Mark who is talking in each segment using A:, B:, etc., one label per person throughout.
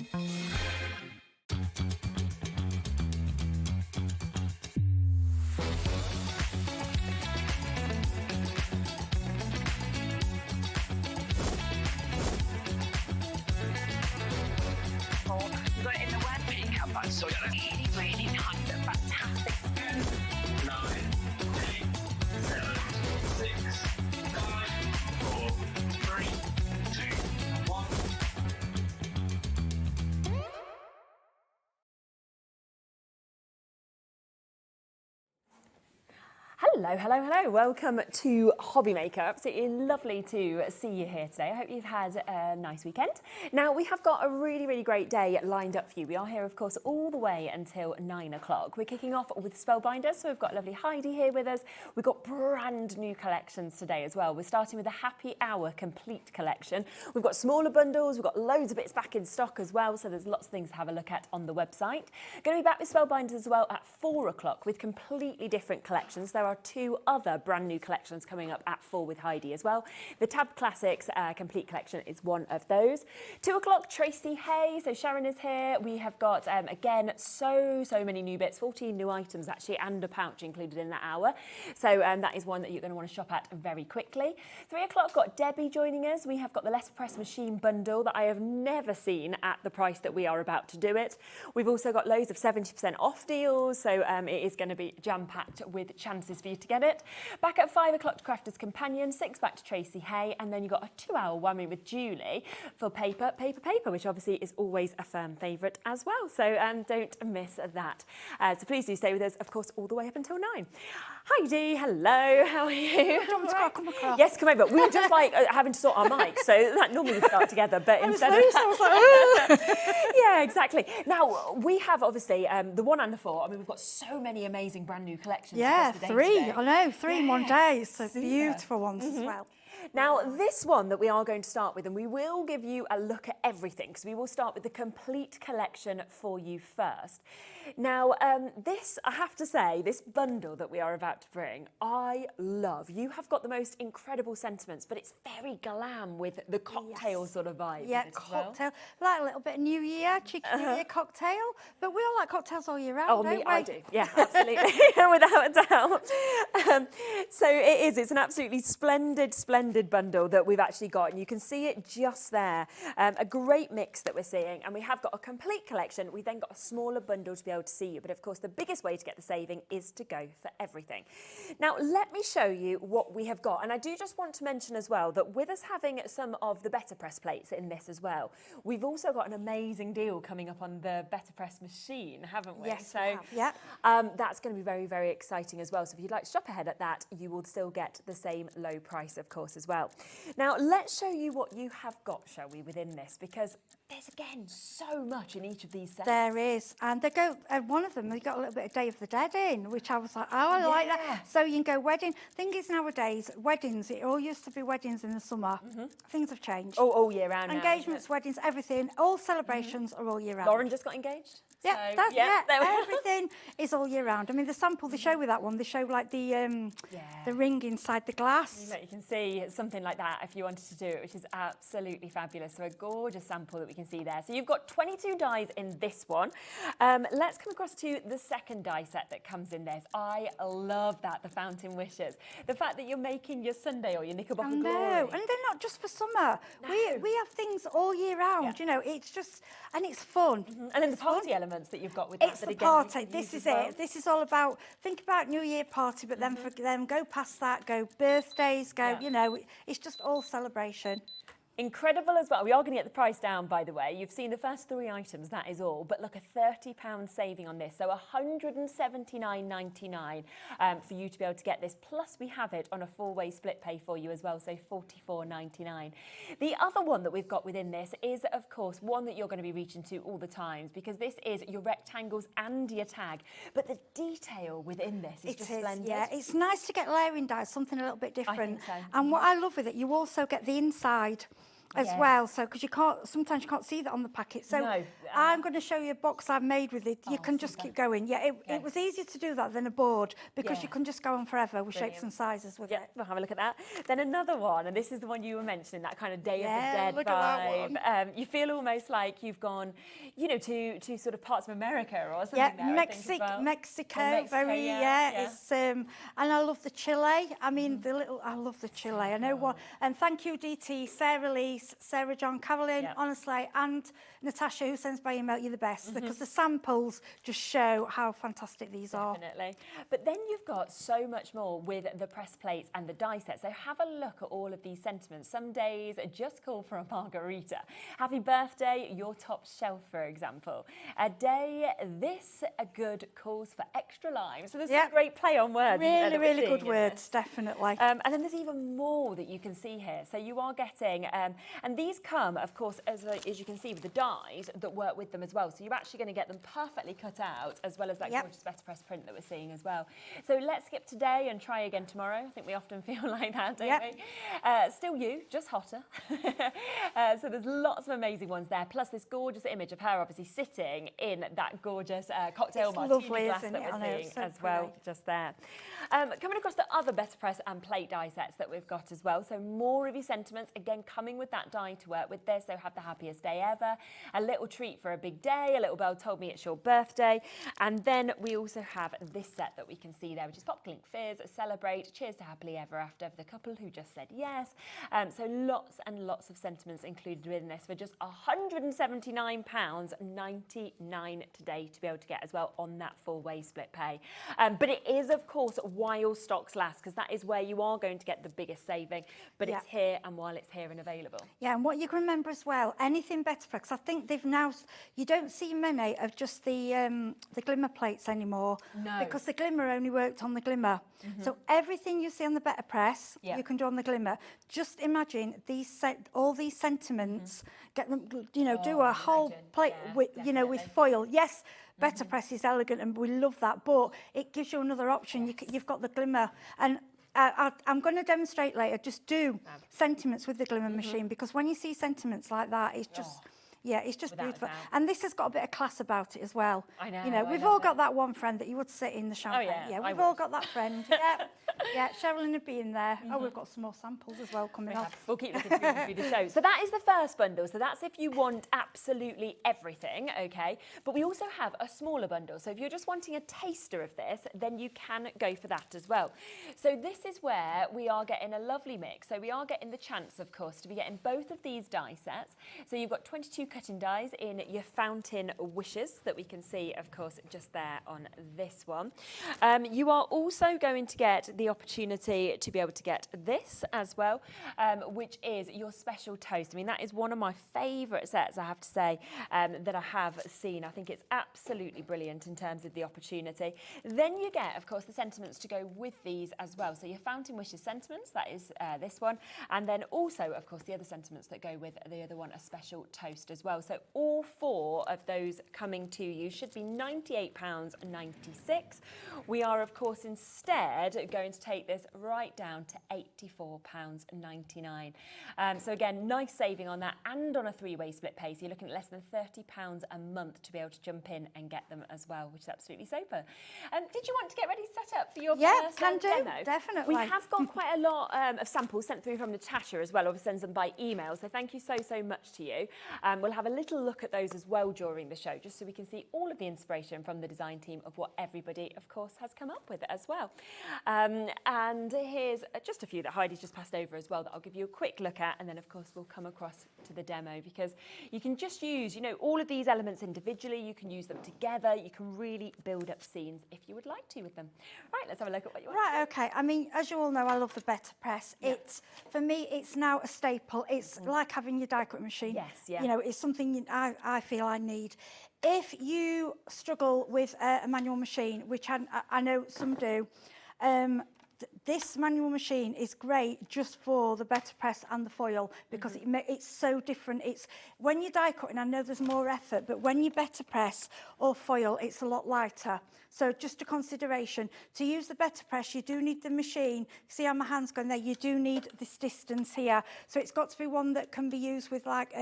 A: You got it in the word pickup, that's so really, really nice and fantastic. 10, 9, 8, 7, 6, 5, 4, 3, 2, 1.
B: Hello, hello, hello. Welcome to Hobby Maker. Absolutely lovely to see you here today. I hope you've had a nice weekend. Now, we have got a really, really great day lined up for you. We are here, of course, all the way until 9 o'clock. We're kicking off with Spellbinders, so we've got lovely Heidi here with us. We've got brand new collections today as well. We're starting with the Happy Hour Complete collection. We've got smaller bundles, we've got loads of bits back in stock as well, so there's lots of things to have a look at on the website. Going to be back with Spellbinders as well at 4 o'clock with completely different collections. There are 2 other brand new collections coming up at 4 with Heidi as well. The Tab Classics Complete Collection is one of those. 2 o'clock, Tracey Hey, so Sharon is here. We have got, again, so many new bits, 14 new items actually, and a pouch included in that hour. So that is one that you're going to want to shop at very quickly. 3 o'clock, got Debbie joining us. We have got the letterpress machine bundle that I have never seen at the price that we are about to do it. We've also got loads of 70% off deals, so it is going to be jam-packed with chances for you to get it. Back at 5 o'clock to Crafter's Companion, 6 back to Tracey Hay, and then you've got a 2-hour whammy with Julie for paper, which obviously is always a firm favourite as well. So don't miss that. So please do stay with us, of course, all the way up until 9. Heidi, hello, how are you?
C: Come across.
B: Yes, come over. We were just like having to sort our mics, so that normally we start together, but instead of yeah, exactly. Now, we have obviously the 1 and the 4. I mean, we've got so many amazing brand new collections.
C: Yeah,
B: across the day
C: 3.
B: today.
C: I know, 3 in one day. So
B: Super.
C: beautiful ones as well.
B: Now, this one that we are going to start with, and we will give you a look at everything, because we will start with the complete collection for you first. Now, this, I have to say, this bundle that we are about to bring, I love. You have got the most incredible sentiments, but it's very glam with the cocktail sort of vibe.
C: Yeah, cocktail. Like a little bit of New Year, cheeky New Year cocktail. But we all like cocktails all year round,
B: Oh,
C: don't
B: me,
C: we?
B: I do. Yeah, absolutely, without a doubt. So it is. It's an absolutely splendid bundle that we've actually got, and you can see it just there. A great mix that we're seeing, and we have got a complete collection. We've then got a smaller bundle to be able to see you, but of course the biggest way to get the saving is to go for everything. Now let me show you what we have got, and I do just want to mention as well that with us having some of the Better Press plates in this as well, we've also got an amazing deal coming up on the Better Press machine, haven't we?
C: Yes,
B: so
C: we have, yeah.
B: that's going to be very exciting as well. So if you'd like to shop ahead at that, you will still get the same low price, of course, as well. Now, let's show you what you have got, shall we, within this, because there's, again, so much in each of these sets.
C: There is. And they go, one of them, they got a little bit of Day of the Dead in, which I was like, oh, I like that. So you can go wedding. Thing is, nowadays, weddings, it all used to be weddings in the summer. Things have changed.
B: Oh, all year round
C: Engagements, weddings, everything, all celebrations are all year round.
B: Lauren just got engaged.
C: Yeah,
B: So,
C: everything is all year round. I mean, the sample they show with that one, they show like the ring inside the glass.
B: You can see something like that if you wanted to do it, which is absolutely fabulous. So a gorgeous sample that we can see there. So you've got 22 dies in this one. Let's come across to the second die set that comes in this. I love that, the Fountain Wishes. The fact that you're making your Sunday or your Knickerbocker Glory.
C: And they're not just for summer.
B: No.
C: We have things all year round, you know, it's just, and it's fun.
B: And then the party elements that you've got with that.
C: It's
B: that
C: the
B: again,
C: party, this is it. This is all about, think about New Year party, but then for them, go past that, go birthdays, go, you know, it's just all celebration.
B: Incredible as well. We are going to get the price down, by the way. You've seen the first 3 items, that is all. But look, a £30 saving on this. So £179.99 for you to be able to get this. Plus, we have it on a 4-way split pay for you as well, so £44.99. The other one that we've got within this is, of course, one that you're going to be reaching to all the times, because this is your rectangles and your tag. But the detail within this is just splendid.
C: Yeah, it's nice to get layering dies, something a little bit different.
B: I think so.
C: And what I love with it, you also get the inside. as well. So because sometimes you can't see that on the packet. So
B: No.
C: I'm going to show you a box I've made with it. You can just
B: super.
C: keep going. Yeah, it was easier to do that than a board because
B: Yeah.
C: you can just go on forever with shapes and sizes with
B: Yeah,
C: it.
B: we'll have a look at that. Then another one, and this is the one you were mentioning, that kind of Day of the
C: Yeah,
B: Dead
C: look at that
B: vibe. You feel almost like you've gone, you know, to sort of parts of America or something.
C: Yeah,
B: there, I think, as well.
C: Mexico,
B: Mexico,
C: very,
B: yeah.
C: It's and I love the chile. I mean, I love the chile. I know what. And thank you, DT, Sarah Lee, Sarah John, Carolyn, honestly, and Natasha, who sends by email. You're the best because the samples just show how fantastic these are.
B: Definitely. But then you've got so much more with the press plates and the die set. So have a look at all of these sentiments. Some days just call for a margarita. Happy birthday, your top shelf, for example. A day this good calls for extra lime. So there's some great play on words.
C: Really, really good words, definitely.
B: And then there's even more that you can see here. So you are getting, and these come, of course, as you can see, with the dies that work with them as well. So you're actually going to get them perfectly cut out, as well as that gorgeous better press print that we're seeing as well. So let's skip today and try again tomorrow. I think we often feel like that, don't we? Still you, just hotter. So there's lots of amazing ones there. Plus this gorgeous image of her obviously sitting in that gorgeous cocktail martini glass that we're seeing as well, just there. Coming across the other better press and plate die sets that we've got as well. So more of your sentiments, again, coming with that die to work with this. So have the happiest day ever, a little treat for a big day, a little bell told me it's your birthday. And then we also have this set that we can see there, which is Pop Clink Fizz, Celebrate, Cheers to Happily Ever After for the couple who just said yes. So lots and lots of sentiments included within this for just £179.99 today to be able to get as well on that four-way split pay. But it is, of course, while stocks last, because that is where you are going to get the biggest saving. But it's here and while it's here and available. Yeah,
C: and what you can remember as well, anything better press, I think they've now, you don't see many of just the glimmer plates anymore.
B: No.
C: Because the glimmer only worked on the glimmer. So everything you see on the better press, you can do on the glimmer. Just imagine all these sentiments, get them, you know, do a whole plate with, you know, with foil. Yes, better press is elegant and we love that, but it gives you another option. You've got the glimmer. And I'm going to demonstrate later, just do sentiments with the glimmer machine, because when you see sentiments like that, it's just... Yeah, it's just beautiful. And this has got a bit of class about it as well.
B: I know.
C: You know, we've all got that one friend that you would sit in the champagne.
B: Oh, yeah,
C: we've all got that friend. Yeah, Sharon would be in there. Oh, we've got some more samples as well coming up.
B: We'll keep looking through the show. So that is the first bundle. So that's if you want absolutely everything, okay? But we also have a smaller bundle. So if you're just wanting a taster of this, then you can go for that as well. So this is where we are getting a lovely mix. So we are getting the chance, of course, to be getting both of these die sets. So you've got 22 cutting dies in your fountain wishes that we can see, of course, just there on this one. You are also going to get the opportunity to be able to get this as well, which is your special toast. I mean, that is one of my favourite sets, I have to say, that I have seen. I think it's absolutely brilliant in terms of the opportunity. Then you get, of course, the sentiments to go with these as well. So your fountain wishes sentiments, that is this one. And then also, of course, the other sentiments that go with the other one, a special toast as well. So all four of those coming to you should be £98.96. We are, of course, instead going to take this right down to £84.99. So again, nice saving on that and on a three-way split pay. So you're looking at less than £30 a month to be able to jump in and get them as well, which is absolutely super. Did you want to get ready set up for your first
C: can do,
B: demo?
C: definitely.
B: We have got quite a lot of samples sent through from Natasha as well, or sends them by email. So thank you so much to you. We'll have a little look at those as well during the show, just so we can see all of the inspiration from the design team of what everybody, of course, has come up with as well. And here's just a few that Heidi's just passed over as well that I'll give you a quick look at, and then of course we'll come across to the demo, because you can just use, you know, all of these elements individually, you can use them together, you can really build up scenes if you would like to with them. Right, let's have a look at what you want.
C: Right, okay. I mean, as you all know, I love the better press. It's, for me, it's now a staple. It's like having your die cut machine.
B: Yes, yeah.
C: You know, it's something I feel I need. If you struggle with a manual machine, which I know some do, this manual machine is great just for the better press and the foil because it's so different. It's when you're die cutting, I know there's more effort, but when you better press or foil, it's a lot lighter. So just a consideration, to use the better press, you do need the machine. See how my hand's going there? You do need this distance here. So it's got to be one that can be used with like,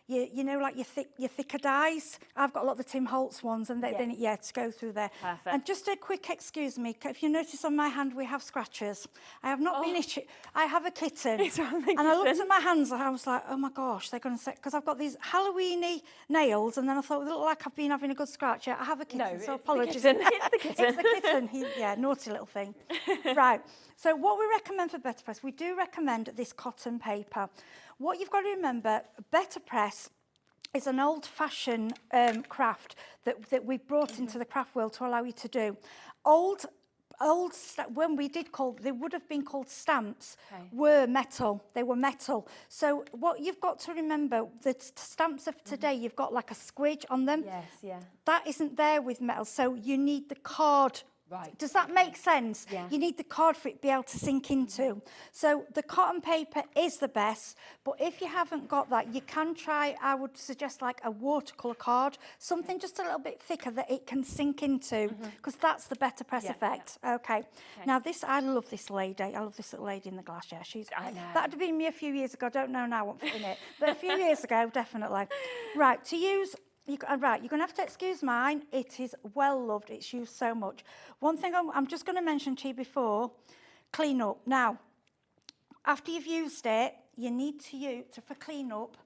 C: you know, like your thicker dies. I've got a lot of the Tim Holtz ones, and then to go through there.
B: Perfect.
C: And just a quick excuse me, if you notice on my hand we have scratches. I have not been itchy. I have a kitten, and I looked at my hands and I was like, oh my gosh, they're going to say, because I've got these Halloweeny nails, and then I thought, they look like I've been having a good scratch. Yeah, I have a kitten, so apologies.
B: It's the kitten.
C: It's the kitten. Naughty little thing. Right. So what we recommend for better press, we do recommend this cotton paper. What you've got to remember, better press is an old-fashioned craft that we brought into the craft world to allow you to do. When they would have been called stamps, were metal. They were metal. So what you've got to remember, the stamps of today, you've got like a squidge on them.
B: Yes, yeah.
C: That isn't there with metal, so you need the card.
B: Right.
C: Does that make sense?
B: Yeah.
C: You need the card for it to be able to sink into. So the cotton paper is the best, but if you haven't got that, you can try, I would suggest like a watercolour card, something just a little bit thicker that it can sink into, because that's the better press effect. Yeah. Okay. Now I love this lady. I love this little lady in the glass. Yeah, that'd have been me a few years ago. I don't know now what's in it, but a few years ago, definitely. Right, to use... you're going to have to excuse mine. It is well loved. It's used so much. One thing I'm just going to mention to you before, clean up. Now, after you've used it, you need to use, for clean up,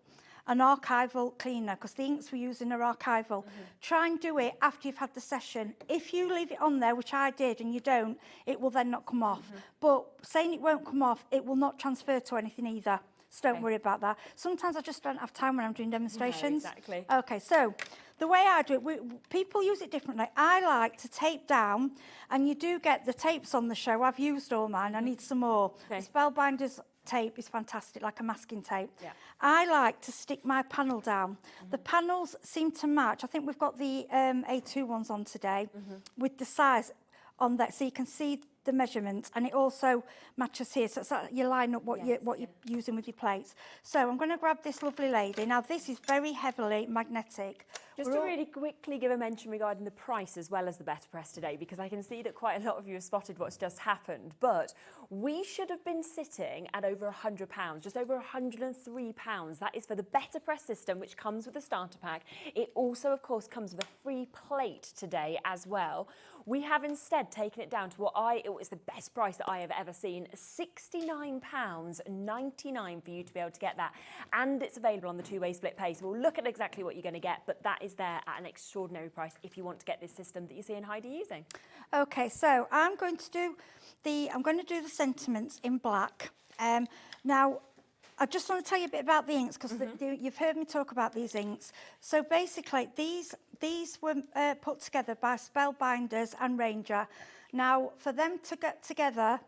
C: an archival cleaner, because the inks we're using are archival. Try and do it after you've had the session. If you leave it on there, which I did, and you don't, it will then not come off. But saying it won't come off, it will not transfer to anything either. So don't worry about that. Sometimes I just don't have time when I'm doing demonstrations.
B: No, exactly.
C: Okay, so the way I do it, people use it differently. I like to tape down, and you do get the tapes on the show. I've used all mine. I need some more. The Spellbinders tape is fantastic, like a masking tape. Yeah. I like to stick my panel down. The panels seem to match. I think we've got the A2 ones on today with the size on that, so you can see the measurements, and it also matches here, so it's like you line up what you're using with your plates. So I'm going to grab this lovely lady. Now this is very heavily magnetic.
B: Just to really quickly give a mention regarding the price as well as the better press today, because I can see that quite a lot of you have spotted what's just happened, but we should have been sitting at over £100, just over £103. That is for the better press system, which comes with the starter pack. It also, of course, comes with a free plate today as well. We have instead taken it down to it was the best price that I have ever seen, £69.99 for you to be able to get that. And it's available on the two-way split pay. So we'll look at exactly what you're going to get, but that is there at an extraordinary price if you want to get this system that you see in Heidi using. Okay, so I'm going to do the sentiments in black. Now, I just want to tell you a bit about the inks, because you've heard me talk about these inks. So basically, these were put together by Spellbinders and Ranger. Now, for them to get together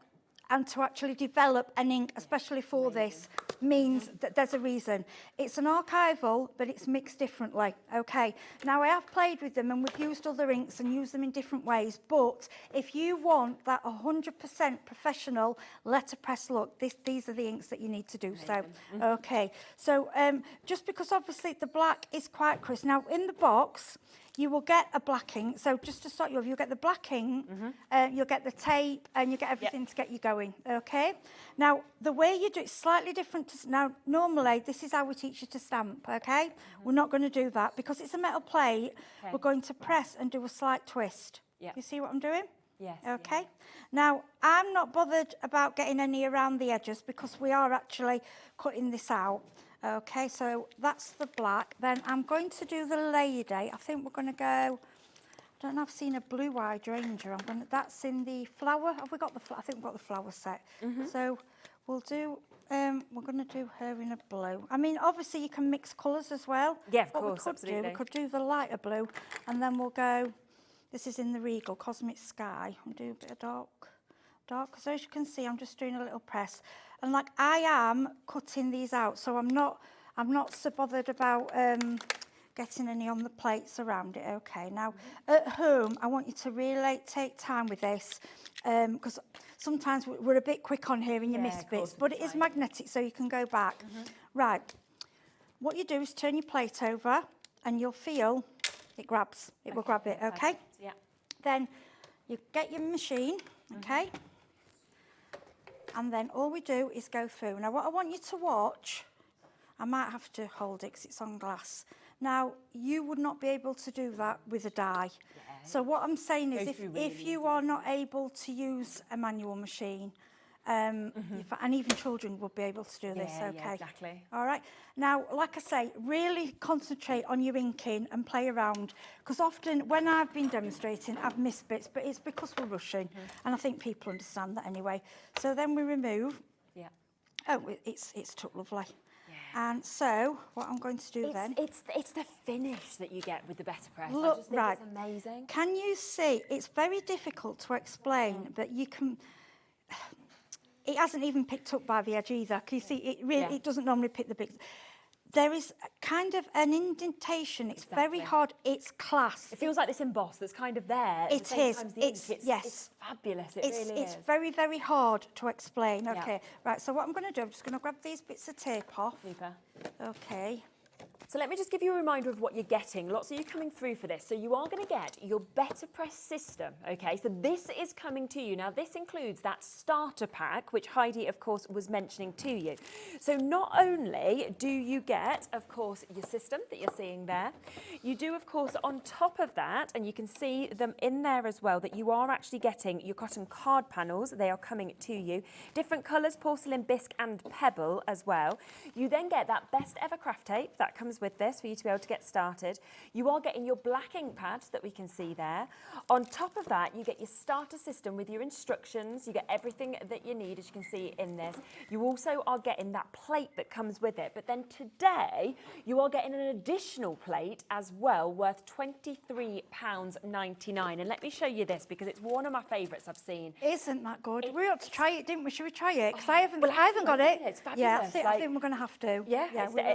B: and to actually develop an ink, especially for this, means that there's a reason. It's an archival, but it's mixed differently, okay? Now, I have played with them, and we've used other inks and used them in different ways, but if you want that 100% professional letterpress look, these are the inks that you need to do. So, okay. So, just because obviously the black is quite crisp. Now, in the box, you will get a black ink. So just to start you off, you'll get the black ink, you'll get the tape, and you get everything to get you going, okay? Now, the way you do it is slightly different. Now, normally, this is how we teach you to stamp, okay? We're not going to do that. Because it's a metal plate, we're going to press and do a slight twist. You see what I'm doing? Yes.
C: Okay. Yeah. Now, I'm not bothered about getting any around the edges, because we are actually cutting this out. Okay, so that's the black. Then I'm going to do the lady. I think we're going to go, I don't know, I've seen a blue hydrangea. That's in the flower. Have we got the flower? I think we've got the flower set. So we'll do, we're going to do her in a blue. I mean, obviously you can mix colours as well.
B: Yeah, of course, absolutely.
C: We could do the lighter blue, and then we'll go, this is in the Regal Cosmic Sky. We'll do a bit of dark, because as you can see, I'm just doing a little press. And like, I am cutting these out, so I'm not so bothered about getting any on the plates around it. Okay, now at home, I want you to really take time with this, because sometimes we're a bit quick on here and you miss bits, but it is magnetic, so you can go back. Right, what you do is turn your plate over and you'll feel it grabs, it will grab it, okay?
B: Yeah.
C: Then you get your machine, okay? And then all we do is go through. Now what I want you to watch, I might have to hold it because it's on glass. Now, you would not be able to do that with a die. Yeah. So what I'm saying is if you are not able to use a manual machine, and even children would be able to do this, okay?
B: Yeah, exactly.
C: All right. Now, like I say, really concentrate on your inking and play around, because often when I've been demonstrating, I've missed bits, but it's because we're rushing, and I think people understand that anyway. So then we remove. Yeah. Oh, it's took lovely. And so, what I'm going to do then...
B: It's the finish that you get with the better press.
C: Look,
B: I just think it's amazing.
C: Can you see? It's very difficult to explain, but you can... It hasn't even picked up by the edge either. Can you see? It really it doesn't normally pick the big... There is kind of an indentation. It's very hard. It's class.
B: It feels like this emboss that's kind of there.
C: It is. It's
B: fabulous. It really is.
C: It's very, very hard to explain. Okay. Right. So what I'm going to do, I'm just going to grab these bits of tape off.
B: Super.
C: Okay.
B: So let me just give you a reminder of what you're getting. Lots of you coming through for this. So you are going to get your Better Press system, okay? So this is coming to you. Now, this includes that starter pack, which Heidi, of course, was mentioning to you. So not only do you get, of course, your system that you're seeing there, you do, of course, on top of that, and you can see them in there as well, that you are actually getting your cotton card panels. They are coming to you. Different colours, porcelain, bisque and pebble as well. You then get that best ever craft tape that comes with this for you to be able to get started. You are getting your black ink pad that we can see there. On top of that, you get your starter system with your instructions. You get everything that you need, as you can see in this. You also are getting that plate that comes with it. But then today, you are getting an additional plate as well, worth £23.99. And let me show you this, because it's one of my favourites I've seen.
C: Isn't that good? We ought to try it, didn't we? Should we try it? Because I haven't got it.
B: It's fabulous.
C: Yeah, I think we're going to have to.
B: Yeah,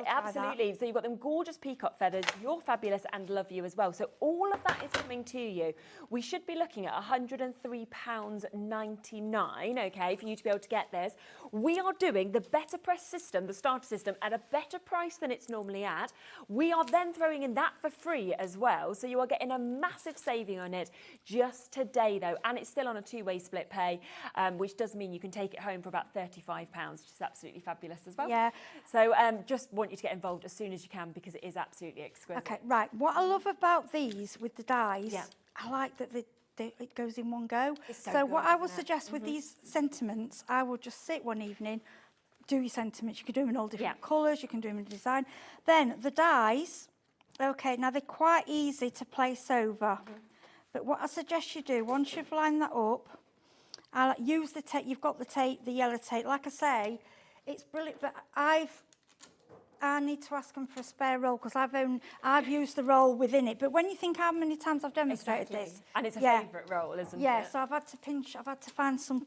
B: absolutely. So you've got them gorgeous peacock feathers. You're fabulous and love you as well. So all of that is coming to you. We should be looking at £103.99, okay, for you to be able to get this. We are doing the Better Press system, the starter system, at a better price than it's normally at. We are then throwing in that for free as well. So you are getting a massive saving on it just today, though. And it's still on a two-way split pay, which does mean you can take it home for about £35, which is absolutely fabulous as well.
C: Yeah.
B: So just want you to get involved as soon as you can, because it is absolutely exquisite.
C: Okay, right. What I love about these with the dies, I like that it goes in one go. So good, what I would suggest with these sentiments, I would just sit one evening, do your sentiments. You can do them in all different colours, you can do them in design. Then the dies, okay, now they're quite easy to place over. But what I suggest you do, once you've lined that up, I'll use the tape. You've got the tape, the yellow tape. Like I say, it's brilliant, but I need to ask them for a spare roll, because I've used the roll within it. But when you think how many times I've demonstrated this,
B: and it's a favourite roll, isn't it?
C: Yeah, so I've had to find some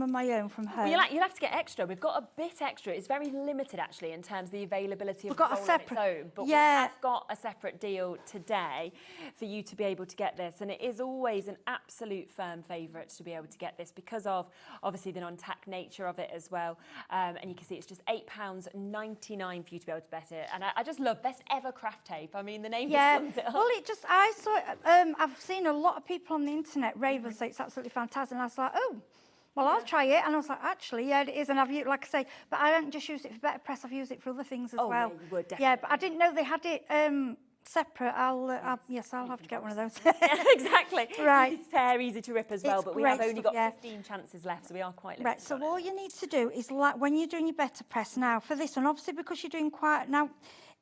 C: of my own from home.
B: Well, you'll have to get extra. We've got a bit extra. It's very limited actually in terms of the availability of the roll on its own. But we have got a separate deal today for you to be able to get this, and it is always an absolute firm favourite to be able to get this, because of obviously the non-tack nature of it as well. And you can see it's just £8.99 for you to be able to bet it. And I just love best ever craft tape. I mean, the name just sums it up.
C: Well, I saw I've seen a lot of people on the internet rave and say it's absolutely fantastic, and I was like, oh, well, I'll try it. And I was like, actually, yeah, it is. And I've used, like I say, but I don't just use it for Better Press, I've used it for other things as well.
B: Yeah, you would, definitely.
C: Yeah, but I didn't know they had it separate. I'll have to get one of those.
B: Exactly.
C: Right.
B: It's fair, easy to rip as well, but we have only got
C: 15
B: chances left, so we are quite limited.
C: Right, so all you need to do is, like, when you're doing your Better Press now, for this one, obviously because you're doing quite, now,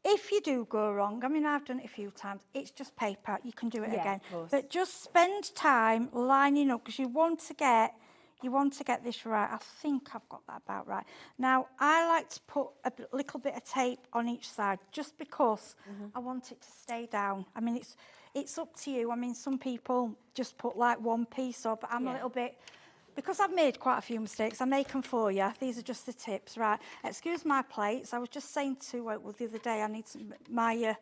C: if you do go wrong, I mean, I've done it a few times, it's just paper, you can do it again.
B: Of course.
C: But just spend time lining up, because you want to get this right. I think I've got that about right. Now, I like to put a little bit of tape on each side, just because I want it to stay down. I mean, it's up to you. I mean, some people just put like one piece up, but I'm a little bit because I've made quite a few mistakes, I make them for you. These are just the tips, right? Excuse my plates. I was just saying to well, the other day, I need some, my,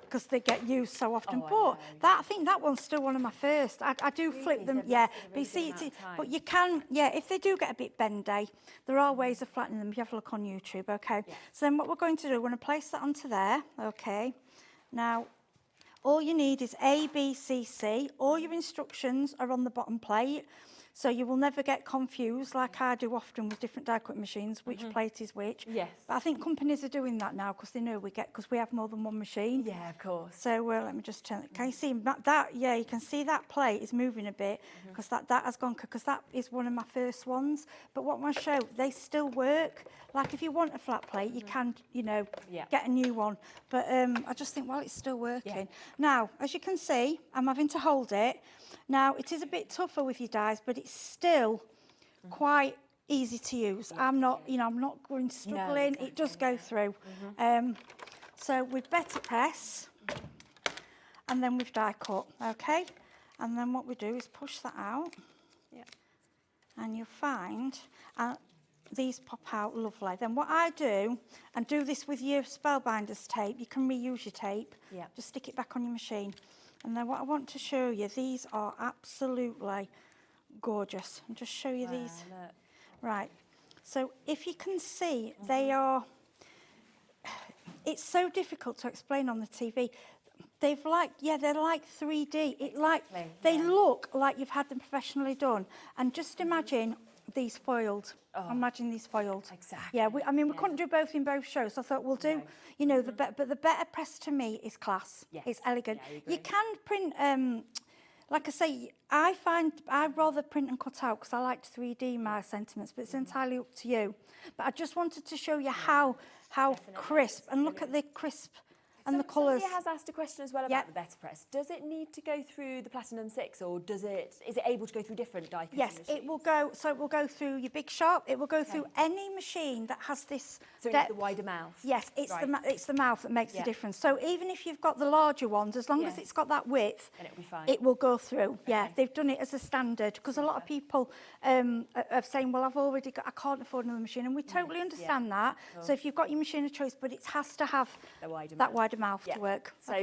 C: because they get used so often. But I think that one's still one of my first. I do flip them, yeah. But you see, but you can, yeah, if they do get a bit bendy, there are ways of flattening them. You have a look on YouTube, okay? Yeah. So then what we're going to do, we're going to place that onto there, okay? Now, all you need is A, B, C, C. All your instructions are on the bottom plate. So you will never get confused, like I do often with different die cut machines, which plate is which.
B: Yes.
C: But I think companies are doing that now because they know because we have more than one machine.
B: Yeah, of course.
C: So let me just turn. Can you see that? Yeah, you can see that plate is moving a bit because that has gone, because that is one of my first ones. But what I want to show, they still work. Like if you want a flat plate, you can, you know, get a new one. But I just think, well, it's still working. Yeah. Now, as you can see, I'm having to hold it. Now, it is a bit tougher with your dies, but it's still quite easy to use. Yes. I'm not, you know, I'm not going struggling. No, exactly. It does go through. So with better press, and then with die cut, okay? And then what we do is push that out. Yeah. And you'll find these pop out lovely. Then what I do, and do this with your Spellbinders tape, you can reuse your tape. Yeah. Just stick it back on your machine. And then what I want to show you, these are absolutely gorgeous. And just show you these. Look. Right. So if you can see, they are, it's so difficult to explain on the TV. They've like, yeah, they're like 3D. It like, they look like you've had them professionally done. And just imagine these foiled. Oh, imagine these foiled. Exactly. Yeah, I mean, we couldn't do both in both shows. So I thought we'll do, you know, but the better press to me is class. Yes. It's elegant. Yeah, you can print, like I say, I find I'd rather print and cut out because I like 3D my sentiments, but it's entirely up to you. But I just wanted to show you how crisp, and look at the crisp. And the colours.
B: Somebody has asked a question as well about the better press. Does it need to go through the Platinum 6, or is it able to go through different die cutting machines?
C: It will go. So it will go through your big shop. It will go through any machine that has this.
B: So it's the wider mouth.
C: Yes, it's the mouth that makes the difference. So even if you've got the larger ones, as long as it's got that width, then it'll be fine. It will go through. Okay. Yeah, they've done it as a standard because a lot of people are saying, well, I've already got, I can't afford another machine, and we totally understand that. Cool. So if you've got your machine of choice, but it has to have that wider mouth to work.
B: So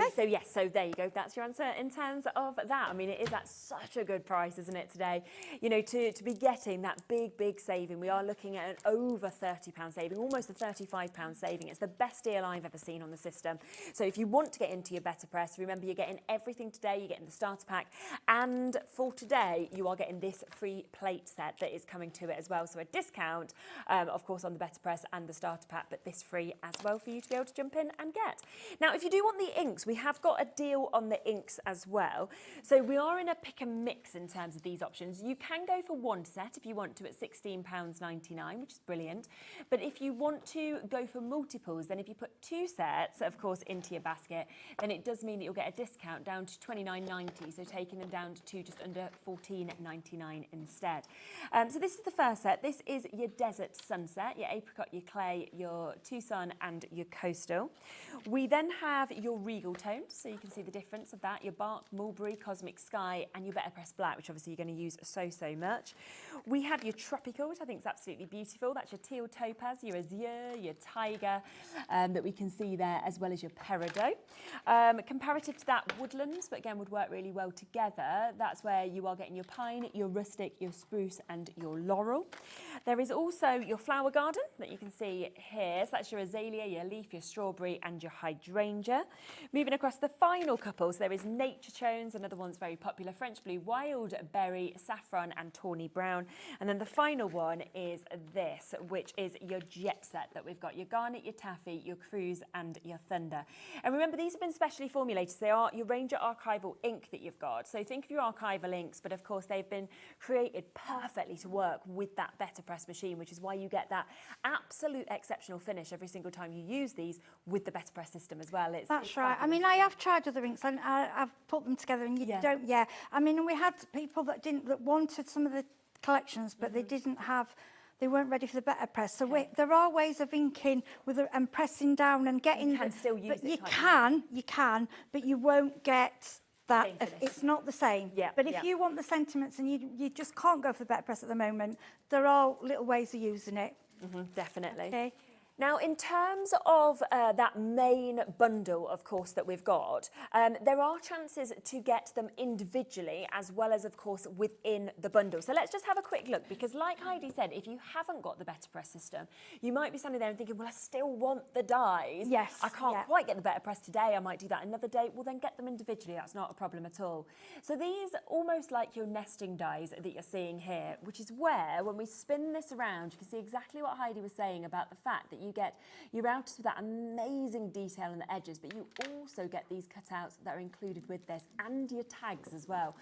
B: so there you go. That's your answer in terms of that. I mean, it is at such a good price, isn't it, today? You know, to be getting that big saving, we are looking at an over £30 saving, almost a £35 saving. It's the best deal I've ever seen on the system. So if you want to get into your better press, remember you're getting everything today. You're getting the starter pack, and for today you are getting this free plate set that is coming to it as well. So a discount, of course, on the better press and the starter pack, but this free as well for you to be able to jump in and get. Now, if you do want the inks, we have got a deal on the inks as well. So we are in a pick and mix in terms of these options. You can go for one set if you want to at £16.99, which is brilliant. But if you want to go for multiples, then if you put two sets, of course, into your basket, then it does mean that you'll get a discount down to £29.90, so taking them down to just under £14.99 instead. So this is the first set. This is your Desert Sunset, your Apricot, your Clay, your Tucson and your Coastal. We then have your Regal tones, so you can see the difference of that, your Bark, Mulberry, Cosmic Sky and your Better Press Black, which obviously you're going to use so much. We have your Tropical, which I think is absolutely beautiful. That's your Teal Topaz, your Azure, your Tiger, that we can see there, as well as your Peridot. Comparative to that, Woodlands, but again would work really well together. That's where you are getting your Pine, your Rustic, your Spruce and your Laurel. There is also your Flower Garden that you can see here. So that's your Azalea, your Leaf, your Strawberry and your Hydrangea. Moving across the final couples, there is Nature Tones, another one's very popular, French Blue, Wild Berry, Saffron and Tawny Brown. And then the final one is this, which is your Jet Set that we've got, your Garnet, your Taffy, your Cruise and your Thunder. And remember, these have been specially formulated. They are your Ranger Archival ink that you've got. So think of your archival inks, but of course they've been created perfectly to work with that Better Press machine, which is why you get that absolute exceptional finish every single time you use these with the Better Press system as well.
C: That's right. I mean, I have tried other inks and I've put them together and you don't, I mean, we had people that wanted some of the collections, but they weren't ready for the Better Press. So there are ways of inking and pressing down and getting.
B: You can still use it.
C: You can, but you won't get that it's not the same.
B: Yeah,
C: but if you want the sentiments and you just can't go for the better press at the moment, there are little ways of using it.
B: Definitely.
C: Okay.
B: Now, in terms of that main bundle, of course, that we've got, there are chances to get them individually as well as, of course, within the bundle. So let's just have a quick look, because like Heidi said, if you haven't got the Better Press system, you might be standing there and thinking, well, I still want the dies.
C: Yes.
B: I can't quite get the Better Press today. I might do that another day. Well, then get them individually. That's not a problem at all. So these almost like your nesting dies that you're seeing here, which is where, when we spin this around, you can see exactly what Heidi was saying about the fact that you get your outers with that amazing detail on the edges, but you also get these cutouts that are included with this and your tags as well,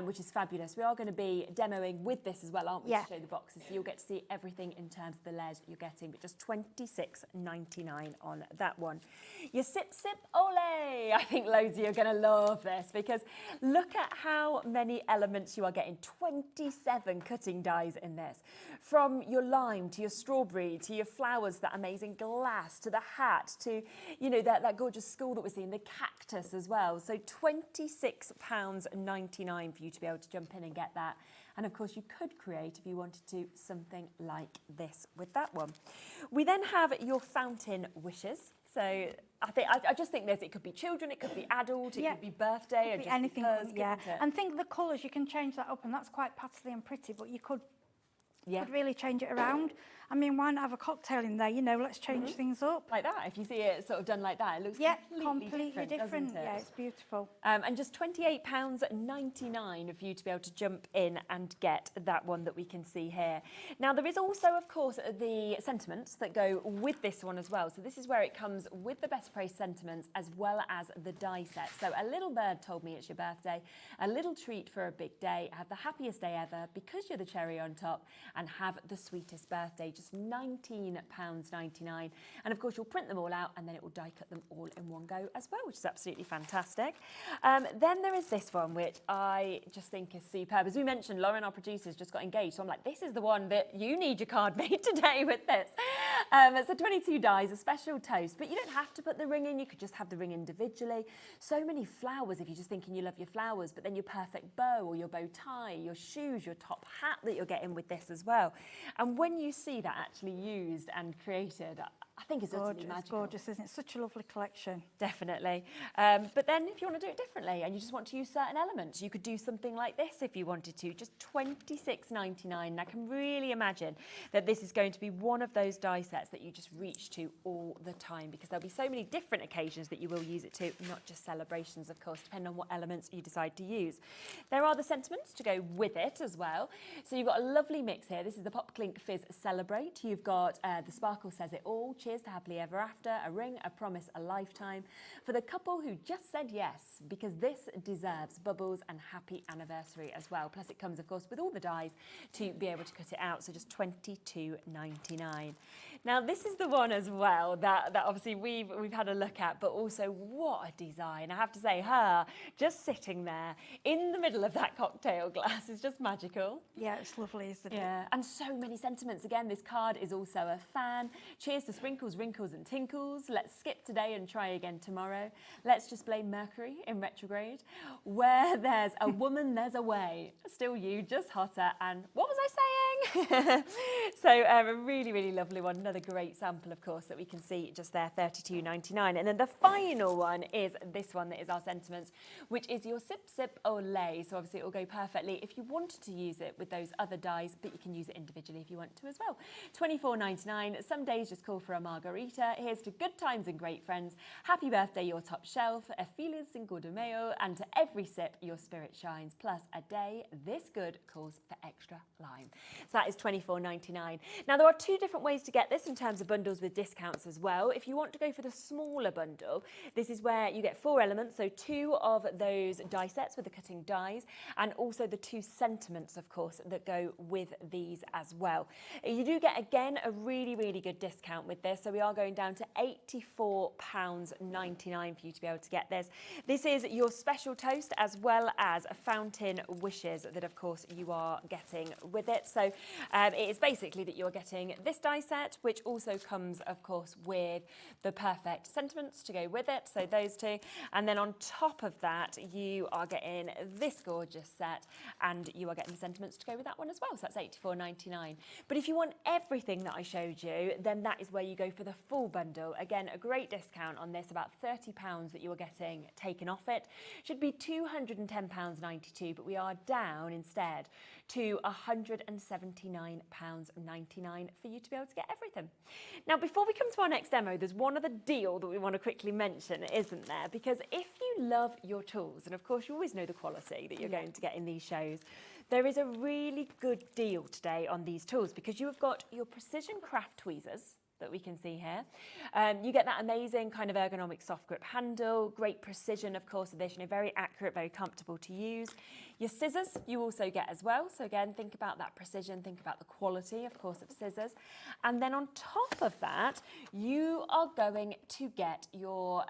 B: which is fabulous. We are going to be demoing with this as well, aren't we, to show the boxes, so you'll get to see everything in terms of the lead you're getting, but just $26.99 on that one. Your Sip Sip Ole! I think loads of you are going to love this, because look at how many elements you are getting. 27 cutting dies in this, from your lime to your strawberry to your flowers, that amazing glass, to the hat, to, you know, that gorgeous school that we're seeing, the cactus as well. So £26.99 for you to be able to jump in and get that. And of course you could create, if you wanted to, something like this with that one. We then have your fountain wishes. So I just think it could be children, it could be adult, it could be birthday,
C: could be anything. And think the colours, you can change that up, and that's quite patternly and pretty, but you could really change it around. I mean, why not have a cocktail in there? You know, let's change things up.
B: Like that, if you see it sort of done like that, it looks completely different. Doesn't it?
C: Yeah, it's beautiful.
B: And just £28.99 for you to be able to jump in and get that one that we can see here. Now, there is also, of course, the sentiments that go with this one as well. So this is where it comes with the Best Price sentiments as well as the die set. So a little bird told me it's your birthday, a little treat for a big day, have the happiest day ever because you're the cherry on top, and have the sweetest birthday. Just £19.99. And of course, you'll print them all out and then it will die cut them all in one go as well, which is absolutely fantastic. Then there is this one, which I just think is superb. As we mentioned, Lauren, our producer's just got engaged. So I'm like, this is the one that you need your card made today with this. So 22 dies, a special toast, but you don't have to put the ring in. You could just have the ring individually. So many flowers if you're just thinking you love your flowers, but then your perfect bow or your bow tie, your shoes, your top hat that you're getting with this as well. And when you see that actually used and created, I think it's utterly magical.
C: It's gorgeous, isn't it? Such a lovely collection.
B: Definitely. But then if you want to do it differently and you just want to use certain elements, you could do something like this if you wanted to, just £26.99. And I can really imagine that this is going to be one of those die sets that you just reach to all the time, because there'll be so many different occasions that you will use it to, not just celebrations, of course, depending on what elements you decide to use. There are the sentiments to go with it as well. So you've got a lovely mix here. This is the Pop Clink Fizz Celebrate. You've got the Sparkle Says It All, Cheers to Happily Ever After, A Ring, A Promise, A Lifetime, for the couple who just said yes, because this deserves bubbles, and happy anniversary as well. Plus it comes, of course, with all the dies to be able to cut it out, so just £22.99. Now this is the one as well that obviously we've had a look at, but also what a design. I have to say, her just sitting there in the middle of that cocktail glass is just magical.
C: Yeah, it's lovely, isn't it?
B: Yeah, and so many sentiments. Again, this card is also a fan. Cheers to sprinkles, wrinkles and tinkles. Let's skip today and try again tomorrow. Let's just blame Mercury in retrograde. Where there's a woman, there's a way. Still you, just hotter. And what was I saying? So a really, really lovely one. Another great sample, of course, that we can see just there, £32.99. And then the final one is this one that is our sentiments, which is your Sip Sip Olay. So obviously it will go perfectly if you wanted to use it with those other dies, but you can use it individually if you want to as well. £24.99. Some days just call for a margarita. Here's to good times and great friends. Happy birthday, your top shelf. A feliz cinco de mayo. And to every sip, your spirit shines. Plus a day this good calls for extra lime. So that is £24.99. Now there are two different ways to get this in terms of bundles with discounts as well. If you want to go for the smaller bundle, this is where you get 4 elements, so 2 of those die sets with the cutting dies, and also the 2 sentiments, of course, that go with these as well. You do get, again, a really, really good discount with this, so we are going down to £84.99 for you to be able to get this. This is your special toast as well as a fountain wishes that, of course, you are getting with it. So it is basically that you're getting this die set, which which also comes, of course, with the perfect sentiments to go with it. So those two. And then on top of that, you are getting this gorgeous set, and you are getting the sentiments to go with that one as well. So that's £84.99. But if you want everything that I showed you, then that is where you go for the full bundle. Again, a great discount on this, about £30 that you are getting taken off it. Should be £210.92, but we are down instead to £179.99 for you to be able to get everything. Now, before we come to our next demo, there's one other deal that we want to quickly mention, isn't there? Because if you love your tools, and of course you always know the quality that you're going to get in these shows, there is a really good deal today on these tools, because you have got your precision craft tweezers that we can see here. You get that amazing kind of ergonomic soft grip handle, great precision, of course, of this, very accurate, very comfortable to use. Your scissors you also get as well. So again, think about that precision, think about the quality, of course, of scissors. And then on top of that, you are going to get your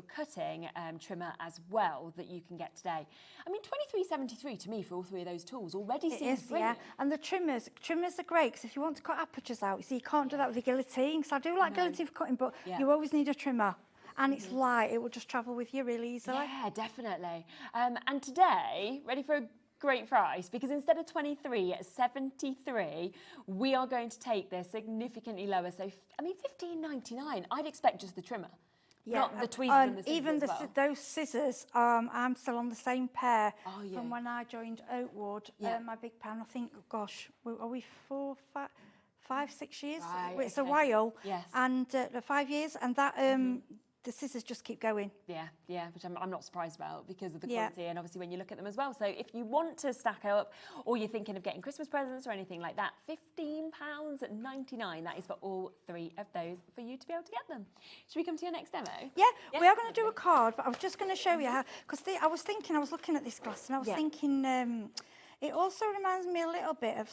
B: cutting trimmer as well that you can get today. I mean, £23.73 to me for all three of those tools already seems brilliant.
C: Yeah. And the trimmers are great, because if you want to cut apertures out, you see, you can't do that with the guillotine. So I do like guillotine for cutting, but you always need a trimmer. And it's light, it will just travel with you really easily.
B: Yeah, definitely. And today, ready for a great price, because instead of £23.73, we are going to take this significantly lower. So, I mean, £15.99, I'd expect just the trimmer. Yeah, not the tweezers and the scissors
C: even
B: as well.
C: those scissors, I'm still on the same pair from when I joined Oakwood. My big pan, I think, gosh, are we 5, 6 years?
B: Right,
C: it's a while.
B: Yes.
C: And 5 years, and that the scissors just keep going.
B: Yeah, which I'm not surprised about because of the quality and obviously when you look at them as well. So if you want to stack up, or you're thinking of getting Christmas presents or anything like that, £15.99, that is for all three of those for you to be able to get them. Should we come to your next demo?
C: Yeah, we are going to do a card, but I was just going to show you how, because I was looking at this glass and I was thinking, it also reminds me a little bit of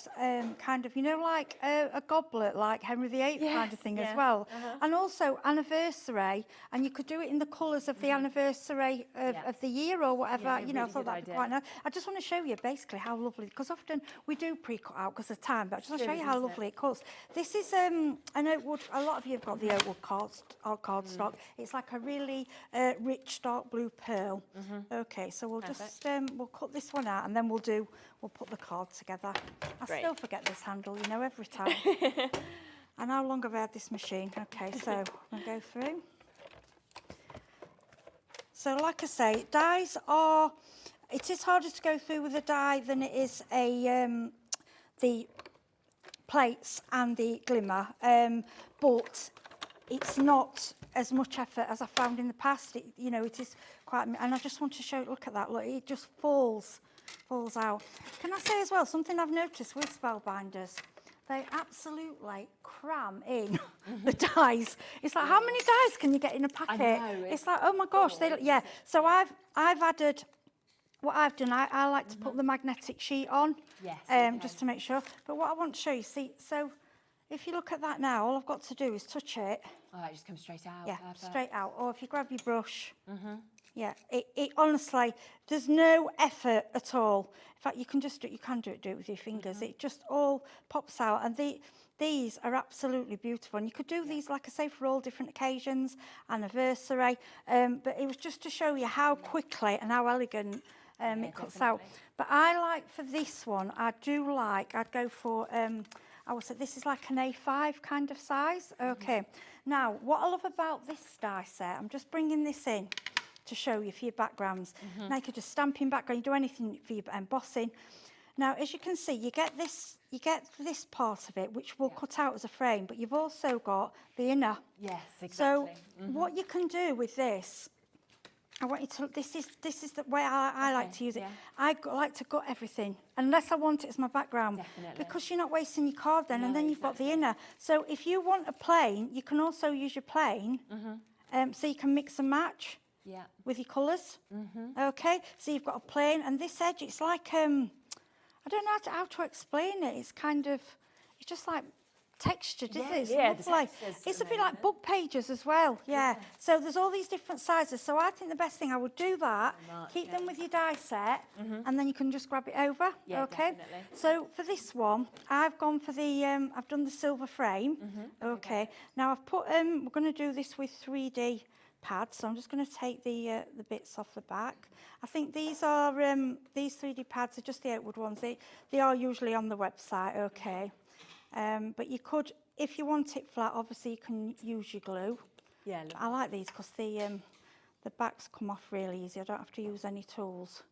C: kind of, like a goblet, like Henry VIII kind of thing as well. And also anniversary, and you could do it in the colours of the anniversary of the year or whatever. I thought that'd be quite nice. I just want to show you basically how lovely, because often we do pre-cut out because of time, but I just want to show you how lovely it cuts. This is an Oakwood, a lot of you have got the Oakwood cardstock. It's like a really rich dark blue pearl. Okay, so we'll just, we'll cut this one out and then we'll put the card together. I still forget this handle, every time. And how long have I had this machine? Okay, so I'm going to go through. So like I say, dies are, it is harder to go through with a die than it is the plates and the glimmer, but it's not as much effort as I found in the past. It is quite, and I just want to show, look at that, look, it just falls out. Can I say as well, something I've noticed with Spellbinders, they absolutely cram in the dies. It's like, how many dies can you get in a packet?
B: I know,
C: it's like, oh my gosh, So I've added, what I've done, I like to put the magnetic sheet on, just to make sure. But what I want to show you, see, so if you look at that now, all I've got to do is touch it.
B: Oh, it just comes straight out.
C: Yeah, straight out. Or if you grab your brush, yeah, it honestly, there's no effort at all. In fact, you can do it with your fingers. It just all pops out, and these are absolutely beautiful. And you could do these, like I say, for all different occasions, anniversary. But it was just to show you how quickly and how elegant it cuts out. But I like for this one, I'd go for, I would say this is like an A5 kind of size. Okay. Now, what I love about this die set, I'm just bringing this in to show you for your backgrounds. Now you could just stamp in background, you do anything for your embossing. Now, as you can see, you get this part of it, which will cut out as a frame, but you've also got the inner.
B: Yes, exactly.
C: So what you can do with this, I want you to, this is the way I like to use it. I like to gut everything, unless I want it as my background.
B: Definitely.
C: Because you're not wasting your card then, and then you've got the inner. So if you want a plain, you can also use your plain, so you can mix and match.
B: Yeah.
C: With your colours. Okay, so you've got a plain, and this edge, it's like, I don't know how to explain it. It's kind of, it's just like textured, is
B: Yeah,
C: it? It's
B: yeah, the
C: lovely.
B: texture's
C: It's a bit like book pages as well, yeah. So there's all these different sizes. So I think the best thing, I would do that, keep them with your die set, and then you can just grab it over,
B: Yeah,
C: okay?
B: definitely.
C: So for this one, I've gone for the, I've done the silver frame, okay. Now I've put, we're going to do this with 3D pads, so I'm just going to take the bits off the back. I think these are, these 3D pads are just the outward ones. They are usually on the website, okay. But you could, if you want it flat, obviously you can use your glue.
B: Yeah,
C: I like these because the backs come off really easy. I don't have to use any tools.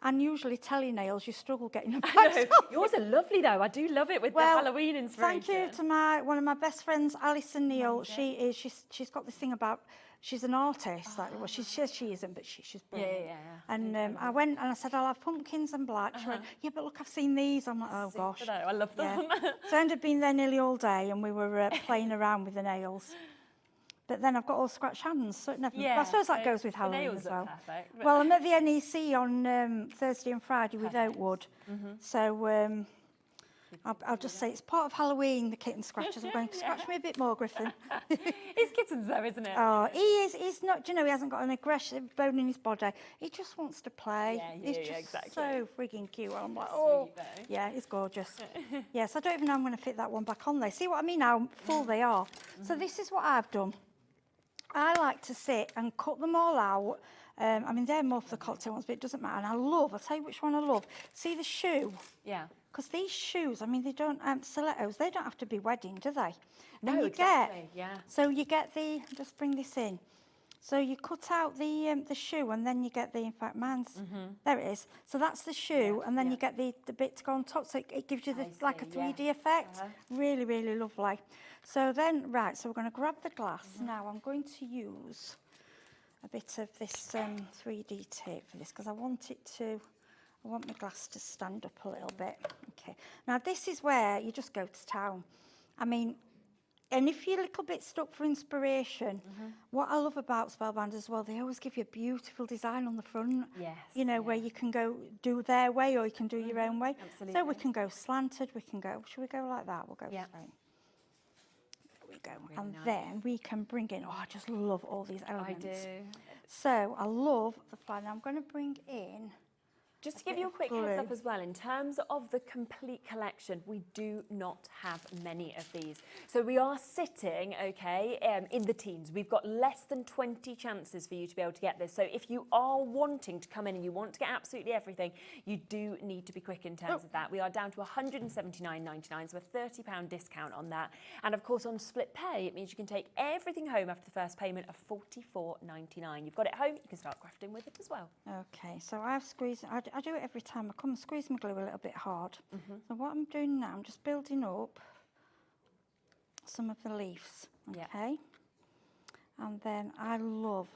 C: And usually telenails, you struggle getting the backs off.
B: Yours are lovely though. I do love it with the Halloween inspiration.
C: Thank you to one of my best friends, Alison Neal. She's got this thing about, she's an artist. Like, well, she says she isn't, but she's brilliant.
B: Yeah.
C: And I went and I said, I'll have pumpkins and black. She went, yeah, but look, I've seen these. I'm like, oh gosh.
B: I love them.
C: So I ended up being there nearly all day, and we were playing around with the nails. But then I've got all scratched hands, so it never.
B: Yeah,
C: I suppose that
B: so
C: goes with
B: the
C: Halloween
B: nails
C: as
B: look
C: well.
B: perfect, but-
C: Well, I'm at the NEC on Thursday and Friday without wood, so I'll just say it's part of Halloween. The kitten scratches. I'm going to scratch me a bit more, Griffin.
B: It's kittens though, isn't it?
C: Oh, he is. He's not. Do you know, he hasn't got an aggressive bone in his body. He just wants to play. He's just
B: exactly.
C: so frigging cute. I'm like, oh,
B: Sweet, though.
C: yeah, he's gorgeous. Yes, I don't even know I'm going to fit that one back on there. See what I mean? How full they are. So this is what I've done. I like to sit and cut them all out. I mean, they're more for the cocktail ones, but it doesn't matter. And I'll tell you which one I love. See the shoe?
B: Yeah.
C: Because these shoes, I mean, they don't, stilettos, they don't have to be wedding, do they?
B: No,
C: And you
B: exactly, yeah.
C: So you get just bring this in. So you cut out the shoe, and then you get in fact, mine's, there it is. So that's the shoe, and then you get the bit to go on top. So it gives you like a 3D effect. Really, really lovely. So then, right, so we're going to grab the glass. Now I'm going to use a bit of this 3D tape for this, because I want my glass to stand up a little bit. Okay. Now this is where you just go to town. I mean, and if you're a little bit stuck for inspiration, what I love about Spellbinders as well, they always give you a beautiful design on the front.
B: Yes.
C: You know, where you can go do their way, or you can do your own way.
B: Absolutely.
C: So we can go slanted, should we go like that? We'll go straight. There we go.
B: Really
C: and
B: nice.
C: then we can bring in, I just love all these elements.
B: I do.
C: So I love the flower. Now I'm going to bring in,
B: Just to give you a quick heads up as well, in terms of the complete collection, we do not have many of these. So we are sitting, okay, in the teens. We've got less than 20 chances for you to be able to get this. So if you are wanting to come in and you want to get absolutely everything, you do need to be quick in terms of that. We are down to £179.99, so a £30 discount on that. And of course, on split pay, it means you can take everything home after the first payment of £44.99. You've got it home, you can start crafting with it as well.
C: okay, so I've squeezed, I do it every time. I come and squeeze my glue a little bit hard. So what I'm doing now, I'm just building up some of the leaves, okay? And then I love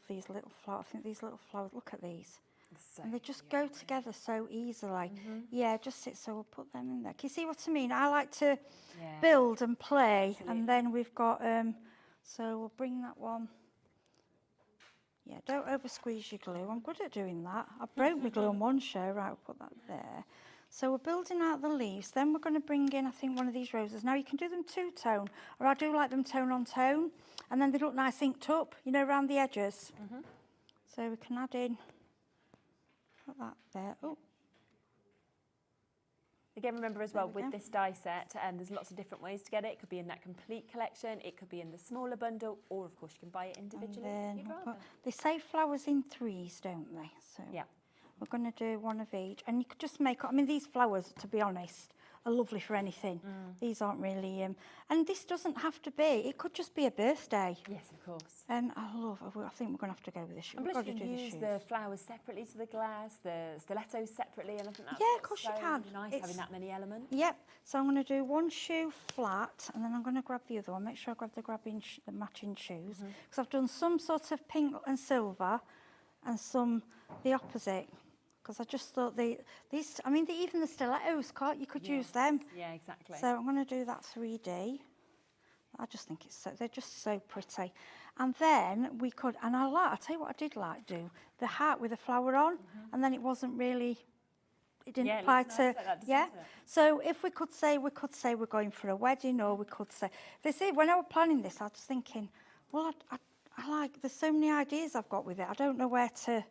C: these little flowers. I think these little flowers, look at these.
B: So
C: And they just go together so easily. Yeah, just sit, so we'll put them in there. Can you see what I mean? I like to build and play, and then we've got, so we'll bring that one. Yeah, don't over squeeze your glue. I'm good at doing that. I broke my glue on one show. Right, we'll put that there. So we're building out the leaves. Then we're going to bring in, I think, one of these roses. Now you can do them two-tone, or I do like them tone on tone, and then they look nice inked up, you know, around the edges. So we can add in, put that there. Oh,
B: again, remember as well, with this die set, there's lots of different ways to get it. It could be in that complete collection, it could be in the smaller bundle, or of course you can buy it individually if you'd rather.
C: they say flowers in threes, don't they? So
B: Yeah.
C: we're going to do one of each. And you could just make, I mean, these flowers, to be honest, are lovely for anything. These aren't really, and this doesn't have to be, it could just be a birthday.
B: Yes, of course.
C: And I think we're going to have to go with this.
B: And
C: We've
B: plus
C: got
B: you
C: to
B: can
C: do the
B: use
C: shoes.
B: the flowers separately to the glass, the stilettos separately, and I think that's
C: Yeah, of course
B: so
C: you can.
B: nice having that many elements.
C: Yep. So I'm going to do one shoe flat, and then I'm going to grab the other one. Make sure I grab the matching shoes, because I've done some sort of pink and silver, and some the opposite. Because I just thought these, I mean, even the stilettos, you could use them.
B: Yeah, exactly.
C: So I'm going to do that 3D. I just think they're just so pretty. And then we could, and I'll tell you what I did like do, the heart with a flower on, and then it wasn't really it didn't
B: Yeah, it
C: apply
B: looks
C: to,
B: nice like that, doesn't
C: yeah.
B: it?
C: So if we could say we're going for a wedding, or we could say, when I was planning this, I was thinking, well, I like, there's so many ideas I've got with it. I don't know where to,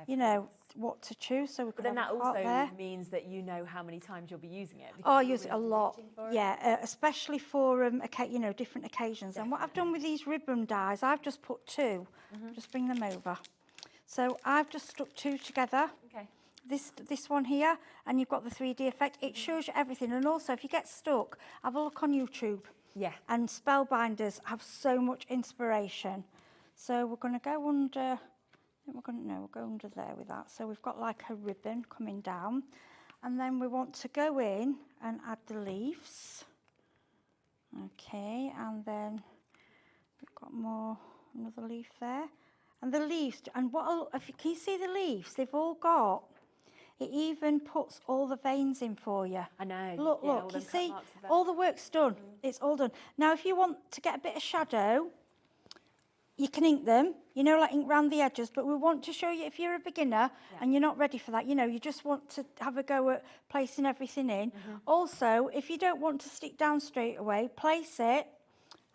C: you know, what to choose. So we
B: But
C: could
B: then
C: have
B: that
C: a heart
B: also
C: there.
B: means that you know how many times you'll be using it.
C: Oh, I use it a lot. Yeah, especially for you know, different occasions.
B: Definitely.
C: And what I've done with these ribbon dies, I've just put 2. Just bring them over. So I've just stuck 2 together.
B: Okay.
C: This one here, and you've got the 3D effect. It shows you everything. And also, if you get stuck, have a look on YouTube.
B: Yeah.
C: And Spellbinders have so much inspiration. So we're going to go under, I think we'll go under there with that. So we've got like a ribbon coming down. And then we want to go in and add the leaves. Okay, and then we've got another leaf there. And the leaves, and if you can see the leaves, they've all got, it even puts all the veins in for you.
B: I know.
C: Look,
B: yeah,
C: look, you see, all the work's done. It's all done. Now, if you want to get a bit of shadow, you can ink them, you know, like ink round the edges, but we want to show you, if you're a beginner and you're not ready for that, you know, you just want to have a go at placing everything in. Also, if you don't want to stick down straight away, place it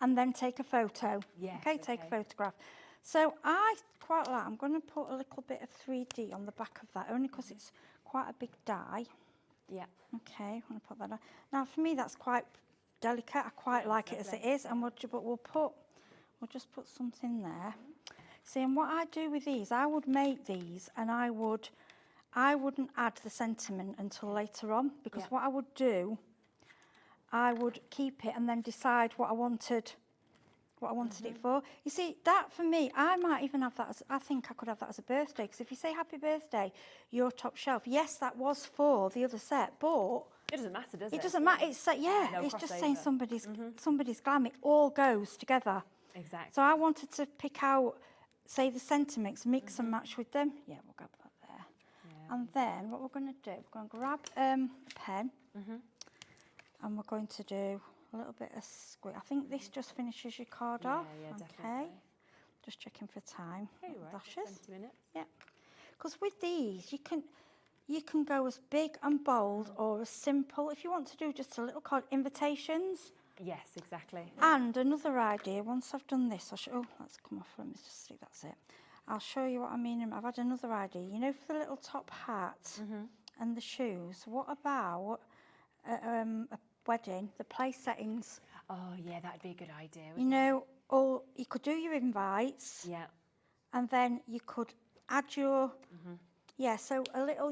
C: and then take a photo.
B: Yes,
C: Okay, take a photograph. So I quite like, I'm going to put a little bit of 3D on the back of that, only because it's quite a big die.
B: Yeah.
C: Okay, I'm going to put that on. Now, for me, that's quite delicate. I quite like it as it is, and we'll just put something there. See, and what I do with these, I would make these, and I wouldn't add the sentiment until later on, because what I would do, I would keep it and then decide what I wanted it for. You see, that for me, I might even have that I think I could have that as a birthday, because if you say happy birthday, your top shelf, yes, that was for the other set, but
B: it doesn't matter, does it?
C: it doesn't matter. It's like, it's just saying somebody's glam. It all goes together.
B: Exactly.
C: So I wanted to pick out, say, the sentiments, mix and match with them. Yeah, we'll grab that there. Yeah. And then what we're going to do, we're going to grab a pen, and we're going to do a little bit of squid. I think this just finishes your card off.
B: Yeah,
C: okay.
B: definitely.
C: Just checking for time.
B: Okay, right,
C: dashes.
B: 20 minutes.
C: Yeah. Because with these, you can go as big and bold or as simple. If you want to do just a little card, invitations.
B: Yes, exactly.
C: And another idea, once I've done this, oh, that's come off. Let me just see, that's it. I'll show you what I mean. I've had another idea. You know, for the little top hat and the shoes, what about a wedding, the place settings?
B: Oh, yeah, that'd be a good idea.
C: You know, or you could do your invites.
B: Yeah.
C: And then you could add your, so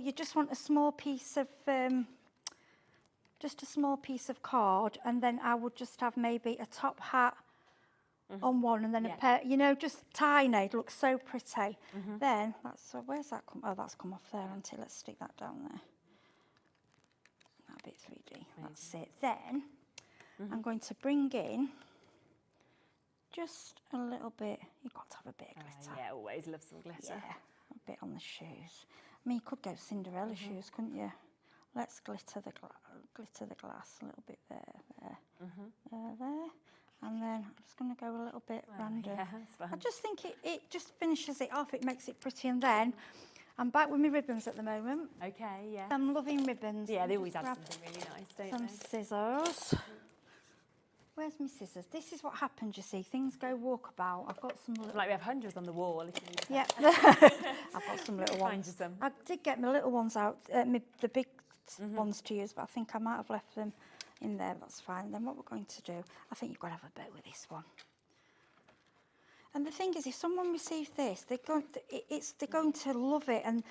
C: you just want a small piece of, card, and then I would just have maybe a top hat on one, and then a pair, you know, just tiny. It looks so pretty. Then, where's that come? Oh, that's come off there, hasn't it? Let's stick that down there. That bit 3D. That's it. Then, I'm going to bring in just a little bit. You've got to have a bit of glitter.
B: Yeah, always love some glitter.
C: Yeah, a bit on the shoes. I mean, you could go Cinderella shoes, couldn't you? Let's glitter the glass a little bit there, there. And then I'm just going to go a little bit random.
B: Yeah, that's fine.
C: I just think it just finishes it off. It makes it pretty. And then I'm back with my ribbons at the moment.
B: Okay, yeah.
C: I'm loving ribbons.
B: Yeah, they always
C: Just
B: have
C: grab
B: something really nice, don't
C: some
B: they?
C: scissors. Where's my scissors? This is what happens, you see. Things go walkabout. I've got some little...
B: Like we have hundreds on the wall. If you need to.
C: Yeah. I've got some little
B: Find
C: ones.
B: you some.
C: I did get my little ones out, the big ones to use, but I think I might have left them in there. That's fine. Then what we're going to do, I think you've got to have a bit with this one. And the thing is, if someone receives this, they're going to love it. And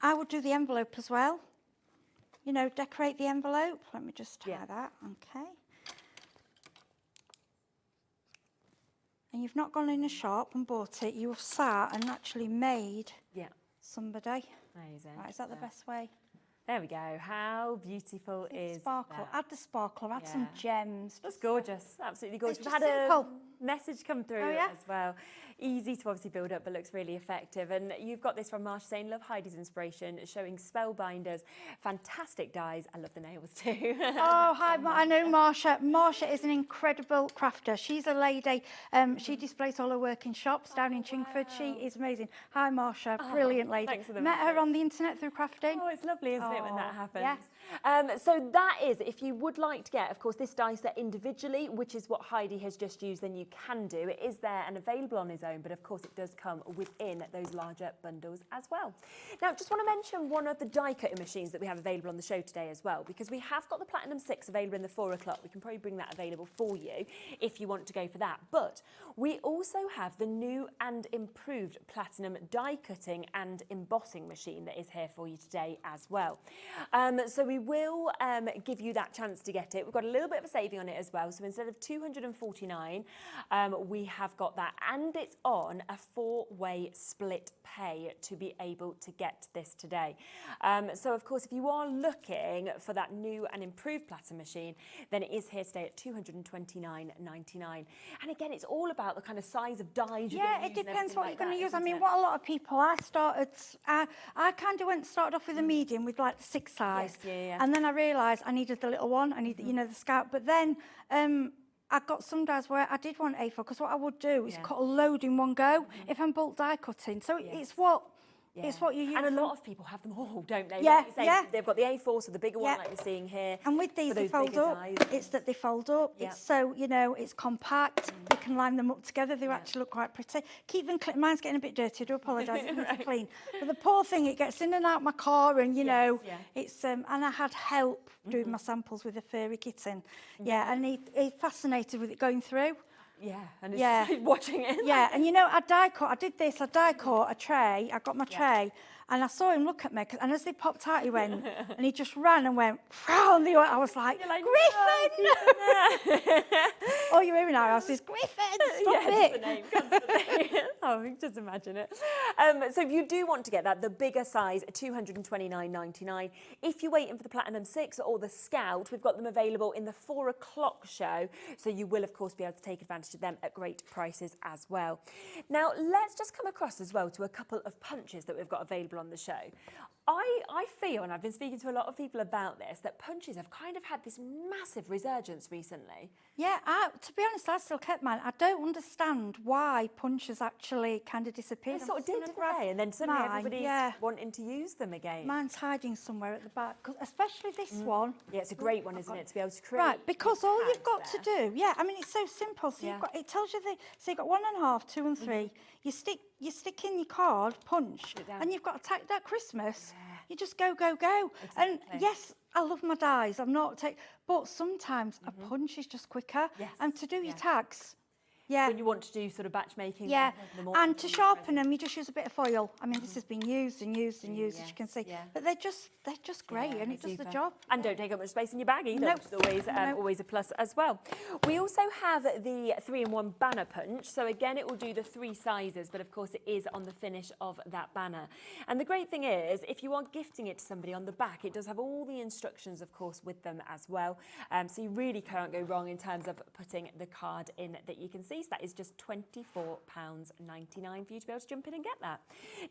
C: I would do the envelope as well. You know, decorate the envelope. Let me just tie that. Okay. And you've not gone in a shop and bought it. You have sat and actually made somebody.
B: Amazing.
C: Right, is that the best way?
B: There we go. How beautiful is
C: sparkle?
B: that?
C: Add the sparkle. Add some gems.
B: That's gorgeous. Absolutely gorgeous.
C: It's just simple.
B: message come through as well. Easy to obviously build up, but looks really effective. And you've got this from Marsha saying, love Heidi's inspiration, showing Spellbinders, fantastic dies. I love the nails too.
C: Oh, hi, I know Marsha. Marsha is an incredible crafter. She's a lady. She displays all her work in shops down in Chingford. Wow. She is amazing. Hi, Marsha. Brilliant lady.
B: Thanks for the
C: Met her on the internet through crafting.
B: Oh, it's lovely, isn't it, when that happens?
C: Yes.
B: So that is, if you would like to get, of course, this die set individually, which is what Heidi has just used, then you can do. It is there and available on his own, but of course it does come within those larger bundles as well. Now, just want to mention one of the die cutting machines that we have available on the show today as well, because we have got the Platinum 6 available in the 4 o'clock. We can probably bring that available for you if you want to go for that. But we also have the new and improved Platinum die cutting and embossing machine that is here for you today as well. So we will give you that chance to get it. We've got a little bit of a saving on it as well. So instead of $249, we have got that, and it's on a 4-way split pay to be able to get this today. So of course, if you are looking for that new and improved Platinum machine, then it is here today at $229.99. And again, it's all about the kind of size of dies you're going to use.
C: It depends what you're going to use. I mean, what a lot of people, I kind of started off with a medium with like the 6 size.
B: Yes,
C: and then I realised I needed the little one, I needed, you know, the Scout. But then I got some dies where I did want A4, because what I would do is cut a load in one go if I'm bulk die cutting. So it's what it's what you use.
B: And a lot of people have them all, don't they?
C: Yeah,
B: like you say, they've got the A4, so the bigger one like you're seeing here.
C: And with these, they fold up. It's that they fold up. It's so, you know, it's compact. You can line them up together. They actually look quite pretty. Keep them clean. Mine's getting a bit dirty. I do apologise. It needs to clean. But the poor thing, it gets in and out my car, and you know, it's and I had help doing my samples with a furry kitten. And he fascinated with it going through.
B: And it's just watching it.
C: And you know, I did this, I die cut a tray, I got my tray, and I saw him look at me, and as they popped out, he went, and he just ran and went, and I was like, Griffin! All you're hearing now is Griffin, stop it!
B: The name, constantly. Oh, just imagine it. So if you do want to get that, the bigger size, $229.99. If you're waiting for the Platinum 6 or the Scout, we've got them available in the 4 o'clock show, so you will, of course, be able to take advantage of them at great prices as well. Now, let's just come across as well to a couple of punches that we've got available on the show. I feel, and I've been speaking to a lot of people about this, that punches have kind of had this massive resurgence recently.
C: Yeah, to be honest, I still kept mine. I don't understand why punches actually kind of disappeared.
B: They sort of did, didn't they? And then suddenly everybody's wanting to use them again.
C: Mine's hiding somewhere at the back, especially this one.
B: Yeah, it's a great one, isn't it, to be able to create.
C: Right, because all you've got to do, I mean, it's so simple. So you've got, it tells you so you've got 1.5, 2 and 3. You stick in your card, punch, and you've got to take that Christmas. You just go.
B: Exactly.
C: And yes, I love my dies. I'm not but sometimes a punch is just quicker. And to do your tags.
B: When you want to do sort of batch making.
C: And to sharpen them, you just use a bit of foil. I mean, this has been used and used and used, as you can see. But they're just great, and it does the job.
B: And don't take up much space in your bag either, which is always a plus as well. We also have the 3-in-1 banner punch. So again, it will do the 3 sizes, but of course it is on the finish of that banner. And the great thing is, if you are gifting it to somebody on the back, it does have all the instructions, of course, with them as well. So you really can't go wrong in terms of putting the card in that you can see. So that is just £24.99 for you to be able to jump in and get that.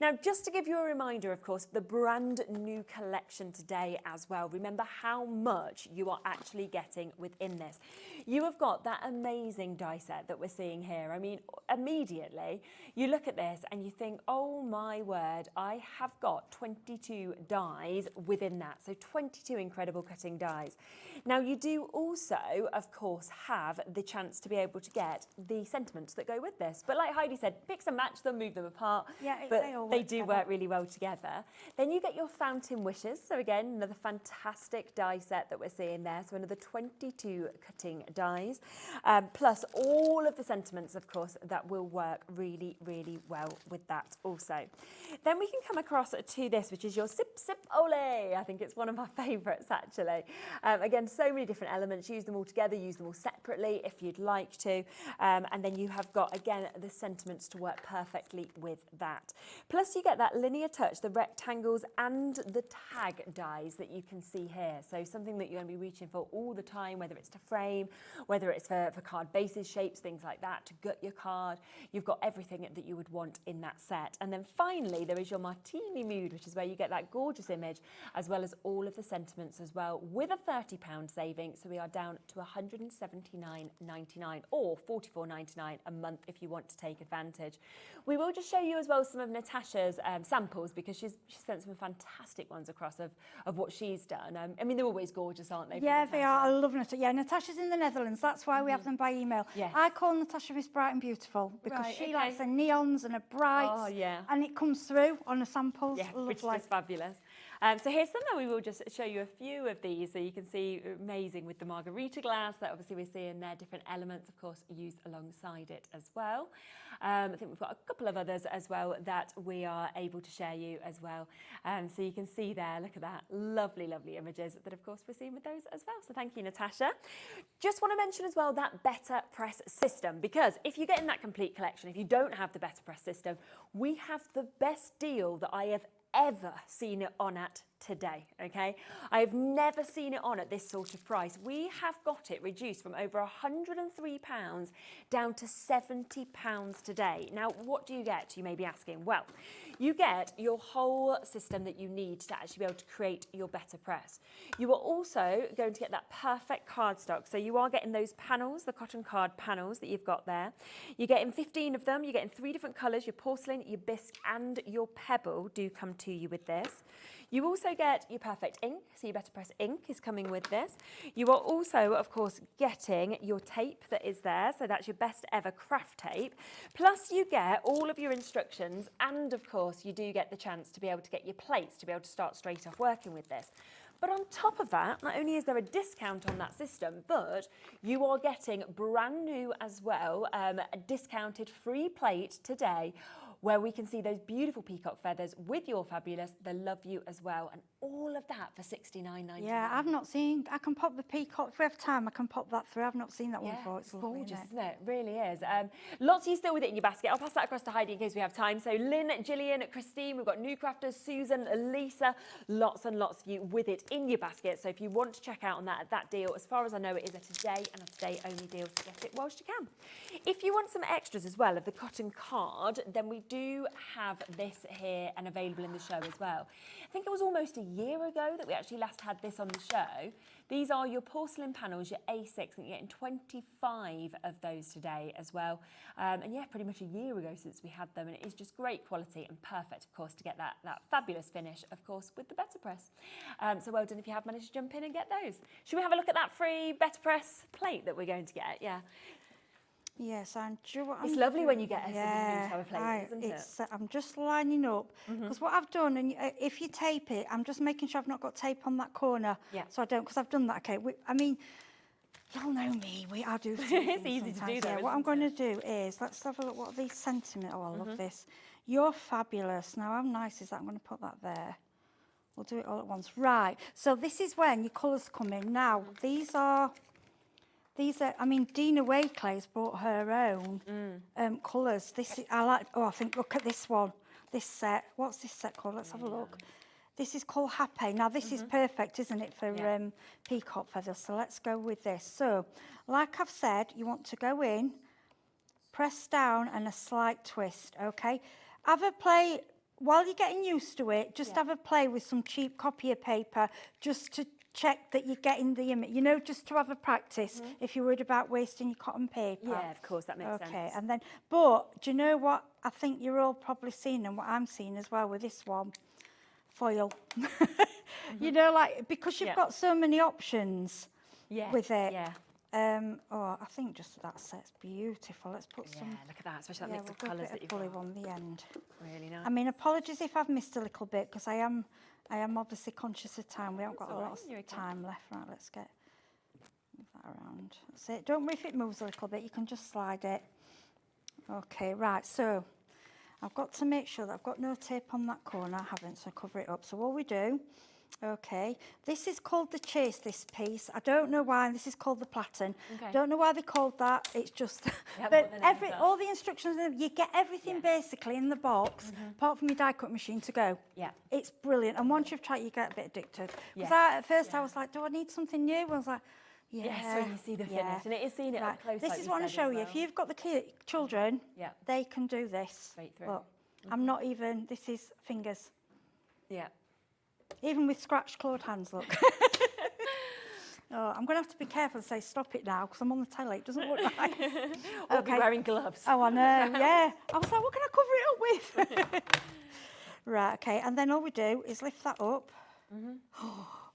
B: Now, just to give you a reminder, of course, the brand new collection today as well. Remember how much you are actually getting within this. You have got that amazing die set that we're seeing here. I mean, immediately you look at this and you think, oh my word, I have got 22 dies within that. So 22 incredible cutting dies. Now, you do also, of course, have the chance to be able to get the sentiments that go with this. But like Heidi said, mix and match them, move them apart. But they do work really well together. Then you get your fountain wishes. So again, another fantastic die set that we're seeing there. So another 22 cutting dies, plus all of the sentiments, of course, that will work really, really well with that also. Then we can come across to this, which is your Sip Sip Ole. I think it's one of my favourites, actually. Again, so many different elements. Use them all together, use them all separately if you'd like to. and then you have got, again, the sentiments to work perfectly with that. Plus you get that linear touch, the rectangles and the tag dies that you can see here. So something that you're going to be reaching for all the time, whether it's to frame, whether it's for card bases, shapes, things like that, to gut your card. You've got everything that you would want in that set. And then finally, there is your Martini Mood, which is where you get that gorgeous image, as well as all of the sentiments as well, with a £30 saving. So we are down to £179.99 or £44.99 a month if you want to take advantage. We will just show you as well some of Natasha's samples, because she sent some fantastic ones across of what she's done. I mean, they're always gorgeous, aren't they?
C: Yeah, they are. I love Natasha. Yeah, Natasha's in the Netherlands. That's why we have them by email.
B: Yes.
C: I call Natasha Miss Bright and Beautiful because she likes her neons and her brights.
B: Oh, yeah.
C: And it comes through on the samples.
B: Yeah, which is just fabulous. So here's some that we will just show you a few of these, so you can see amazing with the margarita glass that obviously we're seeing there, different elements, of course, used alongside it as well. I think we've got a couple of others as well that we are able to share you as well. So you can see there, look at that, lovely, lovely images that of course we're seeing with those as well. So thank you, Natasha. Just want to mention as well that Better Press system, because if you get in that complete collection, if you don't have the Better Press system, we have the best deal that I have ever seen it on at today, okay? I have never seen it on at this sort of price. We have got it reduced from over £103 down to £70 today. Now, what do you get, you may be asking? Well, you get your whole system that you need to actually be able to create your Better Press. You are also going to get that perfect cardstock. So you are getting those panels, the cotton card panels that you've got there. You're getting 15 of them. You're getting 3 different colours. Your porcelain, your bisque and your pebble do come to you with this. You also get your perfect ink, so your Better Press ink is coming with this. You are also, of course, getting your tape that is there, so that's your best ever craft tape. Plus you get all of your instructions, and of course you do get the chance to be able to get your plates to be able to start straight off working with this. But on top of that, not only is there a discount on that system, but you are getting brand new as well, a discounted free plate today, where we can see those beautiful peacock feathers with your fabulous, the Love You as well, and all of that for $69.99.
C: Yeah, I've not seen, I can pop the peacock, if we have time, I can pop that through. I've not seen that one before.
B: It's gorgeous, isn't it? It really is. Lots of you still with it in your basket. I'll pass that across to Heidi in case we have time. So Lynn, Gillian, Christine, we've got new crafters, Susan, Lisa, lots and lots of you with it in your basket. So if you want to check out on that deal, as far as I know, it is a today and a today only deal, so get it whilst you can. If you want some extras as well of the cotton card, then we do have this here and available in the show as well. I think it was almost a year ago that we actually last had this on the show. These are your porcelain panels, your A6, and you're getting 25 of those today as well. And yeah, pretty much a year ago since we had them, and it is just great quality and perfect, of course, to get that fabulous finish, of course, with the Better Press. So well done if you have managed to jump in and get those. Should we have a look at that free Better Press plate that we're going to get? Yeah.
C: Yes,
B: it's lovely when you get a new plate, isn't it?
C: I'm just lining up, because what I've done, and if you tape it, I'm just making sure I've not got tape on that corner, so I don't, because I've done that. Okay, I mean, y'all know me. I do.
B: It's easy to do, though.
C: Yeah, what I'm going to do is, let's have a look. What are these sentiments? Oh, I love this. You're fabulous. Now, how nice is that? I'm going to put that there. We'll do it all at once. Right. So this is when your colours come in. Now, these are, I mean, Dina Wakely's brought her own colours. This is, I think, look at this one, this set. What's this set called? Let's have a look. This is called Happy. Now, this is perfect, isn't it, for peacock feathers? So let's go with this. So, like I've said, you want to go in, press down and a slight twist, okay? Have a play, while you're getting used to it, just have a play with some cheap copier paper just to check that you're getting the image, you know, just to have a practice if you're worried about wasting your cotton paper.
B: Yeah, of course, that makes sense.
C: Okay, and then, but do you know what I think you're all probably seeing, and what I'm seeing as well with this one? Foil. You know, like, because you've got so many options with it.
B: Yeah.
C: Oh, I think just that set's beautiful. Let's put some.
B: Look at that, especially that mix of colours that you've
C: got.
B: On
C: the end.
B: Really nice.
C: I mean, apologies if I've missed a little bit, because I am obviously conscious of time. We haven't got a lot of time left. Right, let's move that around. That's it. Don't worry if it moves a little bit. You can just slide it. Okay, right. So I've got to make sure that I've got no tape on that corner. I haven't, so cover it up. So what we do, okay, this is called the chase, this piece. I don't know why this is called the platen.
B: Okay.
C: Don't know why they called that. It's just, but all the instructions, you get everything basically in the box, apart from your die cut machine to go.
B: Yeah.
C: It's brilliant. And once you've tried, you get a bit addicted. Because at first I was like, do I need something new? I was like,
B: yes, when you see the finish, and it is seeing it up close.
C: This is what I want to show you. If you've got the children, they can do this.
B: Straight through.
C: Look, I'm not even, this is fingers.
B: Yeah.
C: Even with scratched clawed hands, look. Oh, I'm going to have to be careful and say stop it now because I'm on the telly. It doesn't look nice.
B: Or be wearing gloves.
C: Oh, I know, yeah. I was like, what can I cover it up with? Right, okay, and then all we do is lift that up.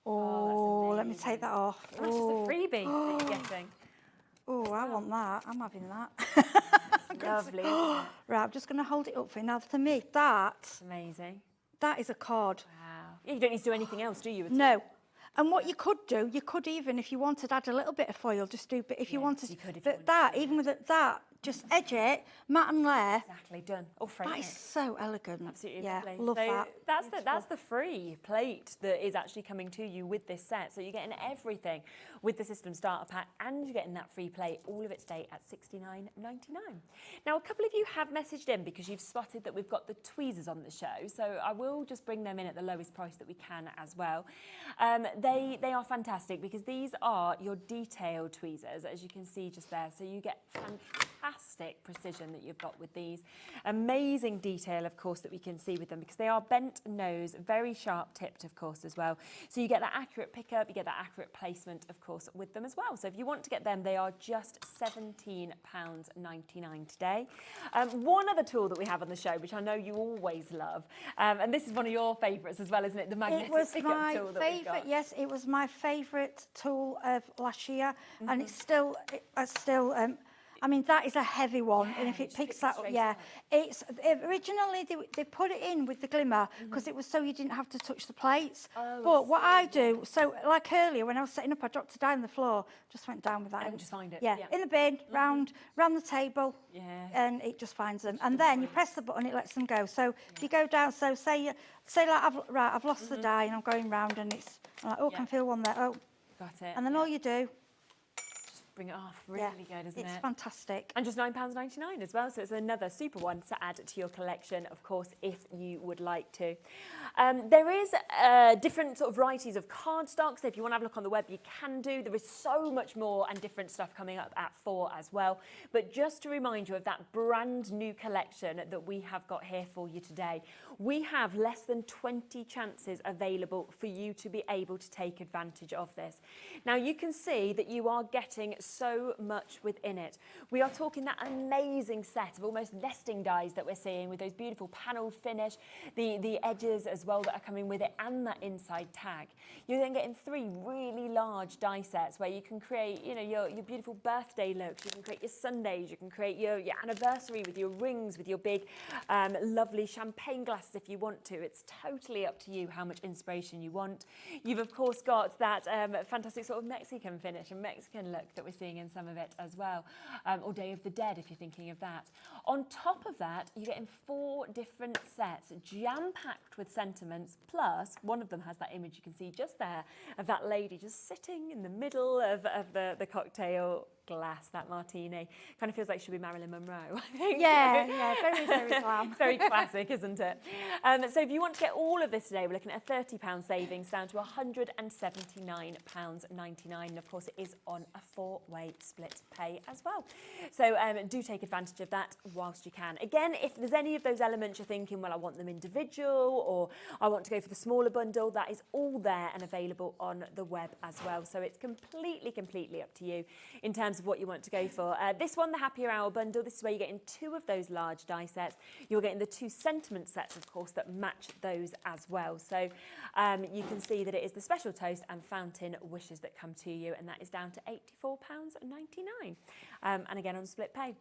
C: Oh, let me take that off.
B: That's just a freebie that you're getting.
C: Oh, I want that. I'm having that.
B: Lovely, isn't it?
C: Right, I'm just going to hold it up for you. Now, to me, that
B: Amazing.
C: is a card.
B: Wow. You don't need to do anything else, do you?
C: No. And what you could do, you could even, if you wanted, add a little bit of foil, just do, but if you wanted,
B: you could if
C: but
B: you
C: that,
B: wanted to.
C: even with that, just edge it, matte and layer.
B: Exactly, done. Or frame
C: That
B: it.
C: is so elegant.
B: Absolutely
C: yeah,
B: lovely.
C: love
B: so
C: that.
B: That's the free plate that is actually coming to you with this set. So you're getting everything with the system starter pack, and you're getting that free plate, all of it today at $69.99. Now, a couple of you have messaged in because you've spotted that we've got the tweezers on the show. So I will just bring them in at the lowest price that we can as well. They are fantastic because these are your detailed tweezers, as you can see just there. So you get fantastic precision that you've got with these. Amazing detail, of course, that we can see with them because they are bent nose, very sharp tipped, of course, as well. So you get that accurate pickup, you get that accurate placement, of course, with them as well. So if you want to get them, they are just £17.99 today. One other tool that we have on the show, which I know you always love, and this is one of your favourites as well, isn't it? The magnetic pickup tool that we've got.
C: Yes, it was my favourite tool of last year, and it's still, I mean, that is a heavy one, and if it picks that up, it's originally they put it in with the glimmer because it was so you didn't have to touch the plates. But what I do, so like earlier when I was setting up, I dropped it down on the floor, just went down with that.
B: And just find it.
C: Yeah, in the bin, round the table, and it just finds them. And then you press the button, it lets them go. So if you go down, so say like I've lost the die and I'm going round, and it's I'm like, oh, I can feel one there. Oh,
B: got it.
C: And then all you do.
B: Bring it off, really good, isn't it?
C: It's fantastic.
B: And just £9.99 as well, so it's another super one to add to your collection, of course, if you would like to. There is different sort of varieties of cardstock, so if you want to have a look on the web, you can do. There is so much more and different stuff coming up at 4 as well. But just to remind you of that brand new collection that we have got here for you today, we have less than 20 chances available for you to be able to take advantage of this. Now, you can see that you are getting so much within it. We are talking that amazing set of almost nesting dies that we're seeing with those beautiful panelled finish, the edges as well that are coming with it, and that inside tag. You're then getting 3 really large die sets where you can create, you know, your beautiful birthday looks, you can create your Sundays, you can create your anniversary with your rings, with your big lovely champagne glasses if you want to. It's totally up to you how much inspiration you want. You've of course got that fantastic sort of Mexican finish and Mexican look that we're seeing in some of it as well, or Day of the Dead if you're thinking of that. On top of that, you're getting 4 different sets jam-packed with sentiments, plus one of them has that image you can see just there of that lady just sitting in the middle of the cocktail glass, that martini. Kind of feels like she'll be Marilyn Monroe, I think.
C: Yeah, very, very glam.
B: It's very classic, isn't it? So if you want to get all of this today, we're looking at a £30 savings down to £179.99. And of course, it is on a 4-way split pay as well. So do take advantage of that whilst you can. Again, if there's any of those elements you're thinking, well, I want them individual or I want to go for the smaller bundle, that is all there and available on the web as well. So it's completely up to you in terms of what you want to go for. This one, the Happier Hour bundle, this is where you're getting 2 of those large die sets. You're getting the 2 sentiment sets, of course, that match those as well. So you can see that it is the Special Toast and Fountain Wishes that come to you, and that is down to £84.99. And again on split pay.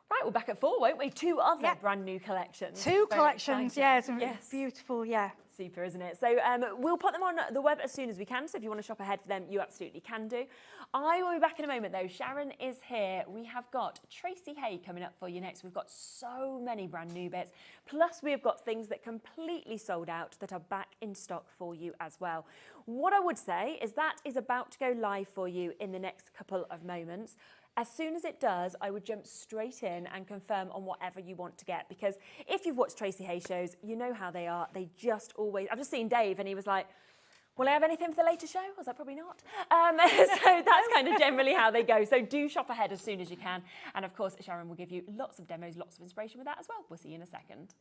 B: Right, we're back at 4, won't we? 2 other brand new collections.
C: 2 collections,
B: exciting.
C: yes. Beautiful, yeah.
B: Super, isn't it? So we'll put them on the web as soon as we can. So if you want to shop ahead for them, you absolutely can do. I will be back in a moment though. Sharon is here. We have got Tracey Hey coming up for you next. We've got so many brand new bits. Plus we've got things that completely sold out that are back in stock for you as well. What I would say is that is about to go live for you in the next couple of moments. As soon as it does, I would jump straight in and confirm on whatever you want to get, because if you've watched Tracey Hey shows, you know how they are. They just always, I've just seen Dave and he was like, will I have anything for the later show? I was like, probably not. So that's kind of generally how they go. So do shop ahead as soon as you can. And of course, Sharon will give you lots of demos, lots of inspiration with that as well. We'll see you in a second.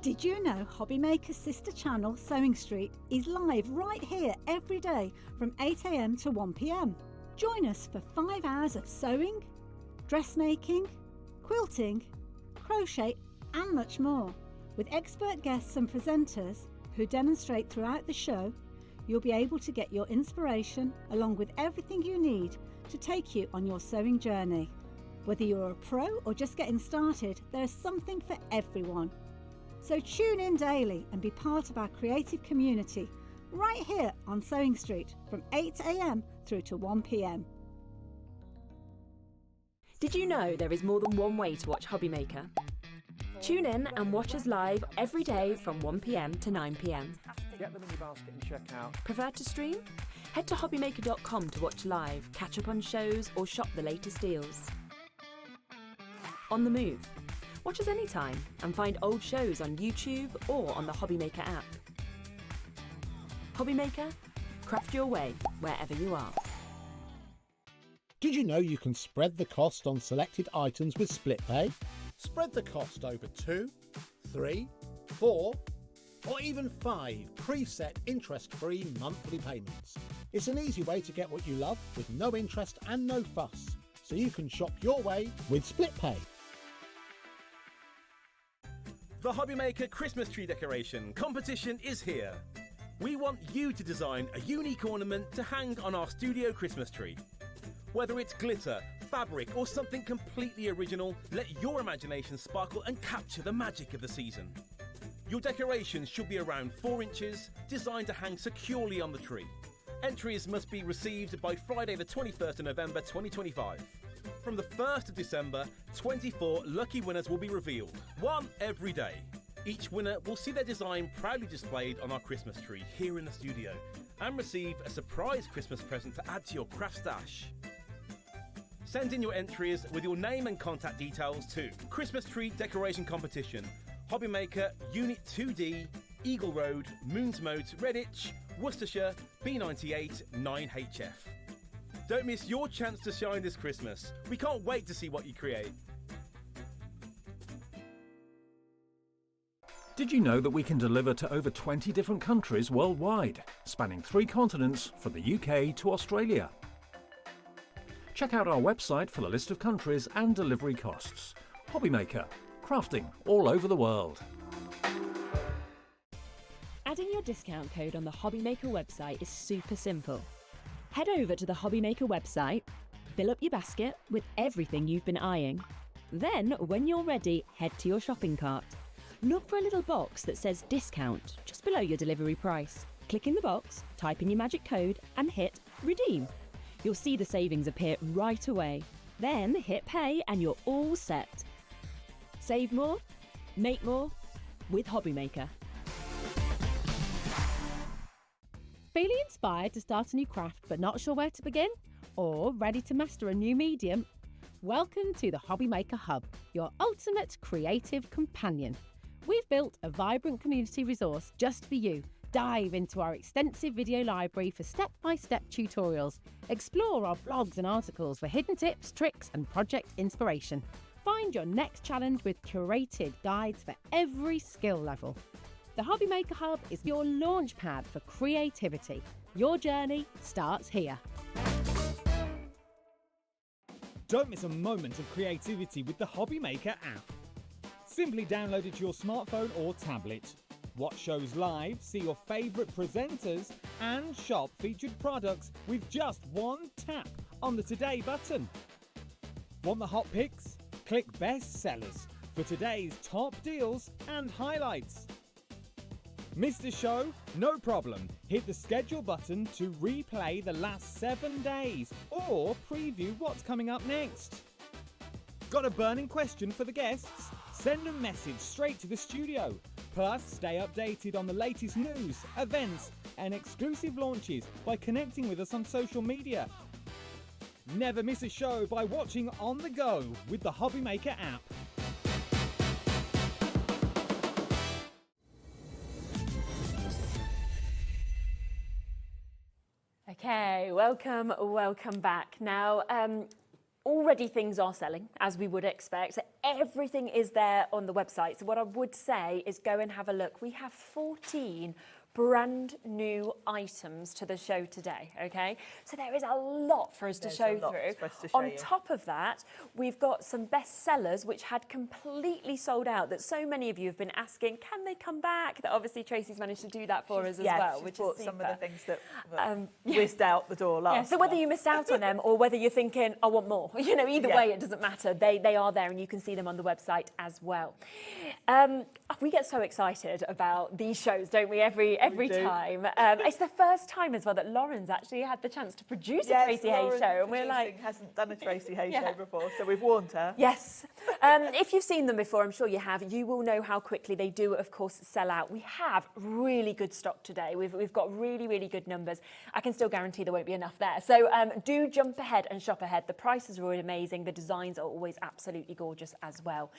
C: Did you know Hobbymaker's sister channel, Sewing Street, is live right here every day from 8 AM to 1 PM? Join us for 5 hours of sewing, dressmaking, quilting, crochet and much more. With expert guests and presenters who demonstrate throughout the show, you'll be able to get your inspiration along with everything you need to take you on your sewing journey. Whether you're a pro or just getting started, there's something for everyone. So tune in daily and be part of our creative community right here on Sewing Street from 8 AM through to 1 PM.
B: Did you know there is more than one way to watch Hobbymaker? Tune in and watch us live every day from 1 PM to 9 PM.
D: Get them in your basket and check out.
B: Prefer to stream? Head to hobbymaker.com to watch live, catch up on shows or shop the latest deals. On the move? Watch us anytime and find old shows on YouTube or on the Hobbymaker app. Hobbymaker, craft your way wherever you are.
E: Did you know you can spread the cost on selected items with split pay? Spread the cost over 2, 3, 4, or even 5 preset interest-free monthly payments. It's an easy way to get what you love with no interest and no fuss, so you can shop your way with split pay.
F: The Hobbymaker Christmas tree decoration competition is here. We want you to design a unique ornament to hang on our studio Christmas tree. Whether it's glitter, fabric or something completely original, let your imagination sparkle and capture the magic of the season. Your decorations should be around 4 inches, designed to hang securely on the tree. Entries must be received by Friday the 21st of November 2025. From the 1st of December, 24 lucky winners will be revealed, one every day. Each winner will see their design proudly displayed on our Christmas tree here in the studio and receive a surprise Christmas present to add to your craft stash. Send in your entries with your name and contact details to Christmas Tree Decoration Competition, Hobbymaker, Unit 2D, Eagle Road, Moonsmote, Redditch, Worcestershire, B98 9HF. Don't miss your chance to shine this Christmas. We can't wait to see what you create.
D: Did you know that we can deliver to over 20 different countries worldwide, spanning 3 continents from the UK to Australia? Check out our website for the list of countries and delivery costs. Hobbymaker, crafting all over the world.
B: Adding your discount code on the Hobbymaker website is super simple. Head over to the Hobbymaker website, fill up your basket with everything you've been eyeing. Then, when you're ready, head to your shopping cart. Look for a little box that says discount just below your delivery price. Click in the box, type in your magic code and hit redeem. You'll see the savings appear right away. Then hit pay and you're all set. Save more, make more with Hobbymaker.
G: Feeling inspired to start a new craft but not sure where to begin? Or ready to master a new medium? Welcome to the Hobbymaker Hub, your ultimate creative companion. We've built a vibrant community resource just for you. Dive into our extensive video library for step-by-step tutorials. Explore our blogs and articles for hidden tips, tricks and project inspiration. Find your next challenge with curated guides for every skill level. The Hobbymaker Hub is your launch pad for creativity. Your journey starts here.
H: Don't miss a moment of creativity with the Hobbymaker app. Simply download it to your smartphone or tablet. Watch shows live, see your favourite presenters and shop featured products with just one tap on the Today button. Want the hot picks? Click Best Sellers for today's top deals and highlights. Missed a show? No problem. Hit the schedule button to replay the last 7 days or preview what's coming up next. Got a burning question for the guests? Send a message straight to the studio. Plus, stay updated on the latest news, events, and exclusive launches by connecting with us on social media. Never miss a show by watching on the go with the Hobby Maker app.
B: Okay, welcome back. Now, already things are selling, as we would expect. Everything is there on the website. So what I would say is go and have a look. We have 14 brand new items to the show today, okay? So there is a lot for us to show through. On top of that, we've got some best sellers which had completely sold out that so many of you have been asking, can they come back? That obviously Tracey's managed to do that for us as well, which is super.
I: Some of the things that whizzed out the door last.
B: So whether you missed out on them or whether you're thinking, I want more, you know, either way, it doesn't matter. They are there and you can see them on the website as well. We get so excited about these shows, don't we, every time. It's the first time as well that Lauren's actually had the chance to produce a Tracey Hey show, and we're like,
I: hasn't done a Tracey Hey show before, so we've warned her.
B: Yes. If you've seen them before, I'm sure you have, you will know how quickly they do, of course, sell out. We have really good stock today. We've got really, really good numbers. I can still guarantee there won't be enough there. So do jump ahead and shop ahead. The prices are always amazing. The designs are always absolutely gorgeous as well.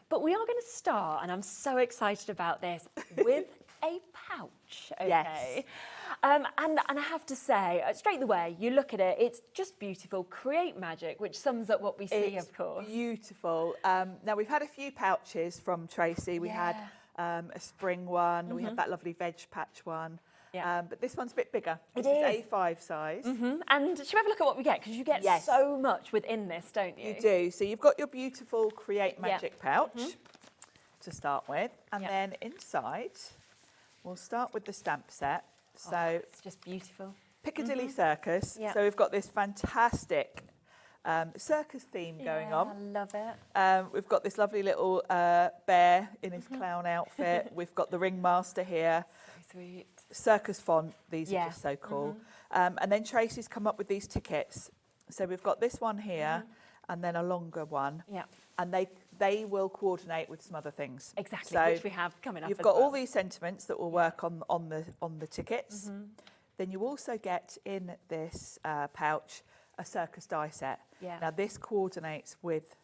B: But we are going to start, and I'm so excited about this, with a pouch, okay?
I: Yes.
B: And I have to say, straight away, you look at it, it's just beautiful. Create magic, which sums up what we see, of course.
I: Beautiful. Now, we've had a few pouches from Tracey. We had a spring one. We had that lovely veg patch one. Yeah. But this one's a bit bigger. This is A5 size.
B: And should we have a look at what we get? Because you get so much within this, don't you?
I: You do. So you've got your beautiful Create Magic pouch to start with. And then inside, we'll start with the stamp set. So
B: it's just beautiful.
I: Piccadilly Circus. So we've got this fantastic circus theme going on.
B: I love it.
I: We've got this lovely little bear in his clown outfit. We've got the ringmaster here.
B: So sweet.
I: Circus font. These are just so cool. And then Tracey's come up with these tickets. So we've got this one here and then a longer one.
B: Yeah.
I: And they will coordinate with some other things.
B: Exactly,
I: so
B: which we have coming up.
I: You've got all these sentiments that will work on the tickets. Then you also get in this pouch a circus die set.
B: Yeah.
I: Now this coordinates with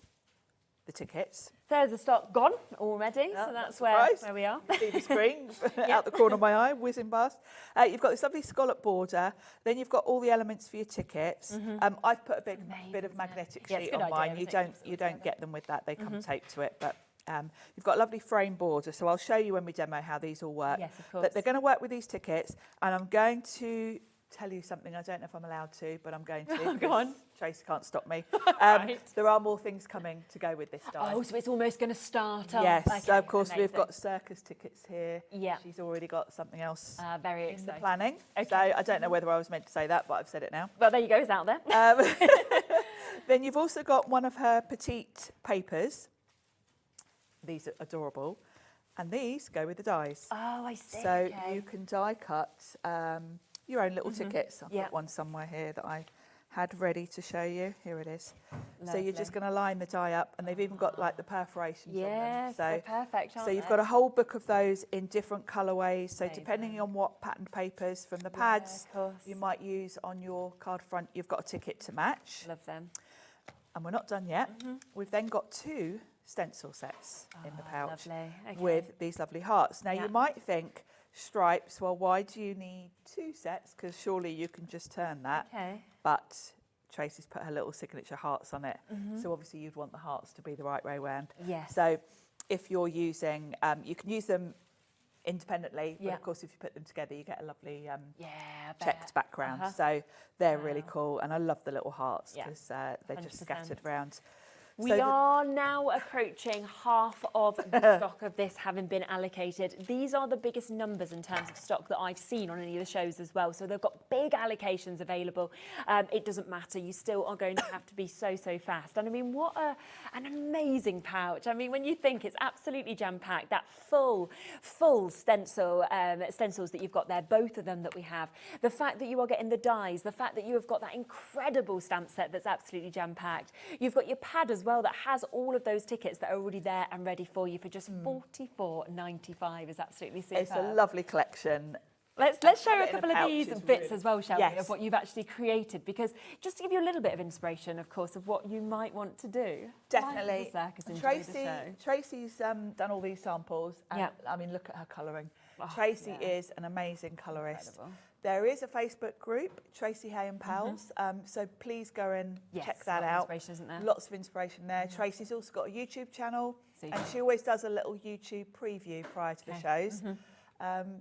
I: the tickets.
B: There's the stock gone already, so that's where we are.
I: See the screen out the corner of my eye, whizzing past. You've got this lovely scallop border. Then you've got all the elements for your tickets. I've put a bit of magnetic sheet on mine. You don't get them with that; they come taped to it. But you've got a lovely frame border. So I'll show you when we demo how these all work.
B: Yes, of course.
I: But they're going to work with these tickets, and I'm going to tell you something. I don't know if I'm allowed to, but I'm going to.
B: Go on.
I: Tracey can't stop me.
B: Right.
I: There are more things coming to go with this die.
B: Oh, so it's almost going to start up.
I: Yes,
B: Okay,
I: so of course
B: amazing.
I: we've got circus tickets here.
B: Yeah.
I: She's already got something else
B: Very
I: in the
B: exciting.
I: planning.
B: Okay.
I: So I don't know whether I was meant to say that, but I've said it now.
B: Well, there you go, it's out there.
I: Then you've also got one of her petite papers. These are adorable. And these go with the dies.
B: Oh, I see.
I: So you can die cut your own little tickets. I've
B: Yeah.
I: got one somewhere here that I had ready to show you. Here it is. So
B: Lovely.
I: you're just going to line the die up, and they've even got like the perforations on them.
B: Yes, they're perfect, aren't
I: So you've
B: they?
I: got a whole book of those in different colourways. So depending on what patterned papers from the pads
B: of course.
I: you might use on your card front, you've got a ticket to match.
B: Love them.
I: And we're not done yet. We've then got 2 stencil sets in the pouch
B: lovely. Okay.
I: with these lovely hearts. Now
B: Yeah.
I: you might think, stripes, well, why do you need 2 sets? Because surely you can just turn that.
B: Okay.
I: But Tracey's put her little signature hearts on it. So obviously you'd want the hearts to be the right way round.
B: Yes.
I: So if you're using, you can use them independently, but of course if you put them together you get a lovely checked background. So they're really cool, and I love the little hearts because they're just
B: 100%.
I: scattered around.
B: We are now approaching half of the stock of this having been allocated. These are the biggest numbers in terms of stock that I've seen on any of the shows as well. So they've got big allocations available. It doesn't matter. You still are going to have to be so fast. And I mean, what an amazing pouch. I mean, when you think it's absolutely jam-packed, that full stencils that you've got there, both of them that we have, the fact that you are getting the dies, the fact that you have got that incredible stamp set that's absolutely jam-packed. You've got your pad as well that has all of those tickets that are already there and ready for you for just $44.95 is absolutely super.
I: It's a lovely collection.
B: Let's show a couple of these bits as well, shall we, of what you've actually created, because just to give you a little bit of inspiration, of course, of what you might want to do.
I: Definitely. Tracey's done all these samples, and I mean, look at her colouring. Tracey is an amazing colourist. Incredible. There is a Facebook group, Tracey Hey and Pals, so please go and check that out. Inspiration, isn't there? Lots of inspiration there. Tracey's also got a YouTube channel, and she always does a little YouTube preview prior to the shows.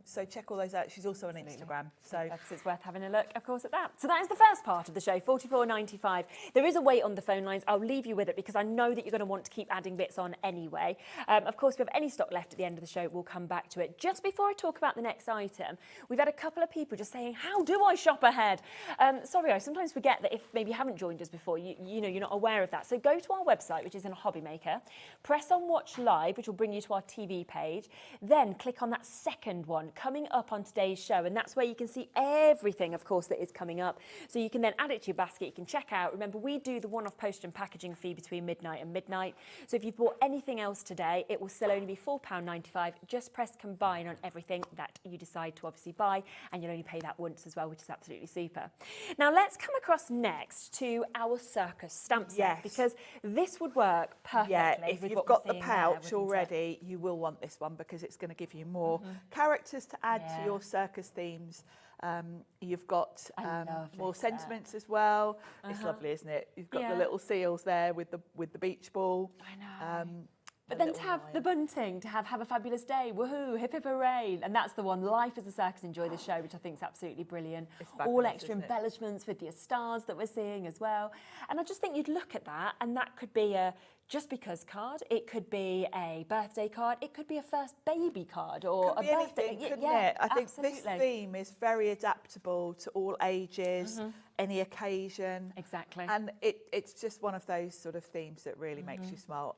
I: So check all those out. She's also on Instagram. So
B: it's worth having a look, of course, at that. So that is the first part of the show, $44.95. There is a wait on the phone lines. I'll leave you with it because I know that you're going to want to keep adding bits on anyway. Of course, if we have any stock left at the end of the show, we'll come back to it. Just before I talk about the next item, we've had a couple of people just saying, how do I shop ahead? Sorry, I sometimes forget that if maybe you haven't joined us before, you know, you're not aware of that. So go to our website, which is in Hobby Maker, press on Watch Live, which will bring you to our TV page, then click on that second one coming up on today's show, and that's where you can see everything, of course, that is coming up. So you can then add it to your basket. You can check out. Remember, we do the one-off post and packaging fee between midnight and midnight. So if you've bought anything else today, it will still only be £4.95. Just press combine on everything that you decide to obviously buy, and you'll only pay that once as well, which is absolutely super. Now let's come across next to our circus stamp set, because this would work perfectly.
I: Yeah, if you've got the pouch already, you will want this one because it's going to give you more characters to add to your circus themes. You've got more sentiments as well. It's lovely, isn't it? You've got the little seals there with the beach ball.
B: I know. But then to have the bunting, to have a fabulous day, woohoo, hip hip hooray, and that's the one, Life as a Circus, enjoy the show, which I think is absolutely brilliant. All extra embellishments with your stars that we're seeing as well. And I just think you'd look at that, and that could be a just because card, it could be a birthday card, it could be a first baby card, or
I: could
B: a birthday.
I: Anything, couldn't it? I think this theme is very adaptable to all ages, any occasion.
B: Exactly.
I: And it's just one of those sort of themes that really makes you smile.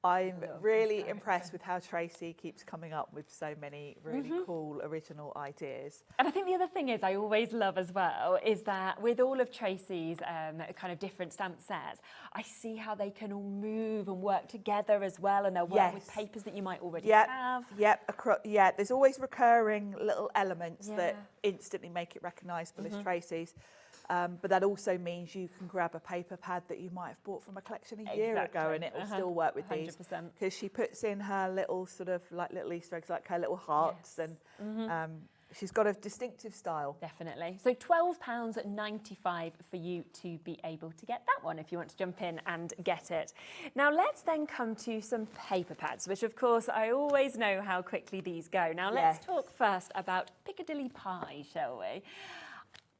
I: I'm really impressed with how Tracey keeps coming up with so many really cool original ideas.
B: And I think the other thing is I always love as well is that with all of Tracey's kind of different stamp sets, I see how they can all move and work together as well, and they'll work with papers that you might already have.
I: There's always recurring little elements that instantly make it recognisable as Tracey's. But that also means you can grab a paper pad that you might have bought from a collection a year ago, and it will still work with 100%. These, because she puts in her little sort of like little Easter eggs, like her little hearts, and she's got a distinctive style.
B: Definitely. So £12.95 for you to be able to get that one if you want to jump in and get it. Now let's then come to some paper pads, which of course I always know how quickly these go. Now let's talk first about Piccadilly Pie, shall we?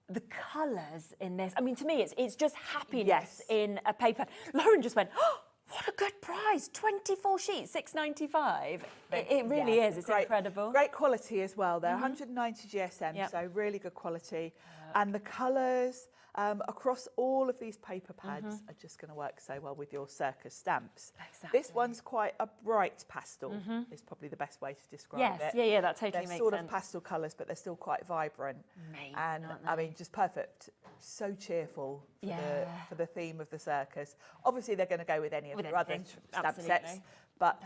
B: The colours in this, I mean, to me, it's just happiness in a paper. Lauren just went, oh, what a good price, 24 sheets, $6.95. It really is, it's incredible.
I: Great quality as well. They're 190 GSM, so really good quality. And the colours across all of these paper pads are just going to work so well with your circus stamps.
B: Exactly.
I: This one's quite a bright pastel, is probably the best way to describe it.
B: Yeah, that totally makes sense.
I: They're sort of pastel colours, but they're still quite vibrant.
B: Amazing,
I: and I mean, just perfect. So cheerful for the theme of the circus. Obviously, they're going to go with any of your other stamp sets. But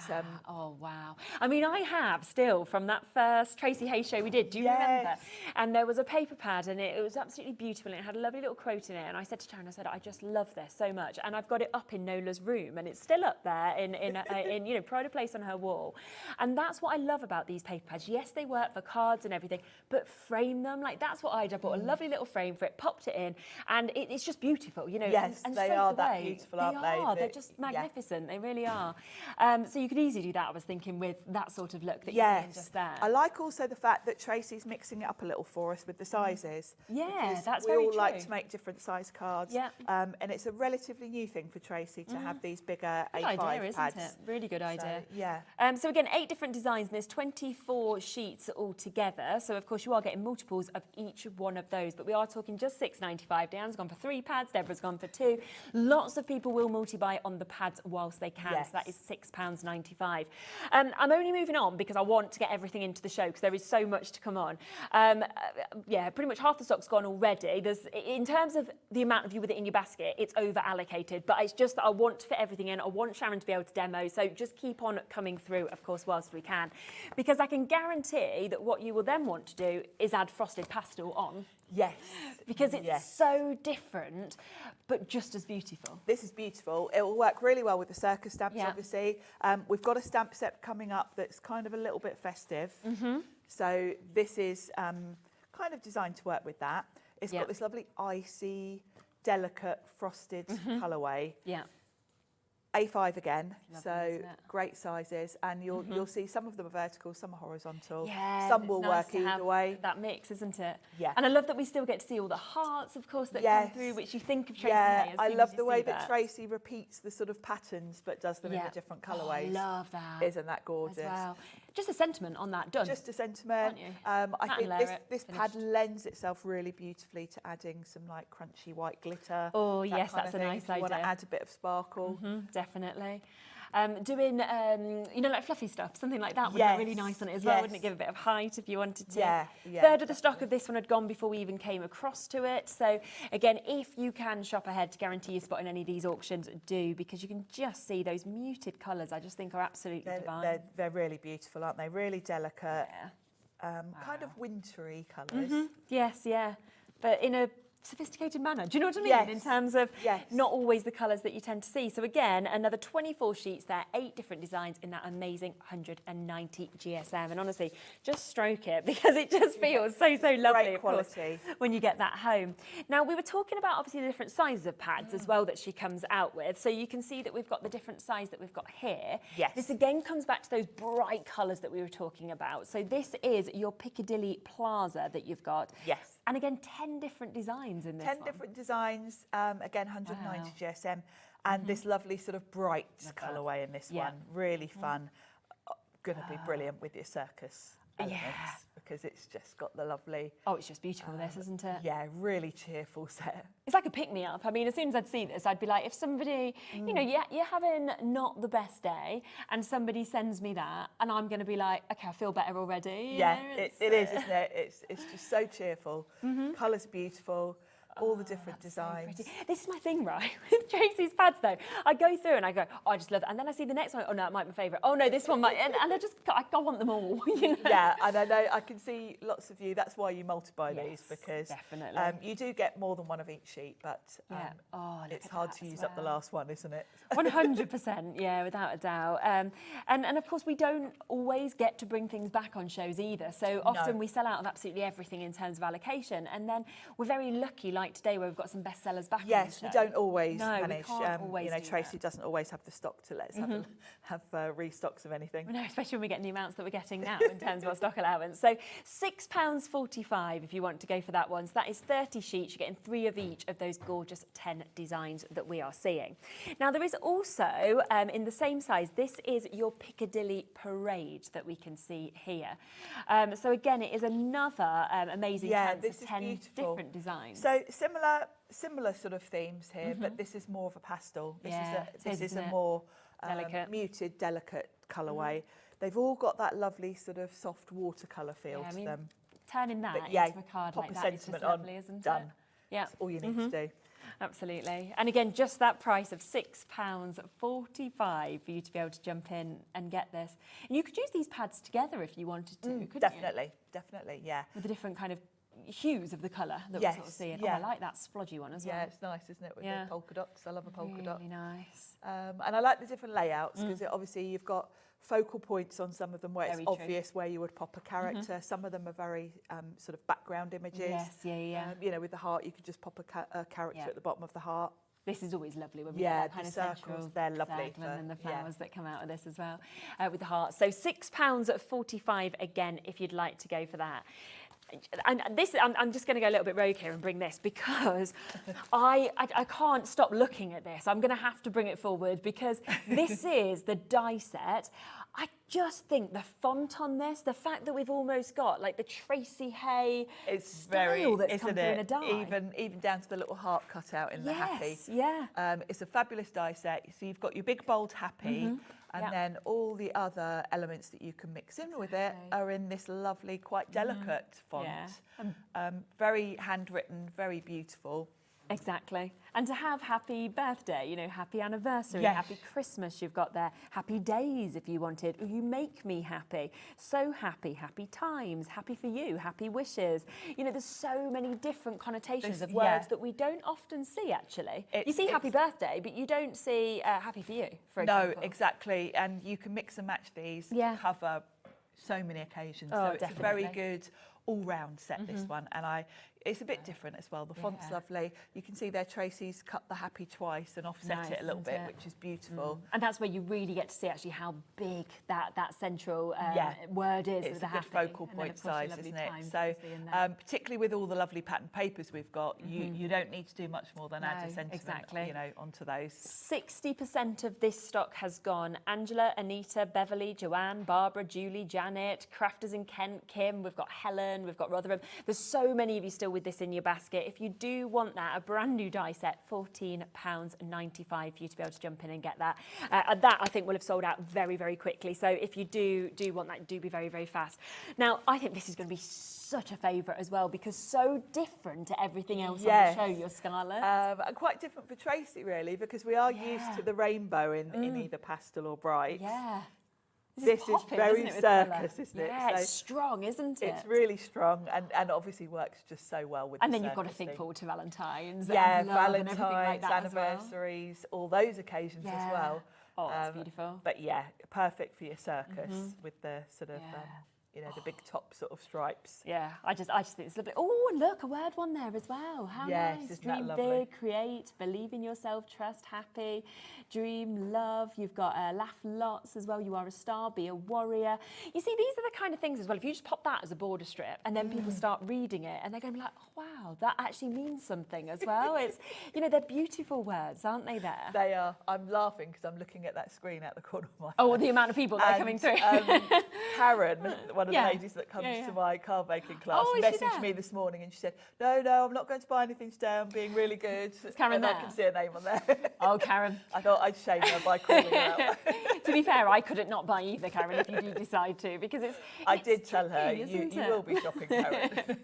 B: oh wow! I mean, I have still from that first Tracey Hey show we did. Do you remember? And there was a paper pad, and it was absolutely beautiful. And it had a lovely little quote in it. And I said to Sharon, I said, I just love this so much. And I've got it up in Nola's room, and it's still up there in you know, pride of place on her wall. And that's what I love about these paper pads. Yes, they work for cards and everything, but frame them like that's what I did. I bought a lovely little frame for it, popped it in, and it's just beautiful. You know,
I: yes,
B: and
I: they are that beautiful, aren't they?
B: They're just magnificent. They really are. So you could easily do that, I was thinking, with that sort of look that you're seeing just there.
I: I like also the fact that Tracey's mixing it up a little for us with the sizes.
B: Yeah, that's
I: we
B: very
I: all
B: true.
I: like to make different size cards.
B: Yeah.
I: And it's a relatively new thing for Tracey to have these bigger
B: Good
I: A5
B: idea,
I: pads.
B: isn't it? Really good idea.
I: So, yeah.
B: So again, 8 different designs, and there's 24 sheets altogether. So of course you are getting multiples of each one of those, but we are talking just £6.95. Diane's gone for 3 pads, Deborah's gone for 2. Lots of people will multi-buy on the pads whilst they can, so that is £6.95. I'm only moving on because I want to get everything into the show because there is so much to come on. Yeah, pretty much half the stock's gone already. In terms of the amount of you with it in your basket, it's over allocated, but it's just that I want to fit everything in. I want Sharon to be able to demo, so just keep on coming through, of course, whilst we can, because I can guarantee that what you will then want to do is add frosted pastel on.
I: Yes.
B: Because it's so different, but just as beautiful.
I: This is beautiful. It will work really well with the circus stamps,
B: Yeah.
I: obviously. We've got a stamp set coming up that's kind of a little bit festive. So this is kind of designed to work with that. It's got this lovely icy, delicate, frosted colourway.
B: Yeah.
I: A5 again,
B: Lovely,
I: so
B: isn't it?
I: great sizes, and you'll see some of them are vertical, some are horizontal,
B: Yeah,
I: some
B: it's
I: will
B: nice
I: work
B: to
I: either
B: have
I: way.
B: that mix, isn't it?
I: Yeah.
B: And I love that we still get to see all the hearts, of course, that come through, which you think of Tracey Hay as
I: I
B: soon
I: love
B: as you
I: the way
B: see
I: that Tracey repeats the sort of patterns, but does them in the different colourways.
B: Oh, I love that.
I: Isn't that gorgeous?
B: As well. Just a sentiment on that, done.
I: Just a sentiment.
B: Aren't you?
I: I
B: Mat and
I: think
B: layer
I: this
B: it,
I: pad
B: finished.
I: lends itself really beautifully to adding some like crunchy white glitter.
B: Oh,
I: that
B: yes,
I: kind
B: that's
I: of
B: a
I: thing,
B: nice
I: if you want to
B: idea.
I: add a bit of sparkle.
B: Definitely. Doing, like fluffy stuff, something like that would look really nice on it as well, wouldn't it? Give a bit of height if you wanted to.
I: Yeah,
B: Third of the stock of this one had gone before we even came across to it. So again, if you can shop ahead to guarantee your spot in any of these auctions, do, because you can just see those muted colours I just think are absolutely divine.
I: They're really beautiful, aren't they? Really delicate, kind of wintry colours.
B: Yes, yeah. But in a sophisticated manner. Do you know what I mean?
I: Yes.
B: In terms of not always the colours that you tend to see. So again, another 24 sheets there, 8 different designs in that amazing 190 GSM. And honestly, just stroke it because it just feels so lovely.
I: Great quality.
B: Of course, when you get that home. Now, we were talking about obviously the different sizes of pads as well that she comes out with. So you can see that we've got the different size that we've got here.
I: Yes.
B: This again comes back to those bright colours that we were talking about. So this is your Piccadilly Plaza that you've got.
I: Yes.
B: And again, 10 different designs in this
I: 10
B: one.
I: different designs, again 190 GSM, and this lovely sort of bright colourway in this one. Really fun. Going to be brilliant with your circus elements because it's just got the lovely...
B: Oh, it's just beautiful, this, isn't it?
I: Yeah, really cheerful set.
B: It's like a pick-me-up. I mean, as soon as I'd see this, I'd be like, if somebody, you know, you're having not the best day and somebody sends me that and I'm going to be like, OK, I feel better already.
I: Yeah, it is, isn't it? It's just so cheerful. Colours beautiful. All the different designs.
B: So this is my thing, right? With Tracey's pads, though. I go through and I go, oh, I just love it. And then I see the next one. Oh, no, it might be my favourite. Oh, no, this one might. And I want them all, you know?
I: Yeah, and I know, I can see lots of you. That's why you multiply these, because
B: definitely.
I: You do get more than one of each sheet, but it's hard to use up the last one, isn't it?
B: 100%, yeah, without a doubt. And of course, we don't always get to bring things back on shows either. So often we sell out of absolutely everything in terms of allocation. And then we're very lucky, like today, where we've got some bestsellers back on the
I: Yes,
B: show.
I: we don't always
B: No, we
I: manage.
B: can't always
I: you know,
B: do
I: Tracey
B: that.
I: doesn't always have the stock to let us have restocks of anything.
B: No, especially when we get the amounts that we're getting now in terms of our stock allowance. So £6.45 if you want to go for that one. So that is 30 sheets. You're getting 3 of each of those gorgeous 10 designs that we are seeing. Now, there is also, in the same size, this is your Piccadilly Parade that we can see here. So again, it is another amazing chance of 10
I: beautiful.
B: different designs.
I: So similar sort of themes here, but this is more of a pastel. This is a more muted, delicate colourway. They've all got that lovely sort of soft watercolour feel to them.
B: Turning that
I: But
B: into a card
I: pop
B: like
I: a
B: that is just
I: sentiment on,
B: lovely, isn't
I: done.
B: it? Yeah.
I: That's all you need to do.
B: Absolutely. And again, just that price of £6.45 for you to be able to jump in and get this. And you could use these pads together if you wanted to, couldn't
I: Definitely,
B: you?
I: Definitely, yeah.
B: With the different kind of hues of the colour that we're sort of seeing.
I: Yeah.
B: Oh, I like that splodgy one as well.
I: Yeah, it's nice, isn't it, with the polka dots? I love a polka dot.
B: Really nice.
I: And I like the different layouts because obviously you've got focal points on some of them where
B: Very
I: it's
B: true.
I: obvious where you would pop a character. Some of them are very sort of background images.
B: Yes, yeah.
I: You know, with the heart, you could just pop a character at the bottom of the heart.
B: This is always lovely when we get that kind of
I: circles,
B: central
I: they're lovely
B: circle, and then the flowers that come out of this as well, with the heart. So £6.45 again if you'd like to go for that. And this, I'm just going to go a little bit rogue here and bring this because I can't stop looking at this. I'm going to have to bring it forward because this is the die set. I just think the font on this, the fact that we've almost got like the Tracey Hey style that's come through in a die.
I: Even down to the little heart cut out in the happy.
B: Yeah.
I: It's a fabulous die set. So you've got your big bold happy, and then all the other elements that you can mix in with it are in this lovely, quite delicate font. Very handwritten, very beautiful.
B: Exactly. And to have happy birthday, you know, happy anniversary, happy Christmas you've got there, happy days if you wanted, you make me happy, so happy, happy times, happy for you, happy wishes. You know, there's so many different connotations of words that we don't often see, actually. You see happy birthday, but you don't see happy for you, for example.
I: No, exactly. And you can mix and match these to cover so many occasions.
B: Oh,
I: so it's a very good all-round set, this one. And it's a bit different as well. The font's lovely. You can see there Tracey's cut the happy twice and offset it a little bit, which is beautiful.
B: And that's where you really get to see actually how big that central word is.
I: It's a good focal point size, isn't it? So particularly with all the lovely pattern papers we've got, you don't need to do much more than add a sentiment, you know, onto those.
B: 60% of this stock has gone. Angela, Anita, Beverly, Joanne, Barbara, Julie, Janet, Crafters in Kent, Kim, we've got Helen, we've got Rotherham. There's so many of you still with this in your basket. If you do want that, a brand new die set, £14.95 for you to be able to jump in and get that. That I think will have sold out very, very quickly. So if you do want that, do be very, very fast. Now, I think this is going to be such a favourite as well because so different to everything else on the show, your Scarlett.
I: And quite different for Tracey, really, because we are used to the rainbow in either pastel or bright.
B: Yeah.
I: This is very circus, isn't it?
B: Yeah, it's strong, isn't it?
I: It's really strong and obviously works just so well with
B: and
I: the
B: then you've got to
I: circus
B: think
I: theme.
B: forward to Valentine's.
I: Yeah,
B: Valentine's,
I: Valentine's, anniversaries, all those occasions as well.
B: Oh, it's beautiful.
I: But yeah, perfect for your circus with the sort of, you know, the big top sort of stripes.
B: Yeah, I just think it's lovely. Oh, and look, a word one there as well. How nice.
I: Isn't that
B: Dream
I: lovely?
B: big, create, believe in yourself, trust, happy, dream, love. You've got laugh lots as well. You are a star, be a warrior. You see, these are the kind of things as well. If you just pop that as a border strip and then people start reading it and they're going to be like, oh, wow, that actually means something as well. It's, you know, they're beautiful words, aren't they there?
I: They are. I'm laughing because I'm looking at that screen out the corner of my eye.
B: Oh, the amount of people that are coming through.
I: Karen, one of the ladies that comes to my card making class, messaged me this morning and she said, no, I'm not going to buy anything today. I'm being really good.
B: Is Karen
I: and
B: there?
I: I can see her name on there.
B: Oh, Karen.
I: I thought I'd shame her by calling her out.
B: To be fair, I couldn't not buy either, Karen, if you do decide to, because it's
I: I did tell her, you will be shopping, Karen.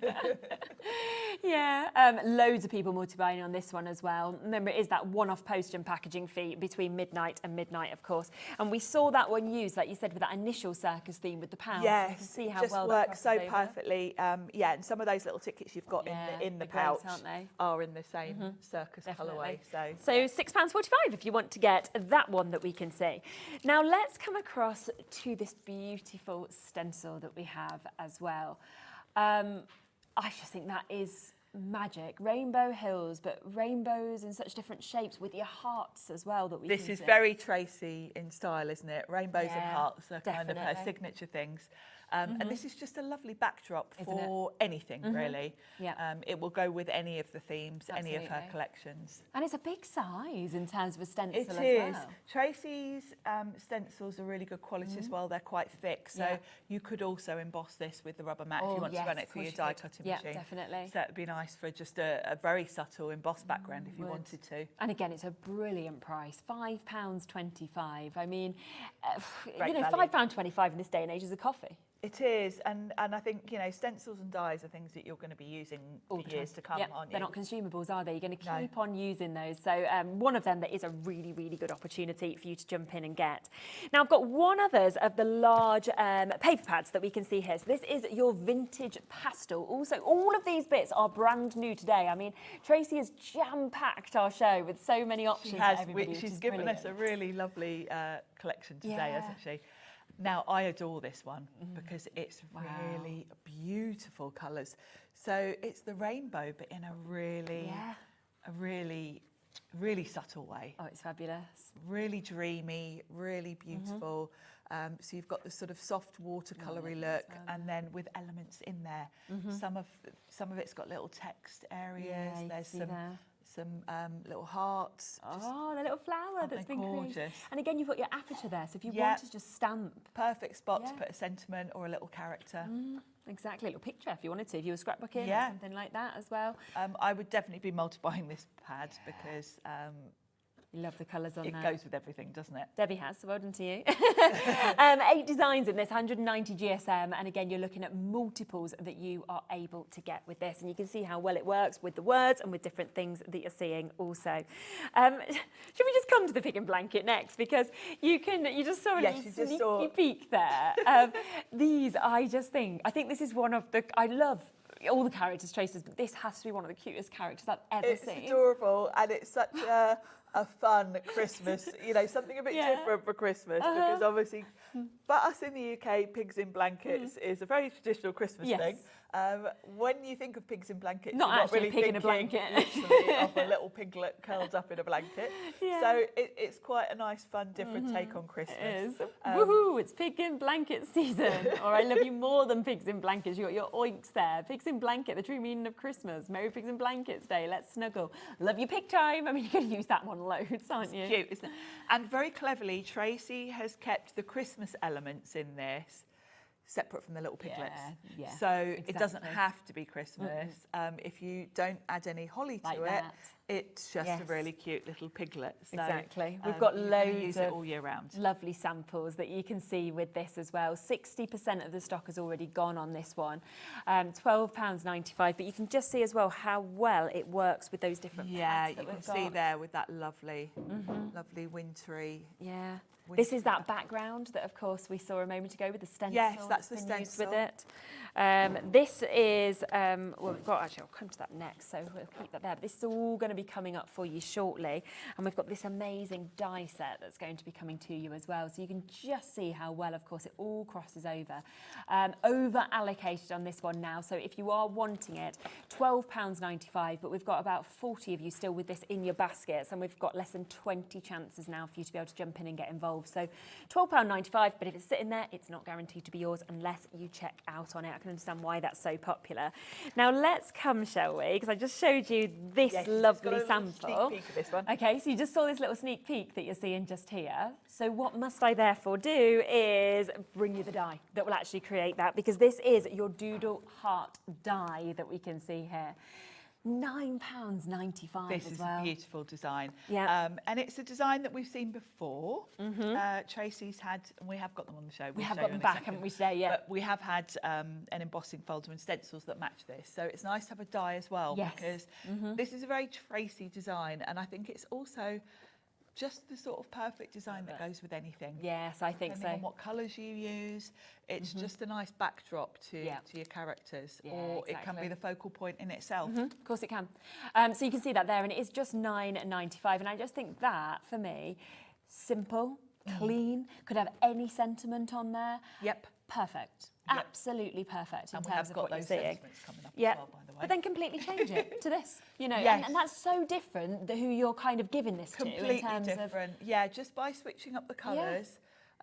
B: Loads of people multi-buying on this one as well. Remember, it is that one-off postage and packaging fee between midnight and midnight, of course. And we saw that one used, like you said, with that initial circus theme with the pounds.
I: Yes,
B: you can see how
I: just
B: well
I: works so
B: that
I: perfectly. And some of those little tickets you've got in the pouch
B: aren't they?
I: are in the same circus colourway.
B: So £6.45 if you want to get that one that we can see. Now let's come across to this beautiful stencil that we have as well. I just think that is magic. Rainbow hills, but rainbows in such different shapes with your hearts as well that we
I: This
B: can
I: is
B: see.
I: very Tracey in style, isn't it? Rainbows and hearts are kind of her
B: definitely.
I: signature things. And this is just a lovely backdrop for anything, really.
B: Yeah.
I: It will go with any of the themes, any of her
B: Absolutely.
I: collections.
B: And it's a big size in terms of a stencil
I: It
B: as
I: is.
B: well.
I: Tracey's stencils are really good quality as well. They're quite thick, so you could also emboss this with the rubber mat if you want to run it through your die cutting machine.
B: Yeah, definitely.
I: So it would be nice for just a very subtle embossed background if you wanted to.
B: And again, it's a brilliant price, £5.25. I mean,
I: Great
B: you know,
I: value.
B: £5.25 in this day and age is a coffee.
I: It is, and I think, you know, stencils and dies are things that you're going to be using for years to come, aren't you?
B: They're not consumables, are they? You're going to keep on using those. So one of them that is a really, really good opportunity for you to jump in and get. Now, I've got one others of the large paper pads that we can see here. So this is your vintage pastel. Also, all of these bits are brand new today. I mean, Tracey has jam-packed our show with so many options for everybody, which
I: She's
B: is
I: given
B: brilliant.
I: us a really lovely collection today, hasn't she? Now, I adore this one because it's really beautiful colours. So it's the rainbow, but in a really really subtle way.
B: Oh, it's fabulous.
I: Really dreamy, really beautiful. So you've got this sort of soft watercolory look, and then with elements in there. Some of it's got little text areas. There's some little hearts.
B: Oh, the little flower that's been
I: gorgeous.
B: created. And again, you've got your aperture there, so if you want to just stamp.
I: Perfect spot to put a sentiment or a little character.
B: Exactly, a little picture if you wanted to, if you were scrapbooking or something like that as well.
I: I would definitely be multiplying this pad because
B: you love the colours on
I: it
B: there.
I: goes with everything, doesn't it?
B: Debbie has, so well done to you. 8 designs in this, 190 GSM, and again, you're looking at multiples that you are able to get with this, and you can see how well it works with the words and with different things that you're seeing also. Should we just come to the pig and blanket next? Because you just saw a little sneaky peek there. These, I think this is one of the, I love all the characters, Tracy's, but this has to be one of the cutest characters I've ever seen.
I: It's adorable, and it's such a fun Christmas, something a bit different for Christmas, because obviously, for us in the UK, pigs in blankets is a very traditional Christmas thing. When you think of pigs in blankets,
B: not
I: you're
B: actually
I: really
B: a pig in a blanket,
I: literally of a little piglet curled up in a blanket. So it's quite a nice, fun, different take on Christmas.
B: It is. Woohoo! It's pig in blanket season. Or I love you more than pigs in blankets. You got your oinks there. Pigs in blanket, the true meaning of Christmas. Merry Pigs in Blankets Day. Let's snuggle. Love you pig time. I mean, you're going to use that one loads, aren't you?
I: It's cute, isn't it? And very cleverly, Tracy has kept the Christmas elements in this separate from the little piglets. So it doesn't have to be Christmas. If you don't add any holly to it, it's just a really cute little piglet. So,
B: exactly. We've got loads
I: use it all year round.
B: Lovely samples that you can see with this as well. 60% of the stock has already gone on this one. £12.95, but you can just see as well how well it works with those different pads that
I: you can see there with that lovely, lovely wintry.
B: Yeah. This is that background that, of course, we saw a moment ago with the stencil.
I: Yes, that's the stencil.
B: With it. This is, well, we've got, actually, I'll come to that next, so we'll keep that there. But this is all going to be coming up for you shortly. And we've got this amazing die set that's going to be coming to you as well. So you can just see how well, of course, it all crosses over. Over-allocated on this one now. So if you are wanting it, £12.95, but we've got about 40 of you still with this in your baskets, and we've got less than 20 chances now for you to be able to jump in and get involved. So £12.95, but if it's sitting there, it's not guaranteed to be yours unless you check out on it. I can understand why that's so popular. Now let's come, shall we? Because I just showed you this lovely sample.
I: Sneak peek of this one.
B: Okay, so you just saw this little sneak peek that you're seeing just here. So what must I therefore do is bring you the die that will actually create that, because this is your doodle heart die that we can see here. £9.95
I: This
B: as
I: is
B: well.
I: a beautiful design.
B: Yeah.
I: And it's a design that we've seen before. Tracy's had, and we have got them on the show.
B: We have got them back, haven't we, today? Yeah.
I: But we have had an embossing folder and stencils that match this. So it's nice to have a die as well, because this is a very Tracy design, and I think it's also just the sort of perfect design that goes with anything.
B: Yes, I think so.
I: Depending on what colours you use, it's just a nice backdrop to your characters, or it can be the focal point in itself.
B: Of course it can. So you can see that there, and it is just £9.95, and I just think that, for me, simple, clean, could have any sentiment on there.
I: Yep.
B: Perfect. Yep. Absolutely perfect in terms of what you're seeing.
I: Sentiments coming up as well, by the way.
B: But then completely change it to this, you know,
I: Yes.
B: and that's so different who you're kind of giving this
I: Completely
B: to in terms
I: different. Yeah, just by switching up the colours.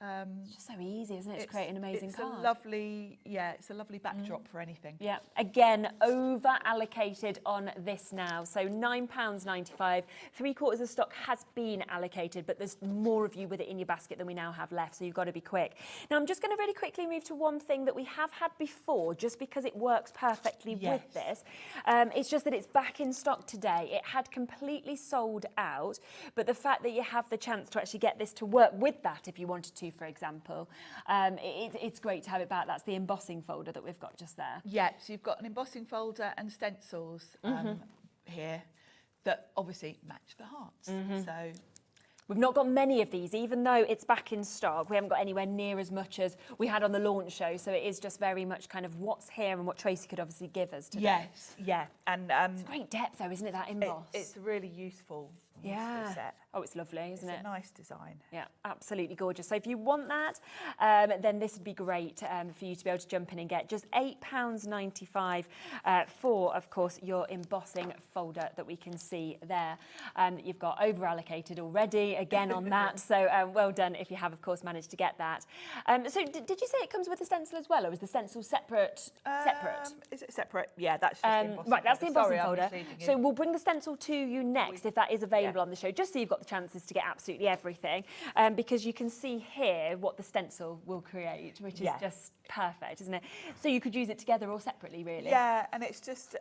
B: It's just so easy, isn't it, to create an amazing
I: it's
B: card?
I: It's a lovely backdrop for anything.
B: Yeah, again, over-allocated on this now. So £9.95, 3/4 of stock has been allocated, but there's more of you with it in your basket than we now have left, so you've got to be quick. Now, I'm just going to really quickly move to one thing that we have had before, just because it works perfectly with this. It's just that it's back in stock today. It had completely sold out, but the fact that you have the chance to actually get this to work with that, if you wanted to, for example, it's great to have it back. That's the embossing folder that we've got just there.
I: Yeah, so you've got an embossing folder and stencils here that obviously match the hearts. So
B: we've not got many of these, even though it's back in stock. We haven't got anywhere near as much as we had on the launch show. So it is just very much kind of what's here and what Tracy could obviously give us today.
I: yes, yeah, and
B: it's great depth, though, isn't it? That emboss.
I: it's really useful.
B: Yeah.
I: set.
B: Oh, it's lovely, isn't it?
I: It's a nice design.
B: Yeah, absolutely gorgeous. So if you want that, then this would be great for you to be able to jump in and get just £8.95 for, of course, your embossing folder that we can see there. You've got over allocated already, again on that. So well done if you have, of course, managed to get that. So did you say it comes with a stencil as well, or is the stencil separate?
I: Is it separate? Yeah, that's just the embossing
B: right, that's the embossing
I: folder.
B: folder.
I: Sorry, I'm
B: So we'll bring the stencil to you next if that is available on the show, just so you've got the chances to get absolutely everything, because you can see here what the stencil will create, which is just perfect, isn't it? So you could use it together or separately, really.
I: Yeah, and it's just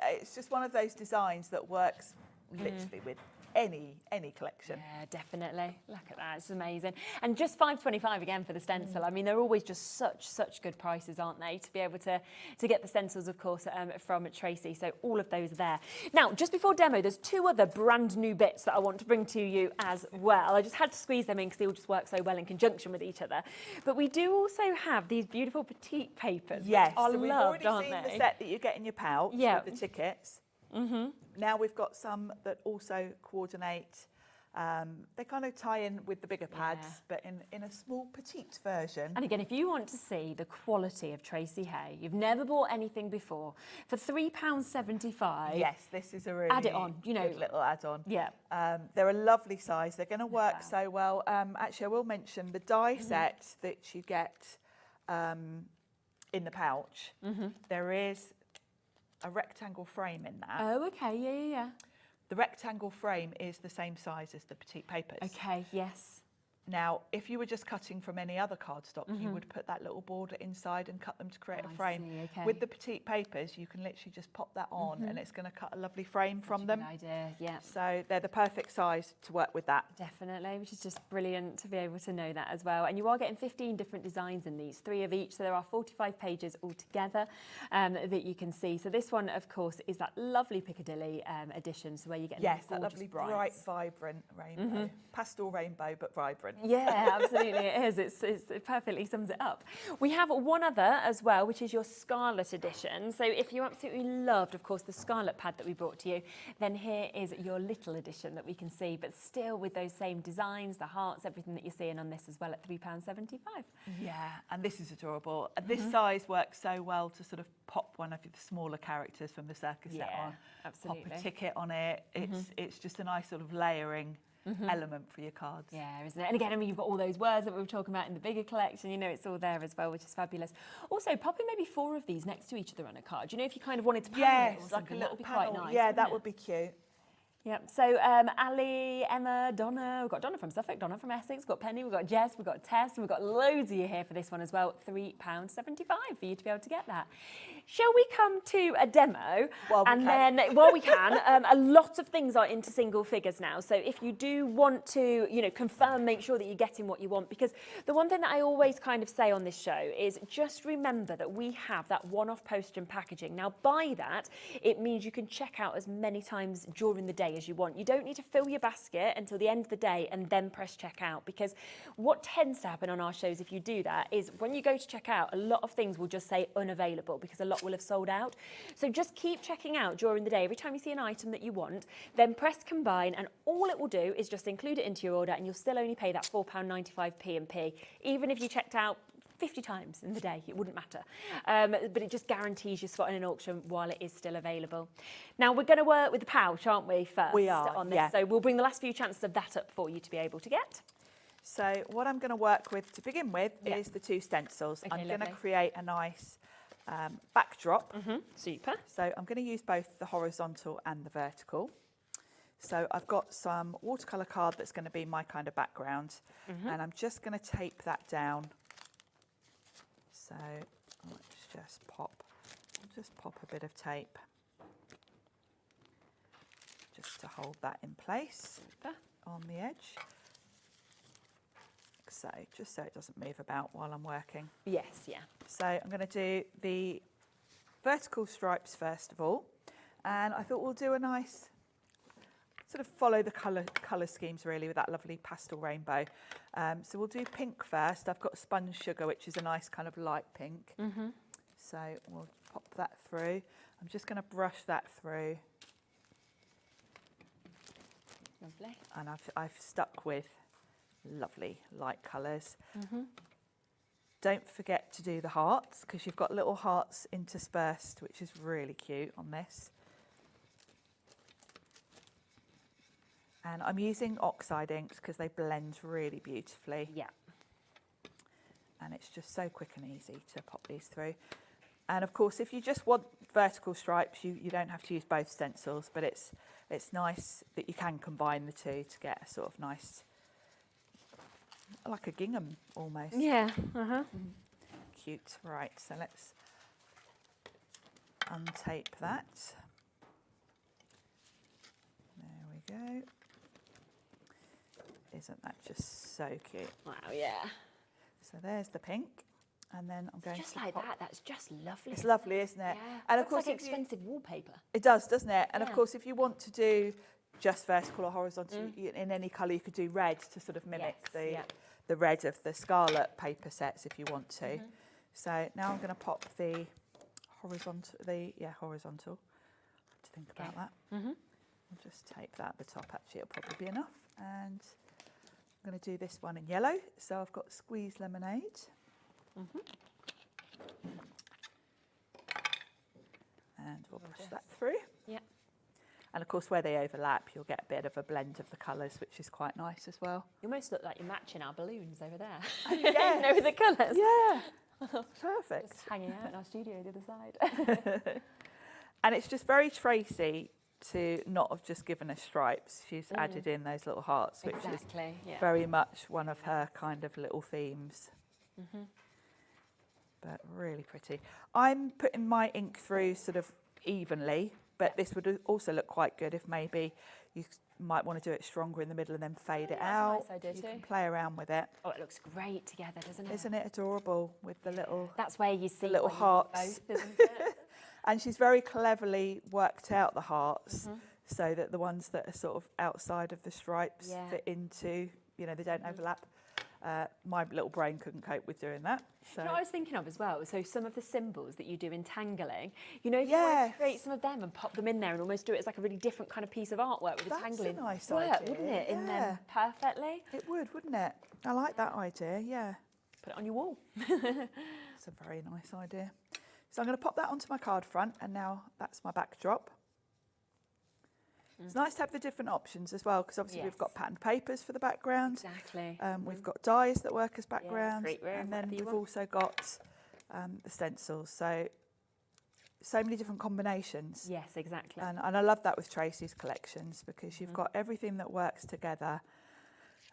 I: one of those designs that works literally with any collection.
B: Yeah, definitely. Look at that, it's amazing. And just £5.25 again for the stencil. I mean, they're always just such good prices, aren't they, to be able to get the stencils, of course, from Tracey. So all of those are there. Now, just before demo, there's two other brand new bits that I want to bring to you as well. I just had to squeeze them in because they all just work so well in conjunction with each other. But we do also have these beautiful petite papers,
I: Yes,
B: which are
I: so we've
B: loved,
I: already
B: aren't
I: seen
B: they?
I: the set that you get in your pouch with the tickets. Now we've got some that also coordinate. They kind of tie in with the bigger pads, but in a small petite version.
B: And again, if you want to see the quality of Tracey Hey, you've never bought anything before, for £3.75.
I: Yes, this is a really
B: add it on, you know,
I: good little add-on.
B: Yeah.
I: They're a lovely size. They're going to work so well. Actually, I will mention the die set that you get in the pouch. There is a rectangle frame in that.
B: Oh, okay, yeah.
I: The rectangle frame is the same size as the petite papers.
B: Okay, yes.
I: Now, if you were just cutting from any other cardstock, you would put that little border inside and cut them to create a frame.
B: See, okay.
I: With the petite papers, you can literally just pop that on and it's going to cut a lovely frame from them.
B: Good idea, yeah.
I: So they're the perfect size to work with that.
B: Definitely, which is just brilliant to be able to know that as well. And you are getting 15 different designs in these, 3 of each. So there are 45 pages altogether that you can see. So this one, of course, is that lovely Piccadilly edition. So where you get
I: that lovely bright, vibrant rainbow. Pastel rainbow, but vibrant.
B: Yeah, absolutely it is. It perfectly sums it up. We have one other as well, which is your Scarlet edition. So if you absolutely loved, of course, the Scarlet pad that we brought to you, then here is your little edition that we can see, but still with those same designs, the hearts, everything that you're seeing on this as well at £3.75.
I: Yeah, and this is adorable. This size works so well to sort of pop one of the smaller characters from the circus set on.
B: Absolutely.
I: Pop a ticket on it. It's just a nice sort of layering element for your cards.
B: Yeah, isn't it? And again, I mean, you've got all those words that we were talking about in the bigger collection, you know, it's all there as well, which is fabulous. Also, popping maybe 4 of these next to each other on a card, you know, if you kind of wanted to panel it or something, that would be quite nice.
I: Yeah, that would be cute.
B: Yep, so Ali, Emma, Donna, we've got Donna from Suffolk, Donna from Essex, we've got Penny, we've got Jess, we've got Tess, and we've got loads of you here for this one as well, £3.75 for you to be able to get that. Shall we come to a demo? Then, while we can, a lot of things are into single figures now. So if you do want to, you know, confirm, make sure that you're getting what you want, because the one thing that I always kind of say on this show is just remember that we have that one-off postage and packaging. Now, by that, it means you can check out as many times during the day as you want. You don't need to fill your basket until the end of the day and then press checkout, because what tends to happen on our shows if you do that is when you go to check out, a lot of things will just say unavailable because a lot will have sold out. So just keep checking out during the day. Every time you see an item that you want, then press combine, and all it will do is just include it into your order, and you'll still only pay that £4.95 P&P. Even if you checked out 50 times in the day, it wouldn't matter. But it just guarantees your spot in an auction while it is still available. Now, we're going to work with the pouch, aren't we, first?
I: We are,
B: on this. So we'll bring the last few chances of that up for you to be able to get.
I: So what I'm going to work with to begin with is the 2 stencils.
B: Okay,
I: I'm going to create a nice backdrop.
B: Super.
I: So I'm going to use both the horizontal and the vertical. So I've got some watercolour card that's going to be my kind of background, and I'm just going to tape that down. So let's just pop a bit of tape just to hold that in place on the edge. So just so it doesn't move about while I'm working.
B: Yes, yeah.
I: So I'm going to do the vertical stripes first of all, and I thought we'll do a nice sort of follow the colour schemes really with that lovely pastel rainbow. So we'll do pink first. I've got sponge sugar, which is a nice kind of light pink. So we'll pop that through. I'm just going to brush that through.
B: Lovely.
I: And I've stuck with lovely light colours. Don't forget to do the hearts, because you've got little hearts interspersed, which is really cute on this. And I'm using oxide inks because they blend really beautifully.
B: Yeah.
I: And it's just so quick and easy to pop these through. And of course, if you just want vertical stripes, you don't have to use both stencils, but it's nice that you can combine the two to get a sort of nice, like a gingham almost.
B: Yeah.
I: Cute. Right, so let's untape that. There we go. Isn't that just so cute?
B: Wow, yeah.
I: So there's the pink, and then I'm going
B: Just
I: to
B: like
I: pop.
B: that, that's just lovely.
I: It's lovely, isn't it?
B: Yeah.
I: And
B: Looks
I: of course,
B: like
I: if you-
B: expensive wallpaper.
I: it does, doesn't it? And of
B: Yeah.
I: course, if you want to do just vertical or horizontal in any colour, you could do red to sort of mimic
B: Yes,
I: the red of the Scarlet paper sets if you want to. So now I'm going to pop the horizontal. Horizontal. To think about that. I'll just tape that at the top. Actually, it'll probably be enough. And I'm going to do this one in yellow. So I've got squeezed lemonade. And we'll push that through.
B: Yeah.
I: And of course, where they overlap, you'll get a bit of a blend of the colours, which is quite nice as well.
B: You almost look like you're matching our balloons over there.
I: Yes.
B: You know, with the colours.
I: Yeah, perfect.
B: Just hanging out in our studio the other side.
I: And it's just very Tracey to not have just given us stripes. She's added in those little hearts, which is
B: Exactly, yeah.
I: very much one of her kind of little themes. But really pretty. I'm putting my ink through sort of evenly, but this would also look quite good if maybe you might want to do it stronger in the middle and then fade it
B: that's a
I: out.
B: nice idea
I: You
B: too.
I: can play around with it.
B: Oh, it looks great together, doesn't it?
I: Isn't it adorable with the little...
B: That's where you see
I: little
B: when you do
I: hearts.
B: both, isn't it?
I: And she's very cleverly worked out the hearts so that the ones that are sort of outside of the stripes
B: Yeah.
I: fit into, you know, they don't overlap. My little brain couldn't cope with doing that. So
B: You know what I was thinking of as well? So some of the symbols that you do in tangling, you know, if you
I: Yes.
B: wanted to create some of them and pop them in there and almost do it as like a really different kind of piece of artwork with the
I: That's a
B: tangling.
I: nice
B: work,
I: idea,
B: wouldn't it? In
I: yeah.
B: them perfectly.
I: it would, wouldn't it? I like that idea, yeah.
B: Put it on your wall.
I: It's a very nice idea. So I'm going to pop that onto my card front, and now that's my backdrop. It's nice to have the different options as well, because obviously we've got
B: Yes.
I: patterned papers for the background.
B: Exactly.
I: We've got dies that work as background,
B: great room,
I: and then
B: whatever you
I: we've
B: want.
I: also got the stencils. So many different combinations.
B: Yes, exactly.
I: And I love that with Tracey's collections, because you've got everything that works together,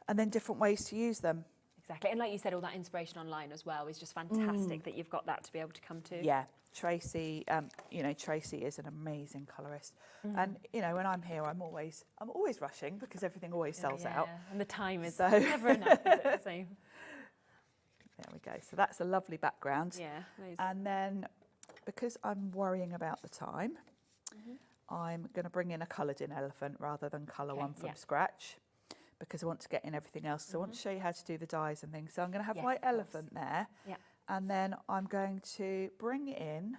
I: and then different ways to use them.
B: Exactly. And like you said, all that inspiration online as well is just fantastic that you've got that to be able to come to.
I: Yeah, Tracey. You know, Tracey is an amazing colorist, and you know, when I'm here, I'm always rushing because everything always sells out.
B: And the time is
I: So-
B: never enough, is it? The same.
I: There we go. So that's a lovely background.
B: Yeah, amazing.
I: And then, because I'm worrying about the time, I'm going to bring in a coloured-in elephant rather than colour one from scratch, because I want to get in everything else. So I want to show you how to do the dies and things. So I'm going to have
B: Yes,
I: my
B: of course.
I: elephant there,
B: Yeah.
I: and then I'm going to bring in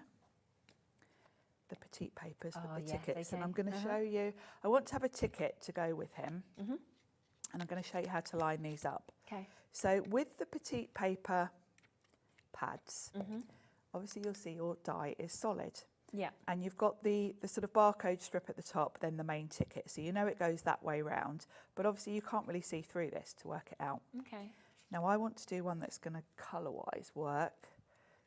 I: the petite papers
B: Oh,
I: with the
B: yes,
I: tickets, and
B: okay.
I: I'm going to show you. I want to have a ticket to go with him, and I'm going to show you how to line these up.
B: Okay.
I: So with the petite paper pads, obviously you'll see your die is solid.
B: Yeah.
I: And you've got the sort of barcode strip at the top, then the main ticket. So you know it goes that way round, but obviously you can't really see through this to work it out.
B: Okay.
I: Now I want to do one that's going to colour-wise work.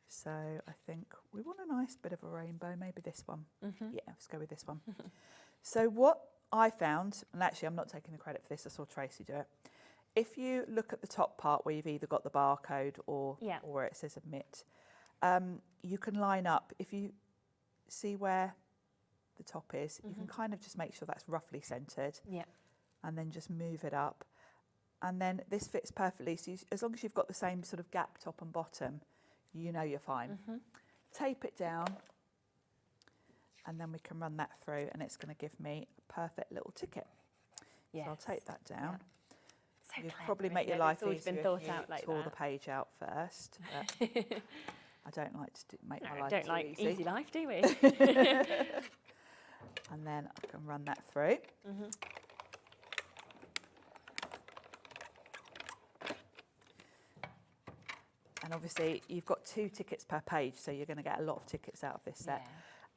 I: So I think we want a nice bit of a rainbow, maybe this one. Yeah, let's go with this one. So what I found, and actually I'm not taking the credit for this, I saw Tracey do it. If you look at the top part where you've either got the barcode or where it says admit, you can line up, if you see where the top is, you can kind of just make sure that's roughly centred.
B: Yeah.
I: And then just move it up. And then this fits perfectly. So as long as you've got the same sort of gap top and bottom, you know you're fine. Tape it down, and then we can run that through, and it's going to give me a perfect little ticket.
B: Yes.
I: So I'll take that down.
B: So
I: You'd
B: clever,
I: probably make
B: isn't
I: your
B: it?
I: life
B: It's always
I: easier
B: been
I: if
B: thought
I: you
B: out like
I: tore the
B: that.
I: page out first. But I don't like to make my
B: No,
I: life
B: don't
I: too
B: like
I: easy.
B: easy life, do we?
I: And then I can run that through. And obviously you've got 2 tickets per page, so you're going to get a lot of tickets out of this set.
B: Yeah.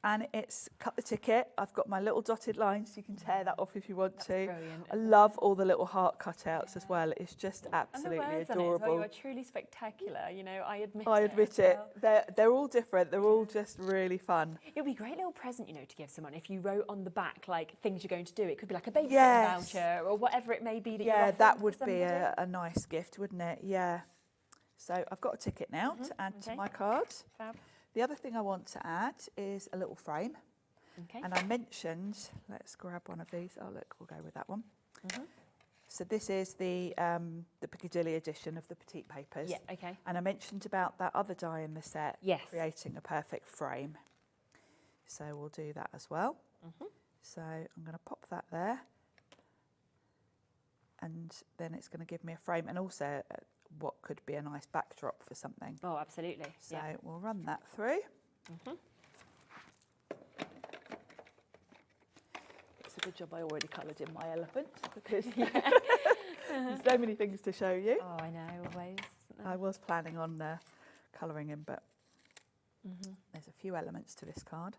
I: And it's cut the ticket. I've got my little dotted lines. You can tear that off if you want to.
B: Brilliant,
I: I love all the little heart cutouts as well. It's just absolutely
B: and the words
I: adorable.
B: On it as well. You are truly spectacular. You know, I admit
I: it.
B: Well.
I: They're all different. They're all just really fun.
B: It would be a great little present, you know, to give someone if you wrote on the back like things you're going to do. It could be like a babysitting voucher or whatever it may be that you're offering
I: that would
B: to
I: be
B: somebody.
I: a nice gift, wouldn't it? Yeah. So I've got a ticket now to add to my card.
B: Fab.
I: The other thing I want to add is a little frame.
B: Okay.
I: And I mentioned, let's grab one of these. Oh, look, we'll go with that one. So this is the Piccadilly edition of the Petite Papers.
B: Yeah, okay.
I: And I mentioned about that other die in the set, creating a perfect frame. So we'll do that as well. So I'm going to pop that there. And then it's going to give me a frame and also what could be a nice backdrop for something.
B: Oh, absolutely.
I: So we'll run that through. It's a good job I already coloured in my elephant because there's so many things to show you.
B: Oh, I know, always.
I: I was planning on colouring in, but there's a few elements to this card.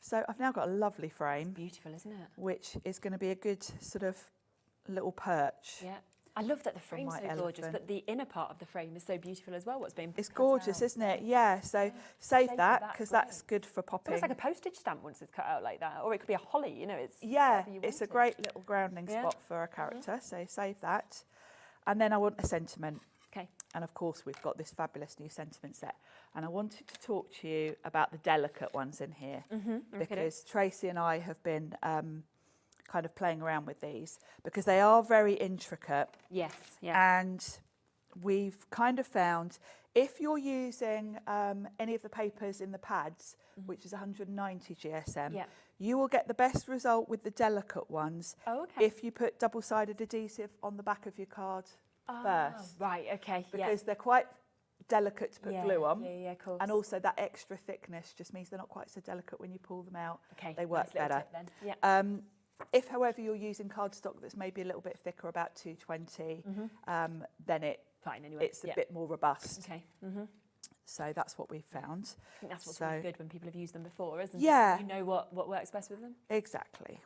I: So I've now got a lovely frame.
B: It's beautiful, isn't it?
I: Which is going to be a good sort of little perch.
B: Yeah. I love that the frame's so gorgeous,
I: elephant.
B: but the inner part of the frame is so beautiful as well. What's being
I: It's
B: cut
I: gorgeous,
B: out.
I: isn't it? Yeah, so save that
B: that,
I: because
B: great.
I: that's good for popping.
B: It's almost like a postage stamp once it's cut out like that, or it could be a holly, you know, it's
I: it's
B: you
I: a
B: want it.
I: great little grounding spot for a character, so save that. And then I want a sentiment.
B: Okay.
I: And of course we've got this fabulous new sentiment set. And I wanted to talk to you about the delicate ones in here because Tracey and I have been kind of playing around with these because they are very intricate.
B: Yes, yeah.
I: And we've kind of found if you're using any of the papers in the pads, which is 190 GSM, you will get the best result with the delicate ones if you put double-sided adhesive on the back of your card first.
B: Right, okay.
I: Because they're quite delicate to put glue on.
B: Yeah, of course.
I: And also that extra thickness just means they're not quite so delicate when you pull them out.
B: Okay,
I: They work
B: nice little
I: better.
B: tip then. Yeah.
I: If, however, you're using cardstock that's maybe a little bit thicker, about 220, then it's a bit more robust.
B: Okay.
I: So that's what we've found.
B: I think that's what's really good when people have used them before, isn't it?
I: Yeah.
B: You know what works best with them?
I: Exactly.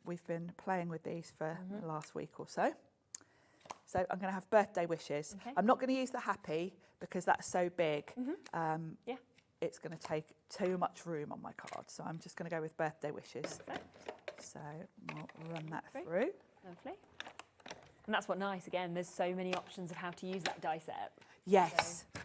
I: We've been playing with these for the last week or so. So I'm going to have birthday wishes.
B: Okay.
I: I'm not going to use the happy because that's so big. It's going to take too much room on my card. So I'm just going to go with birthday wishes.
B: Perfect.
I: So we'll run that through.
B: Lovely. And that's what nice, again, there's so many options of how to use that die set.
I: Yes. So.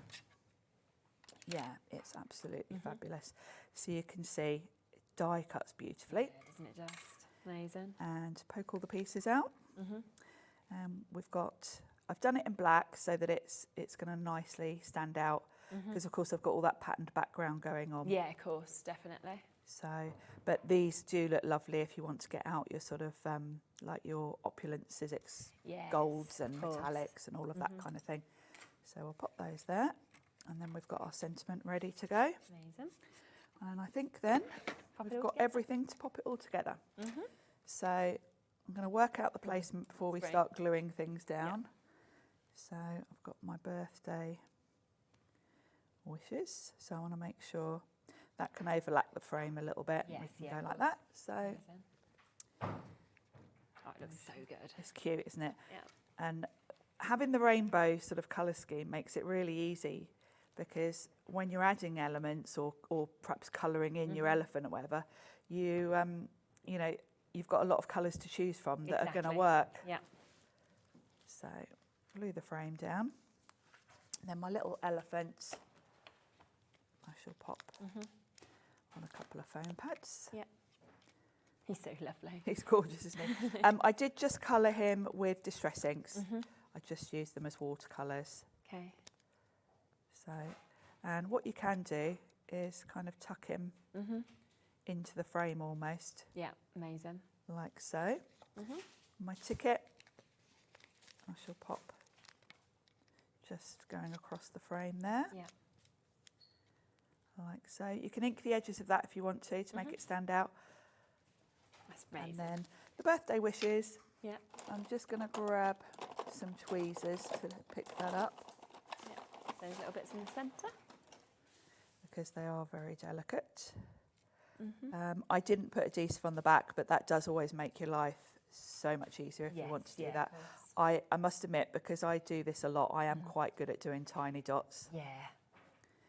I: Yeah, it's absolutely fabulous. So you can see it die cuts beautifully.
B: Yeah, doesn't it just? Amazing.
I: And poke all the pieces out. I've done it in black so that it's going to nicely stand out because of course I've got all that patterned background going on.
B: Yeah, of course, definitely.
I: So, but these do look lovely if you want to get out your sort of like your opulent Sizzix golds and metallics and all of that kind of thing. So we'll pop those there, and then we've got our sentiment ready to go.
B: Amazing.
I: And I think then we've got everything to pop it all together. So I'm going to work out the placement before we start gluing things down. So I've got my birthday wishes. So I want to make sure that can overlap the frame a little bit.
B: Yes,
I: we can go like that. So
B: oh, it looks so good.
I: It's cute, isn't it?
B: Yeah.
I: And having the rainbow sort of colour scheme makes it really easy because when you're adding elements or perhaps colouring in your elephant or whatever, you know, you've got a lot of colours to choose from that are going to work.
B: Yeah.
I: So glue the frame down. And then my little elephant, I shall pop on a couple of foam pads.
B: Yeah. He's so lovely.
I: He's gorgeous, isn't he? I did just colour him with Distress inks. I just used them as watercolours.
B: Okay.
I: So, and what you can do is kind of tuck him into the frame almost.
B: Yeah, amazing.
I: Like so. My ticket, I shall pop just going across the frame there.
B: Yeah.
I: Like so. You can ink the edges of that if you want to make it stand out.
B: That's amazing.
I: And then the birthday wishes.
B: Yeah.
I: I'm just going to grab some tweezers to pick that up.
B: Yeah. those little bits in the centre.
I: Because they are very delicate. I didn't put adhesive on the back, but that does always make your life so much easier if you want to do that. I must admit, because I do this a lot, I am quite good at doing tiny dots.
B: Yeah.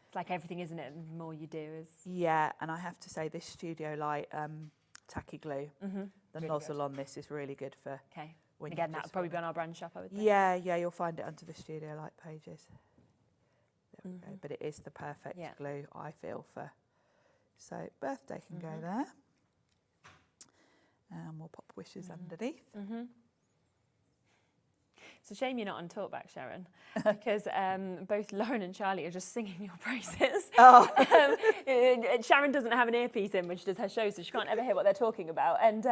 B: It's like everything, isn't it? The more you do is...
I: Yeah, and I have to say this Studio Light tacky glue, the
B: really
I: nozzle
B: good.
I: on this is really good for...
B: Okay.
I: When
B: Again,
I: you
B: that
I: just
B: would probably
I: wanna-
B: be on our brand shop, I would think.
I: Yeah, you'll find it under the Studio Light pages. There we go. But it is the perfect glue, I feel, for... So birthday can go there. And we'll pop wishes underneath.
B: It's a shame you're not on talkback, Sharon, because both Lauren and Charlie are just singing your praises. Sharon doesn't have an earpiece in when she does her show, so she can't ever hear what they're talking about. And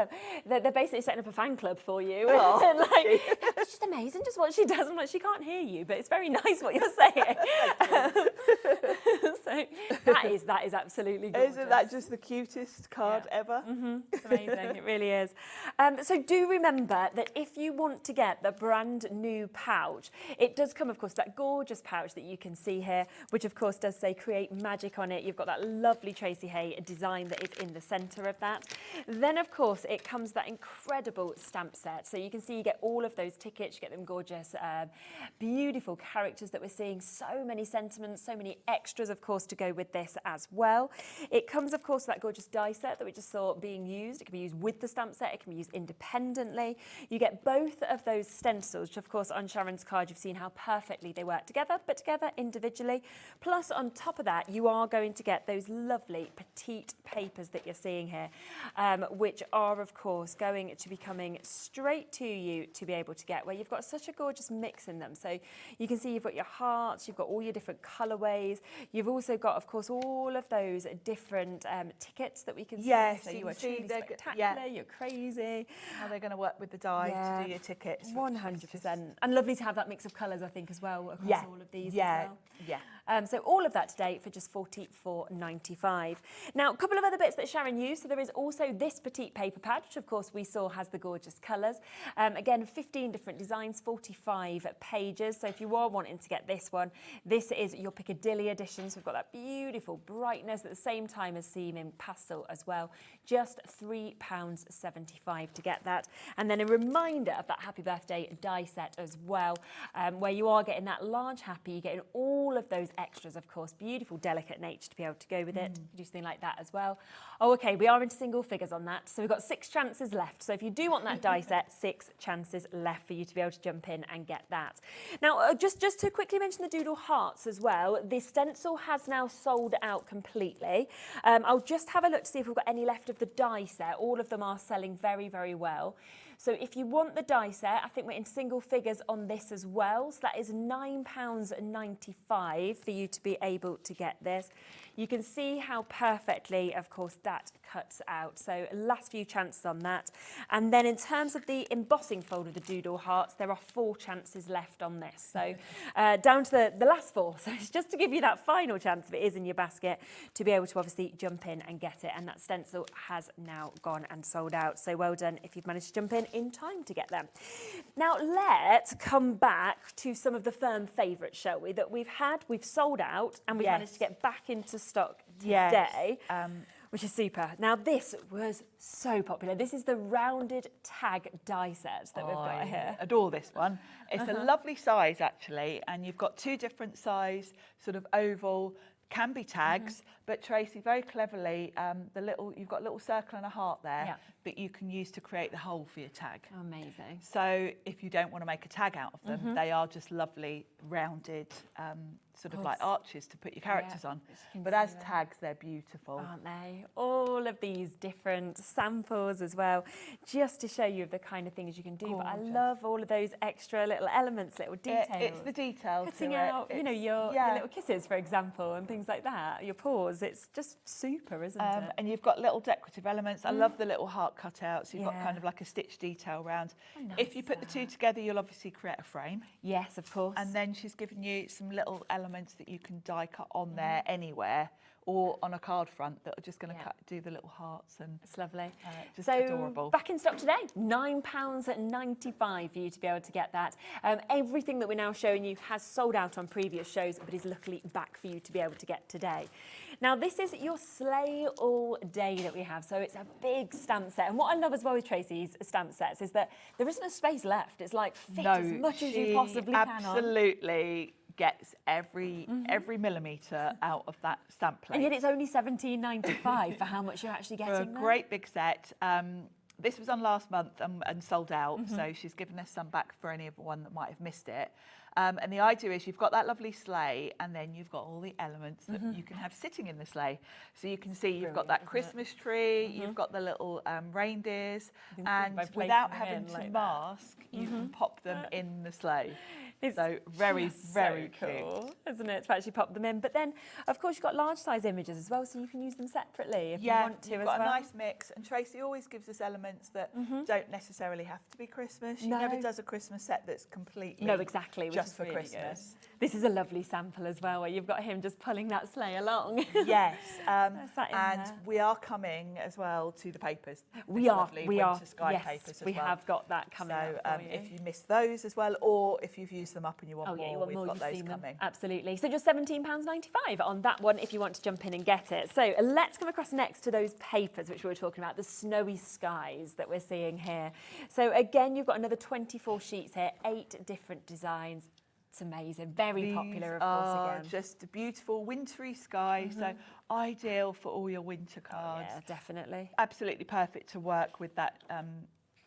B: they're basically setting up a fan club for you. And like, it's just amazing just what she does. I'm like, she can't hear you, but it's very nice what you're saying. So that is absolutely gorgeous.
I: Isn't that just the cutest card ever?
B: It's amazing, it really is. So do remember that if you want to get the brand new pouch, it does come, of course, that gorgeous pouch that you can see here, which of course does say Create Magic on it. You've got that lovely Tracey Hey design that is in the centre of that. Then, of course, it comes that incredible stamp set. So you can see you get all of those tickets, you get them gorgeous, beautiful characters that we're seeing, so many sentiments, so many extras, of course, to go with this as well. It comes, of course, with that gorgeous die set that we just saw being used. It can be used with the stamp set, it can be used independently. You get both of those stencils, which of course on Sharon's card you've seen how perfectly they work together, but together individually. Plus on top of that you are going to get those lovely petite papers that you're seeing here, which are of course going to be coming straight to you to be able to get, where you've got such a gorgeous mix in them. So you can see you've got your hearts, you've got all your different colourways, you've also got of course all of those different tickets that we can see. So you are truly spectacular, you're crazy.
I: How they're going to work with the die to do your tickets.
B: 100%. And lovely to have that mix of colours, I think, as well, across all of these as well.
I: Yeah.
B: So all of that today for just $44.95. Now, a couple of other bits that Sharon used. So there is also this petite paper pad, which of course we saw has the gorgeous colours. Again, 15 different designs, 45 pages. So if you are wanting to get this one, this is your Piccadilly edition. So we've got that beautiful brightness at the same time as seeming pastel as well. Just £3.75 to get that. And then a reminder of that Happy Birthday die set as well, where you are getting that large happy, you're getting all of those extras, of course, beautiful, delicate nature to be able to go with it. Do something like that as well. Oh, okay, we are into single figures on that. So we've got 6 chances left. So if you do want that die set, 6 chances left for you to be able to jump in and get that. Now, just to quickly mention the doodle hearts as well, the stencil has now sold out completely. I'll just have a look to see if we've got any left of the die set. All of them are selling very, very well. So if you want the die set, I think we're in single figures on this as well. So that is £9.95 for you to be able to get this. You can see how perfectly, of course, that cuts out. So last few chances on that. And then in terms of the embossing fold of the doodle hearts, there are 4 chances left on this. So down to the last 4. So it's just to give you that final chance if it is in your basket to be able to obviously jump in and get it. And that stencil has now gone and sold out. So well done if you've managed to jump in time to get them. Now let's come back to some of the firm favourites, shall we, that we've sold out and we've managed to get back into stock today, which is super. Now this was so popular. This is the rounded tag die set that we've got here.
I: I adore this one. It's a lovely size actually, and you've got 2 different size, sort of oval, can be tags, but Tracey very cleverly, you've got a little circle and a heart there that you can use to create the hole for your tag.
B: Amazing.
I: So if you don't want to make a tag out of them, they are just lovely rounded sort of like arches to put your characters on. But as tags, they're beautiful.
B: Aren't they? All of these different samples as well, just to show you the kind of things you can do. Gorgeous. But I love all of those extra little elements, little details.
I: It's the details.
B: Cutting out, you know, your little kisses, for example, and things like that, your paws. It's just super, isn't it?
I: And you've got little decorative elements. I love the little heart cutouts. You've got kind of like a stitch detail round. If you put the 2 together, you'll obviously create a frame.
B: Yes, of course.
I: And then she's given you some little elements that you can die cut on there anywhere, or on a card front that are just going to do the little hearts, and
B: it's lovely.
I: Just
B: so
I: adorable.
B: Back in stock today, £9.95 for you to be able to get that. Everything that we're now showing you has sold out on previous shows, but is luckily back for you to be able to get today. Now, this is your sleigh all day that we have, so it's a big stamp set. And what I love as well with Tracey's stamp sets is that there isn't a space left. It's like fit as much as you possibly can on.
I: Absolutely gets every millimetre out of that stamp plate.
B: And yet it's only £17.95 for how much you're actually getting
I: for a
B: there.
I: great big set. This was on last month and sold out, so she's given us some back for anyone that might have missed it. And the idea is you've got that lovely sleigh, and then you've got all the elements that you can have sitting in the sleigh. So you can see you've got that Christmas tree, you've got the little reindeers, and without having to mask, you can pop them in the sleigh.
B: It's
I: so very
B: cool,
I: cute,
B: isn't it, to actually pop them in? But then, of course, you've got large size images as well, so you can use them separately if you want to.
I: You've got a nice mix, and Tracey always gives us elements that don't necessarily have to be Christmas. She never does a Christmas set that's completely just for Christmas.
B: Good. This is a lovely sample as well, where you've got him just pulling that sleigh along.
I: Yes, and we are coming as well to the papers.
B: We are.
I: Winter Sky
B: yes,
I: papers as
B: we
I: well.
B: have got that coming.
I: So
B: up for you.
I: if you missed those as well, or if you've used them up and you want more, we've got those coming.
B: Absolutely. So just £17.95 on that one if you want to jump in and get it. So let's come across next to those papers which we were talking about, the snowy skies that we're seeing here. So again, you've got another 24 sheets here, 8 different designs. It's amazing, very popular, of course, again.
I: Just beautiful wintry skies, so ideal for all your winter cards.
B: Yeah, definitely.
I: Absolutely perfect to work with that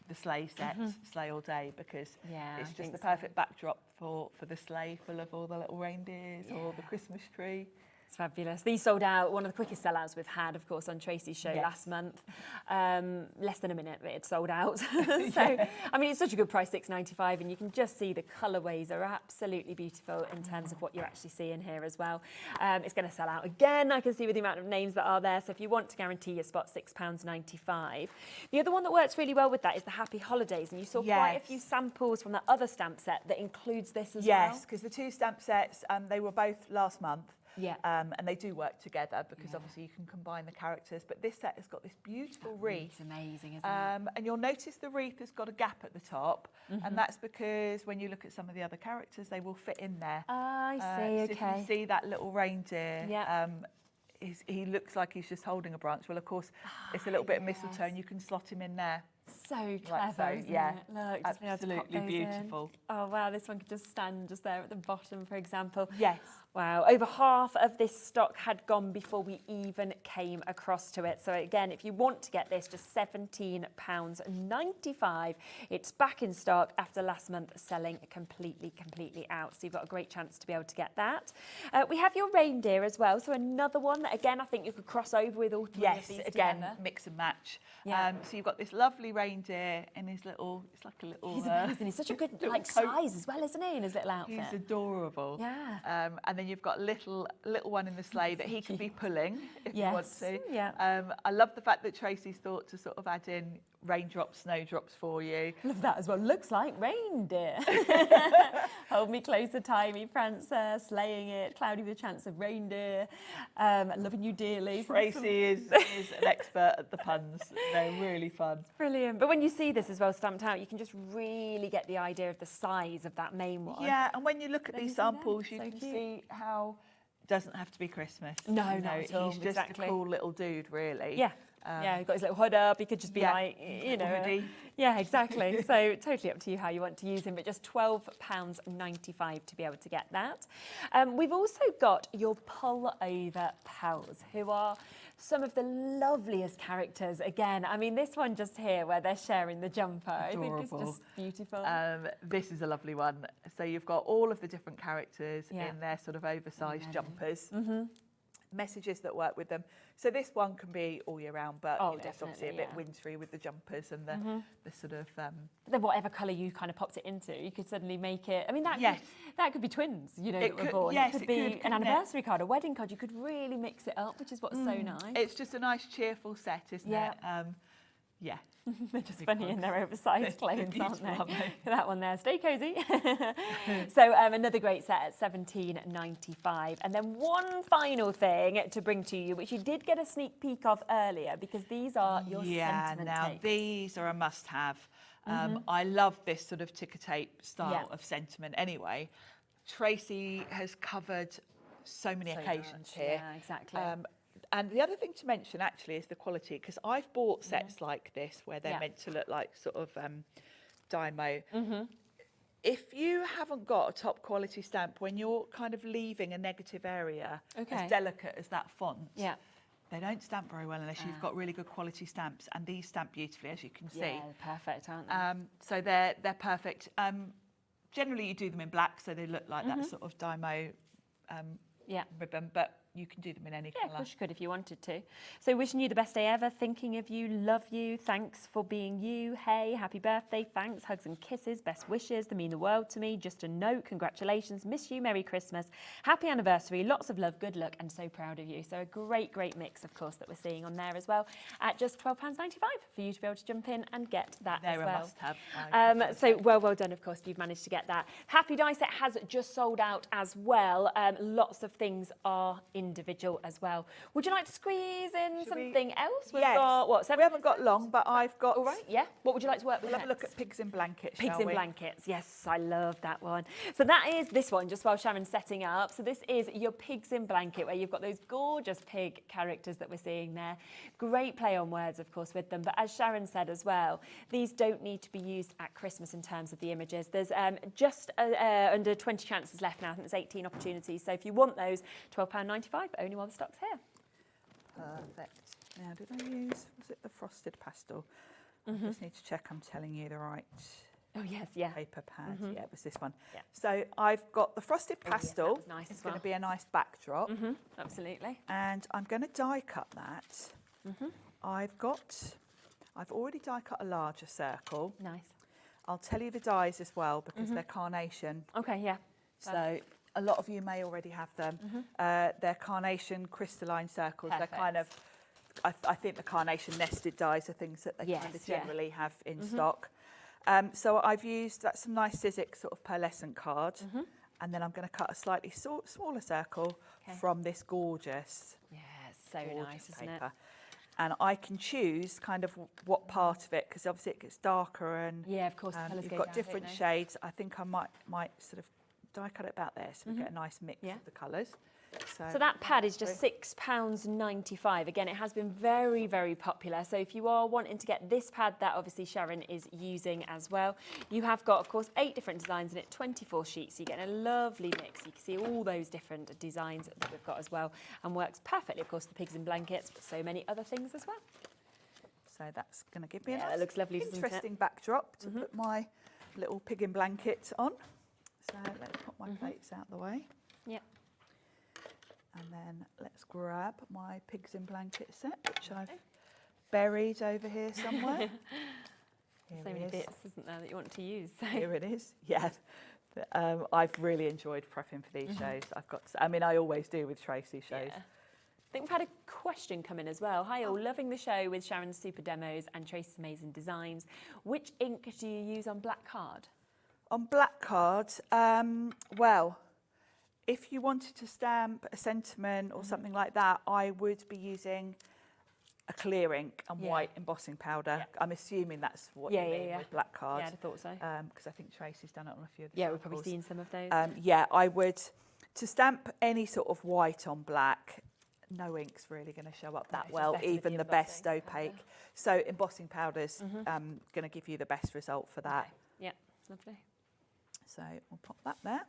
I: the sleigh set, sleigh all day, because it's just the perfect backdrop for the sleigh full of all the little reindeers or the Christmas tree.
B: It's fabulous. These sold out, one of the quickest sellouts we've had, of course, on Tracey's show last month. Less than a minute, but it sold out. So, I mean, it's such a good price, $6.95, and you can just see the colourways are absolutely beautiful in terms of what you're actually seeing here as well. It's going to sell out again, I can see, with the amount of names that are there. So if you want to guarantee your spot, £6.95. The other one that works really well with that is the Happy Holidays, and you saw quite a few samples from the other stamp set that includes this as well.
I: Yes, because the two stamp sets, they were both last month.
B: Yeah.
I: And they do work together because obviously you can combine the characters. But this set has got this beautiful wreath.
B: It's amazing, isn't it?
I: And you'll notice the wreath has got a gap at the top. And that's because when you look at some of the other characters, they will fit in there.
B: I see,
I: so
B: okay.
I: if you see that little reindeer, he looks like he's just holding a branch. Well, of course, it's a little bit of mistletoe and you can slot him in there.
B: So clever, isn't it? Look, just
I: absolutely beautiful.
B: Oh, wow, this one could just stand just there at the bottom, for example.
I: Yes.
B: Wow, over half of this stock had gone before we even came across to it. So again, if you want to get this, just £17.95. It's back in stock after last month selling completely out. So you've got a great chance to be able to get that. We have your reindeer as well. So another one that, again, I think you could cross over with all three of these together.
I: Mix and match.
B: Yeah.
I: So you've got this lovely reindeer in his little, it's like a little...
B: He's amazing. He's such a good size as well, isn't he, in his little outfit?
I: He's adorable.
B: Yeah.
I: And then you've got a little one in the sleigh that he can be pulling if you want to.
B: Yeah.
I: I love the fact that Tracey's thought to sort of add in raindrops, snowdrops for you.
B: Love that as well. Looks like reindeer. Hold me closer, Timey Prancer, slaying it, cloudy with a chance of reindeer. Loving you dearly.
I: Tracey is an expert at the puns. They're really fun.
B: Brilliant. But when you see this as well stamped out, you can just really get the idea of the size of that main one.
I: Yeah, and when you look at these samples, you can see how it doesn't have to be Christmas.
B: No, not at all.
I: He's just a cool little dude, really.
B: Yeah. He's got his little hood up. He could just be like, you know.
I: Hoodie.
B: Yeah, exactly. So totally up to you how you want to use him, but just £12.95 to be able to get that. We've also got your pull-over pals, who are some of the loveliest characters. Again, I mean, this one just here where they're sharing the jumper,
I: Adorable.
B: I think is just beautiful.
I: This is a lovely one. So you've got all of the different characters in their sort of oversized jumpers. Messages that work with them. So this one can be all year round, but it's obviously a bit wintry with the jumpers and the sort of...
B: Then whatever colour you kind of popped it into, you could suddenly make it... I mean, that could be twins, you know, that were born.
I: Yes,
B: it could be an anniversary card, a wedding card. You could really mix it up, which is what's so nice.
I: It's just a nice, cheerful set, isn't it? Yeah.
B: They're just funny in their oversized clothes, aren't they?
I: Aren't they?
B: That one there, stay cosy. So another great set at $17.95. And then one final thing to bring to you, which you did get a sneak peek of earlier, because these are your sentiment
I: now
B: tapes.
I: these are a must-have. I love this sort of ticker tape style of sentiment anyway. Tracey has covered so many occasions here.
B: Yeah, exactly.
I: And the other thing to mention actually is the quality, because I've bought sets like this where they're meant to look like sort of Dymo. If you haven't got a top quality stamp, when you're kind of leaving a negative area as delicate as that font, they don't stamp very well unless you've got really good quality stamps, and these stamp beautifully, as you can see.
B: Yeah, perfect, aren't they?
I: So they're perfect. Generally you do them in black, so they look like that sort of Dymo ribbon, but you can do them in any
B: Yeah,
I: colour.
B: of course you could if you wanted to. So wishing you the best day ever, thinking of you, love you, thanks for being you, hey, happy birthday, thanks, hugs and kisses, best wishes, they mean the world to me, just a note, congratulations, miss you, Merry Christmas, happy anniversary, lots of love, good luck, and so proud of you. So a great, great mix, of course, that we're seeing on there as well, at just £12.95 for you to be able to jump in and get that as well.
I: They're a must-have.
B: So well done, of course, if you've managed to get that. Happy Die Set has just sold out as well. Lots of things are individual as well. Would you like to squeeze in something else? We've got, what, 7
I: We haven't got long, but I've got...
B: All right, yeah. What would you like to work with
I: We'll have a look
B: next?
I: at pigs in blankets,
B: Pigs
I: shall
B: in
I: we?
B: blankets, yes, I love that one. So that is this one, just while Sharon's setting up. So this is your pigs in blanket, where you've got those gorgeous pig characters that we're seeing there. Great play on words, of course, with them. But as Sharon said as well, these don't need to be used at Christmas in terms of the images. There's just under 20 chances left now. I think there's 18 opportunities. So if you want those, £12.95, but only while the stock's here.
I: Perfect. Now, did I use, was it the frosted pastel? I just need to check I'm telling you the right paper pad. Yeah, it was this one.
B: Yeah.
I: So I've got the frosted pastel.
B: That was nice
I: It's
B: as
I: going
B: well.
I: to be a nice backdrop.
B: Absolutely.
I: And I'm going to die cut that. I've already die cut a larger circle.
B: Nice.
I: I'll tell you the dies as well, because they're carnation.
B: Okay, yeah.
I: So a lot of you may already have them. They're carnation crystalline circles.
B: Perfect.
I: They're kind of, I think the carnation nested dies are things that they kind of generally have in stock. So I've used some nice Sizzix sort of pearlescent card, and then I'm going to cut a slightly smaller circle from this gorgeous,
B: so nice, isn't it?
I: And I can choose kind of what part of it, because obviously it gets darker and
B: Yeah, of course, the colours
I: you've
B: go
I: got
B: down,
I: different
B: don't they?
I: shades. I think I might sort of die cut it about there, so we get a nice mix of the colours.
B: So that pad is just £6.95. Again, it has been very, very popular. So if you are wanting to get this pad that obviously Sharon is using as well, you have got, of course, 8 different designs in it, 24 sheets. So you get a lovely mix. You can see all those different designs that we've got as well, and works perfectly, of course, the pigs in blankets, but so many other things as well.
I: So that's going to give me a
B: that
I: nice,
B: looks lovely, doesn't it?
I: interesting backdrop to put my little pig in blanket on. So let's put my plates out the way.
B: Yep.
I: And then let's grab my pigs in blanket set, which I've buried over here somewhere. Here
B: So
I: it
B: many
I: is.
B: bits, isn't there, that you want to use? So.
I: Here it is. Yeah. I've really enjoyed prepping for these shows. I always do with Tracey shows.
B: Yeah. I think we've had a question come in as well. Hi all, loving the show with Sharon's super demos and Tracey's amazing designs. Which ink do you use on black card?
I: On black card, well, if you wanted to stamp a sentiment or something like that, I would be using a clear ink and white embossing powder. I'm assuming that's what you mean with black cards.
B: Yeah, I'd have thought so.
I: Because I think Tracey's done it on a few of the
B: Yeah, we've
I: samples.
B: probably seen some of those.
I: Yeah, I would, to stamp any sort of white on black, no ink's really going to show up that well,
B: better with
I: even
B: the
I: the best
B: embossing
I: opaque. So embossing powder's going to give you the best result for that.
B: Okay. Yeah, lovely.
I: So we'll pop that there.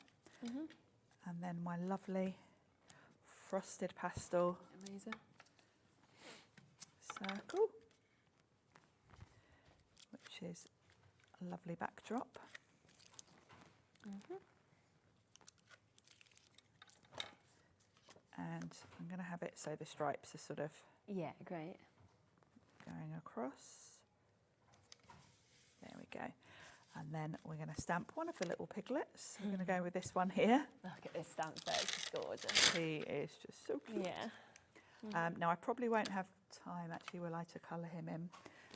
I: And then my lovely frosted pastel
B: Amazing.
I: circle, which is a lovely backdrop. And I'm going to have it so the stripes are sort of
B: Yeah, great.
I: going across. There we go. And then we're going to stamp one of the little piglets. We're going to go with this one here.
B: Look at this stamp there, it's just gorgeous.
I: He is just so cute.
B: Yeah.
I: Now, I probably won't have time, actually, will I, to colour him in.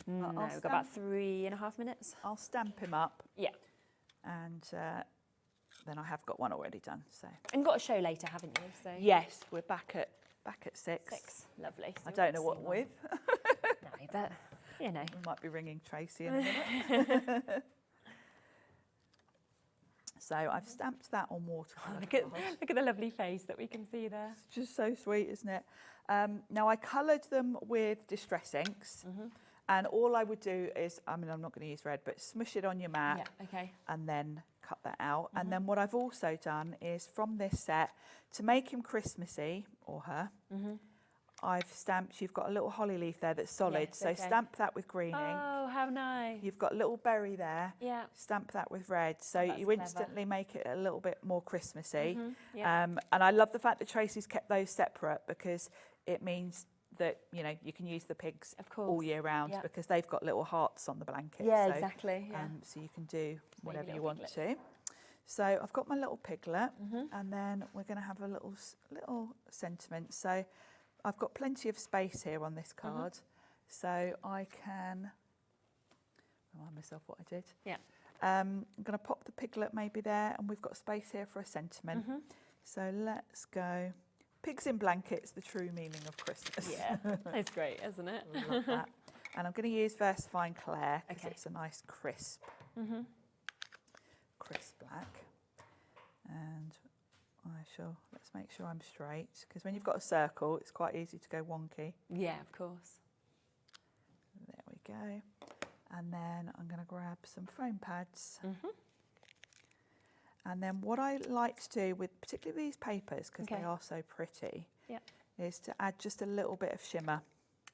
B: No, we've got about 3.5 minutes.
I: I'll stamp him up.
B: Yeah.
I: And then I have got one already done. So.
B: And you've got a show later, haven't you? So.
I: Yes, we're back at 6.
B: 6, lovely. So
I: I don't know what with.
B: No, but you know.
I: We might be ringing Tracey in a minute. So I've stamped that on watercolour.
B: Look at the lovely face that we can see there.
I: It's just so sweet, isn't it? Now I coloured them with distress inks. And all I would do is, I mean, I'm not going to use red, but smush it on your mat.
B: Yeah, okay.
I: And then cut that out. And then what I've also done is from this set, to make him Christmassy, or her, I've stamped, you've got a little holly leaf there that's solid.
B: Yes,
I: so
B: okay.
I: Stamp that with green ink.
B: Oh, how nice.
I: You've got a little berry there.
B: Yeah.
I: Stamp that with red. So you
B: clever.
I: instantly make it a little bit more Christmassy.
B: Yeah.
I: And I love the fact that Tracey's kept those separate, because it means that, you know, you can use the pigs all year round, because they've got little hearts on the blanket.
B: Yeah,
I: so,
B: exactly. Yeah.
I: So you can do whatever you
B: little
I: want
B: piglets.
I: to. So I've got my little piglet, and then we're going to have a little sentiment. So I've got plenty of space here on this card, so I can remind myself what I did.
B: Yeah.
I: I'm going to pop the piglet maybe there, and we've got space here for a sentiment. So let's go. Pigs in blankets, the true meaning of Christmas.
B: Yeah, it's great, isn't it?
I: I love that. And I'm going to use VersaFine Claire, because it's a nice crisp, crisp black. And let's make sure I'm straight, because when you've got a circle, it's quite easy to go wonky.
B: Yeah, of course.
I: There we go. And then I'm going to grab some foam pads. And then what I like to do with particularly these papers, because they are so pretty, is to add just a little bit of shimmer.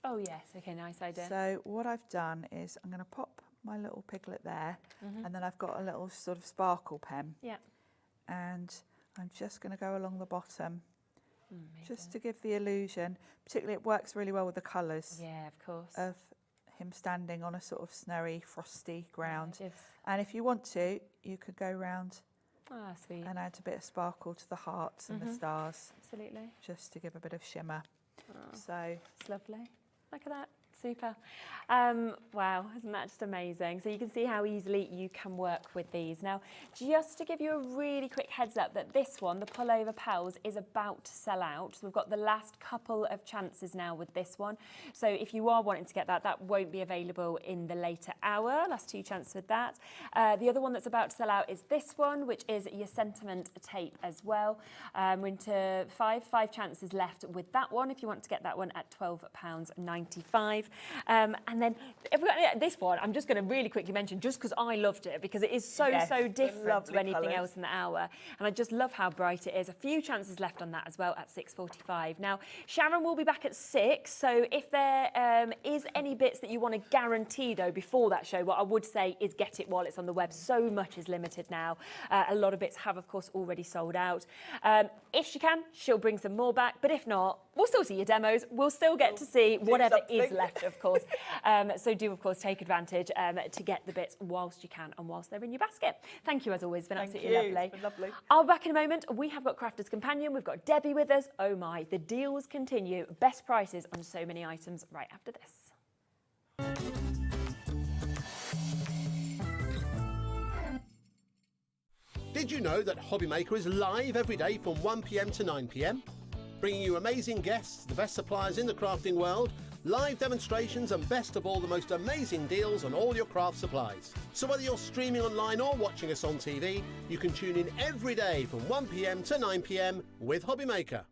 B: Oh yes, okay, nice idea.
I: So what I've done is I'm going to pop my little piglet there, and then I've got a little sort of sparkle pen.
B: Yeah.
I: And I'm just going to go along the bottom, just to give the illusion. Particularly, it works really well with the colours.
B: Yeah, of course.
I: Of him standing on a sort of snowy, frosty ground.
B: Yeah,
I: and if you want to, you could go round
B: sweet.
I: and add a bit of sparkle to the hearts and the stars.
B: Absolutely.
I: Just to give a bit of shimmer. So
B: it's lovely. Look at that. Super. Wow, isn't that just amazing? So you can see how easily you can work with these. Now, just to give you a really quick heads up that this one, the pullover pals, is about to sell out. So we've got the last couple of chances now with this one. So if you are wanting to get that, that won't be available in the later hour. Last 2 chances with that. The other one that's about to sell out is this one, which is your sentiment tape as well. We're into five chances left with that one if you want to get that one at £12.95. And then this one, I'm just going to really quickly mention, just because I loved it, because it is so different to anything else in the hour. And I just love how bright it is. A few chances left on that as well at 6:45. Now, Sharon will be back at 6. So if there is any bits that you want to guarantee, though, before that show, what I would say is get it while it's on the web. So much is limited now. A lot of bits have, of course, already sold out. If she can, she'll bring some more back. But if not, we'll still see your demos. We'll still get to see whatever is left, of course. So do, of course, take advantage to get the bits whilst you can and whilst they're in your basket. Thank you, as always. It's been absolutely lovely.
I: It's been lovely.
B: I'll be back in a moment. We have got Crafter's Companion. We've got Debbie with us. Oh my, the deals continue. Best prices on so many items right after this.
E: Did you know that Hobbymaker is live every day from 1 p.m. to 9 p.m? Bringing you amazing guests, the best suppliers in the crafting world, live demonstrations, and best of all, the most amazing deals on all your craft supplies. So whether you're streaming online or watching us on TV, you can tune in every day from 1 p.m. to 9 p.m. with Hobbymaker.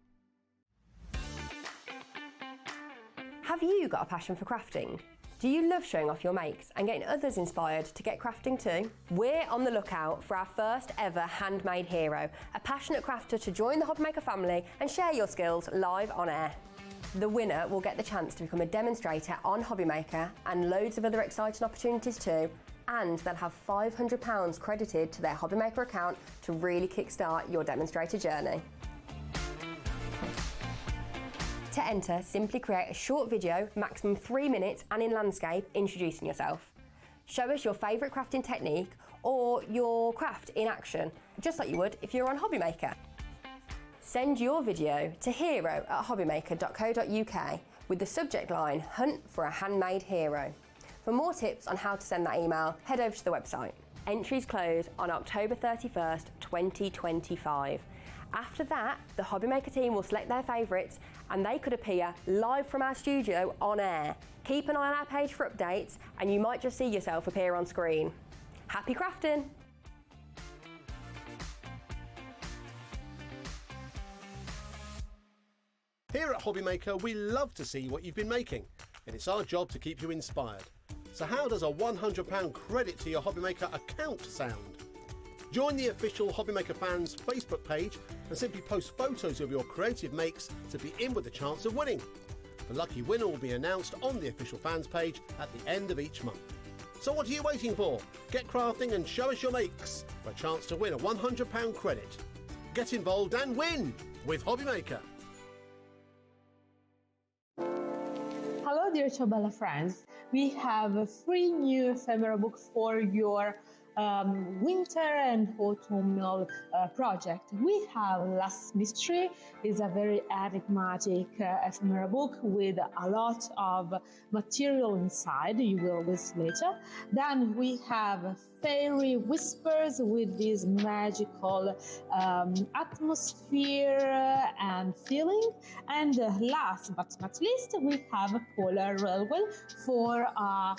J: Have you got a passion for crafting? Do you love showing off your makes and getting others inspired to get crafting too? We're on the lookout for our first ever handmade hero, a passionate crafter to join the Hobbymaker family and share your skills live on air. The winner will get the chance to become a demonstrator on Hobbymaker and loads of other exciting opportunities too, and they'll have £500 credited to their Hobbymaker account to really kickstart your demonstrator journey. To enter, simply create a short video, maximum 3 minutes, and in landscape, introducing yourself. Show us your favourite crafting technique or your craft in action, just like you would if you were on Hobbymaker. Send your video to hero@hobbymaker.co.uk with the subject line, Hunt for a Handmade Hero. For more tips on how to send that email, head over to the website. Entries close on October 31st, 2025. After that, the Hobbymaker team will select their favourites and they could appear live from our studio on air. Keep an eye on our page for updates and you might just see yourself appear on screen. Happy crafting!
E: Here at Hobbymaker, we love to see what you've been making, and it's our job to keep you inspired. So how does a £100 credit to your Hobbymaker account sound? Join the official Hobbymaker fans Facebook page and simply post photos of your creative makes to be in with a chance of winning. The lucky winner will be announced on the official fans page at the end of each month. So what are you waiting for? Get crafting and show us your makes for a chance to win a £100 credit. Get involved and win with Hobbymaker.
K: Hello dear Ciobella friends, we have a free new ephemera book for your winter and autumnal project. We have Last Mystery. Is a very enigmatic ephemera book with a lot of material inside, you will see later. Then we have Fairy Whispers with this magical atmosphere and feeling. And last but not least, we have a Polar Railway for a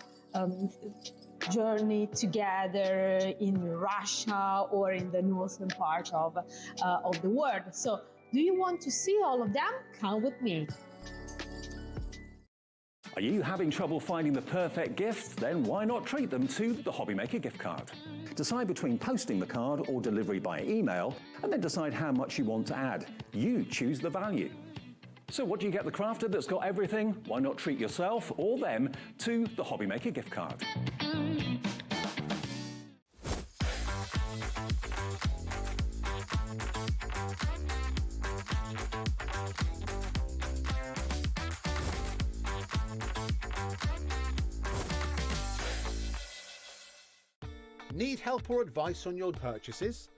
K: journey together in Russia or in the northern part of the world. So do you want to see all of them? Come with me.
D: Are you having trouble finding the perfect gift? Then why not treat them to the Hobbymaker gift card? Decide between posting the card or delivery by email, and then decide how much you want to add. You choose the value. So what do you get the crafter that's got everything? Why not treat yourself or them to the Hobbymaker gift card?
E: Need help or advice on your purchases?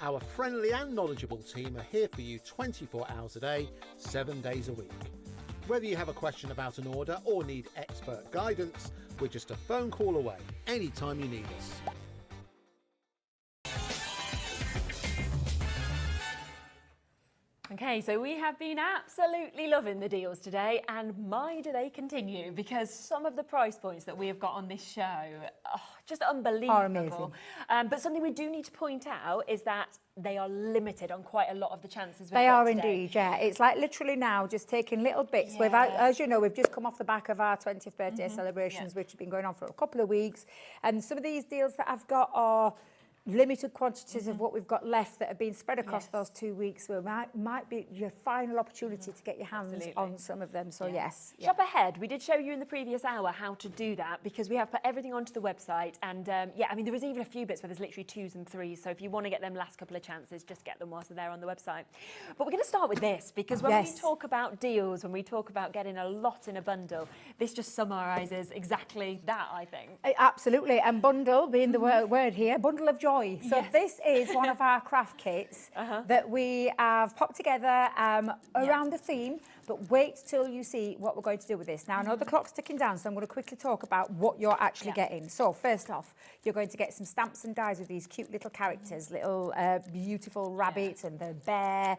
E: Our friendly and knowledgeable team are here for you 24 hours a day, 7 days a week. Whether you have a question about an order or need expert guidance, we're just a phone call away anytime you need us.
B: Okay, so we have been absolutely loving the deals today, and my do they continue, because some of the price points that we have got on this show are just unbelievable.
C: Are amazing.
B: But something we do need to point out is that they are limited on quite a lot of the chances we've
C: They
B: got
C: are
B: today.
C: indeed, yeah. It's like literally now just taking little bits. We've, as you know, we've just come off the back of our 20th birthday celebrations, which have been going on for a couple of weeks. And some of these deals that I've got are limited quantities of what we've got left that have been spread across those 2 weeks, where might be your final opportunity to get your hands on some of them. So yes.
B: Shop ahead. We did show you in the previous hour how to do that, because we have put everything onto the website. And yeah, I mean, there was even a few bits where there's literally 2s and 3s. So if you want to get them last couple of chances, just get them whilst they're there on the website. But we're going to start with this, because when we talk about deals, when we talk about getting a lot in a bundle, this just summarises exactly that, I think.
C: Absolutely. And bundle being the word here, bundle of joy. So this is one of our craft kits that we have popped together around the theme, but wait till you see what we're going to do with this. Now, I know the clock's ticking down, so I'm going to quickly talk about what you're actually getting. So first off, you're going to get some stamps and dies with these cute little characters, little beautiful rabbit and the bear.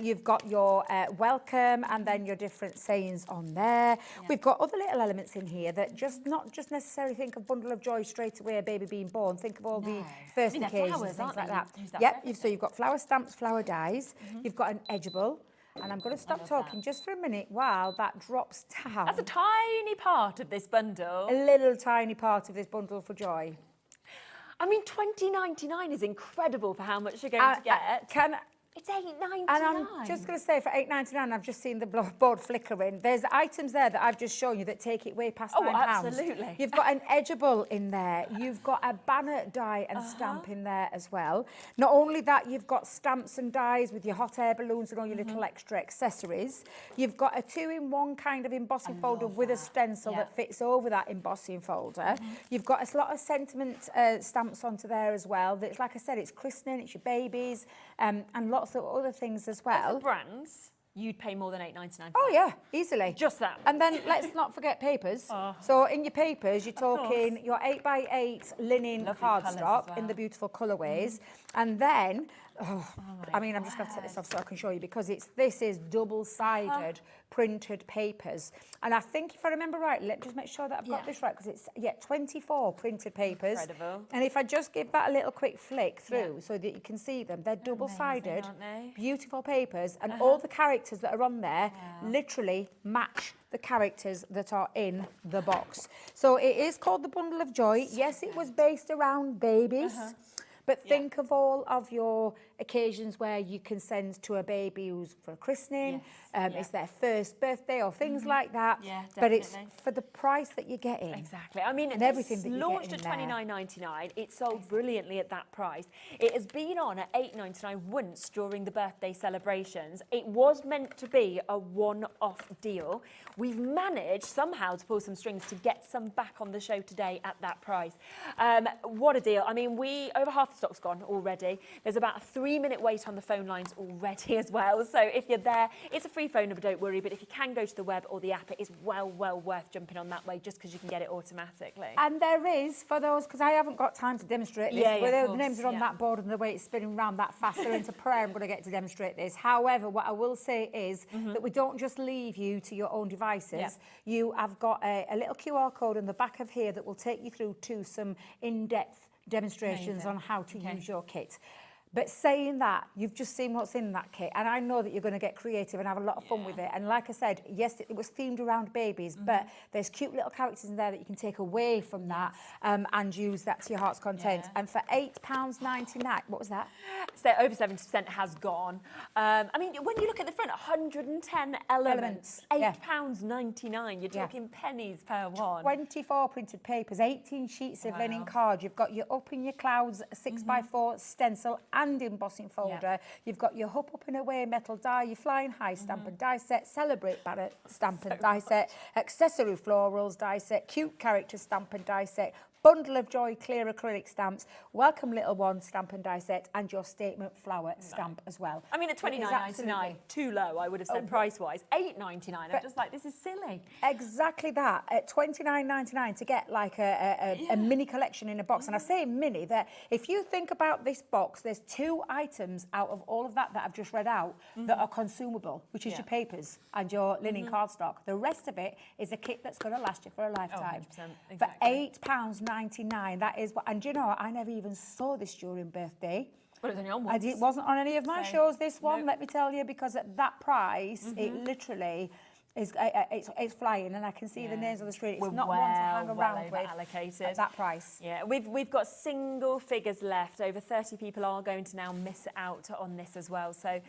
C: You've got your welcome and then your different sayings on there. We've got other little elements in here that not just necessarily think of bundle of joy straight away, a baby being born. Think of all the first occasions,
B: flowers,
C: things like
B: that.
C: Yep, so you've got flower stamps, flower dies. You've got an edgeable. And I'm going to stop talking just for a minute while that drops down.
B: That's a tiny part of this bundle.
C: A little tiny part of this bundle for joy.
B: I mean, $20.99 is incredible for how much you're going to get. It's $8.99.
C: And I'm just going to say, for $8.99, I've just seen the board flickering. There's items there that I've just shown you that take it way past £9.
B: Absolutely.
C: You've got an edgeable in there. You've got a banner die and stamp in there as well. Not only that, you've got stamps and dies with your hot air balloons and all your little extra accessories. You've got a 2-in-1 kind of embossing folder with a stencil that fits over that embossing folder. You've got a lot of sentiment stamps onto there as well. That's, like I said, it's christening, it's your babies, and lots of other things as well.
B: Other brands? you'd pay more than £8.99.
C: Oh yeah, easily.
B: Just that.
C: And then let's not forget papers. So in your papers, you're talking your 8x8 linen cardstock in the beautiful colourways, and then. I mean, I'm just going to take this off so I can show you, because this is double-sided printed papers. And I think, if I remember right, let me just make sure that I've got this right, because it's 24 printed papers.
B: Incredible.
C: And if I just give that a little quick flick through so that you can see them, they're double-sided, beautiful papers, and all the characters that are on there literally match the characters that are in the box. So it is called the Bundle of Joy. Yes, it was based around babies. But think of all of your occasions where you can send to a baby who's for a christening, it's their first birthday or things like that.
B: Yeah,
C: but it's for the price that you're getting.
B: Exactly. I mean,
C: and everything that you're
B: launched at $29.99. It sold brilliantly at that price. It has been on at $8.99 once during the birthday celebrations. It was meant to be a one-off deal. We've managed somehow to pull some strings to get some back on the show today at that price. What a deal. I mean, over half the stock's gone already. There's about a 3-minute wait on the phone lines already as well. So if you're there, it's a free phone number, don't worry. But if you can go to the web or the app, it is well worth jumping on that way, just because you can get it automatically.
C: And there is, for those, because I haven't got time to demonstrate this, the names are on that board and the way it's spinning around that fast, they're into prayer, I'm going to get to demonstrate this. However, what I will say is that we don't just leave you to your own devices. You have got a little QR code on the back of here that will take you through to some in-depth demonstrations on how to use your kit. But saying that, you've just seen what's in that kit, and I know that you're going to get creative and have a lot of fun with it. And like I said, yes, it was themed around babies, but there's cute little characters in there that you can take away from that and use that to your heart's content. And for £8.99, what was that?
B: So over 70% has gone. I mean, when you look at the front, 110 elements. £8.99. You're talking pennies per one.
C: 24 printed papers, 18 sheets of linen card. You've got your Up in Your Clouds 6x4 stencil and embossing folder. You've got your Up and Away metal die, your Flying High stamp and die set, Celebrate banner stamp and die set, accessory florals die set, cute character stamp and die set, Bundle of Joy clear acrylic stamps, Welcome Little One stamp and die set, and your Statement flower stamp as well.
B: I mean, at $29.99, too low, I would have said price-wise. $8.99, I'm just like, this is silly.
C: Exactly that. At $29.99 to get like a mini collection in a box. And I say mini, that if you think about this box, there's 2 items out of all of that I've just read out that are consumable, which is your papers and your linen cardstock. The rest of it is a kit that's going to last you for a lifetime.
B: 100%, exactly.
C: For £8.99, that is what. And do you know, I never even saw this during birthday.
B: But it was only on once.
C: It wasn't on any of my shows, this one, let me tell you, because at that price, it literally is it's flying, and I can see the names on the screen. It's not one to hang around with
B: allocated
C: at that price.
B: Yeah, we've got single figures left. Over 30 people are going to now miss out on this as well. So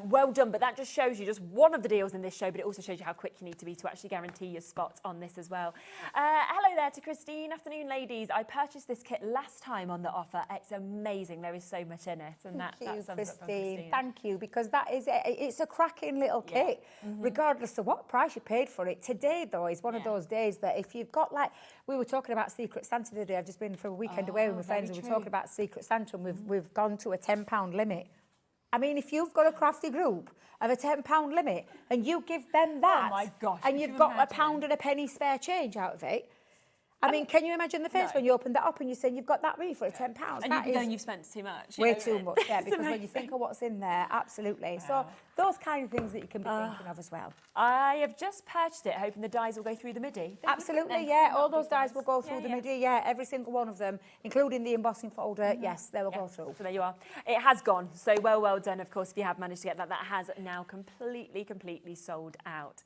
B: well done. But that just shows you just one of the deals in this show, but it also shows you how quick you need to be to actually guarantee your spot on this as well. Hello there to Christine. Afternoon, ladies. I purchased this kit last time on the offer. It's amazing. There is so much in it, and
C: Thank you, Christine. Thank you, because that is it's a cracking little kit, regardless of what price you paid for it. Today, though, is one of those days that if you've got, like, we were talking about Secret Santa today. I've just been for a weekend away with my friends, and we're talking about Secret Santa, and we've gone to a £10 limit. I mean, if you've got a crafty group of a £10 limit and you give them that,
B: oh my gosh,
C: and you've got a £1 and a penny spare change out of it, I mean, can you imagine the face when you open that up and you're saying you've got that ready for £10?
B: And you'd be going, you've spent too much.
C: Way too much, yeah, because when you think of what's in there, absolutely. So those kind of things that you can be thinking of as well.
B: I have just purchased it, hoping the dies will go through the MIDI.
C: Absolutely, yeah. All those dies will go through the MIDI, every single one of them, including the embossing folder, yes, they will go through.
B: So there you are. It has gone, so well done, of course, if you have managed to get that. That has now completely sold out.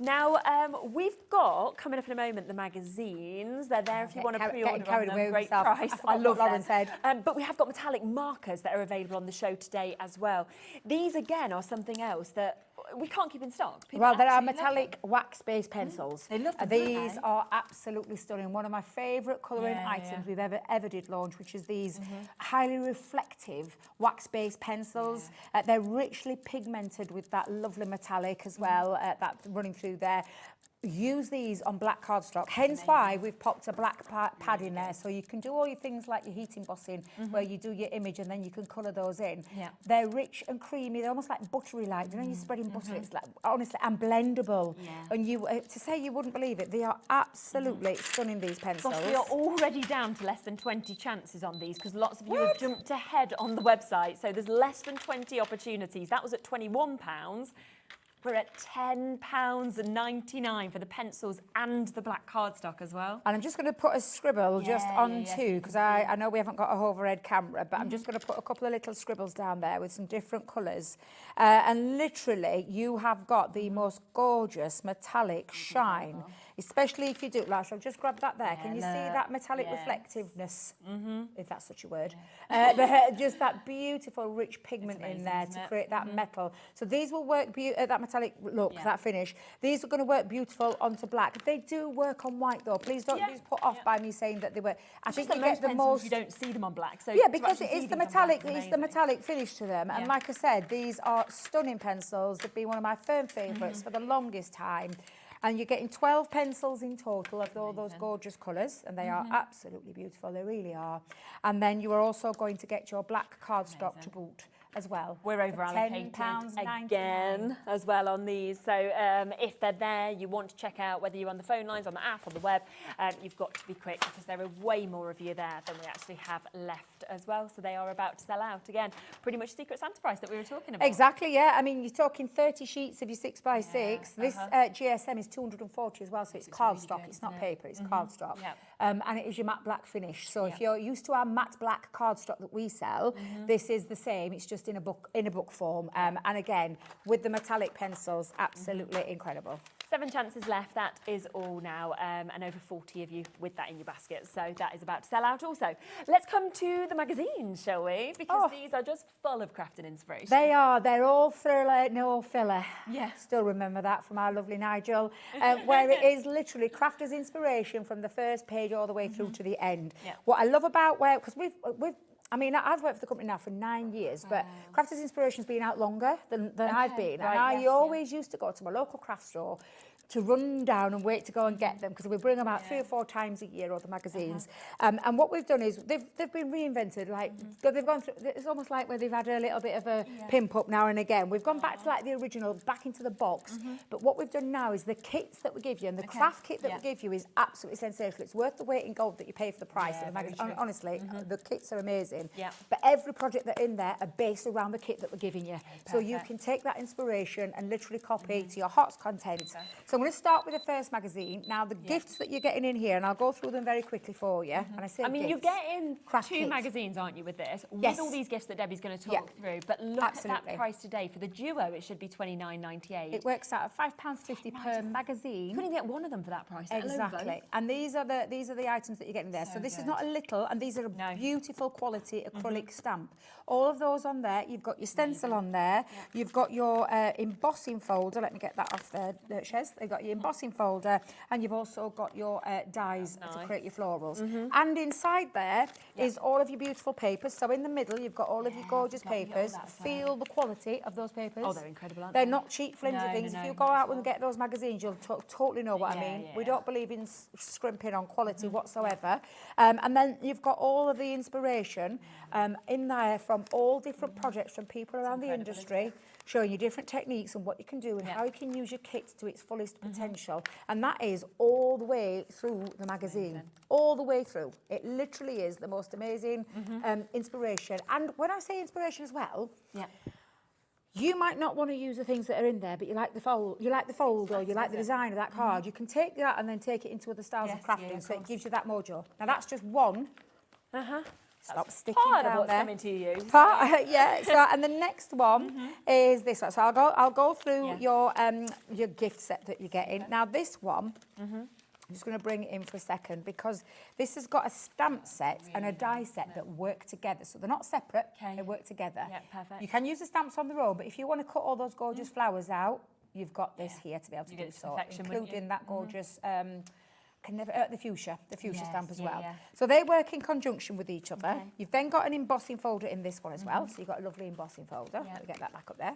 B: Now, we've got, coming up in a moment, the magazines. They're there if you want to pre-order on them. Great price.
C: I love Lauren said.
B: But we have got metallic markers that are available on the show today as well. These, again, are something else that we can't keep in stock.
C: Well, there are metallic wax-based pencils. They love them. These are absolutely stunning. One of my favourite colouring items we've ever did launch, which is these highly reflective wax-based pencils. They're richly pigmented with that lovely metallic as well, that running through there. use these on black cardstock, hence why we've popped a black pad in there, so you can do all your things like your heat embossing, where you do your image and then you can colour those in. They're rich and creamy, they're almost like buttery like, you know, you're spreading butter, it's like, honestly, and blendable. And you, to say you wouldn't believe it, they are absolutely stunning, these pencils.
B: Gosh, we are already down to less than 20 chances on these, because lots of you have jumped ahead on the website, so there's less than 20 opportunities. That was at £21. We're at £10.99 for the pencils and the black cardstock as well.
C: And I'm just going to put a scribble just on too, because I know we haven't got a overhead camera, but I'm just going to put a couple of little scribbles down there with some different colours. And literally, you have got the most gorgeous metallic shine, especially if you do it like, so just grab that there. Can you see that metallic reflectiveness, if that's such a word? Just that beautiful rich pigment in there to create that metal. So these will work, that metallic look, that finish. These are going to work beautiful onto black. They do work on white though. Please don't be put off by me saying that they were. I think you get the most.
B: You don't see them on black. So
C: because it is the metallic. It's the metallic finish to them. And like I said, these are stunning pencils. They've been one of my firm favourites for the longest time. And you're getting 12 pencils in total of all those gorgeous colours, and they are absolutely beautiful. They really are. And then you are also going to get your black cardstock to boot as well.
B: We're over allocated again as well on these. So if they're there, you want to check out whether you're on the phone lines, on the app, on the web, you've got to be quick, because there are way more of you there than we actually have left as well. So they are about to sell out again. Pretty much Secret Santa price that we were talking about.
C: Exactly, yeah. I mean, you're talking 30 sheets of your 6x6. This GSM is 240 as well, so it's cardstock. Really it's not paper, it's cardstock. And it is your matte black finish. So if you're used to our matte black cardstock that we sell, this is the same. It's just in a book form. And again, with the metallic pencils, absolutely incredible.
B: 7 chances left. That is all now, and over 40 of you with that in your basket. So that is about to sell out also. Let's come to the magazine, shall we? Because these are just full of crafting inspiration.
C: They are. They're all thriller, no filler. Yeah. Still remember that from our lovely Nigel, where it is literally crafters inspiration from the first page all the way through to the end. What I love about because we've I mean, I've worked for the company now for 9 years, but Crafters Inspiration's been out longer than I've been. And I always used to go to my local craft store to run down and wait to go and get them, because we bring them out 3 or 4 times a year, all the magazines. And what we've done is they've been reinvented. Like they've gone through. It's almost like where they've had a little bit of a pimp up now and again. We've gone back to like the original, back into the box. But what we've done now is the kits that we give you, and the craft kit that we give you is absolutely sensational. It's worth the weight in gold that you pay for the price of the magazine. Honestly, the kits are amazing. But every project that's in there are based around the kit that we're giving you. So you can take that inspiration and literally copy to your heart's content. So I'm going to start with the first magazine. Now, the gifts that you're getting in here, and I'll go through them very quickly for you. And I mean,
B: you're getting 2 magazines, aren't you, with this? With all these gifts that Debbie's going to talk through. But look at that price today. For the duo, it should be $29.98.
C: It works out at £5.50 per magazine.
B: You couldn't get one of them for that price.
C: Exactly. And these are the items that you're getting there. So this is not a little, and these are a beautiful quality acrylic stamp. All of those on there. You've got your stencil on there. You've got your embossing folder. Let me get that off there, Shez. They've got your embossing folder, and you've also got your dies to create your florals. And inside there is all of your beautiful papers. So in the middle, you've got all of your gorgeous papers. Feel the quality of those papers.
B: Oh, they're incredible, aren't they?
C: They're not cheap, flimsy things. If you go out and get those magazines, you'll totally know what I mean. We don't believe in scrimping on quality whatsoever. And then you've got all of the inspiration in there from all different projects from people around the industry, showing you different techniques and what you can do and how you can use your kit to its fullest potential. And that is all the way through the magazine. All the way through. It literally is the most amazing inspiration. And when I say inspiration as well, you might not want to use the things that are in there, but you like the fold, or you like the design of that card. You can take that and then take it into other styles of crafting, so it gives you that mojo. Now that's just one. Stop sticking
B: part
C: down
B: of what's
C: there.
B: coming to you.
C: So and the next one is this one. So I'll go through your gift set that you're getting. Now this one, I'm just going to bring it in for a second, because this has got a stamp set and a die set that work together. So they're not separate, they work together.
B: Yeah, perfect.
C: You can use the stamps on their own, but if you want to cut all those gorgeous flowers out, you've got this here to be able to do so, including that gorgeous can never the fuchsia stamp as well. So they work in conjunction with each other. You've then got an embossing folder in this one as well. So you've got a lovely embossing folder. We'll get that back up there.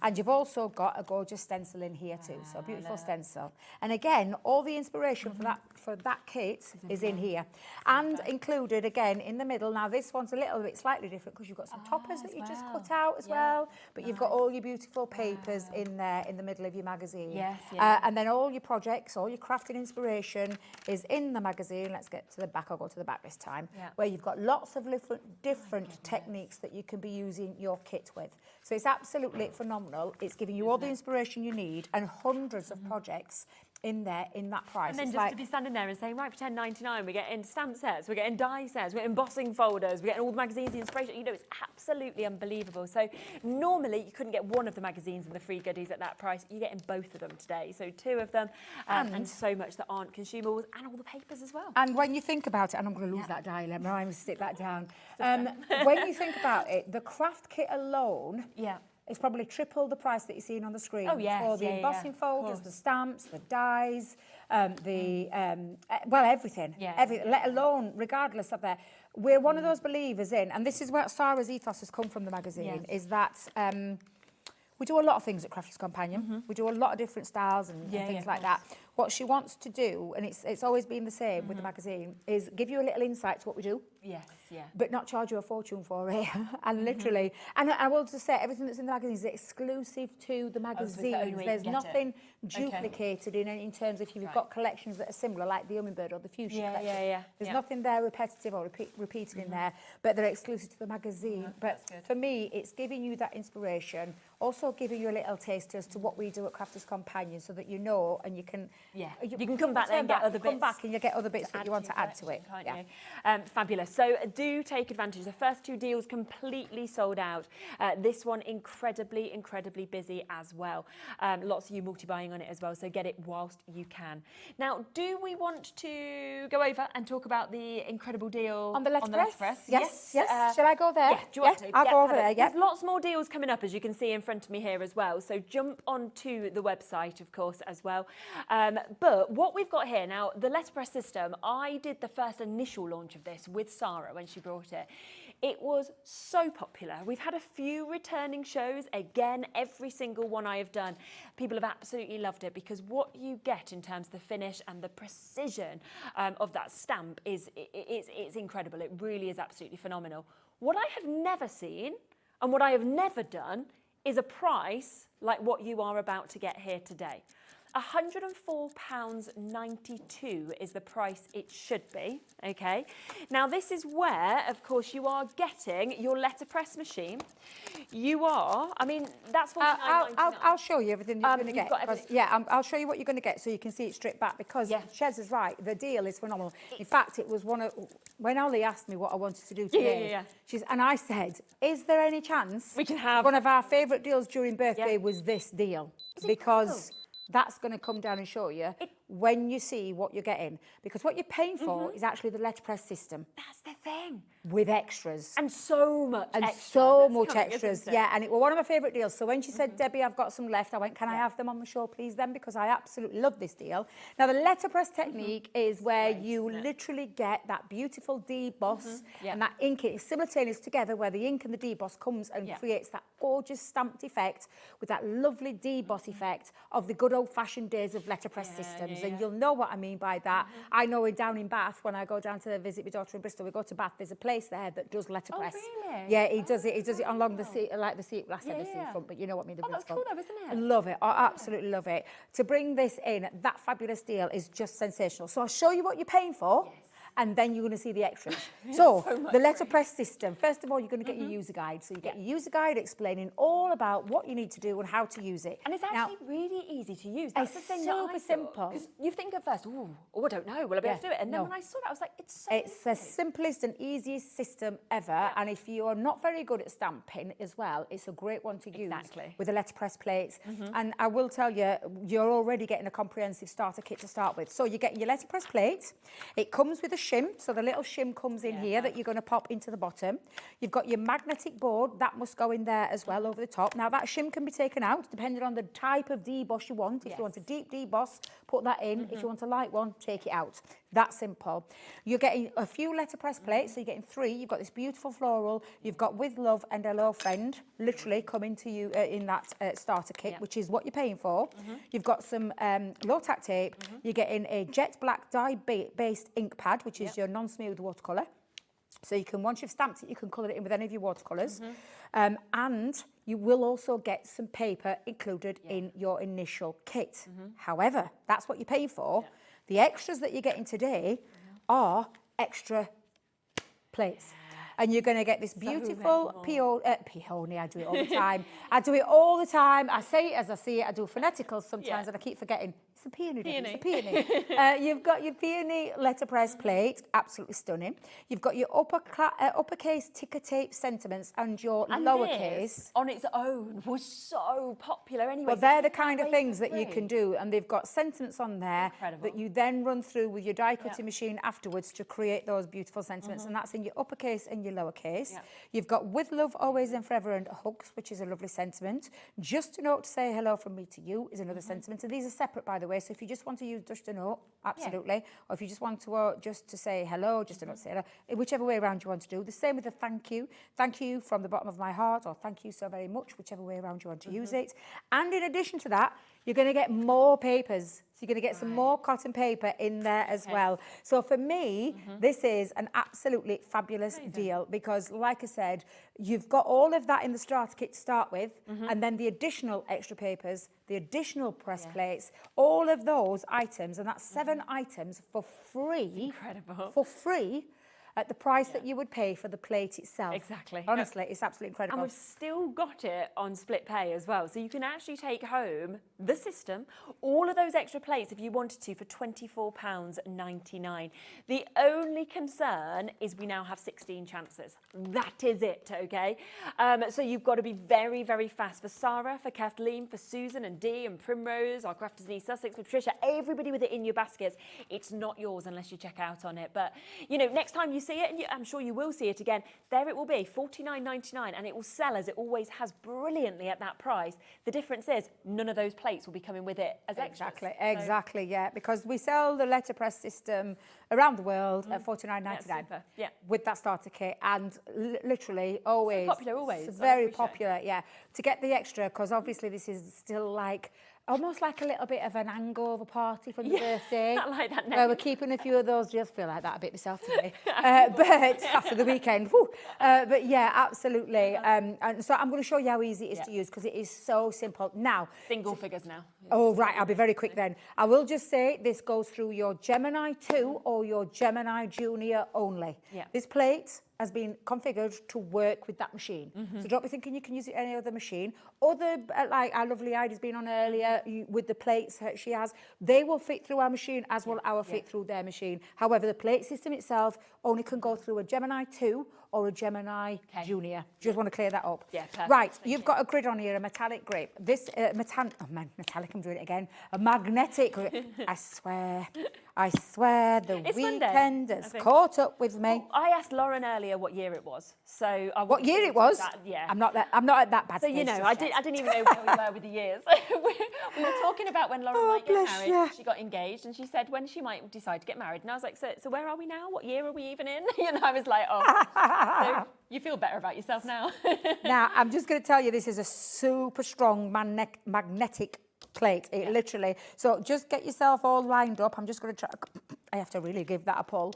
C: And you've also got a gorgeous stencil in here too. So a beautiful stencil. And again, all the inspiration for that kit is in here. And included again in the middle. Now this one's a little bit slightly different because you've got some toppers that you just cut out as well. But you've got all your beautiful papers in there in the middle of your magazine. And then all your projects, all your crafting inspiration is in the magazine. Let's get to the back. I'll go to the back this time. Where you've got lots of different techniques that you can be using your kit with. So it's absolutely phenomenal. It's giving you all the inspiration you need and hundreds of projects in there in that price.
B: And then
C: it's
B: just to be standing there and saying, right, for £10.99, we're getting stamp sets, we're getting die sets, we're getting embossing folders, we're getting all the magazines, the inspiration. You know, it's absolutely unbelievable. So normally you couldn't get one of the magazines and the free goodies at that price. You're getting both of them today. So 2 of them and so much that aren't consumables and all the papers as well.
C: And when you think about it, and I'm going to lose that die, let me stick that down. When you think about it, the craft kit alone, it's probably triple the price that you're seeing on the screen. For the embossing folders, the stamps, the dies, everything. Everything, let alone, regardless of that. We're one of those believers in, and this is where Sarah's ethos has come from the magazine, is that we do a lot of things at Crafters Companion. We do a lot of different styles and things like that. What she wants to do, and it's always been the same with the magazine, is give you a little insight to what we do. But not charge you a fortune for it. And literally, and I will just say, everything that's in the magazine is exclusive to the magazine. There's nothing duplicated in terms of if you've got collections that are similar, like the Hummingbird or the Fuchsia collection. There's nothing there repetitive or repeated in there, but they're exclusive to the magazine. But for me, it's giving you that inspiration, also giving you a little taste as to what we do at Crafters Companion, so that you know and you can
B: you can come back there and get other bits.
C: Come back and you get other bits that you want to add to it.
B: Fabulous. So do take advantage. The first 2 deals completely sold out. This one incredibly busy as well. Lots of you multi-buying on it as well, so get it whilst you can. Now, do we want to go over and talk about the incredible deal
C: on the letterpress? Yes. Shall I go there?
B: Yeah, do you want to?
C: I'll go over there.
B: There's lots more deals coming up, as you can see in front of me here as well. So jump onto the website, of course, as well. But what we've got here now, the letterpress system, I did the first initial launch of this with Sarah when she brought it. It was so popular. We've had a few returning shows. Again, every single one I have done, people have absolutely loved it, because what you get in terms of the finish and the precision of that stamp it's incredible. It really is absolutely phenomenal. What I have never seen and what I have never done is a price like what you are about to get here today. £104.92 is the price it should be, okay? Now, this is where, of course, you are getting your letterpress machine. You are, I mean, that's £49.99.
C: I'll show you everything you're going to get. I'll show you what you're going to get so you can see it stripped back, because Shez is right, the deal is phenomenal. In fact, it was when Ollie asked me what I wanted to do today, and I said, is there any chance
B: we can have
C: one of our favourite deals during birthday was this deal? Because that's going to come down and show you when you see what you're getting. Because what you're paying for is actually the letterpress system.
B: That's the thing.
C: With extras.
B: And so much
C: extras. Yeah, and it was one of my favourite deals. So when she said, Debbie, I've got some left, I went, can I have them on the show, please, then? Because I absolutely love this deal. Now, the letterpress technique is where you literally get that beautiful deboss and that ink is simultaneous together, where the ink and the deboss comes and creates that gorgeous stamped effect with that lovely deboss effect of the good old-fashioned days of letterpress systems. And you'll know what I mean by that. I know down in Bath, when I go down to visit my daughter in Bristol, we go to Bath, there's a place there that does letterpress.
B: Oh, really?
C: Yeah, he does it along the sea, like the sea, last ever sea front, but you know what I mean.
B: That's cool though, isn't it?
C: I love it. I absolutely love it. To bring this in, that fabulous deal is just sensational. So I'll show you what you're paying for. And then you're going to see the extras. So the letterpress system, first of all, you're going to get your user guide. So you get your user guide explaining all about what you need to do and how to use it.
B: And it's actually really easy to use. That's the thing
C: super simple.
B: Because you think at first, I don't know, will I be able to do it? And then when I saw it, I was like, it's
C: the simplest and easiest system ever. And if you're not very good at stamping as well, it's a great one to use with the letterpress plates. And I will tell you, you're already getting a comprehensive starter kit to start with. So you're getting your letterpress plate. It comes with a shim, so the little shim comes in here that you're going to pop into the bottom. You've got your magnetic board, that must go in there as well over the top. Now that shim can be taken out depending on the type of deboss you want. If you want a deep deboss, put that in. If you want a light one, take it out. That simple. You're getting a few letterpress plates, so you're getting 3. You've got this beautiful floral. You've got With Love and Hello Friend, literally coming to you in that starter kit, which is what you're paying for. You've got some low-tack tape. You're getting a jet black dye-based ink pad, which is your non-smooth watercolour. So you can, once you've stamped it, you can colour it in with any of your watercolours. And you will also get some paper included in your initial kit. However, that's what you're paying for. The extras that you're getting today are extra plates. And you're going to get this beautiful peony. I do it all the time. I do it all the time. I say it as I see it. I do phoneticals sometimes and I keep forgetting. It's a peony. It's a peony. You've got your peony letterpress plate, absolutely stunning. You've got your uppercase ticker tape sentiments and your lowercase.
B: This, on its own, was so popular anyway.
C: Well, they're the kind of things that you can do, and they've got sentiments on there that you then run through with your die cutting machine afterwards to create those beautiful sentiments, and that's in your uppercase and your lowercase. You've got With Love, Always and Forever and Hugs, which is a lovely sentiment. Just a note to say hello from me to you is another sentiment, and these are separate, by the way. So if you just want to use just a note, absolutely. Or if you just want to just to say hello, just a note to say hello, whichever way around you want to do. The same with the thank you. Thank you from the bottom of my heart, or thank you so very much, whichever way around you want to use it. And in addition to that, you're going to get more papers. So you're going to get some more cotton paper in there as well. So for me, this is an absolutely fabulous deal because, like I said, you've got all of that in the starter kit to start with, and then the additional extra papers, the additional press plates, all of those items, and that's 7 items for free.
B: Incredible.
C: For free. At the price that you would pay for the plate itself.
B: Exactly.
C: Honestly, it's absolutely incredible.
B: And we've still got it on split pay as well. So you can actually take home the system, all of those extra plates if you wanted to, for £24.99. The only concern is we now have 16 chances. That is it, okay? So you've got to be very, very fast. For Sarah, for Kathleen, for Susan and Dee and Primrose, our crafters in East Sussex, for Patricia, everybody with it in your baskets. It's not yours unless you check out on it. But, you know, next time you see it, and I'm sure you will see it again, there it will be, £49.99, and it will sell as it always has brilliantly at that price. The difference is none of those plates will be coming with it as extras.
C: Exactly, yeah, because we sell the letterpress system around the world at £49.99 with that starter kit, and literally always.
B: So popular always.
C: It's very popular, yeah. To get the extra, because obviously this is still like, almost like a little bit of an hangover party from the birthday.
B: I like that name.
C: Where we're keeping a few of those, just feel like that a bit myself today. But after the weekend, but yeah, absolutely. And so I'm going to show you how easy it is to use because it is so simple. Now,
B: single figures now.
C: Oh, right, I'll be very quick then. I will just say this goes through your Gemini 2 or your Gemini Junior only. This plate has been configured to work with that machine. So don't be thinking you can use it any other machine. Other, like our lovely Ida's been on earlier, with the plates that she has, they will fit through our machine as will our fit through their machine. However, the plate system itself only can go through a Gemini 2 or a Gemini Junior. Just want to clear that up.
B: Yeah, perfect.
C: Right, you've got a grid on here, a metallic grid. This, metallic, I'm doing it again. A magnetic grid. I swear, the weekend has caught up with me.
B: Well, I asked Lauren earlier what year it was. So
C: what year it was? I'm not at that bad
B: so
C: stage.
B: You know, I didn't even know where we were with the years. we were talking about when Lauren might get married.
C: Yeah.
B: She got engaged, and she said when she might decide to get married. And I was like, so where are we now? What year are we even in? You know, I was like, so you feel better about yourself now.
C: Now, I'm just going to tell you, this is a super strong magnetic plate, literally. So just get yourself all lined up. I'm just going to try. I have to really give that a pull.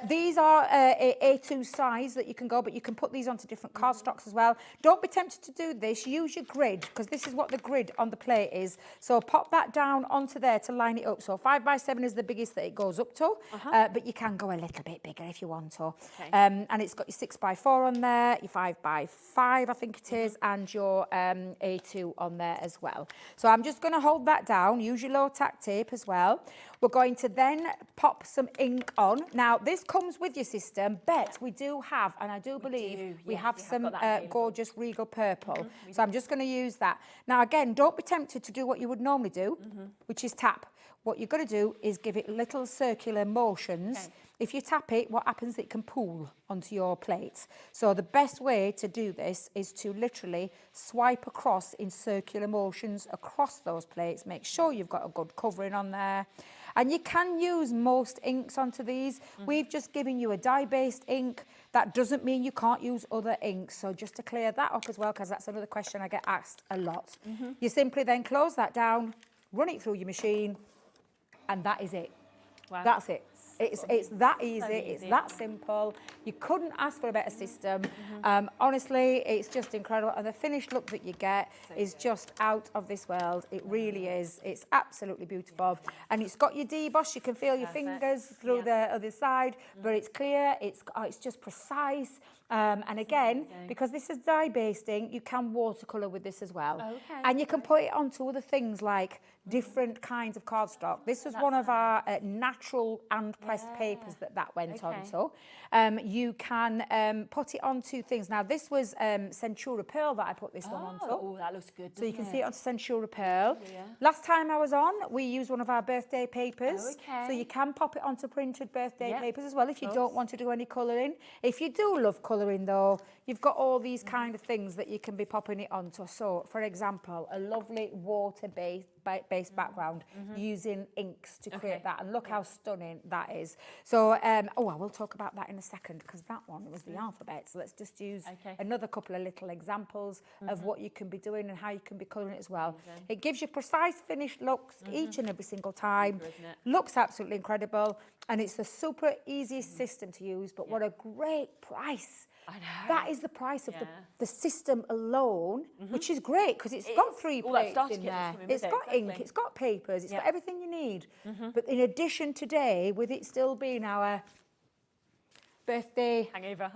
C: These are A2 size that you can go, but you can put these onto different cardstocks as well. Don't be tempted to do this. Use your grid, because this is what the grid on the plate is. So pop that down onto there to line it up. So 5x7 is the biggest that it goes up to, but you can go a little bit bigger if you want to. And it's got your 6x4 on there, your 5x5, I think it is, and your A2 on there as well. So I'm just going to hold that down. Use your low tack tape as well. We're going to then pop pop some ink on. Now, this comes with your system, but we do have, and I do believe we have some gorgeous regal purple. So I'm just going to use that. Now, again, don't be tempted to do what you would normally do, which is tap. What you're going to do is give it little circular motions. Okay. If you tap it, what happens is it can pool onto your plate. So the best way to do this is to literally swipe across in circular motions across those plates. Make sure you've got a good covering on there. And you can use most inks onto these. We've just given you a dye-based ink. That doesn't mean you can't use other inks. So just to clear that up as well, because that's another question I get asked a lot. You simply then close that down, run it through your machine, and that is it. Wow. That's it. It's that easy, it's that simple. You couldn't ask for a better system. Honestly, it's just incredible. And the finished look that you get is just out of this world. It really is. It's absolutely beautiful. And it's got your deboss. You can feel your fingers through the other side, but it's clear. It's just precise. And again, because this is dye-based ink, you can watercolour with this as well. Okay. And you can put it onto other things like different kinds of cardstock. This was one of our natural and pressed papers that went onto. You can put it onto things. Now, this was Centura Pearl that I put this one onto.
B: Oh, that looks good.
C: So you can see it onto Centura Pearl. Yeah. Last time I was on, we used one of our birthday papers. Okay. So you can pop it onto printed birthday papers as well if you don't want to do any colouring. If you do love colouring though, you've got all these kind of things that you can be popping it onto. So, for example, a lovely water-based background using inks to create that. And look how stunning that is. So, I will talk about that in a second because that one was the alphabet. So let's just use another couple of little examples of what you can be doing and how you can be colouring it as well. It gives you precise finished looks each and every single time. Looks absolutely incredible. And it's the super easiest system to use, but what a great price. I know. That is the price of the system alone, which is great because it's got 3 plates in there. It's got ink, it's got papers, it's got everything you need. But in addition today, with it still being our birthday hangover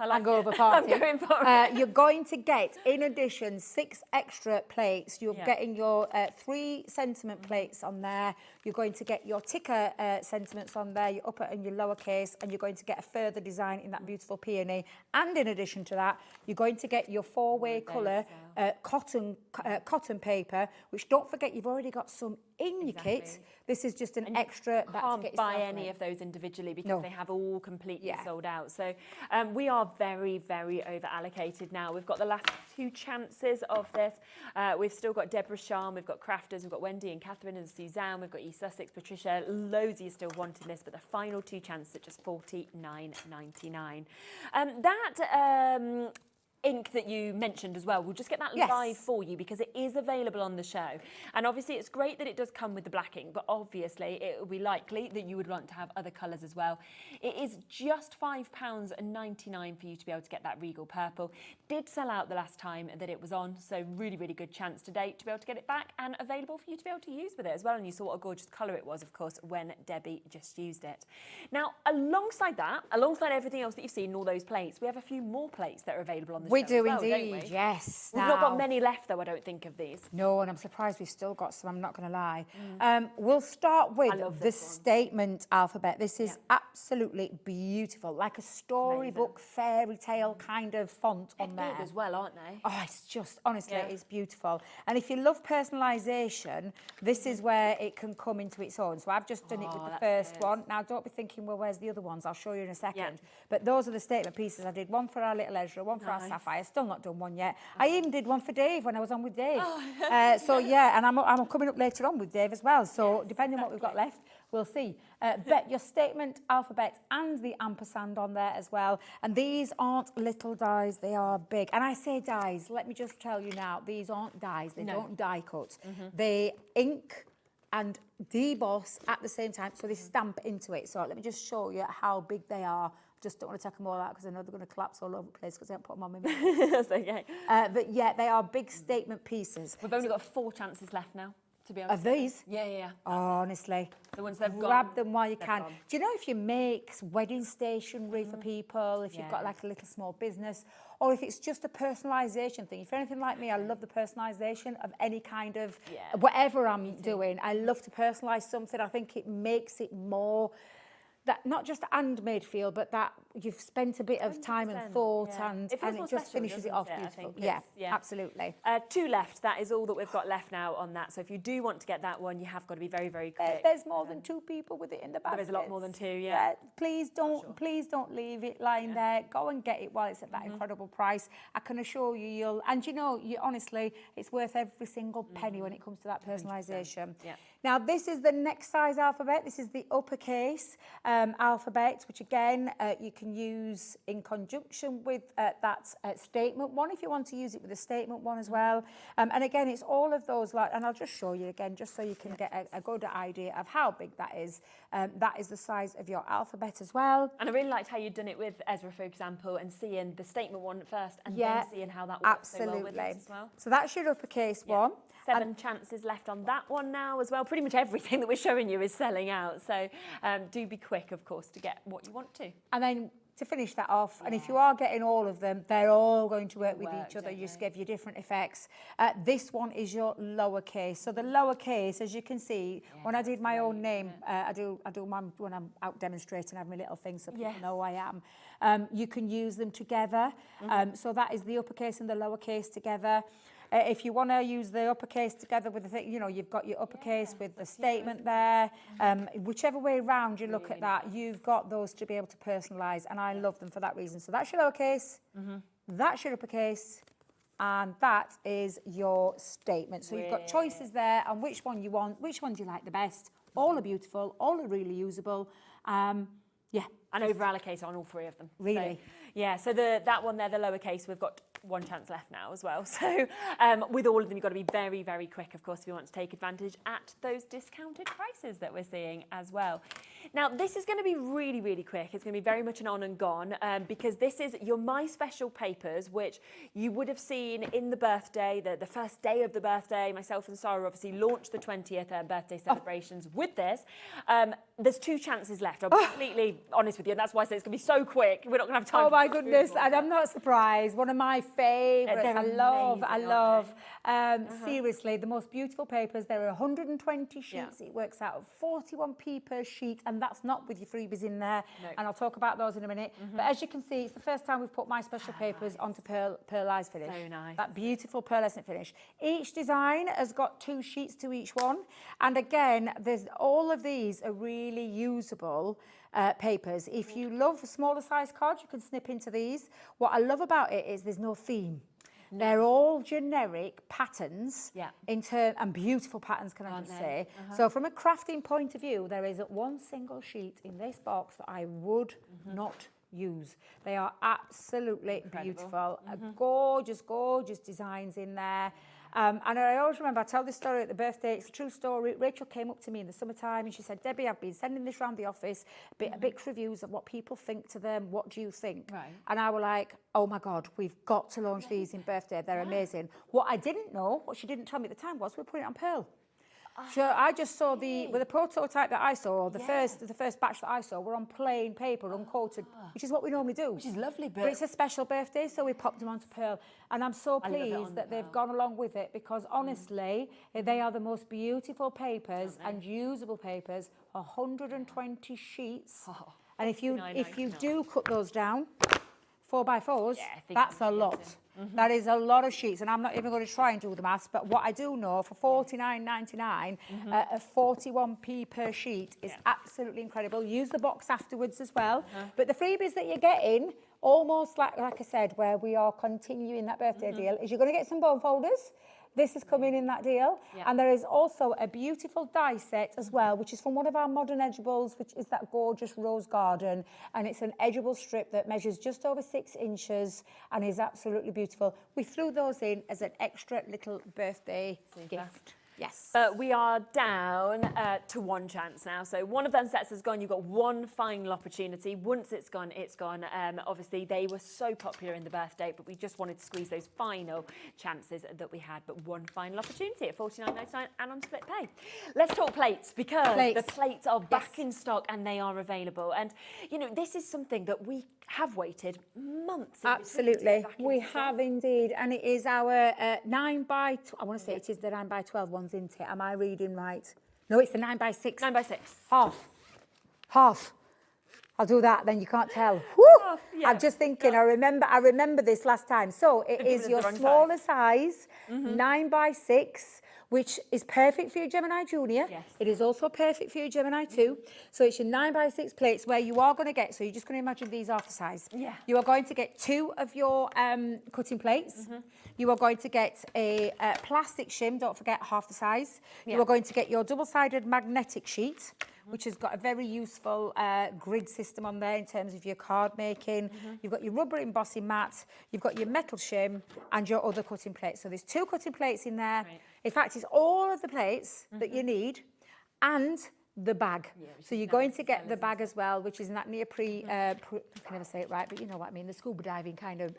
C: party, I'm going for it. You're going to get, in addition, 6 extra plates. You're getting your 3 sentiment plates on there. You're going to get your ticker sentiments on there, your upper and your lower case, and you're going to get a further design in that beautiful peony. And in addition to that, you're going to get your 4-way colour cotton paper, which don't forget you've already got some in your kit. This is just an extra.
B: You can't buy any of those individually because they have all completely sold out. So we are very, very over allocated now. We've got the last 2 chances of this. We've still got Deborah Sharm, we've got Crafters, we've got Wendy and Catherine and Suzanne, we've got East Sussex, Patricia. Loads of you still wanting this, but the final 2 chances at just $49.99. Ink that you mentioned as well, we'll just get that live for you because it is available on the show. And obviously it's great that it does come with the black ink, but obviously it will be likely that you would want to have other colours as well. It is just £5.99 for you to be able to get that Regal Purple. Did sell out the last time that it was on, so really, really good chance today to be able to get it back and available for you to be able to use with it as well. And you saw what a gorgeous colour it was, of course, when Debbie just used it. Now, alongside that, alongside everything else that you've seen in all those plates, we have a few more plates that are available on the
C: we do
B: well,
C: indeed, yes.
B: We've not got many left, though, I don't think, of these.
C: No, and I'm surprised we've still got some, I'm not going to lie. We'll start with the statement alphabet. This is absolutely beautiful, like a storybook, fairy tale kind of font on there.
B: Big as well, aren't they?
C: Oh, it's just, honestly, it's beautiful. And if you love personalisation, this is where it can come into its own. So I've just done it with the first one. Now, don't be thinking, well, where's the other ones? I'll show you in a second. But those are the statement pieces. I did one for our little Ezra, one for our Sapphire. Still not done one yet. I even did one for Dave when I was on with Dave. So yeah, and I'm coming up later on with Dave as well. So depending on what we've got left, we'll see. Bet your statement alphabet and the ampersand on there as well. And these aren't little dies, they are big. And I say dies, let me just tell you now, these aren't dies, they don't die cut. They ink and deboss at the same time, so they stamp into it. So let me just show you how big they are. Just don't want to take them all out because I know they're going to collapse all over the place because I haven't put them on my mouth.
B: That's okay.
C: But yeah, they are big statement pieces.
B: We've only got 4 chances left now, to be honest.
C: Of these?
B: Yeah.
C: Honestly.
B: The ones they've got.
C: Grab them while you can. Do you know if you make wedding stationery for people, if you've got like a little small business, or if it's just a personalisation thing. If you're anything like me, I love the personalisation of any kind of, whatever I'm doing. I love to personalise something. I think it makes it more that not just handmade feel, but that you've spent a bit of time and thought, and it just finishes it off beautiful. Yeah, absolutely.
B: 2 left. That is all that we've got left now on that. So if you do want to get that one, you have got to be very, very quick.
C: There's more than 2 people with it in the basket.
B: There is a lot more than 2, yeah.
C: Please don't leave it lying there. Go and get it while it's at that incredible price. I can assure you, you honestly, it's worth every single penny when it comes to that personalisation.
B: Yeah.
C: Now, this is the next size alphabet. This is the uppercase alphabet, which again, you can use in conjunction with that statement one, if you want to use it with a statement one as well. And again, it's all of those, and I'll just show you again, just so you can get a good idea of how big that is. That is the size of your alphabet as well.
B: And I really liked how you'd done it with Ezra, for example, and seeing the statement one first, and then seeing how that works so well with it as well.
C: So that's your uppercase one.
B: 7 chances left on that one now as well. Pretty much everything that we're showing you is selling out. So do be quick, of course, to get what you want to.
C: And then to finish that off, and if you are getting all of them, they're all going to work with each other. You just give you different effects. This one is your lowercase. So the lowercase, as you can see, when I did my own name, I do mine when I'm out demonstrating, I have my little thing so people know I am. You can use them together. So that is the uppercase and the lowercase together. If you want to use the uppercase together with the thing, you've got your uppercase with the statement there. Whichever way around you look at that, you've got those to be able to personalise, and I love them for that reason. So that's your lowercase, that's your uppercase, and that is your statement. So you've got choices there on which one you want, which one do you like the best. All are beautiful, all are really usable.
B: And over allocate on all 3 of them.
C: Really?
B: So that one there, the lowercase, we've got 1 chance left now as well. So with all of them, you've got to be very, very quick, of course, if you want to take advantage at those discounted prices that we're seeing as well. Now, this is going to be really, really quick. It's going to be very much an on and gone because this is your My Special papers, which you would have seen in the birthday, the first day of the birthday. Myself and Sarah obviously launched the 20th birthday celebrations with this. There's 2 chances left. I'll be completely honest with you, and that's why I say it's going to be so quick. We're not going to have time.
C: Oh my goodness, and I'm not surprised. One of my favourites. I love. Seriously, the most beautiful papers. There are 120 sheets. It works out at 41p per sheet, and that's not with your freebies in there. And I'll talk about those in a minute. But as you can see, it's the first time we've put My Special papers onto pearlised finish.
B: So nice.
C: That beautiful pearlescent finish. Each design has got 2 sheets to each one, and again, all of these are really usable papers. If you love smaller size cards, you can snip into these. What I love about it is there's no theme. They're all generic patterns and beautiful patterns, can I just say. So from a crafting point of view, there isn't one single sheet in this box that I would not use. They are absolutely beautiful. Gorgeous, gorgeous designs in there. And I always remember, I tell this story at the birthday, it's a true story. Rachel came up to me in the summertime and she said, Debbie, I've been sending this around the office, bit reviews of what people think to them. What do you think? Right. And I were like, oh my God, we've got to launch these in birthday. They're amazing. What I didn't know, what she didn't tell me at the time was we're putting it on pearl. So I just saw with the prototype that I saw, or the first batch that I saw, were on plain paper, uncoated, which is what we normally do.
B: Which is lovely,
C: but it's a special birthday, so we popped them onto pearl. And I'm so pleased that they've gone along with it, because honestly, they are the most beautiful papers and usable papers. 120 sheets, and if you do cut those down, 4x4s, that's a lot. That is a lot of sheets, and I'm not even going to try and do the maths, but what I do know, for $49.99, a 41p per sheet is absolutely incredible. Use the box afterwards as well. But the freebies that you're getting, almost like I said, where we are continuing that birthday deal, is you're going to get some bone folders. This is coming in that deal. And there is also a beautiful die set as well, which is from one of our modern edgeables, which is that gorgeous rose garden. And it's an edgeable strip that measures just over 6 inches and is absolutely beautiful. We threw those in as an extra little birthday gift. Yes.
B: We are down to 1 chance now. So one of them sets has gone. You've got one final opportunity. Once it's gone, it's gone. Obviously, they were so popular in the birthday, but we just wanted to squeeze those final chances that we had. But one final opportunity at $49.99 and on split pay. Let's talk plates, because the plates are back in stock and they are available. And, you know, this is something that we have waited months.
C: Absolutely. We have indeed. And it is our 9x, I want to say it is the 9x12 ones, isn't it? Am I reading right? No, it's the 9x6.
B: 9x6.
C: Half.
L: I'll do that, then you can't tell. Woo! I'm just thinking, I remember this last time. So it is your smaller size, 9x6, which is perfect for your Gemini Junior.
B: Yes.
L: It is also perfect for your Gemini 2. So it's your 9x6 plates where you are going to get, so you're just going to imagine these half the size.
B: Yeah.
L: You are going to get 2 of your cutting plates. You are going to get a plastic shim, don't forget, half the size. You are going to get your double-sided magnetic sheet, which has got a very useful grid system on there in terms of your card making. You've got your rubber embossing mat, you've got your metal shim and your other cutting plates. So there's 2 cutting plates in there. Right. In fact, it's all of the plates that you need and the bag. Yeah, so you're going to get the bag as well, which is in that neoprene, I can never say it right, but you know what I mean, the scuba diving kind of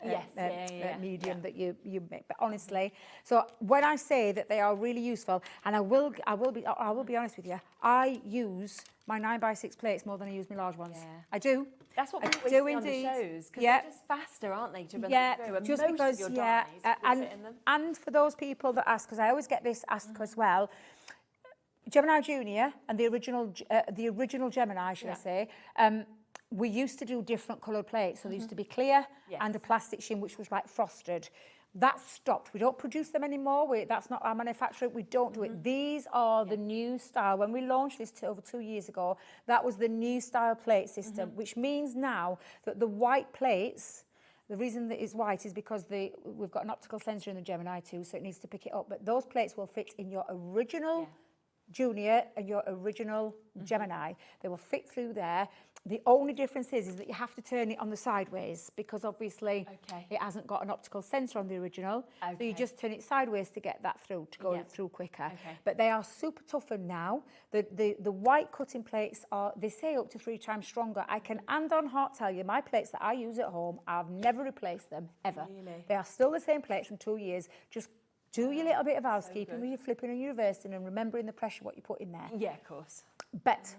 L: medium that you make. But honestly, so when I say that they are really useful, and I will be honest with you, I use my 9x6 plates more than I use my large ones. Yeah. I do.
B: That's what we
L: do
B: see
L: indeed.
B: on the shows, because they're just faster, aren't they, to run through? And
L: just
B: most
L: because,
B: of your dies will fit in them.
L: And for those people that ask, because I always get this asked as well, Gemini Junior and the original Gemini, should I say, we used to do different coloured plates. So they used to be clear and a plastic shim, which was like frosted. That stopped. We don't produce them anymore. That's not our manufacturer. We don't do it. These are the new style. When we launched this over 2 years ago, that was the new style plate system, which means now that the white plates, the reason that it's white is because we've got an optical sensor in the Gemini 2, so it needs to pick it up. But those plates will fit in your original Junior and your original Gemini. They will fit through there. The only difference is that you have to turn it on the sideways because obviously it hasn't got an optical sensor on the original. So you just turn it sideways to get that through, to go through quicker. But they are super toughened now. The white cutting plates are, they say, up to 3 times stronger. I can hand on heart tell you, my plates that I use at home, I've never replaced them, ever. Really? They are still the same plates from 2 years. Just do your little bit of housekeeping with your flipping and your reversing and remembering the pressure what you put in there.
B: Yeah, of course.
L: But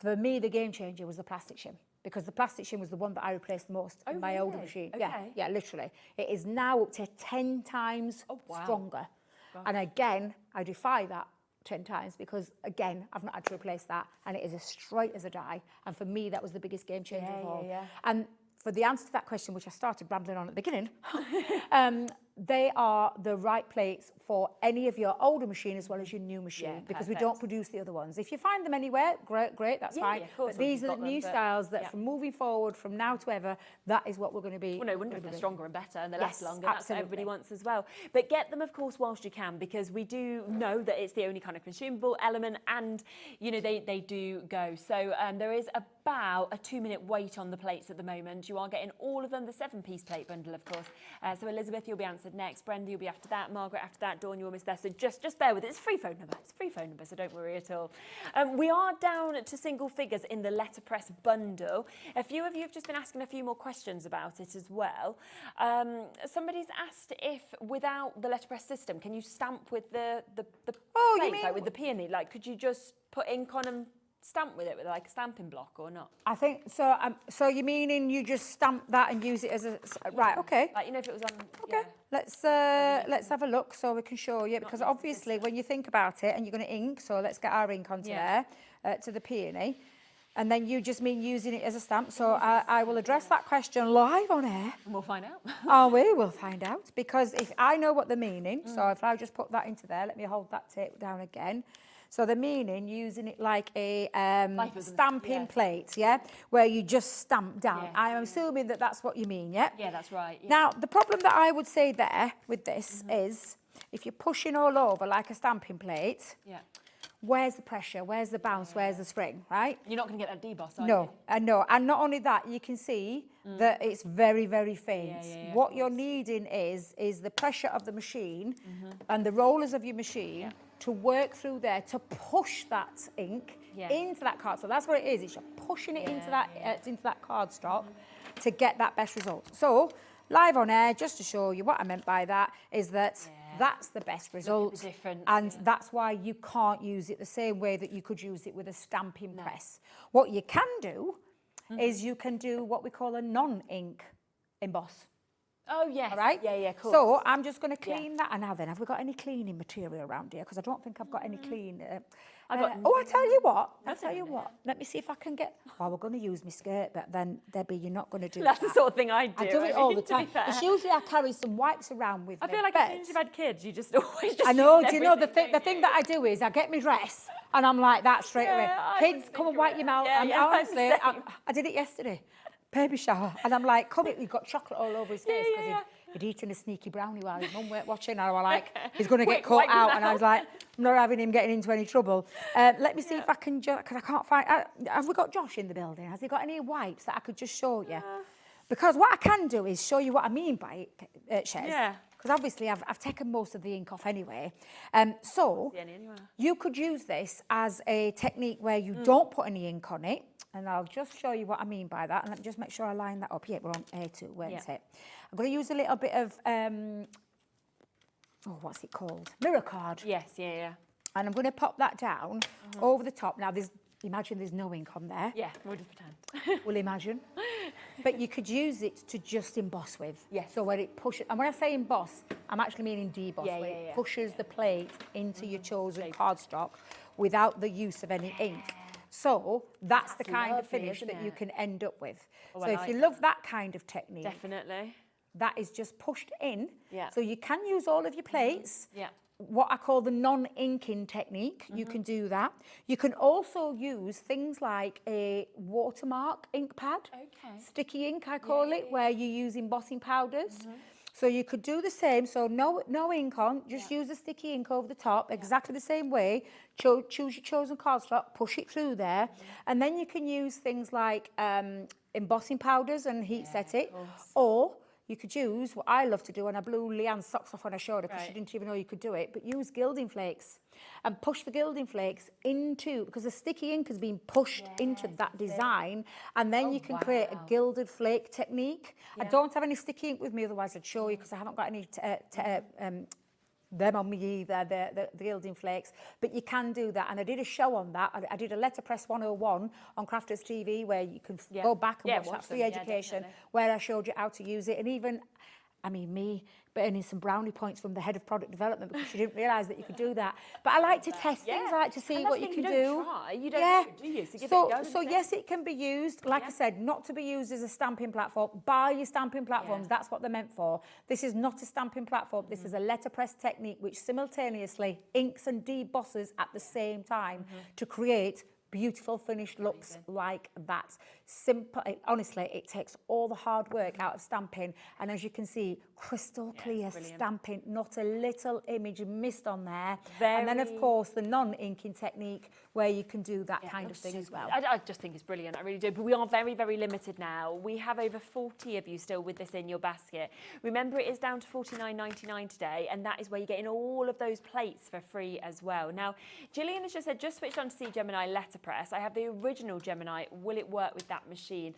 L: for me, the game changer was the plastic shim, because the plastic shim was the one that I replaced most in my older machine. Yeah, literally. It is now up to 10 times stronger. Gosh. And again, I defy that 10 times because, again, I've not had to replace that. And it is as straight as a die. And for me, that was the biggest game changer of all. And for the answer to that question, which I started rambling on at the beginning, they are the right plates for any of your older machine as well as your new machine, because we don't produce the other ones. If you find them anywhere, great, that's fine. Yeah, but these are the new styles that from moving forward, from now to ever, that is what we're going to be.
B: Well, no wonder if they're stronger and better and they last longer. That's what everybody wants as well. But get them, of course, whilst you can, because we do know that it's the only kind of consumable element, and you know they do go. So there is about a 2-minute wait on the plates at the moment. You are getting all of them, the 7-piece plate bundle, of course. So Elizabeth, you'll be answered next. Brenda, you'll be after that. Margaret after that. Dawn, you're almost there. So just bear with it. It's a free phone number. It's a free phone number, so don't worry at all. We are down to single figures in the letterpress bundle. A few of you have just been asking a few more questions about it as well. Somebody's asked if without the letterpress system, can you stamp with the plates, you mean, like with the peony? Like, could you just put ink on and stamp with it with like a stamping block or not?
L: I think so. So you meaning you just stamp that and use it as a right? Okay.
B: Like, you know, if it was on.
L: Okay.
B: Yeah.
L: Let's have a look so we can show you, because obviously when you think about it and you're going to ink, so let's get our ink onto there to the peony, and then you just mean using it as a stamp. So I will address that question live on air.
B: And we'll find out.
L: Oh, we will find out, because if I know what the meaning, so if I just put that into there, let me hold that tape down again. So the meaning, using it like a stamping plate, where you just stamp down. I'm assuming that that's what you mean, yeah?
B: Yeah, that's right. Yeah.
L: Now, the problem that I would say there with this is, if you're pushing all over like a stamping plate, where's the pressure, where's the bounce, where's the spring, right?
B: You're not going to get that deboss, are
L: you? No, and not only that, you can see that it's very, very faint. What you're needing is the pressure of the machine and the rollers of your machine to work through there to push that ink into that card. So that's what it is. It's you're pushing it into that card stock to get that best result. So live on air, just to show you what I meant by that, is that that's the best result, and that's why you can't use it the same way that you could use it with a stamping press. What you can do is you can do what we call a non-ink emboss.
B: Oh, yes.
L: All right?
B: Yeah, cool.
L: So I'm just going to clean that. And now then, have we got any cleaning material around here? Because I don't think I've got any clean. I tell you what. Let me see if I can get. Oh, we're going to use my skirt, but then Debbie, you're not going to do
B: That's
L: that.
B: the sort of thing I do.
L: I do it all the time. It's usually I carry some wipes around with me.
B: I feel like as soon as you've had kids, you just always just.
L: I know.
B: use
L: Do you know the
B: everything,
L: thing that I do is I get my dress and I'm like that straight away. Kids, come and wipe your mouth.
B: Yeah,
L: And
B: yeah,
L: honestly,
B: same.
L: I did it yesterday. Baby shower, and I'm like, come here, he's got chocolate all over his face because he'd eaten a sneaky brownie while his mum weren't watching, and I was like, he's going to get caught out, and I was like, I'm not having him getting into any trouble. Let me see if I can, because I can't find, have we got Josh in the building? Has he got any wipes that I could just show you? Because what I can do is show you what I mean by it, Shez.
B: Yeah.
L: Because obviously I've taken most of the ink off anyway. So you could use this as a technique where you don't put any ink on it. And I'll just show you what I mean by that. And let me just make sure I line that up. Yeah, we're on A2, weren't it? I'm going to use a little bit of, what's it called? Mirror card.
B: Yes, yeah.
L: And I'm going to pop that down over the top. Now, imagine there's no ink on there.
B: Yeah, we'll just pretend.
L: We'll imagine. But you could use it to just emboss with.
B: Yes.
L: So when it pushes, and when I say emboss, I'm actually meaning deboss, where it pushes the plate into your chosen cardstock without the use of any ink. So that's the kind of finish that you can end up with. So if you love that kind of technique,
B: definitely,
L: that is just pushed in.
B: Yeah.
L: So you can use all of your plates.
B: Yeah.
L: What I call the non-inking technique, you can do that. You can also use things like a watermark ink pad, sticky ink I call it, where you use embossing powders. So you could do the same, so no ink on, just use the sticky ink over the top, exactly the same way. Choose your chosen cardstock, push it through there, and then you can use things like embossing powders and heat set it, or you could use what I love to do, and I blew Leanne's socks off when I showed her because she didn't even know you could do it, but use gilding flakes and push the gilding flakes into, because the sticky ink has been pushed into that design, and then you can create a gilded flake technique. I don't have any sticky ink with me, otherwise I'd show you, because I haven't got any them on me either, the gilding flakes, but you can do that. And I did a show on that. I did a letterpress 101 on Crafters TV, where you can go back and watch that free education, where I showed you how to use it. And even, I mean, me earning some brownie points from the head of product development because she didn't realise that you could do that. But I like to test things. I like to see what you can do.
B: You don't know, do you?
L: So yes, it can be used, like I said, not to be used as a stamping platform. Buy your stamping platforms. That's what they're meant for. This is not a stamping platform. This is a letterpress technique which simultaneously inks and debosses at the same time to create beautiful finished looks like that. Simple. Honestly, it takes all the hard work out of stamping, and as you can see, crystal clear stamping, not a little image missed on there. And then of course the non-inking technique, where you can do that kind of thing as well.
B: I just think it's brilliant, I really do. But we are very, very limited now. We have over 40 of you still with this in your basket. Remember, it is down to $49.99 today, and that is where you're getting all of those plates for free as well. Now, Gillian has just said, just switched on to see Gemini letterpress. I have the original Gemini. Will it work with that machine?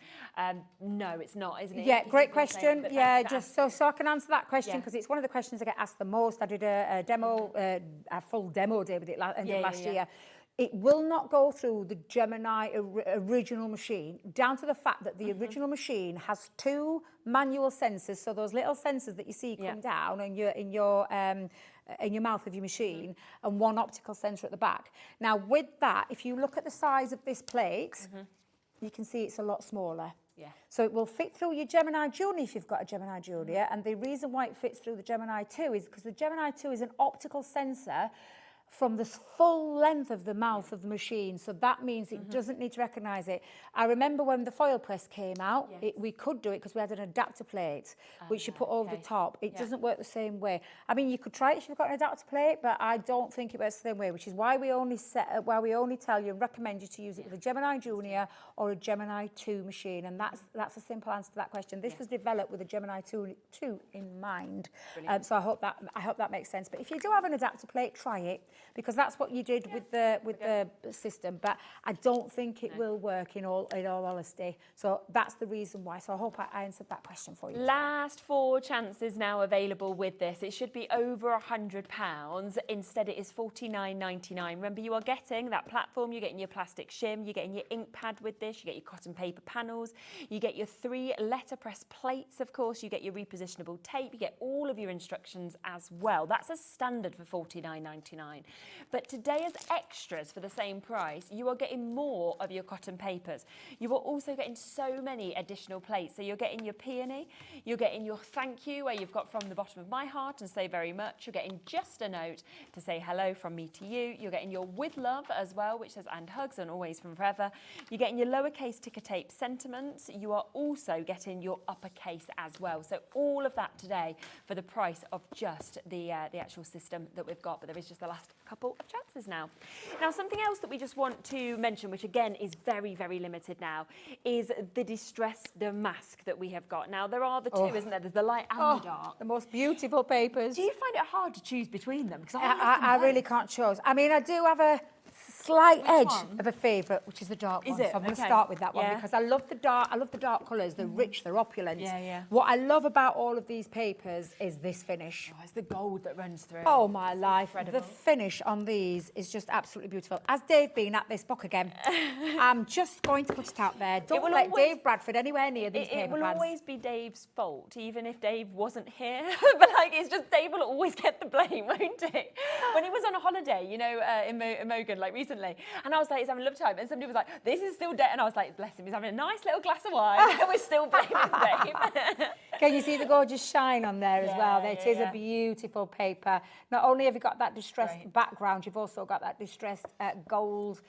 B: No, it's not, isn't it?
L: Yeah, great question. Yeah, just so I can answer that question, because it's one of the questions I get asked the most. I did a demo, a full demo day with it end of last year. It will not go through the Gemini original machine, down to the fact that the original machine has 2 manual sensors. So those little sensors that you see come down in your mouth of your machine, and 1 optical sensor at the back. Now, with that, if you look at the size of this plate, you can see it's a lot smaller. So it will fit through your Gemini Junior if you've got a Gemini Junior. And the reason why it fits through the Gemini 2 is because the Gemini 2 is an optical sensor from the full length of the mouth of the machine. So that means it doesn't need to recognise it. I remember when the foil press came out, we could do it because we had an adapter plate, which you put over the top. It doesn't work the same way. I mean, you could try it if you've got an adapter plate, but I don't think it works the same way, which is why we only tell you and recommend you to use it with a Gemini Junior or a Gemini 2 machine. And that's a simple answer to that question. This was developed with a Gemini 2 in mind. So I hope that makes sense. But if you do have an adapter plate, try it, because that's what you did with the system. But I don't think it will work in all honesty. So that's the reason why. So I hope I answered that question for you.
B: Last 4 chances now available with this. It should be over £100. Instead, it is $49.99. Remember, you are getting that platform. You're getting your plastic shim. You're getting your ink pad with this. You get your cotton paper panels. You get your 3 letterpress plates, of course. You get your repositionable tape. You get all of your instructions as well. That's a standard for $49.99. But today, as extras for the same price, you are getting more of your cotton papers. You are also getting so many additional plates. So you're getting your peony, you're getting your thank you, where you've got from the bottom of my heart and say very much. You're getting just a note to say hello from me to you. You're getting your with love as well, which says and hugs and always from forever. You're getting your lowercase ticker tape sentiments. You are also getting your uppercase as well. So all of that today for the price of just the actual system that we've got, but there is just the last couple of chances now. Now, something else that we just want to mention, which again is very, very limited now, is the distress damask that we have got. Now, there are the two, isn't there? There's the light and the dark.
L: The most beautiful papers.
B: Do you find it hard to choose between them? Because
L: I really can't choose. I mean, I do have a slight edge of a favourite, which is the dark one.
B: Is it?
L: So I'm going to start with that one because I love the dark colours. They're rich, they're opulent. What I love about all of these papers is this finish.
B: Oh, it's the gold that runs through.
L: Oh my life, the finish on these is just absolutely beautiful. Has Dave been at this book again? I'm just going to put it out there. Don't let Dave Bradford anywhere near these paper pads.
B: It will always be Dave's fault, even if Dave wasn't here. But like, it's just Dave will always get the blame, won't he? When he was on a holiday, you know, in Mogan, like recently, and I was like, he's having a lovely time, and somebody was like, this is still dead, and I was like, bless him, he's having a nice little glass of wine, and we're still blaming Dave.
L: Can you see the gorgeous shine on there as well? It is a beautiful paper. Not only have you got that distressed background, you've also got that distressed gold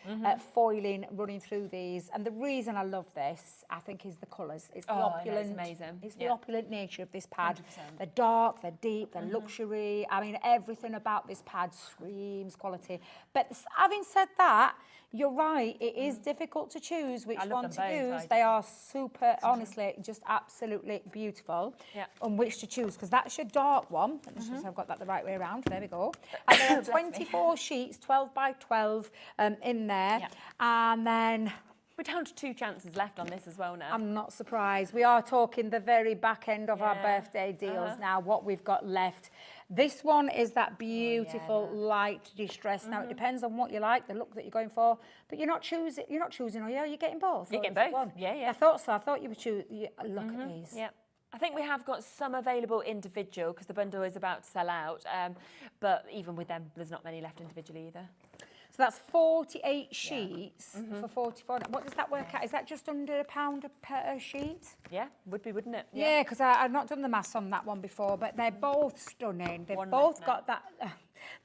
L: foiling running through these. And the reason I love this, I think, is the colours. It's the opulent.
B: It's amazing.
L: It's the opulent nature of this pad.
B: 100%.
L: They're dark, they're deep, they're luxury. I mean, everything about this pad screams quality. But having said that, you're right, it is difficult to choose which one to use. They are super, honestly, just absolutely beautiful on which to choose, because that's your dark one. Let me just I've got that the right way around. There we go. And there are 24 sheets, 12 by 12 in there. And then
B: we're down to 2 chances left on this as well now.
L: I'm not surprised. We are talking the very back end of our birthday deals now, what we've got left. This one is that beautiful light distress. Now, it depends on what you like, the look that you're going for, but you're not choosing, are you? You're getting both?
B: You're getting both,
L: one?
B: yeah.
L: I thought so. I thought you would choose, look at these.
B: Yeah. I think we have got some available individual because the bundle is about to sell out, but even with them, there's not many left individually either.
L: So that's 48 sheets for 44. What does that work out? Is that just under £1 per sheet?
B: Yeah, would be, wouldn't it?
L: Yeah, because I've not done the maths on that one before, but they're both stunning. They've both got that.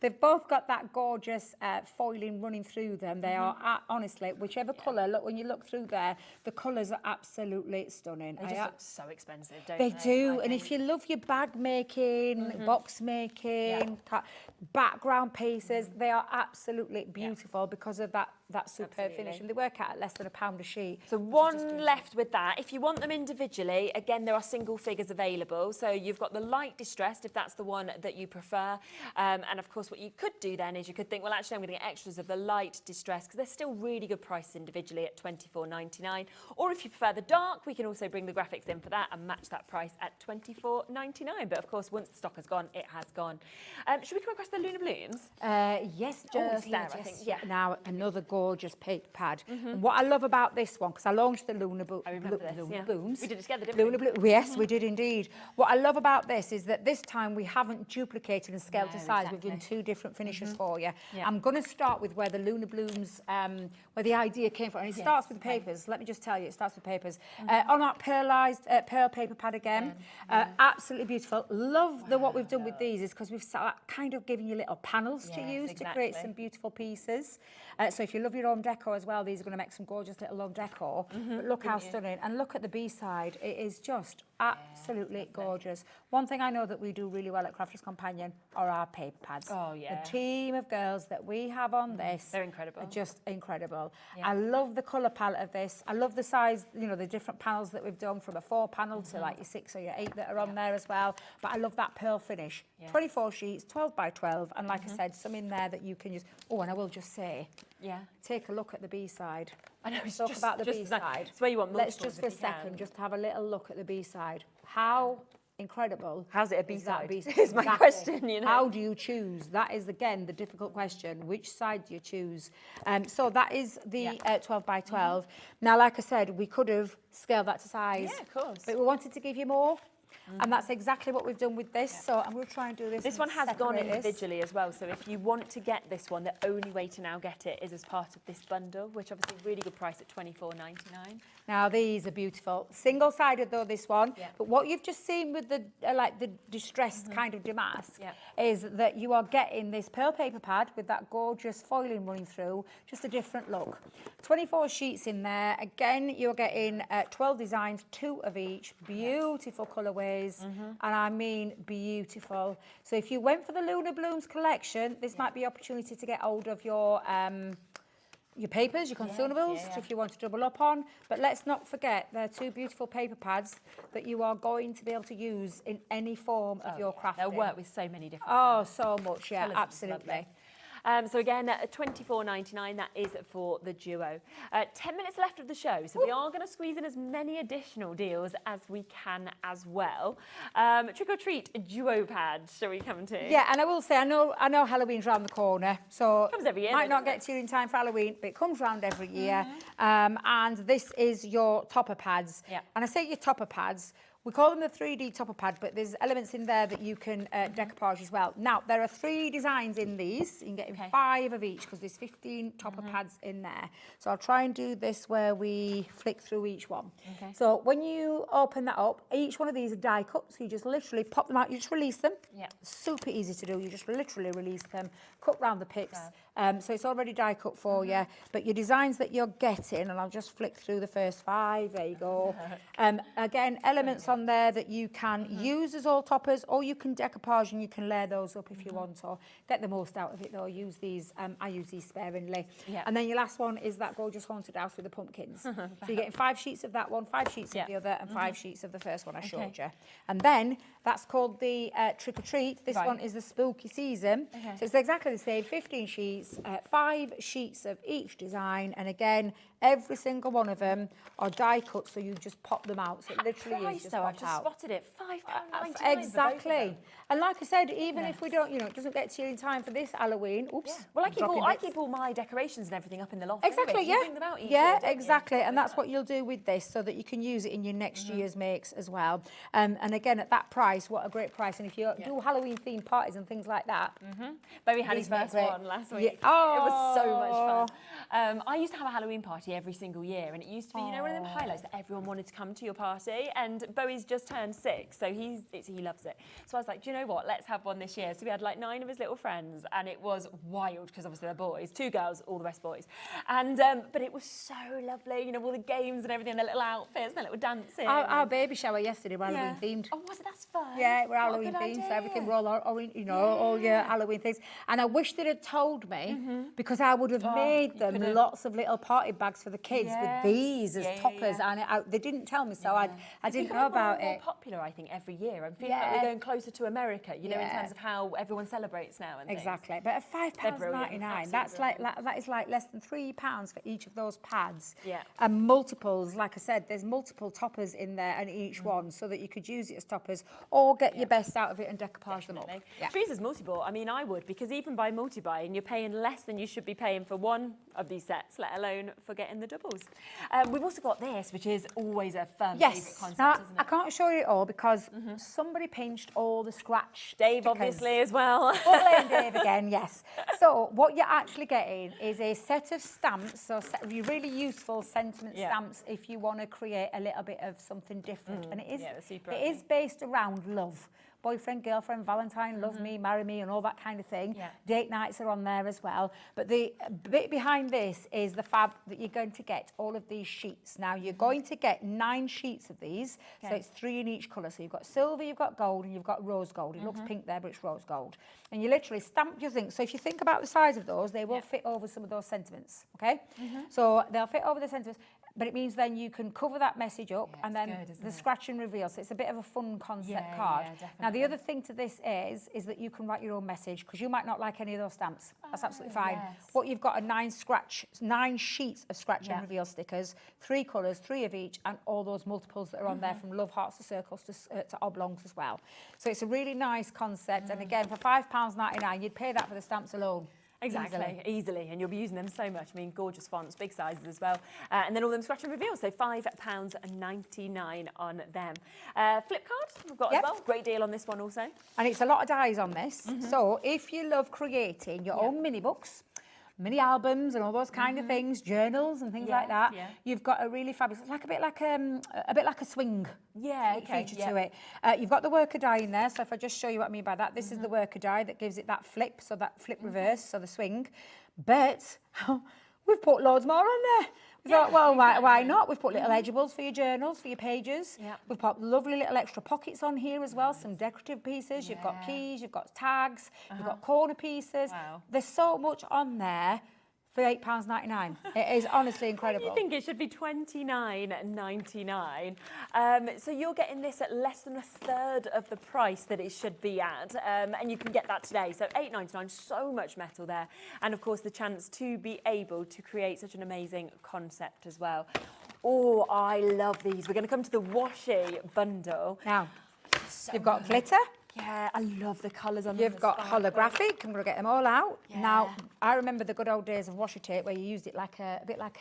L: They've both got that gorgeous foiling running through them. They are, honestly, whichever colour, look, when you look through there, the colours are absolutely stunning.
B: They just look so expensive, don't
L: they?
B: They
L: do, and if you love your bag making, box making, background pieces, they are absolutely beautiful because of that superb finish, and they work out at less than £1 a sheet.
B: So one left with that. If you want them individually, again, there are single figures available. So you've got the light distressed, if that's the one that you prefer. And of course, what you could do then is you could think, well, actually, I'm going to get extras of the light distressed because they're still really good prices individually at £24.99. Or if you prefer the dark, we can also bring the graphics in for that and match that price at £24.99. But of course, once the stock has gone, it has gone. Should we come across the Lunar Blooms?
L: Yes,
B: just there, I think.
L: Yeah. Now, another gorgeous paper pad. And what I love about this one, because I launched the Lunar Blooms.
B: We did it together, didn't
L: we? Yes, we did indeed. What I love about this is that this time we haven't duplicated and scaled to size. We've done 2 different finishes for you. I'm going to start with where the Lunar Blooms, where the idea came from. And it starts with the papers. Let me just tell you, it starts with papers. On our pearl paper pad again. Absolutely beautiful. Love what we've done with these is because we've kind of given you little panels to use to create some beautiful pieces. So if you love your own decor as well, these are going to make some gorgeous little home decor. But look how stunning. And look at the B-side. It is just absolutely gorgeous. One thing I know that we do really well at Crafters Companion are our paper pads.
B: Oh, yeah.
L: The team of girls that we have on this.
B: They're incredible.
L: Are just incredible. I love the colour palette of this. I love the size, the different panels that we've done from a 4 panel to like your 6 or your 8 that are on there as well. But I love that pearl finish. 24 sheets, 12 by 12. And like I said, some in there that you can use. Oh, and I will just say, take a look at the B-side.
B: I know,
L: Let's talk about the B-side.
B: It's where you want
L: Let's just for a second just have a little look at the B-side. How incredible.
B: How's it a B-side?
L: Is
B: my question,
L: How do you choose? That is, again, the difficult question. Which side do you choose? So that is the 12 by 12. Now, like I said, we could have scaled that to size.
B: Yeah, of course.
L: But we wanted to give you more. And that's exactly what we've done with this. So I'm going to try and do this.
B: This one has gone individually as well. So if you want to get this one, the only way to now get it is as part of this bundle, which obviously really good price at $24.99.
L: Now these are beautiful. Single-sided though, this one.
B: Yeah.
L: But what you've just seen with the like the distressed kind of damask is that you are getting this pearl paper pad with that gorgeous foiling running through, just a different look. 24 sheets in there. Again, you're getting 12 designs, 2 of each. Beautiful colourways, and I mean beautiful. So if you went for the Lunar Blooms collection, this might be an opportunity to get hold of your papers, your consumables, if you want to double up on. But let's not forget, they're 2 beautiful paper pads that you are going to be able to use in any form of your crafting.
B: They'll work with so many different
L: colours. So much, yeah,
B: Colours
L: absolutely.
B: So again, at $24.99, that is for the duo. 10 minutes left of the show, so we are going to squeeze in as many additional deals as we can as well. Trick or treat duo pads, shall we come to?
L: Yeah, and I will say, I know Halloween's round the corner, so
B: comes every year,
L: might not get to you in time for Halloween, but it comes round every year. And this is your topper pads.
B: Yeah.
L: And I say your topper pads. We call them the 3D topper pad, but there's elements in there that you can decoupage as well. Now, there are 3 designs in these. You can get 5 of each because there's 15 topper pads in there. So I'll try and do this where we flick through each one.
B: Okay.
L: So when you open that up, each one of these are die cut. So you just literally pop them out. You just release them.
B: Yeah.
L: Super easy to do. You just literally release them, cut round the pips. So it's already die cut for you. But your designs that you're getting, and I'll just flick through the first 5. There you go. Again, elements on there that you can use as all toppers, or you can decoupage and you can layer those up if you want, or get the most out of it though. Use these, I use these sparingly. And then your last one is that gorgeous haunted house with the pumpkins. So you're getting 5 sheets of that one, 5 sheets of the other, and 5 sheets of the first one I showed you. And then that's called the trick or treat. This one is the spooky season. So it's exactly the same, 15 sheets, 5 sheets of each design, and again, every single one of them are die cut, so you just pop them out. So it literally is just
B: I've
L: pop
B: just
L: out.
B: spotted it, £5.99.
L: Exactly. And like I said, even if we don't, it doesn't get to you in time for this Halloween. Oops.
B: Yeah. Well, I keep all my decorations and everything up in the loft.
L: Exactly,
B: anyway, so you bring them out each
L: yeah,
B: year, don't
L: exactly.
B: you?
L: And that's what you'll do with this, so that you can use it in your next year's makes as well. And again, at that price, what a great price. And if you do Halloween themed parties and things like that.
B: But we had his first one last week.
L: Yeah.
B: It was so much fun. I used to have a Halloween party every single year, and it used to be, one of them highlights that everyone wanted to come to your party. And Bowie's just turned 6, so he loves it. So I was like, do you know what? Let's have one this year. So we had like 9 of his little friends, and it was wild because obviously they're boys, 2 girls, all the rest boys. And but it was so lovely, all the games and everything, their little outfits, their little dancing.
L: Our baby shower yesterday were Halloween themed.
B: Oh, was it? That's fun.
L: Yeah, we're Halloween themed, so everything were all your Halloween things. And I wish they'd have told me, because I would have made them lots of little party bags for the kids with these as toppers. And they didn't tell me, so I didn't know about it.
B: More popular, I think, every year. I'm feeling like we're going closer to America, in terms of how everyone celebrates now and
L: exactly. But at £5.99, that is like less than £3 for each of those pads.
B: Yeah.
L: And multiples, like I said, there's multiple toppers in there and each one, so that you could use it as toppers or get your best out of it and decoupage them up. Yeah.
B: Trees multi-bought. I mean, I would, because even by multi-buying, you're paying less than you should be paying for one of these sets, let alone for getting the doubles. We've also got this, which is always a fun favourite concept,
L: now,
B: isn't it?
L: I can't show you it all because somebody pinched all the scratch
B: Dave,
L: stickers.
B: obviously, as well.
L: We'll blame Dave again, yes. So what you're actually getting is a set of stamps, so really useful sentiment stamps if you want to create a little bit of something different. And it is based around love. Boyfriend, girlfriend, Valentine, love me, marry me, and all that kind of thing.
B: Yeah.
L: Date nights are on there as well. But the bit behind this is the fab that you're going to get all of these sheets. Now, you're going to get 9 sheets of these, so it's 3 in each colour. So you've got silver, you've got gold, and you've got rose gold. It looks pink there, but it's rose gold. And you literally stamp your thing. So if you think about the size of those, they will fit over some of those sentiments, okay? So they'll fit over the sentiments. But it means then you can cover that message up, and then the scratch and reveal. So it's a bit of a fun concept card. Now, the other thing to this is that you can write your own message, because you might not like any of those stamps. That's absolutely fine. What you've got are 9 sheets of scratch and reveal stickers, 3 colours, 3 of each, and all those multiples that are on there, from love hearts to circles to oblongs as well. So it's a really nice concept. And again, for £5.99, you'd pay that for the stamps alone.
B: Exactly, easily, and you'll be using them so much. I mean, gorgeous fonts, big sizes as well, and then all them scratch and reveal, so £5.99 on them. Flip card we've got as well, great deal on this one also.
L: And it's a lot of dies on this, so if you love creating your own mini books, mini albums and all those kind of things, journals and things like that, you've got a really fabulous, it's like a bit like a swing feature to it. You've got the worker die in there, so if I just show you what I mean by that, this is the worker die that gives it that flip, so that flip reverse, so the swing. But we've put loads more on there. We thought, well, why not? We've put little edgeables for your journals, for your pages. We've put lovely little extra pockets on here as well, some decorative pieces. You've got keys, you've got tags, you've got corner pieces. There's so much on there for £8.99. It is honestly incredible.
B: You think it should be £29.99. So you're getting this at less than a third of the price that it should be at, and you can get that today. So £8.99, so much metal there, and of course the chance to be able to create such an amazing concept as well. Oh, I love these. We're going to come to the washi bundle.
L: Now, you've got glitter.
B: Yeah, I love the colours on them.
L: You've got holographic. I'm going to get them all out. Yeah. Now, I remember the good old days of washi tape where you used it like a bit like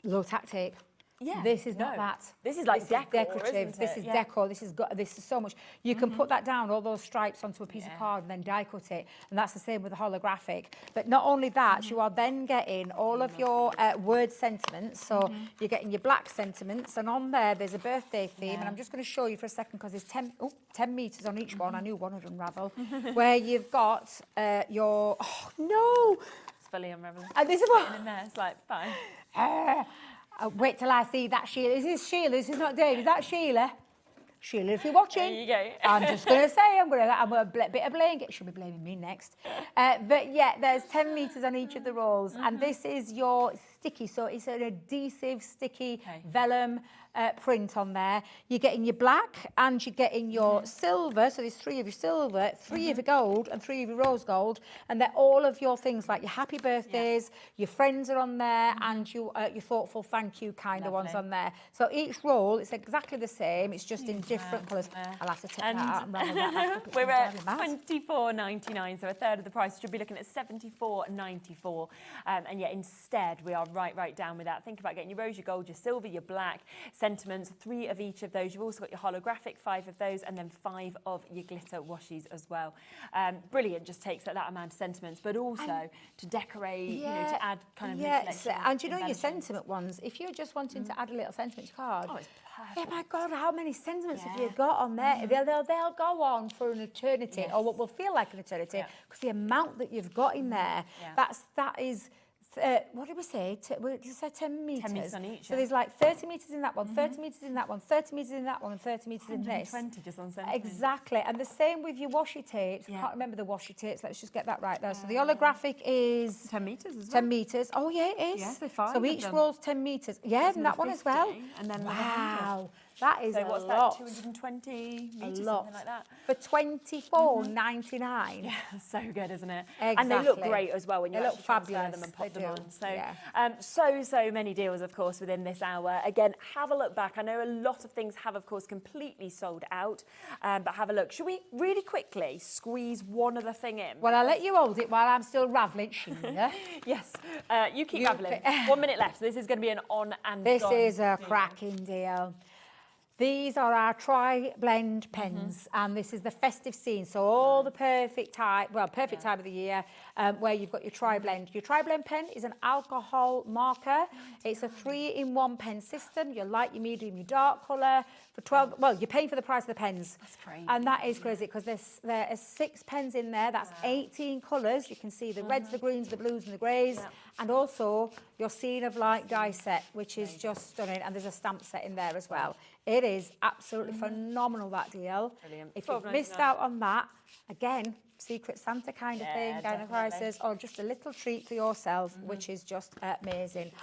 L: low tack tape. Yeah, this is not that.
B: This is like
L: decorative. This is decor. This is so much. You can put that down, all those stripes onto a piece of card and then die cut it. And that's the same with the holographic. But not only that, you are then getting all of your word sentiments. So you're getting your black sentiments, and on there's a birthday theme. And I'm just going to show you for a second because there's 10 metres on each one. I knew one would unravel. Where you've got your, oh no!
B: It's fully unraveling.
L: And this is what
B: in there. It's like fine.
L: Wait till I see that Sheila. Is this Sheila? This is not Dave. Is that Sheila? Sheila, if you're watching,
B: there you go.
L: I'm just going to say I'm a bit of blame. She'll be blaming me next. But yeah, there's 10 metres on each of the rolls, and this is your sticky. So it's an adhesive, sticky vellum print on there. You're getting your black and you're getting your silver. So there's 3 of your silver, 3 of your gold, and 3 of your rose gold, and they're all of your things like your happy birthdays. Your friends are on there, and your thoughtful thank you kind of ones on there. So each roll, it's exactly the same. It's just in different colours. I'll have to take that out and ravel that.
B: We're at £24.99, so a third of the price. Should be looking at £74.94. And yet instead we are right down with that. Think about getting your rose, your gold, your silver, your black sentiments, 3 of each of those. You've also got your holographic, 5 of those, and then 5 of your glitter washies as well. Brilliant, just takes that amount of sentiments, but also to decorate, you know, to add kind of
L: and you know your sentiment ones, if you're just wanting to add a little sentiment to card,
B: oh, it's perfect.
L: Yeah, my God, how many sentiments have you got on there? They'll go on for an eternity, or what will feel like an eternity, because the amount that you've got in there, that is. What did we say? Did you say 10 metres?
B: 10 metres on each.
L: So there's like 30 metres in that one, 30 metres in that one, 30 metres in that one, and 30 metres in this.
B: 20 just on sentiments.
L: Exactly. And the same with your washi tapes. I can't remember the washi tapes. Let's just get that right there. So the holographic is
B: 10 metres as well.
L: 10 metres. Oh yeah, it is.
B: Yeah, so 5
L: so each roll's 10 metres. Yeah, and that one as well.
B: And then
L: wow. That is
B: so what's
L: lot.
B: That, 220 metres,
L: a lot.
B: something like that?
L: For $24.99.
B: Yeah, so good, isn't it?
L: Exactly.
B: And they look great as well when you
L: look fabulous.
B: Them and pop them on. So, so many deals, of course, within this hour. Again, have a look back. I know a lot of things have, of course, completely sold out, but have a look. Should we really quickly squeeze one other thing in?
L: Well, I'll let you hold it while I'm still ravelling, Sheila.
B: Yes, you keep ravelling. 1 minute left, so this is going to be an on and
L: This
B: gone
L: is a cracking deal. These are our tri-blend pens, and this is the festive scene. So all the perfect time of the year where you've got your tri-blend. Your tri-blend pen is an alcohol marker. It's a 3-in-1 pen system. Your light, your medium, your dark colour. For 12, well, you're paying for the price of the pens.
B: That's crazy.
L: And that is crazy because there are 6 pens in there. That's 18 colours. You can see the reds, the greens, the blues and the greys. And also your Scene of Light die set, which is just stunning. And there's a stamp set in there as well. It is absolutely phenomenal, that deal.
B: Brilliant.
L: If you've missed out on that, again, Secret Santa kind of thing, kind of prices, or just a little treat for yourself, which is just amazing.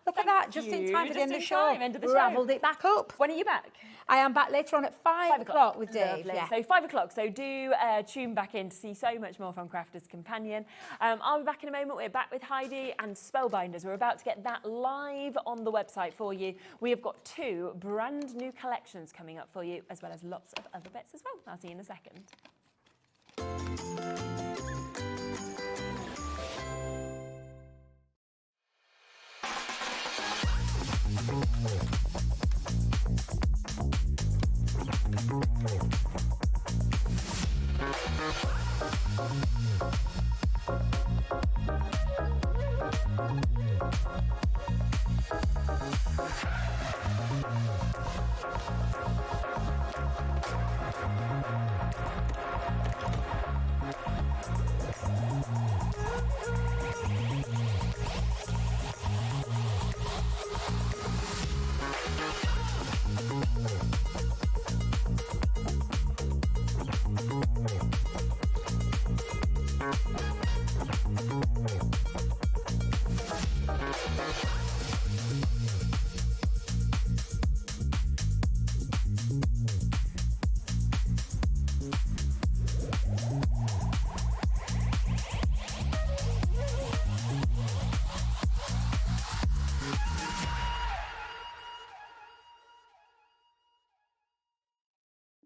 L: Look at that, just in time for the end of the show. Ravelled it back up.
B: When are you back?
L: I am back later on at 5 o'clock with Dave.
B: Yeah. So 5 o'clock. So do tune back in to see so much more from Crafters Companion. I'll be back in a moment. We're back with Heidi and Spellbinders. We're about to get that live on the website for you. We have got 2 brand new collections coming up for you, as well as lots of other bits as well. I'll see you in a second.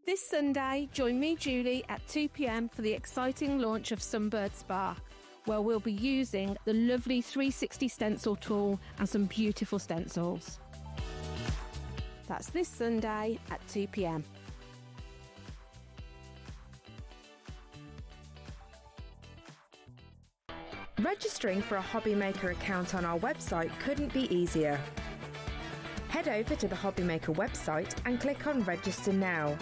M: This Sunday, join me, Julie, at 2 p.m. for the exciting launch of Sunbird Spark, where we'll be using the lovely 360 stencil tool and some beautiful stencils. That's this Sunday at 2 p.m.
N: Registering for a Hobbymaker account on our website couldn't be easier. Head over to the Hobbymaker website and click on Register Now.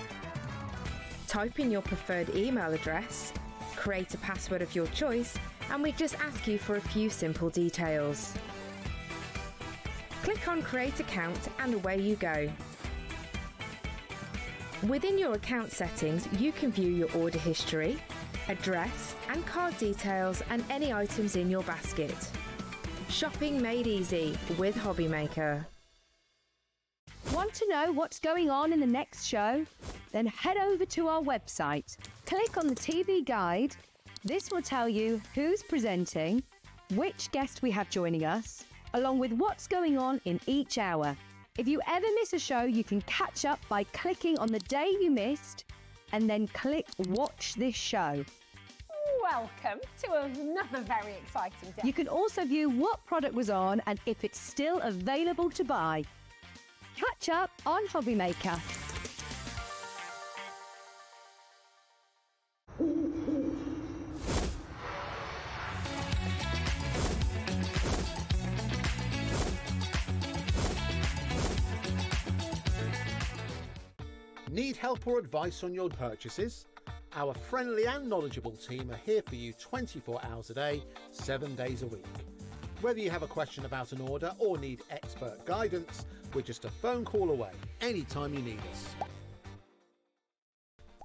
N: Type in your preferred email address, create a password of your choice, and we just ask you for a few simple details. Click on Create Account and away you go. Within your account settings, you can view your order history, address and card details and any items in your basket. Shopping made easy with Hobbymaker.
G: Want to know what's going on in the next show? Then head over to our website. Click on the TV guide. This will tell you who's presenting, which guest we have joining us, along with what's going on in each hour. If you ever miss a show, you can catch up by clicking on the day you missed and then click Watch This Show.
B: Welcome to another very exciting day.
G: You can also view what product was on and if it's still available to buy. Catch up on Hobbymaker.
E: Need help or advice on your purchases? Our friendly and knowledgeable team are here for you 24 hours a day, 7 days a week. Whether you have a question about an order or need expert guidance, we're just a phone call away anytime you need us.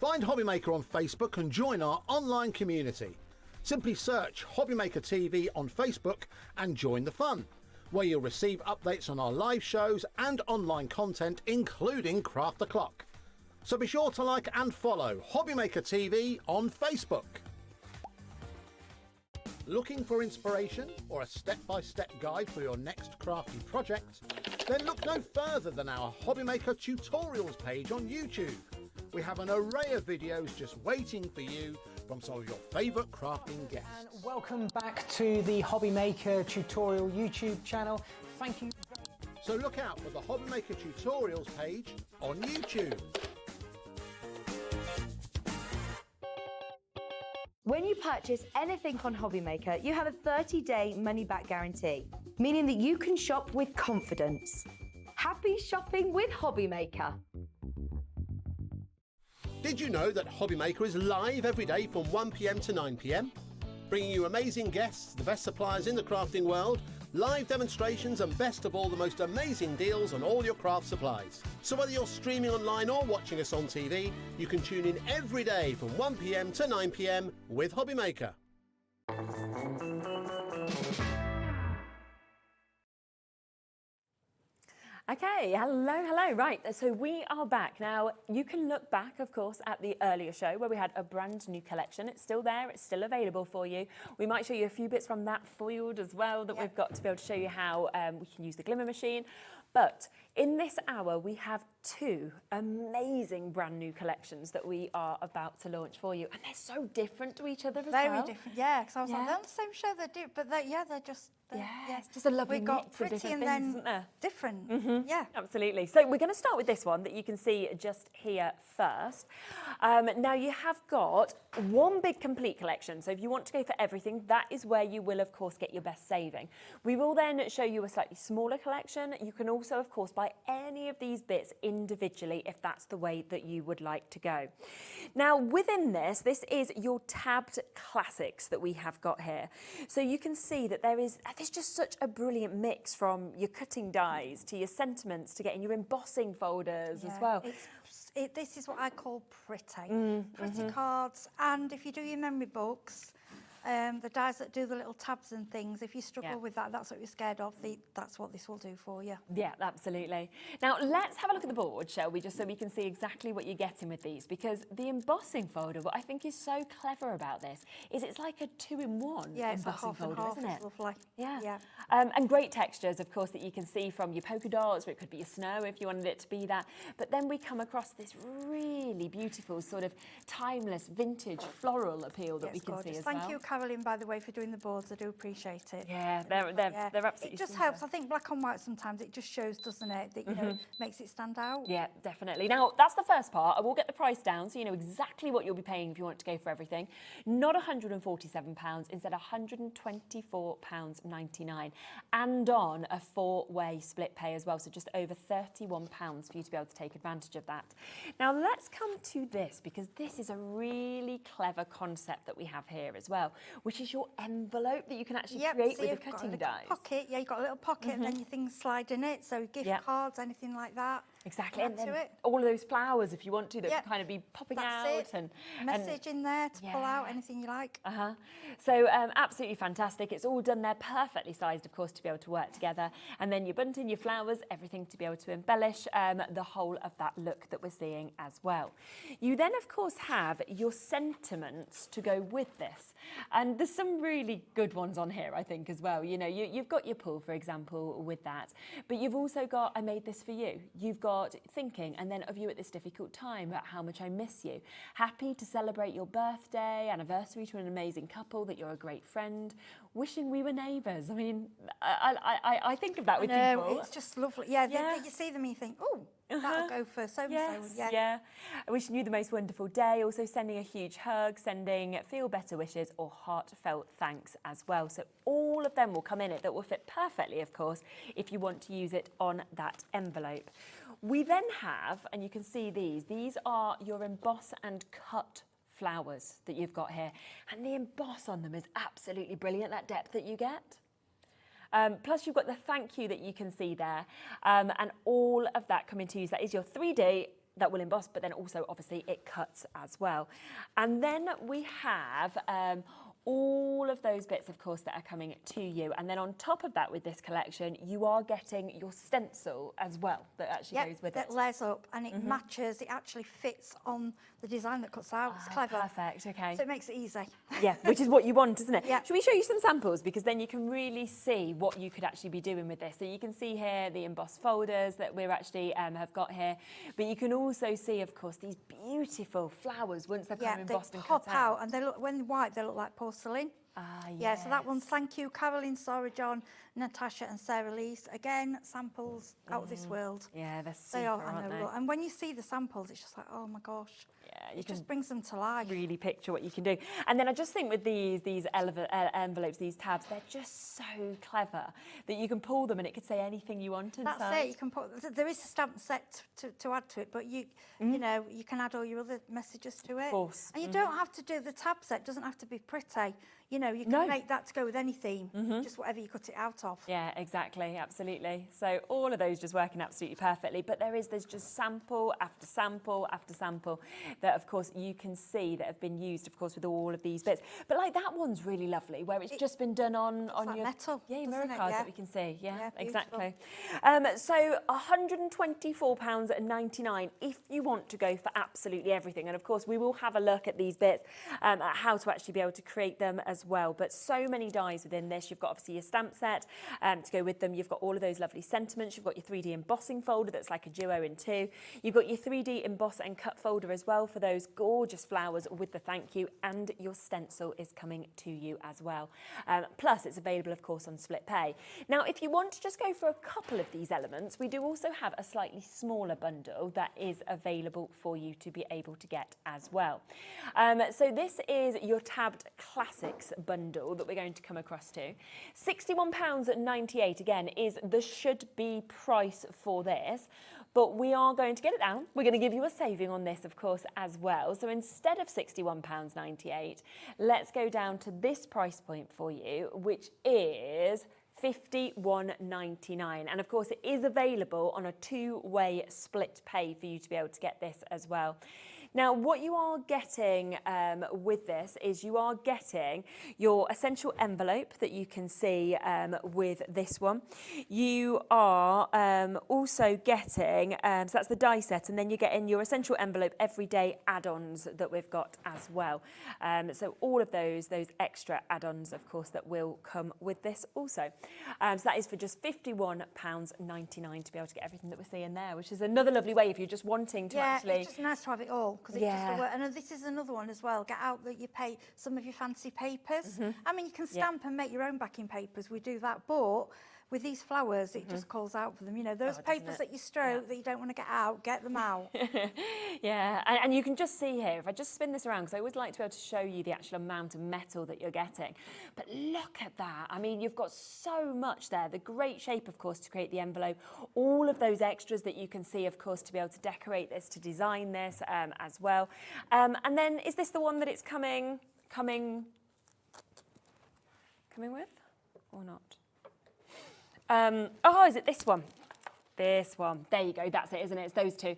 E: Find Hobbymaker on Facebook and join our online community. Simply search Hobbymaker TV on Facebook and join the fun, where you'll receive updates on our live shows and online content, including Craft the Clock. So be sure to like and follow Hobbymaker TV on Facebook. Looking for inspiration or a step-by-step guide for your next crafty project? Then look no further than our Hobbymaker tutorials page on YouTube. We have an array of videos just waiting for you from some of your favourite crafting guests.
O: And welcome back to the Hobbymaker tutorial YouTube channel. Thank you.
E: So look out for the Hobbymaker tutorials page on YouTube.
N: When you purchase anything on Hobbymaker, you have a 30-day money-back guarantee, meaning that you can shop with confidence. Happy shopping with Hobbymaker.
E: Did you know that Hobbymaker is live every day from 1 p.m. to 9 p.m? Bringing you amazing guests, the best suppliers in the crafting world, live demonstrations and best of all, the most amazing deals on all your craft supplies. So whether you're streaming online or watching us on TV, you can tune in every day from 1 p.m. to 9 p.m. with Hobbymaker.
B: Okay, hello. Right, so we are back. Now, you can look back, of course, at the earlier show where we had a brand new collection. It's still there, it's still available for you. We might show you a few bits from that foiled as well that we've got to be able to show you how we can use the glimmer machine. But in this hour, we have two amazing brand new collections that we are about to launch for you. And they're so different to each other as well.
C: Very different, yeah. Because I was like, they're on the same show, they do, but they're just
B: Yeah, it's just a lovely
C: We've got
B: mix of
C: pretty
B: different
C: and
B: things,
C: then
B: isn't there?
C: different. Yeah.
B: Absolutely. So we're going to start with this one that you can see just here first. Now you have got one big complete collection. So if you want to go for everything, that is where you will, of course, get your best saving. We will then show you a slightly smaller collection. You can also, of course, buy any of these bits individually if that's the way that you would like to go. Now within this is your tabbed classics that we have got here. So you can see that there's just such a brilliant mix from your cutting dies to your sentiments to getting your embossing folders as well.
C: This is what I call pretty. Pretty cards, and if you do your memory books, the dies that do the little tabs and things, if you struggle with that, that's what you're scared of, that's what this will do for you.
B: Yeah, absolutely. Now let's have a look at the board, shall we, just so we can see exactly what you're getting with these, because the embossing folder, what I think is so clever about this is it's like a 2-in-1 embossing folder, isn't it?
C: It's lovely.
B: Yeah. And great textures, of course, that you can see from your polka dots, or it could be your snow if you wanted it to be that. But then we come across this really beautiful sort of timeless vintage floral appeal that we can see as well.
C: Thank you, Caroline, by the way, for doing the boards. I do appreciate it.
B: Yeah, they're absolutely.
C: It just helps. I think black and white sometimes it just shows, doesn't it? That you know makes it stand out.
B: Yeah, definitely. Now that's the first part. I will get the price down so you know exactly what you'll be paying if you want to go for everything. Not £147, instead £124.99, and on a 4-way split pay as well. So just over £31 for you to be able to take advantage of that. Now let's come to this, because this is a really clever concept that we have here as well, which is your envelope that you can actually create with the cutting dies.
C: Pocket, you've got a little pocket, and then your things slide in it. So gift cards, anything like that.
B: Exactly, and then all of those flowers, if you want to, that can kind of be popping out.
C: And message in there to pull out, anything you like.
B: So absolutely fantastic. It's all done there, perfectly sized, of course, to be able to work together. And then your bunting, your flowers, everything to be able to embellish the whole of that look that we're seeing as well. You then, of course, have your sentiments to go with this. And there's some really good ones on here, I think, as well. You know, you've got your pull, for example, with that. But you've also got, I made this for you. You've got thinking, and then of you at this difficult time, about how much I miss you. Happy to celebrate your birthday, anniversary to an amazing couple, that you're a great friend. Wishing we were neighbours. I mean, I think of that with people.
C: It's just lovely. Yeah. You see them and you think, oh, that'll go for so-and-so.
B: Yeah. Wishing you the most wonderful day. Also sending a huge hug, sending feel better wishes or heartfelt thanks as well. So all of them will come in it. That will fit perfectly, of course, if you want to use it on that envelope. We then have, and you can see these are your emboss and cut flowers that you've got here. And the emboss on them is absolutely brilliant, that depth that you get. Plus you've got the thank you that you can see there, and all of that coming to use. That is your 3D that will emboss, but then also obviously it cuts as well. And then we have all of those bits, of course, that are coming to you. And then on top of that, with this collection, you are getting your stencil as well that actually goes with it.
C: That layers up and it matches, it actually fits on the design that cuts out. It's clever.
B: Perfect, okay.
C: So it makes it easy.
B: Yeah, which is what you want, isn't it?
C: Yeah.
B: Should we show you some samples? Because then you can really see what you could actually be doing with this. So you can see here the embossed folders that we're actually have got here. But you can also see, of course, these beautiful flowers once they're kind of embossed and cut out.
C: They pop out and they look, when white, they look like porcelain. Yeah, so that one's thank you, Caroline, Sarah, John, Natasha and Sarah Lise. Again, samples out of this world.
B: Yeah, they're super,
C: they are,
B: aren't they?
C: And when you see the samples, it's just like, oh my gosh.
B: Yeah,
C: it just brings them to life.
B: Really picture what you can do. And then I just think with these envelopes, these tabs, they're just so clever that you can pull them and it could say anything you want inside.
C: That's it. You can put. There is a stamp set to add to it, but you know, you can add all your other messages to it.
B: Of course.
C: And you don't have to do the tab set. Doesn't have to be pretty. You know, you can make that to go with any theme, just whatever you cut it out of.
B: Yeah, exactly, absolutely. So all of those just working absolutely perfectly. But there's just sample after sample after sample that, of course, you can see that have been used, of course, with all of these bits. But like that one's really lovely, where it's just been done on
C: like
B: your
C: metal.
B: Yeah, your mirror card that we can see. Yeah, exactly.
C: Beautiful.
B: So £124.99 if you want to go for absolutely everything. And of course, we will have a look at these bits, at how to actually be able to create them as as well. But so many dies within this. You've got obviously your stamp set to go with them. You've got all of those lovely sentiments. You've got your 3D embossing folder that's like a duo in two. You've got your 3D emboss and cut folder as well for those gorgeous flowers with the thank you, and your stencil is coming to you as well. Plus it's available of course on split pay. Now if you want to just go for a couple of these elements, we do also have a slightly smaller bundle that is available for you to be able to get as well. So this is your tabbed classics bundle that we're going to come across to. £61.98 again is the should be price for this, but we are going to get it down. We're going to give you a saving on this of course as well. So instead of £61.98, let's go down to this price point for you, which is £51.99, and of course it is available on a two-way split pay for you to be able to get this as well. Now, what you are getting with this is you are getting your essential envelope that you can see with this one. You are also getting, so that's the die set, and then you're getting your essential envelope everyday add-ons that we've got as well. So all of those extra add-ons, of course, that will come with this also. So that is for just £51.99 to be able to get everything that we're seeing there, which is another lovely way if you're just wanting to actually...
C: Yeah, it's just nice to have it all. Because and this is another one as well. Get out that you pay some of your fancy papers. I mean, you can stamp and make your own backing papers. We do that, but with these flowers, it just calls out for them. You know, those papers that you stroke that you don't want to get out, get them out.
B: Yeah, and you can just see here, if I just spin this around, because I always like to be able to show you the actual amount of metal that you're getting. But look at that. I mean, you've got so much there. The great shape, of course, to create the envelope. All of those extras that you can see, of course, to be able to decorate this, to design this as well. And then, is this the one that it's coming with or not? Oh, is it this one? This one. There you go. That's it, isn't it? It's those two.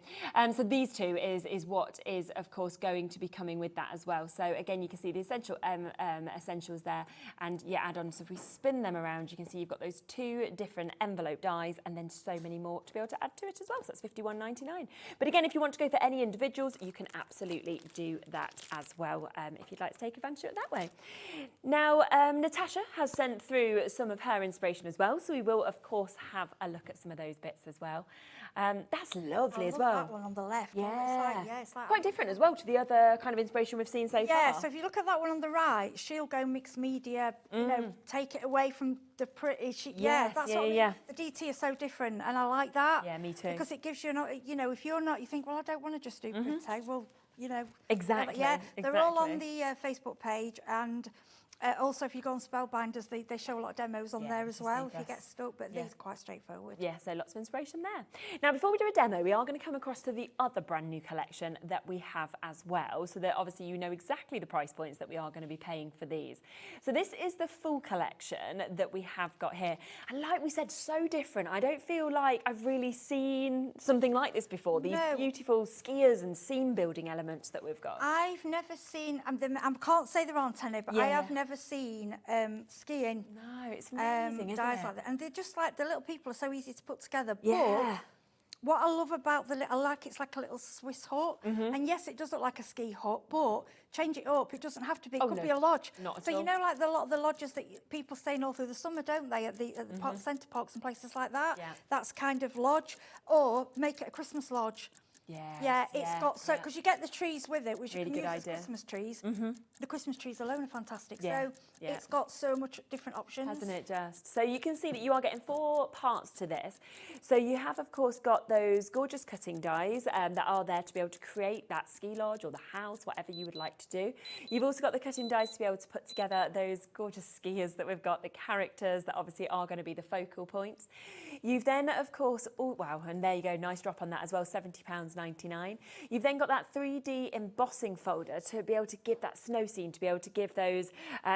B: So these two is what is, of course, going to be coming with that as well. So again, you can see the essentials there and your add-ons. So if we spin them around, you can see you've got those two different envelope dies and then so many more to be able to add to it as well. So that's £51.99. But again, if you want to go for any individuals, you can absolutely do that as well if you'd like to take advantage of it that way. Now, Natasha has sent through some of her inspiration as well. So we will, of course, have a look at some of those bits as well. That's lovely as well.
C: That one on the left.
B: Yeah.
C: It's like
B: quite different as well to the other kind of inspiration we've seen so far.
C: Yeah, so if you look at that one on the right, she'll go mixed media, you know, take it away from the pretty. The DT is so different, and I like that.
B: Yeah, me too.
C: Because it gives you, you know, if you're not, you think, well, I don't want to just do pretty. Well, you know.
B: Exactly.
C: Yeah, they're all on the Facebook page, and also if you go on Spellbinders, they show a lot of demos on there as well if you get stuck, but these are quite straightforward.
B: Yeah, so lots of inspiration there. Now, before we do a demo, we are going to come across to the other brand new collection that we have as well, so that obviously you know exactly the price points that we are going to be paying for these. So this is the full collection that we have got here. And like we said, so different. I don't feel like I've really seen something like this before, these beautiful skiers and scene building elements that we've got.
C: I've never seen, I can't say there aren't any, but I have never seen skiing.
B: No, it's amazing, isn't
C: dies
B: it?
C: like that. And they're just like, the little people are so easy to put together.
B: Yeah.
C: But what I love about it's like a little Swiss hut. And yes, it does look like a ski hut, but change it up. It doesn't have to be. It could be a lodge.
B: Not at
C: so
B: all.
C: you know, like a lot of the lodges that people stay in all through the summer, don't they? At the centre parks and places like that.
B: Yeah.
C: That's kind of lodge, or make it a Christmas lodge.
B: Yeah,
C: it's got so because you get the trees with it, which
B: really
C: you can
B: good
C: use
B: idea.
C: as Christmas trees. The Christmas trees alone are fantastic.
B: Yeah,
C: So it's got so much different options,
B: hasn't it? Just so you can see that you are getting 4 parts to this. So you have, of course, got those gorgeous cutting dies that are there to be able to create that ski lodge or the house, whatever you would like to do. You've also got the cutting dies to be able to put together those gorgeous skiers that we've got, the characters that obviously are going to be the focal points. You've then, of course, and there you go, nice drop on that as well, £70.99. You've then got that 3D embossing folder to be able to give that snow scene, to be able to give those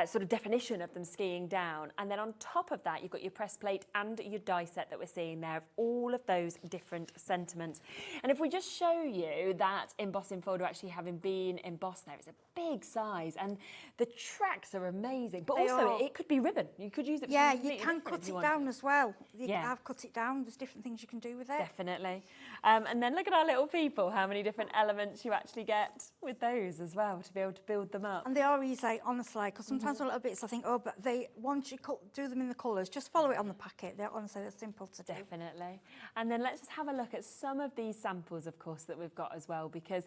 B: sort of definition of them skiing down. And then on top of that, you've got your press plate and your die set that we're seeing there of all of those different sentiments. And if we just show you that embossing folder actually having been embossed there, it's a big size and the tracks are amazing. But also it could be ribbon. You could use it for something
C: you can cut it
B: wanted.
C: down as well. I've cut it down. There's different things you can do with it.
B: Definitely. And then look at our little people how many different elements you actually get with those as well to be able to build them up.
C: And they are easy, honestly, because sometimes little bits I think, oh, but once you do them in the colours, just follow it on the packet. They're honestly, they're simple to do.
B: Definitely. And then let's just have a look at some of these samples, of course, that we've got as well, because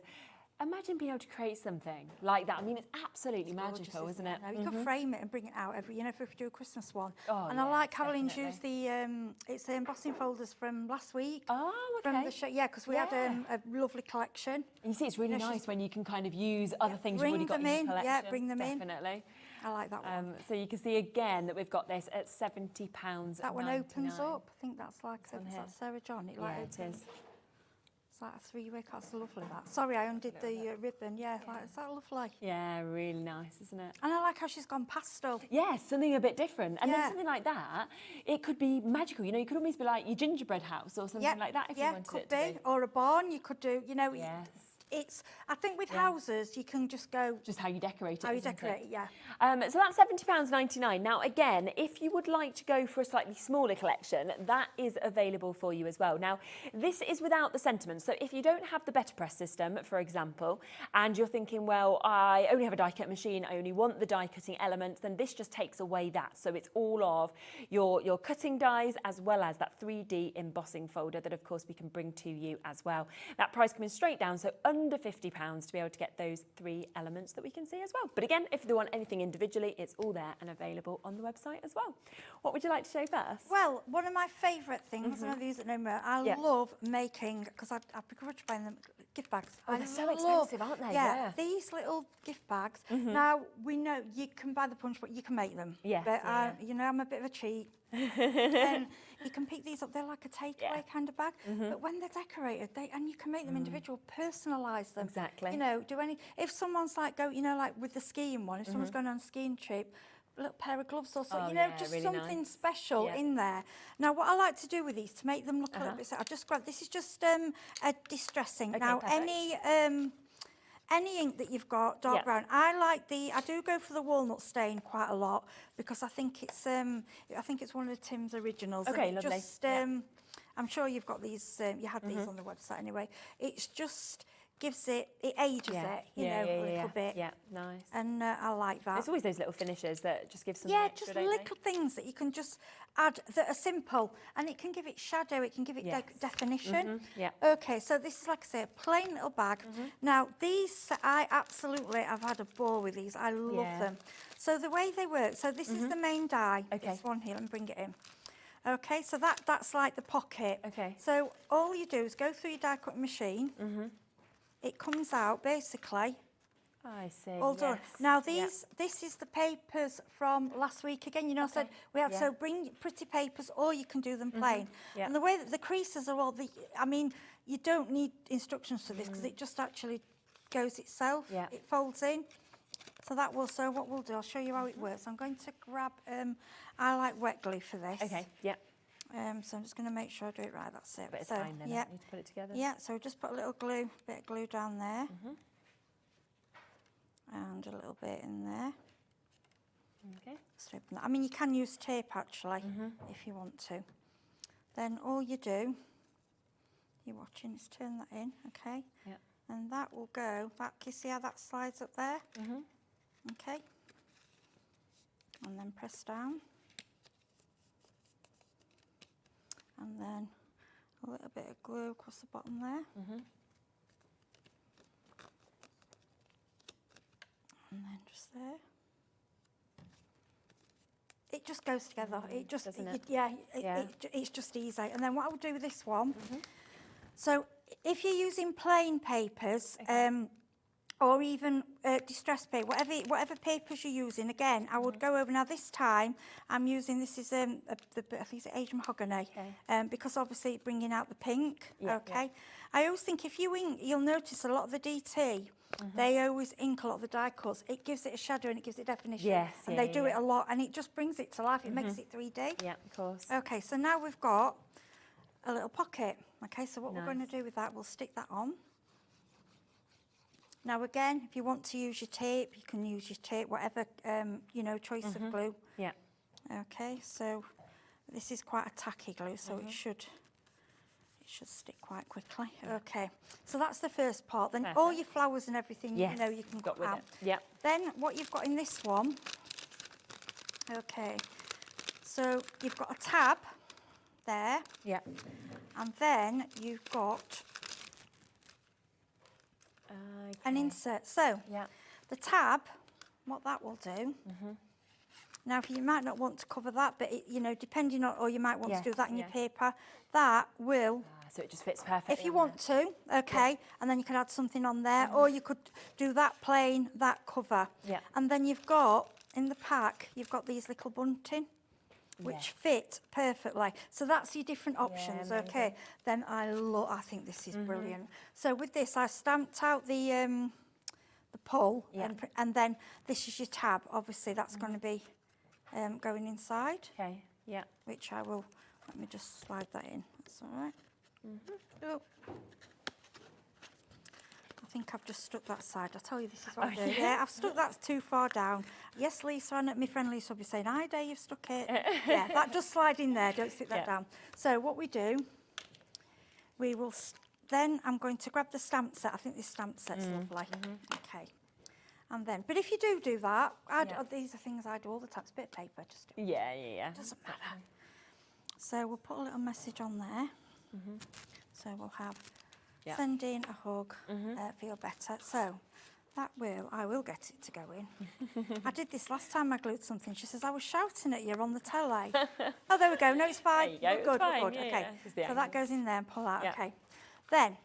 B: imagine being able to create something like that. I mean, it's absolutely magical, isn't it?
C: You can frame it and bring it out if we do a Christmas one.
B: Oh,
C: and I like Caroline's used it's the embossing folders from last week.
B: Oh, okay.
C: From the show, because we had a lovely collection.
B: And you see, it's really nice when you can kind of use other things you've already got in your collection.
C: Yeah, bring them in.
B: Definitely.
C: I like that one.
B: So you can see again that we've got this at £70.
C: That one opens up. I think that's like Sarah John. It
B: is.
C: It's like a three-way. That's lovely. That. Sorry, I undid the ribbon. Yeah, is that lovely?
B: Yeah, really nice, isn't it?
C: And I like how she's gone pastel.
B: Yes, something a bit different. And then something like that, it could be magical. You know, you could almost be like your gingerbread house or something like that if you wanted
C: could
B: it to be.
C: Or a barn. You could do. You know.
B: Yes.
C: I think with houses, you can just go...
B: Just how you decorate it,
C: How you decorate it, yeah.
B: So that's £70.99. Now, again, if you would like to go for a slightly smaller collection, that is available for you as well. Now, this is without the sentiments. So if you don't have the Better Press system, for example, and you're thinking, well, I only have a die-cut machine, I only want the die-cutting element, then this just takes away that. So it's all of your cutting dies as well as that 3D embossing folder that, of course, we can bring to you as well. That price coming straight down, so under £50 to be able to get those 3 elements that we can see as well. But again, if you want anything individually, it's all there and available on the website as well. What would you like to show first?
C: Well, one of my favourite things, I use it no more, I love making, because I begrudge buying them, gift bags.
B: Oh, they're so expensive, aren't they?
C: Yeah, these little gift bags. Now, we know you can buy the punch, but you can make them.
B: Yes,
C: but you know, I'm a bit of a cheat. And you can pick these up, they're like a takeaway kind of bag, but when they're decorated, and you can make them individual, personalise them.
B: Exactly.
C: You know, if someone's like like with the skiing one, if someone's going on a skiing trip, a little pair of gloves or something, just really something special in there. Now, what I like to do with these to make them look a little bit, I just grab, this is just a distressing.
B: Okay,
C: now,
B: perfect.
C: any ink that you've got, dark brown, I do go for the walnut stain quite a lot because I think it's one of the Tim's originals.
B: Okay, lovely.
C: I'm sure you've got these, you had these on the website anyway. It's just gives it ages it, you know, a little bit.
B: Yeah, nice.
C: And I like that.
B: It's always those little finishes that just give some extra,
C: just
B: don't
C: little things that you can just add that are simple, and it can give it shadow, it can give it definition. Okay, so this is, like I say, a plain little bag. Now, these, I've had a ball with these. I love them. So the way they work, so this is the main die. Okay. This one here, let me bring it in. Okay, so that's like the pocket. Okay. So all you do is go through your die cutting machine. It comes out basically.
B: I see.
C: All done. Now this is the papers from last week again. You know, I said we had so bring pretty papers, or you can do them plain. And the way that the creases are all I mean, you don't need instructions for this because it just actually goes itself. It folds in. So what we'll do, I'll show you how it works. I'm going to grab. I like wet glue for this.
B: Okay. Yeah.
C: So I'm just going to make sure I do it right. That's it.
B: But it's fine then. Need to put it together.
C: Yeah. So just put a little bit of glue down there, and a little bit in there.
B: Okay.
C: Just open that. I mean, you can use tape actually if you want to. Then all you do, you're watching, is turn that in. Okay.
B: Yeah. And
C: that will go back. You see how that slides up there? Okay. And then press down. And then a little bit of glue across the bottom there. And then just there. It just goes together. It just, it's just easy. And then what I'll do with this one, so if you're using plain papers, or even distress paper, whatever papers you're using, again, I would go over. Now this time, I'm using, this is, I think it's Asian mahogany, because obviously it's bringing out the pink, I always think if you ink, you'll notice a lot of the DT, they always ink a lot of the die cuts. It gives it a shadow and it gives it definition.
B: Yes,
C: and they do it a lot, and it just brings it to life. It makes it 3D.
B: Yeah, of course.
C: Okay, so now we've got a little pocket. Okay, so what we're going to do with that, we'll stick that on. Now again, if you want to use your tape, you can use your tape, whatever, you know, choice of glue.
B: Yeah.
C: Okay, so this is quite a tacky glue, so it should stick quite quickly. Okay, so that's the first part. Then all your flowers and everything, you know, you can cut out.
B: Yep.
C: Then what you've got in this one, okay, so you've got a tab there.
B: Yeah.
C: And then you've got an insert. So the tab, what that will do, now you might not want to cover that, but it, you know, depending on, or you might want to do that in your paper, that will...
B: so it just fits perfectly.
C: If you want to, okay, and then you can add something on there, or you could do that plain, that cover.
B: Yeah.
C: And then you've got, in the pack, you've got these little bunting, which fit perfectly. So that's your different options, okay. Then I think this is brilliant. So with this, I stamped out the pull, and then this is your tab. Obviously, that's going to be going inside.
B: Okay, yeah.
C: Which I will, let me just slide that in. That's all right. Oh. I think I've just stuck that side. I'll tell you, this is what I do. Yeah, I've stuck that too far down. Yes, Lisa, and my friend Lisa will be saying, "Hi, Dave, you've stuck it." Yeah, that does slide in there. Don't stick that down. So what we do, we will, then I'm going to grab the stamp set. I think this stamp set's lovely. Okay. And then, but if you do that, these are things I do all the time. It's a bit of paper, just do it.
B: Yeah.
C: Doesn't matter. So we'll put a little message on there. So we'll have sending a hug, feel better. So that I will get it to go in. I did this last time I glued something. She says, I was shouting at you on the telly. Oh, there we go. No, it's fine.
B: There you go.
C: We're good,
B: It's fine.
C: we're good.
B: Yeah,
C: okay.
B: yeah.
C: So that goes in there and pull out. Okay. Then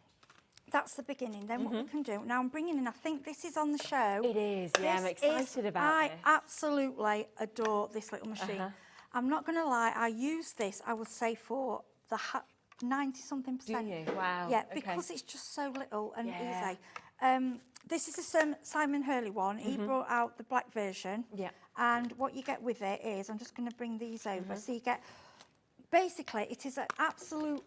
C: that's the beginning. Then what we can do, now I'm bringing in, I think this is on the show.
B: It is, yeah, I'm excited about this.
C: I absolutely adore this little machine. I'm not going to lie, I use this, I would say, for the 90-something percent.
B: Do you? Wow.
C: Yeah, because it's just so little and easy. This is a Simon Hurley one. He brought out the black version. Yeah. And what you get with it is, I'm just going to bring these over. So you get, basically, it is an absolute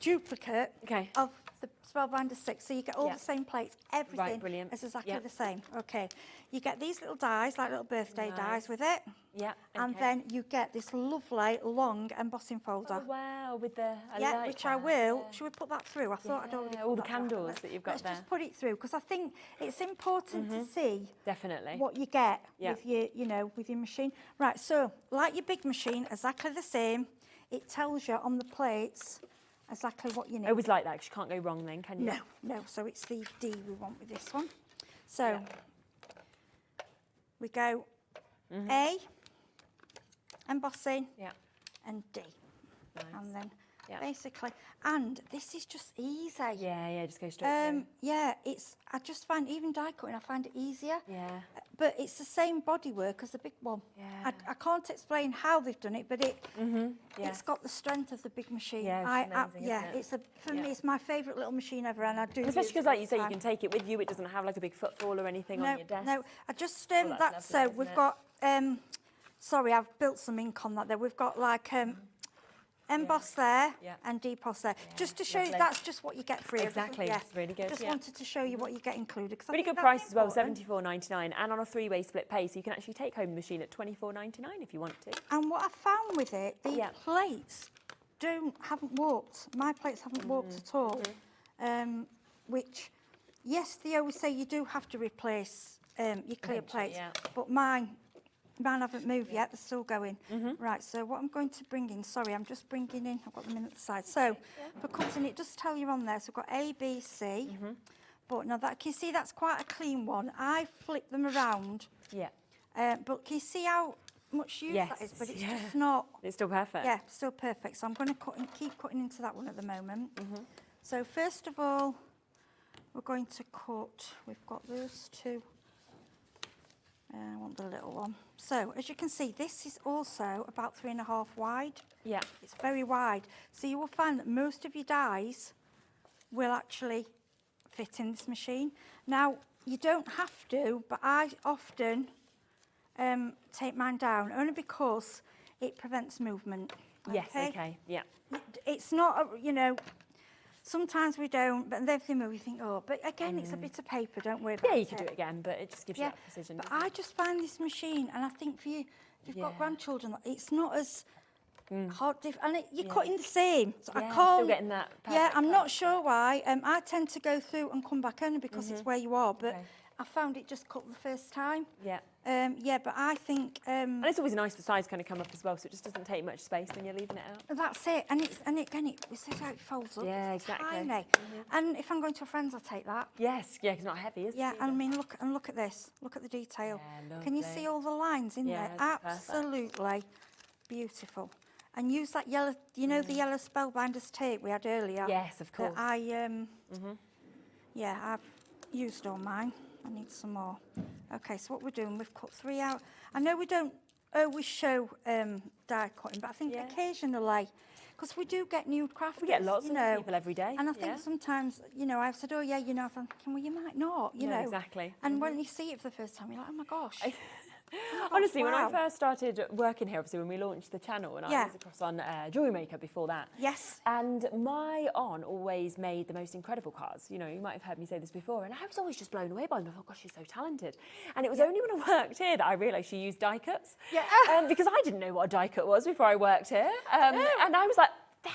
C: duplicate of the Spellbinders 6. So you get all the same plates, everything is exactly the same. Okay. You get these little dies, like little birthday dies with it. Yeah. And then you get this lovely long embossing folder.
B: Oh, wow, with the
C: which I will. Should we put that through? I thought I'd already
B: all the candles that you've got there.
C: Let's just put it through, because I think it's important to see
B: definitely
C: what you get with your, you know, with your machine. Right. So, like your big machine, exactly the same. It tells you on the plates exactly what you need.
B: I always like that, because you can't go wrong then, can you?
C: No. So it's the D we want with this one. So we go A, embossing, and D. Nice. And then basically, and this is just easy.
B: Yeah, just go straight through.
C: Yeah, I just find, even die cutting, I find it easier. Yeah. But it's the same bodywork as the big one. Yeah. I can't explain how they've done it, but it's got the strength of the big machine.
B: Yeah, it's amazing,
C: for me, it's my favourite little machine ever, and I do.
B: Especially because, like you say, you can take it with you. It doesn't have like a big footfall or anything on your desk.
C: No, I just we've got. Sorry, I've built some ink on that there. We've got like emboss there and deposs there. Just to show you, that's just what you get free.
B: Exactly, it's really good.
C: Just wanted to show you what you get included.
B: Really good price as well, $74.99, and on a 3-way split pay, so you can actually take home the machine at $24.99 if you want to.
C: And what I found with it, the plates haven't warped. My plates haven't warped at all. Which, yes, they always say you do have to replace your clear plates, but mine haven't moved yet, they're still going. Right, so what I'm going to bring in, sorry, I'm just bringing in, I've got them in at the side. So for cutting, it does tell you on there, so we've got A, B, C. But now that, can you see that's quite a clean one? I flip them around. Yeah. But can you see how much use that is? But it's just not.
B: It's still perfect.
C: Yeah, still perfect. So I'm going to keep cutting into that one at the moment. So first of all, we're going to cut, we've got those two. I want the little one. So, as you can see, this is also about 3.5 wide. Yeah. It's very wide. So you will find that most of your dies will actually fit in this machine. Now, you don't have to, but I often take mine down, only because it prevents movement.
B: Yes, okay, yeah.
C: It's not, you know, sometimes we don't, but then you think, oh, but again, it's a bit of paper, don't worry about it.
B: Yeah, you could do it again, but it just gives you that precision.
C: But I just find this machine, and I think for you, if you've got grandchildren, it's not as hard, and you're cutting the same. So I
B: Yeah,
C: can't.
B: still getting that
C: Yeah,
B: perfect
C: I'm not
B: cut.
C: sure why. I tend to go through and come back only because it's where you are, but I found it just cut the first time.
B: Yeah.
C: Yeah, but I think
B: and it's always nice the sides kind of come up as well, so it just doesn't take much space when you're leaving it out.
C: that's it. And this is how it folds up.
B: Yeah,
C: It's
B: exactly.
C: tiny. And if I'm going to a friend's, I'll take that.
B: Yes, yeah, 'cause it's not heavy, is it?
C: Yeah, I mean, look at this. Look at the detail.
B: Yeah,
C: Can you
B: lovely.
C: see all the lines in
B: Yeah,
C: there?
B: it's perfect.
C: Absolutely beautiful. And use that yellow, you know, the yellow Spellbinders tape we had earlier.
B: Yes, of course.
C: That yeah, I've used all mine. I need some more. Okay, so what we're doing, we've cut 3 out. I know we don't always show die cutting, but I think occasionally, because we do get new crafters.
B: We get lots
C: you
B: of
C: know,
B: people every day.
C: and I think sometimes, you know, I've said, oh yeah, you know, I'm thinking, well, you might not, you know.
B: Exactly.
C: And when you see it for the first time, you're like, oh my gosh.
B: Honestly, when I
C: wow.
B: first started working here, obviously when we launched the channel, and I was across on Jewelry Maker before that.
C: Yes.
B: And my aunt always made the most incredible cards. You know, you might have heard me say this before, and I was always just blown away by them. I thought, gosh, she's so talented. And it was only when I worked here that I realised she used die cuts.
C: Yeah.
B: Because I didn't know what a die cut was before I worked here. And I was like,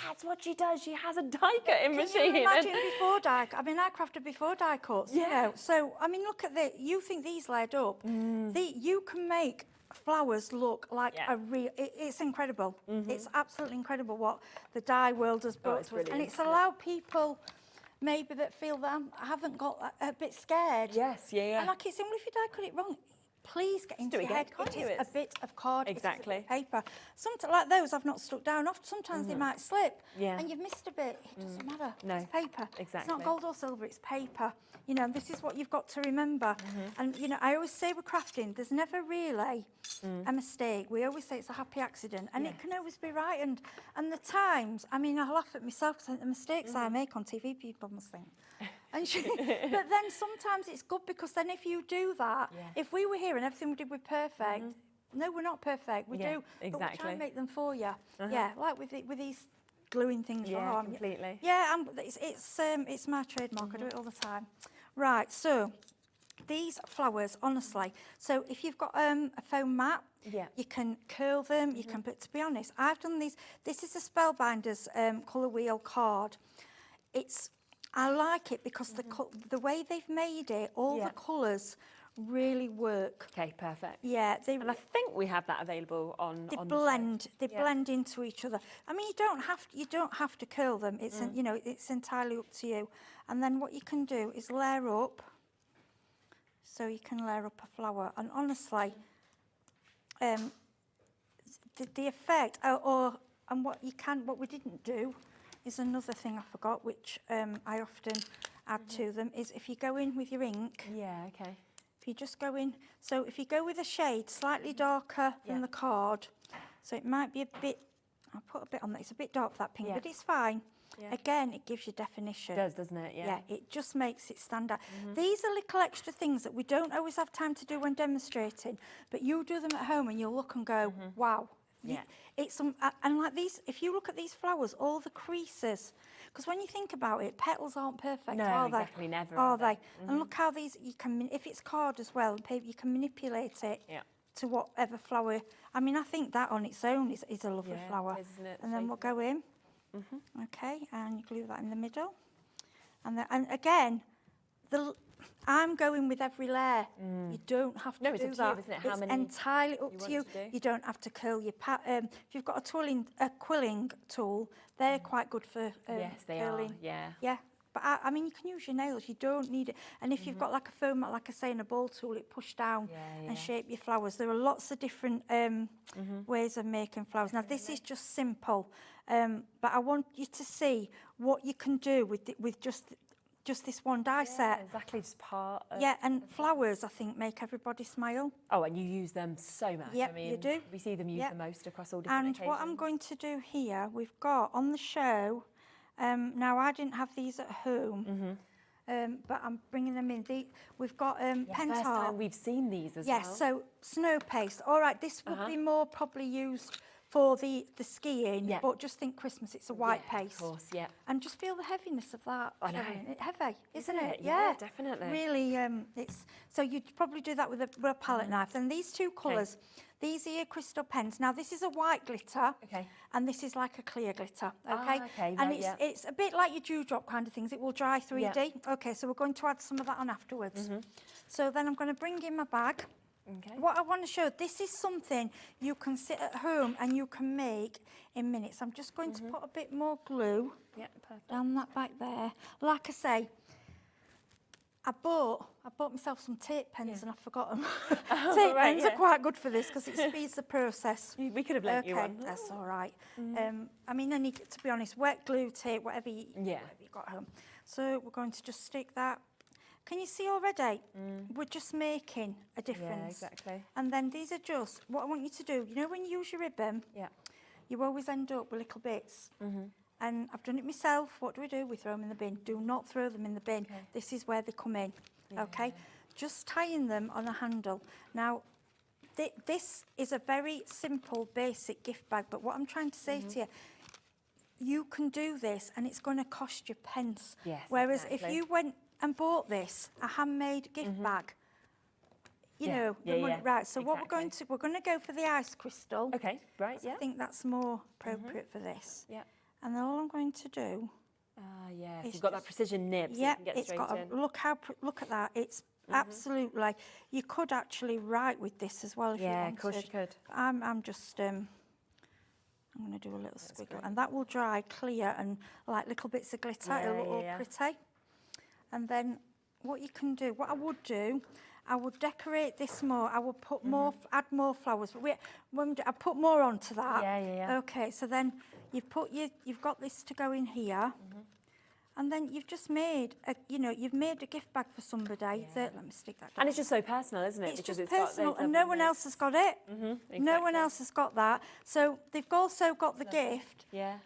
B: that's what she does. She has a die cutting machine.
C: Can you imagine before die? I mean, I crafted before die cuts.
B: Yeah.
C: You know? So I mean, look at this. You think these laid up? You can make flowers look like a real. It's incredible. It's absolutely incredible what the dye world has brought to us, and it's allowed people maybe that feel that I haven't got a bit scared.
B: Yes, yeah.
C: And like it's well, if you die cut it wrong, please get into
B: do it
C: your head.
B: again, can't you?
C: It is a bit of card.
B: Exactly.
C: It's a bit of paper. Sometimes like those I've not stuck down. Often sometimes they might slip.
B: Yeah.
C: And you've missed a bit. It doesn't matter.
B: No.
C: It's paper.
B: Exactly.
C: It's not gold or silver. It's paper. You know, and this is what you've got to remember. And you know, I always say with crafting, there's never really a mistake. We always say it's a happy accident, and it can always be right. And the times, I mean, I laugh at myself because the mistakes I make on TV, people must think. And but then sometimes it's good because then if you do that, if we were here and everything we did was perfect, no, we're not perfect. We do, but we try and make them for you. Yeah, like with these gluing things.
B: Yeah, completely.
C: Yeah, it's my trademark. I do it all the time. Right, so these flowers, honestly. So if you've got a foam mat, you can curl them. You can, but to be honest, I've done these. This is a Spellbinders colour wheel card. I like it because the way they've made it, all the colours really work.
B: Okay, perfect.
C: Yeah,
B: and I think we have that available on.
C: They blend into each other. I mean, you don't have to curl them. It's you know, it's entirely up to you. And then what you can do is layer up. So you can layer up a flower, and honestly, the effect, and what we didn't do. Is another thing I forgot, which I often add to them, is if you go in with your ink.
B: Yeah, okay.
C: If you just go in, so if you go with a shade slightly darker than the card, so it might be a bit, I'll put a bit on that, it's a bit dark for that pink, but it's fine. Yeah. Again, it gives you definition.
B: It does, doesn't it? Yeah.
C: Yeah, it just makes it stand out. These are little extra things that we don't always have time to do when demonstrating, but you do them at home and you'll look and go, wow.
B: Yeah.
C: And like these, if you look at these flowers, all the creases, because when you think about it, petals aren't perfect, are they?
B: Exactly, never.
C: Are they? And look how these, you can, if it's card as well, paper, you can manipulate it to whatever flower. I mean, I think that on its own is a lovely flower.
B: Isn't it?
C: And then we'll go in. Okay, and you glue that in the middle. And again, I'm going with every layer. You don't have to do
B: it's up
C: that.
B: to you, isn't it? How
C: It's
B: many
C: entirely up to you.
B: want to do.
C: You don't have to curl your if you've got a quilling tool, they're quite good for
B: yes, they
C: curling.
B: are. Yeah.
C: Yeah. But I mean, you can use your nails. You don't need it. And if you've got like a foam mat, like I say, and a ball tool, it push down and shape your flowers. There are lots of different ways of making flowers. Now, this is just simple, but I want you to see what you can do with just this one die set.
B: Exactly, just part of...
C: Yeah, and flowers, I think, make everybody smile.
B: Oh, and you use them so much.
C: Yep,
B: I mean,
C: you do.
B: We see them used the most across all different
C: And
B: occasions.
C: what I'm going to do here, we've got on the show, now I didn't have these at home, but I'm bringing them in. We've got pen
B: first
C: art.
B: time we've seen these as well.
C: Yes, so snow paste. All right, this would be more probably used for the skiing, but just think Christmas, it's a white paste.
B: Of course, yeah.
C: And just feel the heaviness of that.
B: I know.
C: It's heavy, isn't it?
B: Yeah, definitely.
C: Really, so you'd probably do that with a palette knife. Then these two colours, these are your crystal pens. Now this is a white glitter, and this is like a clear glitter, and it's a bit like your dewdrop kind of things. It will dry 3D. Yeah. Okay, so we're going to add some of that on afterwards. So then I'm going to bring in my bag. Okay. What I want to show, this is something you can sit at home and you can make in minutes. I'm just going to put a bit more glue down that back there. Like I say, I bought myself some tape pens and I forgot them. Tape pens are quite good for this because it speeds the process.
B: We could have lent you one.
C: That's all right. I mean, any, to be honest, wet glue, tape, whatever you got home. So we're going to just stick that. Can you see already? We're just making a difference.
B: Yeah, exactly.
C: And then these are just, what I want you to do, you know when you use your ribbon, you always end up with little bits. And I've done it myself. What do? We throw them in the bin. Do not throw them in the bin. Okay. This is where they come in, okay? Just tying them on a handle. Now, this is a very simple, basic gift bag, but what I'm trying to say to you, you can do this and it's going to cost you pence.
B: Yes,
C: whereas if you went and bought this, a handmade gift bag, you know, the money, right? So what we're going to go for the ice crystal.
B: Okay, right,
C: I think that's more appropriate for this.
B: Yeah.
C: And then all I'm going to do.
B: Yes, you've got that precision nib, so you can get
C: it's
B: straight
C: got
B: in.
C: Look at that. It's absolutely. You could actually write with this as well if you wanted.
B: Yeah, of course you could.
C: I'm just. I'm going to do a little squiggle, and that will dry clear and like little bits of glitter. It'll look all pretty. And then what you can do, what I would do, I would decorate this more. I would put more, add more flowers. But I put more onto that.
B: Yeah.
C: Okay, so then you've got this to go in here, and then you've just made you've made a gift bag for somebody. Let me stick that down.
B: And it's just so personal, isn't it?
C: It's
B: because
C: just
B: it's
C: personal,
B: got
C: and no one else has got it.
B: Exactly.
C: No one else has got that. So they've also got the gift.
B: Yeah.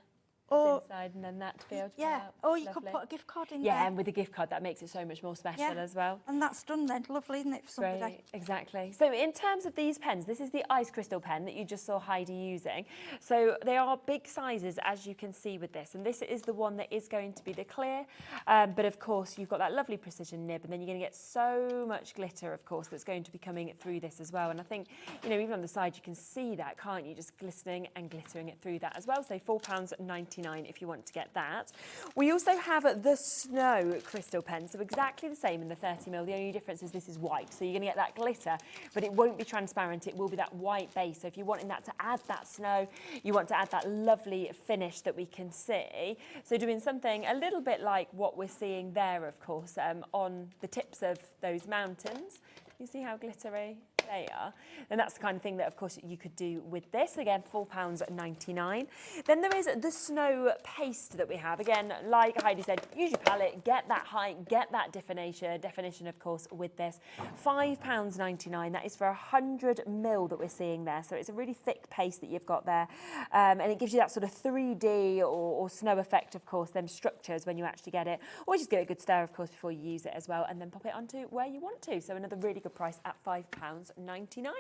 C: Or
B: inside and then that to be able to
C: or you could put a gift card in there.
B: Yeah, and with a gift card that makes it so much more special as well.
C: And that's done then. Lovely, isn't it, for somebody?
B: Great, exactly. So in terms of these pens, this is the ice crystal pen that you just saw Heidi using. So they are big sizes, as you can see with this, and this is the one that is going to be the clear, but of course you've got that lovely precision nib, and then you're going to get so much glitter, of course, that's going to be coming through this as well. And I think, you know, even on the side you can see that, can't you, just glistening and glittering it through that as well. So £4.99 if you want to get that. We also have the snow crystal pen, so exactly the same in the 30ml. The only difference is this is white, so you're going to get that glitter, but it won't be transparent. It will be that white base. So if you're wanting that to add that snow, you want to add that lovely finish that we can see. So doing something a little bit like what we're seeing there, of course, on the tips of those mountains. You see how glittery they are? And that's the kind of thing that, of course, you could do with this. Again, £4.99. Then there is the snow paste that we have. Again, like Heidi said, use your palette, get that height, get that definition, of course, with this. £5.99. That is for 100ml that we're seeing there. So it's a really thick paste that you've got there. And it gives you that sort of 3D or snow effect, of course, them structures when you actually get it. Or just give it a good stir, of course, before you use it as well, and then pop it onto where you want to. So another really good price at £5.99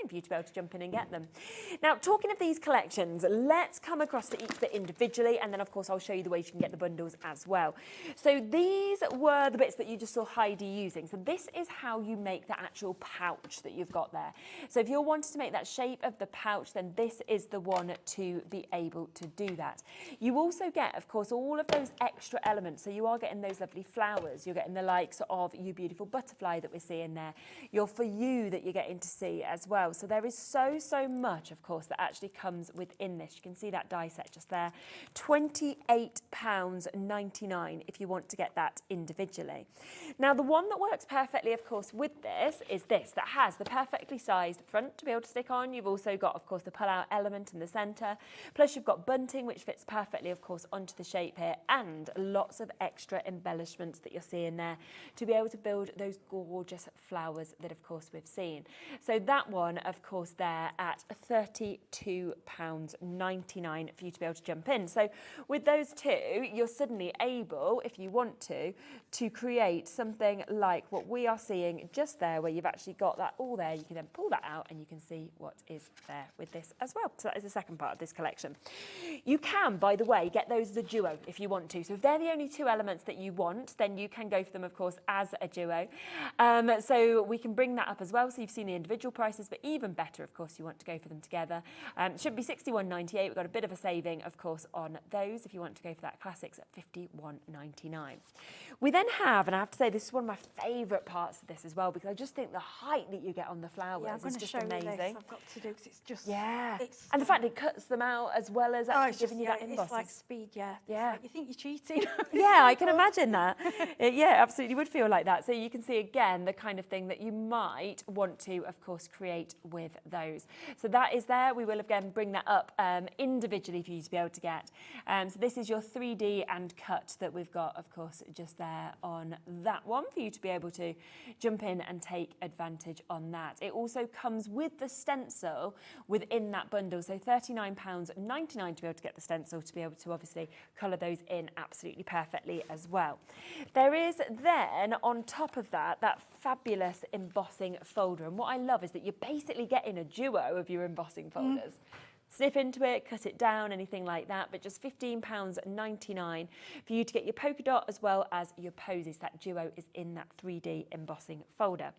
B: for you to be able to jump in and get them. Now, talking of these collections, let's come across to each bit individually, and then, of course, I'll show you the ways you can get the bundles as well. So these were the bits that you just saw Heidi using. So this is how you make the actual pouch that you've got there. So if you're wanting to make that shape of the pouch, then this is the one to be able to do that. You also get, of course, all of those extra elements. So you are getting those lovely flowers. You're getting the likes of You Beautiful Butterfly that we're seeing there. Your For You that you're getting to see as well. So there is so much, of course, that actually comes within this. You can see that die set just there. £28.99 if you want to get that individually. Now, the one that works perfectly, of course, with this is this, that has the perfectly sized front to be able to stick on. You've also got, of course, the pull-out element in the centre. Plus, you've got bunting, which fits perfectly, of course, onto the shape here, and lots of extra embellishments that you're seeing there to be able to build those gorgeous flowers that, of course, we've seen. So that one, of course, there at £32.99 for you to be able to jump in. So with those two, you're suddenly able, if you want to to create something like what we are seeing just there, where you've actually got that all there. You can then pull that out and you can see what is there with this as well. So that is the second part of this collection. You can, by the way, get those as a duo if you want to. So if they're the only two elements that you want, then you can go for them, of course, as a duo. So we can bring that up as well. So you've seen the individual prices, but even better, of course, you want to go for them together. It should be £61.98. We've got a bit of a saving, of course, on those if you want to go for that classics at £51.99. We then have, and I have to say, this is one of my favourite parts of this as well, because I just think the height that you get on the flowers is just amazing.
C: I've got to do, because it's just...
B: Yeah. And the fact it cuts them out as well as actually giving you that emboss.
C: It's like speed, yeah.
B: Yeah.
C: You think you're cheating.
B: Yeah, I can imagine that. Yeah, absolutely would feel like that. So you can see, again, the kind of thing that you might want to, of course, create with those. So that is there. We will, again, bring that up individually for you to be able to get. So this is your 3D and cut that we've got, of course, just there on that one for you to be able to jump in and take advantage on that. It also comes with the stencil within that bundle. So £39.99 to be able to get the stencil, to be able to obviously colour those in absolutely perfectly as well. There is then, on top of that, that fabulous embossing folder. And what I love is that you're basically getting a duo of your embossing folders. Snip into it, cut it down, anything like that, but just £15.99 for you to get your polka dot as well as your posies. That duo is in that 3D embossing folder.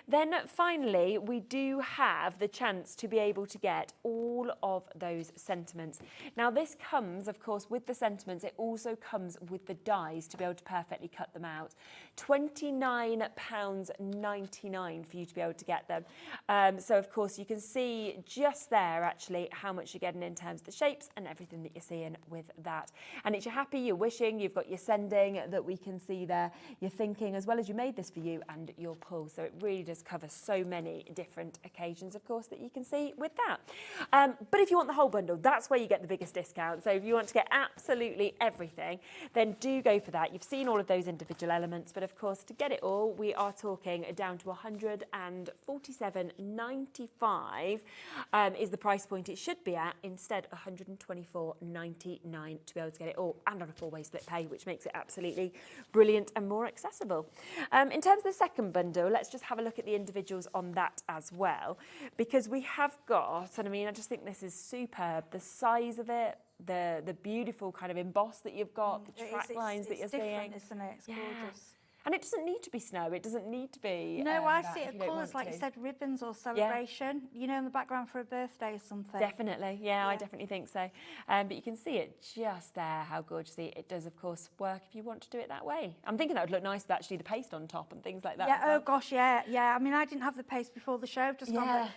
B: Then finally, we do have the chance to be able to get all of those sentiments. Now this comes, of course, with the sentiments. It also comes with the dies to be able to perfectly cut them out. £29.99 for you to be able to get them. So of course you can see just there actually how much you're getting in terms of the shapes and everything that you're seeing with that. And it's your happy, you're wishing, you've got your sending that we can see there, you're thinking, as well as you made this for you and your pull. So it really does cover so many different occasions, of course, that you can see with that. But if you want the whole bundle, that's where you get the biggest discount. So if you want to get absolutely everything, then do go for that. You've seen all of those individual elements, but of course, to get it all, we are talking down to £147.95 is the price point it should be at, instead £124.99 to be able to get it all, and on a 4-way split pay, which makes it absolutely brilliant and more accessible. In terms of the second bundle, let's just have a look at the individuals on that as well, because we have got, and I mean, I just think this is superb, the size of it, the beautiful kind of emboss that you've got, the track lines that you're seeing.
C: It's different, isn't it? It's gorgeous.
B: And it doesn't need to be snow. It doesn't need to be.
C: No, I see it colours, like you said, ribbons or celebration. Yeah. You know, in the background for a birthday or something.
B: Definitely, yeah, I definitely think so. But you can see it just there, how gorgeously it does, of course, work if you want to do it that way. I'm thinking that would look nice with actually the paste on top and things like that.
C: Yeah. Oh gosh, yeah. I mean, I didn't have the paste before the show. Just because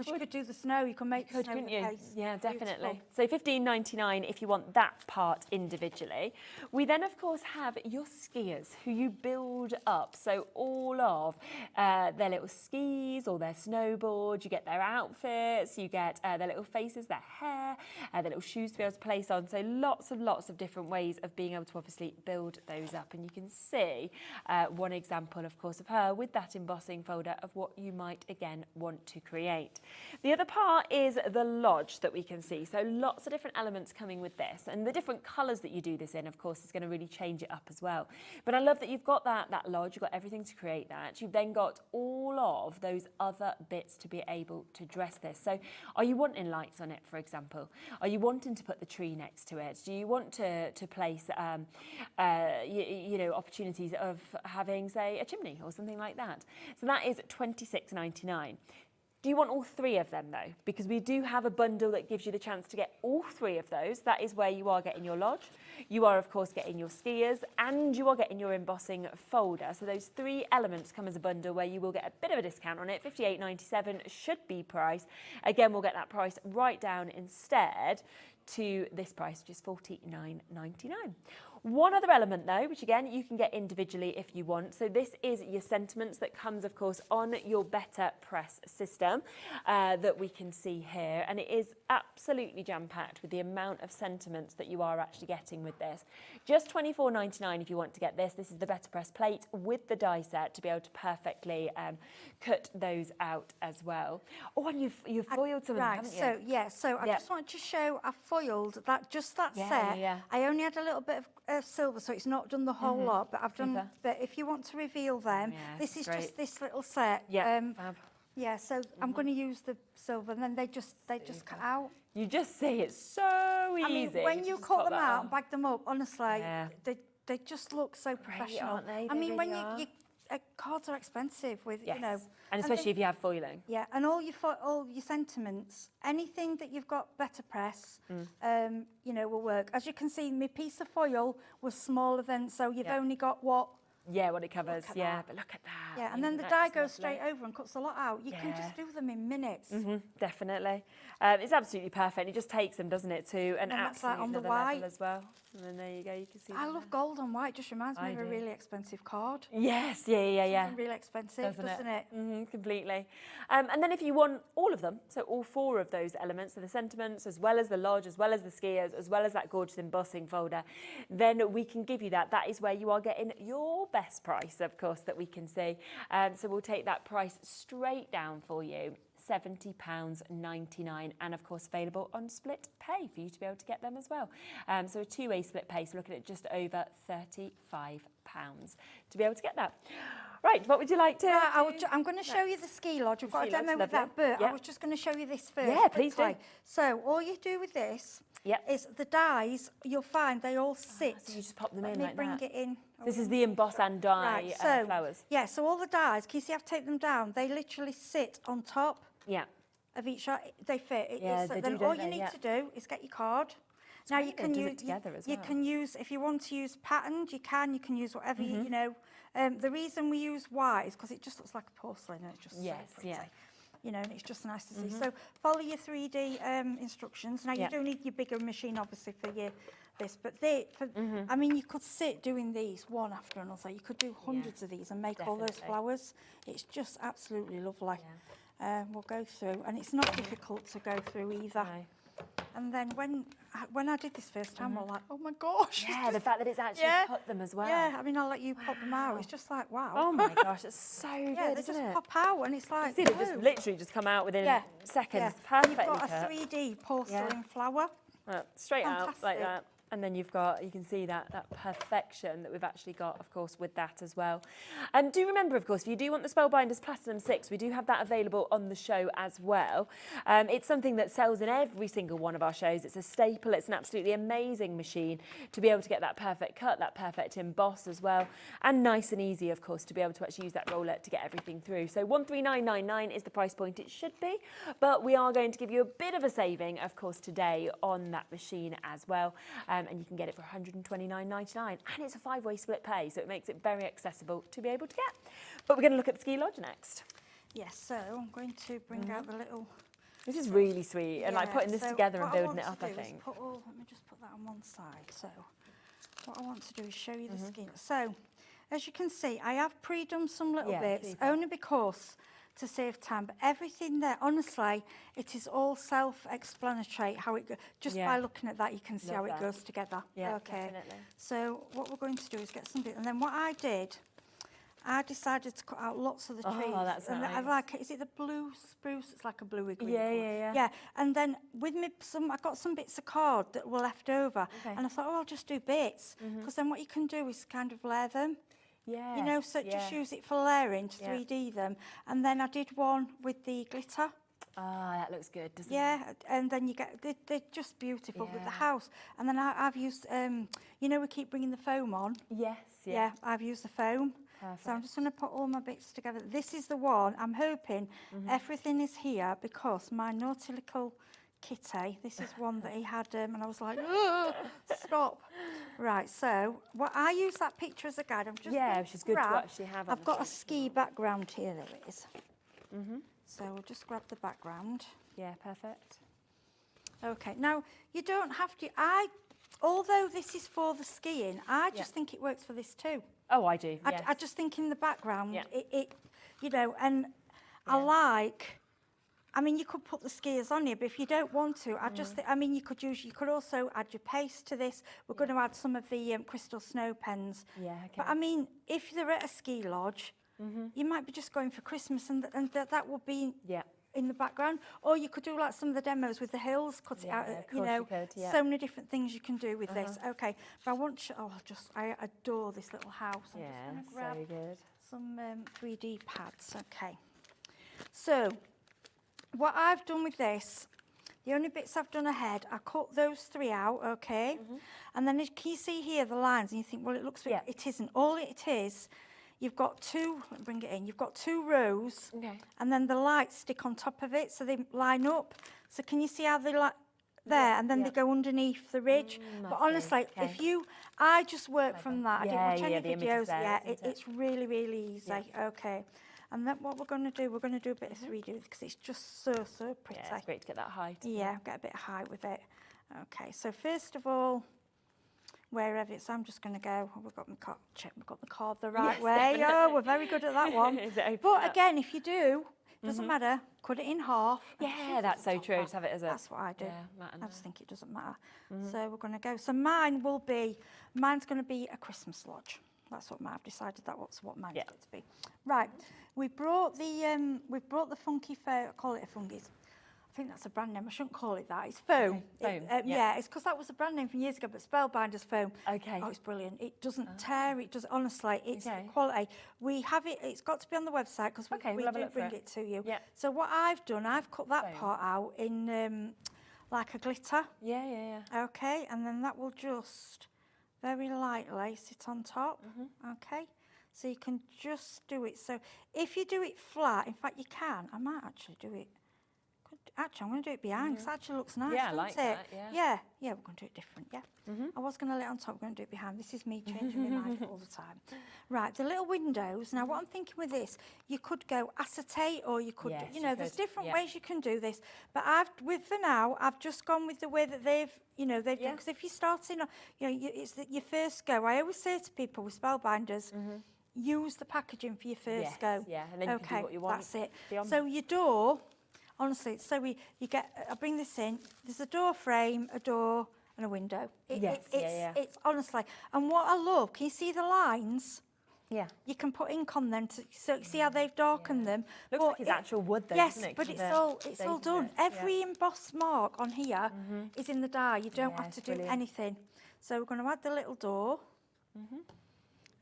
C: you could do the snow, you can make the snow with the paste.
B: Yeah, definitely. So £15.99 if you want that part individually. We then, of course, have your skiers who you build up. So all of their little skis or their snowboard, you get their outfits, you get their little faces, their hair, their little shoes to be able to place on. So lots of different ways of being able to obviously build those up. And you can see one example, of course, of her with that embossing folder of what you might, again, want to create. The other part is the lodge that we can see. So lots of different elements coming with this. And the different colours that you do this in, of course, is going to really change it up as well. But I love that you've got that lodge, you've got everything to create that. You've then got all of those other bits to be able to dress this. So are you wanting lights on it, for example? Are you wanting to put the tree next to it? Do you want to place, you know, opportunities of having, say, a chimney or something like that? So that is £26.99. Do you want all three of them though? Because we do have a bundle that gives you the chance to get all three of those. That is where you are getting your lodge. You are, of course, getting your skiers, and you are getting your embossing folder. So those three elements come as a bundle where you will get a bit of a discount on it. £58.97 should be price. Again, we'll get that price right down instead to this price, which is £49.99. One other element though, which again you can get individually if you want. So this is your sentiments that comes, of course, on your Better Press system that we can see here, and it is absolutely jam-packed with the amount of sentiments that you are actually getting with this. Just £24.99 if you want to get this. This is the Better Press plate with the die set to be able to perfectly cut those out as well. Oh, and you've foiled some of them, haven't you?
C: So I just wanted to show I foiled that, just that set.
B: Yeah.
C: I only had a little bit of silver, so it's not done the whole lot, but I've done. But if you want to reveal them, this is just this little set.
B: Yeah, fab.
C: Yeah, so I'm going to use the silver, and then they just cut out.
B: You just see it's so easy.
C: I mean, when you cut them out and bag them up, honestly, they just look so professional.
B: Aren't they?
C: I mean,
B: really
C: when you cards are expensive with you know,
B: and especially if you have foiling.
C: Yeah, and all your sentiments, anything that you've got better press, you know, will work. As you can see, my piece of foil was smaller than, so you've only got what.
B: Yeah, what it covers. Yeah, but look at that.
C: Yeah, and then the die goes straight over and cuts a lot out. You can just do them in minutes.
B: Definitely. It's absolutely perfect. It just takes them, doesn't it, to an absolute
C: on the
B: another
C: white
B: level as well. And then there you go, you can see.
C: I love gold on white. Just reminds me of a really expensive card.
B: Yes, yeah.
C: Something really expensive, doesn't it?
B: Completely. And then if you want all of them, so all 4 of those elements, so the sentiments, as well as the lodge, as well as the skiers, as well as that gorgeous embossing folder, then we can give you that. That is where you are getting your best price, of course, that we can see. So we'll take that price straight down for you. £70.99, and of course available on split pay for you to be able to get them as well. So a 2-way split pay, so looking at just over £35 to be able to get that. Right, what would you like to
C: I'm going to show you the ski lodge. I've got a demo with that, but I was just going to show you this first.
B: Yeah, please do.
C: So all you do with this is the dies, you'll find they all sit.
B: So you just pop them in
C: like that. Let me bring it in.
B: This is the emboss and die flowers.
C: Yeah, so all the dies, can you see I've taken them down? They literally sit on top of each, they fit. Then all you need to do is get your card. Now you can use it together as well. You can use, if you want to use patterned, you can use whatever you know. The reason we use white is because it just looks like a porcelain and it's just so pretty. You know, and it's just nice to see. So follow your 3D instructions. Now you do need your bigger machine obviously for this, but I mean, you could sit doing these one after another. You could do hundreds of these and make all those flowers. It's just absolutely lovely. We'll go through, and it's not difficult to go through either. And then when I did this first time, I was like, oh my gosh.
B: Yeah, the fact that it's actually put them as well.
C: Yeah, I mean, I'll let you pop them out. It's just like, wow.
B: Oh my gosh, it's so good,
C: they
B: isn't
C: just
B: it?
C: pop out, and it's like,
B: you see, they just literally just come out within seconds. Perfectly
C: You've got a 3D porcelain flower.
B: Straight out like that. And then you can see that perfection that we've actually got, of course, with that as well. And do remember, of course, if you do want the Spellbinders Platinum 6, we do have that available on the show as well. It's something that sells in every single one of our shows. It's a staple. It's an absolutely amazing machine to be able to get that perfect cut, that perfect emboss as well. And nice and easy, of course, to be able to actually use that roller to get everything through. So 13999 is the price point it should be. But we are going to give you a bit of a saving, of course, today on that machine as well. And you can get it for £129.99, and it's a 5-way split pay, so it makes it very accessible to be able to get. But we're going to look at the ski lodge next.
C: Yes, so I'm going to bring out the little.
B: This is really sweet, and like putting this together and building it up, I think.
C: Let me just put that on one side. So what I want to do is show you the ski. So as you can see, I have pre-done some little bits, only because to save time, but everything there, honestly, it is all self-explanatory how it goes. Just by looking at that, you can see how it goes together.
B: Yeah, definitely.
C: So what we're going to do is get something, and then what I did, I decided to cut out lots of the trees.
B: Oh, that's
C: and
B: nice.
C: I like it. Is it the blue spruce? It's like a bluey green.
B: Yeah.
C: And then with me, I got some bits of card that were left over, and I thought, oh, I'll just do bits, because then what you can do is kind of layer them.
B: Yeah.
C: You know, so just use it for layering to 3D them. And then I did one with the glitter.
B: Ah, that looks good, doesn't it?
C: Yeah, and then you get, they're just beautiful with the house. And then I've used, you know, we keep bringing the foam on.
B: Yes,
C: Yeah, I've used the foam.
B: Perfect.
C: So I'm just going to put all my bits together. This is the one, I'm hoping everything is here, because my naughty little kitty, this is one that he had, and I was like, stop. Right, so I use that picture as a guide. I'm just
B: which is good to actually have.
C: I've got a ski background here, there it is. So we'll just grab the background.
B: Yeah, perfect.
C: Okay, now you don't have to, although this is for the skiing, I just think it works for this too.
B: Oh, I do,
C: I just think in the background, it you know, and I like, I mean, you could put the skiers on here, but if you don't want to, I just think, I mean, you could also add your paste to this. We're going to add some of the crystal snow pens.
B: Yeah, okay.
C: But I mean, if they're at a ski lodge, you might be just going for Christmas, and that will be in the background, or you could do like some of the demos with the hills, cut it out, you know, so many different things you can do with this. Okay, but I want to, I adore this little house. I'm just going to grab some 3D pads. Okay, so what I've done with this, the only bits I've done ahead, I cut those 3 out, okay, and then can you see here the lines, and you think, well, it looks big. It isn't. All it is, you've got 2, let me bring it in, you've got 2 rows, and then the lights stick on top of it, so they line up. So can you see how they like there, and then they go underneath the ridge? But honestly, if you, I just work from that. I didn't watch any videos. It's really, really easy. Okay. And then what we're going to do, we're going to do a bit of 3D because it's just so pretty.
B: Yeah, it's great to get that height.
C: Yeah, get a bit of height with it. Okay, so first of all, wherever it's, I'm just going to go. Oh, we've got my card, check we've got the card the right way.
B: Definitely.
C: Oh, we're very good at that one. But again, if you do, doesn't matter, cut it in half.
B: Yeah, that's so true. Just have it as a...
C: That's what I do. I just think it doesn't matter. So we're going to go. So mine's going to be a Christmas lodge. That's what I've decided. That's what mine's going to be. Right, we brought the funky foam. I call it a funky. I think that's a brand name. I shouldn't call it that. It's foam. Yeah, it's because that was a brand name from years ago. But Spellbinders foam. Okay. Oh, it's brilliant. It doesn't tear. It does. Honestly, it's quality. We have it. It's got to be on the website because we do bring it to you. Yeah. So what I've done, I've cut that part out in like a glitter. Yeah. Okay, and then that will just very lightly sit on top. Okay. So you can just do it. So if you do it flat, in fact you can. I might actually do it. Actually, I'm going to do it behind because it actually looks nice, doesn't
B: like
C: it?
B: That,
C: yeah, we're going to do it different, I was going to let it on top, we're going to do it behind. This is me changing my mind all the time. Right, the little windows. Now, what I'm thinking with this, you could go acetate or you could, there's different ways you can do this. But for now, I've just gone with the way that they've done. Because if you're starting, it's your first go. I always say to people with Spellbinders, use the packaging for your first go.
B: Yeah, and then you can do what you want.
C: That's it. So your door... Honestly, so you get, I bring this in, there's a door frame, a door and a window. It's honestly, and what I love, can you see the lines? Yeah. You can put ink on them, so you see how they've darkened them.
B: Looks like it's actual wood though,
C: yes,
B: doesn't it?
C: But it's all done. Every embossed mark on here is in the die. You don't have to do anything. So we're going to add the little door.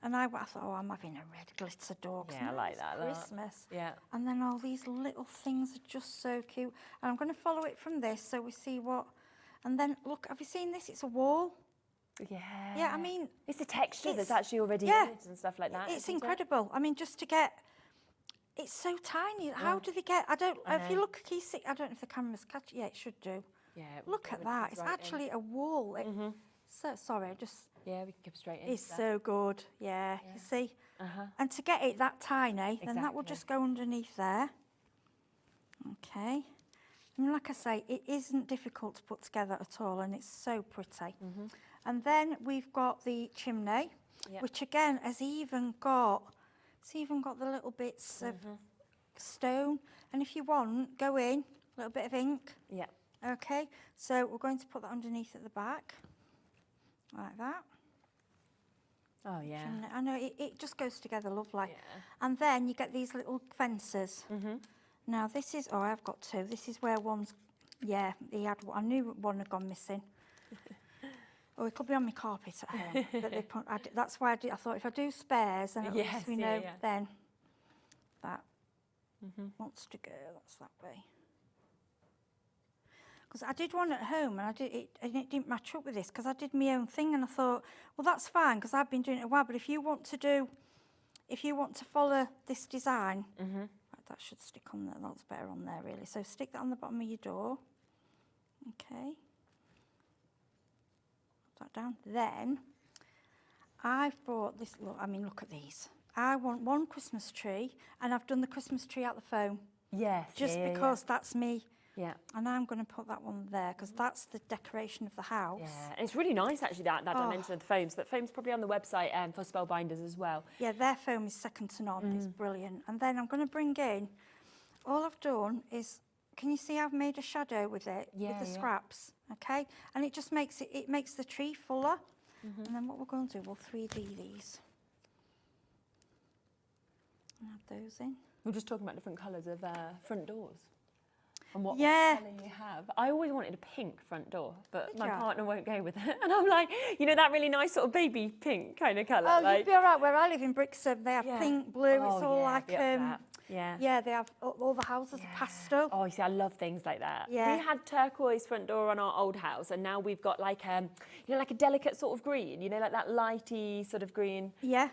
C: And I thought, I'm having a red glitter door.
B: Yeah, I like that.
C: Christmas.
B: Yeah.
C: And then all these little things are just so cute. And I'm going to follow it from this so we see what... And then, look, have you seen this? It's a wall.
B: Yeah.
C: Yeah, I mean...
B: It's the texture that's actually already in it and stuff like that.
C: It's incredible. I mean, just to get... It's so tiny. How do they get... If you look, can you see... I don't know if the camera's catching... Yeah, it should do. Yeah. Look at that. It's actually a wall. So, sorry, I just...
B: Yeah, we can go straight in.
C: It's so good, you see. And to get it that tiny, then that will just go underneath there. Okay. And like I say, it isn't difficult to put together at all, and it's so pretty. And then we've got the chimney, which again has even got, the little bits of stone. And if you want, go in, a little bit of ink. Yeah. Okay. So we're going to put that underneath at the back. Like that.
B: Oh, yeah.
C: I know, it just goes together lovely. Yeah. And then you get these little fences. Now, this is... Oh, I've got 2. This is where one's... Yeah, he had one. I knew one had gone missing. Oh, it could be on my carpet at home. But that's why I thought if I do spares, then at least we know then that wants to go. That's that way. Because I did one at home and it didn't match up with this because I did my own thing and I thought, well, that's fine because I've been doing it a while. But if you want to follow this design, that should stick on there. That's better on there, really. So stick that on the bottom of your door. Okay. Put that down. Then I've brought this. Look at these. I want one Christmas tree, and I've done the Christmas tree out the foam. Yes. Just because that's me. Yeah. And I'm going to put that one there because that's the decoration of the house.
B: Yeah, and it's really nice actually that dimension of the foam. So that foam's probably on the website for Spellbinders as well.
C: Yeah, their foam is second to none. It's brilliant. And then I'm going to bring in, all I've done is, can you see I've made a shadow with it, with the scraps, okay? And it just makes it makes the tree fuller. And then what we're going to do, we'll 3D these. And add those in.
B: We're just talking about different colours of front doors. and what
C: Yeah.
B: colour you have. I always wanted a pink front door, but my
C: you?
B: partner won't go with it. And I'm like, you know, that really nice sort of baby pink kind of colour.
C: Oh,
B: like,
C: you'd be all right. Where I live in Brixton, they have
B: Yeah.
C: pink, blue.
B: Oh,
C: It's all
B: yeah,
C: like,
B: be up for that. Yeah.
C: yeah, they have all the houses are pastel.
B: Oh, you see, I love things like that.
C: Yeah.
B: We had turquoise front door on our old house, and now we've got like, you know, like a delicate sort of green, you know, like that lighty sort of green.
C: Yeah.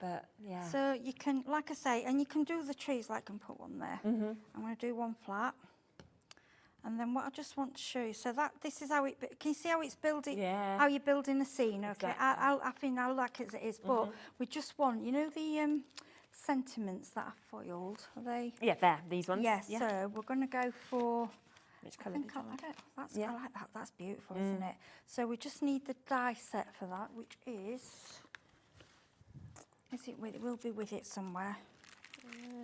B: But yeah.
C: So you can, like I say, and you can do the trees, like, and put one there.
B: Mhm.
C: I'm going to do one flat. And then what I just want to show you, so that this is how it, can you see how it's building,
B: Yeah.
C: how you're building a scene, okay?
B: Exactly.
C: I think I like it as it is, but we just want, you know, the sentiments that are foiled, are they?
B: Yeah, there, these ones.
C: Yeah, so we're going to go for,
B: Which colour
C: I
B: did
C: think
B: you
C: I
B: want?
C: like it. That's,
B: Yeah.
C: I like that, that's beautiful, isn't it? So we just need the die set for that, which is it with, it will be with it somewhere.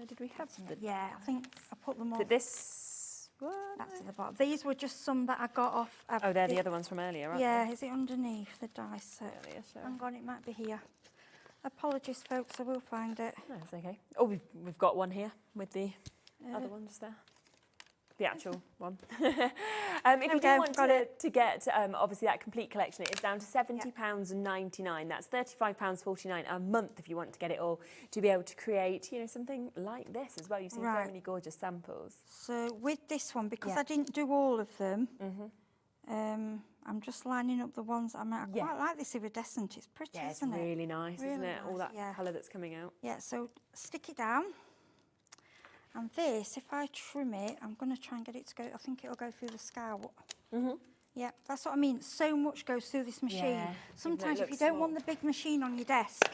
B: Did we have the...
C: Yeah, I think I put them all.
B: Did this... What?
C: That's at the bottom. These were just some that I got off.
B: Oh, they're the other ones from earlier, aren't
C: Yeah, is it underneath the die set?
B: Earlier, so.
C: Hang on, it might be here. Apologies, folks, I will find it.
B: No, it's okay. Oh, we've got one here with the other ones there. The actual one. If you do want to get, obviously, that complete collection, it is down to £70.99. That's £35.49 a month if you want to get it all, to be able to create, you know, something like this as well. You've seen so many gorgeous samples.
C: So with this one, because I didn't do all of them, I'm just lining up the ones. I quite like this iridescent. It's pretty, isn't it?
B: Yeah, it's really nice, isn't it? All that
C: yeah.
B: colour that's coming out.
C: Yeah, so stick it down. And this, if I trim it, I'm going to try and get it to go, I think it'll go through the scalp. Yeah, that's what I mean. So much goes through this machine.
B: Yeah,
C: Sometimes if you don't want the big machine on your desk,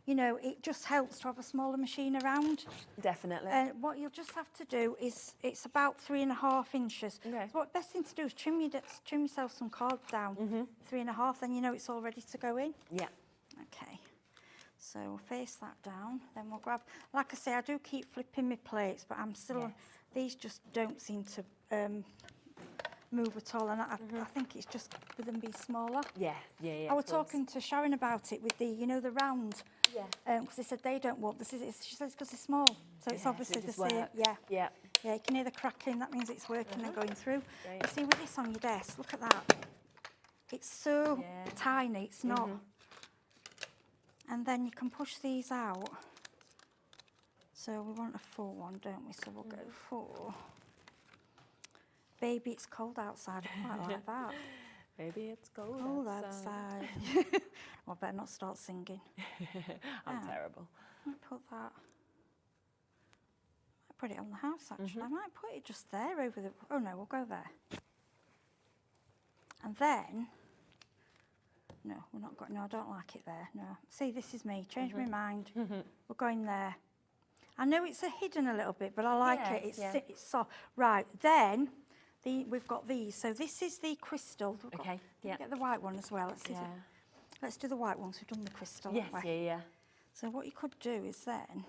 C: you know, it just helps to have a smaller machine around.
B: Definitely.
C: What you'll just have to do is, it's about 3.5 inches.
B: Okay.
C: So what best thing to do is trim yourself some card down, 3.5, then you know it's all ready to go in.
B: Yeah.
C: Okay. So we'll face that down, then we'll grab, like I say, I do keep flipping my plates, but I'm still, these just don't seem to move at all, and I think it's just with them being smaller.
B: Yeah.
C: I was talking to Sharon about it with the, you know, the round, because they said they don't want, she says because they're small, so it's obviously the same. Yeah, you can hear the crackling, that means it's working and going through. You see with this on your desk, look at that. It's so tiny, it's not. And then you can push these out. So we want a full one, don't we? So we'll go for... Baby, it's cold outside. I quite like that.
B: Maybe it's cold
C: outside. Well, I better not start singing.
B: I'm terrible.
C: I might put that... I put it on the house, actually. I might put it just there over the... Oh, no, we'll go there. And then... No, we're not going. No, I don't like it there. No. See, this is me. Change my mind. We're going there. I know it's hidden a little bit, but I like it. It's soft. Right, then we've got these. So this is the crystal.
B: Okay. Yeah.
C: Get the white one as well. Let's do the white one. So we've done the crystal.
B: Yes. Yeah.
C: So what you could do is then.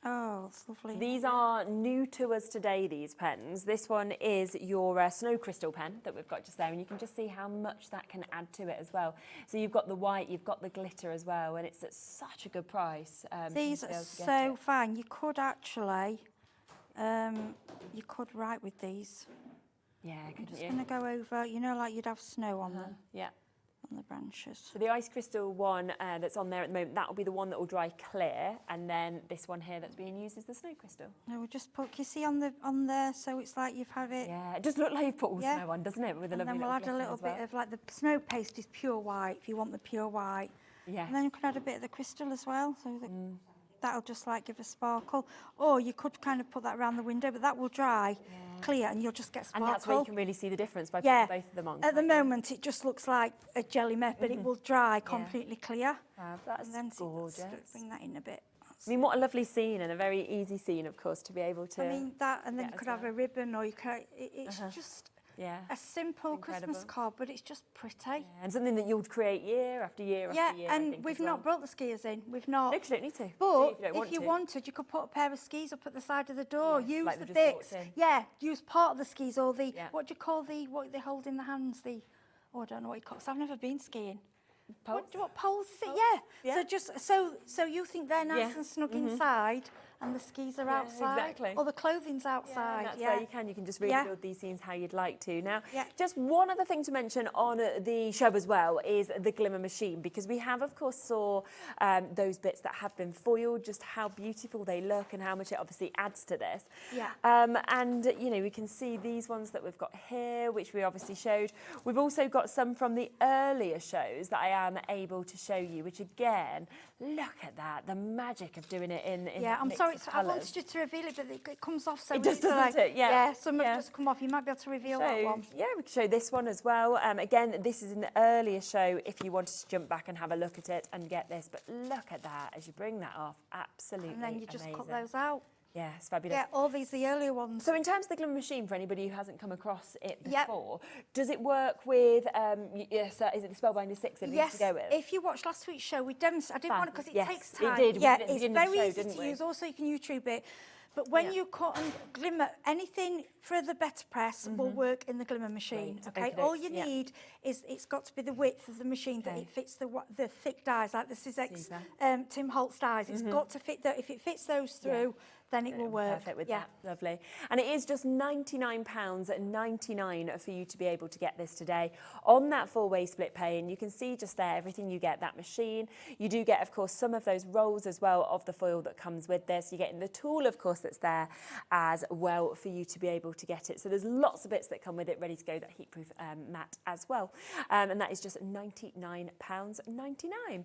C: Oh, it's lovely.
B: So these are new to us today, these pens. This one is your snow crystal pen that we've got just there, and you can just see how much that can add to it as well. So you've got the white, you've got the glitter as well, and it's at such a good price.
C: These are so fine. You could actually, you could write with these.
B: Yeah,
C: I'm just going to go over, you know, like you'd have snow on them.
B: Yeah.
C: On the branches.
B: So the ice crystal one that's on there at the moment, that will be the one that will dry clear, and then this one here that's being used is the snow crystal.
C: No, we'll just put, you see on there, so it's like you've had it.
B: Yeah, it does look like you've put all snow on, doesn't it? With a lovely
C: and then we'll add a little bit of, like, the snow paste is pure white, if you want the pure white.
B: Yeah.
C: And then you can add a bit of the crystal as well, so that that'll just like give a sparkle. Or you could kind of put that around the window, but that will dry clear and you'll just get sparkle.
B: And that's where you can really see the difference by putting both of them on.
C: At the moment it just looks like a jelly mess, but it will dry completely clear.
B: That's gorgeous.
C: Bring that in a bit.
B: I mean, what a lovely scene, and a very easy scene, of course, to be able to...
C: I mean, that, and then you could have a ribbon, or you could... It's just a simple Christmas card, but it's just pretty. Yeah.
B: And something that you'll create year after year after year.
C: Yeah, and we've not brought the skiers in. We've not.
B: No, 'cause you don't need to.
C: But if you wanted, you could put a pair of skis up at the side of the door. Use like the bits. Yeah, use part of the skis, or the, what do you call what they hold in the hands? I don't know what you call it, 'cause I've never been skiing.
B: Poles?
C: What poles is it? Yeah. So just so you think they're nice and snug inside, and the skis are outside.
B: Exactly.
C: Or the clothing's outside.
B: That's where you can just really build these scenes how you'd like to. Now, just one other thing to mention on the show as well is the glimmer machine, because we have, of course, saw those bits that have been foiled, just how beautiful they look and how much it obviously adds to this.
C: Yeah.
B: And, you know, we can see these ones that we've got here, which we obviously showed. We've also got some from the earlier shows that I am able to show you, which again, look at that, the magic of doing it in
C: yeah, I'm sorry,
B: I
C: wanted you to reveal it, but it comes off so
B: it just
C: easily.
B: doesn't it? Yeah.
C: Yeah, some have just come off. You might be able to reveal that one.
B: Yeah, we can show this one as well. Again, this is an earlier show if you wanted to jump back and have a look at it and get this. But look at that as you bring that off. Absolutely
C: And then you just
B: amazing.
C: cut those out.
B: Yeah, it's fabulous.
C: Yeah, all these the earlier ones.
B: So in terms of the glimmer machine, for anybody who hasn't come across it before, does it work with, is it the Spellbinder 6 that we used to go with?
C: If you watched last week's show, we demonstrated. I didn't want to because it takes time.
B: It did.
C: Yeah,
B: we
C: it's
B: did
C: very
B: show,
C: easy to use. Also, you can YouTube it. But when you cut and glimmer, anything for the better press will work in the glimmer machine.
B: Right.
C: Okay, all you need is it's got to be the width of the machine that it fits the thick dies, like the Sizex Tim Holtz dies. It's got to fit if it fits those through. Then it will work.
B: Perfect with that, lovely. And it is just £99.99 for you to be able to get this today on that 4-way split pay. And you can see just there everything you get, that machine. You do get, of course, some of those rolls as well of the foil that comes with this. You're getting the tool, of course, that's there as well for you to be able to get it. So there's lots of bits that come with it ready to go, that heatproof mat as well. And that is just £99.99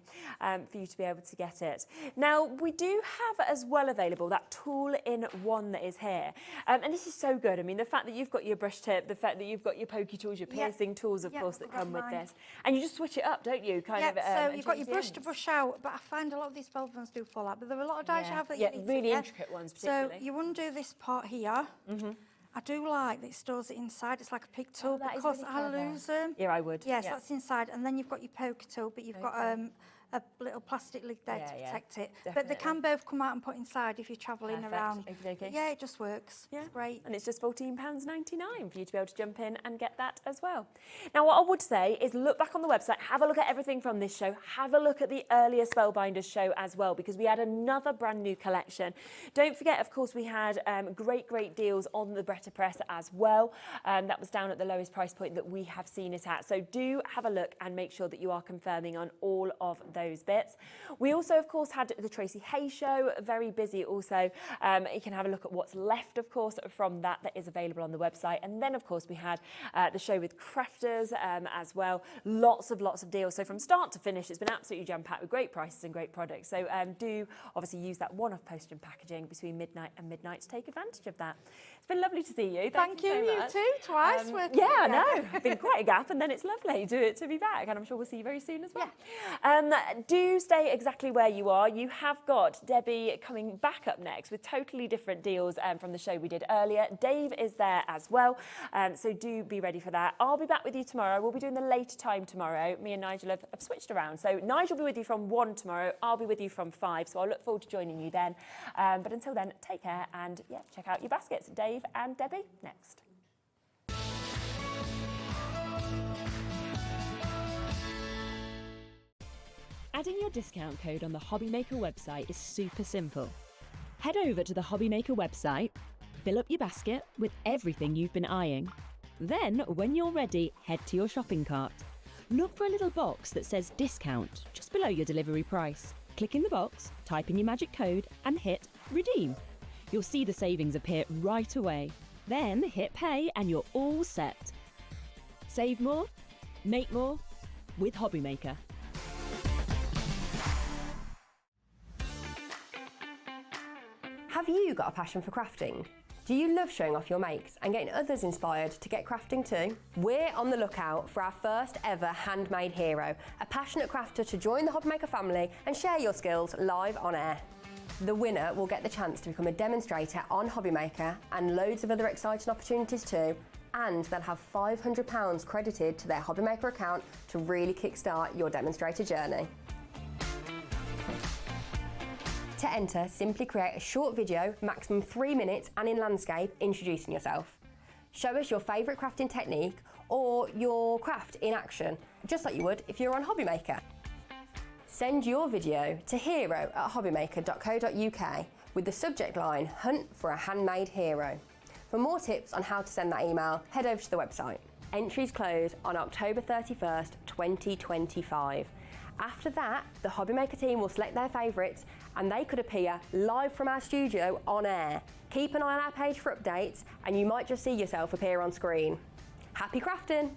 B: for you to be able to get it. Now, we do have as well available that all-in-one that is here. And this is so good. I mean, the fact that you've got your brush tip, the fact that you've got your pokey tools, your piercing tools, of course, that come with this. And you just switch it up, don't you?
C: So you've got your brush to brush out, but I find a lot of these Spellbinders do fall out. But there are a lot of dies you have that you need
B: really intricate ones, particularly.
C: So you undo this part here. I do like that it stores it inside. It's like a pick tool because I lose them.
B: Yeah, I would.
C: Yes, that's inside. And then you've got your poker tool, but you've got a little plastic lid there to protect it.
B: Definitely.
C: But they can both come out and put inside if you're travelling around. Yeah, it just works.
B: Yeah.
C: It's great.
B: And it's just £14.99 for you to be able to jump in and get that as well. Now, what I would say is look back on the website, have a look at everything from this show, have a look at the earlier Spellbinders show as well, because we had another brand new collection. Don't forget, of course, we had great deals on the Bretta Press as well. That was down at the lowest price point that we have seen it at. So do have a look and make sure that you are confirming on all of those bits. We also, of course, had the Tracey Hey show, very busy also. You can have a look at what's left, of course, from that is available on the website. And then, of course, we had the show with crafters as well. Lots of deals. So from start to finish, it's been absolutely jam-packed with great prices and great products. So do obviously use that one-off postage and packaging between midnight and midnight to take advantage of that. It's been lovely to see you.
C: Thank you,
B: so much.
C: you too, twice.
B: Yeah, I know. It's been quite a gap, and then it's lovely to be back, and I'm sure we'll see you very soon as well. Do stay exactly where you are. You have got Debbie coming back up next with totally different deals from the show we did earlier. Dave is there as well, so do be ready for that. I'll be back with you tomorrow. We'll be doing the later time tomorrow. Me and Nigel have switched around. So Nigel will be with you from 1 tomorrow. I'll be with you from 5, so I'll look forward to joining you then. But until then, take care and check out your baskets. Dave and Debbie next.
P: Adding your discount code on the Hobbymaker website is super simple. Head over to the Hobbymaker website, fill up your basket with everything you've been eyeing. Then, when you're ready, head to your shopping cart. Look for a little box that says discount just below your delivery price. Click in the box, type in your magic code and hit redeem. You'll see the savings appear right away. Then hit pay and you're all set. Save more, make more with Hobbymaker.
J: Have you got a passion for crafting? Do you love showing off your makes and getting others inspired to get crafting too? We're on the lookout for our first ever handmade hero, a passionate crafter to join the Hobbymaker family and share your skills live on air. The winner will get the chance to become a demonstrator on Hobbymaker and loads of other exciting opportunities too, and they'll have £500 credited to their Hobbymaker account to really kickstart your demonstrator journey. To enter, simply create a short video, maximum 3 minutes and in landscape, introducing yourself. Show us your favourite crafting technique or your craft in action, just like you would if you're on Hobbymaker. Send your video to hero@hobbymaker.co.uk with the subject line, Hunt for a Handmade Hero. For more tips on how to send that email, head over to the website. Entries close on October 31st, 2025. After that, the Hobbymaker team will select their favourites and they could appear live from our studio on air. Keep an eye on our page for updates and you might just see yourself appear on screen. Happy crafting!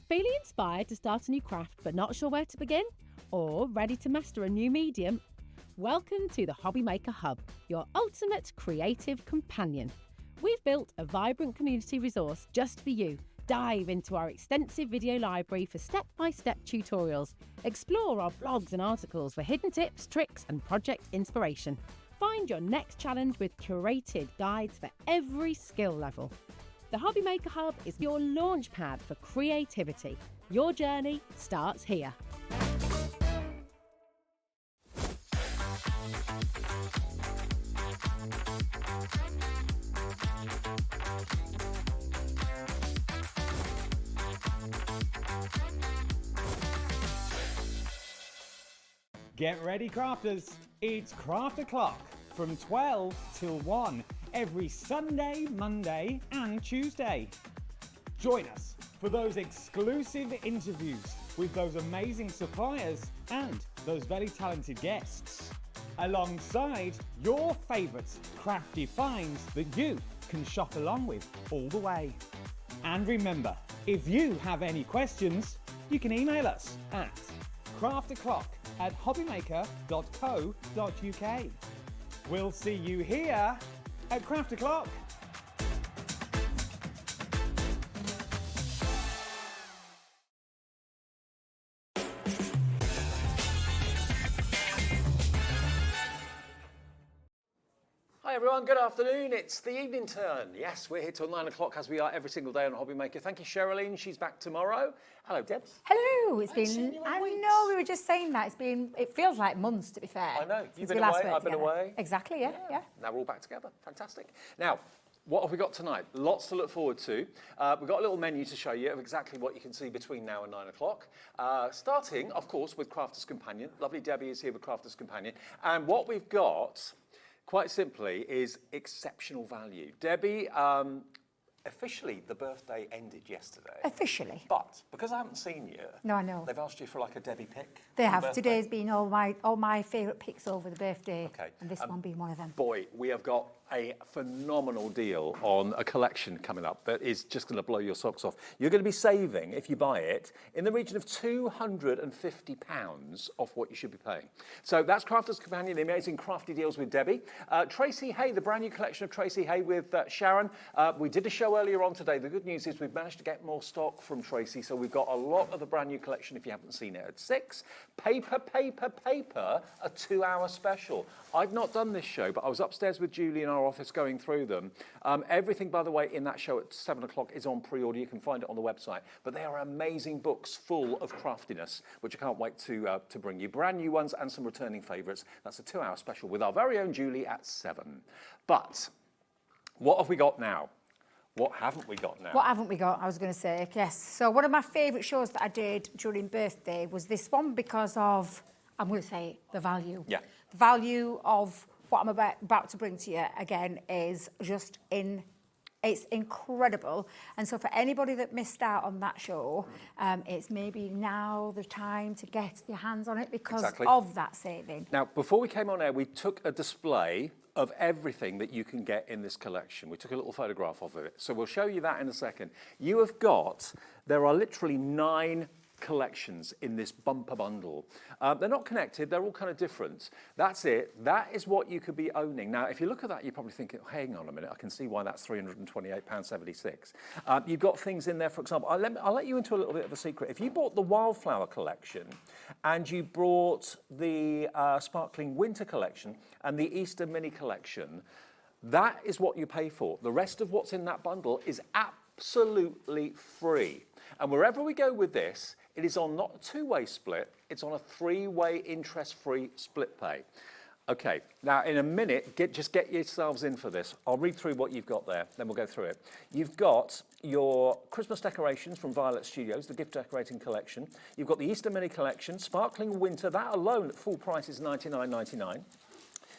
G: Feeling inspired to start a new craft but not sure where to begin? Or ready to master a new medium? Welcome to the Hobbymaker Hub, your ultimate creative companion. We've built a vibrant community resource just for you. Dive into our extensive video library for step-by-step tutorials. Explore our blogs and articles for hidden tips, tricks and project inspiration. Find your next challenge with curated guides for every skill level. The Hobbymaker Hub is your launch pad for creativity. Your journey starts here.
H: Get ready, crafters. It's Craft O'Clock from 12 till 1 every Sunday, Monday and Tuesday. Join us for those exclusive interviews with those amazing suppliers and those very talented guests, alongside your favourite crafty finds that you can shop along with all the way. And remember, if you have any questions, you can email us at crafto'clock@hobbymaker.co.uk. We'll see you here at Craft O'Clock.
Q: Hi everyone, good afternoon. It's the evening turn. Yes, we're here till 9 o'clock as we are every single day on Hobbymaker. Thank you, Sherilyn. She's back tomorrow. Hello, Debs.
L: Hello. It's been, I know, we were just saying that. It feels like months, to be fair.
Q: I know. You've
L: since
Q: been
L: we last
Q: away,
L: worked
Q: I've been
L: together.
Q: away.
L: Exactly, yeah.
Q: Now we're all back together. Fantastic. Now, what have we got tonight? Lots to look forward to. We've got a little menu to show you of exactly what you can see between now and 9 o'clock. Starting, of course, with Crafter's Companion. Lovely Debbie is here with Crafter's Companion. And what we've got, quite simply, is exceptional value. Debbie, officially the birthday ended yesterday.
L: Officially.
Q: But because I haven't seen you,
L: No, I know.
Q: they've asked you for like a Debbie pick.
L: They
Q: for
L: have.
Q: the birthday.
L: Today's been all my favourite picks over the birthday.
Q: Okay.
L: And this one being one of them.
Q: Boy, we have got a phenomenal deal on a collection coming up that is just going to blow your socks off. You're going to be saving, if you buy it, in the region of £250 off what you should be paying. So that's Crafter's Companion, the amazing crafty deals with Debbie. Tracey Hey, the brand new collection of Tracey Hey with Sharon. We did a show earlier on today. The good news is we've managed to get more stock from Tracey, so we've got a lot of the brand new collection if you haven't seen it at 6. Paper, a 2-hour special. I've not done this show, but I was upstairs with Julie in our office going through them. Everything, by the way, in that show at 7 o'clock is on pre-order. You can find it on the website. But they are amazing books full of craftiness, which I can't wait to bring you. Brand new ones and some returning favourites. That's a 2-hour special with our very own Julie at 7. But what have we got now? What haven't we got now?
L: What haven't we got, I was going to say, yes. So one of my favourite shows that I did during birthday was this one because of, I'm going to say, the value.
Q: Yeah.
L: The value of what I'm about to bring to you, again, is just it's incredible. And so for anybody that missed out on that show, it's maybe now the time to get your hands on it because of that saving.
Q: Now, before we came on air, we took a display of everything that you can get in this collection. We took a little photograph of it. So we'll show you that in a second. You have got, there are literally 9 collections in this bumper bundle. They're not connected, they're all kind of different. That's it, that is what you could be owning. Now, if you look at that, you're probably thinking, oh, hang on a minute, I can see why that's £328.76. You've got things in there, for example, I'll let you into a little bit of a secret. If you bought the Wildflower collection and you brought the Sparkling Winter collection and the Easter Mini collection, that is what you pay for. The rest of what's in that bundle is absolutely free. And wherever we go with this, it is on not a 2-way split, it's on a 3-way interest-free split pay. Okay, now in a minute, just get yourselves in for this. I'll read through what you've got there, then we'll go through it. You've got your Christmas decorations from Violet Studios, the gift decorating collection. You've got the Easter mini collection, Sparkling Winter, that alone at full price is $99.99.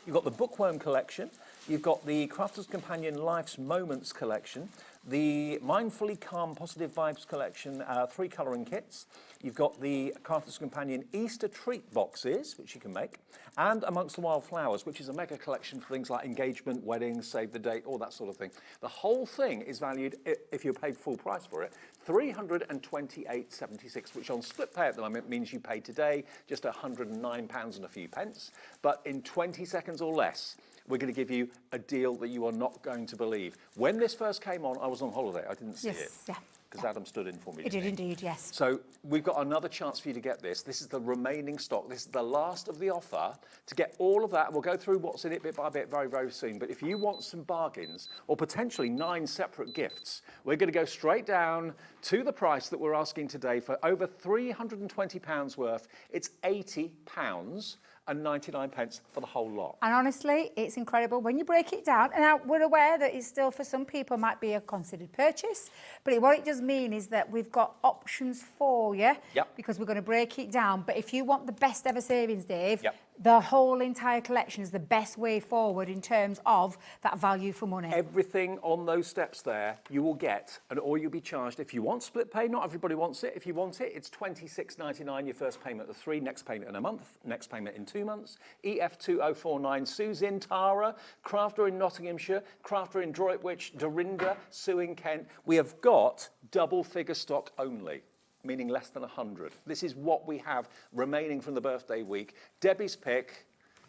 Q: You've got the Bookworm collection. You've got the Crafter's Companion Life's Moments collection, the Mindfully Calm Positive Vibes collection, 3 colouring kits. You've got the Crafter's Companion Easter treat boxes, which you can make, and Amongst the Wildflowers, which is a mega collection for things like engagement, weddings, save the date, all that sort of thing. The whole thing is valued, if you're paid full price for it, £328.76, which on split pay at the moment means you pay today just £109 and a few pence. But in 20 seconds or less, we're going to give you a deal that you are not going to believe. When this first came on, I was on holiday. I didn't see it.
L: Yeah.
Q: Because Adam stood in for me.
L: It did indeed, yes.
Q: So we've got another chance for you to get this. This is the remaining stock. This is the last of the offer. To get all of that, we'll go through what's in it bit by bit very, very soon. But if you want some bargains, or potentially 9 separate gifts, we're going to go straight down to the price that we're asking today for over £320 worth. It's £80 and 99 pence for the whole lot.
L: And honestly, it's incredible when you break it down. And now we're aware that it's still, for some people, might be a considered purchase. But what it does mean is that we've got options for you, because we're going to break it down. But if you want the best ever savings, Dave, the whole entire collection is the best way forward in terms of that value for money.
Q: Everything on those steps there you will get, and all you'll be charged. If you want split pay, not everybody wants it. If you want it, it's £26.99 your first payment of 3, next payment in a month, next payment in 2 months. EF2049, Susan, Tara, Crafter in Nottinghamshire, Crafter in Droitwich, Dorinda, Sue in Kent. We have got double figure stock only, meaning less than 100. This is what we have remaining from the birthday week. Debbie's pick,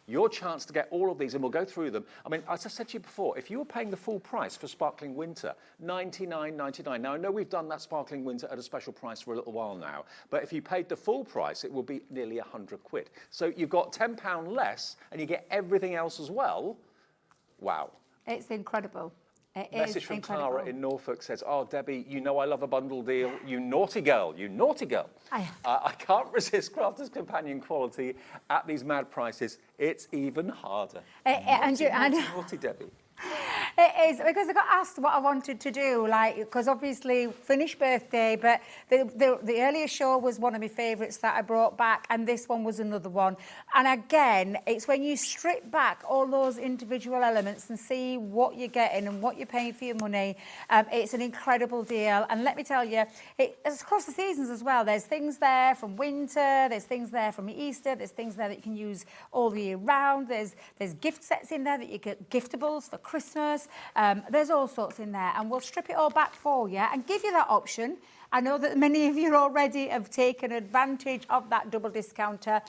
Q: your chance to get all of these, and we'll go through them. I mean, as I said to you before, if you were paying the full price for Sparkling Winter, $99.99. Now, I know we've done that Sparkling Winter at a special price for a little while now, but if you paid the full price, it will be nearly 100 quid. So you've got £10 less, and you get everything else as well. Wow.
L: It's incredible.
Q: Message from Tara in Norfolk says, "Oh, Debbie, you know I love a bundle deal. You naughty girl, you naughty girl. I can't resist Crafter's Companion quality at these mad prices. It's even harder." Naughty Debbie.
L: It is, because I got asked what I wanted to do, like, because obviously finished birthday, but the earlier show was one of my favourites that I brought back, and this one was another one. And again, it's when you strip back all those individual elements and see what you're getting and what you're paying for your money, it's an incredible deal. And let me tell you, it's across the seasons as well. There's things there from winter, there's things there from Easter, there's things there that you can use all the year round, there's gift sets in there that you get giftables for Christmas. There's all sorts in there, and we'll strip it all back for you and give you that option. I know that many of you already have taken advantage of that double discounter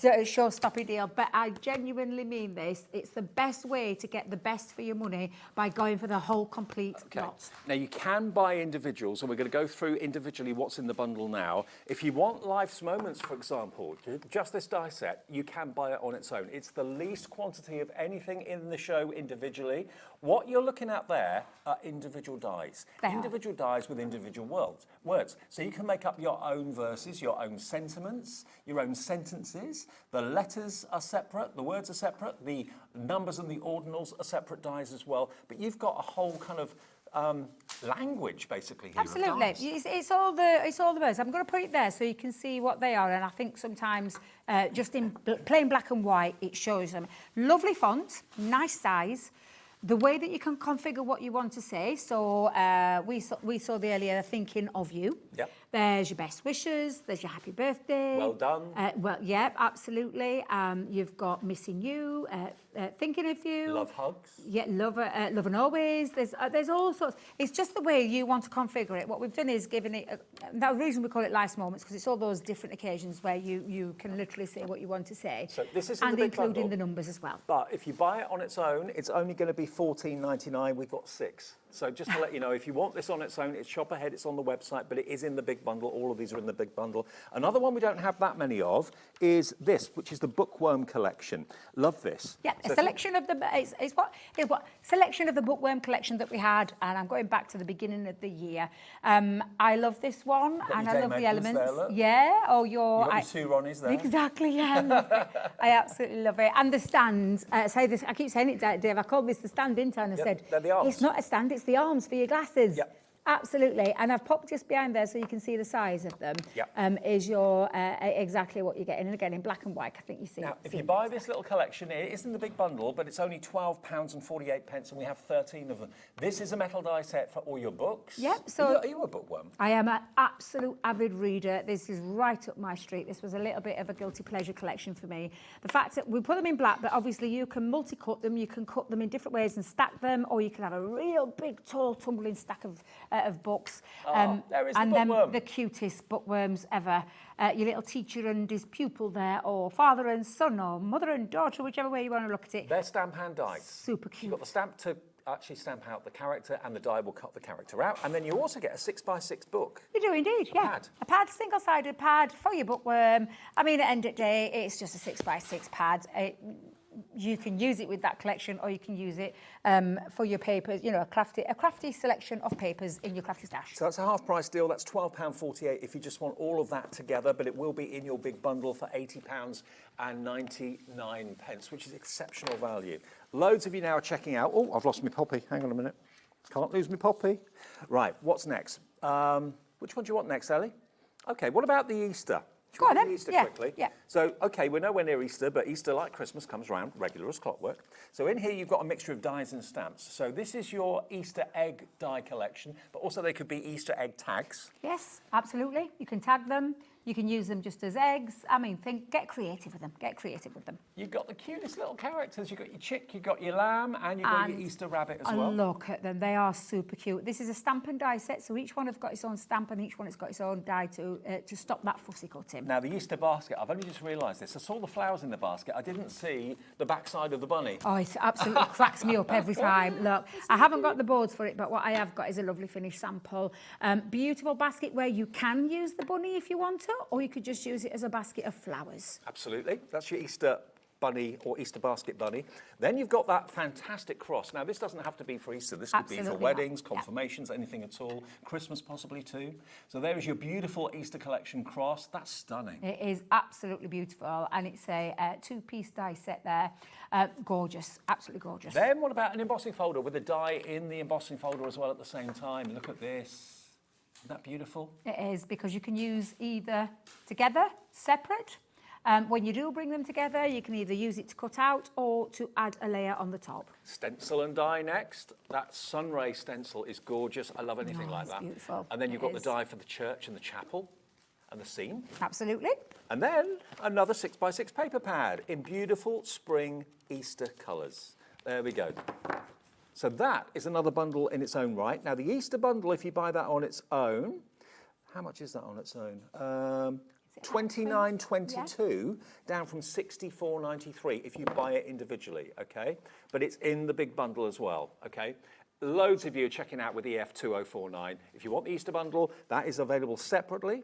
L: showstopping deal, but I genuinely mean this. It's the best way to get the best for your money by going for the whole complete lot.
Q: Now, you can buy individuals, and we're going to go through individually what's in the bundle now. If you want Life's Moments, for example, just this die set, you can buy it on its own. It's the least quantity of anything in the show individually. What you're looking at there are individual dies. Individual dies with individual words. So you can make up your own verses, your own sentiments, your own sentences. The letters are separate, the words are separate, the numbers and the ordinals are separate dies as well. But you've got a whole kind of language basically here.
L: Absolutely, it's all the words. I'm going to put it there so you can see what they are, and I think sometimes just in plain black and white it shows them. Lovely font, nice size. The way that you can configure what you want to say. So we saw the earlier thinking of you.
Q: Yep.
L: There's your best wishes. There's your happy birthday.
Q: Well done.
L: Yeah, absolutely. You've got missing you, thinking of you.
Q: Love hugs.
L: Yeah, love and always. There's all sorts. It's just the way you want to configure it. What we've done is given it. The reason we call it Life's Moments, because it's all those different occasions where you can literally say what you want to say.
Q: So this is
L: and
Q: the big
L: including
Q: bundle,
L: the numbers as well.
Q: But if you buy it on its own, it's only going to be $14.99. We've got 6. So just to let you know, if you want this on its own, it's shop ahead, it's on the website, but it is in the big bundle. All of these are in the big bundle. Another one we don't have that many of is this, which is the Bookworm collection. Love this.
L: Yeah,
Q: So
L: a selection of the selection of the Bookworm collection that we had, and I'm going back to the beginning of the year. I love this one, and I love the elements. Yeah, oh,
Q: you got your 2 Ronnies there.
L: Exactly, yeah, I love it. I absolutely love it. And the stand, say this, I keep saying it, Dave. I called this the stand, didn't I? And I said,
Q: they're the arms.
L: It's not a stand, it's the arms for your glasses.
Q: Yep.
L: Absolutely, and I've popped just behind there so you can see the size of them.
Q: Yep.
L: Is your exactly what you're getting, and again in black and white. I think you see.
Q: Now, if you buy this little collection, it is in the big bundle, but it's only £12.48, and we have 13 of them. This is a metal die set for all your books.
L: Yep. So
Q: are you a bookworm?
L: I am an absolute avid reader. This is right up my street. This was a little bit of a guilty pleasure collection for me. The fact that we put them in black, but obviously you can multi-cut them. You can cut them in different ways and stack them, or you can have a real big, tall, tumbling stack of books.
Q: There is
L: and
Q: the
L: then
Q: bookworm.
L: the cutest bookworms ever. Your little teacher and his pupil there, or father and son, or mother and daughter, whichever way you want to look at it.
Q: They're stamp hand dies.
L: Super cute.
Q: You've got the stamp to actually stamp out the character, and the die will cut the character out. And then you also get a 6x6 book.
L: You do indeed, yeah.
Q: Pad.
L: A pad, single-sided pad for your bookworm. I mean, at the end of the day, it's just a 6x6 pad. You can use it with that collection, or you can use it for your papers, you know, a crafty selection of papers in your crafty stash.
Q: So that's a half price deal. That's £12.48 if you just want all of that together, but it will be in your big bundle for £80.99, which is exceptional value. Loads of you now are checking out. Oh, I've lost my poppy. Hang on a minute. Can't lose my poppy. Right, what's next? Which one do you want next, Ellie? Okay, what about the Easter?
L: Go on then.
Q: Easter
L: Yeah,
Q: quickly.
L: yeah.
Q: So, okay, we're nowhere near Easter, but Easter, like Christmas, comes around regular as clockwork. So in here, you've got a mixture of dies and stamps. So this is your Easter egg die collection, but also they could be Easter egg tags.
L: Yes, absolutely. You can tag them. You can use them just as eggs. I mean, get creative with them. Get creative with them.
Q: You've got the cutest little characters. You've got your chick, you've got your lamb, and you've got your Easter rabbit as well.
L: Look at them. They are super cute. This is a stamp and die set, so each one has got its own stamp and each one has got its own die to stop that fussy cutting.
Q: Now, the Easter basket, I've only just realised this. I saw the flowers in the basket. I didn't see the backside of the bunny.
L: Oh, it absolutely cracks me up every time. Look, I haven't got the boards for it, but what I have got is a lovely finished sample. Beautiful basket where you can use the bunny if you want to, or you could just use it as a basket of flowers.
Q: Absolutely. That's your Easter bunny or Easter basket bunny. Then you've got that fantastic cross. Now, this doesn't have to be for Easter. This could be for weddings, confirmations, anything at all. Christmas possibly too. So there is your beautiful Easter collection cross. That's stunning.
L: It is absolutely beautiful, and it's a two-piece die set there. Gorgeous, absolutely gorgeous.
Q: Then what about an embossing folder with a die in the embossing folder as well at the same time? Look at this. Isn't that beautiful?
L: It is, because you can use either together, separate. When you do bring them together, you can either use it to cut out or to add a layer on the top.
Q: Stencil and die next. That sunray stencil is gorgeous. I love anything like that.
L: Beautiful.
Q: And then you've got the die for the church and the chapel and the scene.
L: Absolutely.
Q: And then another 6x6 paper pad in beautiful spring Easter colours. There we go. So that is another bundle in its own right. Now, the Easter bundle, if you buy that on its own, how much is that on its own? $29.22, down from $64.93 if you buy it individually, okay? But it's in the big bundle as well, okay? Loads of you are checking out with EF2049. If you want the Easter bundle, that is available separately.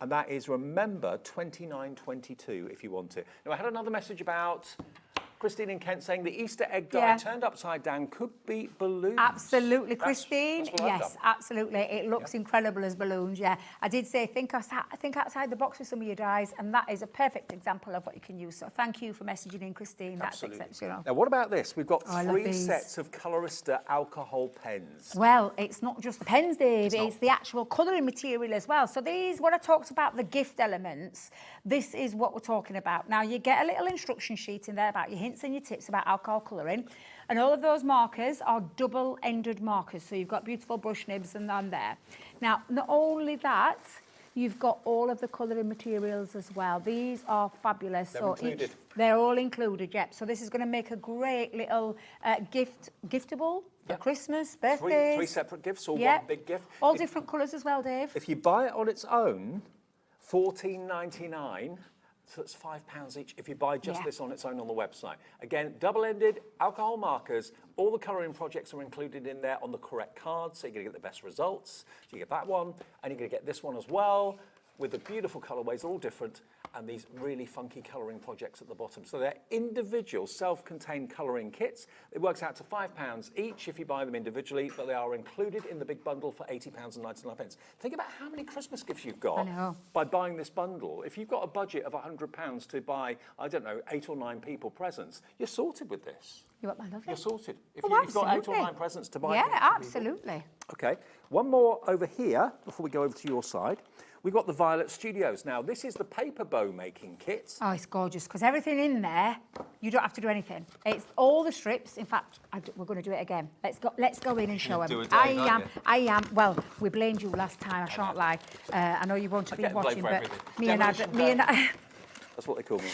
Q: And that is, remember, $29.22 if you want it. Now, I had another message about Christine in Kent saying the Easter egg die turned upside down could be balloons.
L: Absolutely, Christine.
Q: That's what I've
L: Yes,
Q: done.
L: absolutely. It looks incredible as balloons, yeah. I did say think outside the box with some of your dies, and that is a perfect example of what you can use. So thank you for messaging in, Christine.
Q: Absolutely.
L: That's exceptional.
Q: Now, what about this? We've got
L: I love
Q: 3
L: these.
Q: sets of Colorista alcohol pens.
L: Well, it's not just the pens, Dave. It's the actual colouring material as well. So these, when I talked about the gift elements, this is what we're talking about. Now, you get a little instruction sheet in there about your hints and your tips about alcohol colouring. And all of those markers are double-ended markers. So you've got beautiful brush nibs and on there. Now, not only that, you've got all of the colouring materials as well. These are fabulous.
Q: They're included.
L: They're all included, yep. So this is going to make a great little giftable for Christmas, birthdays.
Q: 3 separate gifts or
L: Yep.
Q: one big gift.
L: All different colours as well, Dave.
Q: If you buy it on its own, $14.99. So it's £5 each if you buy just this on its own on the website. Again, double-ended, alcohol markers, all the colouring projects are included in there on the correct cards, so you're going to get the best results. So you get that one, and you're going to get this one as well, with the beautiful colourways, all different, and these really funky colouring projects at the bottom. So they're individual, self-contained colouring kits. It works out to £5 each if you buy them individually, but they are included in the big bundle for £80.99. Think about how many Christmas gifts you've got by buying this bundle. If you've got a budget of £100 to buy, I don't know, 8 or 9 people presents, you're sorted with this.
L: You want my lovely?
Q: You're sorted. If
L: Oh,
Q: you've got 8 or 9 presents to buy.
L: Yeah, absolutely.
Q: Okay, one more over here before we go over to your side. We've got the Violet Studios. Now, this is the paper bow making kit.
L: Oh, it's gorgeous because everything in there, you don't have to do anything. It's all the strips. In fact, we're going to do it again. Let's go in and show them. I am. Well, we blamed you last time. I shan't lie. I know you won't have been watching, but me and
Q: That's what they call me.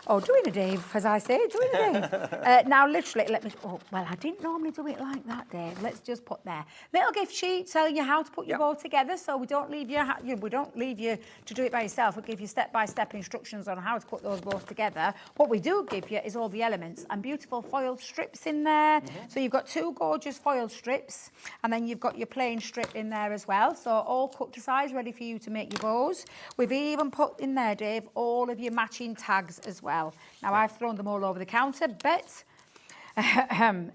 L: Oh, doing a Dave, as I say, doing a Dave. Now, literally, let me. Oh, well, I didn't normally do it like that, Dave. Let's just put there little gift sheet telling you how to put your bow together, so we don't leave you to do it by yourself. We give you step-by-step instructions on how to put those bows together. What we do give you is all the elements and beautiful foiled strips in there. So you've got 2 gorgeous foiled strips, and then you've got your plain strip in there as well. So all cut to size, ready for you to make your bows. We've even put in there, Dave, all of your matching tags as well. Now, I've thrown them all over the counter, but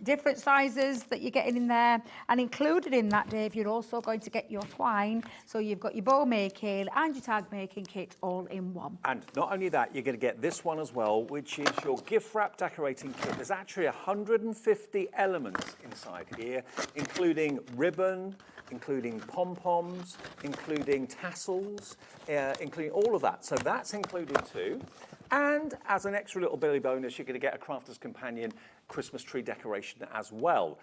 L: different sizes that you're getting in there, and included in that, Dave, you're also going to get your twine, so you've got your bow making and your tag making kit all in one.
Q: And not only that, you're going to get this one as well, which is your gift wrap decorating kit. There's actually 150 elements inside here, including ribbon, including pom-poms, including tassels, including all of that. So that's included too. And as an extra little Billy bonus, you're going to get a Crafter's Companion Christmas tree decoration as well.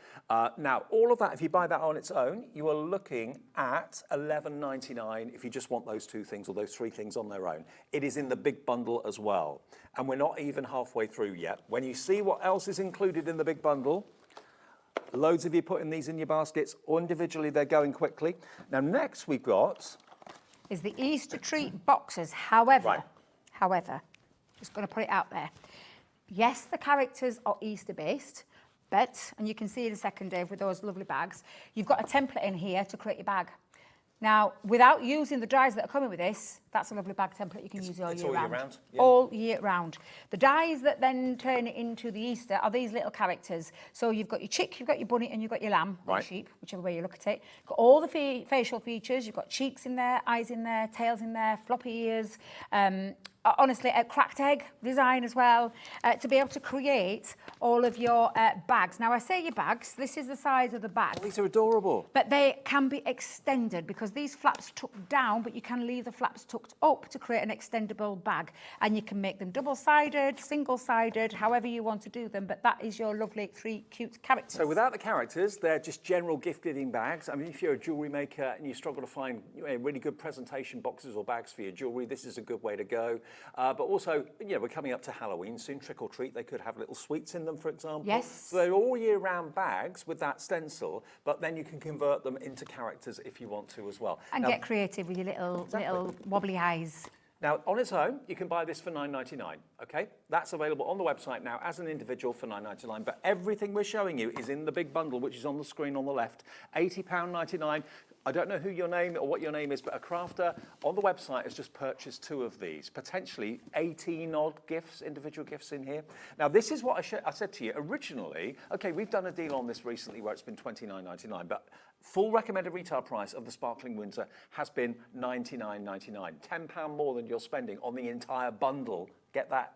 Q: Now, all of that, if you buy that on its own, you are looking at $11.99 if you just want those 2 things or those 3 things on their own. It is in the big bundle as well. And we're not even halfway through yet. When you see what else is included in the big bundle, loads of you putting these in your baskets. Individually, they're going quickly. Now, next we've got
L: is the Easter treat boxes. However, just going to put it out there. Yes, the characters are Easter based, but, and you can see in a second, Dave, with those lovely bags, you've got a template in here to create your bag. Now, without using the dies that are coming with this, that's a lovely bag template you can use all year round.
Q: Yeah.
L: All year round. The dies that then turn it into the Easter are these little characters. So you've got your chick, you've got your bunny, and you've got your lamb, or your sheep, whichever way you look at it. Got all the facial features. You've got cheeks in there, eyes in there, tails in there, floppy ears. Honestly, a cracked egg design as well, to be able to create all of your bags. Now, I say your bags, this is the size of the bag.
Q: Oh, these are adorable.
L: But they can be extended because these flaps tuck down, but you can leave the flaps tucked up to create an extendable bag. And you can make them double-sided, single-sided, however you want to do them. But that is your lovely 3 cute characters.
Q: So without the characters, they're just general gift-giving bags. I mean, if you're a jewellery maker and you struggle to find really good presentation boxes or bags for your jewellery, this is a good way to go. But also, we're coming up to Halloween soon, trick or treat. They could have little sweets in them, for example.
L: Yes.
Q: So they're all year round bags with that stencil, but then you can convert them into characters if you want to as well.
L: And get creative with your little wobbly eyes.
Q: Now, on its own, you can buy this for $9.99, okay? That's available on the website now as an individual for $9.99, but everything we're showing you is in the big bundle, which is on the screen on the left, £80.99. I don't know who your name or what your name is, but a crafter on the website has just purchased 2 of these, potentially 18-odd gifts, individual gifts in here. Now, this is what I said to you originally. Okay, we've done a deal on this recently where it's been $29.99, but full recommended retail price of the Sparkling Windsor has been $99.99, £10 more than you're spending on the entire bundle. Get that,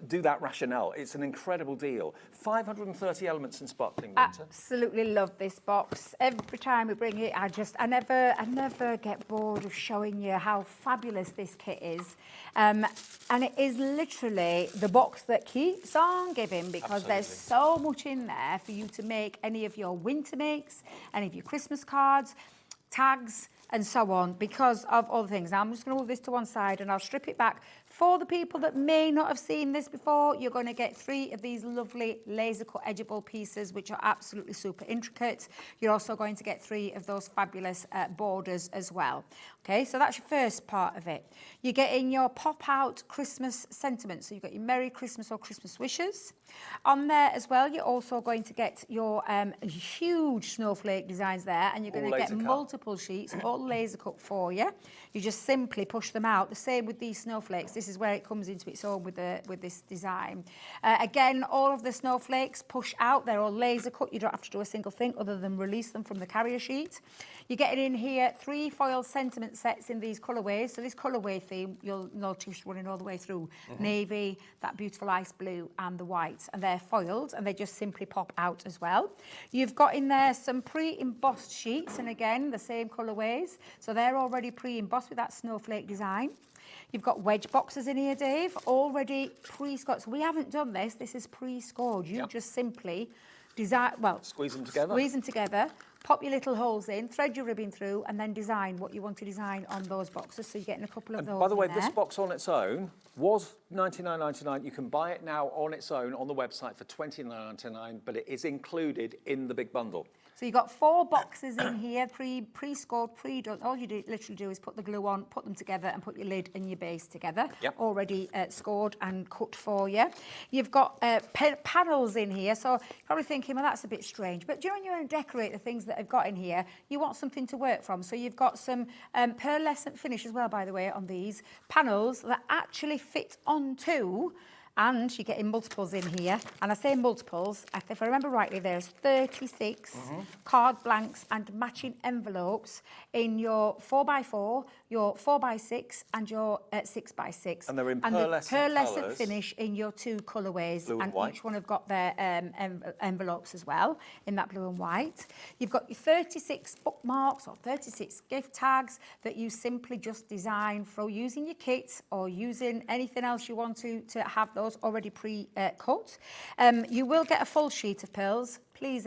Q: do that rationale. It's an incredible deal. 530 elements in Sparkling Winter.
L: Absolutely love this box. Every time we bring it, I never get bored of showing you how fabulous this kit is. And it is literally the box that keeps on giving because there's so much in there for you to make any of your winter makes, any of your Christmas cards, tags, and so on, because of all the things. Now, I'm just going to move this to one side and I'll strip it back For the people that may not have seen this before, you're going to get 3 of these lovely laser cut edgeable pieces, which are absolutely super intricate. You're also going to get 3 of those fabulous borders as well. Okay, so that's your first part of it. You're getting your pop-out Christmas sentiment. So you've got your Merry Christmas or Christmas wishes. On there as well, you're also going to get your huge snowflake designs there, and you're going to get multiple sheets, all laser cut for you. You just simply push them out. The same with these snowflakes. This is where it comes into its own with this design. Again, all of the snowflakes push out. They're all laser cut. You don't have to do a single thing other than release them from the carrier sheet. You're getting in here 3 foil sentiment sets in these colourways. So this colourway theme, you'll notice running all the way through. Navy, that beautiful ice blue, and the white. And they're foiled, and they just simply pop out as well. You've got in there some pre-embossed sheets, and again, the same colourways. So they're already pre-embossed with that snowflake design. You've got wedge boxes in here, Dave, already pre-scored. So we haven't done this. This is pre-scored. You just simply design, well, squeeze them together, pop your little holes in, thread your ribbon through, and then design what you want to design on those boxes. So you're getting a couple of those.
Q: By the way, this box on its own was $99.99. You can buy it now on its own on the website for $29.99, but it is included in the big bundle.
L: So you've got 4 boxes in here, pre-scored, pre-done. All you literally do is put the glue on, put them together, and put your lid and your base together. Already scored and cut for you. You've got panels in here, so you're probably thinking, well, that's a bit strange. But do you know when you want to decorate the things that I've got in here, you want something to work from. So you've got some pearlescent finish as well, by the way, on these panels that actually fit onto. And you're getting multiples in here. And I say multiples, if I remember rightly, there's 36 card blanks and matching envelopes in your 4x4, your 4x6, and your 6x6.
Q: And they're in
L: pearlescent
Q: colours.
L: Finish in your 2 colourways.
Q: Blue and white.
L: Each one have got their envelopes as well, in that blue and white. You've got your 36 bookmarks or 36 gift tags that you simply just design for using your kit or using anything else you want to have those already pre-cut. You will get a full sheet of pearls. Please,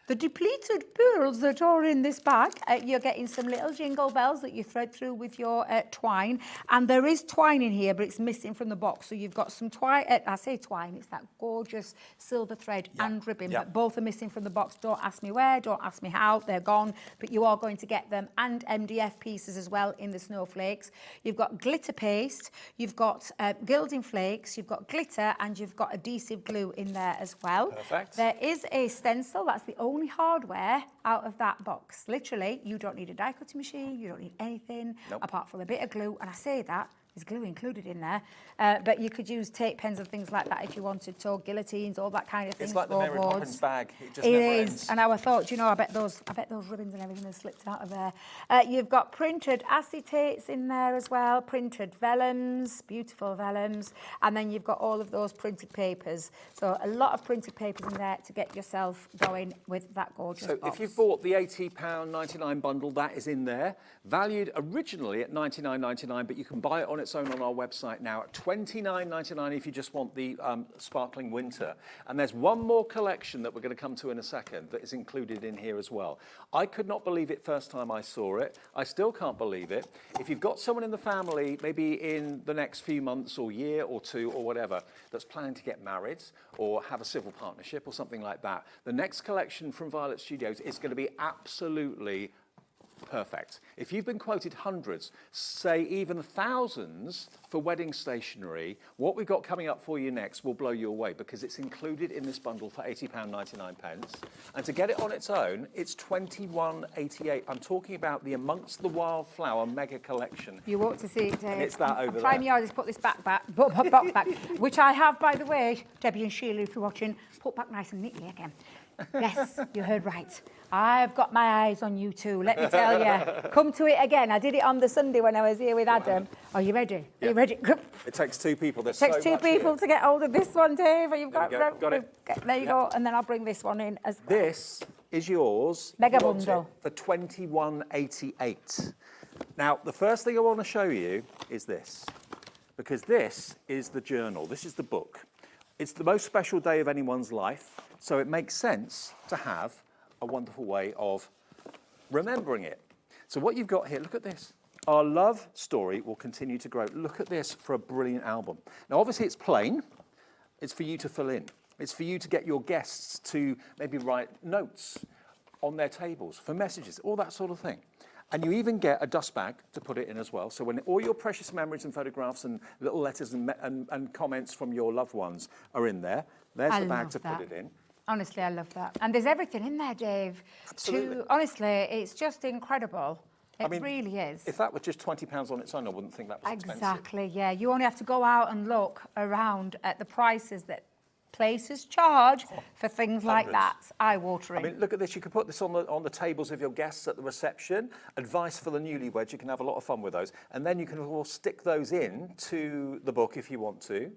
L: the depleted pearls that are in this bag, you're getting some little jingle bells that you thread through with your twine. And there is twine in here, but it's missing from the box. So you've got some twine, I say twine, it's that gorgeous silver thread and ribbon, but both are missing from the box. Don't ask me where, don't ask me how, they're gone, but you are going to get them. And MDF pieces as well in the snowflakes. You've got glitter paste, you've got gilding flakes, you've got glitter, and you've got adhesive glue in there as well.
Q: Perfect.
L: There is a stencil, that's the only hardware out of that box. Literally, you don't need a die cutting machine, you don't need anything apart from a bit of glue. And I say that, there's glue included in there, but you could use tape pens and things like that if you wanted to, guillotines, all that kind of thing.
Q: It's like the Mary Poppins bag. It just
L: It
Q: never
L: is,
Q: ends.
L: and I thought, you know, I bet those ribbons and everything have slipped out of there. You've got printed acetates in there as well, printed vellums, beautiful vellums, and then you've got all of those printed papers. So a lot of printed papers in there to get yourself going with that gorgeous
Q: So
L: box.
Q: if you've bought the £80.99 bundle, that is in there, valued originally at $99.99, but you can buy it on its own on our website now at $29.99 if you just want the sparkling winter. And there's one more collection that we're going to come to in a second that is included in here as well. I could not believe it first time I saw it. I still can't believe it. If you've got someone in the family, maybe in the next few months or year or 2 or whatever, that's planning to get married or have a civil partnership or something like that, the next collection from Violet Studios is going to be absolutely perfect. If you've been quoted hundreds, say even thousands for wedding stationery, what we've got coming up for you next will blow you away because it's included in this bundle for £80.99. And to get it on its own, it's $21.88. I'm talking about the Amongst the Wildflower mega collection.
L: You ought to see it, Dave.
Q: And it's that over there.
L: Trying my hardest to put this box back, which I have, by the way, Debbie and Sheila, if you're watching, put back nice and neatly again. Yes, you heard right. I've got my eyes on you too, let me tell you. Come to it again. I did it on the Sunday when I was here with Adam. Are you ready? Are you ready?
Q: It takes 2 people.
L: It takes 2 people to get hold of this one, Dave. You've got
Q: it.
L: There you go. And then I'll bring this one in as well.
Q: This is yours.
L: Mega
Q: You want
L: bundle.
Q: it for $21.88. Now, the first thing I want to show you is this, because this is the journal. This is the book. It's the most special day of anyone's life, so it makes sense to have a wonderful way of remembering it. So what you've got here, look at this. our love story will continue to grow. Look at this for a brilliant album. Now, obviously, it's plain. It's for you to fill in. It's for you to get your guests to maybe write notes on their tables for messages, all that sort of thing. And you even get a dust bag to put it in as well. So when all your precious memories and photographs and little letters and comments from your loved ones are in there, there's the bag to put it in.
L: Honestly, I love that. And there's everything in there, Dave.
Q: Absolutely.
L: Honestly, it's just incredible. It really is.
Q: If that was just £20 on its own, I wouldn't think that was expensive.
L: Exactly, yeah. You only have to go out and look around at the prices that places charge for things like that. Eye-watering.
Q: I mean, look at this. You could put this on the tables of your guests at the reception. Advice for the newlyweds. You can have a lot of fun with those. And then you can, of course, stick those in to the book if you want to.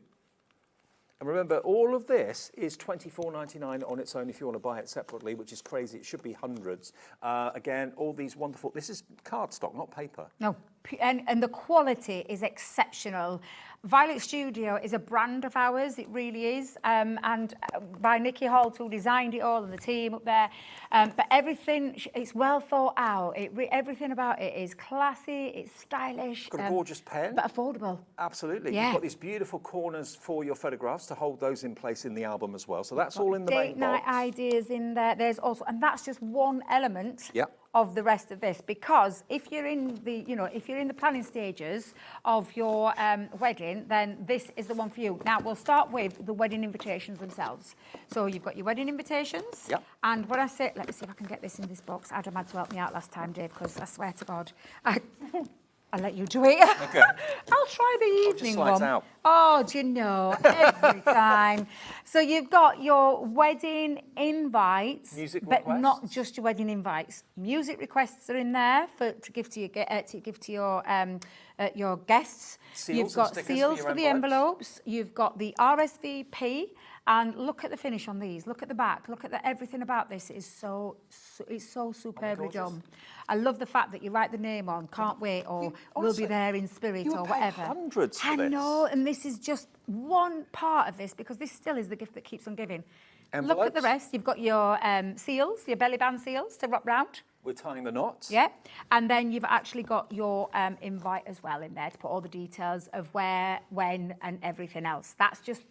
Q: And remember, all of this is $24.99 on its own if you want to buy it separately, which is crazy. It should be hundreds. Again, all these wonderful... This is cardstock, not paper.
L: No, and the quality is exceptional. Violet Studio is a brand of ours, it really is, and by Nikki Holt, who designed it all, and the team up there. But everything, it's well thought out. Everything about it is classy, it's stylish.
Q: Got a gorgeous pen.
L: But affordable.
Q: Absolutely.
L: Yeah.
Q: You've got these beautiful corners for your photographs to hold those in place in the album as well. So that's all in the main box.
L: Date night ideas in there. There's also, and that's just one element. Of the rest of this, because if you're in the, if you're in the planning stages of your wedding, then this is the one for you. Now we'll start with the wedding invitations themselves. So you've got your wedding invitations. And what I say, let me see if I can get this in this box. Adam had to help me out last time, Dave, because I swear to God, I'll let you do it.
Q: Okay.
L: I'll try the evening
Q: slides
L: one.
Q: out.
L: Oh, do you know, every time. So you've got your wedding invites,
Q: Music
L: but
Q: requests?
L: not just your wedding invites. Music requests are in there to give to your guests.
Q: Seals
L: You've got
Q: and stickers
L: seals
Q: for your
L: for the envelopes. You've got the RSVP. And look at the finish on these. Look at the back. Look at everything about this. It's so superbly done. I love the fact that you write the name on. Can't wait, or we'll be there in spirit, or whatever.
Q: Hundreds for this.
L: I know, and this is just one part of this, because this still is the gift that keeps on giving.
Q: Envelopes.
L: Look at the rest. You've got your seals, your belly band seals to wrap round.
Q: We're tying the knots.
L: Yeah, and then you've actually got your invite as well in there to put all the details of where, when, and everything else. That's just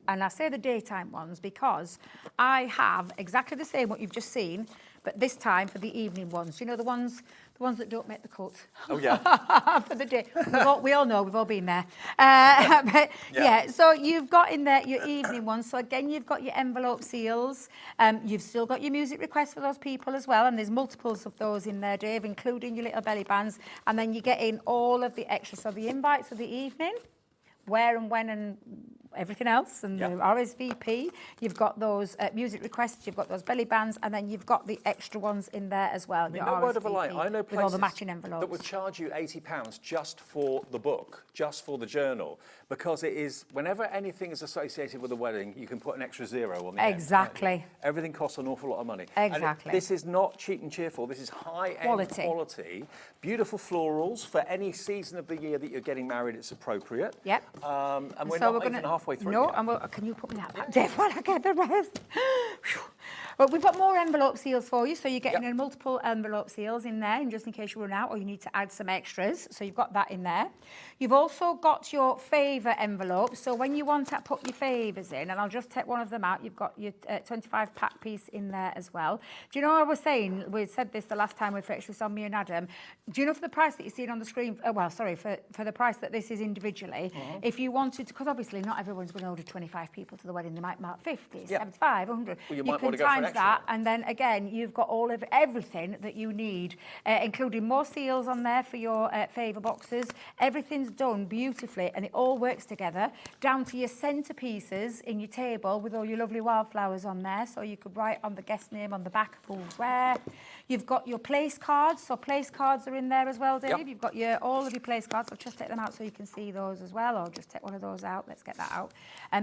L: and I say the daytime ones because I have exactly the same what you've just seen, but this time for the evening ones. You know, the ones that don't make the cut.
Q: Oh, yeah.
L: For the day. We all know, we've all been there. But yeah, so you've got in there your evening ones. So again, you've got your envelope seals. You've still got your music requests for those people as well. And there's multiples of those in there, Dave, including your little belly bands. And then you get in all of the extras. So the invites for the evening, where and when and everything else, and the RSVP. You've got those music requests, you've got those belly bands, and then you've got the extra ones in there as well.
Q: I mean,
L: your
Q: no
L: RSVP,
Q: word of a lie. I know
L: with all the
Q: places
L: matching envelopes.
Q: that would charge you £80 just for the book, just for the journal, because it is, whenever anything is associated with a wedding, you can put an extra zero on the end.
L: Exactly.
Q: Everything costs an awful lot of money.
L: Exactly.
Q: And this is not cheap and cheerful. This is high-end quality. Beautiful florals for any season of the year that you're getting married. It's appropriate.
L: Yep.
Q: And we're not even halfway through.
L: No, and can you put me that back, Dave, while I get the rest? Well, we've got more envelope seals for you, so you're getting in multiple envelope seals in there, and just in case you run out or you need to add some extras, so you've got that in there. You've also got your favour envelopes, so when you want to put your favours in, and I'll just take one of them out, you've got your 25 pack piece in there as well. Do you know what I was saying? We said this the last time we fixed this on me and Adam. Do you know for the price that you see it on the screen, for the price that this is individually, if you wanted to, because obviously not everyone's going to order 25 people to the wedding, they might mark 50, 75, 100.
Q: Well, you
L: might
Q: want to go for an extra
L: that, and then again, you've got all of everything that you need, including more seals on there for your favour boxes. Everything's done beautifully, and it all works together, down to your centerpieces in your table with all your lovely wildflowers on there, so you could write on the guest name on the back of who's where. You've got your place cards, so place cards are in there as well, Dave. You've got all of your place cards. I'll just take them out so you can see those as well, or just take one of those out. Let's get that out.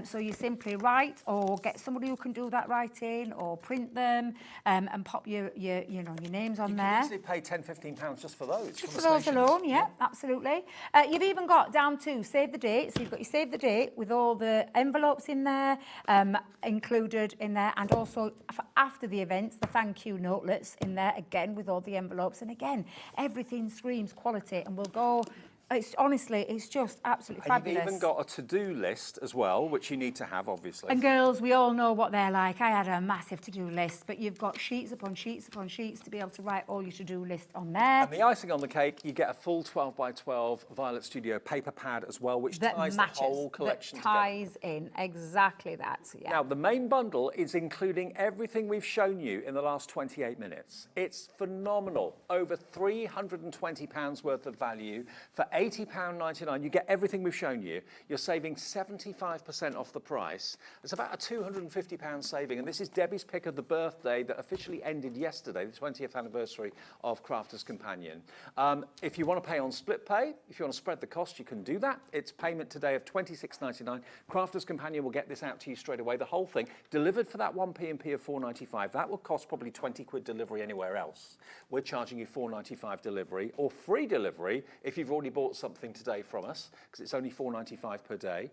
L: So you simply write, or get somebody who can do that writing, or print them, and pop your names on there.
Q: You can easily pay £10, £15 just for those.
L: Just for those alone, yeah, absolutely. You've even got down to save the date. So you've got your save the date with all the envelopes in there, included in there, and also for after the events, the thank you notelets in there. there, again, with all the envelopes. And again, everything screams quality, and we'll go... It's honestly, it's just absolutely fabulous.
Q: You've even got a to-do list as well, which you need to have, obviously.
L: And girls, we all know what they're like. I had a massive to-do list, but you've got sheets upon sheets upon sheets to be able to write all your to-do list on there.
Q: And the icing on the cake, you get a full 12 by 12 Violet Studio paper pad as well, which ties the whole collection together.
L: That ties in, exactly that, yeah.
Q: Now, the main bundle is including everything we've shown you in the last 28 minutes. It's phenomenal. Over £320 worth of value for £80.99. You get everything we've shown you. You're saving 75% off the price. It's about a £250 saving. And this is Debbie's pick of the birthday that officially ended yesterday, the 20th anniversary of Crafter's Companion. If you want to pay on split pay, if you want to spread the cost, you can do that. It's payment today of £26.99. Crafter's Companion will get this out to you straight away. The whole thing delivered for that one P&P of £4.95. That will cost probably 20 quid delivery anywhere else. We're charging you £4.95 delivery, or free delivery if you've already bought something today from us, because it's only £4.95 per day.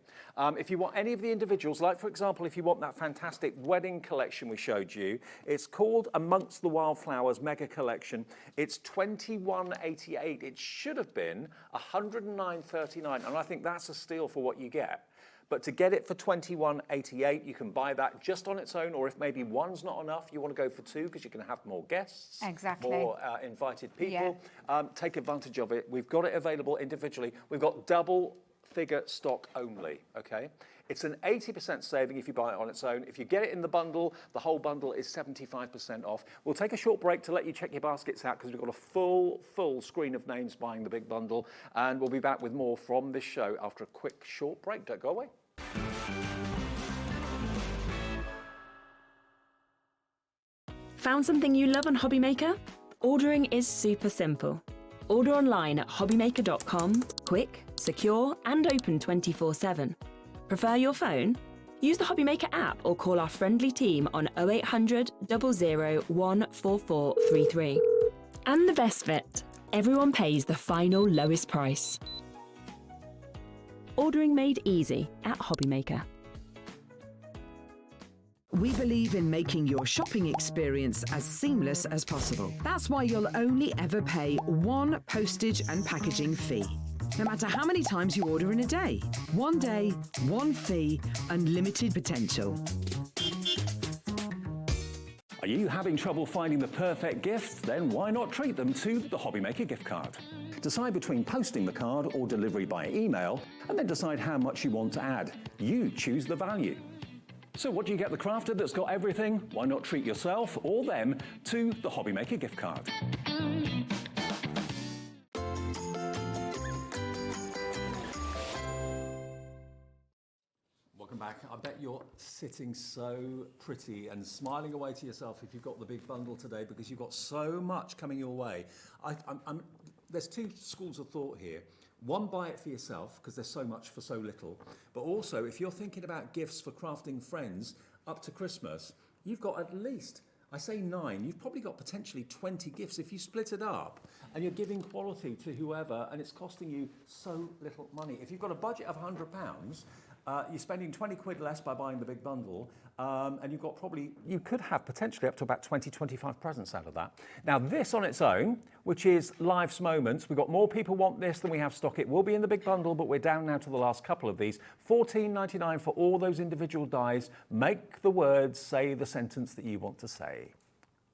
Q: If you want any of the individuals, like for example, if you want that fantastic wedding collection we showed you, it's called Amongst the Wildflowers Mega Collection. It's £21.88. It should have been £109.39, and I think that's a steal for what you get. But to get it for £21.88, you can buy that just on its own, or if maybe one's not enough, you want to go for two because you can have more guests, more invited people. Yeah. Take advantage of it. We've got it available individually. We've got double figure stock only, okay? It's an 80% saving if you buy it on its own. If you get it in the bundle, the whole bundle is 75% off. We'll take a short break to let you check your baskets out because we've got a full screen of names buying the big bundle. And we'll be back with more from this show after a quick short break. Don't go away.
P: Found something you love on Hobbymaker? Ordering is super simple. Order online at hobbymaker.com, quick, secure and open 24/7. Prefer your phone? Use the Hobbymaker app or call our friendly team on 0800 00 14433. And the best bit, everyone pays the final lowest price. Ordering made easy at Hobbymaker.
R: We believe in making your shopping experience as seamless as possible. That's why you'll only ever pay one postage and packaging fee. No matter how many times you order in a day. One day, one fee, unlimited potential.
D: Are you having trouble finding the perfect gift? Then why not treat them to the Hobbymaker gift card? Decide between posting the card or delivery by email, and then decide how much you want to add. You choose the value. So what do you get the crafter that's got everything? Why not treat yourself or them to the Hobbymaker gift card? Welcome back. I bet you're sitting so pretty and smiling away to yourself if you've got the big bundle today, because you've got so much coming your way. There's two schools of thought here. One, buy it for yourself because there's so much for so little. But also, if you're thinking about gifts for crafting friends up to Christmas, you've got at least, I say 9, you've probably got potentially 20 gifts if you split it up and you're giving quality to whoever and it's costing you so little money. If you've got a budget of £100, you're spending 20 quid less by buying the big bundle, and you've got you could have potentially up to about 20, 25 presents out of that. Now this on its own, which is Life's Moments, we've got more people want this than we have stock. It will be in the big bundle, but we're down now to the last couple of these. £14.99 for all those individual dies. Make the words say the sentence that you want to say.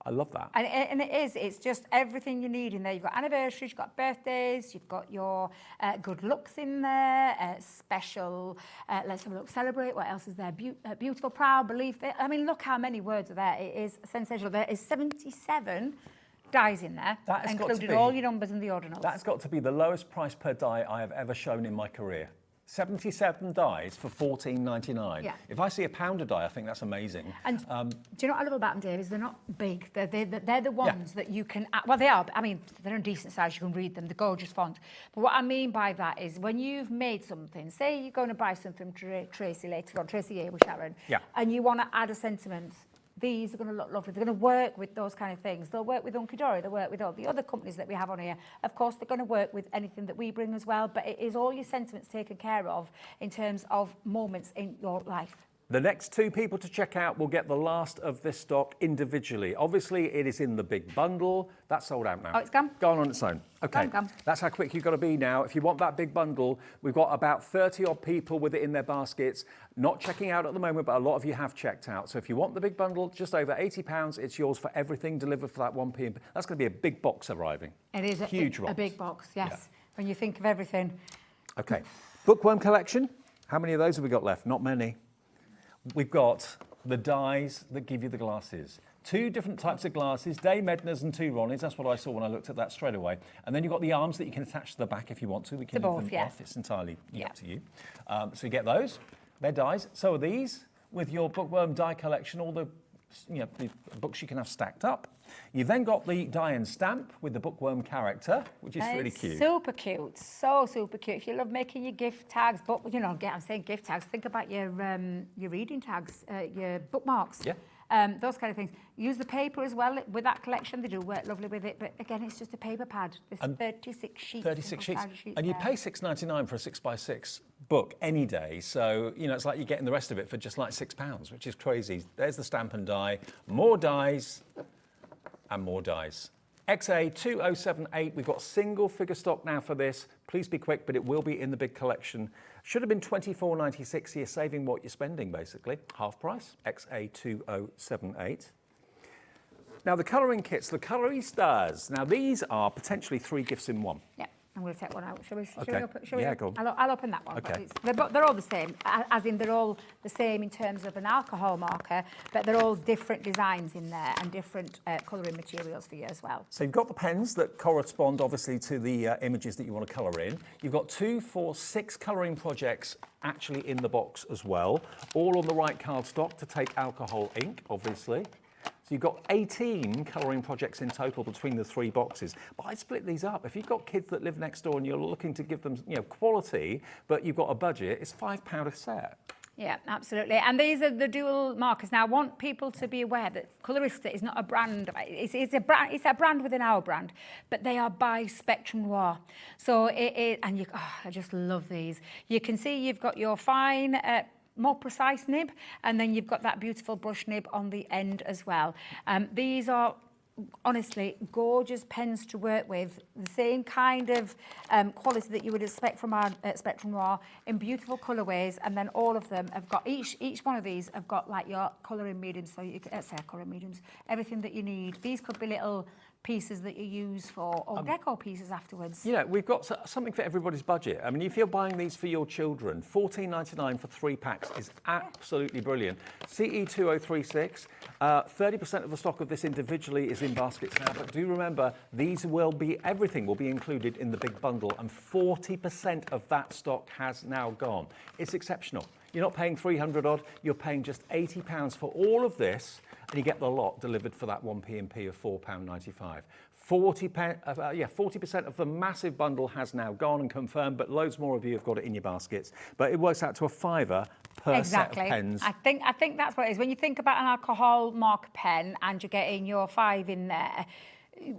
D: I love that.
L: And it's just everything you need in there. You've got anniversaries, you've got birthdays, you've got your good looks in there, special, let's have a look, celebrate, what else is there? Beautiful, proud, believe. I mean, look how many words are there. It is sensational. There is 77 dies in there, including all your numbers and the ordinals.
D: That's got to be the lowest price per die I have ever shown in my career. 77 dies for £14.99.
L: Yeah.
D: If I see a pounder die, I think that's amazing.
L: And do you know what I love about them, Dave, is they're not big. They're the ones that you can... Well, they are. I mean, they're a decent size. You can read them. They're gorgeous font. But what I mean by that is when you've made something, say you're going to buy something from Tracey later on, Tracey Hey with Sharon, and you want to add a sentiment, these are going to look lovely. They're going to work with those kind of things. They'll work with Unky Dory. They'll work with all the other companies that we have on here. Of course, they're going to work with anything that we bring as well, but it is all your sentiments taken care of in terms of moments in your life.
Q: The next 2 people to check out will get the last of this stock individually. Obviously, it is in the big bundle. That's sold out now.
L: Oh, it's gone?
Q: Gone on its own. Okay,
L: Gone.
Q: that's how quick you've got to be now. If you want that big bundle, we've got about 30 odd people with it in their baskets. Not checking out at the moment, but a lot of you have checked out. So if you want the big bundle, just over £80, it's yours for everything delivered for that 1p. That's going to be a big box arriving.
L: It is
Q: Huge
L: a big box, yes.
Q: Yeah.
L: When you think of everything.
Q: Okay, bookworm collection. How many of those have we got left? Not many. We've got the dies that give you the glasses. 2 different types of glasses, Dame Edna's and 2 Ronnie's. That's what I saw when I looked at that straight away. And then you've got the arms that you can attach to the back if you want to. We can leave them off. It's entirely up to you. So you get those. They're dies. So are these with your bookworm die collection, all the the books you can have stacked up. You've then got the die and stamp with the bookworm character, which is really cute.
L: Super cute, so super cute. If you love making your gift tags, but I'm saying gift tags. Think about your reading tags, your bookmarks.
Q: Yeah.
L: Those kind of things. Use the paper as well with that collection. They do work lovely with it. But again, it's just a paper pad. There's 36 sheets.
Q: 36 sheets. And you pay £6.99 for a 6x6 book any day. So, it's like you're getting the rest of it for just like £6, which is crazy. There's the stamp and die. More dies and more dies. XA2078, we've got single figure stock now for this. Please be quick, but it will be in the big collection. Should have been $24.96. You're saving what you're spending, basically. Half price, XA2078. Now, the colouring kits, the Coloristas. Now, these are potentially 3 gifts in one.
L: Yeah, I'm going to take one out. Shall we
Q: go on.
L: I'll open that one.
Q: Okay.
L: They're all the same, as in they're all the same in terms of an alcohol marker, but they're all different designs in there and different colouring materials for you as well.
Q: So you've got the pens that correspond, obviously, to the images that you want to colour in. You've got 2, 4, 6 colouring projects actually in the box as well, all on the right cardstock to take alcohol ink, obviously. So you've got 18 colouring projects in total between the 3 boxes. But I'd split these up. If you've got kids that live next door and you're looking to give them, quality, but you've got a budget, it's £5 a set.
L: Yeah, absolutely. And these are the dual markers. Now, I want people to be aware that Colorista is not a brand. It's a brand within our brand, but they are by Spectrum Noir. So I just love these. You can see you've got your fine, more precise nib, and then you've got that beautiful brush nib on the end as well. These are honestly gorgeous pens to work with, the same kind of quality that you would expect from our Spectrum Noir in beautiful colourways, and then all of them have got, each one of these have got like your colouring mediums, so you can colouring mediums, everything that you need. These could be little pieces that you use for, or deco pieces afterwards.
Q: We've got something for everybody's budget. I mean, if you're buying these for your children, $14.99 for 3 packs is absolutely brilliant. CE2036, 30% of the stock of this individually is in baskets now, but do remember, everything will be included in the big bundle, and 40% of that stock has now gone. It's exceptional. You're not paying 300 odd, you're paying just £80 for all of this, and you get the lot delivered for that 1p&p of £4.95. 40% of the massive bundle has now gone and confirmed, but loads more of you have got it in your baskets. But it works out to £5 per set of pens.
L: I think that's what it is. When you think about an alcohol marker pen and you're getting your 5 in there,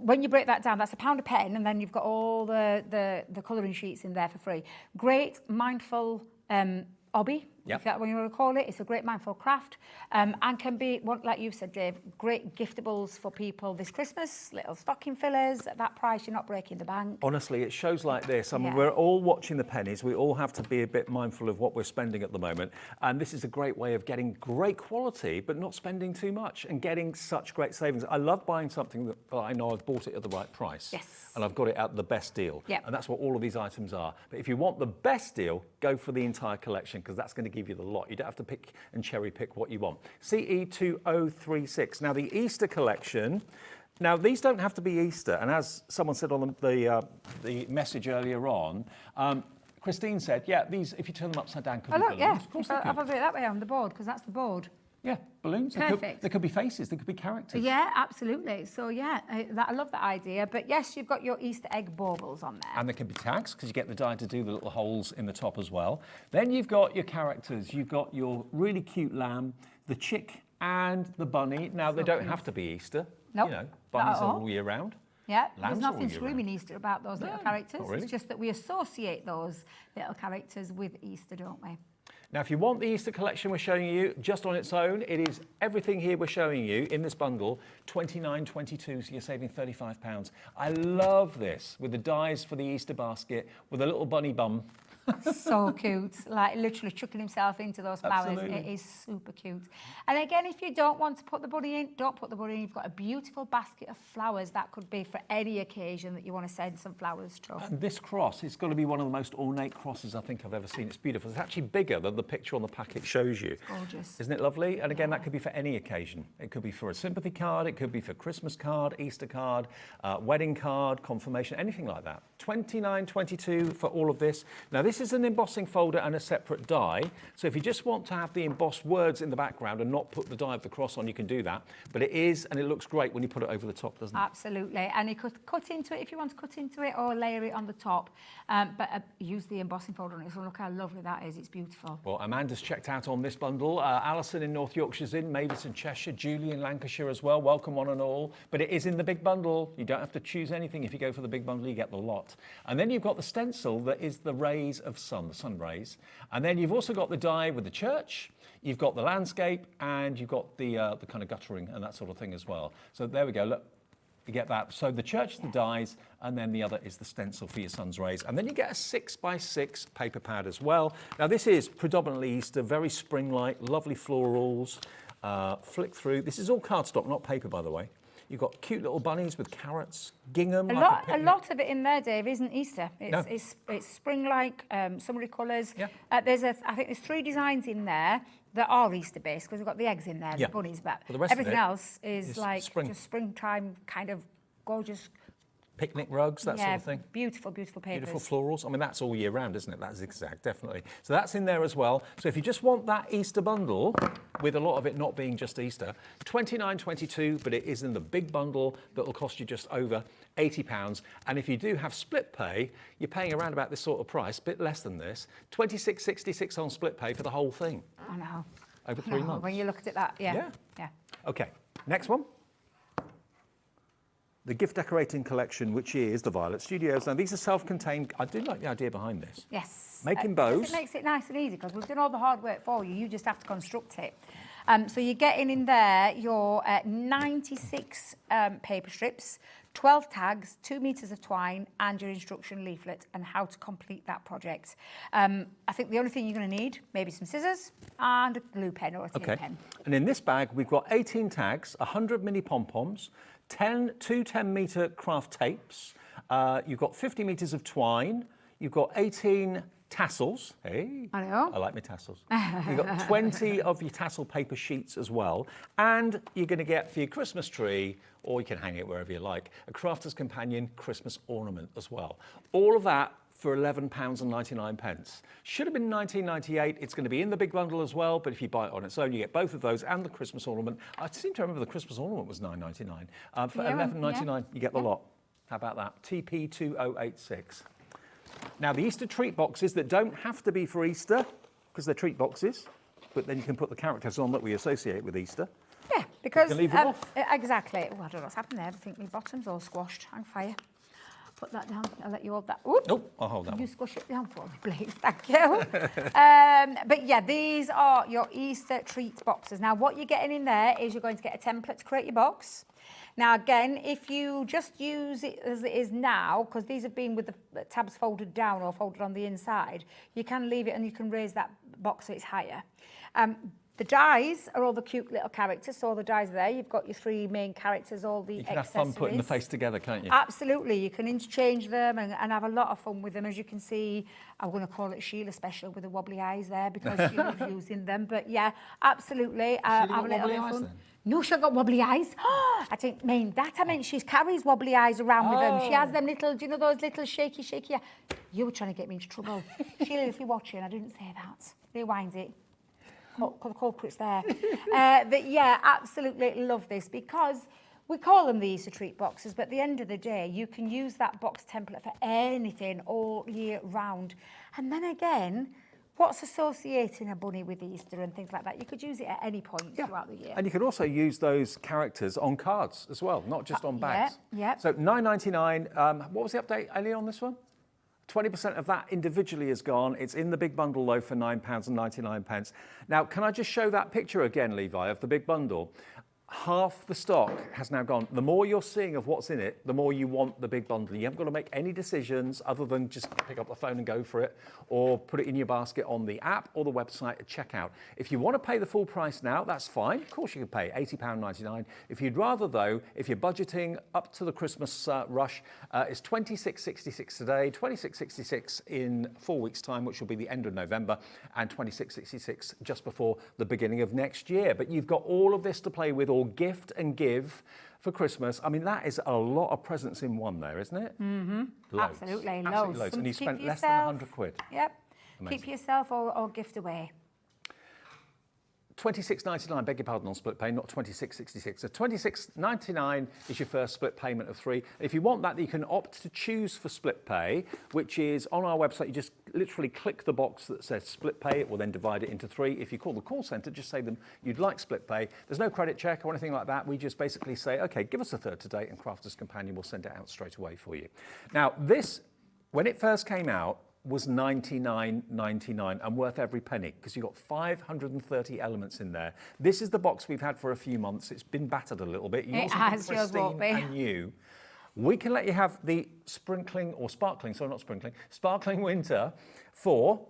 L: when you break that down, that's £1 a pen, and then you've got all the colouring sheets in there for free. Great mindful hobby, if that's what you want to call it. It's a great mindful craft, and can be, like you said, Dave, great giftables for people this Christmas, little stocking fillers. At that price, you're not breaking the bank.
Q: Honestly, it shows like this. I mean, we're all watching the pennies. We all have to be a bit mindful of what we're spending at the moment. And this is a great way of getting great quality, but not spending too much and getting such great savings. I love buying something that I know I've bought it at the right price.
L: Yes.
Q: And I've got it at the best deal. And that's what all of these items are. But if you want the best deal, go for the entire collection, because that's going to give you the lot. You don't have to pick and cherry pick what you want. CE2036. Now, the Easter collection. Now, these don't have to be Easter. And as someone said on the message earlier on, Christine said, these, if you turn them upside down, could be balloons. Of course they could.
L: I've got it that way on the board, because that's the board.
Q: Yeah, balloons.
L: Perfect.
Q: They could be faces, they could be characters.
L: Yeah, absolutely. So I love that idea. But yes, you've got your Easter egg baubles on there.
Q: And there can be tags, because you get the die to do the little holes in the top as well. Then you've got your characters. You've got your really cute lamb, the chick and the bunny. Now, they don't have to be Easter.
L: Nope,
Q: bunnies are all year round.
L: Yeah,
Q: Lambs
L: there's nothing screaming Easter about those little characters.
Q: Not really.
L: It's just that we associate those little characters with Easter, don't we?
Q: Now, if you want the Easter collection we're showing you just on its own, it is everything here we're showing you in this bundle, $29.22, so you're saving £35. I love this, with the dies for the Easter basket, with a little bunny bum.
L: So cute, like literally chucking himself into those flowers.
Q: Absolutely.
L: It is super cute. And again, if you don't want to put the bunny in, don't put the bunny in. You've got a beautiful basket of flowers that could be for any occasion that you want to send some flowers to.
Q: And this cross is going to be one of the most ornate crosses I think I've ever seen. It's beautiful. It's actually bigger than the picture on the packet shows you.
L: Gorgeous.
Q: Isn't it lovely? And again, that could be for any occasion. It could be for a sympathy card, it could be for Christmas card, Easter card, wedding card, confirmation, anything like that. $29.22 for all of this. Now, this is an embossing folder and a separate die. So if you just want to have the embossed words in the background and not put the die of the cross on, you can do that. But it is, and it looks great when you put it over the top, doesn't it?
L: Absolutely. And you could cut into it if you want to cut into it, or layer it on the top. But use the embossing folder on it. So look how lovely that is. It's beautiful.
Q: Well, Amanda's checked out on this bundle. Alison in North Yorkshire's in, Mavis in Cheshire, Julie in Lancashire as well. Welcome one and all. But it is in the big bundle. You don't have to choose anything. If you go for the big bundle, you get the lot. And then you've got the stencil that is the rays of sun, the sun rays. And then you've also got the die with the church. You've got the landscape, and you've got the kind of guttering and that sort of thing as well. So there we go. Look. You get that. So the church, the dies, and then the other is the stencil for your sun's rays. And then you get a 6x6 paper pad as well. Now this is predominantly Easter, very spring-like, lovely florals. Flick through. This is all cardstock, not paper, by the way. You've got cute little bunnies with carrots, gingham.
L: A lot of it in there, Dave, isn't Easter. It's spring-like, summery colours.
Q: Yeah.
L: I think there's 3 designs in there that are Easter-based, because we've got the eggs in there, the bunnies, but everything else is like just springtime kind of gorgeous.
Q: Picnic rugs, that sort of thing.
L: Beautiful, beautiful papers.
Q: Beautiful florals. I mean, that's all year round, isn't it? That zigzag, definitely. So that's in there as well. So if you just want that Easter bundle, with a lot of it not being just Easter, $29.22, but it is in the big bundle that will cost you just over £80. And if you do have split pay, you're paying around about this sort of price, a bit less than this, $26.66 on split pay for the whole thing.
L: I know.
Q: Over 3 months.
L: When you look at it, that, yeah.
Q: Okay, next one. The gift decorating collection, which is the Violet Studios. Now, these are self-contained. I do like the idea behind this.
L: Yes.
Q: Making bows.
L: It makes it nice and easy, because we've done all the hard work for you. You just have to construct it. So you're getting in there your 96 paper strips, 12 tags, 2 metres of twine, and your instruction leaflet and how to complete that project. I think the only thing you're going to need, maybe some scissors and a glue pen or a tape pen.
Q: And in this bag, we've got 18 tags, 100 mini pom-poms, 2 10-metre craft tapes, you've got 50 metres of twine, you've got 18 tassels. Hey,
L: I know.
Q: I like my tassels. You've got 20 of your tassel paper sheets as well, and you're going to get for your Christmas tree, or you can hang it wherever you like, a Crafter's Companion Christmas ornament as well. All of that for £11.99. Should have been $19.98. It's going to be in the big bundle as well, but if you buy it on its own, you get both of those and the Christmas ornament. I seem to remember the Christmas ornament was $9.99. For $11.99, you get the lot. How about that? TP2086. Now, the Easter treat boxes that don't have to be for Easter, because they're treat boxes, but then you can put the characters on that we associate with Easter.
L: Yeah, because...
Q: You can leave them off.
L: Exactly. Oh, I don't know what's happened there. I think my bottom's all squashed. Hang fire. Put that down. I'll let you hold that. Ooh.
Q: Nope, I'll hold that
L: Can
Q: one.
L: you squish it down for me, please? Thank you. But yeah, these are your Easter treat boxes. Now, what you're getting in there is you're going to get a template to create your box. Now, again, if you just use it as it is now, because these have been with the tabs folded down or folded on the inside, you can leave it and you can raise that box so it's higher. The dies are all the cute little characters, so all the dies are there. You've got your 3 main characters, all the accessories.
Q: You can have fun putting the face together, can't you?
L: Absolutely. You can interchange them and have a lot of fun with them. As you can see, I'm going to call it Sheila Special with the wobbly eyes there, because she loves using them. But yeah, absolutely. Have a little bit of fun. No, she's got wobbly eyes. I didn't mean that. I meant she carries wobbly eyes around with them. She has them little, do you know those little shaky? You were trying to get me into trouble. Sheila, if you're watching, I didn't say that. Rewind it. The culprit's there. But yeah, absolutely love this, because we call them the Easter treat boxes, but at the end of the day, you can use that box template for anything all year round. And then again, what's associating a bunny with Easter and things like that? You could use it at any point throughout the year.
Q: And you could also use those characters on cards as well, not just on bags.
L: Yeah.
Q: So $9.99. What was the update, Ellie, on this one? 20% of that individually is gone. It's in the big bundle though for £9.99. Now, can I just show that picture again, Levi, of the big bundle? Half the stock has now gone. The more you're seeing of what's in it, the more you want the big bundle. You haven't got to make any decisions other than just pick up the phone and go for it, or put it in your basket on the app or the website at checkout. If you want to pay the full price now, that's fine. Of course you can pay £80.99. If you'd rather though, if you're budgeting up to the Christmas rush, it's £26.66 today, £26.66 in 4 weeks' time, which will be the end of November, and £26.66 just before the beginning of next year. But you've got all of this to play with, or gift and give for Christmas. I mean, that is a lot of presents in one there, isn't it?
L: Mm-hmm.
Q: Loads.
L: Absolutely,
Q: Absolutely loads. And you spent less than 100 quid.
L: Yep.
Q: Amazing.
L: Keep yourself or gift away.
Q: £26.99, beg your pardon, on split pay, not £26.66. So £26.99 is your first split payment of 3. If you want that, you can opt to choose for split pay, which is on our website. You just literally click the box that says split pay. It will then divide it into 3. If you call the call centre, just say them you'd like split pay. There's no credit check or anything like that. We just basically say, OK, give us a third to date, and Crafter's Companion will send it out straight away for you. Now, this, when it first came out, was $99.99 and worth every penny, because you've got 530 elements in there. This is the box we've had for a few months. It's been battered a little bit.
L: It has, yours won't be.
Q: And new. We can let you have the sparkling winter for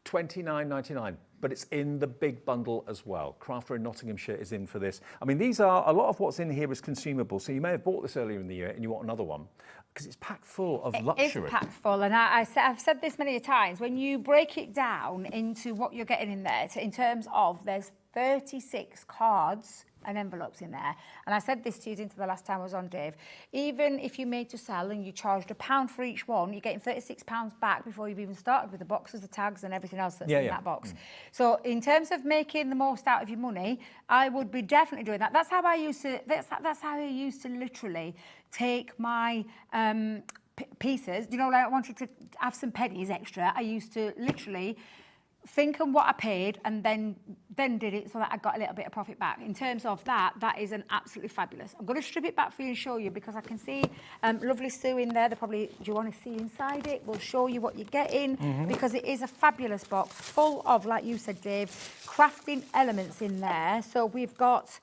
Q: £29.99. But it's in the big bundle as well. Crafter in Nottinghamshire is in for this. I mean, these are, a lot of what's in here is consumable. So you may have bought this earlier in the year and you want another one, because it's packed full of luxury.
L: It is packed full, and I've said this many times, when you break it down into what you're getting in there, in terms of, there's 36 cards and envelopes in there. And I said this to you into the last time I was on, Dave. Even if you made to sell and you charged £1 for each one, you're getting £36 back before you've even started with the boxes, the tags, and everything else that's in that box. So in terms of making the most out of your money, I would be definitely doing that. That's how I used to. That's how I used to literally take my pieces. You know, like I wanted to have some pennies extra. I used to literally think on what I paid and then did it so that I got a little bit of profit back. In terms of that is an absolutely fabulous. I'm going to strip it back for you and show you, because I can see lovely Sue in there. They probably, do you want to see inside it? We'll show you what you're getting, because it is a fabulous box full of, like you said, Dave, crafting elements in there. So we've got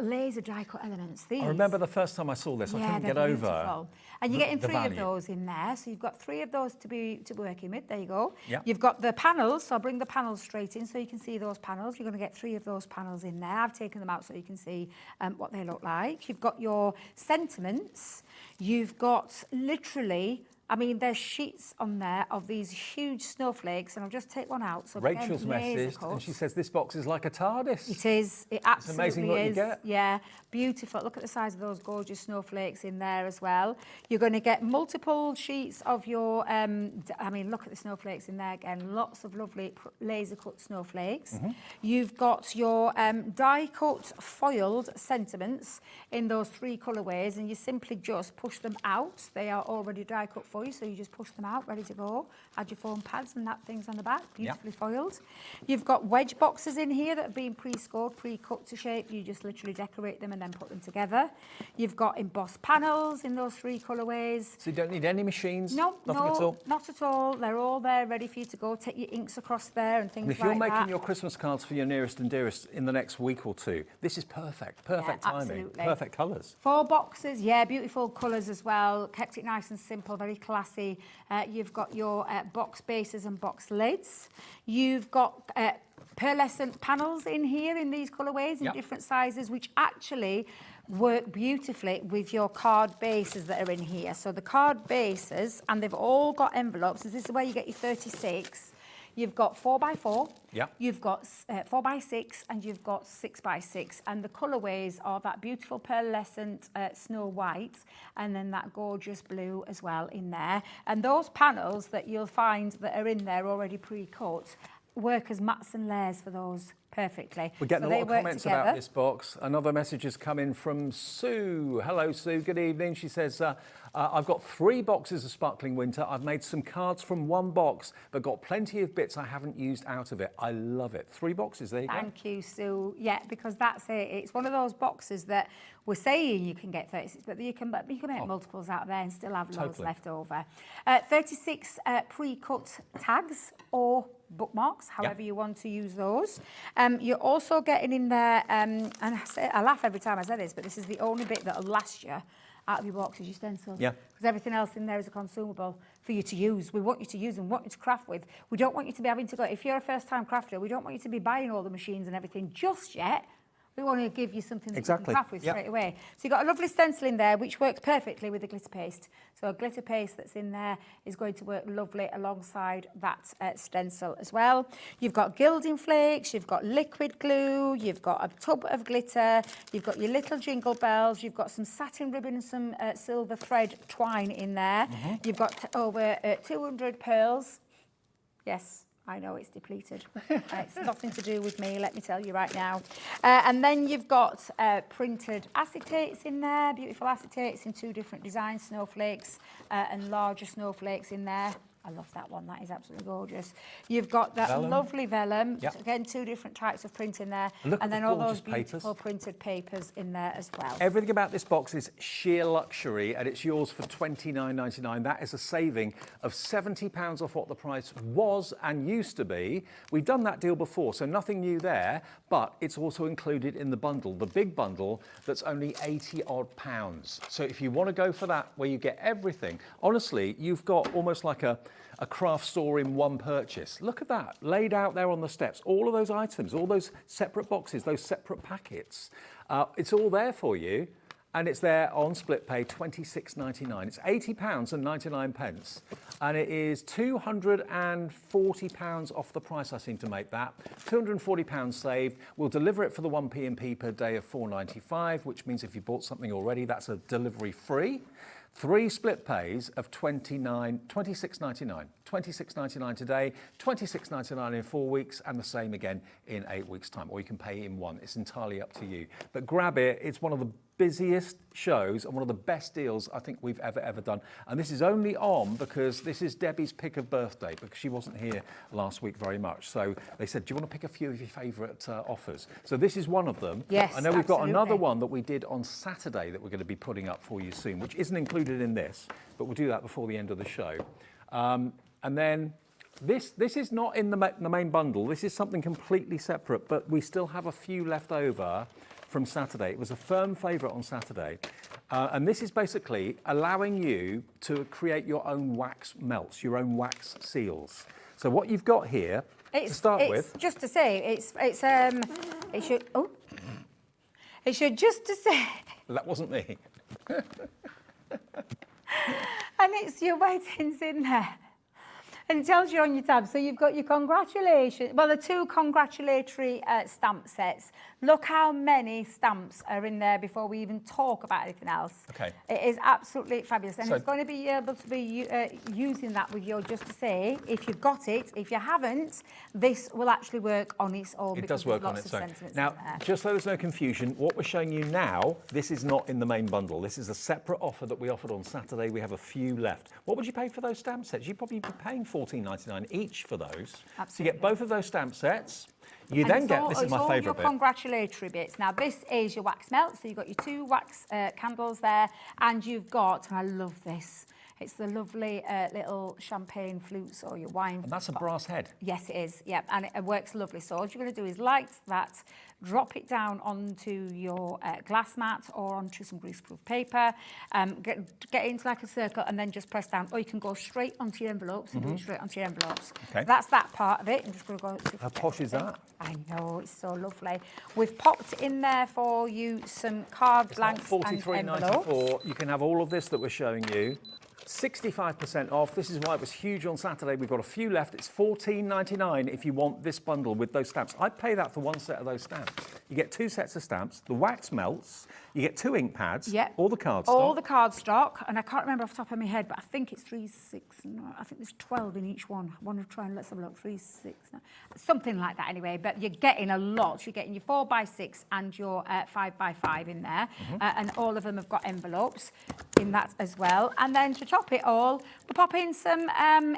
L: laser die cut elements. These.
Q: I remember the first time I saw this, I couldn't get over.
L: And you're getting 3 of those in there. So you've got 3 of those to be working with. There you go.
Q: Yep.
L: You've got the panels. So I'll bring the panels straight in so you can see those panels. You're going to get 3 of those panels in there. I've taken them out so you can see what they look like. You've got your sentiments. You've got literally, I mean, there's sheets on there of these huge snowflakes, and I'll just take one out. So
Q: Rachel's messaged, and she says this box is like a TARDIS.
L: It is. It absolutely
Q: it's amazing what
L: is.
Q: You get.
L: Yeah, beautiful. Look at the size of those gorgeous snowflakes in there as well. You're going to get multiple sheets of your, I mean, look at the snowflakes in there again. Lots of lovely laser cut snowflakes. You've got your die cut foiled sentiments in those 3 colourways, and you simply just push them out. They are already die cut for you, so you just push them out, ready to go. Add your foam pads and that things on the back, beautifully foiled. You've got wedge boxes in here that have been pre-scored, pre-cut to shape. You just literally decorate them and then put them together. You've got embossed panels in those 3 colourways.
Q: So you don't need any machines?
L: No,
Q: nothing at all?
L: Not at all. They're all there, ready for you to go. Take your inks across there and things like that.
Q: And if you're making your Christmas cards for your nearest and dearest in the next week or 2, this is perfect. Perfect timing.
L: Absolutely.
Q: Perfect colours.
L: 4 boxes, yeah, beautiful colours as well. Kept it nice and simple, very classy. You've got your box bases and box lids. You've got pearlescent panels in here in these colourways in different sizes, which actually work beautifully with your card bases that are in here. So the card bases, and they've all got envelopes. This is where you get your 36. You've got 4x4, you've got 4x6, and you've got 6x6. And the colourways are that beautiful pearlescent snow white, and then that gorgeous blue as well in there. And those panels that you'll find that are in there already pre-cut work as mats and layers for those perfectly.
Q: We're getting
L: So
Q: a lot
L: they
Q: of
L: work
Q: comments
L: together.
Q: about this box. Another message has come in from Sue. Hello, Sue. Good evening. She says, I've got 3 boxes of Sparkling Winter. I've made some cards from 1 box, but got plenty of bits I haven't used out of it. I love it. 3 boxes. There you go.
L: Thank you, Sue. Yeah, because that's it. It's one of those boxes that we're saying you can get 36, but you can make multiples out there and still have loads left over. 36 pre-cut tags or bookmarks, however you want to use those. You're also getting in there, and I laugh every time I say this, but this is the only bit that'll last you out of your box is your stencil.
Q: Yeah.
L: Because everything else in there is a consumable for you to use. We want you to use and want you to craft with. We don't want you to be having to go, if you're a first-time crafter, we don't want you to be buying all the machines and everything just yet. We want to give you something that you can craft with straight away. So you've got a lovely stencil in there, which works perfectly with the glitter paste. So a glitter paste that's in there is going to work lovely alongside that stencil as well. You've got gilding flakes, you've got liquid glue, you've got a tub of glitter, you've got your little jingle bells, you've got some satin ribbon and some silver thread twine in there. You've got over 200 pearls. Yes. I know it's depleted. It's nothing to do with me, let me tell you right now. And then you've got printed acetates in there, beautiful acetates in 2 different designs, snowflakes and larger snowflakes in there. I love that one, that is absolutely gorgeous. You've got that lovely vellum, again 2 different types of print in there, and then all those beautiful printed papers in there as well.
Q: Everything about this box is sheer luxury, and it's yours for £29.99. That is a saving of £70 off what the price was and used to be. We've done that deal before, so nothing new there, but it's also included in the bundle, the big bundle that's only 80 odd pounds. So if you want to go for that, where you get everything, honestly, you've got almost like a craft store in one purchase. Look at that, laid out there on the steps. All of those items, all those separate boxes, those separate packets. It's all there for you, and it's there on split pay, £26.99. It's £80.99, and it is £240 off the price I seem to make that. £240 saved. We'll deliver it for the 1p&p per day of £4.95, which means if you bought something already, that's a delivery free. 3 split pays of £26.99. £26.99 today, £26.99 in 4 weeks, and the same again in 8 weeks' time. Or you can pay in one. It's entirely up to you. But grab it. It's one of the busiest shows and one of the best deals I think we've ever done. And this is only on because this is Debbie's pick of birthday, because she wasn't here last week very much. So they said, do you want to pick a few of your favourite offers? So this is one of them.
L: Yes,
Q: I know we've got another one that we did on Saturday that we're going to be putting up for you soon, which isn't included in this, but we'll do that before the end of the show. And then this is not in the main bundle. This is something completely separate, but we still have a few left over from Saturday. It was a firm favourite on Saturday. And this is basically allowing you to create your own wax melts, your own wax seals. So what you've got here, to start with...
L: Just to say, it should just to say...
Q: That wasn't me.
L: And it's your weddings in there. And it tells you on your tab. So you've got your congratulations. Well, the 2 congratulatory stamp sets. Look how many stamps are in there before we even talk about anything else.
Q: Okay.
L: It is absolutely fabulous. And it's going to be able to be using that with your, just to say, if you've got it, if you haven't, this will actually work on its own.
Q: It does work on its own. Now, just so there's no confusion, what we're showing you now, this is not in the main bundle. This is a separate offer that we offered on Saturday. We have a few left. What would you pay for those stamp sets? You'd probably be paying £14.99 each for those. Absolutely. So you get both of those stamp sets. You then get, this is my favourite bit.
L: Congratulatory bits. Now, this is your wax melt. So you've got your 2 wax candles there, and you've got, and I love this, it's the lovely little champagne flutes or your wine.
Q: And that's a brass head.
L: Yes, it is. Yeah, and it works lovely. So all you're going to do is light that, drop it down onto your glass mat or onto some greaseproof paper, get it into like a circle, and then just press down. Or you can go straight onto your envelopes and do it straight onto your envelopes.
Q: Okay.
L: That's that part of it. I'm just going to go...
Q: How posh is that?
L: I know, it's so lovely. We've popped in there for you some card blanks and envelopes.
Q: $43.94. You can have all of this that we're showing you. 65% off. This is why it was huge on Saturday. We've got a few left. It's $14.99 if you want this bundle with those stamps. I'd pay that for one set of those stamps. You get 2 sets of stamps. The wax melts. You get 2 ink pads.
L: Yeah.
Q: All the cardstock.
L: All the cardstock, and I can't remember off the top of my head, but I think it's 3, 6, no, I think there's 12 in each one. I want to try and let's have a look. 3, 6, no, something like that anyway. But you're getting a lot. You're getting your 4x6 and your 5x5 in there, and all of them have got envelopes in that as well. And then to top it all, we pop in some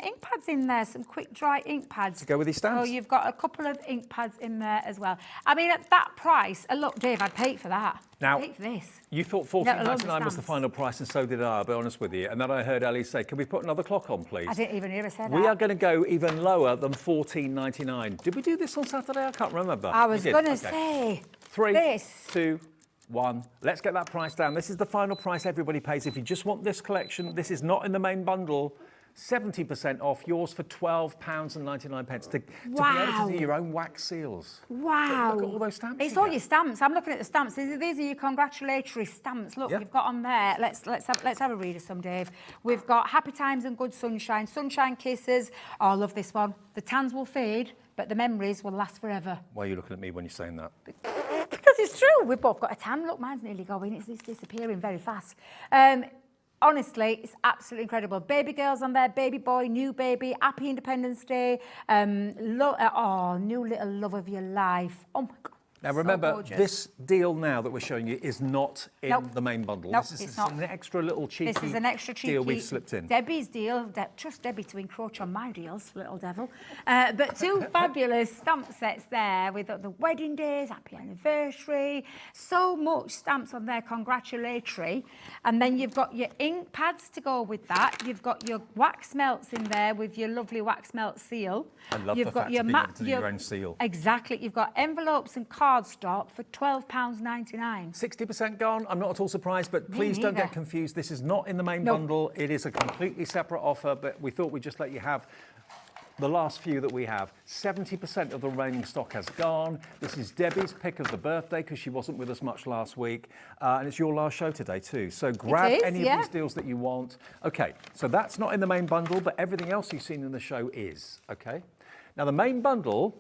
L: ink pads in there, some quick dry ink pads
Q: To go with these stamps.
L: So you've got a couple of ink pads in there as well. I mean, at that price, look, Dave, I'd pay for that.
Q: Now,
L: I'd pay for this.
Q: You thought $14.99 was the final price, and so did I, I'll be honest with you. And then I heard Ellie say, can we put another clock on, please?
L: I didn't even hear her say that.
Q: We are going to go even lower than $14.99. Did we do this on Saturday? I can't remember.
L: I was going to
Q: Okay.
L: say,
Q: 3,
L: this.
Q: 2, 1. Let's get that price down. This is the final price everybody pays. If you just want this collection, this is not in the main bundle. 70% off, yours for £12.99 to be able to do your own wax seals.
L: Wow.
Q: Look at all those stamps.
L: It's all your stamps. I'm looking at the stamps. These are your congratulatory stamps. Look, you've got on there. Let's have a read of some, Dave. We've got Happy Times and Good Sunshine, Sunshine Kisses. Oh, I love this one. The tans will fade, but the memories will last forever.
Q: Why are you looking at me when you're saying that?
L: Because it's true. We've both got a tan. Look, mine's nearly going. It's disappearing very fast. Honestly, it's absolutely incredible. Baby girls on there, baby boy, new baby, happy Independence Day. New little love of your life. Oh my God.
Q: Now remember, this deal now that we're showing you is not in the main bundle.
L: Nope,
Q: this
L: it's
Q: is
L: not.
Q: an extra little cheeky
L: This is an extra cheeky
Q: deal we've slipped in.
L: Debbie's deal. Trust Debbie to encroach on my deals, little devil. But 2 fabulous stamp sets there with the wedding days, happy anniversary, so much stamps on there, congratulatory. And then you've got your ink pads to go with that. You've got your wax melts in there with your lovely wax melt seal.
Q: I love
L: You've
Q: the
L: got
Q: fact
L: your
Q: of being able to do your own seal.
L: Exactly. You've got envelopes and cardstock for £12.99.
Q: 60% gone. I'm not at all surprised, but please don't get confused. This is not in the main bundle. It is a completely separate offer, but we thought we'd just let you have the last few that we have. 70% of the remaining stock has gone. This is Debbie's pick of the birthday because she wasn't with us much last week. And it's your last show today too. So grab any of these deals that you want. Okay, so that's not in the main bundle, but everything else you've seen in the show is. Okay. Now the main bundle,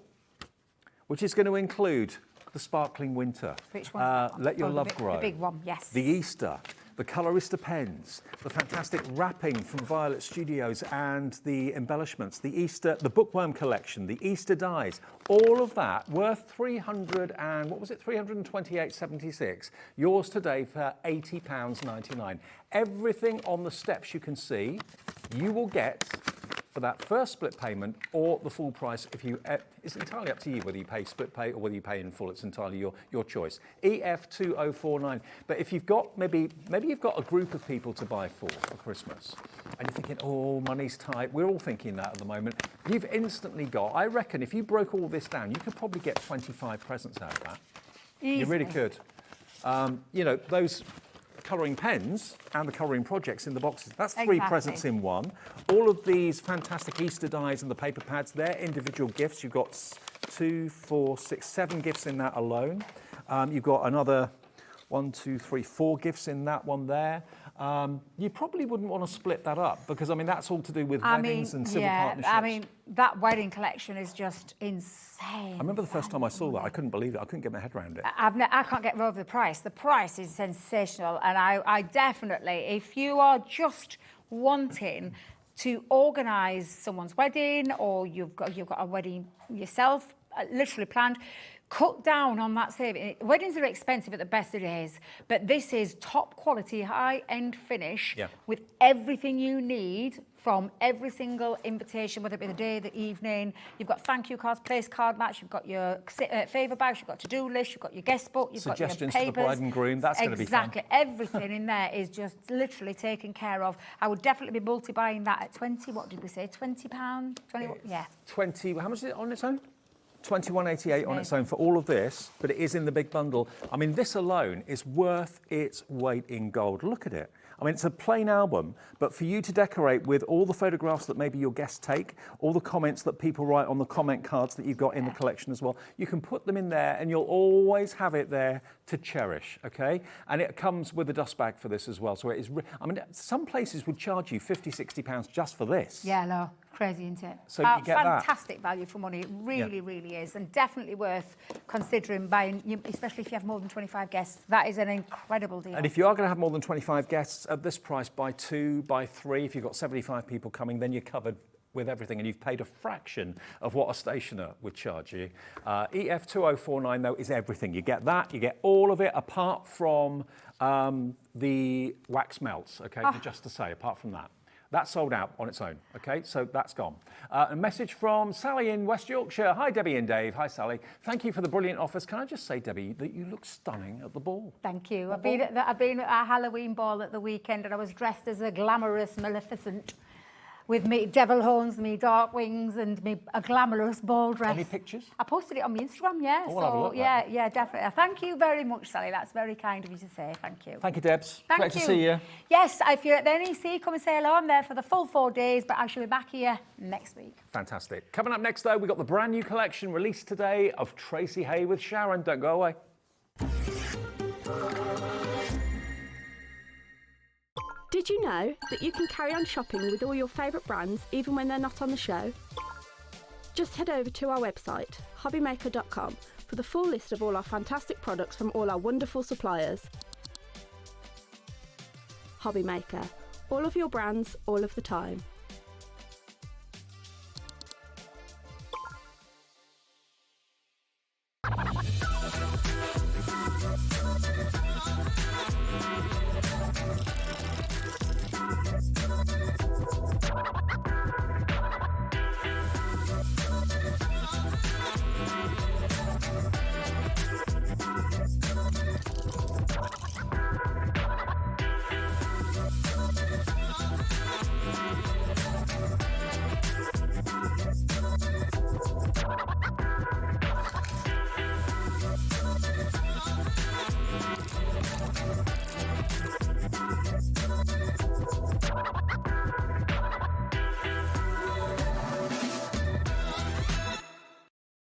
Q: which is going to include the sparkling winter.
L: Which one's
Q: Let Your Love Grow.
L: The big one, yes.
Q: The Easter, the Colorista pens, the fantastic wrapping from Violet Studios and the embellishments, the Easter, the bookworm collection, the Easter dies, all of that worth $328.76. Yours today for £80.99. Everything on the steps you can see, you will get for that first split payment or the full price. If you, it's entirely up to you whether you pay split pay or whether you pay in full. It's entirely your choice. EF2049. But if you've got maybe you've got a group of people to buy for Christmas, and you're thinking, oh, money's tight. We're all thinking that at the moment. You've instantly got. I reckon if you broke all this down, you could probably get 25 presents out of that.
L: Easily.
Q: You really could. You know those colouring pens and the colouring projects in the boxes. That's 3 presents in one. All of these fantastic Easter dies and the paper pads, they're individual gifts. You've got 2, 4, 6, 7 gifts in that alone. You've got another 1, 2, 3, 4 gifts in that one there. You probably wouldn't want to split that up because, I mean, that's all to do with weddings and civil partnerships.
L: I mean, that wedding collection is just insane.
Q: I remember the first time I saw that, I couldn't believe it. I couldn't get my head around it.
L: I can't get over the price. The price is sensational, and I definitely, if you are just wanting to organise someone's wedding or you've got a wedding yourself, literally planned, cut down on that saving. Weddings are expensive at the best of days, but this is top quality, high-end finish with everything you need from every single invitation, whether it be the day, the evening. You've got thank you cards, place card match, you've got your favour bags, you've got to-do list, you've got your guest book, you've got your papers.
Q: Suggestions for the bride and groom, that's going to be fun.
L: Exactly, everything in there is just literally taken care of. I would definitely be multi-buying that at 20, what did we say, £20? 20, yeah.
Q: 20, how much is it on its own? $21.88 on its own for all of this, but it is in the big bundle. I mean, this alone is worth its weight in gold. Look at it. I mean, it's a plain album, but for you to decorate with all the photographs that maybe your guests take, all the comments that people write on the comment cards that you've got in the collection as well, you can put them in there and you'll always have it there to cherish, okay? And it comes with a dust bag for this as well. So it is, I mean, some places would charge you £50, £60 just for this.
L: Yeah, no. Crazy, isn't it?
Q: So you get that.
L: Fantastic value for money. It really, really is. And definitely worth considering buying, especially if you have more than 25 guests. That is an incredible deal.
Q: And if you are going to have more than 25 guests at this price, buy 2, buy 3. If you've got 75 people coming, then you're covered with everything, and you've paid a fraction of what a stationer would charge you. EF2049, though, is everything. You get that, you get all of it, apart from the wax melts, okay, just to say, apart from that. That's sold out on its own, okay? So that's gone. A message from Sally in West Yorkshire. Hi, Debbie and Dave. Hi, Sally. Thank you for the brilliant offers. Can I just say, Debbie, that you look stunning at the ball?
L: Thank you. I've been at our Halloween ball at the weekend, and I was dressed as a glamorous Maleficent with me devil horns, me dark wings, and me a glamorous ball dress.
Q: Any pictures?
L: I posted it on my Instagram, yeah.
Q: Oh, we'll have a look,
L: yeah, definitely. Thank you very much, Sally. That's very kind of you to say. Thank you.
Q: Thank you, Debs.
L: Thank
Q: Great
L: you.
Q: to see you.
L: Yes, if you're at the NEC, come and say hello. I'm there for the full 4 days, but I shall be back here next week.
Q: Fantastic. Coming up next, though, we've got the brand new collection released today of Tracey Hey with Sharon. Don't go away.
S: Did you know that you can carry on shopping with all your favourite brands even when they're not on the show? Just head over to our website, hobbymaker.com, for the full list of all our fantastic products from all our wonderful suppliers. Hobbymaker, all of your brands, all of the time.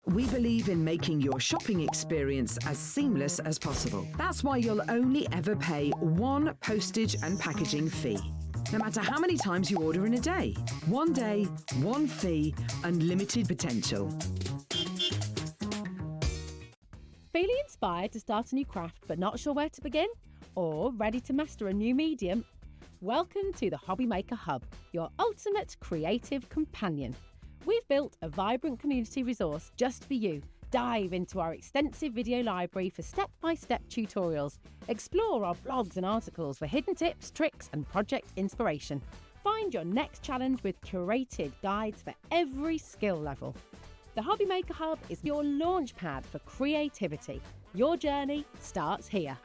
R: We believe in making your shopping experience as seamless as possible. That's why you'll only ever pay one postage and packaging fee. No matter how many times you order in a day. 1 day, 1 fee, unlimited potential.
G: Feeling inspired to start a new craft but not sure where to begin? Or ready to master a new medium? Welcome to the Hobby Maker Hub, your ultimate creative companion. We've built a vibrant community resource just for you. Dive into our extensive video library for step-by-step tutorials. Explore our blogs and articles for hidden tips, tricks and project inspiration. Find your next challenge with curated guides for every skill level. The Hobby Maker Hub is your launch pad for creativity. Your journey starts here.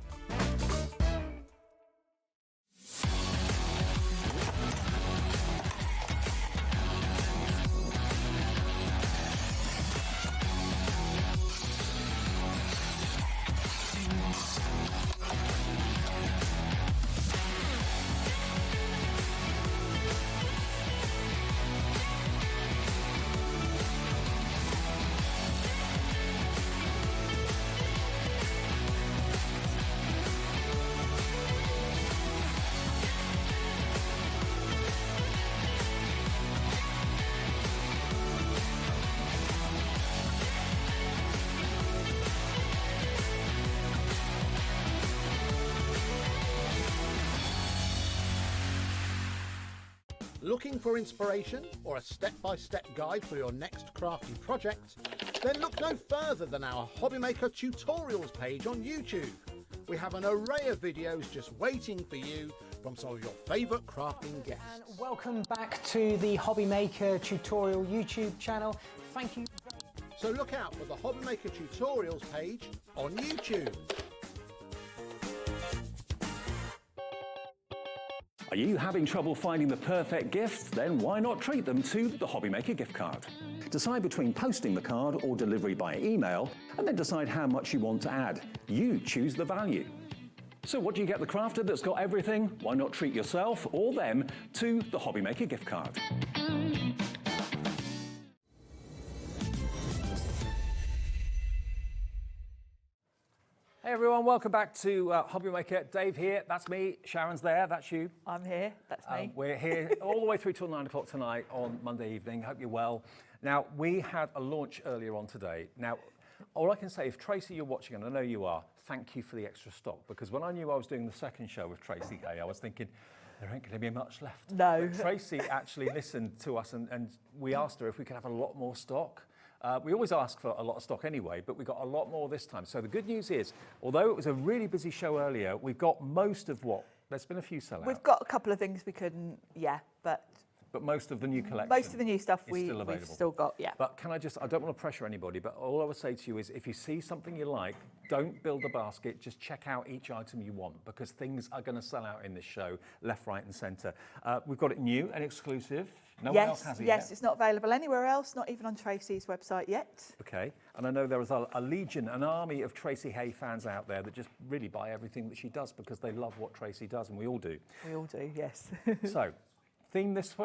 E: Looking for inspiration or a step-by-step guide for your next crafty project? Then look no further than our Hobby Maker tutorials page on YouTube. We have an array of videos just waiting for you from some of your favourite crafting guests.
O: And welcome back to the Hobby Maker tutorial YouTube channel. Thank you.
E: So look out for the Hobby Maker tutorials page on YouTube.
Q: Are you having trouble finding the perfect gift? Then why not treat them to the Hobby Maker gift card? Decide between posting the card or delivery by email, and then decide how much you want to add. You choose the value. So what do you get the crafter that's got everything? Why not treat yourself or them to the Hobby Maker gift card? Hey everyone, welcome back to Hobby Maker. Dave here, that's me. Sharon's there, that's you.
I: I'm here, that's me.
Q: We're here all the way through till 9 o'clock tonight on Monday evening. Hope you're well. Now, we had a launch earlier on today. Now, all I can say, if Tracey, you're watching, and I know you are, thank you for the extra stock, because when I knew I was doing the second show with Tracey Hey, I was thinking, there ain't going to be much left.
I: No.
Q: But Tracey actually listened to us, and we asked her if we could have a lot more stock. We always ask for a lot of stock anyway, but we got a lot more this time. So the good news is, although it was a really busy show earlier, we've got most of what, there's been a few sellouts.
I: We've got a couple of things we couldn't,
Q: but most of the new collection.
I: Most of the new stuff we've
Q: available.
I: still got, yeah.
Q: But can I just, I don't want to pressure anybody, but all I would say to you is if you see something you like, don't build a basket, just check out each item you want, because things are going to sell out in this show, left, right and centre. We've got it new and exclusive. No one else has it yet.
I: Yes, it's not available anywhere else, not even on Tracey's website yet.
Q: Okay, and I know there is a legion, an army of Tracey Hey fans out there that just really buy everything that she does because they love what Tracey does, and we all do.
I: We all do, yes.
Q: So, theme this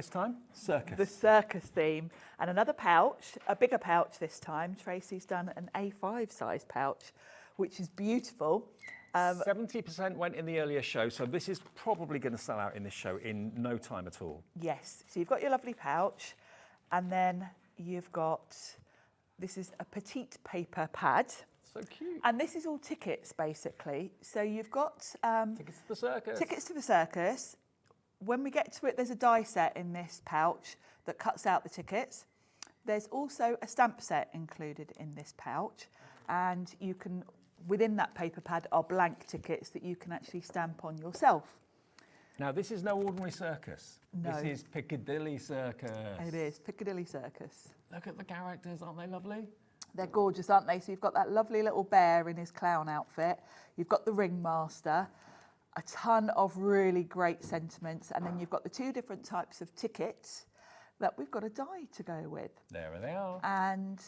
Q: time? Circus.
I: The circus theme. And another pouch, a bigger pouch this time. Tracey's done an A5 size pouch, which is beautiful.
Q: 70% went in the earlier show, so this is probably going to sell out in this show in no time at all.
I: Yes, so you've got your lovely pouch, and then you've got, this is a petite paper pad.
Q: So cute.
I: And this is all tickets, basically. So you've got...
Q: tickets to the circus.
I: Tickets to the circus. When we get to it, there's a die set in this pouch that cuts out the tickets. There's also a stamp set included in this pouch, and you can... Within that paper pad are blank tickets that you can actually stamp on yourself.
Q: Now, this is no ordinary circus.
I: No.
Q: This is Piccadilly Circus.
I: It is, Piccadilly Circus.
Q: Look at the characters, aren't they lovely?
I: They're gorgeous, aren't they? So you've got that lovely little bear in his clown outfit. You've got the ringmaster, a ton of really great sentiments, and then you've got the two different types of tickets that we've got a die to go with.
Q: There they are.
I: And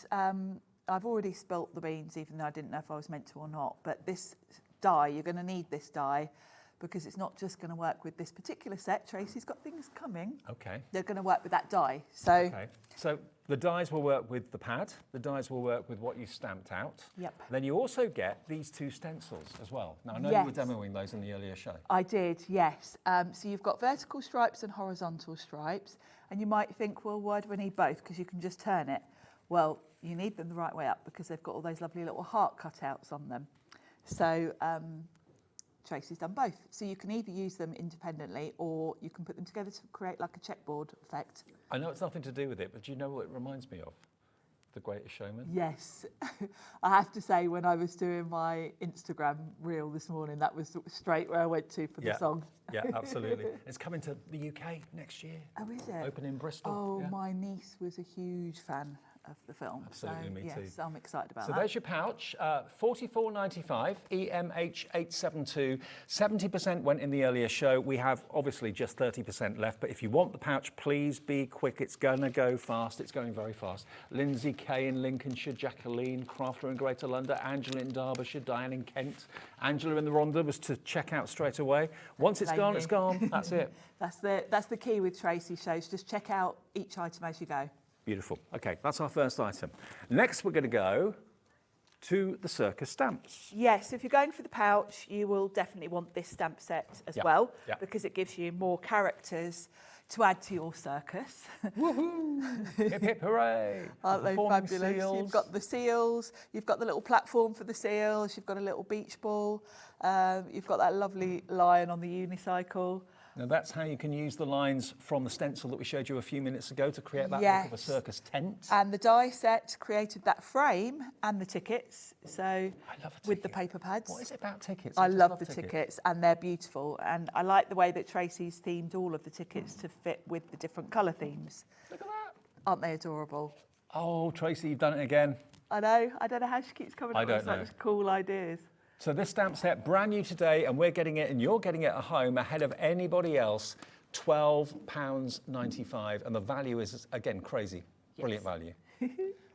I: I've already spilt the beans, even though I didn't know if I was meant to or not. But this die, you're going to need this die because it's not just going to work with this particular set. Tracey's got things coming.
Q: Okay.
I: They're going to work with that die. So,
Q: okay. So the dies will work with the pad. The dies will work with what you stamped out.
I: Yep.
Q: Then you also get these two stencils as well. Now, I know
I: Yes.
Q: you were demoing those in the earlier show.
I: I did, yes. So you've got vertical stripes and horizontal stripes. And you might think, well, why do I need both? Because you can just turn it. Well, you need them the right way up because they've got all those lovely little heart cutouts on them. So Tracey's done both. So you can either use them independently or you can put them together to create like a checkboard effect.
Q: I know it's nothing to do with it, but do you know what it reminds me of? The Greatest Showman?
I: Yes. I have to say, when I was doing my Instagram reel this morning, that was straight where I went to for the song.
Q: Yeah, absolutely. It's coming to the UK next year.
I: Oh, is it?
Q: Open in Bristol.
I: Oh,
Q: yeah.
I: My niece was a huge fan of the film.
Q: Absolutely,
I: so,
Q: me too.
I: Yes, I'm excited about
Q: so
I: that.
Q: There's your pouch, $44.95, EMH872. 70% went in the earlier show. We have obviously just 30% left, but if you want the pouch, please be quick. It's gonna go fast. It's going very fast. Lindsay Kay in Lincolnshire, Jacqueline Crafter in Greater London, Angela in Derbyshire, Diane in Kent. Angela in the Rhondda was to check out straight away. Once it's gone, it's gone. That's it.
I: That's the key with Tracey shows. Just check out each item as you go.
Q: Beautiful. Okay, that's our first item. Next, we're going to go to the circus stamps.
I: Yes, if you're going for the pouch, you will definitely want this stamp set as well, because it gives you more characters to add to your circus.
Q: Woohoo! Hip hip hooray!
I: Aren't they fabulous?
Q: Seals.
I: You've got the seals, you've got the little platform for the seals, you've got a little beach ball, you've got that lovely lion on the unicycle.
Q: Now that's how you can use the lines from the stencil that we showed you a few minutes ago to create that look of a circus tent.
I: And the die set created that frame and the tickets. So with the paper pads.
Q: What is it about tickets?
I: I love the tickets and they're beautiful. And I like the way that Tracey's themed all of the tickets to fit with the different colour themes.
Q: Look at that.
I: Aren't they adorable?
Q: Oh, Tracey, you've done it again.
I: I know. I don't know how she keeps coming up with such cool ideas.
Q: So this stamp set, brand new today, and we're getting it, and you're getting it at home ahead of anybody else, £12.95, and the value is, again, crazy. Brilliant value.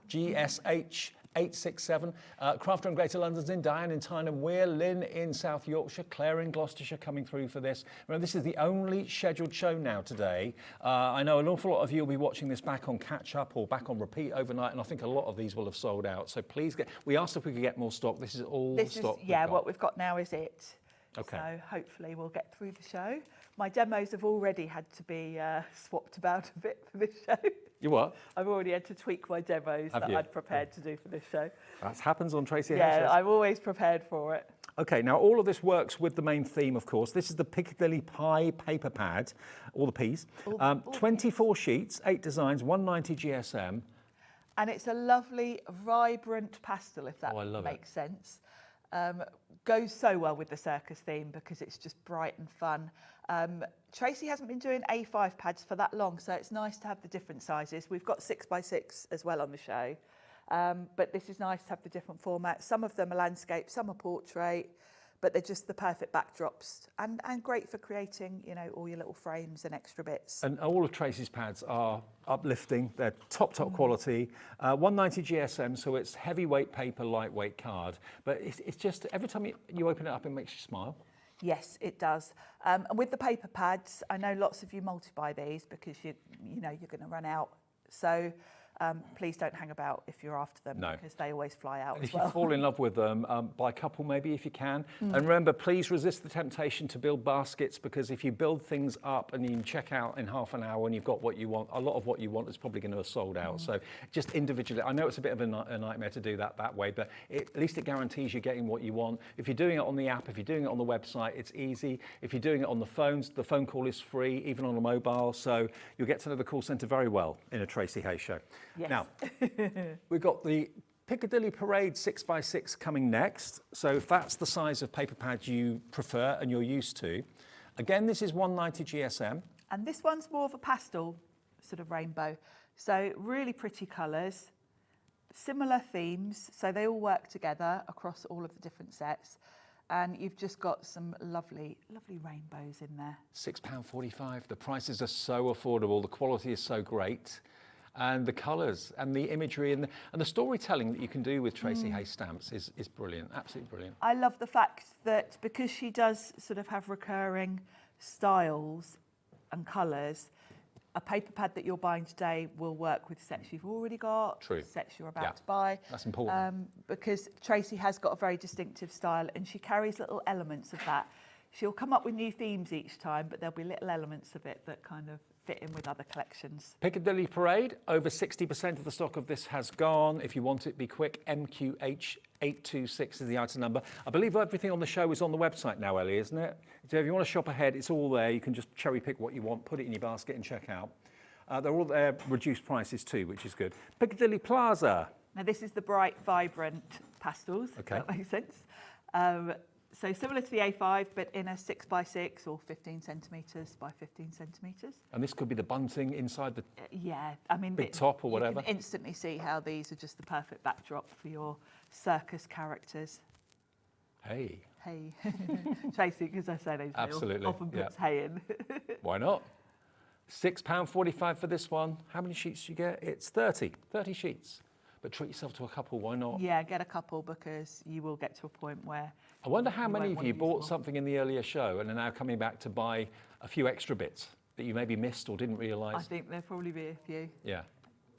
Q: GSH 867. Crafter in Greater London's in, Diane in Tyneham Weir, Lynn in South Yorkshire, Claire in Gloucestershire coming through for this. Remember, this is the only scheduled show now today. I know an awful lot of you will be watching this back on catch up or back on repeat overnight, and I think a lot of these will have sold out. So please we asked if we could get more stock. This is all stock.
I: What we've got now is it.
Q: Okay.
I: So hopefully we'll get through the show. My demos have already had to be swapped about a bit for this show.
Q: You what?
I: I've already had to tweak my demos that I'd prepared to do for this show.
Q: That happens on Tracey Hey.
I: Yeah, I'm always prepared for it.
Q: Okay, now all of this works with the main theme, of course. This is the Piccadilly Pie paper pad, all the P's. 24 sheets, 8 designs, 190 GSM.
I: And it's a lovely, vibrant pastel, if that makes sense. Goes so well with the circus theme because it's just bright and fun. Tracey hasn't been doing A5 pads for that long, so it's nice to have the different sizes. We've got 6x6 as well on the show, but this is nice to have the different formats. Some of them are landscape, some are portrait, but they're just the perfect backdrops and great for creating, you know, all your little frames and extra bits.
Q: And all of Tracey's pads are uplifting. They're top quality. 190 GSM, so it's heavyweight paper, lightweight card. But it's just, every time you open it up, it makes you smile.
I: Yes, it does. And with the paper pads, I know lots of you multi-buy these because you know you're going to run out. So please don't hang about if you're after them because they always fly out
Q: And
I: as
Q: if
I: well.
Q: you fall in love with them, buy a couple maybe if you can. And remember, please resist the temptation to build baskets because if you build things up and you check out in half an hour and you've got what you want, a lot of what you want is probably going to have sold out. So just individually, I know it's a bit of a nightmare to do that way, but at least it guarantees you're getting what you want. If you're doing it on the app, if you're doing it on the website, it's easy. If you're doing it on the phones, the phone call is free, even on a mobile. So you'll get to know the call centre very well in a Tracey Hey show.
I: Yes.
Q: Now, we've got the Piccadilly Parade 6x6 coming next. So if that's the size of paper pad you prefer and you're used to. Again, this is 190 GSM.
I: And this one's more of a pastel sort of rainbow. So really pretty colours, similar themes. So they all work together across all of the different sets. And you've just got some lovely, lovely rainbows in there.
Q: £6.45. The prices are so affordable. The quality is so great. And the colours and the imagery and the storytelling that you can do with Tracey Hey stamps is brilliant, absolutely brilliant.
I: I love the fact that because she does sort of have recurring styles and colours, a paper pad that you're buying today will work with sets you've already got, sets you're about to buy.
Q: That's important.
I: Because Tracey has got a very distinctive style and she carries little elements of that. She'll come up with new themes each time, but there'll be little elements of it that kind of fit in with other collections.
Q: Piccadilly Parade, over 60% of the stock of this has gone. If you want it, be quick. MQH826 is the item number. I believe everything on the show is on the website now, Ellie, isn't it? So if you want to shop ahead, it's all there. You can just cherry pick what you want, put it in your basket and check out. They're all there, reduced prices too, which is good. Piccadilly Plaza.
I: Now this is the bright, vibrant pastels, if that makes sense. So similar to the A5, but in a 6x6 or 15 centimetres by 15 centimetres.
Q: And this could be the bunting inside the
I: I mean,
Q: big top or whatever.
I: You can instantly see how these are just the perfect backdrop for your circus characters.
Q: Hey.
I: Hey. Tracey, because I say those
Q: Absolutely.
I: often puts hey in.
Q: Why not? £6.45 for this one. How many sheets do you get? It's 30 sheets. But treat yourself to a couple, why not?
I: Yeah, get a couple because you will get to a point where...
Q: I wonder how many of you bought something in the earlier show and are now coming back to buy a few extra bits that you maybe missed or didn't realise.
I: I think there'll probably be a few.
Q: Yeah.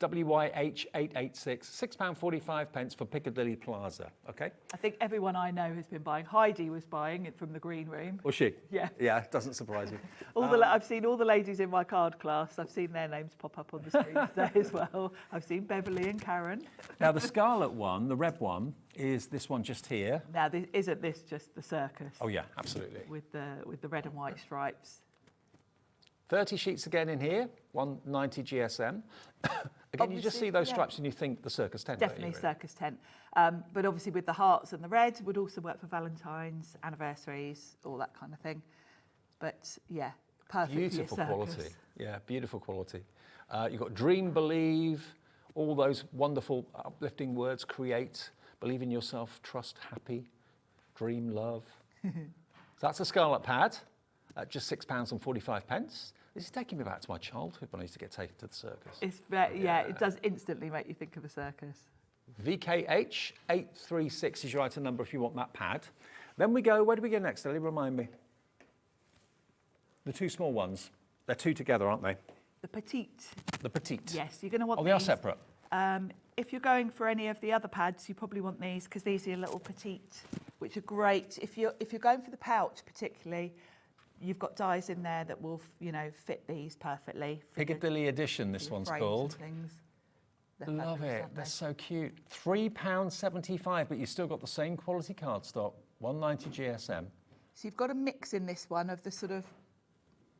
Q: WYH886, £6.45 for Piccadilly Plaza, okay?
I: I think everyone I know has been buying. Heidi was buying it from the green room.
Q: Was she?
I: Yeah.
Q: Yeah, doesn't surprise you.
I: I've seen all the ladies in my card class. I've seen their names pop up on the screen today as well. I've seen Beverly and Karen.
Q: Now, the scarlet one, the red one, is this one just here.
I: Now, isn't this just the circus?
Q: Oh, yeah, absolutely.
I: With the red and white stripes.
Q: 30 sheets again in here, 190 GSM. Again, you just see those stripes and you think the circus tent.
I: Definitely circus tent. But obviously with the hearts and the red would also work for Valentine's, anniversaries, all that kind of thing. But yeah, perfect.
Q: Beautiful
I: for your
Q: quality.
I: circus.
Q: Yeah, beautiful quality. You've got dream, believe, all those wonderful uplifting words, create, believe in yourself, trust, happy, dream, love. So that's a scarlet pad at just £6.45. This is taking me back to my childhood when I used to get taken to the circus.
I: It's it does instantly make you think of a circus.
Q: VKH836 is your item number if you want that pad. Then we go, where do we go next, Ellie? Remind me. The two small ones. They're two together, aren't they?
I: The petite.
Q: The petite.
I: Yes, you're going to want
Q: Oh, they are
I: these.
Q: separate.
I: If you're going for any of the other pads, you probably want these because these are your little petite, which are great. If you're going for the pouch particularly, you've got dies in there that will, fit these perfectly.
Q: Piccadilly edition, this one's called.
I: They're
Q: Love
I: fabulous,
Q: it.
I: aren't
Q: They're
I: they?
Q: so cute. £3.75, but you've still got the same quality cardstock. 190 GSM.
I: So you've got a mix in this one of the sort of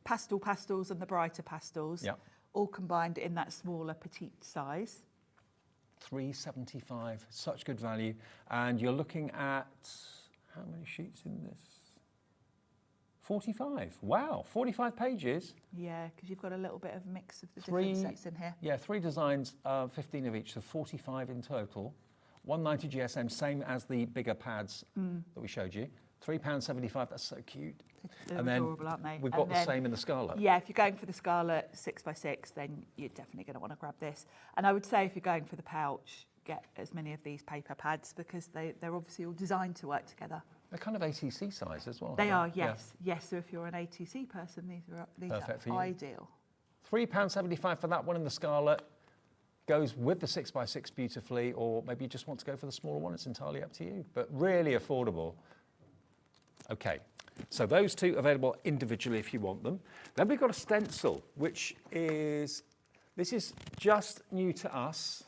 I: pastels and the brighter pastels,
Q: Yep.
I: all combined in that smaller petite size.
Q: £3.75, such good value. And you're looking at, how many sheets in this? 45. Wow, 45 pages.
I: Yeah, because you've got a little bit of a mix of the different sets in here.
Q: Yeah, 3 designs, 15 of each, so 45 in total. 190 GSM, same as the bigger pads that we showed you. £3.75, that's so cute.
I: They're
Q: and then
I: adorable, aren't they?
Q: we've
I: And
Q: got the
I: then-
Q: same in the Scarlet.
I: Yeah, if you're going for the Scarlet 6x6, then you're definitely going to want to grab this. And I would say if you're going for the pouch, get as many of these paper pads because they're obviously all designed to work together.
Q: They're kind of ATC size as well.
I: They are,
Q: aren't they?
I: yes. Yes, so if you're an ATC person, these
Q: Perfect for you.
I: are ideal.
Q: £3.75 for that one in the Scarlet. Goes with the 6x6 beautifully, or maybe you just want to go for the smaller one. It's entirely up to you, but really affordable. Okay, so those two available individually if you want them. Then we've got a stencil, which is, this is just new to us.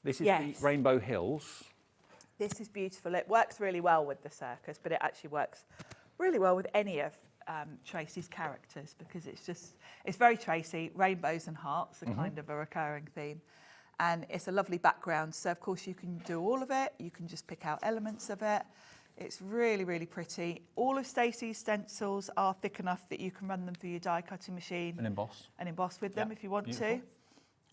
Q: This is the Rainbow Hills.
I: This is beautiful. It works really well with the circus, but it actually works really well with any of Tracey's characters because it's very Tracey. Rainbows and hearts are kind of a recurring theme. And it's a lovely background. So, of course, you can do all of it. You can just pick out elements of it. It's really, really pretty. All of Stacey's stencils are thick enough that you can run them through your die cutting machine.
Q: And emboss.
I: And emboss with them if you want
Q: beautiful.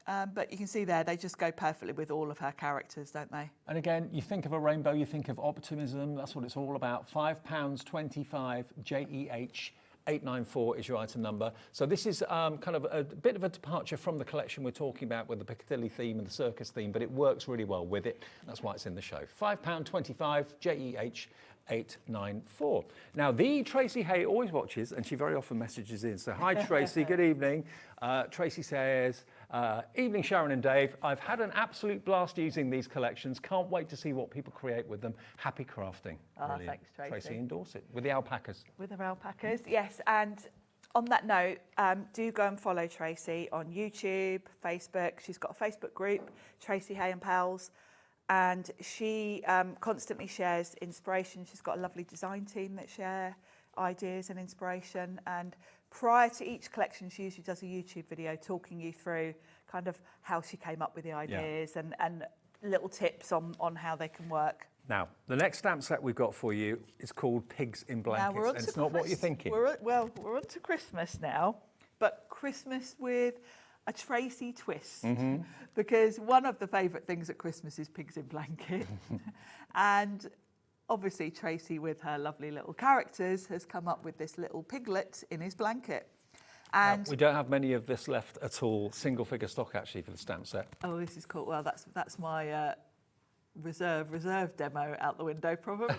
I: to. But you can see there, they just go perfectly with all of her characters, don't they?
Q: And again, you think of a rainbow, you think of optimism. That's what it's all about. £5.25, JEH. 894 is your item number. So this is kind of a bit of a departure from the collection we're talking about with the Piccadilly theme and the circus theme, but it works really well with it. That's why it's in the show. £5.25, JEH 894. Now, the Tracey Hey always watches, and she very often messages in. So, hi, Tracey, good evening. Tracey says, evening, Sharon and Dave. I've had an absolute blast using these collections. Can't wait to see what people create with them. Happy crafting.
I: Oh,
Q: Brilliant.
I: thanks, Tracey.
Q: Tracey, endorse it with the alpacas.
I: With her alpacas, yes. And on that note, do go and follow Tracey on YouTube, Facebook. She's got a Facebook group, Tracey Hey and Pals. And she constantly shares inspiration. She's got a lovely design team that share ideas and inspiration. And prior to each collection, she usually does a YouTube video talking you through kind of how she came up with the ideas and little tips on how they can work.
Q: Now, the next stamp set we've got for you is called Pigs in Blankets.
I: Now we're on
Q: and
I: to
Q: it's not what you're thinking.
I: We're on to Christmas now, but Christmas with a Tracey twist, because one of the favourite things at Christmas is pigs in blankets. And obviously Tracey, with her lovely little characters, has come up with this little piglet in his blanket. And
Q: we don't have many of this left at all. Single figure stock, actually, for the stamp set.
I: oh, this is cool. Well, that's my reserve demo out the window, probably.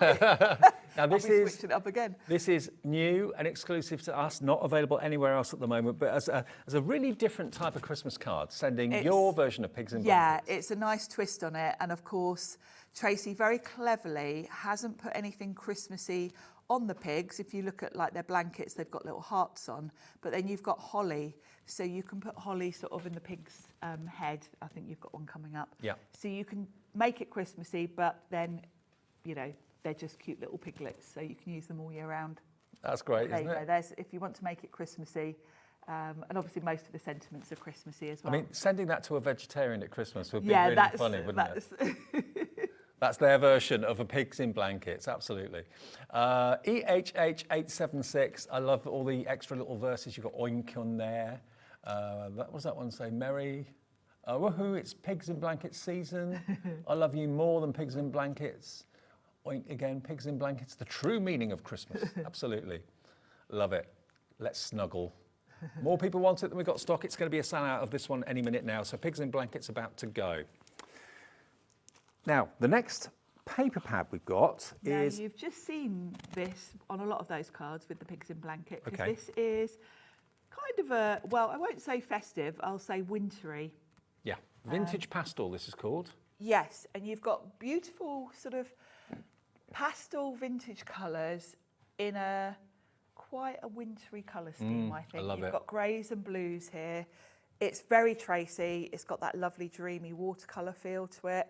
Q: Now, this
I: I'll be
Q: is
I: switching it up again.
Q: This is new and exclusive to us, not available anywhere else at the moment, but as a really different type of Christmas card, sending your version of Pigs in Blankets.
I: Yeah, it's a nice twist on it. And of course, Tracey very cleverly hasn't put anything Christmassy on the pigs. If you look at like their blankets, they've got little hearts on, but then you've got holly. So you can put holly sort of in the pig's head. I think you've got one coming up.
Q: Yeah.
I: So you can make it Christmassy, but then, they're just cute little piglets. So you can use them all year round.
Q: That's great,
I: There
Q: isn't
I: you go.
Q: it?
I: There's, if you want to make it Christmassy, and obviously most of the sentiments are Christmassy as well.
Q: I mean, sending that to a vegetarian at Christmas would be really funny, wouldn't it? That's their version of a Pigs in Blankets, absolutely. EHH876, I love all the extra little verses. You've got oink on there. What does that one say? Merry. Woohoo, it's Pigs in Blankets season. I love you more than Pigs in Blankets. Oink again, Pigs in Blankets, the true meaning of Christmas. Absolutely. Love it. Let's snuggle. More people want it than we've got stock. It's going to be a sellout of this one any minute now. So Pigs in Blankets about to go. Now, the next paper pad we've got is...
I: Now, you've just seen this on a lot of those cards with the pigs in blanket, because
Q: Okay.
I: this is kind of a, well, I won't say festive, I'll say wintry.
Q: Yeah, vintage pastel this is called.
I: Yes, and you've got beautiful sort of pastel vintage colours in a quite a wintry colour scheme, I think.
Q: love
I: You've
Q: it.
I: got greys and blues here. It's very Tracey. It's got that lovely dreamy watercolour feel to it.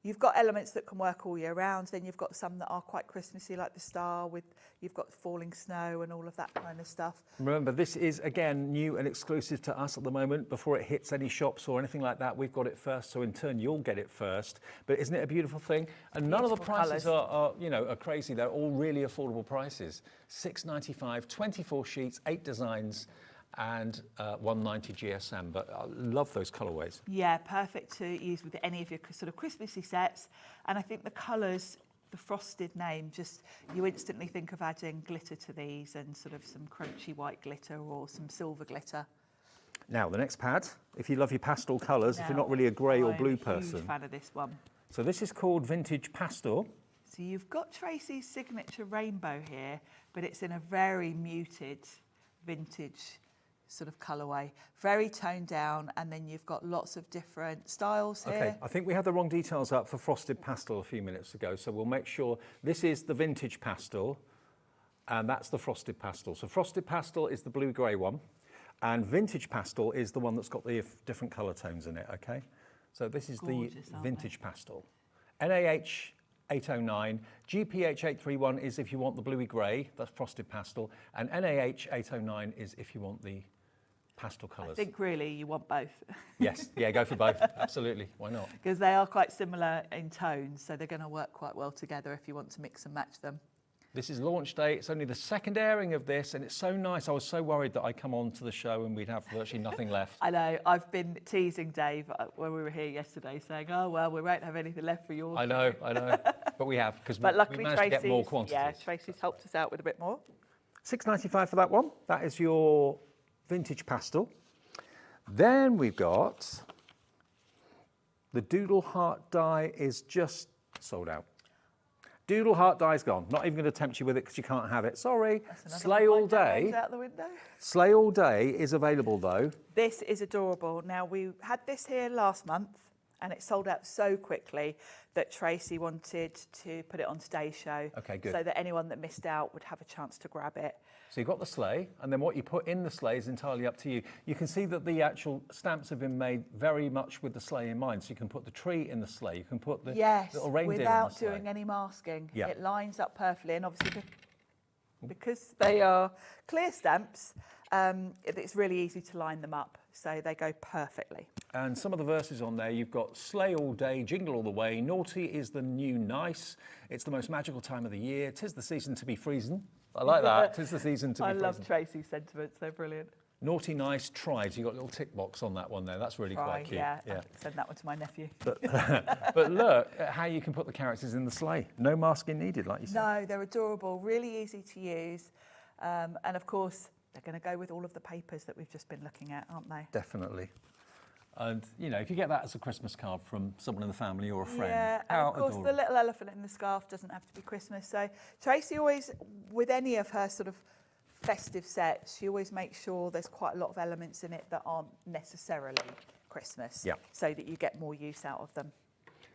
I: You've got elements that can work all year round. Then you've got some that are quite Christmassy, like the star with, you've got falling snow and all of that kind of stuff.
Q: Remember, this is, again, new and exclusive to us at the moment. Before it hits any shops or anything like that, we've got it first, so in turn, you'll get it first. But isn't it a beautiful thing? And none of the prices are crazy. They're all really affordable prices. $6.95, 24 sheets, 8 designs, and 190 GSM. But I love those colourways.
I: Yeah, perfect to use with any of your sort of Christmassy sets. And I think the colours, the frosted name, just you instantly think of adding glitter to these and sort of some crunchy white glitter or some silver glitter.
Q: Now, the next pad, if you love your pastel colours, if you're not really a grey or blue person.
I: I'm a huge fan of this one.
Q: So this is called Vintage Pastel.
I: So you've got Tracey's signature rainbow here, but it's in a very muted vintage sort of colourway, very toned down, and then you've got lots of different styles here.
Q: Okay, I think we had the wrong details up for Frosted Pastel a few minutes ago, so we'll make sure this is the Vintage Pastel, and that's the Frosted Pastel. So Frosted Pastel is the blue-grey one, and Vintage Pastel is the one that's got the different colour tones in it, okay? So this is
I: Gorgeous,
Q: the Vintage Pastel. NAH 809, GPH 831 is if you want the bluey-grey, that's Frosted Pastel, and NAH 809 is if you want the pastel colours.
I: I think really you want both.
Q: Yes, yeah, go for both, absolutely, why not?
I: Because they are quite similar in tones, so they're going to work quite well together if you want to mix and match them.
Q: This is launch day, it's only the second airing of this, and it's so nice. I was so worried that I'd come on to the show and we'd have virtually nothing left.
I: I know, I've been teasing Dave when we were here yesterday, saying, oh, well, we won't have anything left for yours.
Q: I know, but we have, because we
I: luckily
Q: managed to get more quantities.
I: Yeah, Tracey's helped us out with a bit more.
Q: $6.95 for that one. That is your Vintage Pastel. Then we've got the Doodle Heart die is just sold out. Doodle Heart die's gone. Not even going to tempt you with it because you can't have it. Sorry. Slay All Day.
I: Out the window.
Q: Slay All Day is available though.
I: This is adorable. Now, we had this here last month and it sold out so quickly that Tracey wanted to put it on Stay Show.
Q: Okay, good.
I: So that anyone that missed out would have a chance to grab it.
Q: So you've got the sleigh, and then what you put in the sleigh is entirely up to you. You can see that the actual stamps have been made very much with the sleigh in mind. So you can put the tree in the sleigh, you can put the little reindeer in the
I: without
Q: sleigh.
I: doing any masking.
Q: Yeah.
I: It lines up perfectly, and obviously because they are clear stamps, it's really easy to line them up. So they go perfectly.
Q: And some of the verses on there, you've got Slay All Day, Jingle All the Way, Naughty is the New Nice, It's the most magical time of the year, 'Tis the season to be freezing. I like that, 'Tis the season to be freezing.
I: I love Tracey's sentiments, they're brilliant.
Q: Naughty, nice, tried. You got a little tick box on that one there. That's really quite cute.
I: Yeah, I'll send that one to my nephew.
Q: But look at how you can put the characters in the sleigh. No masking needed, like you said.
I: No, they're adorable, really easy to use. And of course, they're going to go with all of the papers that we've just been looking at, aren't they?
Q: Definitely. And, you know, if you get that as a Christmas card from someone in the family or a friend,
I: yeah, and
Q: how
I: of course
Q: adorable.
I: the little elephant in the scarf doesn't have to be Christmas. So Tracey always, with any of her sort of festive sets, she always makes sure there's quite a lot of elements in it that aren't necessarily Christmas, so that you get more use out of them.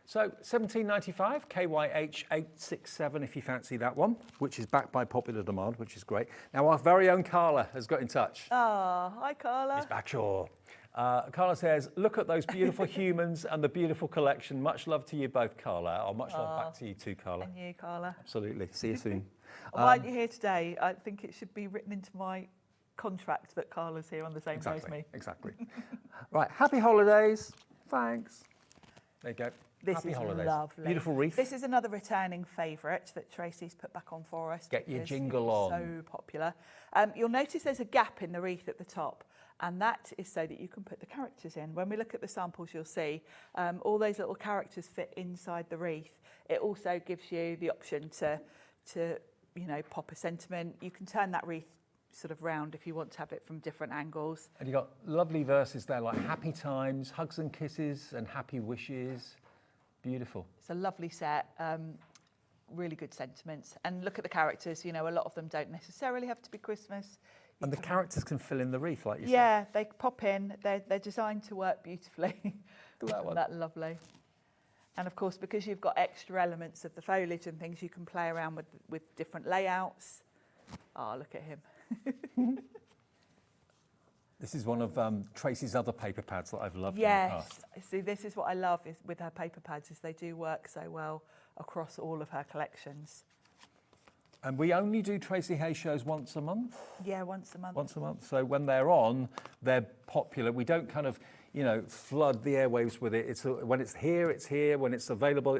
Q: So $17.95, KYH 867 if you fancy that one, which is backed by popular demand, which is great. Now our very own Carla has got in touch.
I: Ah, hi Carla.
Q: Miss Backshaw. Carla says, look at those beautiful humans and the beautiful collection. Much love to you both, Carla. Or much love back to you too, Carla.
I: And you, Carla.
Q: Absolutely. See you soon.
I: Why aren't you here today? I think it should be written into my contract that Carla's here on the same day as me.
Q: Exactly. Right, happy holidays. Thanks. There you go.
I: This
Q: happy
I: is
Q: holidays.
I: lovely.
Q: Beautiful wreath.
I: This is another returning favourite that Tracey's put back on for us.
Q: Get your
I: because
Q: jingle
I: it's
Q: on.
I: So popular. You'll notice there's a gap in the wreath at the top, and that is so that you can put the characters in. When we look at the samples, you'll see all those little characters fit inside the wreath. It also gives you the option to you know, pop a sentiment. You can turn that wreath sort of round if you want to have it from different angles.
Q: And you've got lovely verses there like happy times, hugs and kisses and happy wishes. Beautiful.
I: It's a lovely set. Really good sentiments. And look at the characters, you know, a lot of them don't necessarily have to be Christmas.
Q: And the characters can fill in the wreath, like you said.
I: Yeah, they pop in. They're designed to work beautifully.
Q: Look at that one.
I: That's lovely. And of course, because you've got extra elements of the foliage and things, you can play around with different layouts. Oh, look at him.
Q: This is one of Tracey's other paper pads that I've loved in the past.
I: Yes, see, this is what I love is with her paper pads, is they do work so well across all of her collections.
Q: And we only do Tracey Hey shows once a month?
I: Yeah, once a month.
Q: Once a month. So when they're on, they're popular. We don't kind of, you know, flood the airwaves with it. It's when it's here, it's here. When it's available,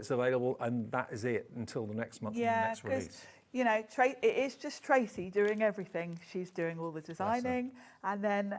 Q: and that is it until the next month and the next release.
I: You know, it is just Tracey doing everything. She's doing all the designing, and then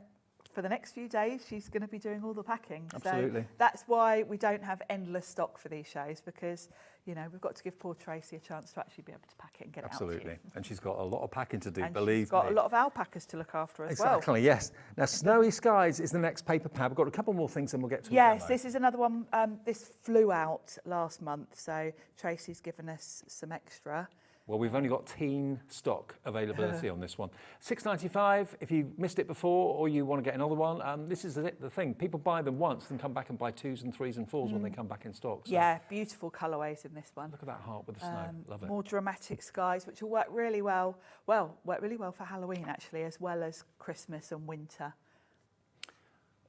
I: for the next few days, she's going to be doing all the packing.
Q: Absolutely.
I: So that's why we don't have endless stock for these shows, because, you know, we've got to give poor Tracey a chance to actually be able to pack it and get it out to you.
Q: Absolutely. And she's got a lot of packing to do,
I: And
Q: believe me.
I: she's got a lot of alpacas to look after as well.
Q: Exactly, yes. Now, Snowy Skies is the next paper pad. We've got a couple more things and we'll get to it.
I: Yes, this is another one. This flew out last month, so Tracey's given us some extra.
Q: Well, we've only got teen stock availability on this one. $6.95 if you missed it before or you want to get another one. This is the thing. People buy them once and come back and buy 2s and 3s and 4s when they come back in stock. So.
I: Yeah, beautiful colourways in this one.
Q: Look at that heart with the snow. Love it.
I: More dramatic skies, which will work really well. Well, work really well for Halloween, actually, as well as Christmas and winter.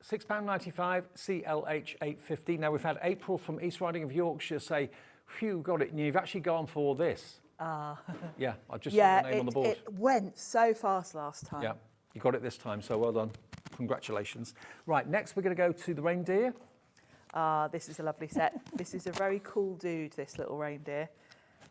Q: £6.95, CLH 850. Now, we've had April from East Riding of Yorkshire say, phew, got it, and you've actually gone for this. Yeah, I just saw the name on the board.
I: It went so fast last time.
Q: Yeah, you got it this time, so well done. Congratulations. Right, next we're going to go to the reindeer.
I: This is a lovely set. This is a very cool dude, this little reindeer.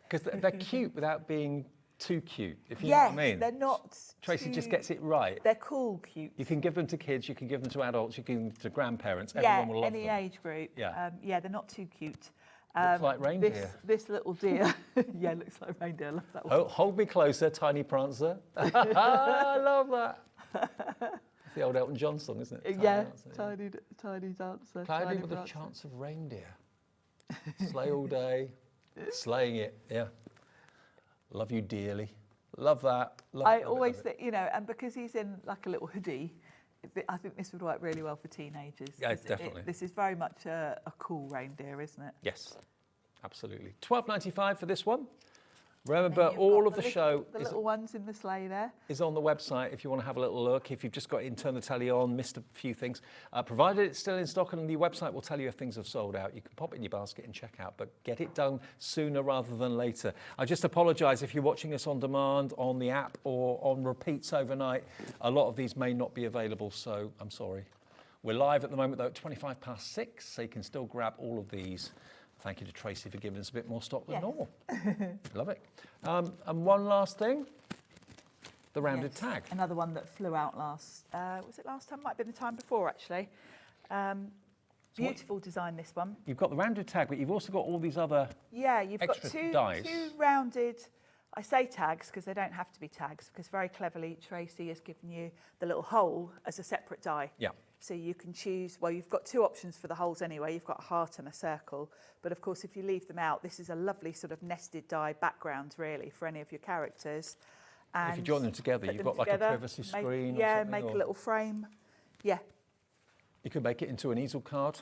Q: Because they're cute without being too cute, if you know what I mean.
I: They're not
Q: Tracey just gets it right.
I: They're cool, cute.
Q: You can give them to kids, you can give them to adults, you can give them to grandparents. Everyone will love them.
I: any age group.
Q: Yeah.
I: Yeah, they're not too cute.
Q: Looks like reindeer.
I: This little deer. Yeah, looks like reindeer. I love that one.
Q: Hold me closer, tiny prancer. I love that. It's the old Elton John song, isn't it?
I: Tiny dancer.
Q: Cloudy with a chance of reindeer. Sleigh all day, slaying it, yeah. Love you dearly. Love that.
I: I always think, you know, and because he's in like a little hoodie, I think this would work really well for teenagers.
Q: Yeah, definitely.
I: This is very much a cool reindeer, isn't it?
Q: Yes, absolutely. $12.95 for this one. Remember, all of the show
I: the little ones in the sleigh there
Q: is on the website if you want to have a little look. If you've just got in, turn the telly on, missed a few things, provided it's still in stock, and the website will tell you if things have sold out. You can pop it in your basket and check out, but get it done sooner rather than later. I just apologise if you're watching us on demand on the app or on repeats overnight. A lot of these may not be available, so I'm sorry. We're live at the moment though at 6:25, so you can still grab all of these. Thank you to Tracey for giving us a bit more stock than normal. Love it. And one last thing, the rounded tag.
I: Another one that flew out last, was it last time? Might have been the time before, actually. Beautiful design, this one.
Q: You've got the rounded tag, but you've also got all these other
I: you've got
Q: extra dies.
I: two rounded, I say tags because they don't have to be tags, because very cleverly Tracey has given you the little hole as a separate die.
Q: Yeah.
I: So you can choose, well, you've got two options for the holes anyway. You've got a heart and a circle. But of course, if you leave them out, this is a lovely sort of nested die background, really, for any of your characters. And
Q: if you join them together, you've got like a privacy screen.
I: Make a little frame. Yeah.
Q: You could make it into an easel card.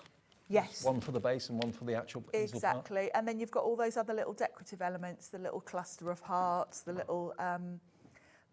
I: Yes.
Q: One for the base and one for the actual easel part.
I: Exactly. And then you've got all those other little decorative elements, the little cluster of hearts, the little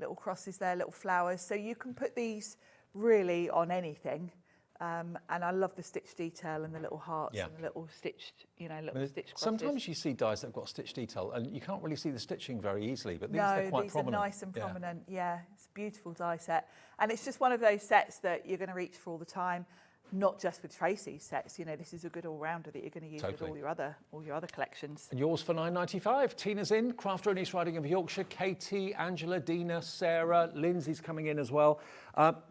I: little crosses there, little flowers. So you can put these really on anything. And I love the stitch detail and the little hearts and the little stitched, stitched crosses.
Q: Sometimes you see dies that have got stitch detail and you can't really see the stitching very easily, but these are quite prominent.
I: Are nice and prominent. Yeah, it's a beautiful die set. And it's just one of those sets that you're going to reach for all the time. Not just with Tracey's sets, this is a good all-rounder that you're going to use with all your other collections.
Q: And yours for $9.95. Tina's in, Crafter and East Riding of Yorkshire, Katie, Angela, Dina, Sarah, Lindsay's coming in as well.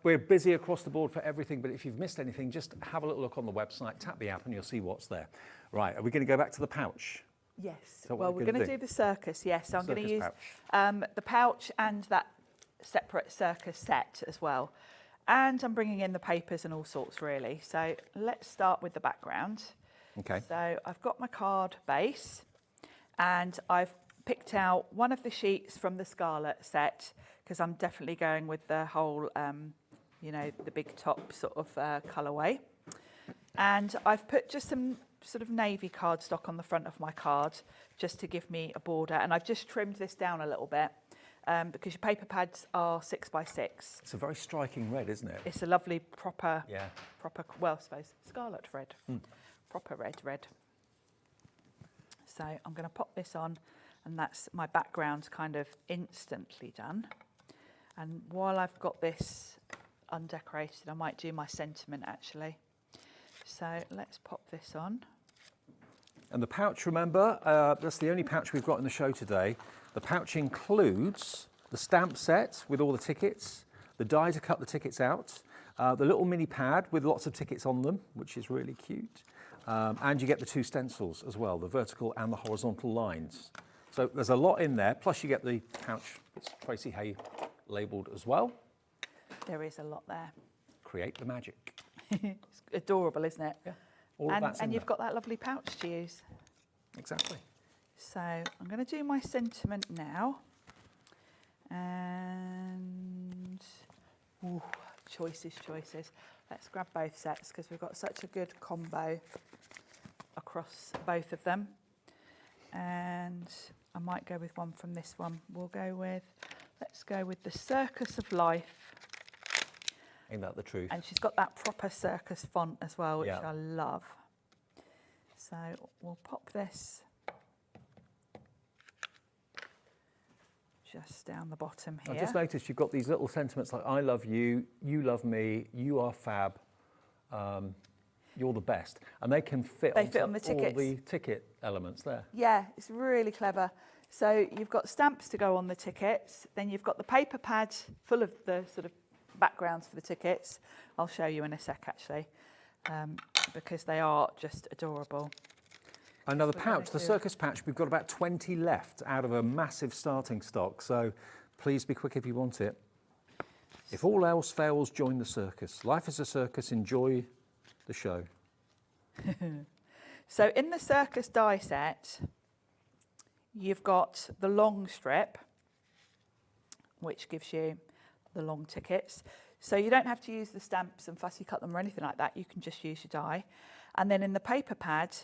Q: We're busy across the board for everything, but if you've missed anything, just have a little look on the website, tap the app, and you'll see what's there. Right, are we going to go back to the pouch?
I: Yes. Well, we're going to do the circus. Yes, so I'm going to use
Q: pouch.
I: the pouch and that separate circus set as well. And I'm bringing in the papers and all sorts, really. So let's start with the background.
Q: Okay.
I: So I've got my card base, and I've picked out one of the sheets from the Scarlet set, because I'm definitely going with the whole, you know, the big top sort of colourway. And I've put just some sort of navy cardstock on the front of my card, just to give me a border. And I've just trimmed this down a little bit, because your paper pads are 6x6.
Q: It's a very striking red, isn't it?
I: It's a lovely proper,
Q: Yeah.
I: well, I suppose, scarlet red. Proper red. So I'm going to pop this on, and that's my background kind of instantly done. And while I've got this undecorated, I might do my sentiment actually. So let's pop this on.
Q: And the pouch, remember, that's the only pouch we've got in the show today. The pouch includes the stamp set with all the tickets, the die to cut the tickets out, the little mini pad with lots of tickets on them, which is really cute. And you get the 2 stencils as well, the vertical and the horizontal lines. So there's a lot in there, plus you get the pouch that's Tracey Hey labelled as well.
I: There is a lot there.
Q: Create the magic.
I: It's adorable, isn't it?
Q: Yeah. All of that's
I: and
Q: in
I: you've
Q: there.
I: got that lovely pouch to use.
Q: Exactly.
I: So I'm going to do my sentiment now. And ooh, choices. Let's grab both sets, because we've got such a good combo across both of them. And I might go with one from this one. Let's go with the Circus of Life.
Q: Ain't that the truth?
I: And she's got that proper circus font as well, which
Q: Yeah.
I: I love. So we'll pop this just down the bottom here.
Q: I just noticed you've got these little sentiments like I love you, you love me, you are fab, you're the best. And they can fit
I: They
Q: onto
I: fit on the tickets.
Q: all the ticket elements there.
I: Yeah, it's really clever. So you've got stamps to go on the tickets, then you've got the paper pad full of the sort of backgrounds for the tickets. I'll show you in a sec actually, because they are just adorable.
Q: Another pouch, the circus patch, we've got about 20 left out of a massive starting stock, so please be quick if you want it. If all else fails, join the circus. Life is a circus, enjoy the show.
I: So in the circus die set, you've got the long strip, which gives you the long tickets. So you don't have to use the stamps and fussy cut them or anything like that. You can just use your die. And then in the paper pad,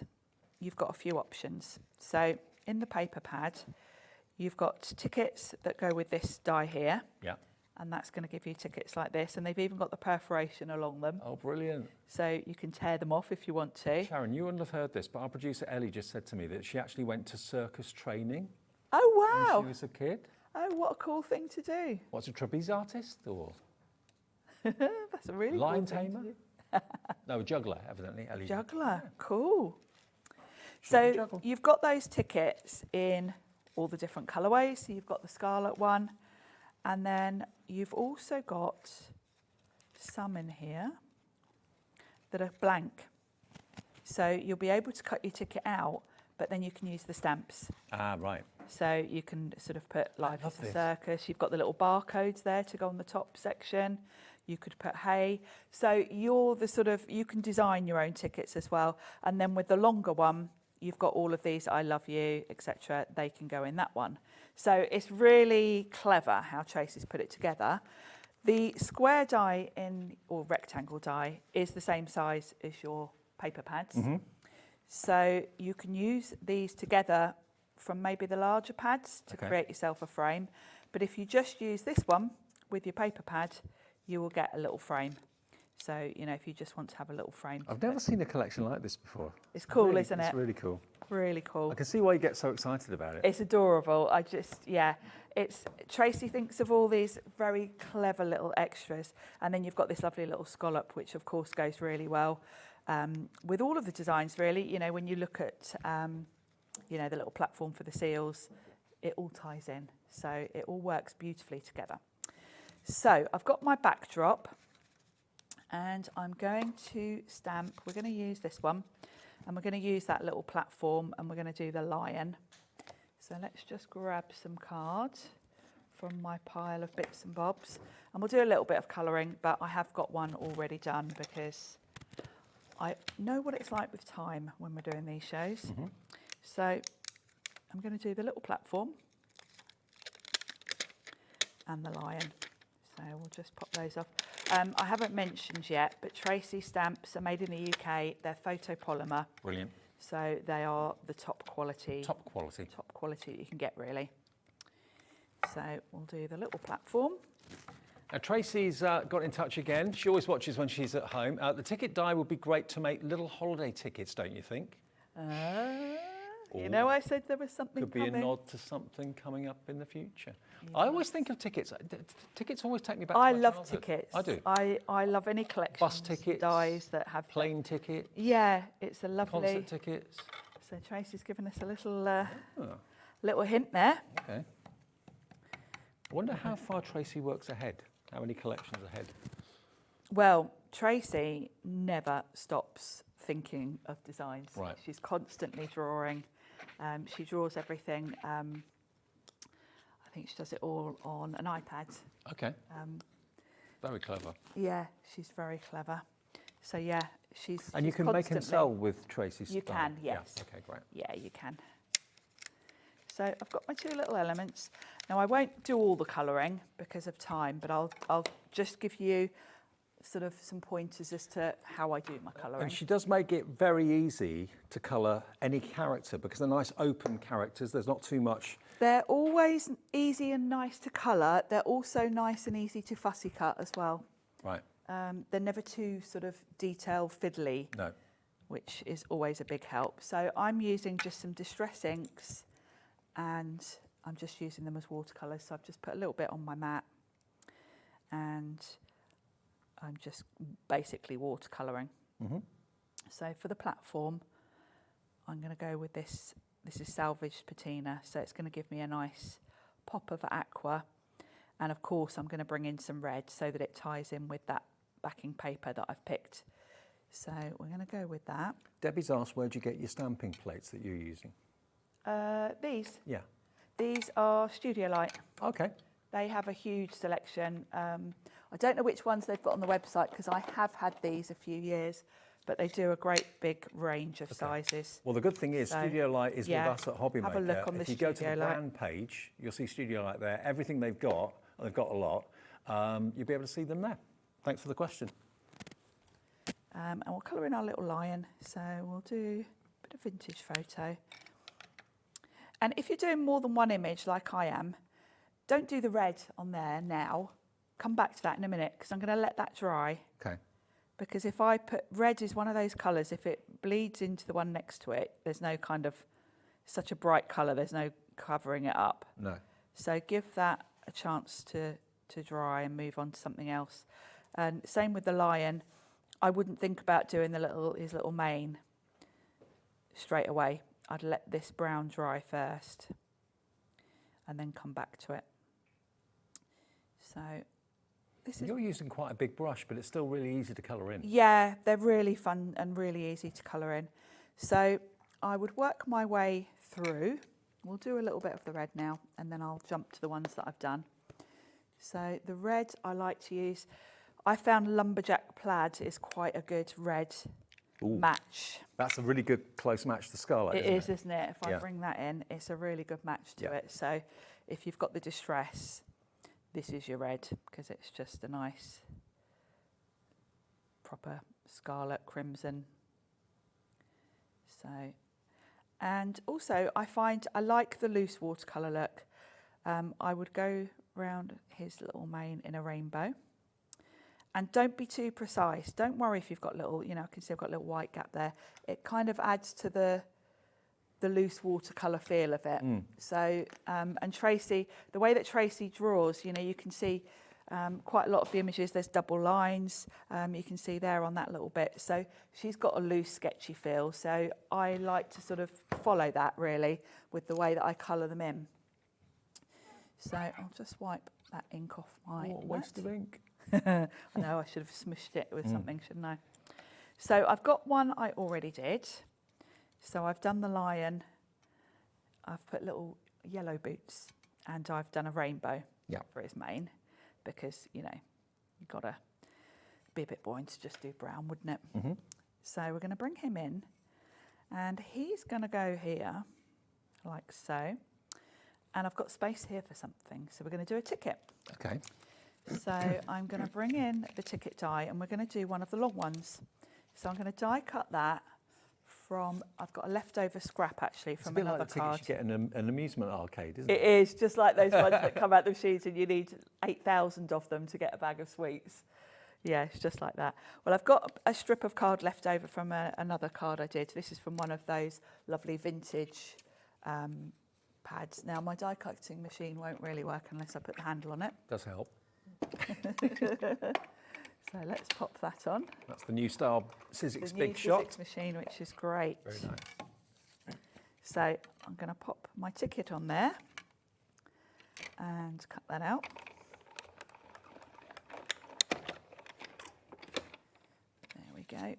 I: you've got a few options. So in the paper pad, you've got tickets that go with this die here.
Q: Yeah.
I: And that's going to give you tickets like this. And they've even got the perforation along them.
Q: Oh, brilliant.
I: So you can tear them off if you want to.
Q: Sharon, you wouldn't have heard this, but our producer Ellie just said to me that she actually went to circus training
I: Oh, wow.
Q: when she was a kid.
I: Oh, what a cool thing to do.
Q: What's a trapeze artist or
I: That's a really
Q: lion
I: cool thing
Q: tamer?
I: to do.
Q: No, a juggler, evidently. Ellie.
I: Juggler, cool. So you've got those tickets in all the different colourways. So you've got the scarlet one, and then you've also got some in here that are blank. So you'll be able to cut your ticket out, but then you can use the stamps.
Q: Ah, right.
I: So you can sort of put Life
Q: love
I: is a
Q: this.
I: Circus. You've got the little barcodes there to go on the top section. You could put hey. So you're the sort of, you can design your own tickets as well. And then with the longer one, you've got all of these, I love you, etc. They can go in that one. So it's really clever how Tracey's put it together. The square die or rectangle die is the same size as your paper pads.
Q: Mm-hmm.
I: So you can use these together from maybe the larger pads to
Q: Okay.
I: create yourself a frame. But if you just use this one with your paper pad, you will get a little frame. So, you know, if you just want to have a little frame.
Q: I've never seen a collection like this before.
I: It's cool,
Q: Really-
I: isn't it?
Q: It's really cool.
I: Really cool.
Q: I can see why you get so excited about it.
I: It's adorable. Tracey thinks of all these very clever little extras. And then you've got this lovely little scallop, which of course goes really well with all of the designs, really. You know, when you look at, you know, the little platform for the seals, it all ties in. So it all works beautifully together. So I've got my backdrop and I'm going to stamp. We're going to use this one and we're going to use that little platform and we're going to do the lion. So let's just grab some cards from my pile of bits and bobs and we'll do a little bit of colouring, but I have got one already done because I know what it's like with time when we're doing these shows. So I'm going to do the little platform and the lion. So we'll just pop those off. I haven't mentioned yet, but Tracey stamps are made in the UK. They're photopolymer.
Q: Brilliant.
I: So they are the top quality.
Q: Top quality.
I: Top quality that you can get, really. So we'll do the little platform.
Q: Now, Tracey's got in touch again. She always watches when she's at home. The ticket die would be great to make little holiday tickets, don't you think?
I: You know, I said there was something
Q: Could be
I: coming.
Q: a nod to something coming up in the future. I always think of tickets. Tickets always take me back
I: I
Q: to my
I: love
Q: childhood.
I: tickets.
Q: I do.
I: I love any collection.
Q: Bus tickets.
I: Dies that have
Q: plane tickets.
I: Yeah, it's a lovely.
Q: Concert tickets.
I: So Tracey's given us a little little hint there.
Q: Okay. I wonder how far Tracey works ahead. How many collections ahead?
I: Well, Tracey never stops thinking of designs.
Q: Right.
I: She's constantly drawing. She draws everything. I think she does it all on an iPad.
Q: Okay. Very clever.
I: Yeah, she's very clever. So yeah, she's.
Q: And you
I: she's
Q: can make and
I: constantly-
Q: sell with Tracey's
I: You
Q: style?
I: can, yes.
Q: Yeah. Okay, great.
I: Yeah, you can. So I've got my two little elements. Now I won't do all the colouring because of time, but I'll just give you sort of some pointers as to how I do my colouring.
Q: And she does make it very easy to colour any character because they're nice open characters. There's not too much.
I: They're always easy and nice to colour. They're also nice and easy to fussy cut as well.
Q: Right.
I: They're never too sort of detail fiddly.
Q: No.
I: Which is always a big help. So I'm using just some distress inks and I'm just using them as watercolours. So I've just put a little bit on my mat and I'm just basically watercolouring. So for the platform, I'm going to go with this. This is salvaged patina, so it's going to give me a nice pop of aqua. And of course, I'm going to bring in some red so that it ties in with that backing paper that I've picked. So we're going to go with that.
Q: Debbie's asked, where do you get your stamping plates that you're using?
I: These?
Q: Yeah.
I: These are Studio Light.
Q: Okay.
I: They have a huge selection. I don't know which ones they've got on the website because I have had these a few years, but they do a great big range of sizes.
Q: Well, the good thing is Studio Light is with us at Hobby Maker.
I: Have a look on
Q: if
I: the
Q: you go to the
I: Studio Light.
Q: brand page, you'll see Studio Light there. Everything they've got a lot, you'll be able to see them there. Thanks for the question.
I: And we'll colour in our little lion. So we'll do a bit of vintage photo. And if you're doing more than one image like I am, don't do the red on there now. Come back to that in a minute because I'm going to let that dry.
Q: Okay.
I: Because if I put, red is one of those colours, if it bleeds into the one next to it, there's no kind of, such a bright colour, there's no covering it up.
Q: No.
I: So give that a chance to dry and move on to something else. And same with the lion. I wouldn't think about doing his little mane straight away. I'd let this brown dry first and then come back to it. So this is...
Q: You're using quite a big brush, but it's still really easy to colour in.
I: Yeah, they're really fun and really easy to colour in. So I would work my way through. We'll do a little bit of the red now and then I'll jump to the ones that I've done. So the red I like to use, I found lumberjack plaid is quite a good red match.
Q: That's a really good close match to Scarlet,
I: Isn't it? If I bring that in, it's a really good match to it. So if you've got the distress, this is your red because it's just a nice proper scarlet crimson. So, and also I find I like the loose watercolour look. I would go round his little mane in a rainbow. And don't be too precise. Don't worry if you've got little, I can see I've got a little white gap there. It kind of adds to the loose watercolour feel of it. So, and Tracey, the way that Tracey draws, you can see quite a lot of the images, there's double lines. You can see there on that little bit. So she's got a loose, sketchy feel. So I like to sort of follow that really with the way that I colour them in. So I'll just wipe that ink off my
Q: waste of ink.
I: I know, I should have smushed it with something, shouldn't I? So I've got one I already did. So I've done the lion. I've put little yellow boots and I've done a rainbow for his mane because, you've got to be a bit boring to just do brown, wouldn't it? So we're going to bring him in, and he's going to go here, like so. And I've got space here for something, so we're going to do a ticket.
Q: Okay.
I: So I'm going to bring in the ticket die, and we're going to do one of the long ones. So I'm going to die cut that from, I've got a leftover scrap actually from another
Q: like the
I: card.
Q: tickets you get in an amusement arcade, isn't it?
I: It is, just like those ones that come out the machines and you need 8,000 of them to get a bag of sweets. Yeah, it's just like that. Well, I've got a strip of card left over from another card I did. This is from one of those lovely vintage pads. Now, my die cutting machine won't really work unless I put the handle on it.
Q: Does help.
I: So let's pop that on.
Q: That's the new style Sizzix
I: The new
Q: Big Shot.
I: Sizzix machine, which is great.
Q: Very nice.
I: So I'm going to pop my ticket on there and cut that out. There we go.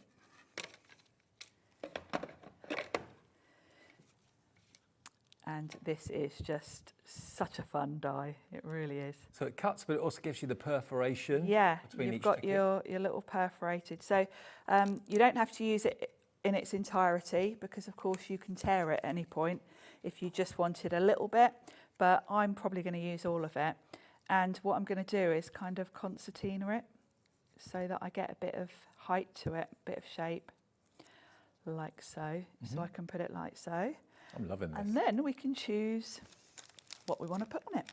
I: And this is just such a fun die. It really is.
Q: So it cuts, but it also gives you the perforation.
I: Yeah,
Q: between
I: you've
Q: each
I: got
Q: ticket.
I: your little perforated. So you don't have to use it in its entirety because, of course, you can tear it at any point if you just wanted a little bit. But I'm probably going to use all of it. And what I'm going to do is kind of concertina it so that I get a bit of height to it, a bit of shape, like so. So I can put it like so.
Q: I'm loving this.
I: And then we can choose what we want to put on it.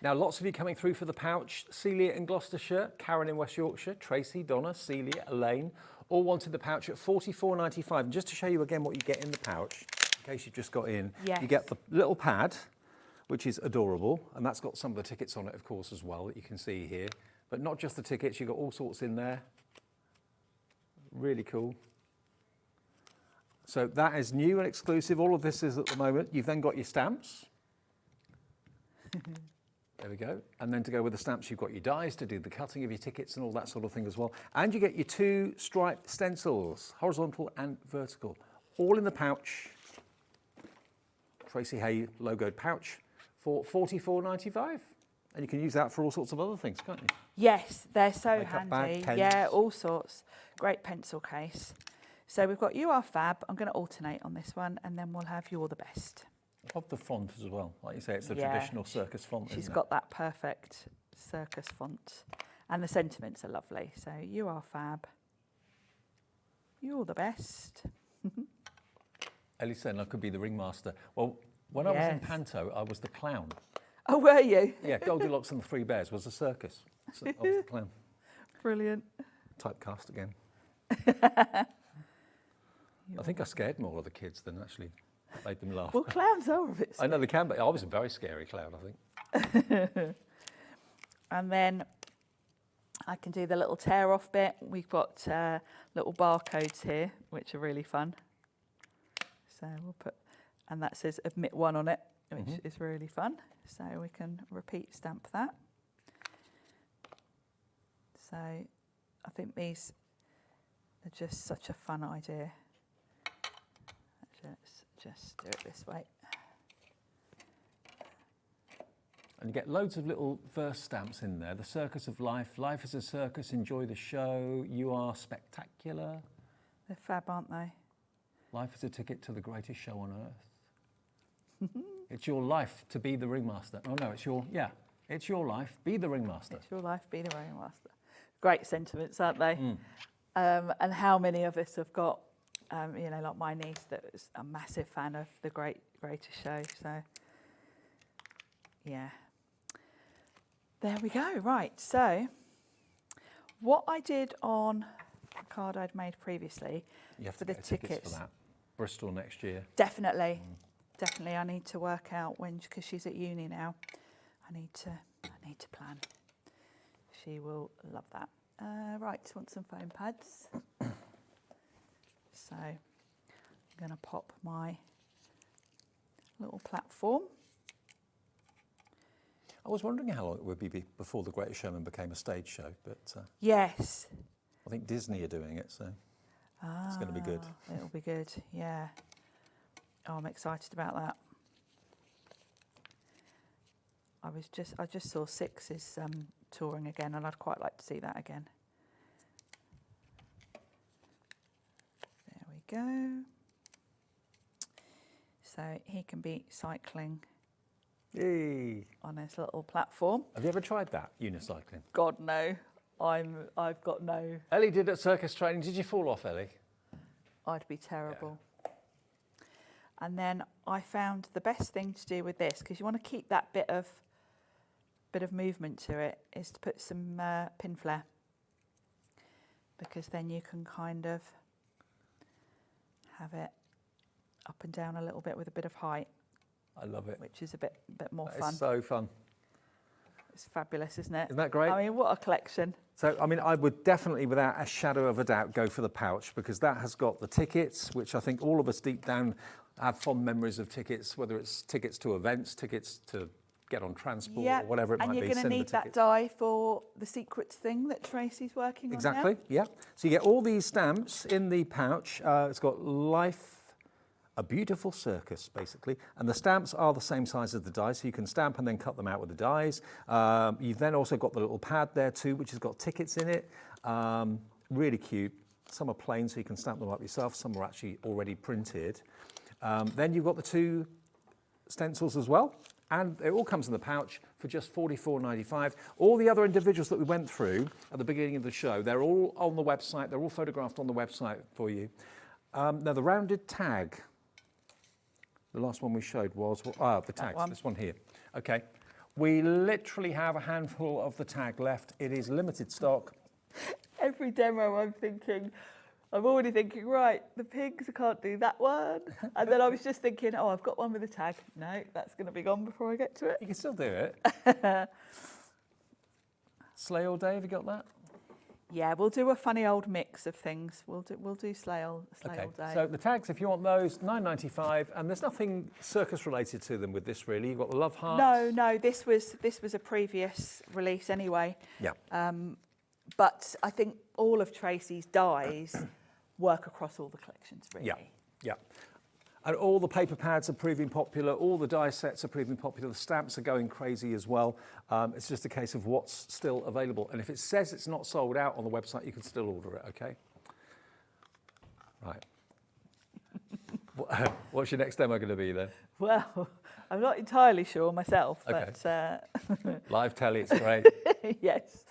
Q: Now, lots of you coming through for the pouch. Celia in Gloucestershire, Karen in West Yorkshire, Tracy, Donna, Celia, Elaine, all wanted the pouch at $44.95. And just to show you again what you get in the pouch, in case you've just got in, you get the little pad, which is adorable. And that's got some of the tickets on it, of course, as well, that you can see here. But not just the tickets, you've got all sorts in there. Really cool. So that is new and exclusive. All of this is at the moment. You've then got your stamps. There we go. And then to go with the stamps, you've got your dies to do the cutting of your tickets and all that sort of thing as well. And you get your 2 striped stencils, horizontal and vertical, all in the pouch. Tracey Hey logoed pouch for $44.95. And you can use that for all sorts of other things, can't you?
I: Yes, they're so
Q: Makeup
I: handy.
Q: bag, pens.
I: Yeah, all sorts. Great pencil case. So we've got You Are Fab. I'm going to alternate on this one, and then we'll have You're the Best.
Q: I love the font as well. Like you say, it's the traditional circus font.
I: She's
Q: isn't
I: got that perfect circus font. And the sentiments are lovely. So You Are Fab. You're the Best.
Q: Ellie said I could be the ringmaster. Well, when I was in Panto, I was the clown.
I: Oh, were you?
Q: Yeah, Goldilocks and the Three Bears was a circus. So I was the clown.
I: Brilliant.
Q: Typecast again. I think I scared more of the kids than actually made them laugh.
I: Well, clowns are a bit
Q: I know they can, but I was a very scary clown, I think.
I: And then I can do the little tear off bit. We've got little barcodes here, which are really fun. So we'll put, and that says admit 1 on it, which is really fun. So we can repeat stamp that. So I think these are just such a fun idea. Let's just do it this way.
Q: And you get loads of little verse stamps in there. The circus of life. Life is a circus. Enjoy the show. You are spectacular.
I: They're fab, aren't they?
Q: Life is a ticket to the greatest show on earth. It's your life to be the ringmaster. Oh no, it's your life. Be the ringmaster.
I: It's your life, be the ringmaster. Great sentiments, aren't they? And how many of us have got, like my niece that was a massive fan of the Greatest Show. So, yeah. There we go. Right. So, what I did on the card I'd made previously
Q: You have
I: for
Q: to
I: the
Q: get tickets
I: tickets.
Q: for that. Bristol next year.
I: Definitely. Definitely. I need to work out when, because she's at uni now. I need to plan. She will love that. Right, want some foam pads. So I'm going to pop my little platform.
Q: I was wondering how long it would be before The Greatest Showman became a stage show, but
I: yes,
Q: I think Disney are doing it, so it's going to be good.
I: It'll be good, yeah. Oh, I'm excited about that. I just saw Six is touring again, and I'd quite like to see that again. go. So he can be cycling
Q: Yay.
I: on his little platform.
Q: Have you ever tried that, unicycling?
I: God, no. I've got no...
Q: Ellie did at circus training. Did you fall off, Ellie?
I: I'd be terrible. Yeah. And then I found the best thing to do with this, because you want to keep that bit of movement to it, is to put some pin flare, because then you can kind of have it up and down a little bit with a bit of height.
Q: I love it.
I: Which is a bit more
Q: That
I: fun.
Q: is so fun.
I: It's fabulous, isn't it?
Q: Isn't that great?
I: I mean, what a collection.
Q: So, I mean, I would definitely, without a shadow of a doubt, go for the pouch, because that has got the tickets, which I think all of us deep down have fond memories of tickets, whether it's tickets to events, tickets to get on transport, or whatever it might be.
I: And you're going to need that die for the secrets thing that Tracey's working on
Q: Exactly,
I: now.
Q: yeah. So you get all these stamps in the pouch. It's got life, a beautiful circus, basically. And the stamps are the same size as the dies, so you can stamp and then cut them out with the dies. You've then also got the little pad there too, which has got tickets in it. Really cute. Some are plain, so you can stamp them up yourself. Some are actually already printed. Then you've got the 2 stencils as well. And it all comes in the pouch for just $44.95. All the other individuals that we went through at the beginning of the show, they're all on the website. They're all photographed on the website for you. Now, the rounded tag, the last one we showed was, the tags, this one here. Okay. We literally have a handful of the tag left. It is limited stock.
I: Every demo I'm already thinking, right, the pigs, I can't do that one. And then I was just thinking, oh, I've got one with a tag. No, that's going to be gone before I get to it.
Q: You can still do it. Sleigh all day, have you got that?
I: Yeah, we'll do a funny old mix of things. We'll do sleigh all day.
Q: So the tags, if you want those, $9.95, and there's nothing circus related to them with this really. You've got the love hearts.
I: No, this was a previous release anyway.
Q: Yeah.
I: But I think all of Tracey's dies work across all the collections, really.
Q: Yeah, yeah. And all the paper pads are proving popular, all the die sets are proving popular, the stamps are going crazy as well. It's just a case of what's still available. And if it says it's not sold out on the website, you can still order it, okay? Right. What's your next demo going to be then?
I: Well, I'm not entirely sure myself,
Q: okay.
I: But...
Q: Live telly, it's great.
I: Yes.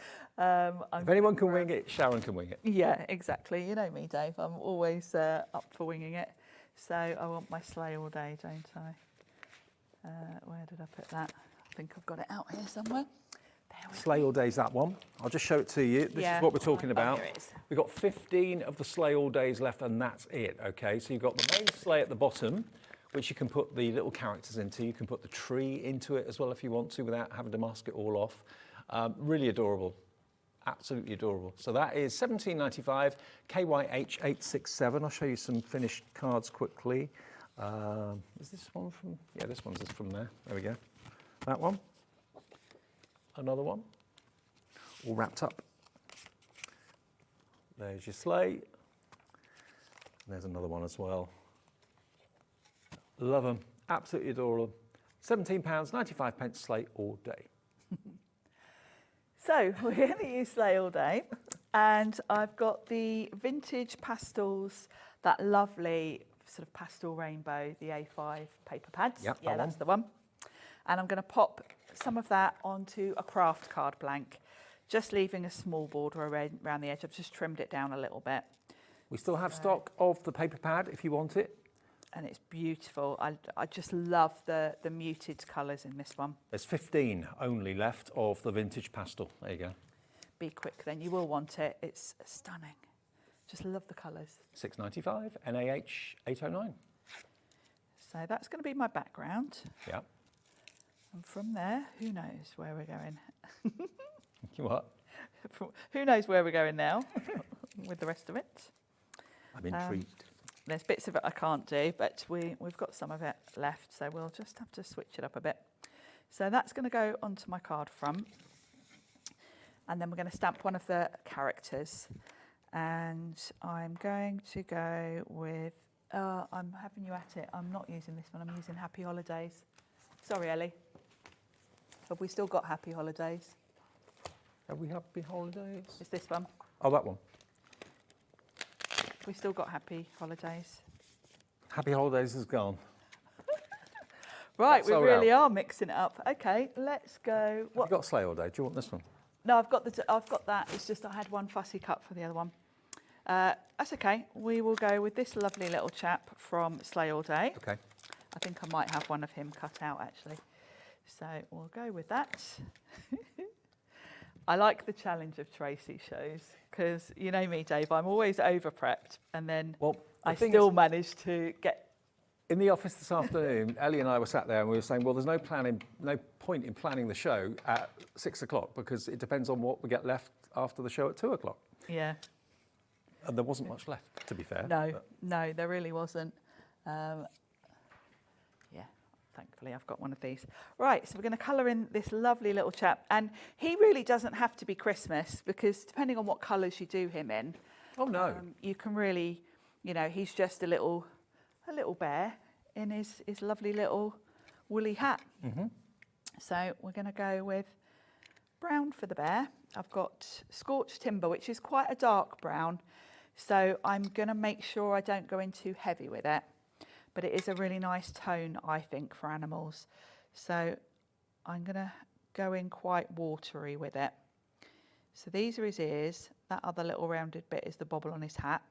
Q: If anyone can wing it, Sharon can wing it.
I: Yeah, exactly. You know me, Dave. I'm always up for winging it. So I want my sleigh all day, don't I? Where did I put that? I think I've got it out here somewhere.
Q: Sleigh all day's that one. I'll just show it to you. This is what we're talking about.
I: Here it is.
Q: We've got 15 of the sleigh all days left, and that's it, okay? So you've got the main sleigh at the bottom, which you can put the little characters into. You can put the tree into it as well if you want to, without having to mask it all off. Really adorable. Absolutely adorable. So that is $17.95, KYH867. I'll show you some finished cards quickly. Is this one from? Yeah, this one's just from there. There we go. That one. Another one. All wrapped up. There's your sleigh. There's another one as well. Love them. Absolutely adorable. £17.95 sleigh all day.
I: So we're going to use sleigh all day, and I've got the vintage pastels, that lovely sort of pastel rainbow, the A5 paper pads.
Q: Yep,
I: yeah, that's the one. And I'm going to pop some of that onto a craft card blank, just leaving a small border around the edge. I've just trimmed it down a little bit.
Q: We still have stock of the paper pad if you want it.
I: And it's beautiful. I just love the muted colours in this one.
Q: There's 15 only left of the vintage pastel. There you go.
I: Be quick then, you will want it. It's stunning. Just love the colours.
Q: $6.95, NAH 809.
I: So that's going to be my background.
Q: Yeah.
I: And from there, who knows where we're going?
Q: What?
I: Who knows where we're going now with the rest of it?
Q: I'm intrigued.
I: There's bits of it I can't do, but we've got some of it left, so we'll just have to switch it up a bit. So that's going to go onto my card front, and then we're going to stamp one of the characters. And I'm going to go with, I'm having you at it, I'm not using this one, I'm using Happy Holidays. Sorry, Ellie. Have we still got Happy Holidays?
Q: Have we Happy Holidays?
I: It's this one.
Q: Oh, that one.
I: We still got happy holidays.
Q: Happy holidays is gone.
I: Right,
Q: That's
I: we
Q: sold
I: really
Q: out.
I: are mixing it up. Okay, let's go.
Q: Have you got sleigh all day? Do you want this one?
I: No, I've got that. It's just I had one fussy cut for the other one. That's okay. We will go with this lovely little chap from Slay All Day.
Q: Okay.
I: I think I might have one of him cut out actually. So we'll go with that. I like the challenge of Tracey shows because you know me, Dave. I'm always over prepped, and then I still manage to get.
Q: In the office this afternoon, Ellie and I were sat there and we were saying, well, there's no point in planning the show at 6 o'clock because it depends on what we get left after the show at 2 o'clock.
I: Yeah.
Q: And there wasn't much left, to be fair.
I: No, there really wasn't. Yeah, thankfully I've got one of these. Right, so we're going to colour in this lovely little chap. And he really doesn't have to be Christmas because depending on what colours you do him in.
Q: Oh, no.
I: You can really, you know, he's just a little bear in his lovely little woolly hat.
Q: Mm-hmm.
I: So we're going to go with brown for the bear. I've got scorched timber, which is quite a dark brown. So I'm going to make sure I don't go in too heavy with it. But it is a really nice tone, I think, for animals. So I'm going to go in quite watery with it. So these are his ears. That other little rounded bit is the bobble on his hat.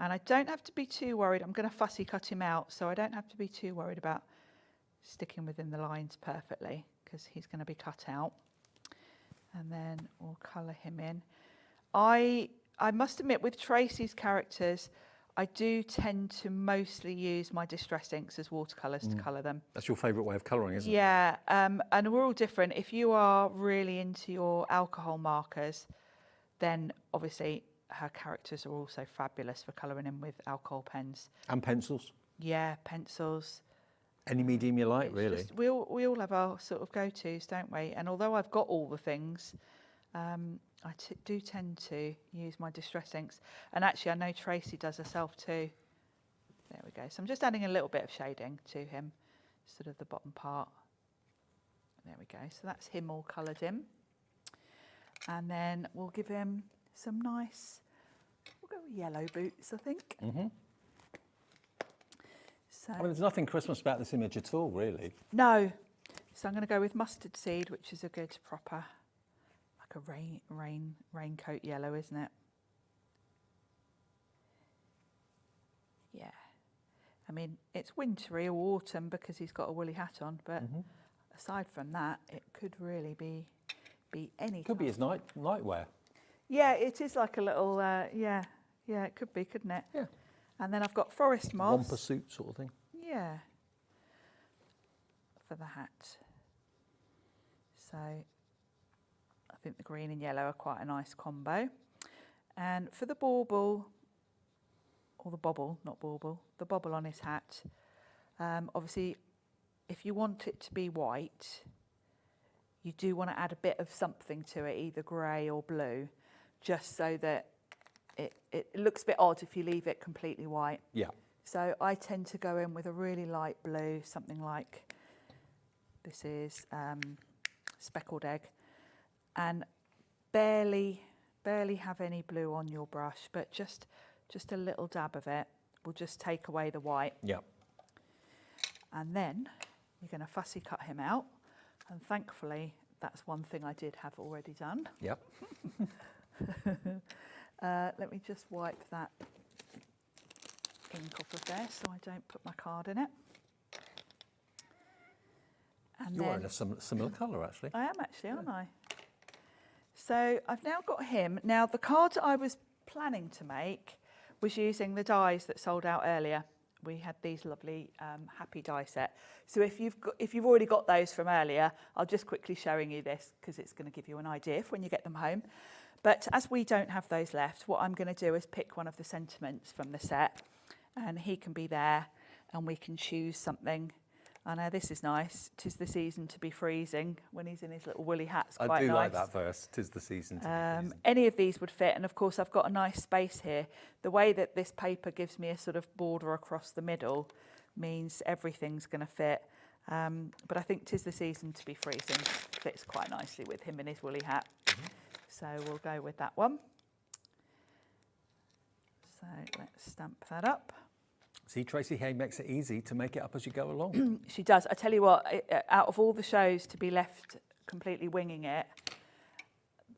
I: And I don't have to be too worried. I'm going to fussy cut him out, so I don't have to be too worried about sticking within the lines perfectly because he's going to be cut out. And then we'll colour him in. I must admit, with Tracey's characters, I do tend to mostly use my distress inks as watercolours to colour them.
Q: That's your favourite way of colouring, isn't it?
I: Yeah, and we're all different. If you are really into your alcohol markers, then obviously her characters are also fabulous for colouring in with alcohol pens.
Q: And pencils.
I: Yeah, pencils.
Q: Any medium you like, really.
I: Just, we all have our sort of go-tos, don't we? And although I've got all the things, I do tend to use my distress inks. And actually, I know Tracey does herself too. There we go. So I'm just adding a little bit of shading to him, sort of the bottom part. There we go. So that's him all coloured in. And then we'll give him some nice, we'll go with yellow boots, I think.
Q: Mm-hmm.
I: So,
Q: I mean, there's nothing Christmas about this image at all, really.
I: No. So I'm going to go with mustard seed, which is a good proper, like a raincoat yellow, isn't it? Yeah. I mean, it's wintry or autumn because he's got a woolly hat on, but aside from that, it could really be any.
Q: Could be his nightwear.
I: Yeah, it is like a little, yeah, it could be, couldn't it?
Q: Yeah.
I: And then I've got forest moss.
Q: Romper suit sort of thing.
I: Yeah. For the hat. So I think the green and yellow are quite a nice combo. And for the bauble, or the bobble, not bauble, the bobble on his hat, obviously, if you want it to be white, you do want to add a bit of something to it, either grey or blue, just so that it looks a bit odd if you leave it completely white.
Q: Yeah.
I: So I tend to go in with a really light blue, something like this is speckled egg, and barely have any blue on your brush, but just a little dab of it will just take away the white.
Q: Yeah.
I: And then you're going to fussy cut him out, and thankfully that's one thing I did have already done.
Q: Yep.
I: Let me just wipe that ink off of there so I don't put my card in it. And
Q: You're
I: then
Q: wearing a similar colour, actually.
I: I am actually, aren't I? So I've now got him. Now the card I was planning to make was using the dies that sold out earlier. We had these lovely happy die set. So if you've already got those from earlier, I'll just quickly showing you this because it's going to give you an idea for when you get them home. But as we don't have those left, what I'm going to do is pick one of the sentiments from the set, and he can be there, and we can choose something. I know this is nice. 'Tis the season to be freezing when he's in his little woolly hat. It's quite
Q: I do
I: nice.
Q: like that verse. 'Tis the season to be freezing.
I: Any of these would fit, and of course I've got a nice space here. The way that this paper gives me a sort of border across the middle means everything's going to fit. But I think 'tis the season to be freezing fits quite nicely with him in his woolly hat. So we'll go with that one. So let's stamp that up.
Q: See, Tracey Hay makes it easy to make it up as you go along.
I: She does. I tell you what, out of all the shows to be left completely winging it,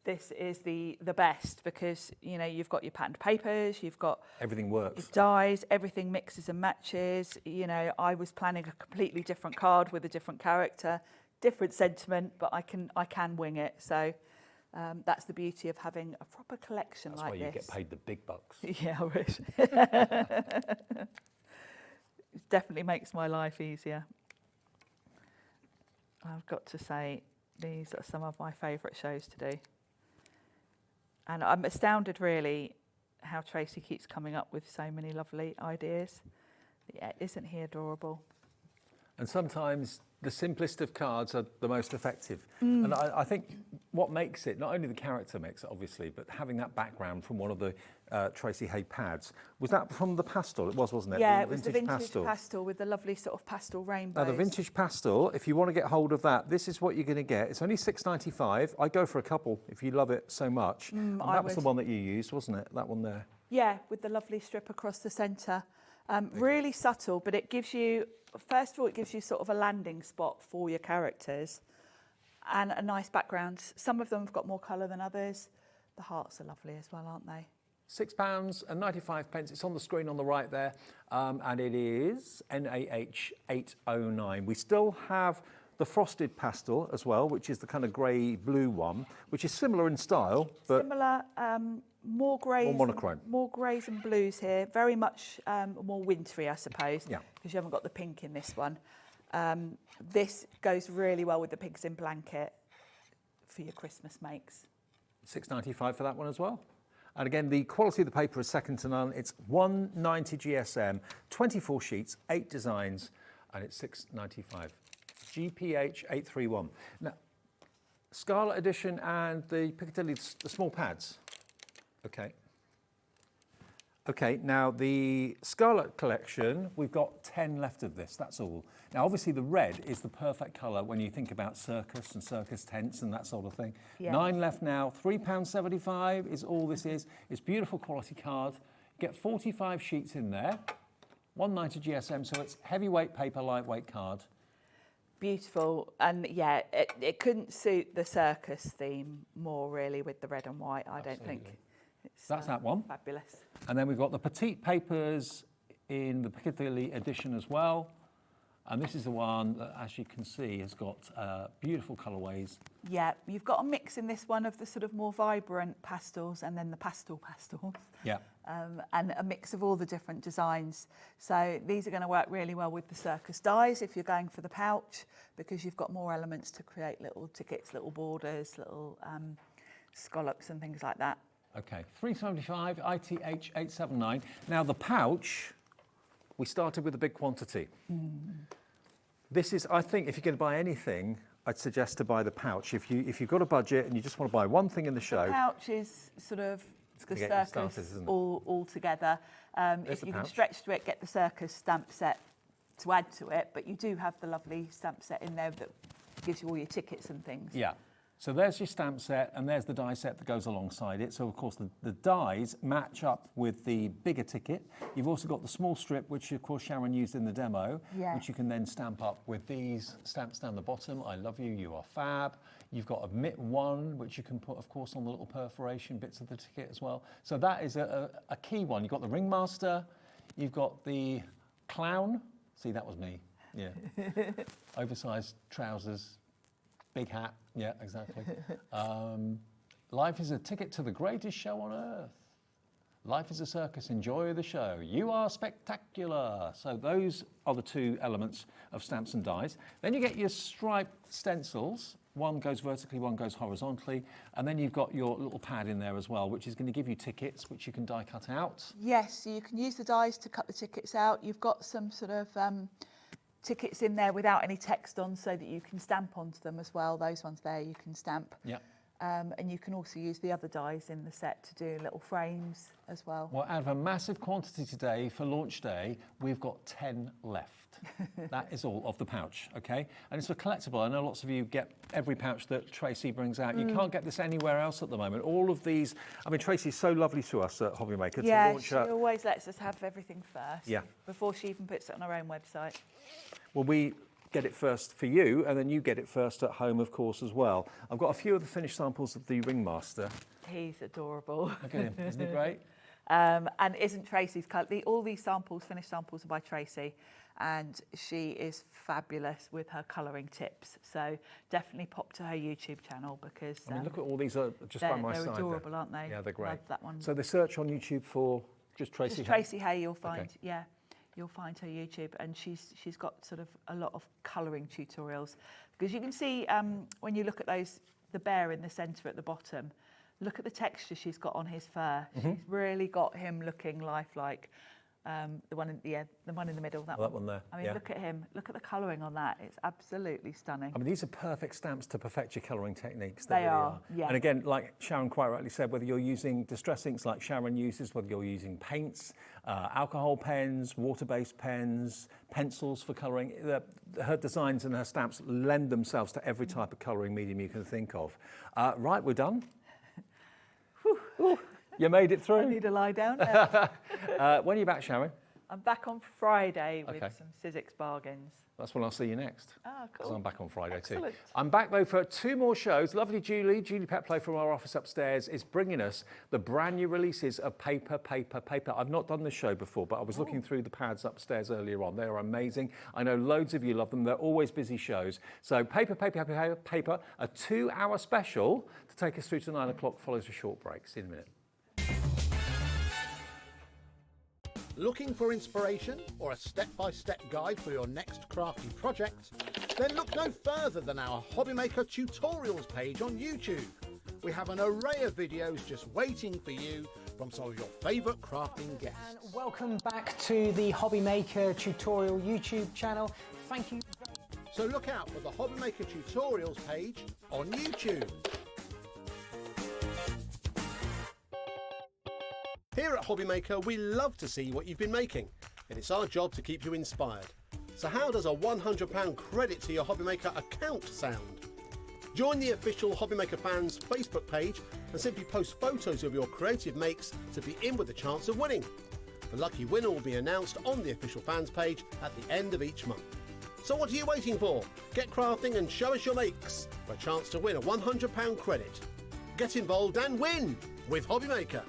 I: this is the best because, you know, you've got your patterned papers, you've got...
Q: Everything works.
I: It dyes, everything mixes and matches. You know, I was planning a completely different card with a different character, different sentiment, but I can wing it. So that's the beauty of having a proper collection like this.
Q: That's why you get paid the big bucks.
I: Yeah, I wish. It definitely makes my life easier. I've got to say, these are some of my favourite shows to do. And I'm astounded, really, how Tracey keeps coming up with so many lovely ideas. Yeah, isn't he adorable?
Q: And sometimes the simplest of cards are the most effective. And I think what makes it, not only the character makes it, obviously, but having that background from one of the Tracey Hay pads. Was that from the pastel? It was, wasn't it?
I: Yeah, it was the vintage pastel with the lovely sort of pastel rainbows.
Q: Now, the vintage pastel, if you want to get hold of that, this is what you're going to get. It's only $6.95. I go for a couple if you love it so much. And that was the one that you used, wasn't it? That one there.
I: Yeah, with the lovely strip across the centre. Really subtle, but it gives you, first of all, it gives you sort of a landing spot for your characters and a nice background. Some of them have got more colour than others. The hearts are lovely as well, aren't they?
Q: £6.95. It's on the screen on the right there, and it is NAH 809. We still have the frosted pastel as well, which is the kind of grey-blue one, which is similar in style, but
I: similar, more greys,
Q: more monochrome.
I: More greys and blues here. Very much more wintry, I suppose.
Q: Yeah.
I: Because you haven't got the pink in this one. This goes really well with the pigs in blanket for your Christmas makes.
Q: $6.95 for that one as well. And again, the quality of the paper is second to none. It's 190 GSM, 24 sheets, 8 designs, and it's $6.95. GPH 831. Now, Scarlet Edition and the Piccadilly, the small pads. Okay. Okay, now the Scarlet collection, we've got 10 left of this, that's all. Now, obviously, the red is the perfect colour when you think about circus and circus tents and that sort of thing. Yeah. 9 left now, £3.75 is all this is. It's beautiful quality card. Get 45 sheets in there, 190 GSM, so it's heavyweight paper, lightweight card.
I: Beautiful, and yeah, it couldn't suit the circus theme more really with the red and white, I don't think. It's,
Q: that's that one.
I: Fabulous.
Q: And then we've got the petite papers in the Piccadilly edition as well. And this is the one that, as you can see, has got beautiful colourways.
I: Yeah, you've got a mix in this one of the sort of more vibrant pastels and then the pastels.
Q: Yeah.
I: And a mix of all the different designs. So these are going to work really well with the circus dies if you're going for the pouch, because you've got more elements to create little tickets, little borders, little scallops and things like that.
Q: Okay, $3.75, ITH 879. Now the pouch, we started with a big quantity. This is, I think, if you're going to buy anything, I'd suggest to buy the pouch. If you've got a budget and you just want to buy one thing in the show.
I: The pouch is sort of the circus all together. If you can stretch to it, get the circus stamp set to add to it, but you do have the lovely stamp set in there that gives you all your tickets and things.
Q: Yeah. So there's your stamp set, and there's the die set that goes alongside it. So, of course, the dies match up with the bigger ticket. You've also got the small strip, which, of course, Sharon used in the demo, which you can then stamp up with these stamps down the bottom. I love you, you are fab. You've got a MIT 1, which you can put, of course, on the little perforation bits of the ticket as well. So that is a key one. You've got the ringmaster. You've got the clown. See, that was me. Yeah. Oversized trousers. Big hat, yeah, exactly. Life is a ticket to the greatest show on earth. Life is a circus, enjoy the show. You are spectacular. So those are the two elements of stamps and dies. Then you get your striped stencils. One goes vertically, one goes horizontally. And then you've got your little pad in there as well, which is going to give you tickets, which you can die cut out.
I: Yes, so you can use the dies to cut the tickets out. You've got some sort of tickets in there without any text on so that you can stamp onto them as well. Those ones there you can stamp.
Q: Yeah.
I: And you can also use the other dies in the set to do little frames as well.
Q: Well, out of a massive quantity today for launch day, we've got 10 left. That is all of the pouch, okay? And it's a collectible. I know lots of you get every pouch that Tracey brings out. You can't get this anywhere else at the moment. All of these, I mean, Tracey's so lovely to us at Hobby Maker to launch
I: she always lets us have everything first. Before she even puts it on her own website.
Q: Well, we get it first for you, and then you get it first at home, of course, as well. I've got a few of the finished samples of the Ringmaster.
I: He's adorable.
Q: Look at him, isn't he great?
I: And isn't Tracey's colour? All these samples, finished samples, are by Tracey, and she is fabulous with her colouring tips. So definitely pop to her YouTube channel because
Q: I mean, look at all these are just by my side.
I: They're adorable, aren't they?
Q: Yeah, they're great.
I: Love that one.
Q: So the search on YouTube for just Tracey.
I: Just Tracey Hey, you'll find. Yeah. You'll find her YouTube, and she's got sort of a lot of colouring tutorials, because you can see when you look at those, the bear in the centre at the bottom, look at the texture she's got on his fur. She's really got him looking lifelike. The one in the middle, that
Q: one there.
I: I mean, look at him. Look at the colouring on that. It's absolutely stunning.
Q: I mean, these are perfect stamps to perfect your colouring techniques.
I: They are. Yeah.
Q: And again, like Sharon quite rightly said, whether you're using distress inks like Sharon uses, whether you're using paints, alcohol pens, water-based pens, pencils for colouring, her designs and her stamps lend themselves to every type of colouring medium you can think of. Right, we're done. Ooh, you made it through.
I: I need to lie down now.
Q: When are you back, Sharon?
I: I'm back on Friday with some Sizzix bargains.
Q: That's when I'll see you next.
I: Oh, cool.
Q: Because I'm back on Friday too.
I: Excellent.
Q: I'm back though for 2 more shows. Lovely Julie Petplay from our office upstairs is bringing us the brand new releases of Paper. I've not done this show before, but I was looking through the pads upstairs earlier on. They are amazing. I know loads of you love them. They're always busy shows. So Paper, a 2-hour special to take us through to 9 o'clock, follows a short break. See you in a minute.
E: Looking for inspiration or a step-by-step guide for your next crafty project? Then look no further than our Hobby Maker tutorials page on YouTube. We have an array of videos just waiting for you from some of your favourite crafting guests.
O: And welcome back to the Hobby Maker tutorial YouTube channel. Thank you.
E: So look out for the Hobby Maker tutorials page on YouTube. Here at Hobby Maker, we love to see what you've been making, and it's our job to keep you inspired. So how does a £100 credit to your Hobby Maker account sound? Join the official Hobby Maker fans Facebook page and simply post photos of your creative makes to be in with a chance of winning. The lucky winner will be announced on the official fans page at the end of each month. So what are you waiting for? Get crafting and show us your makes for a chance to win a £100 credit. Get involved and win with Hobby Maker.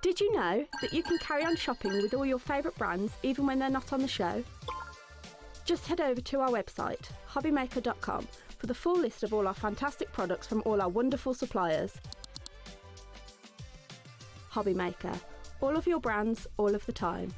S: Did you know that you can carry on shopping with all your favourite brands even when they're not on the show? Just head over to our website, hobbymaker.com, for the full list of all our fantastic products from all our wonderful suppliers. Hobby Maker, all of your brands, all of the time.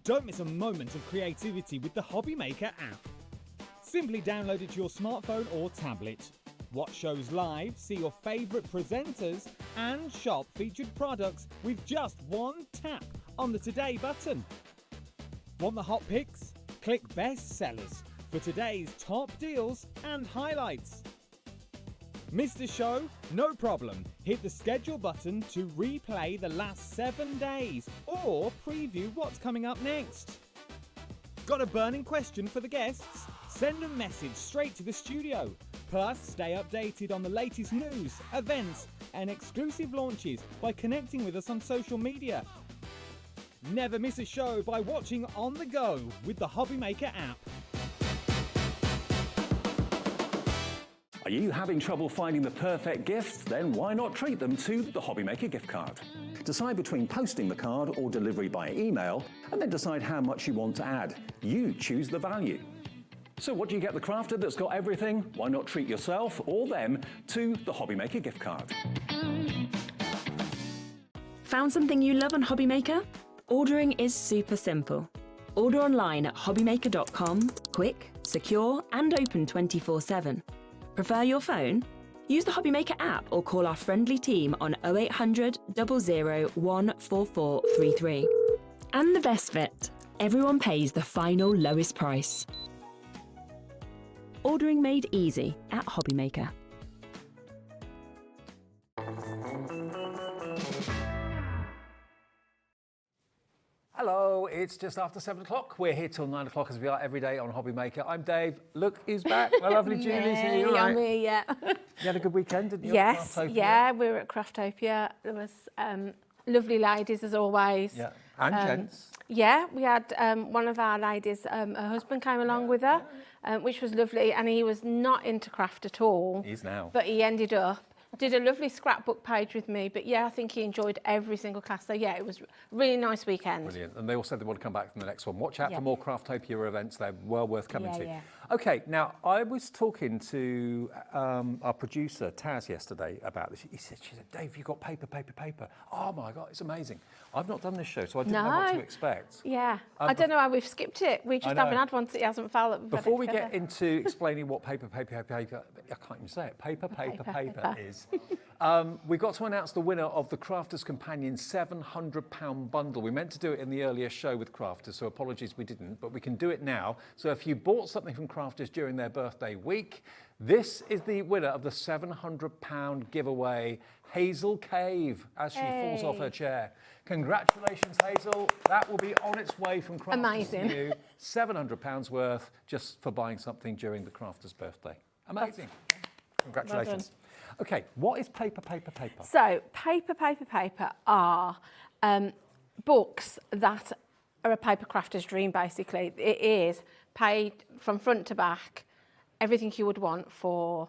H: Don't miss a moment of creativity with the Hobby Maker app. Simply download it to your smartphone or tablet. Watch shows live, see your favourite presenters, and shop featured products with just one tap on the Today button. Want the hot picks? Click Best Sellers for today's top deals and highlights. Missed a show? No problem. Hit the schedule button to replay the last 7 days or preview what's coming up next. Got a burning question for the guests? Send a message straight to the studio. Plus, stay updated on the latest news, events, and exclusive launches by connecting with us on social media. Never miss a show by watching on the go with the Hobbymaker app.
D: Are you having trouble finding the perfect gift? Then why not treat them to the Hobbymaker gift card? Decide between posting the card or delivery by email, and then decide how much you want to add. You choose the value. So what do you get the crafter that's got everything? Why not treat yourself or them to the Hobbymaker gift card?
P: Found something you love on Hobbymaker? Ordering is super simple. Order online at hobbymaker.com, quick, secure, and open 24/7. Prefer your phone? Use the Hobbymaker app or call our friendly team on 0800 001 4433. And the best bit, everyone pays the final lowest price. Ordering made easy at Hobbymaker.
Q: Hello, it's just after 7 o'clock. We're here till 9 o'clock as we are every day on Hobbymaker. I'm Dave. Look, who's back. My lovely Julie's here. You all right?
T: I'm here, yeah.
Q: You had a good weekend, didn't you?
T: Yes,
Q: Craftopia?
T: yeah, we were at Craftopia. There was lovely ladies as always.
Q: Yeah, and gents.
T: Yeah, we had one of our ladies, her husband came along with her, which was lovely, and he was not into craft at all.
Q: He is now.
T: But he ended up, did a lovely scrapbook page with me, but yeah, I think he enjoyed every single class. So yeah, it was a really nice weekend.
Q: Brilliant. And they all said they want to come back from the next one. Watch out
T: Yeah.
Q: for more Craftopia events. They're well worth coming
T: Yeah,
Q: to.
T: yeah.
Q: Okay, now I was talking to our producer, Taz, yesterday about this. She said, Dave, you've got paper. Oh my God, it's amazing. I've not done this show, so I didn't know what to expect.
T: Yeah, I don't know how we've skipped it. We just haven't had one, so it hasn't felt.
Q: Before we get into explaining what paper, I can't even say it, paper is, we've got to announce the winner of the Crafters Companion £700 bundle. We meant to do it in the earlier show with Crafters, so apologies we didn't, but we can do it now. So if you bought something from Crafters during their birthday week, this is the winner of the £700 giveaway, Hazel Cave, as she falls off her chair. Congratulations, Hazel. That will be on its way from Crafters
T: Amazing.
Q: to you. £700 worth just for buying something during the Crafter's birthday. Amazing. Congratulations.
T: Well
Q: Okay, what is paper?
T: So, paper are books that are a paper crafter's dream, basically. It is paid from front to back, everything you would want for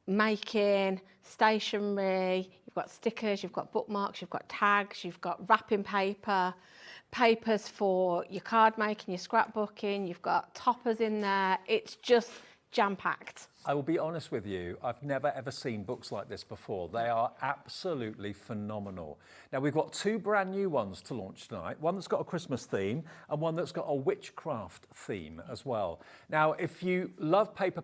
T: making, stationery, you've got stickers, you've got bookmarks, you've got tags, you've got wrapping paper, papers for your card making, your scrapbooking, you've got toppers in there. It's just jam-packed.
Q: I will be honest with you, I've never ever seen books like this before. They are absolutely phenomenal. Now we've got two brand new ones to launch tonight, one that's got a Christmas theme and one that's got a witchcraft theme as well. Now if you love paper,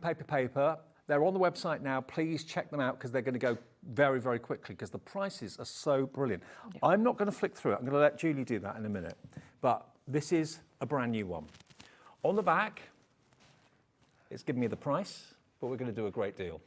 Q: they're on the website now. Please check them out because they're going to go very, very quickly because the prices are so brilliant. Yeah. I'm not going to flick through it. I'm going to let Julie do that in a minute. But this is a brand new one. On the back, it's giving me the price, but we're going to do a great deal.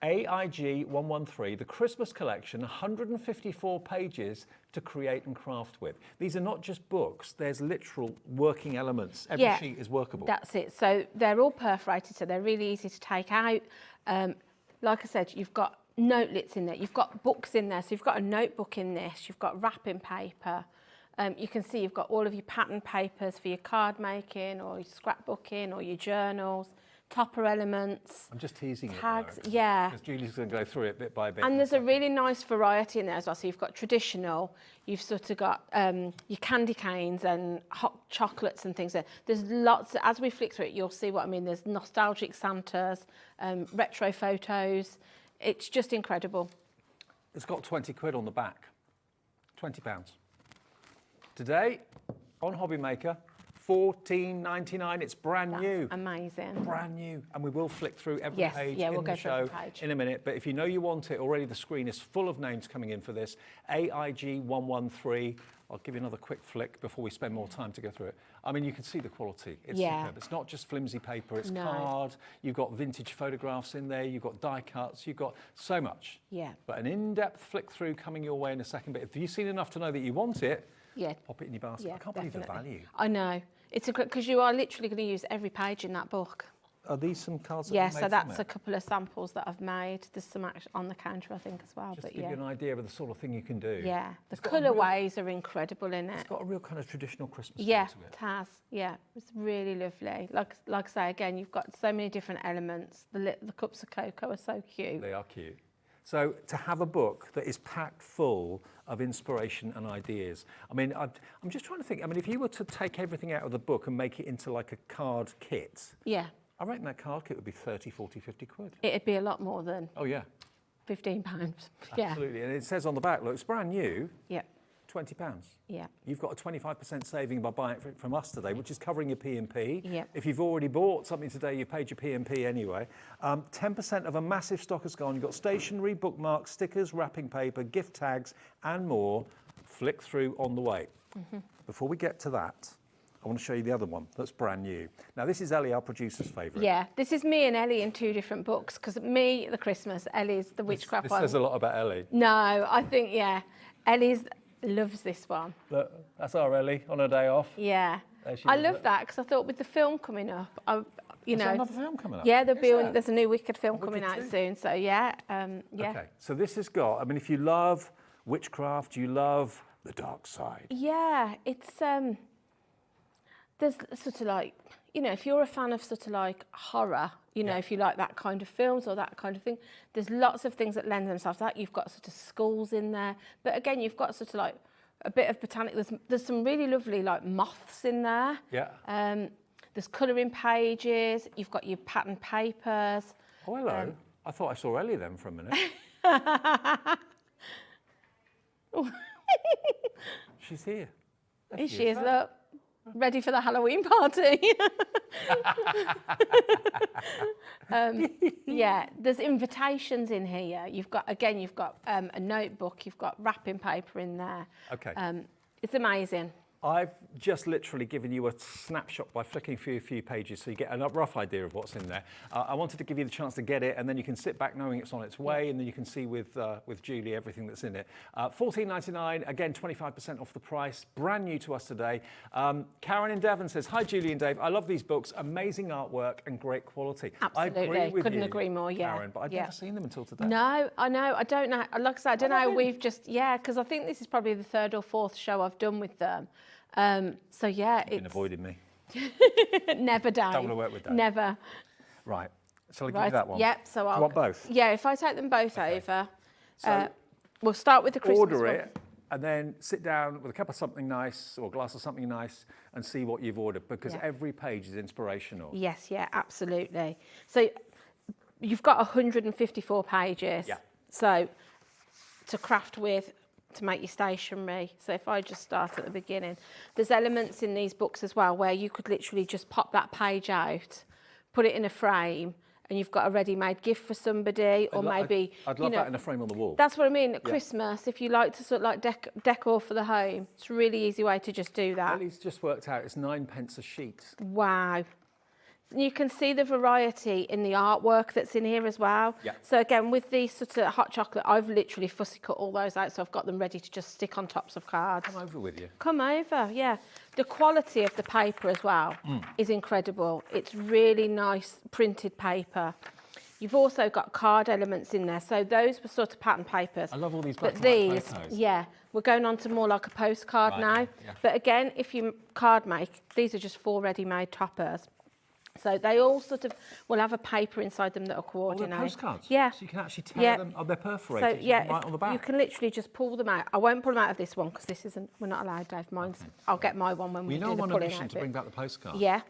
Q: AIG 113, the Christmas collection, 154 pages to create and craft with. These are not just books, there's literal working elements. Every sheet is workable.
T: That's it. So they're all perforated, so they're really easy to take out. Like I said, you've got notelets in there, you've got books in there, so you've got a notebook in this, you've got wrapping paper. You can see you've got all of your pattern papers for your card making or your scrapbooking or your journals. Topper elements.
Q: I'm just teasing
T: tags,
Q: it now,
T: yeah.
Q: because Julie's going to go through it bit by bit.
T: And there's a really nice variety in there as well. So you've got traditional, you've sort of got your candy canes and hot chocolates and things. There's lots, as we flick through it, you'll see what I mean. There's nostalgic Santas, retro photos. It's just incredible.
Q: It's got 20 quid on the back, £20. Today, on Hobbymaker, 14.99. It's brand new.
T: Amazing.
Q: Brand new. And we will flick through every page
T: we'll
Q: in
T: go
Q: the
T: through
Q: show
T: every page.
Q: in a minute. But if you know you want it, already the screen is full of names coming in for this. AIG 113. I'll give you another quick flick before we spend more time to go through it. I mean, you can see the quality. It's superb. It's not just flimsy paper, it's card. You've got vintage photographs in there. You've got die cuts. You've got so much.
T: Yeah.
Q: But an in-depth flick through coming your way in a second. But if you've seen enough to know that you want it, pop it in your basket. I can't believe the value.
T: I know. It's a great, because you are literally going to use every page in that book.
Q: Are these some cards that
T: Yeah,
Q: you've made
T: so that's
Q: from
T: a couple of samples that I've made. There's some actually on the counter, I think, as well.
Q: Just
T: but
Q: to give you an idea of the sort of thing you can do.
T: Yeah, the
Q: It's got a
T: colourways are incredible in it.
Q: It's got a real kind of traditional Christmas
T: Yeah,
Q: feel to it.
T: it has. Yeah, it's really lovely. Like I say, again, you've got so many different elements. The cups of cocoa are so cute.
Q: They are cute. So to have a book that is packed full of inspiration and ideas. I mean, I'm just trying to think. I mean, if you were to take everything out of the book and make it into like a card kit.
T: Yeah.
Q: I reckon that card kit would be 30, 40, 50 quid.
T: It'd be a lot more than
Q: Oh, yeah.
T: £15. Yeah.
Q: Absolutely. And it says on the back, look, it's brand new.
T: Yeah.
Q: £20.
T: Yeah.
Q: You've got a 25% saving by buying it from us today, which is covering your P&P.
T: Yep.
Q: If you've already bought something today, you paid your P&P anyway. 10% of a massive stock has gone. You've got stationery, bookmarks, stickers, wrapping paper, gift tags, and more. Flick through on the way. Before we get to that, I want to show you the other one that's brand new. Now, this is Ellie, our producer's favourite.
T: Yeah, this is me and Ellie in two different books, because me, the Christmas, Ellie's the witchcraft
Q: This
T: one.
Q: says a lot about Ellie.
T: No, I think, Ellie's loves this one.
Q: Look, that's our Ellie on her day off.
T: Yeah.
Q: There she
T: I
Q: is,
T: love
Q: look.
T: that, because I thought with the film coming up,
Q: Is there another film coming up?
T: Yeah,
Q: Is
T: there's a new Wicked film
Q: Wicked
T: coming out
Q: too?
T: soon, so yeah.
Q: Okay, so this has got, I mean, if you love witchcraft, you love the dark side.
T: Yeah, it's there's sort of like, if you're a fan of sort of like horror, if you like that kind of films or that kind of thing, there's lots of things that lend themselves to that. You've got sort of skulls in there, but again, you've got sort of like a bit of botanic. There's some really lovely like moths in there.
Q: Yeah.
T: There's colouring pages. You've got your pattern papers.
Q: Oh, hello. I thought I saw Ellie then for a minute. She's here. There
T: Here she is, look. Ready for the Halloween party. Yeah, there's invitations in here. You've got a notebook, you've got wrapping paper in there.
Q: Okay.
T: It's amazing.
Q: I've just literally given you a snapshot by flicking through a few pages so you get a rough idea of what's in there. I wanted to give you the chance to get it, and then you can sit back knowing it's on its way, and then you can see with Julie everything that's in it. $14.99, again 25% off the price, brand new to us today. Karen in Devon says, hi Julie and Dave, I love these books, amazing artwork and great quality.
T: Absolutely,
Q: I agree with
T: couldn't
Q: you,
T: agree more, yeah.
Q: Karen, but I'd never seen them until today.
T: No, I know, I don't know, like I said, I don't know how we've just, because I think this is probably the third or fourth show I've done with them. So yeah,
Q: You've been avoiding me.
T: Never, Dave.
Q: Don't want to work with Dave.
T: Never.
Q: Right, shall I give you that one?
T: Yep, so
Q: Do
T: I'll...
Q: you want both?
T: Yeah, if I take them both over,
Q: So
T: we'll start with the Christmas
Q: order
T: one.
Q: it, and then sit down with a cup of something nice or a glass of something nice and see what you've ordered, because every page is inspirational.
T: Yes, yeah, absolutely. So you've got 154 pages.
Q: Yeah.
T: So to craft with, to make your stationery. So if I just start at the beginning, there's elements in these books as well where you could literally just pop that page out, put it in a frame, and you've got a ready-made gift for somebody, or maybe
Q: I'd love that in a frame on the wall.
T: That's what I mean. At Christmas, if you like to sort of like decor for the home, it's a really easy way to just do that.
Q: Ellie's just worked out it's 9p a sheet.
T: Wow. You can see the variety in the artwork that's in here as well.
Q: Yeah.
T: So again, with these sort of hot chocolate, I've literally fussy cut all those out, so I've got them ready to just stick on tops of cards.
Q: Come over with you.
T: Come over, yeah. The quality of the paper as well is incredible. It's really nice printed paper. You've also got card elements in there. So those were sort of pattern papers.
Q: I love all these black
T: But
Q: and white
T: these,
Q: photos.
T: yeah, we're going on to more like a postcard
Q: Right,
T: now.
Q: yeah.
T: But again, if you card make, these are just 4 ready-made toppers. So they all sort of will have a paper inside them that are coordinated.
Q: Oh, they're postcards?
T: Yeah.
Q: So you can actually tear them, they're perforated,
T: So yeah,
Q: right on the back.
T: you can literally just pull them out. I won't pull them out of this one because this isn't, we're not allowed, Dave. Mine's, I'll get my one when we do the
Q: I'm on a
T: pulling
Q: mission
T: out
Q: to
T: bit.
Q: bring back the postcard.
T: Yeah,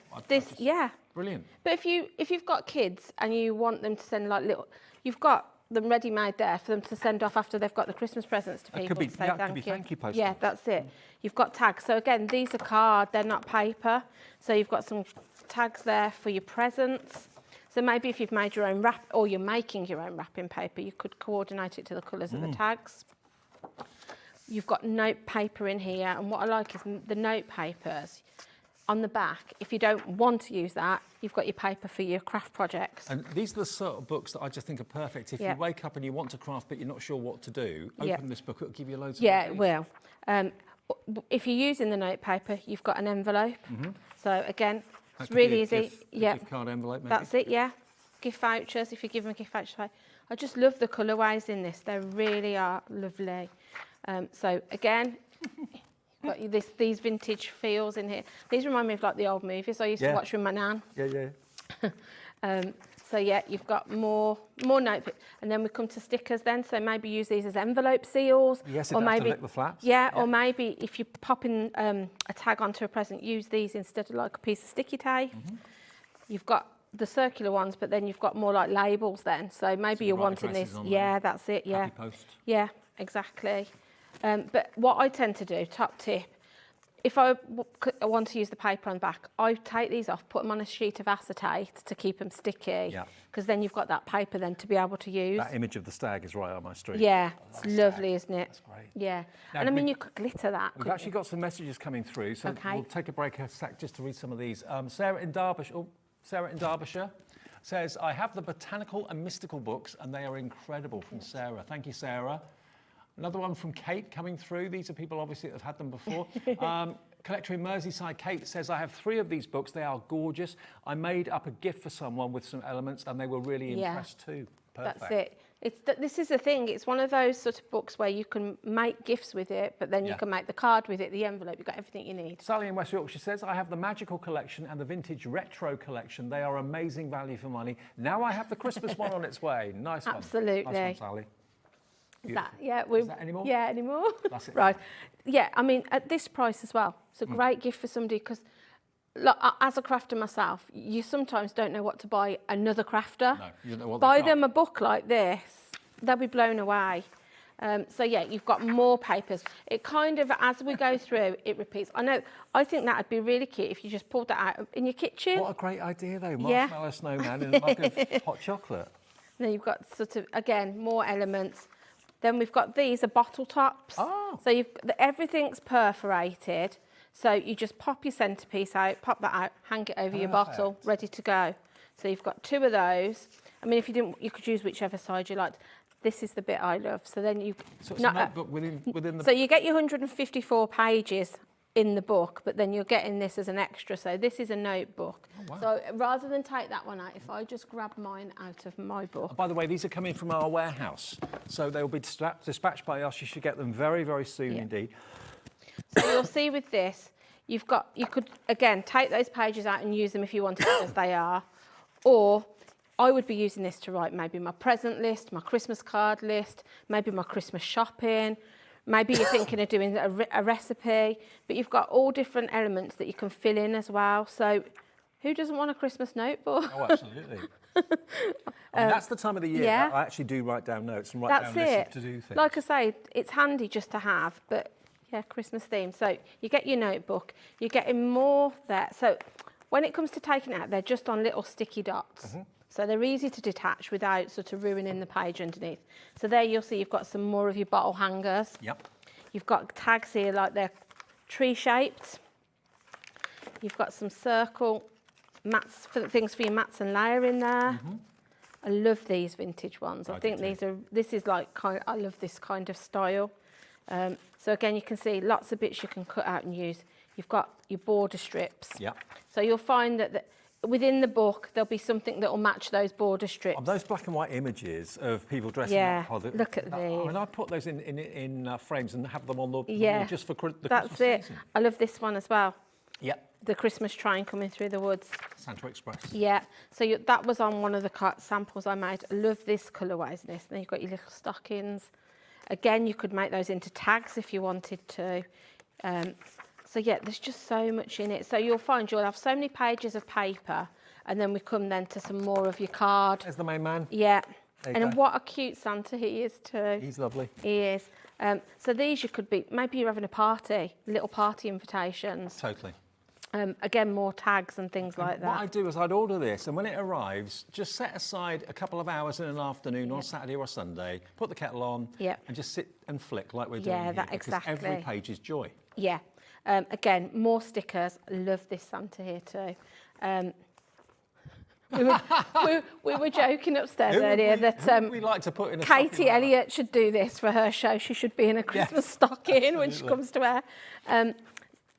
T: yeah.
Q: Brilliant.
T: But if you've got kids and you want them to send like little, you've got them ready-made there for them to send off after they've got the Christmas presents to people.
Q: Could be,
T: to say
Q: yeah,
T: thank
Q: could be
T: you.
Q: thank you postcards.
T: Yeah, that's it. You've got tags. So again, these are card, they're not paper. So you've got some tags there for your presents. So maybe if you've made your own wrap, or you're making your own wrapping paper, you could coordinate it to the colours of the tags. You've got note paper in here, and what I like is the note papers on the back. If you don't want to use that, you've got your paper for your craft projects.
Q: And these are the sort of books that I just think are perfect. If you wake up and you want to craft but you're not sure what to do, open this book, it'll give you loads of ideas.
T: Yeah, it will. If you're using the note paper, you've got an envelope. So again, it's really easy.
Q: Gift card envelope, maybe?
T: That's it, yeah. Gift vouchers, if you give them a gift voucher. I just love the colourways in this. They really are lovely. So again, got these vintage feels in here. These remind me of like the old movies I used to watch with my nan. So yeah, you've got more notebook, and then we come to stickers then. So maybe use these as envelope seals.
Q: Yes,
T: or maybe
Q: the flaps.
T: Yeah, or maybe if you pop in a tag onto a present, use these instead of like a piece of sticky tape. You've got the circular ones, but then you've got more like labels then. So maybe you're wanting this. Yeah, that's it. Yeah.
Q: Happy post.
T: Yeah, exactly. But what I tend to do, top tip, if I want to use the paper on the back, I take these off, put them on a sheet of acetate to keep them sticky, because then you've got that paper then to be able to use.
Q: That image of the stag is right on my street.
T: Yeah, it's lovely, isn't it?
Q: That's great.
T: Yeah,
Q: Now,
T: and I mean, you could glitter that.
Q: We've actually got some messages coming through, so we'll take a break a sec just to read some of these. Sarah in Derbyshire says, I have the botanical and mystical books, and they are incredible, from Sarah. Thank you, Sarah. Another one from Kate coming through. These are people obviously that have had them before. Collector in Merseyside, Kate says, I have 3 of these books. They are gorgeous. I made up a gift for someone with some elements and they were really impressed too. Perfect.
T: That's it. This is the thing. It's one of those sort of books where you can make gifts with it, but then you can make the card with it, the envelope. You've got everything you need.
Q: Sally in West Yorkshire says, I have the magical collection and the vintage retro collection. They are amazing value for money. Now I have the Christmas one on its way. Nice one.
T: Absolutely.
Q: Nice one, Sally.
T: Is that anymore?
Q: Yeah,
T: anymore.
Q: That's it.
T: Right. Yeah, I mean, at this price as well, it's a great gift for somebody because, as a crafter myself, you sometimes don't know what to buy another crafter.
Q: No, you don't know what
T: buy them a book like this, they'll be blown away. So yeah, you've got more papers. It kind of, as we go through, it repeats. I think that would be really cute if you just pulled that out in your kitchen.
Q: What a great idea though, marshmallow snowman in a mug of hot chocolate.
T: Then you've got sort of, again, more elements. Then we've got these are bottle tops.
Q: Oh.
T: So everything's perforated. So you just pop your centrepiece out, pop that out, hang it over your bottle, ready to go. So you've got 2 of those. I mean, if you didn't, you could use whichever side you liked. This is the bit I love. So then you.
Q: So it's a notebook within the.
T: So you get your 154 pages in the book, but then you're getting this as an extra. So this is a notebook.
Q: Oh, wow.
T: So rather than take that one out, if I just grab mine out of my book.
Q: Oh, by the way, these are coming from our warehouse, so they'll be dispatched by us. You should get them very, very soon indeed.
T: So you'll see with this, you could again take those pages out and use them if you wanted as they are, or I would be using this to write maybe my present list, my Christmas card list, maybe my Christmas shopping. Maybe you're thinking of doing a recipe, but you've got all different elements that you can fill in as well. So who doesn't want a Christmas notebook?
Q: Oh, absolutely. I mean, that's the time of the year that I actually do write down notes and write down lists of to-do things.
T: Like I say, it's handy just to have, but yeah, Christmas theme. So you get your notebook, you're getting more there. So when it comes to taking it out, they're just on little sticky dots. So they're easy to detach without sort of ruining the page underneath. So there you'll see you've got some more of your bottle hangers.
Q: Yep.
T: You've got tags here like they're tree-shaped. You've got some circle mats, things for your mats and layer in there. I love these vintage ones. I think this is like, I love this kind of style. So again, you can see lots of bits you can cut out and use. You've got your border strips.
Q: Yep.
T: So you'll find that within the book, there'll be something that will match those border strips.
Q: Those black and white images of people dressing up.
T: Look at these.
Q: I mean, I put those in frames and have them on the wall just for the Christmas season.
T: I love this one as well.
Q: Yep.
T: The Christmas train coming through the woods.
Q: Santa Express.
T: Yeah. So that was on one of the samples I made. I love this colourways in this. Then you've got your little stockings. Again, you could make those into tags if you wanted to. So yeah, there's just so much in it. So you'll find you'll have so many pages of paper, and then we come then to some more of your card.
Q: There's the main man.
T: Yeah. And what a cute Santa he is too.
Q: He's lovely.
T: He is. So these you could be, maybe you're having a party, little party invitations.
Q: Totally.
T: Again, more tags and things like that.
Q: What I'd do is I'd order this, and when it arrives, just set aside a couple of hours in an afternoon on Saturday or Sunday, put the kettle on, and just sit and flick like we're doing here.
T: that
Q: because
T: exactly.
Q: every page is joy.
T: Yeah. Again, more stickers. Love this Santa here too. We were joking upstairs earlier that
Q: we like to put in a
T: Katie Elliott should do this for her show. She should be in a Christmas stocking when she comes to wear.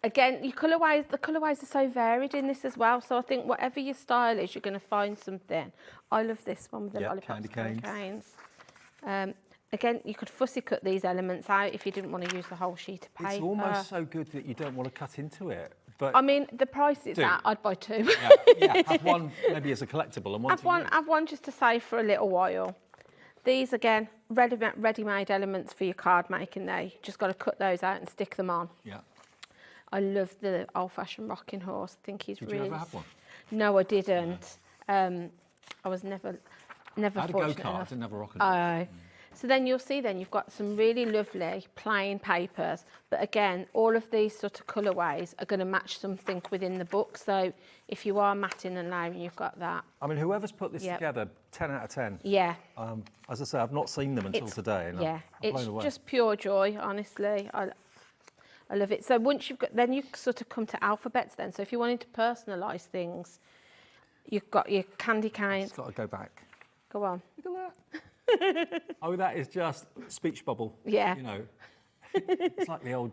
T: Again, the colourways are so varied in this as well. So I think whatever your style is, you're going to find something. I love this one with the lollipops, candy canes. Again, you could fussy cut these elements out if you didn't want to use the whole sheet of paper.
Q: It's almost so good that you don't want to cut into it. But
T: I mean, the price is that, I'd buy two.
Q: Have one maybe as a collectible and one
T: have one just to save for a little while. These, again, ready-made elements for your card making there. You just got to cut those out and stick them on.
Q: Yeah.
T: I love the old-fashioned rocking horse. I think he's
Q: Did
T: really...
Q: you ever have one?
T: No, I didn't. I was never
Q: I had a
T: fortunate
Q: go-kart,
T: enough.
Q: didn't have a rocking horse.
T: So then you'll see you've got some really lovely plain papers, but again, all of these sort of colourways are going to match something within the book. So if you are matting and layering, you've got that.
Q: I mean, whoever's put this together, 10 out of 10.
T: Yeah.
Q: As I say, I've not seen them until today. And I'm blown away.
T: Just pure joy, honestly. I love it. So once you've got, then you sort of come to alphabets then. So if you wanted to personalise things, you've got your candy canes.
Q: It's got to go back.
T: Go on.
Q: Look at that. Oh, that is just speech bubble.
T: Yeah.
Q: You know, it's like the old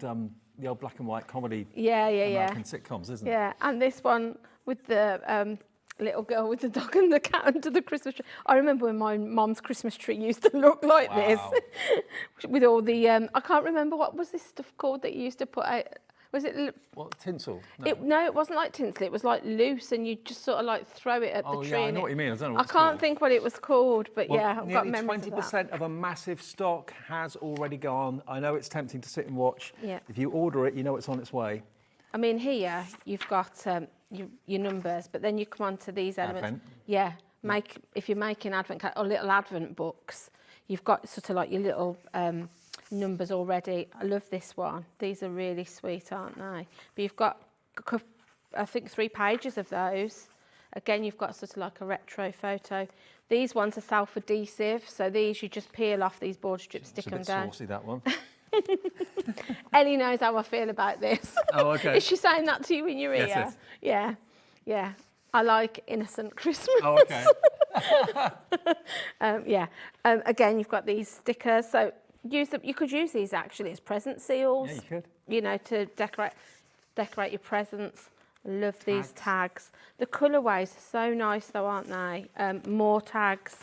Q: black and white comedy.
T: American
Q: sitcoms, isn't it?
T: Yeah, and this one with the little girl with the dog and the cat under the Christmas tree. I remember when my mum's Christmas tree used to look like this, with all the I can't remember what was this stuff called that you used to put out. Was it
Q: what, tinsel?
T: No, it wasn't like tinsel. It was like loose, and you just sort of like throw it at the tree.
Q: Yeah, I know what you mean. I don't know.
T: I can't think what it was called, but yeah, I've got memories of that.
Q: 20% of a massive stock has already gone. I know it's tempting to sit and watch.
T: Yeah.
Q: If you order it, you know it's on its way.
T: I mean, here you've got your numbers, but then you come on to these elements.
Q: Advent.
T: Yeah, if you're making advent or little advent books, you've got sort of like your little numbers already. I love this one. These are really sweet, aren't they? But you've got, I think, 3 pages of those. Again, you've got sort of like a retro photo. These ones are self-adhesive, so these you just peel off these board strips, stick them down.
Q: It's a bit saucy, that one.
T: Ellie knows how I feel about this.
Q: Oh, okay.
T: Is she saying that to you in your ear?
Q: Yes,
T: Yeah. I like innocent Christmas.
Q: Oh, okay.
T: Again, you've got these stickers, so you could use these actually as present seals.
Q: Yeah, you could.
T: You know, to decorate your presents. Love these tags. The colourways are so nice though, aren't they? More tags.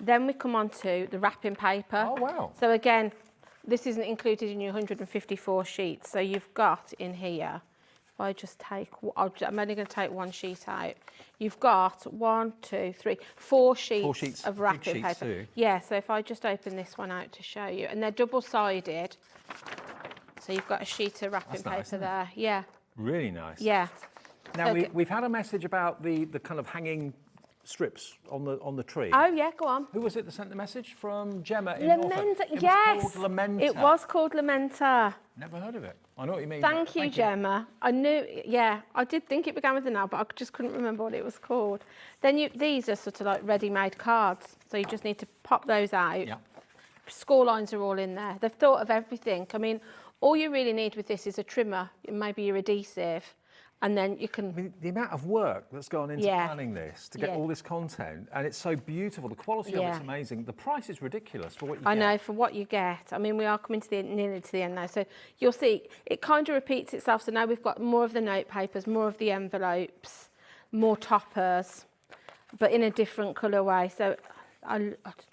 T: Then we come on to the wrapping paper.
Q: Oh, wow.
T: So again, this isn't included in your 154 sheets. So you've got in here, if I just take, I'm only going to take one sheet out. You've got 4 sheets of wrapping paper.
Q: Too.
T: Yeah, so if I just open this one out to show you, and they're double-sided. So you've got a sheet of wrapping paper there. Yeah.
Q: Really nice.
T: Yeah.
Q: Now, we've had a message about the kind of hanging strips on the tree.
T: Oh, yeah, go on.
Q: Who was it that sent the message? From Gemma in
T: Lamenta,
Q: Norfolk.
T: yes.
Q: Was called Lamenta.
T: It was called Lamenta.
Q: Never heard of it. I know what you mean.
T: Thank you, Gemma. I knew, I did think it began with an L, but I just couldn't remember what it was called. Then these are sort of like ready-made cards, so you just need to pop those out.
Q: Yeah.
T: Score lines are all in there. They've thought of everything. I mean, all you really need with this is a trimmer, maybe your adhesive, and then you can...
Q: I mean, the amount of work that's gone into planning this to get all this content, and it's so beautiful. The quality of it's amazing. The price is ridiculous for what you get.
T: I know, for what you get. I mean, we are coming to nearly to the end now. So you'll see, it kind of repeats itself. So now we've got more of the note papers, more of the envelopes, more toppers, but in a different colourway. So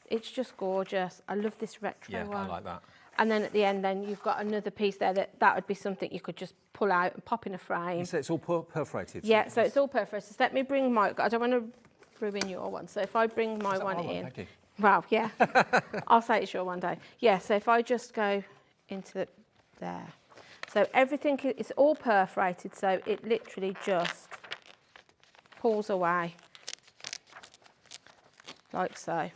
T: it's just gorgeous. I love this retro one.
Q: Yeah, I like that.
T: And then at the end, then you've got another piece there that would be something you could just pull out and pop in a frame.
Q: You say it's all perforated?
T: Yeah, so it's all perforated. So let me bring my... I don't want to ruin your one. So if I bring my one in...
Q: Thank you.
T: Wow, yeah. I'll say it's your one day. Yeah, so if I just go into there. So everything is all perforated, so it literally just pulls away. like so.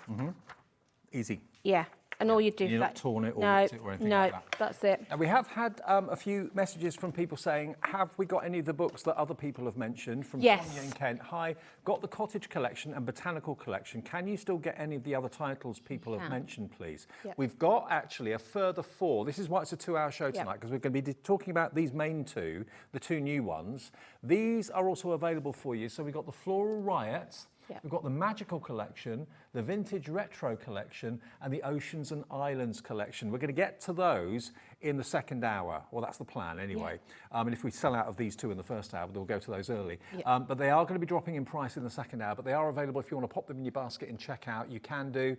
Q: Easy.
T: Yeah. And all you do
Q: You're
T: for
Q: not torn it or
T: no,
Q: ripped it or anything
T: no,
Q: like that.
T: that's it.
Q: And we have had a few messages from people saying, have we got any of the books that other people have mentioned? From
T: Yes.
Q: Sonia in Kent. Hi, got the Cottage Collection and Botanical Collection. Can you still get any of the other titles people have mentioned, please?
T: Yep.
Q: We've got actually a further 4. This is why it's a 2-hour show tonight, because we're going to be talking about these main 2, the 2 new ones. These are also available for you. So we've got the Floral Riot.
T: Yeah.
Q: We've got the Magical Collection, the Vintage Retro Collection, and the Oceans and Islands Collection. We're going to get to those in the second hour. Well, that's the plan anyway. Yeah. And if we sell out of these 2 in the first hour, we'll go to those early. Yeah. But they are going to be dropping in price in the second hour, but they are available if you want to pop them in your basket and check out. You can do.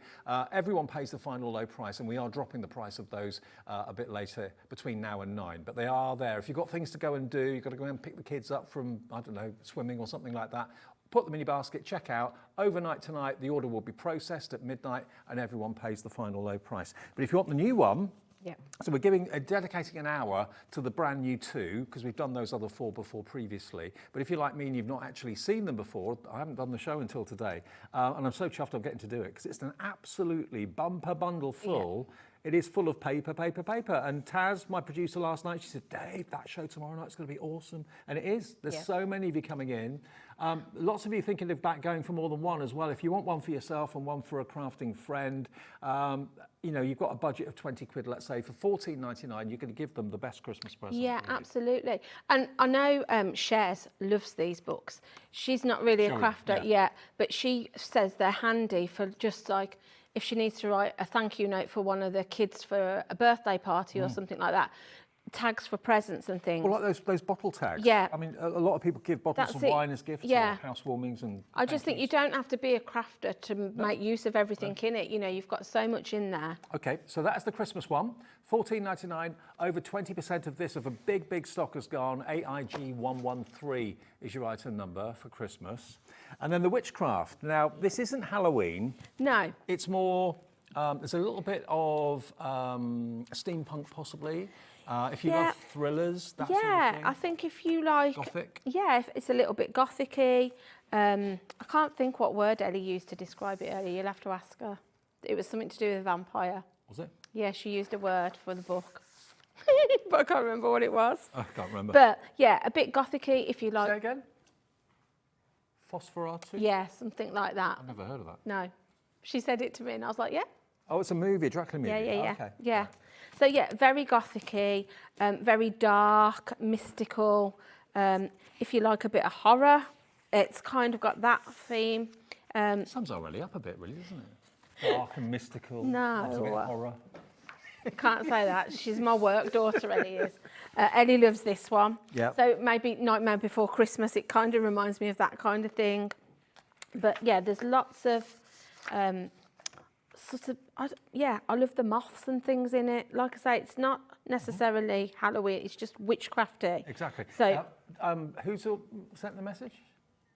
Q: Everyone pays the final low price, and we are dropping the price of those a bit later, between now and 9. But they are there. If you've got things to go and do, you've got to go and pick the kids up from, I don't know, swimming or something like that, put them in your basket, check out. Overnight tonight, the order will be processed at midnight and everyone pays the final low price. But if you want the new one, so we're dedicating an hour to the brand new 2, because we've done those other 4 before previously. But if you're like me and you've not actually seen them before, I haven't done the show until today, and I'm so chuffed I'm getting to do it, because it's an absolutely bumper bundle full. It is full of paper. And Taz, my producer last night, she said, Dave, that show tomorrow night's going to be awesome. And it is. There's so many of you coming in. Lots of you thinking about going for more than one as well. If you want one for yourself and one for a crafting friend, you know, you've got a budget of 20 quid, let's say, for $14.99, you're going to give them the best Christmas present.
T: Yeah, absolutely. And I know Shares loves these books. She's not really a crafter yet, but she says they're handy for just like, if she needs to write a thank you note for one of the kids for a birthday party or something like that, tags for presents and things.
Q: Well, like those bottle tags.
T: Yeah.
Q: I mean, a lot of people give bottles of wine as gifts or housewarmings and...
T: I just think you don't have to be a crafter to make use of everything in it. You know, you've got so much in there.
Q: Okay, so that's the Christmas one. $14.99, over 20% of this of a big stock has gone. AIG 113 is your item number for Christmas. And then the Witchcraft. Now, this isn't Halloween.
T: No.
Q: It's more, there's a little bit of steampunk possibly. If you love thrillers, that sort of thing.
T: I think if you like...
Q: Gothic?
T: Yeah, if it's a little bit gothic-y. I can't think what word Ellie used to describe it earlier. You'll have to ask her. It was something to do with a vampire.
Q: Was it?
T: Yeah, she used a word for the book. But I can't remember what it was.
Q: I can't remember.
T: But, yeah, a bit gothic-y if you like...
Q: Say again? Phosphoratu?
T: Yeah, something like that.
Q: I've never heard of that.
T: No. She said it to me and I was like, yeah.
Q: Oh, it's a movie, a Dracula movie?
T: Yeah.
Q: Okay.
T: Yeah. So, yeah, very gothic-y, very dark, mystical. If you like a bit of horror, it's kind of got that theme.
Q: Sums already up a bit, really, doesn't it? Dark and mystical.
T: No.
Q: Lots of bit of horror.
T: Can't say that. She's my work daughter, Ellie is. Ellie loves this one.
Q: Yeah.
T: So maybe Nightmare Before Christmas, it kind of reminds me of that kind of thing. But yeah, there's lots of I love the moths and things in it. Like I say, it's not necessarily Halloween, it's just witchcrafty.
Q: Exactly.
T: So
Q: who's sent the message?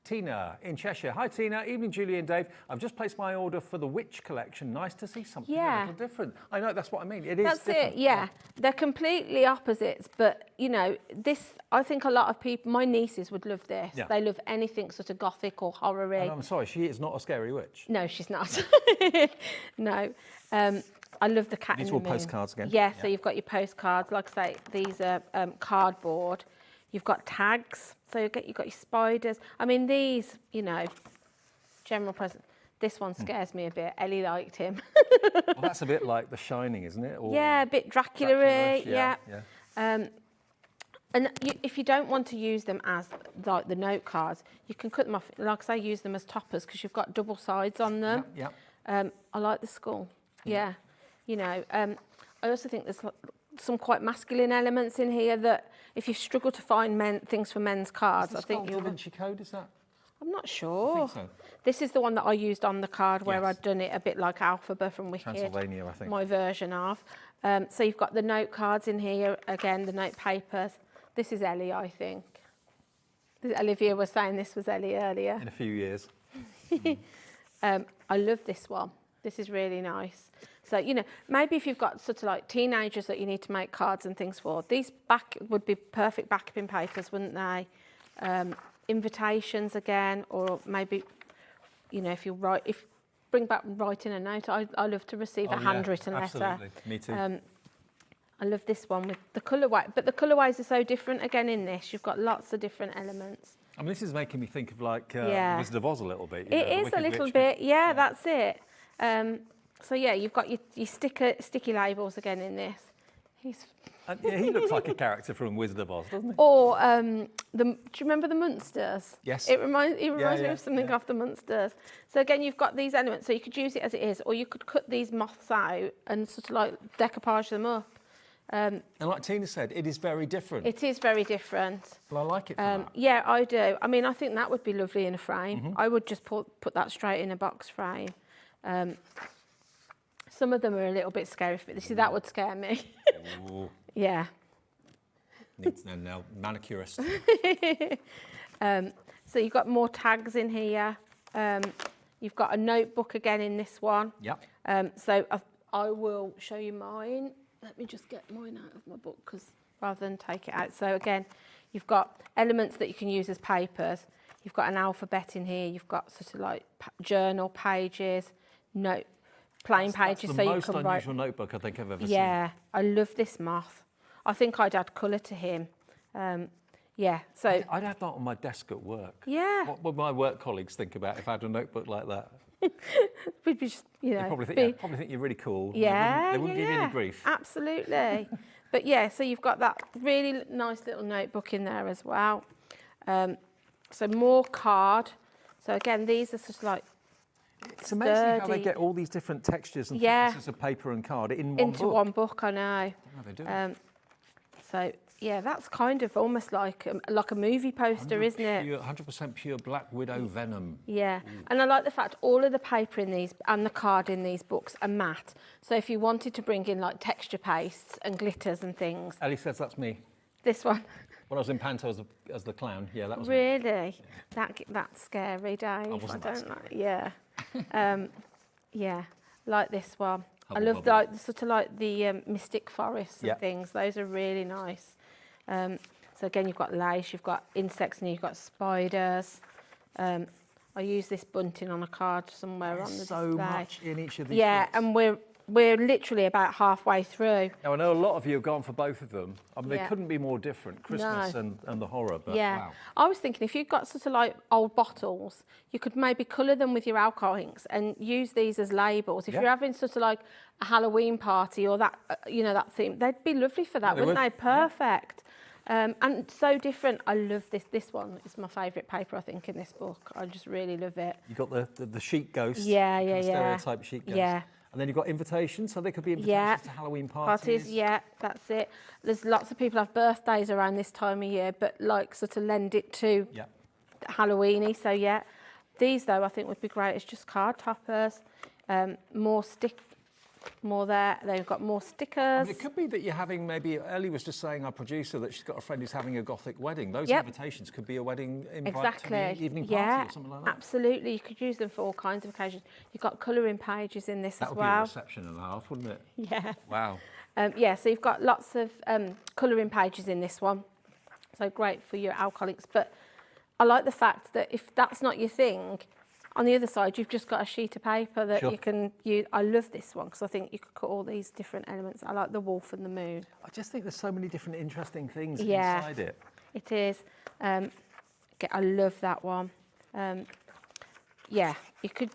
Q: Tina in Cheshire. Hi Tina, evening Julie and Dave. I've just placed my order for the Witch collection. Nice to see something a little different. I know, that's what I mean. It is
T: That's
Q: different.
T: it, yeah. They're completely opposites, but you know, this, I think a lot of people, my nieces would love this.
Q: Yeah.
T: They love anything sort of gothic or horror-y.
Q: And I'm sorry, she is not a scary witch.
T: No, she's not. No. I love the cat in
Q: These
T: the
Q: are all
T: moon.
Q: postcards again?
T: Yeah, so you've got your postcards. Like I say, these are cardboard. You've got tags. So you've got your spiders. I mean, these, you know, general present. This one scares me a bit. Ellie liked him.
Q: Well, that's a bit like The Shining, isn't it? Or
T: yeah, a bit Dracula-y.
Q: yeah.
T: And if you don't want to use them as like the note cards, you can cut them off. Like I say, use them as toppers because you've got double sides on them.
Q: Yeah.
T: I like the skull. Yeah. You know, I also think there's some quite masculine elements in here that if you struggle to find things for men's cards, I think
Q: you'll... Da Vinci Code, is that?
T: I'm not sure.
Q: I think so.
T: This is the one that I used on the card where I'd done it a bit like Alphaba from Wicked.
Q: Transylvania, I think.
T: My version of. So you've got the note cards in here, again, the note papers. This is Ellie, I think. Olivia was saying this was Ellie earlier.
Q: In a few years.
T: I love this one. This is really nice. So, you know, maybe if you've got sort of like teenagers that you need to make cards and things for, these would be perfect backup papers, wouldn't they? Invitations again, or maybe, you know, if bring back writing a note. I love to receive a handwritten letter.
Q: Absolutely, me too.
T: I love this one with the colourway, but the colourways are so different again in this. You've got lots of different elements.
Q: I mean, this is making me think of like
T: Yeah.
Q: Wizard of Oz a little bit.
T: It is a little bit, yeah, that's it. So yeah, you've got your sticky labels again in this.
Q: Yeah, he looks like a character from Wizard of Oz, doesn't he?
T: Or do you remember the Munsters?
Q: Yes.
T: It reminds me of something off the Munsters. So again, you've got these elements, so you could use it as it is, or you could cut these moths out and sort of like decoupage them up.
Q: And like Tina said, it is very different.
T: It is very different.
Q: But I like it for that.
T: Yeah, I do. I mean, I think that would be lovely in a frame. I would just put that straight in a box frame. Some of them are a little bit scary for me. See, that would scare me.
Q: Ooh.
T: Yeah.
Q: Needs no nail manicurist.
T: So you've got more tags in here. You've got a notebook again in this one.
Q: Yep.
T: So I will show you mine. Let me just get mine out of my book, because rather than take it out. So again, you've got elements that you can use as papers. You've got an alphabet in here. You've got sort of like journal pages, plain pages.
Q: That's the
T: so
Q: most
T: you can
Q: unusual
T: write.
Q: notebook I think I've ever seen.
T: Yeah, I love this moth. I think I'd add colour to him. Yeah, so
Q: I'd have that on my desk at work.
T: Yeah.
Q: What would my work colleagues think about if I had a notebook like that?
T: we'd be just, you know,
Q: They probably think you're really cool.
T: Yeah,
Q: They wouldn't give you any grief.
T: Absolutely. But yeah, so you've got that really nice little notebook in there as well. So more card. So again, these are sort of like
Q: It's amazing how they get all these different textures and thicknesses of paper and card in one book.
T: Into one book, I know.
Q: How they do it.
T: So yeah, that's kind of almost like a movie poster, isn't it?
Q: 100% pure Black Widow venom.
T: Yeah, and I like the fact all of the paper in these and the card in these books are matte. So if you wanted to bring in like texture pastes and glitters and things.
Q: Ellie says that's me.
T: This one.
Q: When I was in Panto as the clown, yeah, that was me.
T: Really? That's scary, Dave. I
Q: wasn't that scary.
T: Yeah. Yeah, like this one. I
Q: Hubble
T: love
Q: bubble.
T: sort of like the mystic forests and
Q: Yeah.
T: things. Those are really nice. So again, you've got lace, you've got insects, and you've got spiders. I use this bunting on a card somewhere on the display.
Q: so much in each of these
T: Yeah,
Q: books.
T: and we're literally about halfway through.
Q: Now, I know a lot of you have gone for both of them. I mean, they
T: Yeah.
Q: couldn't be more different, Christmas
T: No.
Q: and the horror, but
T: Yeah,
Q: wow.
T: I was thinking if you've got sort of like old bottles, you could maybe colour them with your alcohol inks and use these as labels. If
Q: Yeah.
T: you're having sort of like a Halloween party or that, that theme, they'd be lovely for that,
Q: they
T: wouldn't
Q: would.
T: they? Perfect. And so different. I love this. This one is my favourite paper, I think, in this book. I just really love it.
Q: You got the sheet ghost.
T: Yeah,
Q: kind
T: yeah,
Q: of
T: yeah.
Q: Stereotype sheet ghost.
T: Yeah.
Q: And then you've got invitations, so they could be invitations
T: Yeah.
Q: to Halloween parties.
T: Yeah, that's it. There's lots of people have birthdays around this time of year, but like sort of lend it to
Q: Yeah.
T: Halloweeny. So yeah, these though I think would be great as just card toppers. More there. They've got more
Q: I
T: stickers.
Q: mean, it could be that you're having maybe, Ellie was just saying, our producer, that she's got a friend who's having a Gothic wedding. Those
T: Yep.
Q: invitations could be a wedding invite
T: Exactly.
Q: to the evening party
T: Yeah,
Q: or something like that.
T: absolutely. You could use them for all kinds of occasions. You've got colouring pages in this
Q: That
T: as
Q: would be a
T: well.
Q: reception and a half, wouldn't it?
T: Yeah.
Q: Wow.
T: Yeah, so you've got lots of colouring pages in this one. So great for your alcoholics. But I like the fact that if that's not your thing, on the other side, you've just got a sheet of paper that
Q: Sure.
T: you can use. I love this one because I think you could cut all these different elements. I like the wolf and the moon.
Q: I just think there's so many different interesting things
T: Yeah.
Q: inside it.
T: It is. I love that one. Yeah, you could.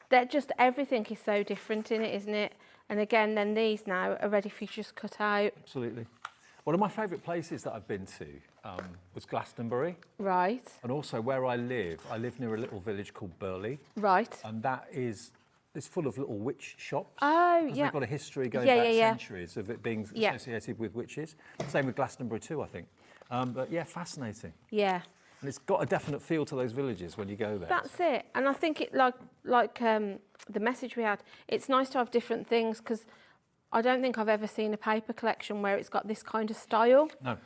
T: They're just everything is so different in it, isn't it? And again, then these now are ready for you to just cut out.
Q: Absolutely. One of my favourite places that I've been to was Glastonbury.
T: Right.
Q: And also where I live near a little village called Burley.
T: Right.
Q: And that is it's full of little witch shops.
T: Oh,
Q: 'Cause
T: yeah.
Q: They've got a history going
T: Yeah,
Q: back
T: yeah, yeah.
Q: centuries of it being
T: Yeah.
Q: associated with witches. Same with Glastonbury too, I think. But yeah, fascinating.
T: Yeah.
Q: And it's got a definite feel to those villages when you go there.
T: That's it. And I think it like the message we had, it's nice to have different things because I don't think I've ever seen a paper collection where it's got this kind of style.
Q: No.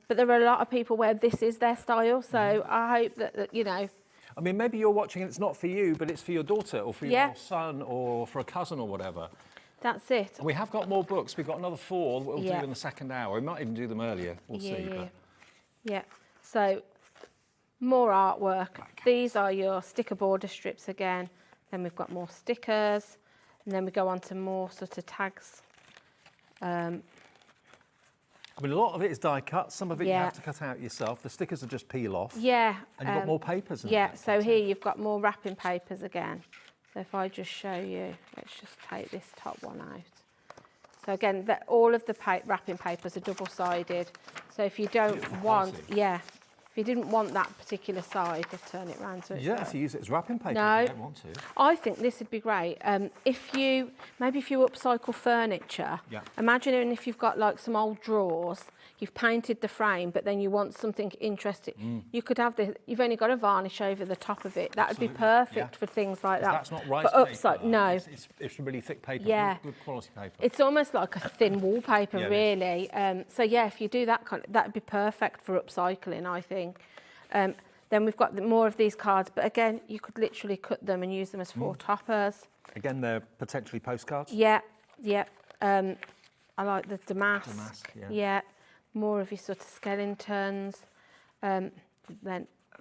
T: But there are a lot of people where this is their style. So I hope that, you know.
Q: I mean, maybe you're watching and it's not for you, but it's for your daughter or for
T: Yeah.
Q: your son or for a cousin or whatever.
T: That's it.
Q: And we have got more books. We've got another 4 that we'll
T: Yeah.
Q: do in the second hour. We might even do them earlier. We'll see.
T: Yeah.
Q: But
T: Yeah. So more artwork. These are your sticker border strips again. Then we've got more stickers, and then we go on to more sort of tags.
Q: I mean, a lot of it is die cut. Some of it you
T: Yeah.
Q: have to cut out yourself. The stickers are just peel off.
T: Yeah.
Q: And you've got more papers in
T: Yeah,
Q: there.
T: so here you've got more wrapping papers again. So if I just show you, let's just take this top one out. So again, all of the wrapping papers are double-sided. So if you don't want, if you didn't want that particular side, let's turn it round. So
Q: You don't have to use it as wrapping paper
T: No.
Q: if you don't want to.
T: I think this would be great. If you upcycle furniture, imagine if you've got like some old drawers, you've painted the frame, but then you want something interesting. You could have you've only got a varnish over the top of it. That would be perfect for things like that.
Q: That's not rice
T: But
Q: paper.
T: no.
Q: It's really thick paper,
T: Yeah.
Q: good quality paper.
T: It's almost like a thin wallpaper,
Q: Yeah, it
T: really. So yeah, if you do that that would be perfect for upcycling, I think. Then we've got more of these cards, but again, you could literally cut them and use them as four toppers.
Q: Again, they're potentially postcards.
T: Yeah. I like the damask.
Q: Damask, yeah.
T: Yeah, more of your sort of skeletons. Then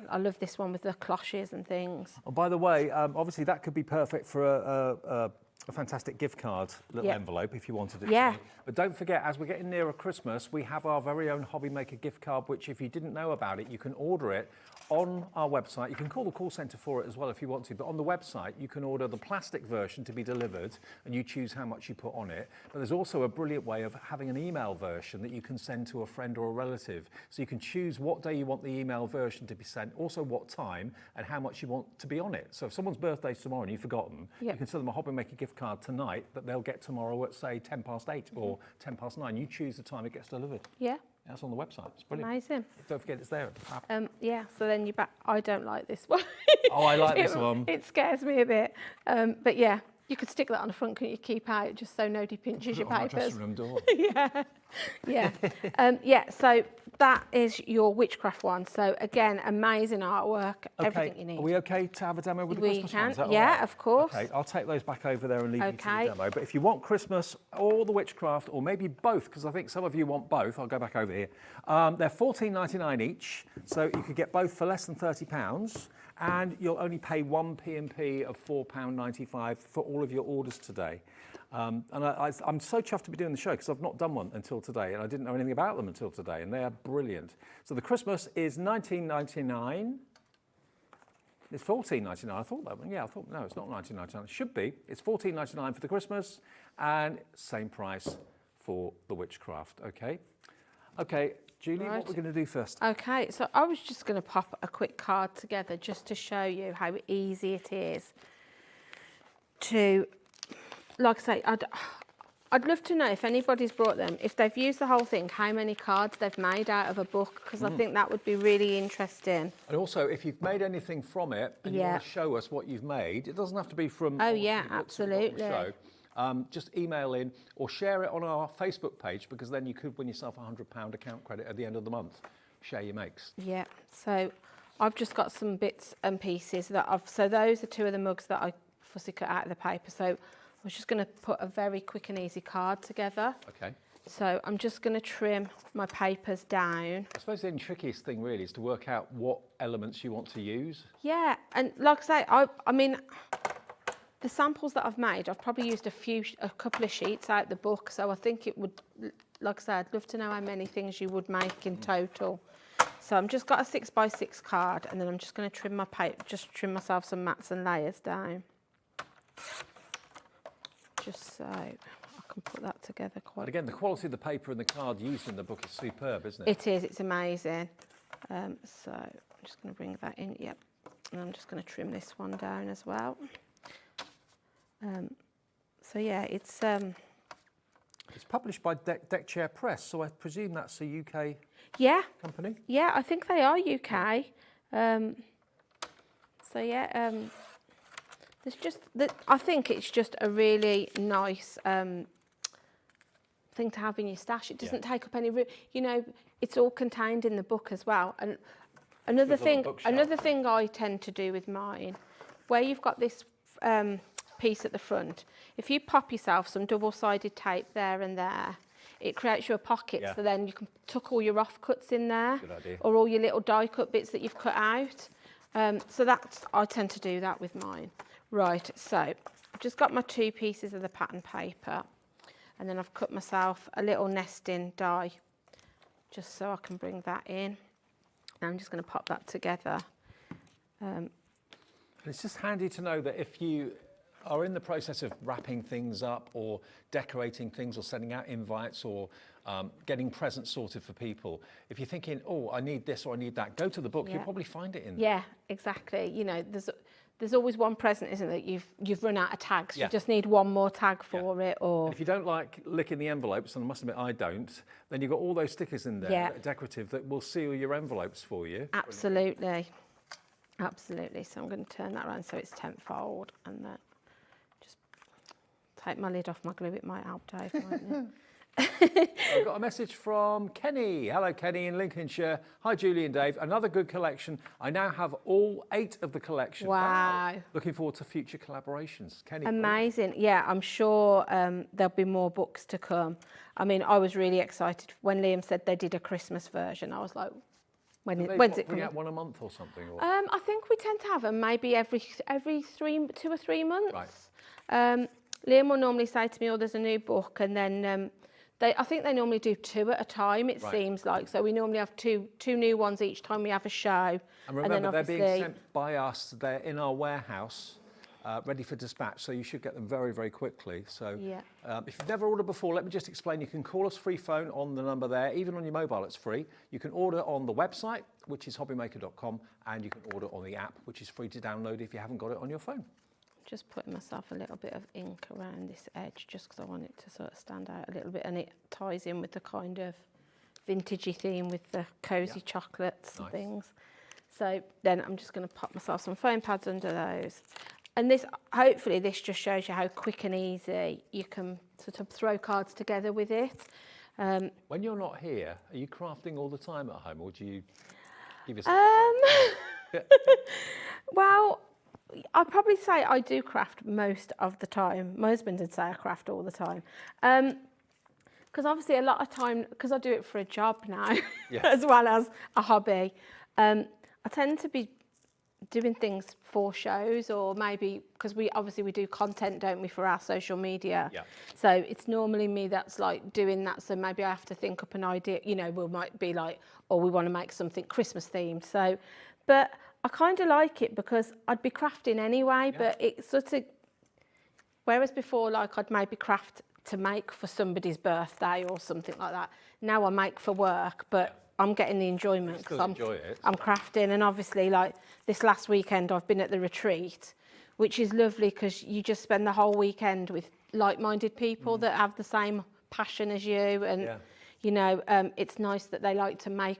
T: I love this one with the cloches and things.
Q: Oh, by the way, obviously that could be perfect for a fantastic gift card little envelope if you wanted it to be. But don't forget, as we're getting nearer Christmas, we have our very own Hobby Maker gift card, which if you didn't know about it, you can order it on our website. You can call the call centre for it as well if you want to, but on the website you can order the plastic version to be delivered and you choose how much you put on it. But there's also a brilliant way of having an email version that you can send to a friend or a relative. So you can choose what day you want the email version to be sent, also what time and how much you want to be on it. So if someone's birthday's tomorrow and you've forgotten, you can send them a Hobby Maker gift card tonight that they'll get tomorrow at say 8:10 or 9:10. You choose the time it gets delivered.
T: Yeah.
Q: That's on the website. It's brilliant.
T: Amazing.
Q: Don't forget it's there at the top.
T: Yeah, so then you back. I don't like this one.
Q: Oh, I like this one.
T: It scares me a bit. But yeah, you could stick that on the front, couldn't you? Keep out just so nobody pinches your papers.
Q: Dressing room door.
T: Yeah. So that is your witchcraft one. So again, amazing artwork, everything you need.
Q: Are we okay to have a demo with the Christmas ones? Is that all
T: yeah,
Q: right?
T: of course.
Q: Okay, I'll take those back over there and leave you to the demo. But if you want Christmas or the witchcraft, or maybe both, because I think some of you want both, I'll go back over here. They're £14.99 each, so you could get both for less than £30, and you'll only pay one P&P of £4.95 for all of your orders today. And I'm so chuffed to be doing the show because I've not done one until today and I didn't know anything about them until today, and they are brilliant. So the Christmas is $19.99. It's $14.99. I thought that one. Yeah, I thought no, it's not $19.99. It should be. It's $14.99 for the Christmas, and same price for the witchcraft. Okay, Julie, what we're going to do first?
T: Okay, so I was just going to pop a quick card together just to show you how easy it is to. Like I say, I'd love to know if anybody's brought them, if they've used the whole thing, how many cards they've made out of a book, because I think that would be really interesting.
Q: And also, if you've made anything from it and you want to show us what you've made, it doesn't have to be from...
T: Oh, yeah, absolutely.
Q: Just email in or share it on our Facebook page, because then you could win yourself a £100 account credit at the end of the month. Share your makes.
T: Yeah, so I've just got some bits and pieces that so those are two of the mugs that I fussy cut out of the paper. So I was just going to put a very quick and easy card together.
Q: Okay.
T: So I'm just going to trim my papers down.
Q: I suppose the trickiest thing really is to work out what elements you want to use.
T: Yeah, and like I say, I mean, the samples that I've made, I've probably used a couple of sheets out the book. So I think it would, like I say, I'd love to know how many things you would make in total. So I've just got a 6x6 card, and then I'm just going to trim my paper, just trim myself some mats and layers down. Just so I can put that together quite.
Q: And again, the quality of the paper and the card used in the book is superb, isn't it?
T: It is, it's amazing. So I'm just going to bring that in, yep. And I'm just going to trim this one down as well. So yeah, it's
Q: published by Deck Chair Press, so I presume that's a UK company?
T: Yeah, I think they are UK. So yeah, there's just I think it's just a really nice thing to have in your stash. It doesn't take up any room. You know, it's all contained in the book as well. And another thing I tend to do with mine, where you've got this piece at the front, if you pop yourself some double-sided tape there and there, it creates you a pocket, so then you can tuck all your offcuts in there.
Q: Good idea.
T: Or all your little die cut bits that you've cut out. So I tend to do that with mine. Right, so I've just got my 2 pieces of the pattern paper, and then I've cut myself a little nesting die just so I can bring that in. And I'm just going to pop that together.
Q: It's just handy to know that if you are in the process of wrapping things up or decorating things or sending out invites or getting presents sorted for people, if you're thinking, oh, I need this or I need that, go to the book.
T: Yeah.
Q: You'll probably find it in there.
T: Yeah, exactly. You know, there's always one present, isn't it? You've run out of tags.
Q: Yeah.
T: You just need one more tag for it. Or
Q: And if you don't like licking the envelopes, and I must admit I don't, then you've got all those stickers in there that are decorative that will seal your envelopes for you.
T: Absolutely. Absolutely. So I'm going to turn that around so it's 10th fold, and then just take my lid off my glue. It might help, Dave, mightn't it?
Q: I've got a message from Kenny. Hello, Kenny in Lincolnshire. Hi, Julie and Dave. Another good collection. I now have all 8 of the collection.
T: Wow.
Q: Looking forward to future collaborations. Kenny.
T: Amazing. Yeah, I'm sure there'll be more books to come. I mean, I was really excited when Liam said they did a Christmas version. I was like, when's it
Q: bring
T: coming?
Q: out one a month or something? Or?
T: I think we tend to have them maybe every 2 or 3 months.
Q: Right.
T: Liam will normally say to me, oh, there's a new book, and then I think they normally do 2 at a time, it seems like. So we normally have two new ones each time we have a show.
Q: And remember, they're being sent by us. They're in our warehouse, ready for dispatch. So you should get them very, very quickly. So if you've never ordered before, let me just explain. You can call us free phone on the number there. Even on your mobile, it's free. You can order on the website, which is hobbymaker.com, and you can order on the app, which is free to download if you haven't got it on your phone.
T: Just putting myself a little bit of ink around this edge just because I want it to sort of stand out a little bit, and it ties in with the kind of vintagey theme with the cosy chocolates and things. So then I'm just going to pop myself some foam pads under those. And this, hopefully this just shows you how quick and easy you can sort of throw cards together with it.
Q: When you're not here, are you crafting all the time at home, or do you give yourself
T: well, I'd probably say I do craft most of the time. My husband would say I craft all the time. Because obviously a lot of time, because I do it for a job now, as well as a hobby, I tend to be doing things for shows, or maybe because we do content, don't we, for our social media. So it's normally me that's like doing that. So maybe I have to think up an idea, you know, we might be like, oh, we want to make something Christmas themed. So, but I kind of like it because I'd be crafting anyway, but it's sort of, whereas before, like I'd maybe craft to make for somebody's birthday or something like that. Now I make for work, but I'm getting the enjoyment because I'm crafting. And obviously, like this last weekend, I've been at the retreat, which is lovely because you just spend the whole weekend with like-minded people that have the same passion as you. And, you know, it's nice that they like to make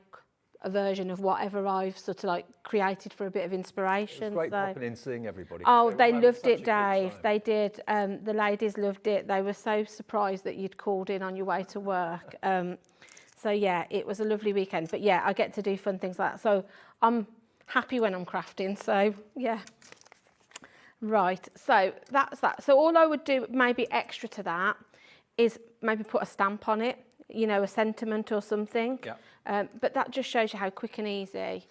T: a version of whatever I've sort of like created for a bit of inspiration.
Q: It was great popping in, seeing everybody.
T: Oh, they loved it, Dave. They did. The ladies loved it. They were so surprised that you'd called in on your way to work. So yeah, it was a lovely weekend. But yeah, I get to do fun things like that. So I'm happy when I'm crafting. So yeah. Right, so that's that. So all I would do maybe extra to that is maybe put a stamp on it, you know, a sentiment or something. But that just shows you how quick and easy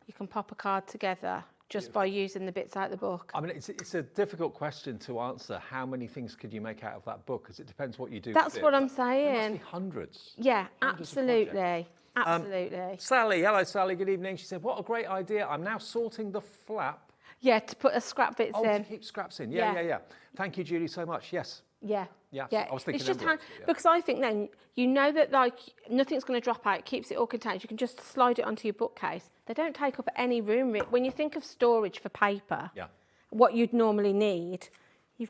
T: you can pop a card together just by using the bits out of the book.
Q: I mean, it's a difficult question to answer. How many things could you make out of that book? Because it depends what you do.
T: That's what I'm saying.
Q: There must be hundreds.
T: Yeah, absolutely. Absolutely.
Q: Sally, hello Sally, good evening. She said, what a great idea. I'm now sorting the flap.
T: Yeah, to put a scrap bits in.
Q: To keep scraps in. Yeah. Thank you, Julie, so much. Yes.
T: Yeah.
Q: I was thinking
T: it's just
Q: envelopes,
T: because I think then you know that like nothing's going to drop out. It keeps it all contained. You can just slide it onto your bookcase. They don't take up any room. When you think of storage for paper, what you'd normally need, you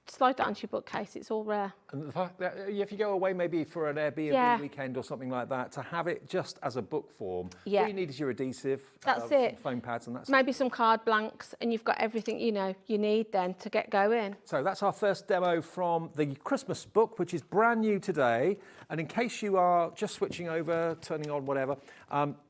T: slide that onto your bookcase. It's all there.
Q: And the fact that if you go away maybe for an Airbnb weekend or something like that, to have it just as a book form, all you need is your adhesive,
T: that's it.
Q: foam pads, and that's
T: maybe some card blanks, and you've got everything you need then to get going.
Q: So that's our first demo from the Christmas book, which is brand new today. And in case you are just switching over, turning on, whatever,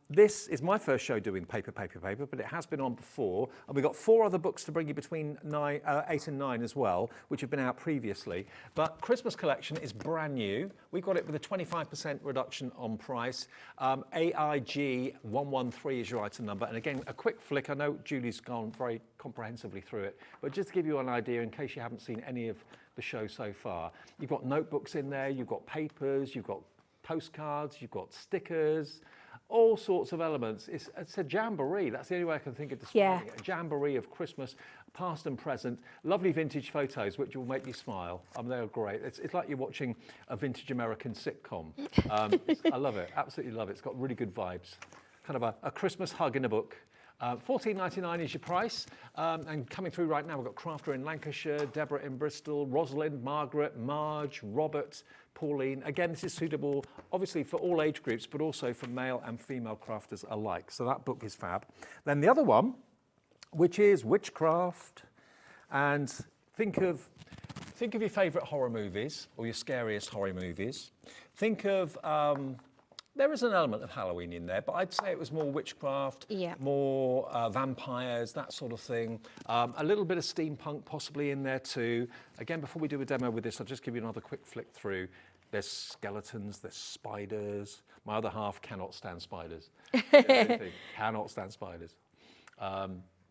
Q: This is my first show doing paper, but it has been on before. And we've got 4 other books to bring you between 8 and 9 as well, which have been out previously. But Christmas collection is brand new. We've got it with a 25% reduction on price. AIG 113 is your item number. And again, a quick flick. I know Julie's gone very comprehensively through it, but just to give you an idea, in case you haven't seen any of the show so far, you've got notebooks in there, you've got papers, you've got postcards, you've got stickers, all sorts of elements. It's a jamboree. That's the only way I can think of describing it. A jamboree of Christmas, past and present. Lovely vintage photos, which will make you smile. They're great. It's like you're watching a vintage American sitcom. I love it. Absolutely love it. It's got really good vibes. Kind of a Christmas hug in a book. $14.99 is your price. And coming through right now, we've got Crafter in Lancashire, Deborah in Bristol, Rosalind, Margaret, Marge, Robert, Pauline. Again, this is suitable, obviously, for all age groups, but also for male and female crafters alike. So that book is fab. Then the other one, which is Witchcraft. And think of your favourite horror movies, or your scariest horror movies. Think of... there is an element of Halloween in there, but I'd say it was more witchcraft, more vampires, that sort of thing. A little bit of steampunk possibly in there too. Again, before we do a demo with this, I'll just give you another quick flick through. There's skeletons, there's spiders. My other half cannot stand spiders. Cannot stand spiders. There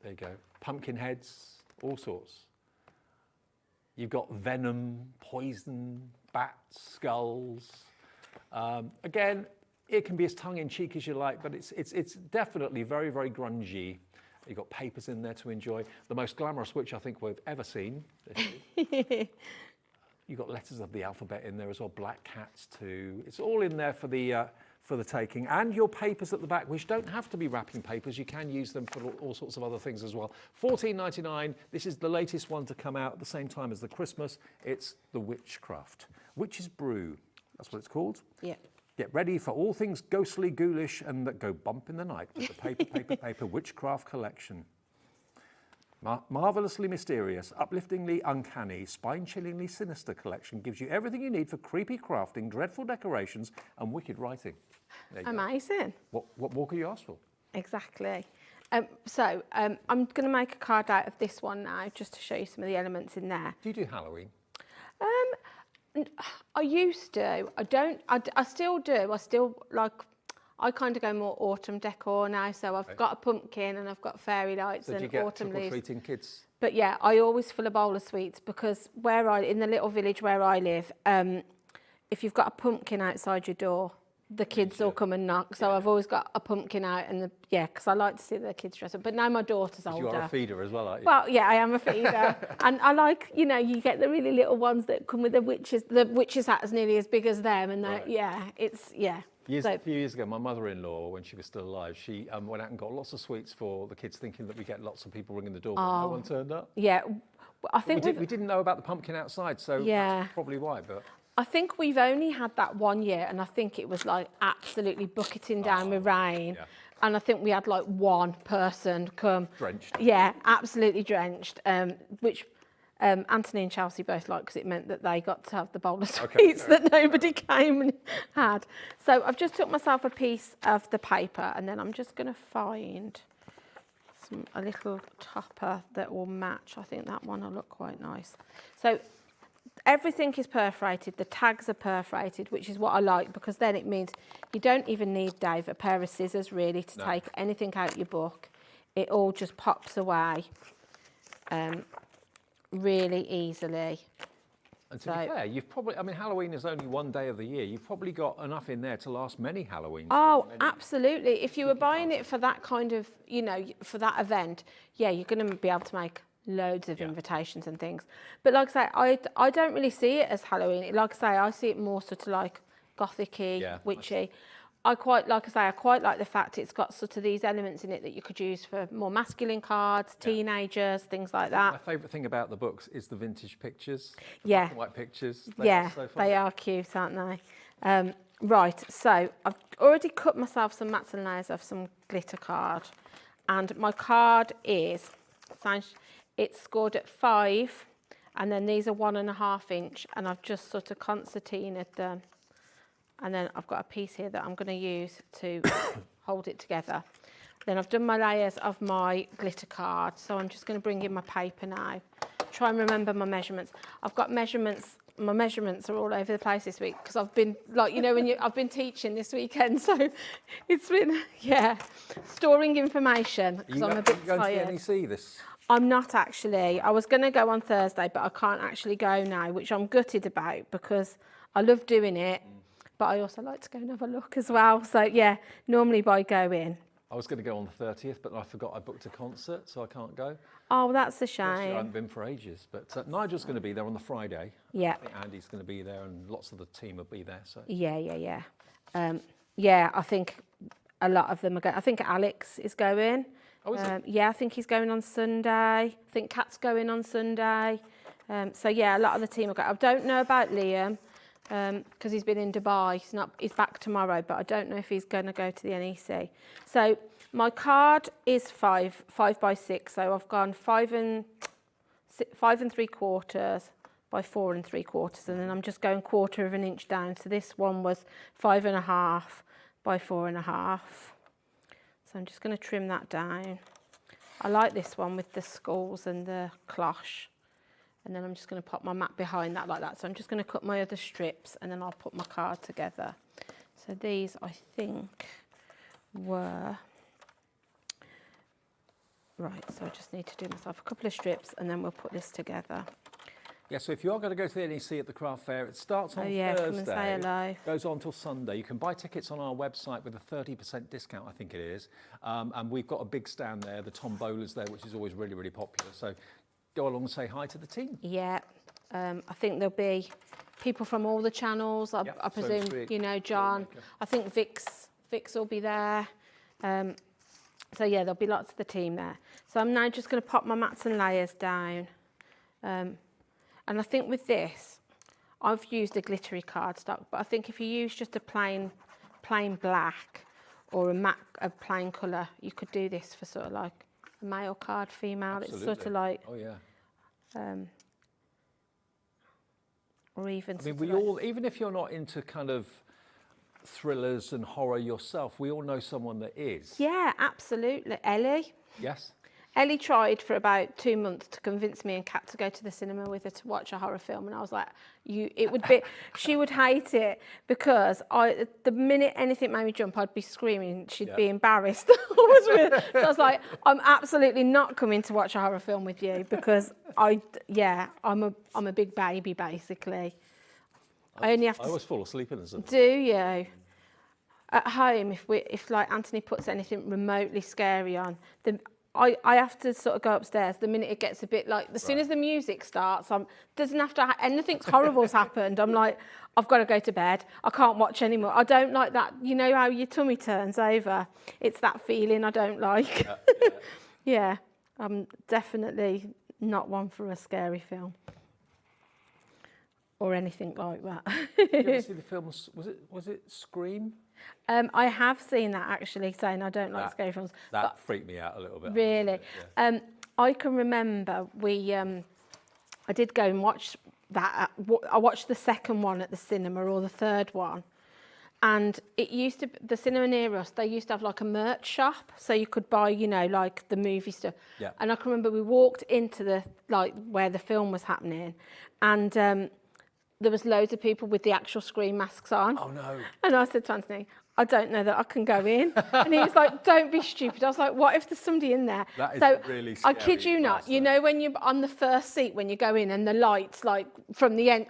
Q: you go. Pumpkin heads, all sorts. You've got venom, poison, bats, skulls. Again, it can be as tongue-in-cheek as you like, but it's definitely very, very grungy. You've got papers in there to enjoy. The most glamorous witch I think we've ever seen. You've got letters of the alphabet in there as well, black cats too. It's all in there for the taking. And your papers at the back, which don't have to be wrapping papers. You can use them for all sorts of other things as well. $14.99. This is the latest one to come out at the same time as the Christmas. It's the Witchcraft. Witch's Brew. That's what it's called.
T: Yeah.
Q: Get ready for all things ghostly, ghoulish, and that go bump in the night with the paper Witchcraft collection. Marvellously mysterious, upliftingly uncanny, spine-chillingly sinister collection gives you everything you need for creepy crafting, dreadful decorations, and wicked writing.
T: Amazing.
Q: What more could you ask for?
T: Exactly. I'm going to make a card out of this one now, just to show you some of the elements in there.
Q: Do you do Halloween?
T: I used to. I don't. I still do. I kind of go more autumn decor now. So I've got a pumpkin and I've got fairy lights and autumn leaves.
Q: Trick-or-treating kids?
T: But yeah, I always fill a bowl of sweets because in the little village where I live, if you've got a pumpkin outside your door, the kids will come and knock. So I've always got a pumpkin out because I like to see the kids dress up. But now my daughter's older.
Q: You are a feeder as well, aren't you?
T: Well, yeah, I am a feeder. And I like, you get the really little ones that come with the witch's hat is nearly as big as them. And
Q: A few years ago, my mother-in-law, when she was still alive, she went out and got lots of sweets for the kids, thinking that we get lots of people ringing the door, but no one turned up.
T: Yeah, I think
Q: we didn't know about the pumpkin outside, so that's probably why. But
T: I think we've only had that one year, and I think it was like absolutely bucketing down with rain. Yeah. And I think we had like one person come.
Q: Drenched.
T: Yeah, absolutely drenched, which Anthony and Chelsea both liked because it meant that they got to have the bowl of sweets that nobody came and had. So I've just took myself a piece of the paper, and then I'm just going to find a little topper that will match. I think that one will look quite nice. So everything is perforated, the tags are perforated, which is what I like, because then it means you don't even need, Dave, a pair of scissors really to take anything out your book. It all just pops away really easily.
Q: And to be fair, you've probably, Halloween is only one day of the year. You've probably got enough in there to last many Halloweens.
T: Oh, absolutely. If you were buying it for that kind of, for that event, you're going to be able to make loads of invitations and things. But like I say, I don't really see it as Halloween. Like I say, I see it more sort of like gothic-y, witchy. I quite like the fact it's got sort of these elements in it that you could use for more masculine cards, teenagers, things like that.
Q: My favourite thing about the books is the vintage pictures, the
T: black
Q: and white pictures.
T: They are cute, aren't they? Right, so I've already cut myself some mats and layers of some glitter card, and my card is, it's scored at 5, and then these are 1.5 inch, and I've just sort of concertinaed them. And then I've got a piece here that I'm going to use to hold it together. Then I've done my layers of my glitter card, so I'm just going to bring in my paper now. Try and remember my measurements. I've got measurements. My measurements are all over the place this week because I've been, like, you know, I've been teaching this weekend, so it's been, yeah, storing information because I'm a bit tired.
Q: Are you going to the NEC this?
T: I'm not actually. I was going to go on Thursday, but I can't actually go now, which I'm gutted about because I love doing it, but I also like to go and have a look as well. So yeah, normally by going.
Q: I was going to go on the 30th, but I forgot I booked a concert, so I can't go.
T: Oh, that's a
Q: I
T: shame.
Q: haven't been for ages, but Nigel's going to be there on the Friday.
T: Yeah.
Q: I think Andy's going to be there, and lots of the team will be there. So.
T: Yeah. Yeah, I think a lot of them are going. I think Alex is going.
Q: Oh, is he?
T: Yeah, I think he's going on Sunday. I think Kat's going on Sunday. So yeah, a lot of the team are going. I don't know about Liam because he's been in Dubai. He's back tomorrow, but I don't know if he's going to go to the NEC. So my card is 5 by 6. So I've gone 5 and 3/4 by 4 3/4, and then I'm just going 1/4 of an inch down. So this one was 5.5 by 4.5. So I'm just going to trim that down. I like this one with the skulls and the cloche. And then I'm just going to pop my mat behind that like that. So I'm just going to cut my other strips and then I'll put my card together. So these, I think, were... Right, so I just need to do myself a couple of strips and then we'll put this together.
Q: Yeah, so if you are going to go to the NEC at the craft fair, it starts on
T: Thursday, come and say hello.
Q: Goes on till Sunday. You can buy tickets on our website with a 30% discount, I think it is. And we've got a big stand there, the Tombola's there, which is always really, really popular. So go along and say hi to the team.
T: Yeah, I think there'll be people from all the channels. I presume, you know, John. I think Vix will be there. So yeah, there'll be lots of the team there. So I'm now just going to pop my mats and layers down. And I think with this, I've used a glittery cardstock, but I think if you use just a plain black or a plain colour, you could do this for sort of like a male card, female.
Q: Absolutely.
T: It's sort of like,
Q: oh yeah,
T: or even.
Q: I mean, we all, even if you're not into kind of thrillers and horror yourself, we all know someone that is.
T: Yeah, absolutely. Ellie.
Q: Yes.
T: Ellie tried for about 2 months to convince me and Kat to go to the cinema with her to watch a horror film, and I was like, she would hate it because the minute anything made me jump, I'd be screaming. She'd be embarrassed. So I was like, I'm absolutely not coming to watch a horror film with you because I'm a big baby basically. I only have to.
Q: I always fall asleep in the
T: Do you? At home, if like Anthony puts anything remotely scary on, then I have to sort of go upstairs the minute it gets a bit like, as soon as the music starts, doesn't have to, anything horrible's happened, I'm like, I've got to go to bed. I can't watch anymore. I don't like that, you know how your tummy turns over? It's that feeling I don't like. Yeah, I'm definitely not one for a scary film. Or anything like that.
Q: Did you ever see the film, was it Scream?
T: I have seen that actually, saying I don't like scary films.
Q: That freaked me out a little bit.
T: Really?
Q: Yeah.
T: I can remember I did go and watch that. I watched the second one at the cinema or the third one. And it used to, the cinema near us, they used to have like a merch shop. So you could buy, you know, like the movie stuff.
Q: Yeah.
T: And I can remember we walked into where the film was happening. And there was loads of people with the actual Scream masks on.
Q: Oh no.
T: And I said to Anthony, I don't know that I can go in. And he was like, don't be stupid. I was like, what if there's somebody in there?
Q: That is
T: so
Q: really scary.
T: I kid you not, you know when you're on the first seat when you go in and the lights like from the end,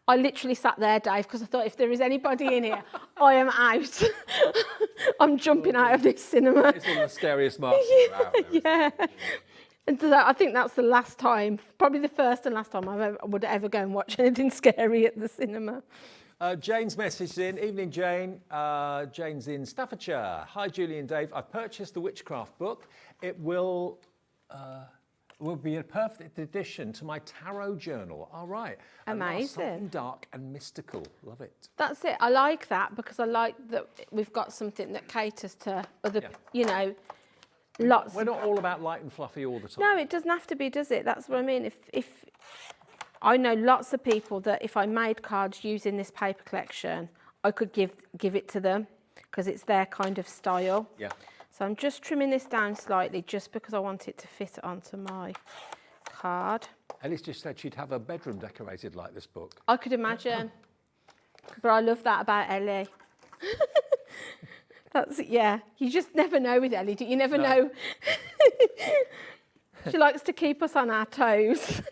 T: I literally sat there, Dave, because I thought if there is anybody in here, I am out. I'm jumping out of this cinema.
Q: It's one of the scariest masks out there.
T: Yeah. And so I think that's the last time, probably the first and last time I would ever go and watch anything scary at the cinema.
Q: Jane's messaged in. Evening, Jane. Jane's in Staffordshire. Hi, Julie and Dave. I've purchased the Witchcraft book. It will be a perfect addition to my tarot journal. All right.
T: Amazing.
Q: Something dark and mystical. Love it.
T: That's it. I like that because I like that we've got something that caters to other, you know, lots.
Q: We're not all about light and fluffy all the time.
T: No, it doesn't have to be, does it? That's what I mean. If I know lots of people that if I made cards using this paper collection, I could give it to them. because it's their kind of style.
Q: Yeah.
T: So I'm just trimming this down slightly just because I want it to fit onto my card.
Q: Ellie's just said she'd have her bedroom decorated like this book.
T: I could imagine. But I love that about Ellie. That's, yeah, you just never know with Ellie, do you? Never know. She likes to keep us on our toes.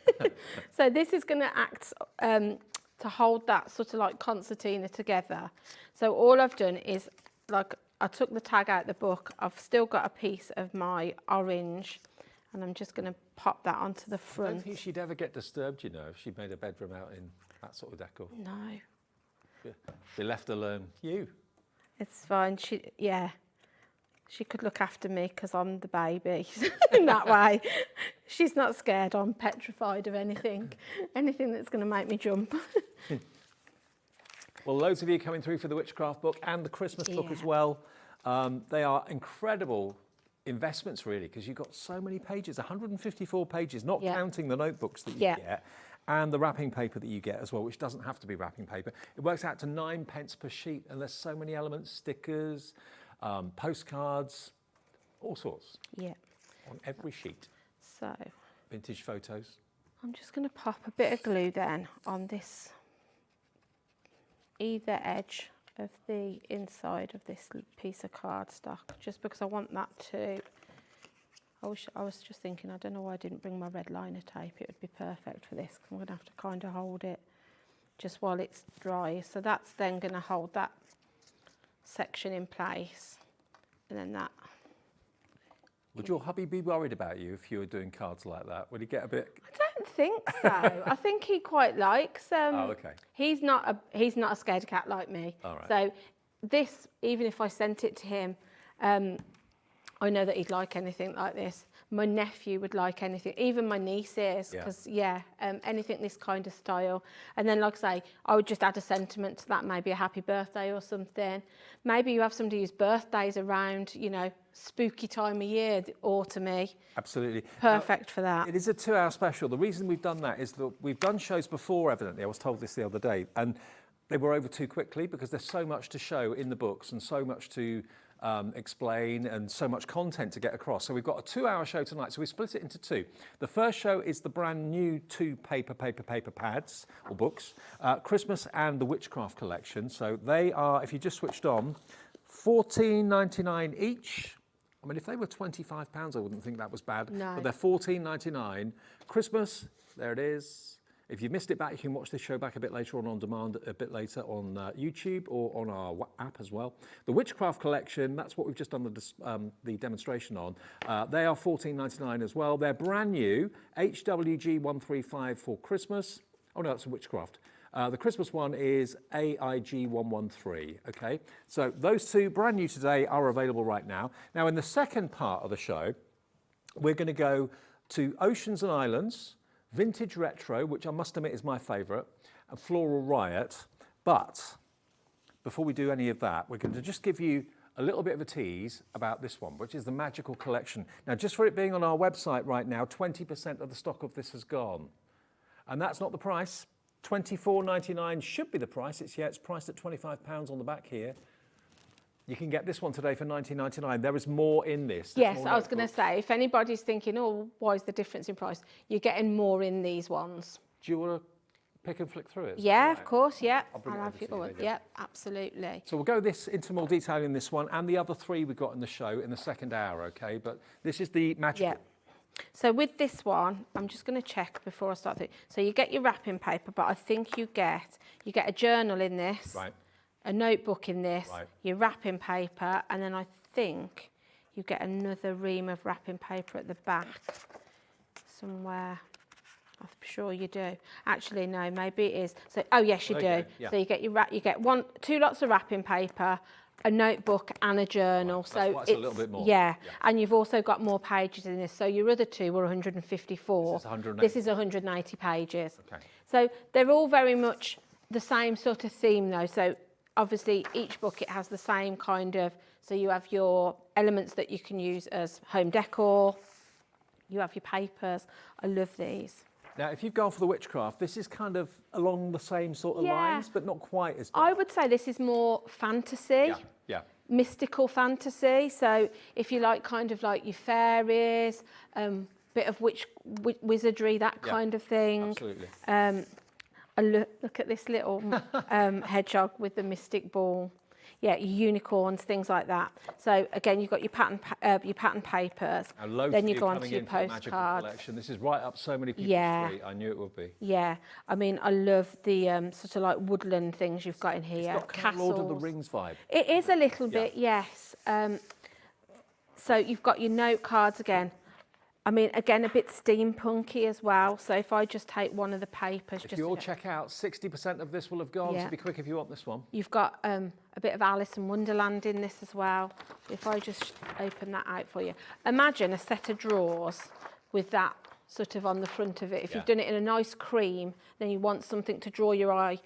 T: So this is going to act to hold that sort of like concertina together. So all I've done is, like, I took the tag out the book. I've still got a piece of my orange, and I'm just going to pop that onto the front.
Q: I don't think she'd ever get disturbed, you know, if she made a bedroom out in that sort of decor.
T: No.
Q: They left alone you.
T: It's fine. She could look after me because I'm the baby in that way. She's not scared. I'm petrified of anything that's going to make me jump.
Q: Well, loads of you coming through for the Witchcraft book and the Christmas book as well. They are incredible investments, really, because you've got so many pages, 154 pages, not counting the notebooks that you get, and the wrapping paper that you get as well, which doesn't have to be wrapping paper. It works out to 9p per sheet, and there's so many elements, stickers, postcards, all sorts.
T: Yeah.
Q: On every sheet.
T: So.
Q: Vintage photos.
T: I'm just going to pop a bit of glue then on this either edge of the inside of this piece of cardstock, just because I want that to. I was just thinking, I don't know why I didn't bring my red liner tape. It would be perfect for this. I'm going to have to kind of hold it just while it's dry. So that's then going to hold that section in place, and then that.
Q: Would your hubby be worried about you if you were doing cards like that? Would he get a bit?
T: I don't think so. I think he quite likes.
Q: Oh, okay.
T: He's not a scaredy cat like me.
Q: All right.
T: So this, even if I sent it to him, I know that he'd like anything like this. My nephew would like anything, even my nieces, because anything this kind of style. And then, like I say, I would just add a sentiment to that, maybe a happy birthday or something. Maybe you have somebody whose birthday's around, you know, spooky time of year, autumny.
Q: Absolutely.
T: Perfect for that.
Q: It is a 2-hour special. The reason we've done that is that we've done shows before, evidently. I was told this the other day, and they were over too quickly because there's so much to show in the books and so much to explain and so much content to get across. So we've got a 2-hour show tonight, so we split it into two. The first show is the brand new 2 paper pads or books, Christmas and the Witchcraft collection. So they are, if you just switched on, $14.99 each. I mean, if they were £25, I wouldn't think that was bad.
T: No.
Q: But they're $14.99. Christmas, there it is. If you missed it back, you can watch this show back a bit later on demand, a bit later on YouTube or on our app as well. The Witchcraft collection, that's what we've just done the demonstration on. They are $14.99 as well. They're brand new, HWG 135 for Christmas. Oh no, that's a Witchcraft. The Christmas one is AIG 113, okay? So those two, brand new today, are available right now. Now in the second part of the show, we're gonna go to Oceans and Islands, Vintage Retro, which I must admit is my favourite, and Floral Riot. But before we do any of that, we're going to just give you a little bit of a tease about this one, which is the Magical Collection. Now, just for it being on our website right now, 20% of the stock of this has gone. And that's not the price. $24.99 should be the price. It's priced at £25 on the back here. You can get this one today for $19.99. There is more in this.
T: Yes, I was going to say, if anybody's thinking, oh, why is the difference in price? You're getting more in these ones.
Q: Do you want to pick and flick through it?
T: Yeah, of course, yeah.
Q: I'll bring it over to you.
T: Yeah, absolutely.
Q: So we'll go into more detail in this one and the other 3 we've got in the show in the second hour, okay? But this is the magical.
T: Yeah. So with this one, I'm just going to check before I start. So you get your wrapping paper, but I think you get a journal in this.
Q: Right.
T: A notebook in this, your wrapping paper, and then I think you get another ream of wrapping paper at the back somewhere. I'm sure you do. Actually, no, maybe it is. So, oh yes, you do. Yeah. So you get you get 2 lots of wrapping paper, a notebook, and a journal.
Q: Right.
T: So
Q: it's a little bit more.
T: Yeah, and you've also got more pages in this. So your other 2 were 154.
Q: This is 180.
T: This is 180 pages.
Q: Okay.
T: So they're all very much the same sort of theme, though. So obviously, each book, it has the same kind of, so you have your elements that you can use as home decor, you have your papers. I love these.
Q: Now, if you've gone for the witchcraft, this is kind of along the same sort of lines, but not quite as dark.
T: I would say this is more fantasy.
Q: Yeah.
T: Mystical fantasy. So if you like kind of like your fairies, bit of wizardry, that kind of thing.
Q: Absolutely.
T: Look at this little hedgehog with the mystic ball. Yeah, unicorns, things like that. So again, you've got your pattern papers. Then you go on to your postcards.
Q: This is right up so many people's street. I knew it would be.
T: Yeah, I mean, I love the sort of like woodland things you've got in here.
Q: It's got kind of Lord of the Rings vibe.
T: It is a little bit, yes. So you've got your note cards again. I mean, again, a bit steampunky as well. So if I just take one of the papers...
Q: If you all check out, 60% of this will have gone, so be quick if you want this one.
T: You've got a bit of Alice in Wonderland in this as well. If I just open that out for you. Imagine a set of drawers with that sort of on the front of it. If you've done it in a nice cream, then you want something to draw your eye.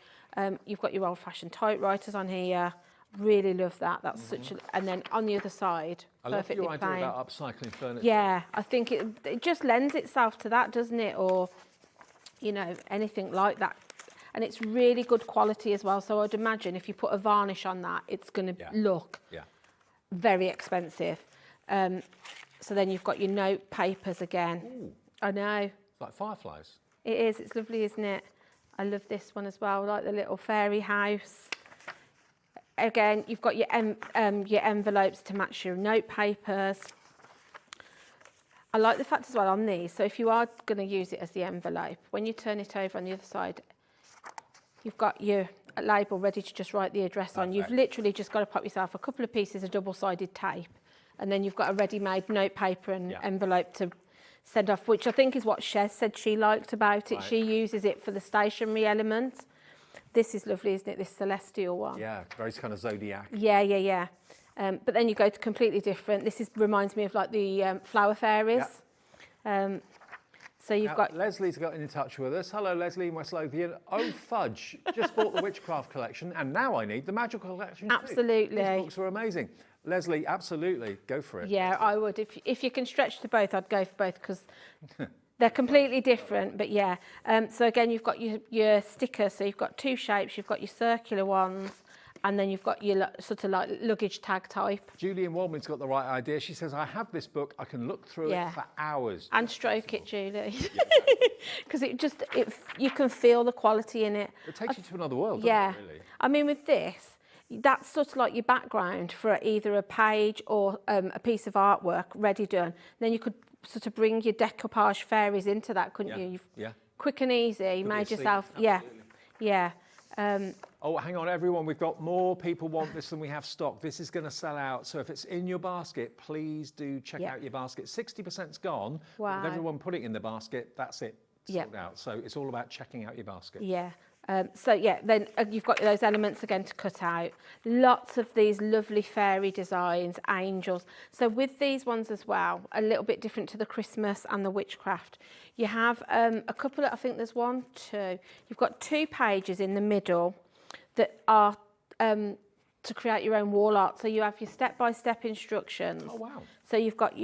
T: You've got your old-fashioned typewriters on here. Really love that. That's such a... And then on the other side,
Q: I love
T: perfectly
Q: your idea
T: plain.
Q: about upcycling furniture.
T: Yeah, I think it just lends itself to that, doesn't it? Or, you know, anything like that. And it's really good quality as well. So I'd imagine if you put a varnish on that, it's going to look very expensive. So then you've got your note papers again.
Q: Ooh.
T: I know.
Q: It's like fireflies.
T: It is. It's lovely, isn't it? I love this one as well, like the little fairy house. Again, you've got your envelopes to match your note papers. I like the fact as well on these, so if you are going to use it as the envelope, when you turn it over on the other side, you've got your label ready to just write the address on. You've literally just got to pop yourself a couple of pieces of double-sided tape, and then you've got a ready-made note paper and envelope to send off, which I think is what Shez said she liked about it. She uses it for the stationery element. This is lovely, isn't it? This celestial one.
Q: Yeah, very kind of zodiac.
T: Yeah. But then you go to completely different. This reminds me of like the flower fairies. So you've got...
Q: Leslie's gotten in touch with us. Hello, Leslie in West Lothian. Oh, fudge. Just bought the Witchcraft collection and now I need the Magical collection too.
T: Absolutely.
Q: These books are amazing. Leslie, absolutely. Go for it.
T: Yeah, I would. If you can stretch to both, I'd go for both because... They're completely different, but yeah. So again, you've got your stickers. So you've got two shapes. You've got your circular ones, and then you've got your sort of like luggage tag type.
Q: Julie in Walman's got the right idea. She says, I have this book. I can look through it for hours.
T: And stroke it, Julie. Because you can feel the quality in it.
Q: It takes you to another world, doesn't it, really?
T: I mean, with this, that's sort of like your background for either a page or a piece of artwork ready done. Then you could sort of bring your decoupage fairies into that, couldn't you? Quick and easy, made yourself,
Q: oh, hang on, everyone, we've got more people want this than we have stock. This is going to sell out, so if it's in your basket, please do check out your basket. 60%'s gone.
T: Wow.
Q: With everyone putting it in the basket, that's it, sold out. So it's all about checking out your basket.
T: Yeah. Then you've got those elements again to cut out. Lots of these lovely fairy designs, angels. So with these ones as well, a little bit different to the Christmas and the witchcraft. You have a couple of, I think there's 1, 2. You've got 2 pages in the middle that are to create your own wall art. So you have your step-by-step instructions.
Q: Oh, wow.
T: So you've got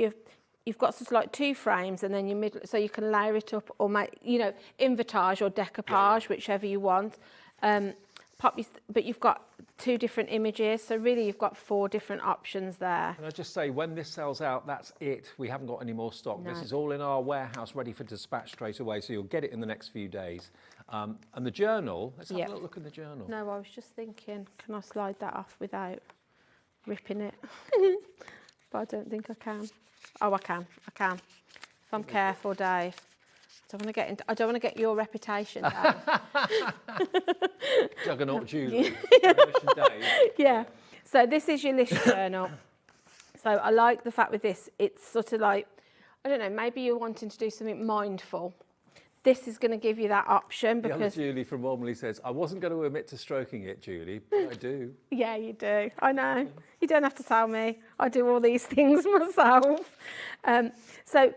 T: sort of like 2 frames and then your middle, so you can layer it up or make, you know, invitage or decoupage, whichever you want. But you've got 2 different images, so really you've got 4 different options there.
Q: Can I just say, when this sells out, that's it. We haven't got any more stock. No. This is all in our warehouse, ready for dispatch straight away, so you'll get it in the next few days. And the journal, let's have a little look at the journal.
T: No, I was just thinking, can I slide that off without ripping it? But I don't think I can. Oh, I can. If I'm careful, Dave. I don't want to get your reputation down.
Q: Juggernaut Julie.
T: Yeah. So this is your list journal. So I like the fact with this, it's sort of like, I don't know, maybe you're wanting to do something mindful. This is going to give you that option because...
Q: The other Julie from Walmley says, I wasn't going to admit to stroking it, Julie, but I do.
T: Yeah, you do. I know. You don't have to tell me. I do all these things myself. So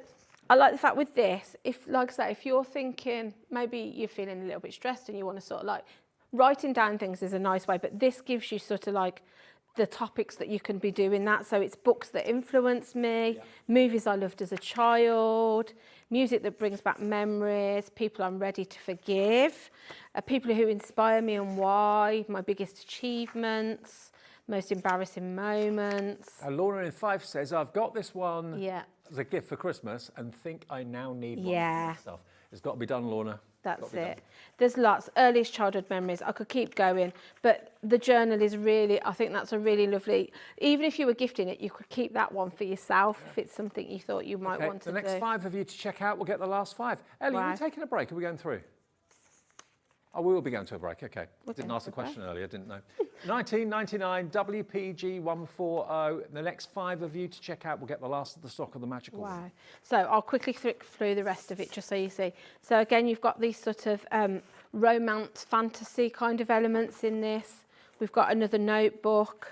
T: I like the fact with this, like I say, if you're thinking, maybe you're feeling a little bit stressed and you want to sort of like, writing down things is a nice way, but this gives you sort of like the topics that you can be doing that. So it's books that influence me, movies I loved as a child, music that brings back memories, people I'm ready to forgive, people who inspire me and why, my biggest achievements, most embarrassing moments.
Q: Lorna in 5 says, I've got this one as a gift for Christmas and think I now need one for myself. It's got to be done, Lorna.
T: That's it. There's lots. Earliest childhood memories. I could keep going, but the journal is really, I think that's a really lovely, even if you were gifting it, you could keep that one for yourself if it's something you thought you might want to do.
Q: The next 5 of you to check out, we'll get the last 5. Ellie, are we taking a break? Are we going through? Oh, we will be going to a break, okay. Didn't ask the question earlier, didn't know. 1999 WPG 140. The next 5 of you to check out, we'll get the last of the stock of the magical one.
T: Wow. So I'll quickly flick through the rest of it just so you see. So again, you've got these sort of romance, fantasy kind of elements in this. We've got another notebook.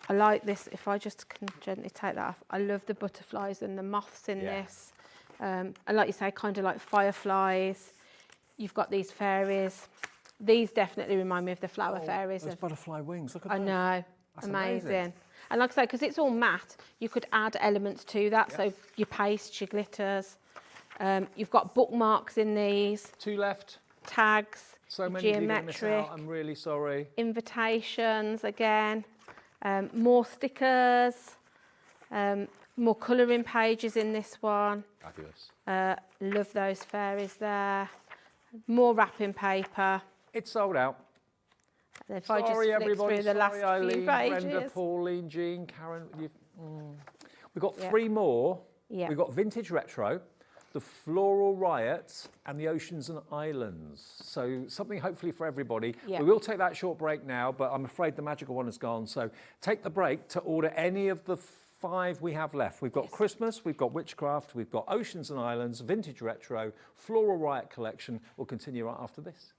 T: I like this, if I just can gently take that off. I love the butterflies and the moths in this. And like you say, kind of like fireflies. You've got these fairies. These definitely remind me of the flower fairies.
Q: Those butterfly wings, look at
T: I
Q: those.
T: know,
Q: That's
T: amazing. And like I say, because it's all matte, you could add elements to that. So your paste, your glitters. You've got bookmarks in these.
Q: 2 left.
T: Tags,
Q: So many
T: geometric.
Q: of you are gonna miss out, I'm really sorry.
T: Invitations again. More stickers. More colouring pages in this one.
Q: Fabulous.
T: Love those fairies there. More wrapping paper.
Q: It's sold out.
T: And if I just flick
Q: everybody.
T: through the last
Q: Eileen,
T: few pages.
Q: Brenda, Pauline, Jean, Karen. We've got 3 more.
T: Yeah.
Q: We've got Vintage Retro, the Floral Riots, and the Oceans and Islands. So something hopefully for everybody.
T: Yeah.
Q: We will take that short break now, but I'm afraid the magical one is gone. So take the break to order any of the 5 we have left. We've got Christmas, we've got Witchcraft, we've got Oceans and Islands, Vintage Retro, Floral Riot Collection. We'll continue right after this.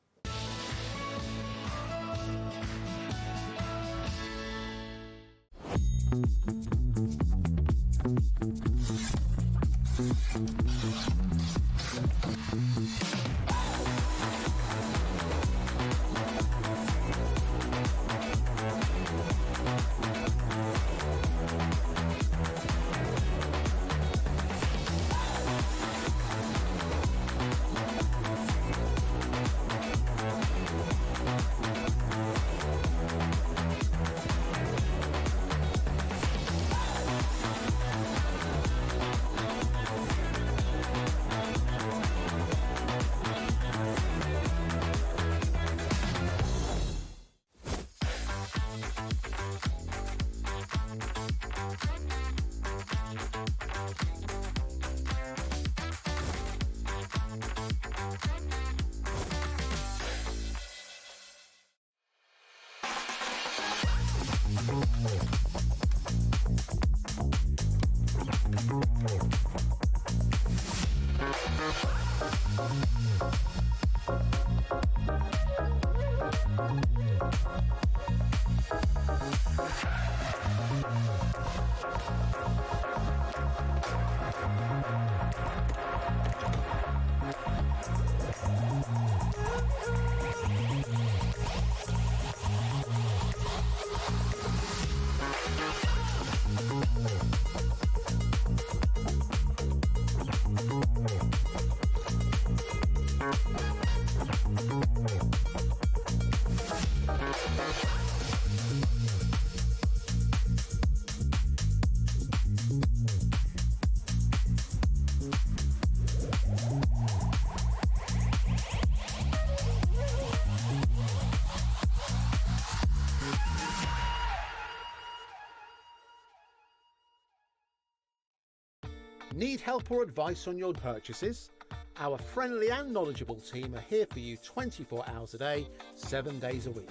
E: Need help or advice on your purchases? Our friendly and knowledgeable team are here for you 24 hours a day, 7 days a week.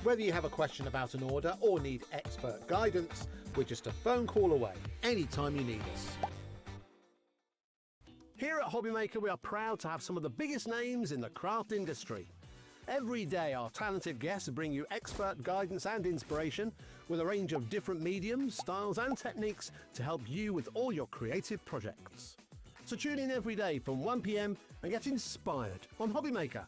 E: Whether you have a question about an order or need expert guidance, we're just a phone call away anytime you need us.
U: Here at Hobbymaker, we are proud to have some of the biggest names in the craft industry. Every day, our talented guests bring you expert guidance and inspiration with a range of different mediums, styles and techniques to help you with all your creative projects. So tune in every day from 1 p.m. and get inspired on Hobbymaker.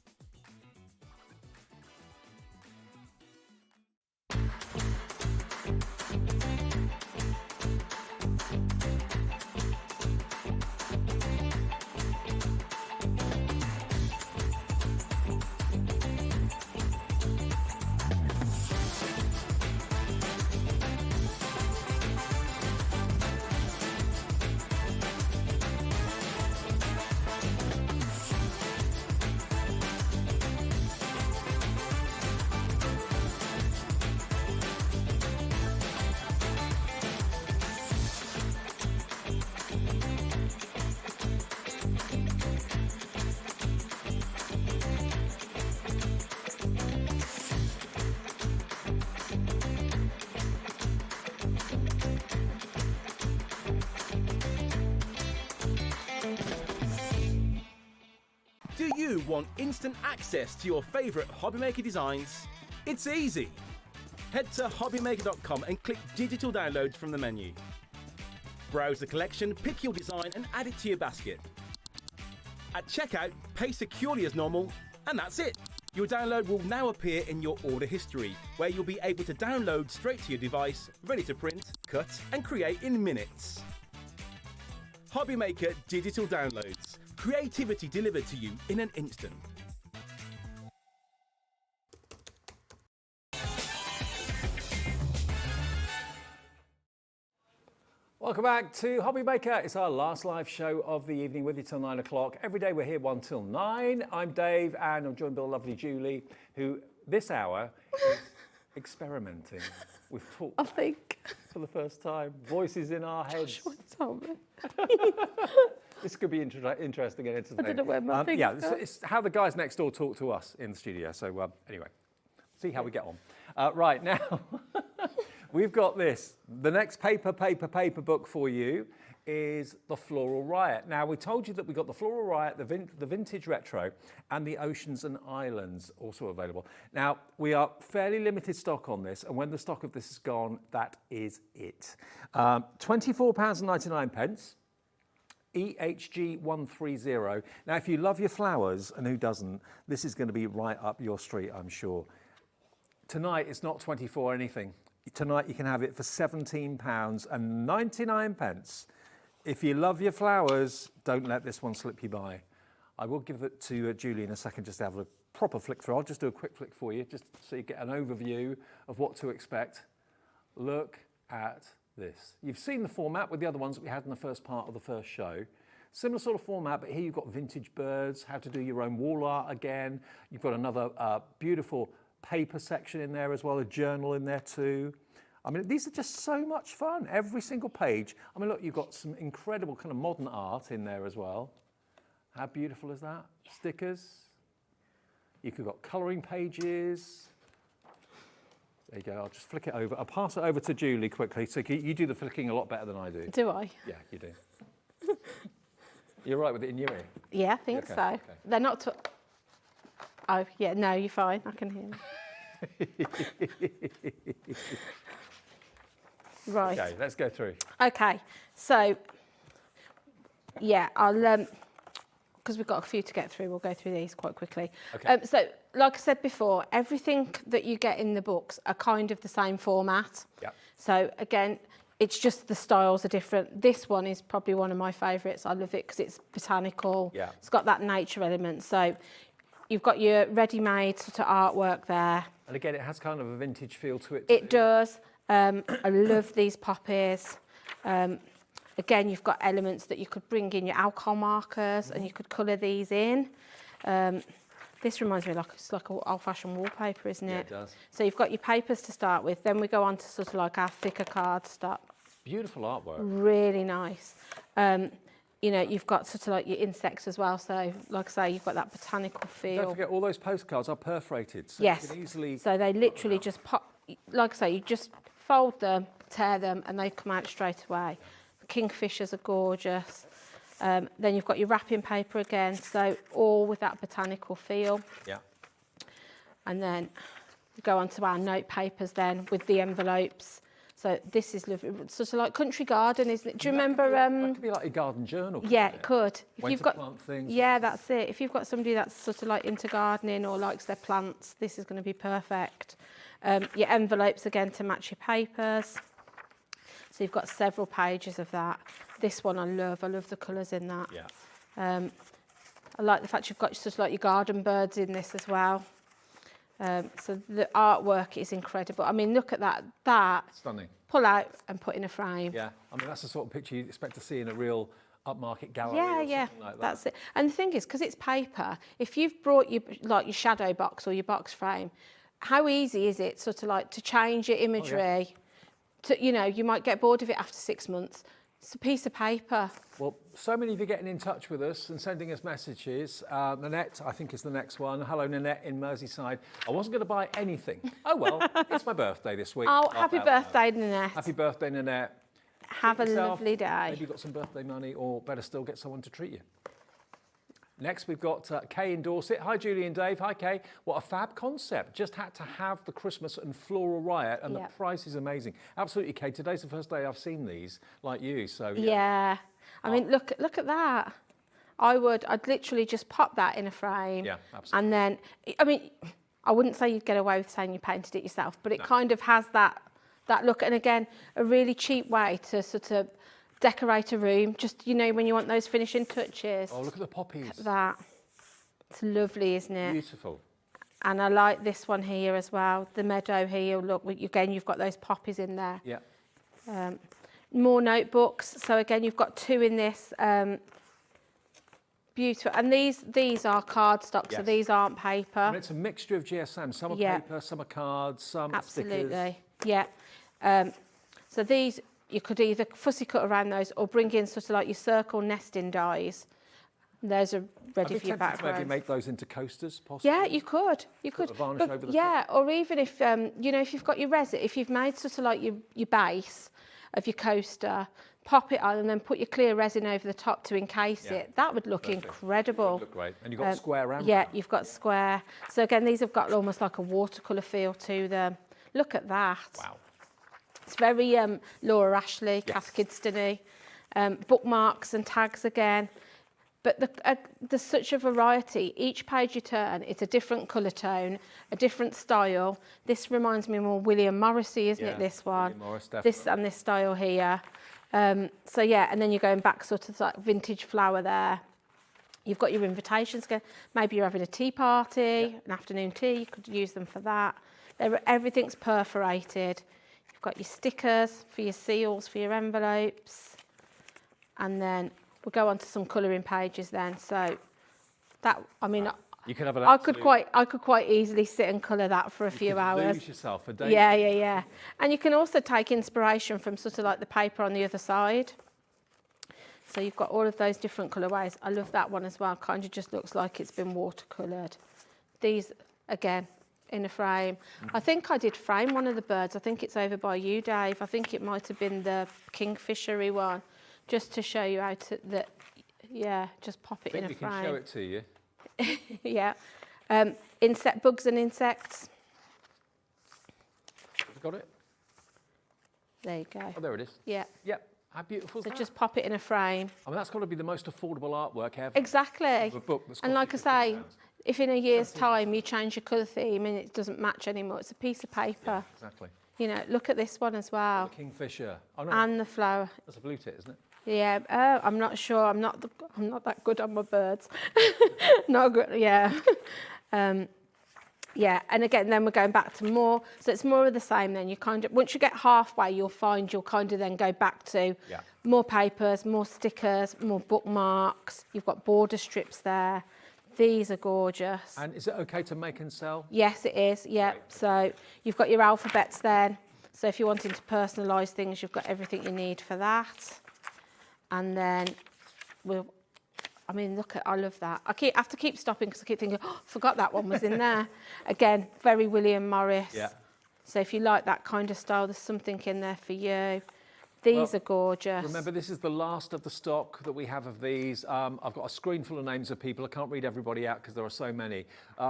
F: want instant access to your favourite Hobbymaker designs? It's easy. Head to hobbymaker.com and click digital downloads from the menu. Browse the collection, pick your design and add it to your basket. At checkout, pay securely as normal, and that's it. Your download will now appear in your order history, where you'll be able to download straight to your device, ready to print, cut and create in minutes. Hobbymaker Digital Downloads. Creativity delivered to you in an instant.
Q: Welcome back to Hobby Maker. It's our last live show of the evening with you till 9 o'clock. Every day we're here 1 till 9. I'm Dave and I'm joined by the lovely Julie, who this hour is experimenting with talk.
T: I think.
Q: For the first time. Voices in our heads. This could be interesting and entertaining.
T: I don't know where my things
Q: Yeah,
T: go.
Q: it's how the guys next door talk to us in the studio. So anyway, see how we get on. Right, now, we've got this. The next paper book for you is the Floral Riot. Now, we told you that we got the Floral Riot, the Vintage Retro, and the Oceans and Islands also available. Now, we are fairly limited stock on this, and when the stock of this is gone, that is it. £24.99. EHG 130. Now, if you love your flowers, and who doesn't, this is going to be right up your street, I'm sure. Tonight, it's not 24 anything. Tonight, you can have it for £17.99. If you love your flowers, don't let this one slip you by. I will give it to Julie in a second just to have a proper flick through. I'll just do a quick flick for you, just so you get an overview of what to expect. Look at this. You've seen the format with the other ones that we had in the first part of the first show. Similar sort of format, but here you've got vintage birds, how to do your own wall art again. You've got another beautiful paper section in there as well, a journal in there too. I mean, these are just so much fun, every single page. I mean, look, you've got some incredible kind of modern art in there as well. How beautiful is that? Yeah. Stickers. You've got colouring pages. There you go, I'll just flick it over. I'll pass it over to Julie quickly. So you do the flicking a lot better than I do.
T: Do I?
Q: Yeah, you do. You're right with it in your ear?
T: Yeah, I think
Q: Okay,
T: so.
Q: okay.
T: They're not... Oh, yeah, no, you're fine. I can hear you. Right.
Q: Okay, let's go through.
T: Okay, so, yeah, I'll... because we've got a few to get through, we'll go through these quite quickly.
Q: Okay.
T: So, like I said before, everything that you get in the books are kind of the same format.
Q: Yeah.
T: So, again, it's just the styles are different. This one is probably one of my favourites. I love it because it's botanical.
Q: Yeah.
T: It's got that nature element. So, you've got your ready-made sort of artwork there.
Q: And again, it has kind of a vintage feel to it.
T: It does. I love these poppies. Again, you've got elements that you could bring in your alcohol markers and you could colour these in. This reminds me it's like an old-fashioned wallpaper, isn't it?
Q: Yeah, it does.
T: So you've got your papers to start with, then we go on to sort of like our thicker card stuff.
Q: Beautiful artwork.
T: Really nice. You know, you've got sort of like your insects as well. So, like I say, you've got that botanical feel.
Q: Don't forget, all those postcards are perforated. So
T: Yes.
Q: you can easily...
T: So they literally just pop, like I say, you just fold them, tear them, and they come out straight away. The kingfishers are gorgeous. Then you've got your wrapping paper again, so all with that botanical feel.
Q: Yeah.
T: And then we go on to our note papers then with the envelopes. So this is lovely, sort of like country garden, isn't it? Do you remember?
Q: That could be like a garden journal.
T: Yeah, it could. If
Q: When
T: you've
Q: to
T: got,
Q: plant things.
T: yeah, that's it. If you've got somebody that's sort of like into gardening or likes their plants, this is going to be perfect. Your envelopes again to match your papers. So you've got several pages of that. This one I love the colours in that.
Q: Yeah.
T: I like the fact you've got sort of like your garden birds in this as well. So the artwork is incredible. I mean, look at that. That
Q: Stunning.
T: Pull out and put in a frame.
Q: Yeah, I mean, that's the sort of picture you'd expect to see in a real upmarket gallery
T: Yeah,
Q: or
T: yeah,
Q: something like that.
T: that's it. And the thing is, because it's paper, if you've brought your your shadow box or your box frame, how easy is it sort of like to change your imagery? To, you know, you might get bored of it after 6 months. It's a piece of paper.
Q: Well, so many of you getting in touch with us and sending us messages. Nanette, I think, is the next one. Hello, Nanette in Merseyside. I wasn't going to buy anything. Oh, well, it's my birthday this week.
T: Oh, happy birthday, Nanette.
Q: Happy birthday, Nanette.
T: Have a
Q: Treat yourself.
T: lovely day.
Q: Maybe you've got some birthday money, or better still, get someone to treat you. Next, we've got Kay in Dorset. Hi, Julie and Dave. Hi, Kay. What a fab concept. Just had to have the Christmas and floral riot, and the price is amazing. Absolutely, Kay. Today's the first day I've seen these, like you. So
T: yeah. I mean, look at that. I'd literally just pop that in a frame.
Q: Yeah, absolutely.
T: And then, I mean, I wouldn't say you'd get away with saying you painted it yourself, but it kind of has that look. And again, a really cheap way to sort of decorate a room, just, you know, when you want those finishing touches.
Q: Oh, look at the poppies.
T: Look at that. It's lovely, isn't it?
Q: Beautiful.
T: And I like this one here as well, the meadow here. Look, again, you've got those poppies in there.
Q: Yeah.
T: More notebooks. So again, you've got 2 in this. Beautiful. And these are cardstock, so these aren't paper.
Q: And it's a mixture of GSM. Some are paper, some are cards, some
T: Absolutely.
Q: stickers.
T: Yeah. So these, you could either fussy cut around those or bring in sort of like your circle nesting dies. Those are ready for your background.
Q: Maybe make those into coasters, possibly.
T: Yeah, you could.
Q: Put a varnish over the
T: top. Or even if you know, if you've got your resin, if you've made sort of like your base of your coaster, pop it on and then put your clear resin over the top to encase it. That would look incredible.
Q: Would look great. And you've got square round.
T: Yeah, you've got square. So again, these have got almost like a watercolour feel to them. Look at that.
Q: Wow.
T: It's very Laura Ashley, Kath Kidston-y. Bookmarks and tags again. But there's such a variety. Each page you turn, it's a different colour tone, a different style. This reminds me more William Morrissey, isn't it, this one?
Q: William Morris, definitely.
T: This and this style here. So yeah, and then you're going back sort of like vintage flower there. You've got your invitations again. Maybe you're having a tea party, an afternoon tea, you could use them for that. Everything's perforated. You've got your stickers for your seals, for your envelopes. And then we'll go on to some colouring pages then. So that, I mean,
Q: you can have an
T: I could quite easily sit and colour that for a few hours.
Q: Lose yourself for days.
T: Yeah. And you can also take inspiration from sort of like the paper on the other side. So you've got all of those different colourways. I love that one as well. Kind of just looks like it's been watercoloured. These, again, in a frame. I think I did frame one of the birds. I think it's over by you, Dave. I think it might have been the kingfishery one, just to show you how to, just pop it in a frame.
Q: We can show it to you.
T: Yeah. Bugs and insects.
Q: Have you got it?
T: There you go.
Q: Oh, there it is.
T: Yeah.
Q: Yep. How beautiful is that?
T: So just pop it in a frame.
Q: I mean, that's got to be the most affordable artwork ever.
T: Exactly.
Q: A book that's
T: and like I say, if in a year's time you change your colour theme and it doesn't match anymore, it's a piece of paper.
Q: Yeah, exactly.
T: You know, look at this one as well.
Q: The kingfisher. Oh, no.
T: And the flower.
Q: That's a blue tit, isn't it?
T: Yeah, I'm not sure. I'm not that good on my birds. Not good. Yeah. Yeah, and again, then we're going back to more. So it's more of the same. Then you kind of, once you get halfway, you'll find you'll kind of then go back to more papers, more stickers, more bookmarks. You've got border strips there. These are gorgeous.
Q: And is it okay to make and sell?
T: Yes, it is. Yeah. Great. So you've got your alphabets then. So if you're wanting to personalise things, you've got everything you need for that. And then I love that. I have to keep stopping because I keep thinking, I forgot that one was in there. Again, very William Morris.
Q: Yeah.
T: So if you like that kind of style, there's something in there for you. These are gorgeous.
Q: Remember, this is the last of the stock that we have of these. I've got a screen full of names of people. I can't read everybody out because there are so many.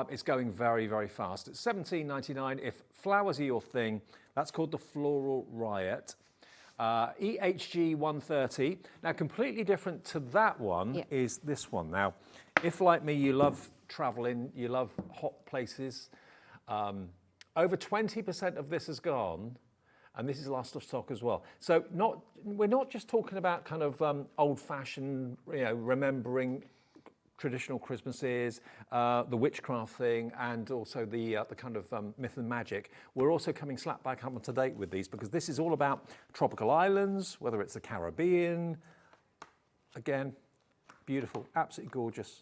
Q: It's going very, very fast. It's $17.99. If flowers are your thing, that's called the Floral Riot. EHG 130. Now, completely different to that one is this one. Now, if like me, you love traveling, you love hot places, over 20% of this has gone, and this is last of stock as well. So we're not just talking about kind of old-fashioned, remembering traditional Christmases, the witchcraft thing, and also the kind of myth and magic. We're also coming slap back up to date with these because this is all about tropical islands, whether it's the Caribbean. Again, beautiful, absolutely gorgeous.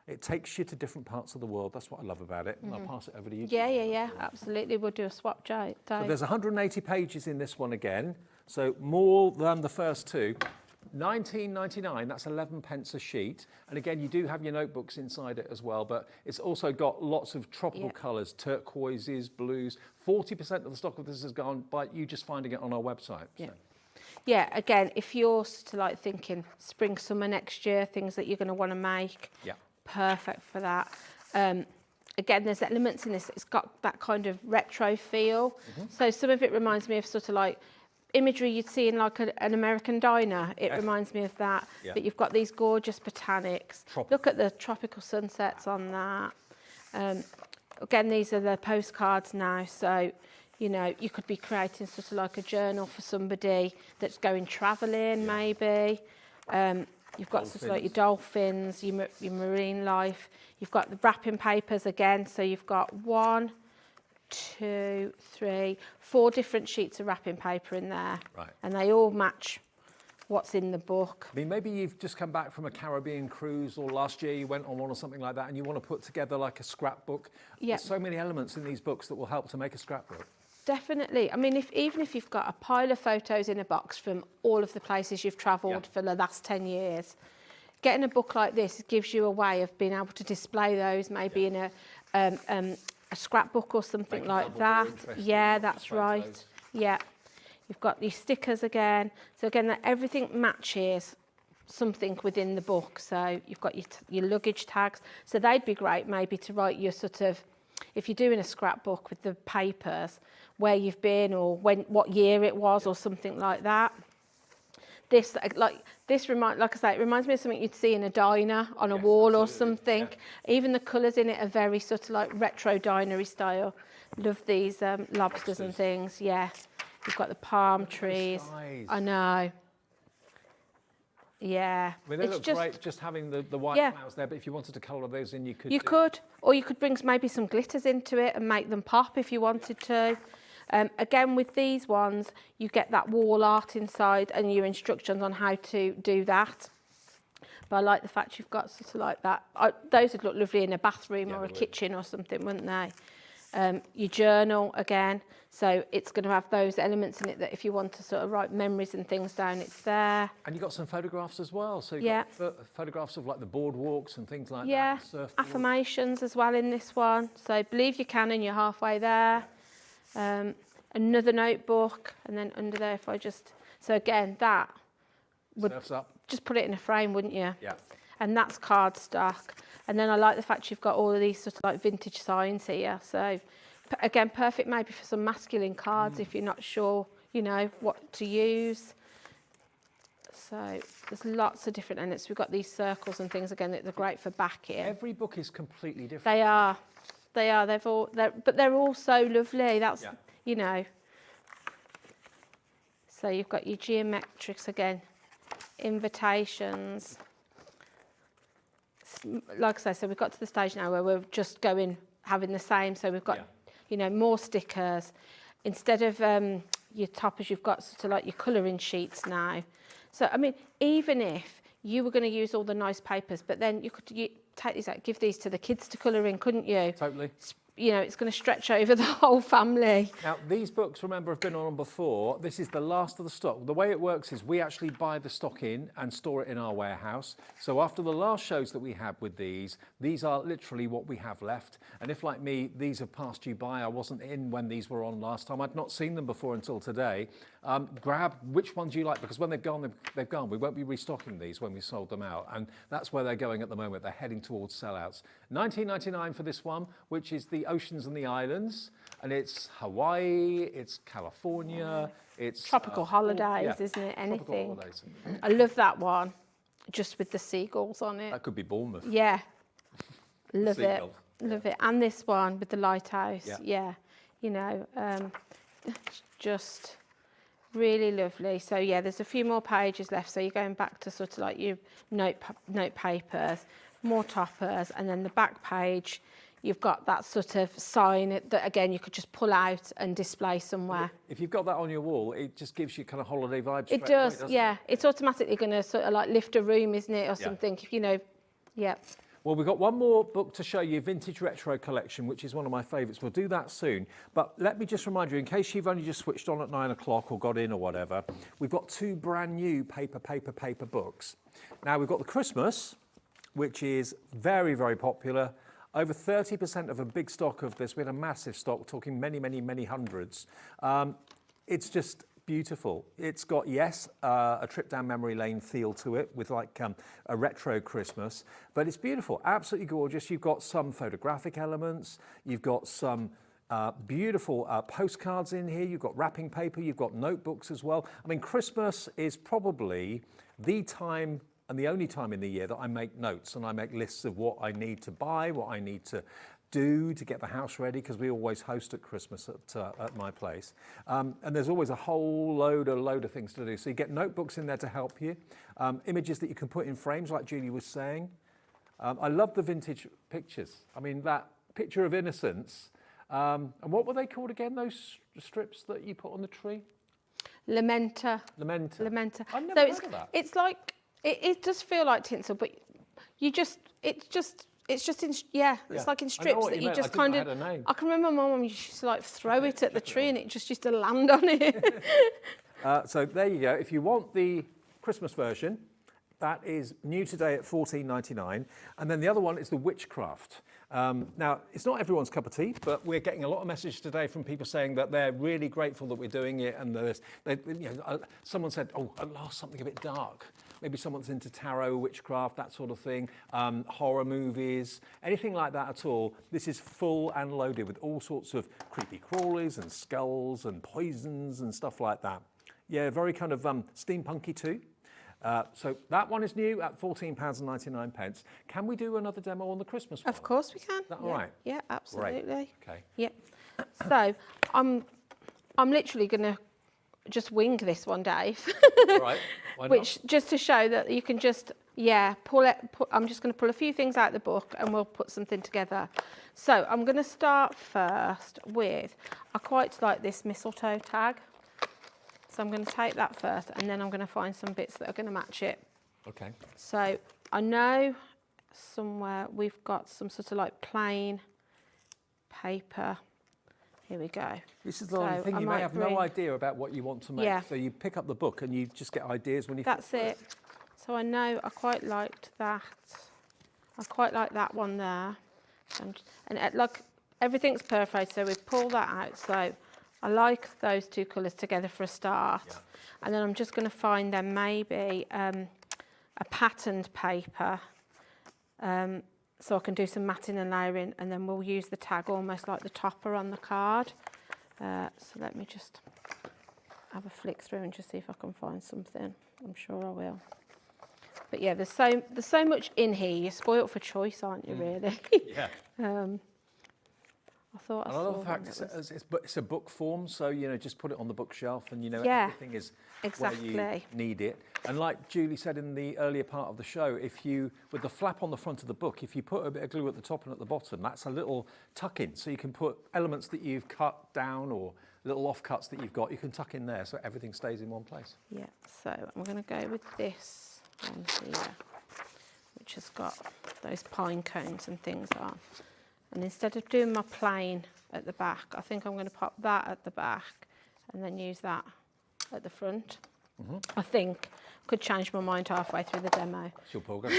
Q: It takes you to different parts of the world. That's what I love about it. And I'll pass it over to you.
T: Yeah, absolutely. We'll do a swap, Dave.
Q: So there's 180 pages in this one again, so more than the first two. $19.99, that's 11 pence a sheet. And again, you do have your notebooks inside it as well, but it's also got lots of tropical colours, turquoises, blues. 40% of the stock of this has gone by you just finding it on our website.
T: Yeah. Yeah, again, if you're to like thinking spring, summer next year, things that you're going to want to make, perfect for that. Again, there's elements in this, it's got that kind of retro feel. So some of it reminds me of sort of like imagery you'd see in like an American diner. It reminds me of that.
Q: Yeah.
T: But you've got these gorgeous botanics. Look at the tropical sunsets on that. Again, these are the postcards now. So, you know, you could be creating sort of like a journal for somebody that's going travelling, maybe. You've got sort of like your dolphins, your marine life. You've got the wrapping papers again. So you've got 1, 2, 3, 4 different sheets of wrapping paper in there.
Q: Right.
T: And they all match what's in the book.
Q: I mean, maybe you've just come back from a Caribbean cruise, or last year you went on one or something like that, and you want to put together like a scrapbook.
T: Yeah.
Q: There's so many elements in these books that will help to make a scrapbook.
T: Definitely. I mean, even if you've got a pile of photos in a box from all of the places you've travelled for the last 10 years, getting a book like this gives you a way of being able to display those maybe in a scrapbook or something like that. Yeah, that's right. Yeah. You've got these stickers again. So again, everything matches something within the book. So you've got your luggage tags. So they'd be great maybe to write your sort of, if you're doing a scrapbook with the papers, where you've been or what year it was or something like that. This, like I say, it reminds me of something you'd see in a diner on a wall or something. Yeah. Even the colours in it are very sort of like retro dinery style. Love these lobsters and things. Yeah, you've got the palm trees. I know. Yeah.
Q: I mean, they look great just having the white clouds there, but if you wanted to colour those in, you could.
T: You could, or you could bring maybe some glitters into it and make them pop if you wanted to. Again, with these ones, you get that wall art inside and your instructions on how to do that. But I like the fact you've got sort of like that. Those would look lovely in a bathroom or a kitchen or something, wouldn't they? Your journal, again. So it's going to have those elements in it that if you want to sort of write memories and things down, it's there.
Q: And you've got some photographs as well. So you've got photographs of like the boardwalks and things like that.
T: Yeah, affirmations as well in this one. So believe you can and you're halfway there. Another notebook, and then under there, if I just... So again, that would just put it in a frame, wouldn't you?
Q: Yeah.
T: And that's cardstock. And then I like the fact you've got all of these sort of like vintage signs here. So again, perfect maybe for some masculine cards if you're not sure, you know, what to use. So there's lots of different elements. We've got these circles and things again that are great for backing.
Q: Every book is completely different.
T: They are. They are. But they're all so lovely. That's, you know. So you've got your geometrics again, invitations. Like I say, so we've got to the stage now where we're just having the same. So we've got, you know, more stickers. Instead of your toppers, you've got sort of like your colouring sheets now. So, I mean, even if you were going to use all the nice papers, but then you could take these out, give these to the kids to colour in, couldn't you?
Q: Totally.
T: You know, it's going to stretch over the whole family.
Q: Now, these books, remember, have been on before. This is the last of the stock. The way it works is we actually buy the stock in and store it in our warehouse. So after the last shows that we had with these are literally what we have left. And if, like me, these have passed you by, I wasn't in when these were on last time. I'd not seen them before until today. Grab which ones you like, because when they've gone, they've gone. We won't be restocking these when we sold them out. And that's where they're going at the moment. They're heading towards sellouts. $19.99 for this one, which is the Oceans and the Islands, and it's Hawaii, it's California, it's
T: tropical holidays, isn't it? Anything. I love that one, just with the seagulls on it.
Q: That could be Bournemouth.
T: Yeah, love it, love it. And this one with the lighthouse. Yeah, you know, just really lovely. So yeah, there's a few more pages left. So you're going back to sort of like your note papers, more toppers, and then the back page. You've got that sort of sign that, again, you could just pull out and display somewhere.
Q: If you've got that on your wall, it just gives you kind of holiday vibes.
T: It does, yeah. It's automatically going to sort of like lift a room, isn't it, or something, you know,
Q: Well, we've got one more book to show you, Vintage Retro Collection, which is one of my favourites. We'll do that soon. But let me just remind you, in case you've only just switched on at 9 o'clock or got in or whatever, we've got two brand new paper books. Now, we've got the Christmas, which is very, very popular. Over 30% of a big stock of this. We had a massive stock, talking many, many, many hundreds. It's just beautiful. It's got, yes, a trip down memory lane feel to it with like a retro Christmas, but it's beautiful, absolutely gorgeous. You've got some photographic elements, you've got some beautiful postcards in here, you've got wrapping paper, you've got notebooks as well. I mean, Christmas is probably the time and the only time in the year that I make notes and I make lists of what I need to buy, what I need to do to get the house ready, because we always host at Christmas at my place. And there's always a whole load of things to do. So you get notebooks in there to help you, images that you can put in frames like Julie was saying. I love the vintage pictures. I mean, that picture of innocence, and what were they called again, those strips that you put on the tree?
T: Lamenta.
Q: Lamenta. I've never
T: So
Q: heard of that.
T: it's like, it does feel like tinsel, but it's like in strips that you just kind of, I can remember my mum used to like throw it at the tree and it just used to land on it.
Q: So there you go. If you want the Christmas version, that is new today at $14.99. And then the other one is the Witchcraft. Now, it's not everyone's cup of tea, but we're getting a lot of messages today from people saying that they're really grateful that we're doing it. And someone said, oh, at last something a bit dark. Maybe someone's into tarot, witchcraft, that sort of thing, horror movies, anything like that at all. This is full and loaded with all sorts of creepy crawlies and skulls and poisons and stuff like that. Yeah, very kind of steampunky too. So that one is new at £14.99. Can we do another demo on the Christmas one?
T: Of course we can.
Q: Is that all right?
T: Yeah, absolutely.
Q: Great. Okay.
T: Yeah. So I'm literally going to just wing this one, Dave.
Q: Right. Why not?
T: Which just to show that you can just I'm just going to pull a few things out of the book and we'll put something together. So I'm going to start first with, I quite like this mistletoe tag. So I'm going to take that first and then I'm going to find some bits that are going to match it.
Q: Okay.
T: So I know somewhere we've got some sort of like plain paper. Here we go.
Q: This is the only thing, you may have no idea about what you want to make.
T: Yeah.
Q: So you pick up the book and you just get ideas when you...
T: That's it. So I know I quite liked that. I quite like that one there. And look, everything's perfect, so we pull that out. So I like those two colours together for a start. Yeah. And then I'm just going to find them maybe a patterned paper. So I can do some matting and layering, and then we'll use the tag almost like the topper on the card. So let me just have a flick through and just see if I can find something. I'm sure I will. But yeah, there's so much in here. You're spoilt for choice, aren't you, really?
Q: Yeah.
T: I thought I saw
Q: love the fact it's a book form, so just put it on the bookshelf, and everything is
T: exactly
Q: where you need it. And like Julie said in the earlier part of the show, with the flap on the front of the book, if you put a bit of glue at the top and at the bottom, that's a little tuck in. So you can put elements that you've cut down or little offcuts that you've got, you can tuck in there, so everything stays in one place.
T: Yeah. So I'm going to go with this one here, which has got those pine cones and things on. And instead of doing my plain at the back, I think I'm going to pop that at the back and then use that at the front. Mm-hmm. I think. Could change my mind halfway through the demo.
Q: Sure, Paul, go.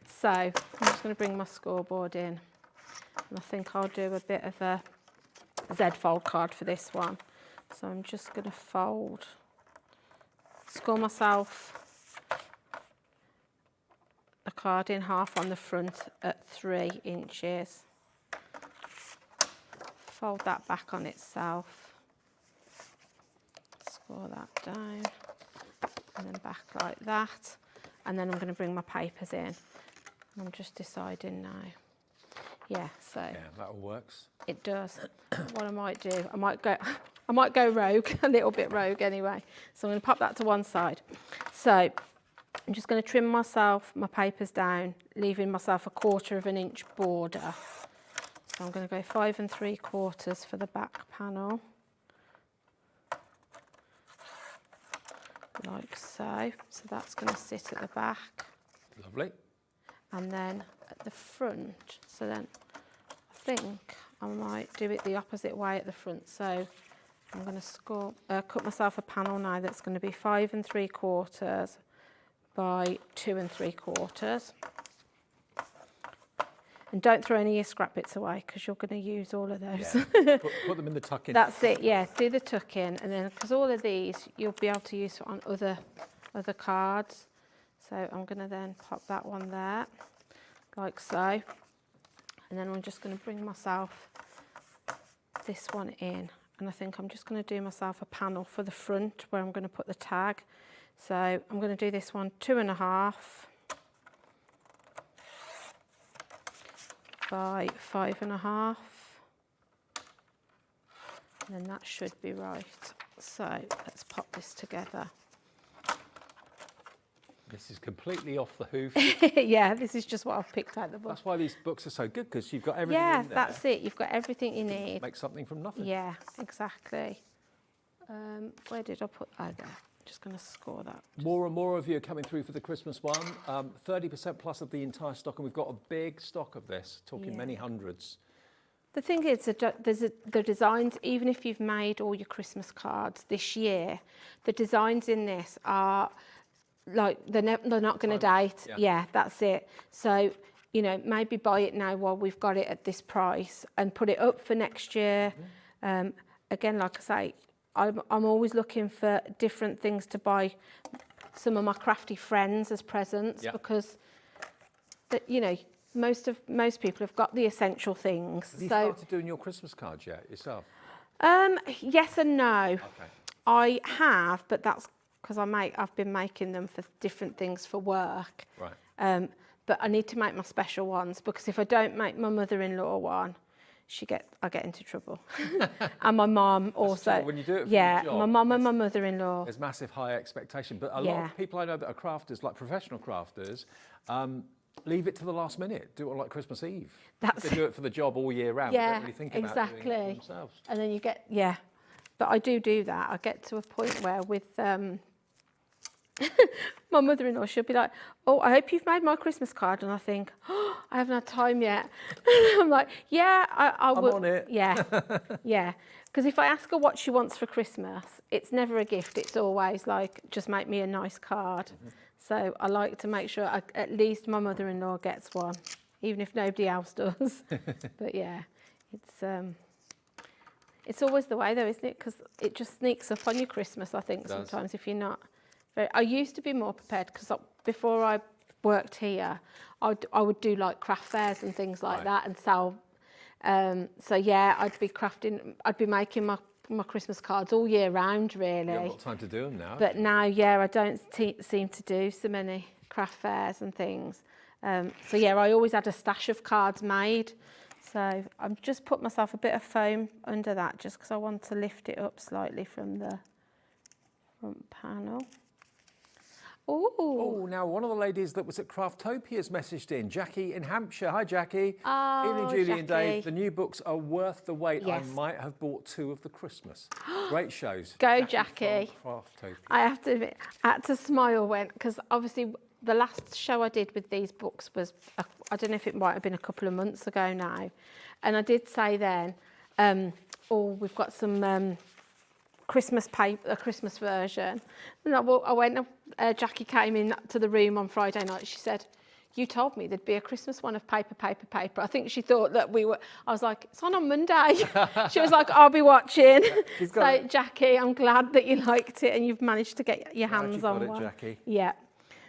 T: So I'm just going to bring my scoreboard in. And I think I'll do a bit of a Z-fold card for this one. So I'm just going to score myself a card in half on the front at 3 inches. Fold that back on itself. Score that down. And then back like that. And then I'm going to bring my papers in. I'm just deciding now. Yeah, so.
Q: Yeah, that all works.
T: It does. What I might do, I might go rogue, a little bit rogue anyway. So I'm going to pop that to one side. So I'm just going to trim my papers down, leaving myself a 1/4 of an inch border. So I'm going to go 5 3/4 for the back panel. Like so. So that's going to sit at the back.
Q: Lovely.
T: And then at the front, so then I think I might do it the opposite way at the front. So I'm going to cut myself a panel now that's going to be 5 3/4 by 2 3/4. And don't throw any of your scrap bits away because you're going to use all of those.
Q: Yeah. put them in the tuck-in.
T: That's it, yeah. Do the tuck-in, and then because all of these you'll be able to use on other cards. So I'm going to then pop that one there, like so. And then I'm just going to bring myself this one in. And I think I'm just going to do myself a panel for the front where I'm going to put the tag. So I'm going to do this one 2.5 by 5.5. And then that should be right. So let's pop this together.
Q: This is completely off the hoof.
T: Yeah, this is just what I've picked out the book.
Q: That's why these books are so good, because you've got everything in there.
T: Yeah, that's it. You've got everything you need.
Q: Make something from nothing.
T: Yeah, exactly. Where did I put that there? Just going to score that.
Q: More and more of you are coming through for the Christmas one. 30% plus of the entire stock, and we've got a big stock of this, talking many hundreds.
T: The thing is, the designs, even if you've made all your Christmas cards this year, the designs in this are like they're not going to date. Yeah, that's it. So, you know, maybe buy it now while we've got it at this price and put it up for next year. Again, like I say, I'm always looking for different things to buy some of my crafty friends as presents because, you know, most people have got the essential things.
Q: Have you started doing your Christmas cards yet yourself?
T: Yes and no.
Q: Okay.
T: I have, but that's because I've been making them for different things for work.
Q: Right.
T: But I need to make my special ones, because if I don't make my mother-in-law one, I get into trouble. And my mum also.
Q: When you do it for your job,
T: my mum and my mother-in-law.
Q: There's massive high expectation, but a lot of people I know that are crafters, like professional crafters, leave it to the last minute. Do it on like Christmas Eve. They do it for the job all year round.
T: Yeah,
Q: they don't really think about doing it for themselves.
T: And then you get but I do that. I get to a point where with my mother-in-law, she'll be like, "Oh, I hope you've made my Christmas card," and I think, "Oh, I haven't had time yet." I'm like, "Yeah, I will."
Q: I'm on it.
T: Yeah, yeah. Because if I ask her what she wants for Christmas, it's never a gift. It's always like, just make me a nice card. So I like to make sure at least my mother-in-law gets one, even if nobody else does. But yeah, it's always the way though, isn't it? Because it just sneaks up on you Christmas, I think, sometimes if you're not. I used to be more prepared, because before I worked here, I would do like craft fairs and things like that and sell. So yeah, I'd be making my Christmas cards all year round, really.
Q: You haven't got time to do them now.
T: But now, I don't seem to do so many craft fairs and things. So yeah, I always had a stash of cards made. So I've just put myself a bit of foam under that, just because I want to lift it up slightly from the front panel.
Q: Oh, now one of the ladies that was at Craftopia's messaged in, Jackie in Hampshire. Hi, Jackie.
T: Oh,
Q: Evening, Julie
T: Jackie.
Q: and Dave. The new books are worth the wait.
T: Yes.
Q: I might have bought 2 of the Christmas. Great shows.
T: Go, Jackie.
Q: From Craftopia.
T: I have to admit, I had to smile because obviously the last show I did with these books was, I don't know if it might have been a couple of months ago now. And I did say then, we've got some Christmas paper, a Christmas version. And I went, Jackie came in to the room on Friday night. She said, "You told me there'd be a Christmas one of paper. I think she thought that we were, I was like, "It's on Monday." She was like, "I'll be watching." So Jackie, I'm glad that you liked it and you've managed to get your hands on one.
Q: Jackie.
T: Yeah.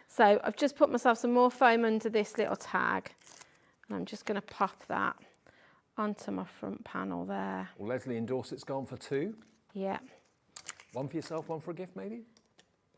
T: So I've just put myself some more foam under this little tag. And I'm just going to pop that onto my front panel there.
Q: Well, Leslie in Dorset's gone for 2.
T: Yeah.
Q: One for yourself, one for a gift, maybe?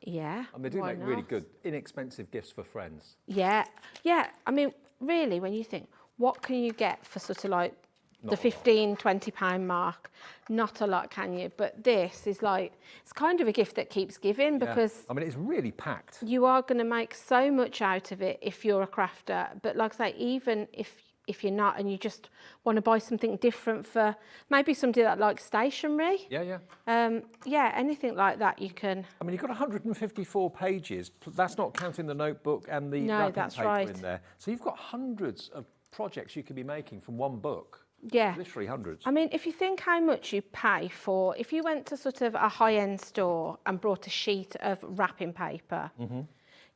T: Yeah.
Q: And they do make really good, inexpensive gifts for friends.
T: Yeah. Yeah. I mean, really, when you think, what can you get for sort of like the £15, £20 mark? Not a lot, can you? But this is like, it's kind of a gift that keeps giving, because
Q: I mean, it's really packed.
T: You are going to make so much out of it if you're a crafter. But like I say, even if you're not and you just want to buy something different for maybe somebody that likes stationery.
Q: Yeah.
T: Yeah, anything like that you can.
Q: I mean, you've got 154 pages. That's not counting the notebook and the wrapping paper in there. So you've got hundreds of projects you could be making from one book.
T: Yeah.
Q: Literally hundreds.
T: I mean, if you think how much you pay for, if you went to sort of a high-end store and brought a sheet of wrapping paper,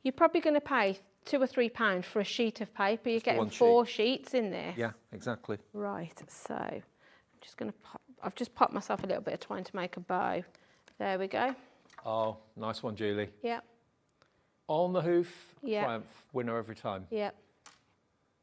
T: you're probably going to pay £2 or £3 for a sheet of paper. You're getting 4 sheets in there.
Q: Yeah, exactly.
T: Right, so I'm just going to pop, I've just popped myself a little bit of twine to make a bow. There we go.
Q: Oh, nice one, Julie.
T: Yep.
Q: On the hoof,
T: Yep.
Q: triumph, winner every time.
T: Yep.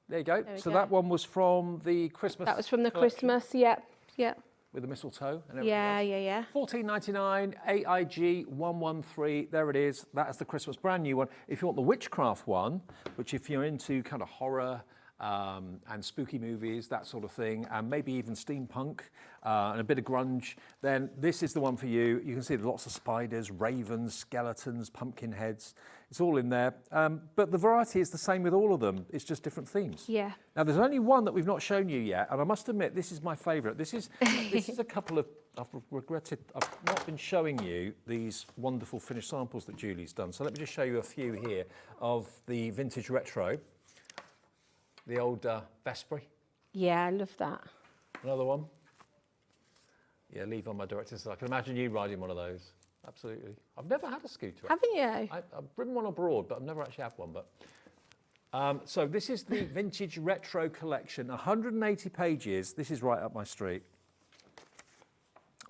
Q: There you go.
T: There we
Q: So
T: go.
Q: that one was from the Christmas.
T: That was from the
Q: collection
T: Christmas, yep, yep.
Q: with the mistletoe and everything
T: Yeah,
Q: else.
T: yeah.
Q: $14.99, AIG 113. There it is. That is the Christmas brand new one. If you want the witchcraft one, which if you're into kind of horror and spooky movies, that sort of thing, and maybe even steampunk and a bit of grunge, then this is the one for you. You can see there's lots of spiders, ravens, skeletons, pumpkin heads. It's all in there. But the variety is the same with all of them. It's just different themes.
T: Yeah.
Q: Now, there's only one that we've not shown you yet, and I must admit, this is my favourite. This is a couple of, I've regretted, I've not been showing you these wonderful finished samples that Julie's done. So let me just show you a few here of the vintage retro. The old Vespri.
T: Yeah, I love that.
Q: Another one. Yeah, leave on my director's side. I can imagine you riding one of those. Absolutely. I've never had a scooter.
T: Haven't you?
Q: I've ridden one abroad, but I've never actually had one. But so this is the vintage retro collection, 180 pages. This is right up my street.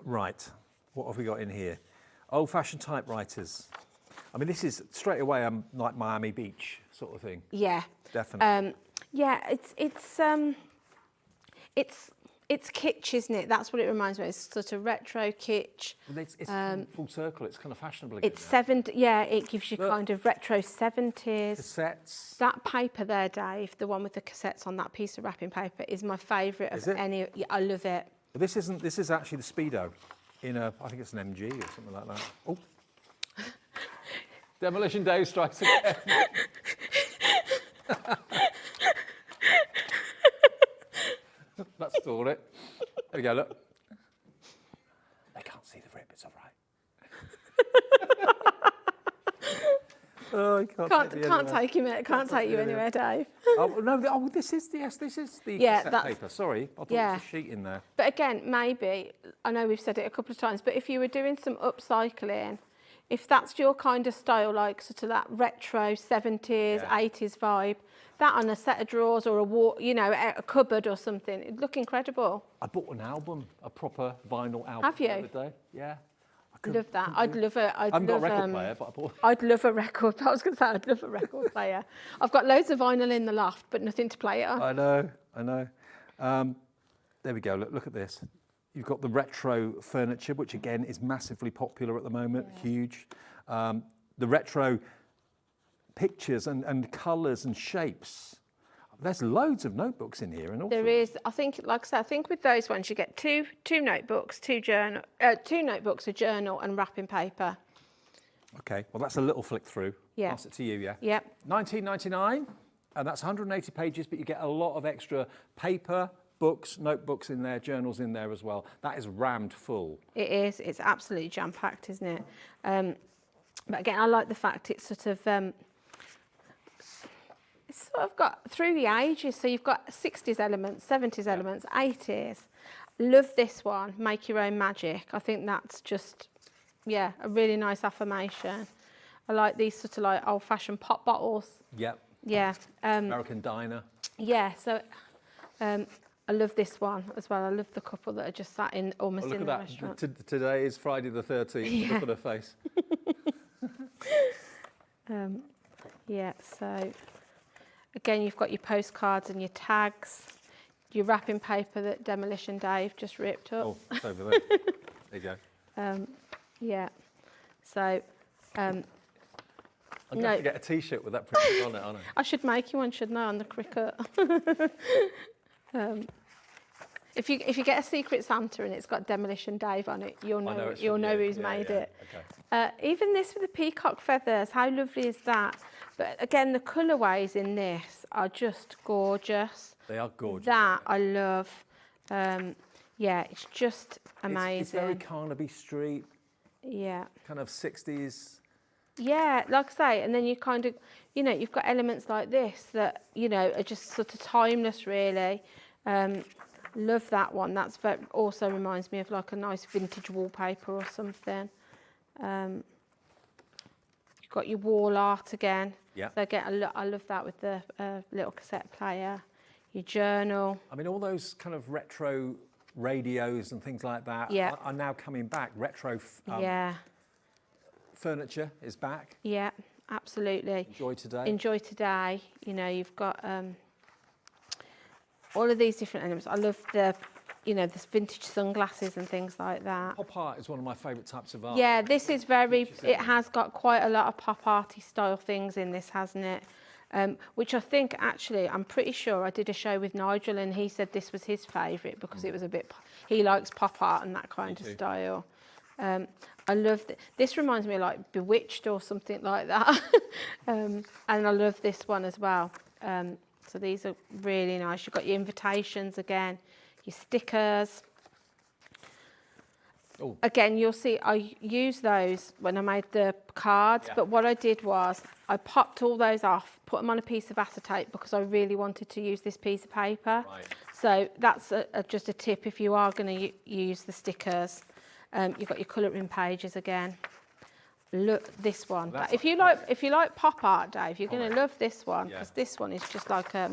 Q: Right, what have we got in here? Old-fashioned typewriters. I mean, this is straight away like Miami Beach sort of thing.
T: Yeah.
Q: Definitely.
T: Yeah, it's kitsch, isn't it? That's what it reminds me of. It's sort of retro kitsch.
Q: Well, it's full circle. It's kind of fashionable again.
T: It's 70s. Yeah, it gives you kind of retro 70s.
Q: Cassettes.
T: That paper there, Dave, the one with the cassettes on that piece of wrapping paper, is my favourite of any. Yeah, I love it.
Q: But this isn't. This is actually the Speedo, in a. I think it's an MG or something like that. Oh. Demolition Dave strikes again. That's all it. There we go, look. They can't see the rip, it's all right. Oh, I
T: can't take you, mate. Can't take you anywhere, Dave.
Q: Oh, no, this is the cassette paper. Sorry, I thought there was a sheet in there.
T: But again, maybe, I know we've said it a couple of times, but if you were doing some upcycling, if that's your kind of style, like sort of that retro 70s, 80s vibe, that on a set of drawers or a cupboard or something, it'd look incredible.
Q: I bought an album, a proper vinyl album.
T: Have you?
Q: The other day. Yeah.
T: Love that. I'd love a.
Q: I haven't got a record player, but I bought.
T: I'd love a record. I was going to say I'd love a record player. I've got loads of vinyl in the loft, but nothing to play it on.
Q: I know. There we go. Look at this. You've got the retro furniture, which again is massively popular at the moment, huge. The retro pictures and colours and shapes. There's loads of notebooks in here, and all.
T: There is. I think, like I said, I think with those ones you get two notebooks, two notebooks, a journal, and wrapping paper.
Q: Okay, well that's a little flick through.
T: Yeah.
Q: Pass it to you, yeah.
T: Yep.
Q: $19.99, and that's 180 pages, but you get a lot of extra paper, books, notebooks in there, journals in there as well. That is rammed full.
T: It is. It's absolutely jam-packed, isn't it? But again, I like the fact it's sort of it's sort of got through the ages. So you've got 60s elements, 70s elements, 80s. Love this one, Make Your Own Magic. I think that's just, a really nice affirmation. I like these sort of like old-fashioned pop bottles.
Q: Yep.
T: Yeah.
Q: American Diner.
T: Yeah, so I love this one as well. I love the couple that are just sat in almost in the restaurant.
Q: Today is Friday the 13th.
T: Yeah.
Q: Look at her face.
T: So again, you've got your postcards and your tags, your wrapping paper that Demolition Dave just ripped up.
Q: Oh, it's over there. There you go.
T: So
Q: I'm going to get a T-shirt with that printed on it, aren't I?
T: I should make you one, shouldn't I, on the cricket? If you get a Secret Santa and it's got Demolition Dave on it, you'll know who's made it. Okay. Even this with the peacock feathers, how lovely is that? But again, the colourways in this are just gorgeous.
Q: They are gorgeous.
T: That I love. It's just amazing.
Q: It's very Carnaby Street.
T: Yeah.
Q: Kind of 60s.
T: Yeah, like I say, and then you kind of, you've got elements like this that, are just sort of timeless, really. Love that one. That's also reminds me of like a nice vintage wallpaper or something. You've got your wall art again.
Q: Yeah.
T: So again, I love that with the little cassette player. Your journal.
Q: I mean, all those kind of retro radios and things like that are now coming back. Retro furniture is back.
T: Yeah, absolutely.
Q: Enjoy today.
T: Enjoy today. You know, you've got all of these different elements. I love the, you know, this vintage sunglasses and things like that.
Q: Pop art is one of my favourite types of art.
T: Yeah, this is very, it has got quite a lot of pop arty style things in this, hasn't it? Which I think actually, I'm pretty sure I did a show with Nigel and he said this was his favourite because it was a bit, he likes pop art and that kind of style. I love this reminds me of like Bewitched or something like that. And I love this one as well. So these are really nice. You've got your invitations again, your stickers.
Q: Ooh.
T: Again, you'll see I used those when I made the cards, but what I did was I popped all those off, put them on a piece of acetate because I really wanted to use this piece of paper.
Q: Right.
T: So that's just a tip if you are going to use the stickers. You've got your colouring pages again. Look, this one. But if you like pop art, Dave, you're going to love this one because this one is just like a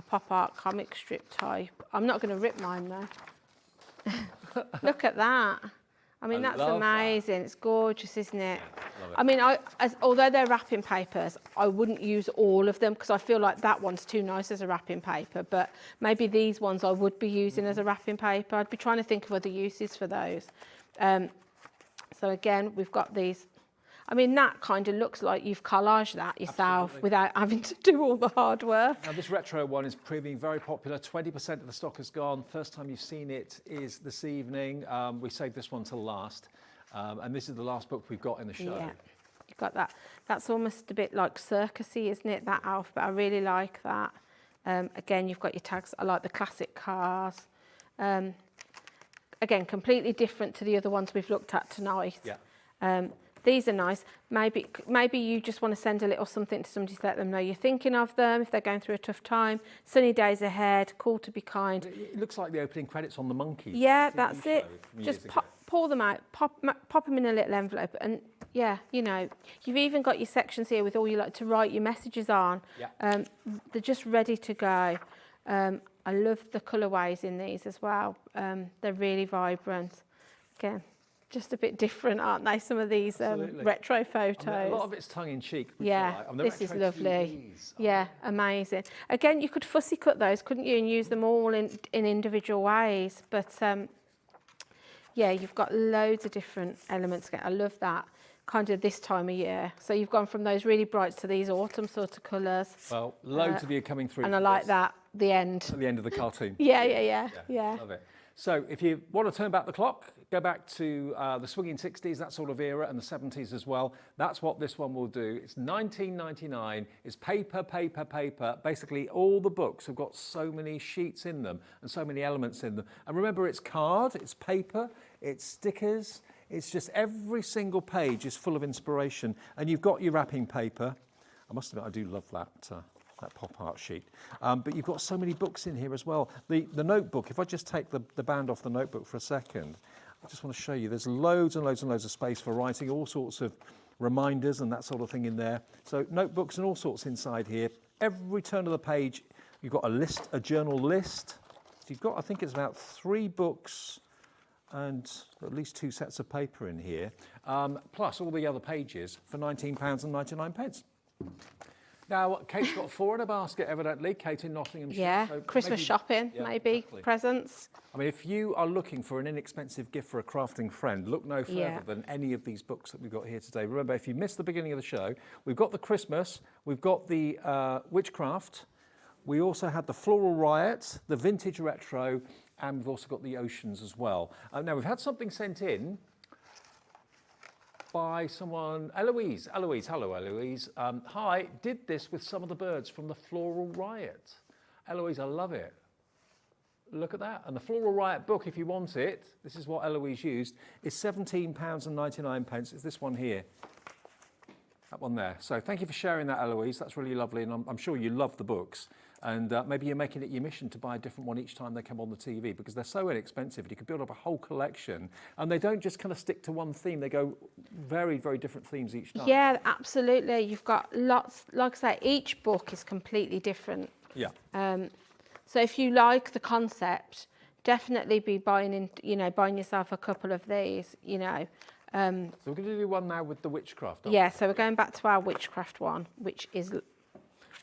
T: pop art comic strip type. I'm not going to rip mine though. Look at that. I mean, that's amazing. It's gorgeous, isn't it?
Q: Yeah,
T: I mean, although they're wrapping papers, I wouldn't use all of them because I feel like that one's too nice as a wrapping paper. But maybe these ones I would be using as a wrapping paper. I'd be trying to think of other uses for those. So again, we've got these. I mean, that kind of looks like you've collaged that yourself without having to do all the hard work.
Q: Now, this retro one is proving very popular. 20% of the stock has gone. First time you've seen it is this evening. We saved this one till last. And this is the last book we've got in the show.
T: Yeah, you've got that. That's almost a bit like circusy, isn't it, that alphabet? I really like that. Again, you've got your tags. I like the classic cars. Again, completely different to the other ones we've looked at tonight.
Q: Yeah.
T: These are nice. Maybe you just want to send a little something to somebody to let them know you're thinking of them if they're going through a tough time. Sunny days ahead, call to be kind.
Q: It looks like the opening credits on The Monkeys.
T: Yeah, that's it. Just pull them out, pop them in a little envelope, and yeah, you know, you've even got your sections here with all you like to write your messages on.
Q: Yeah.
T: They're just ready to go. I love the colourways in these as well. They're really vibrant. Again, just a bit different, aren't they? Some of these retro photos.
Q: I mean, a lot of it's tongue-in-cheek.
T: Yeah,
Q: I mean,
T: this is lovely. Yeah, amazing. Again, you could fussy cut those, couldn't you, and use them all in individual ways. But yeah, you've got loads of different elements. I love that kind of this time of year. So you've gone from those really brights to these autumn sort of colours.
Q: Well, loads of you coming through.
T: And I like that, the end.
Q: At the end of the cartoon.
T: Yeah.
Q: Love it. So if you want to turn back the clock, go back to the swinging 60s, that sort of era, and the 70s as well. That's what this one will do. It's $19.99. It's paper, paper, paper. Basically, all the books have got so many sheets in them and so many elements in them. And remember, it's card, it's paper, it's stickers. It's just every single page is full of inspiration. And you've got your wrapping paper. I must admit, I do love that pop art sheet. But you've got so many books in here as well. The notebook, if I just take the band off the notebook for a second, I just want to show you there's loads and loads and loads of space for writing, all sorts of reminders and that sort of thing in there. So notebooks and all sorts inside here. Every turn of the page, you've got a list, a journal list. So you've got, I think it's about 3 books and at least 2 sets of paper in here, plus all the other pages for £19.99. Now, Kate's got 4 in a basket, evidently. Kate in Nottinghamshire.
T: Yeah,
Q: so
T: Christmas shopping, maybe,
Q: exactly.
T: Presents.
Q: I mean, if you are looking for an inexpensive gift for a crafting friend, look no further than any of these books that we've got here today. Remember, if you missed the beginning of the show, we've got the Christmas, we've got the Witchcraft, we also had the Floral Riot, the Vintage Retro, and we've also got the Oceans as well. Now, we've had something sent in by someone, Eloise, hello Eloise. Hi, did this with some of the birds from the Floral Riot. Eloise, I love it. Look at that. And the Floral Riot book, if you want it, this is what Eloise used, is £17.99. It's this one here. That one there. So thank you for sharing that, Eloise. That's really lovely, and I'm sure you love the books. And maybe you're making it your mission to buy a different one each time they come on the TV, because they're so inexpensive. You can build up a whole collection, and they don't just kind of stick to one theme. They go very, very different themes each time.
T: Yeah, absolutely. You've got lots, like I say, each book is completely different.
Q: Yeah.
T: So if you like the concept, definitely be buying yourself a couple of these, So
Q: we're going to do one now with the witchcraft.
T: Yeah, so we're going back to our witchcraft one, which is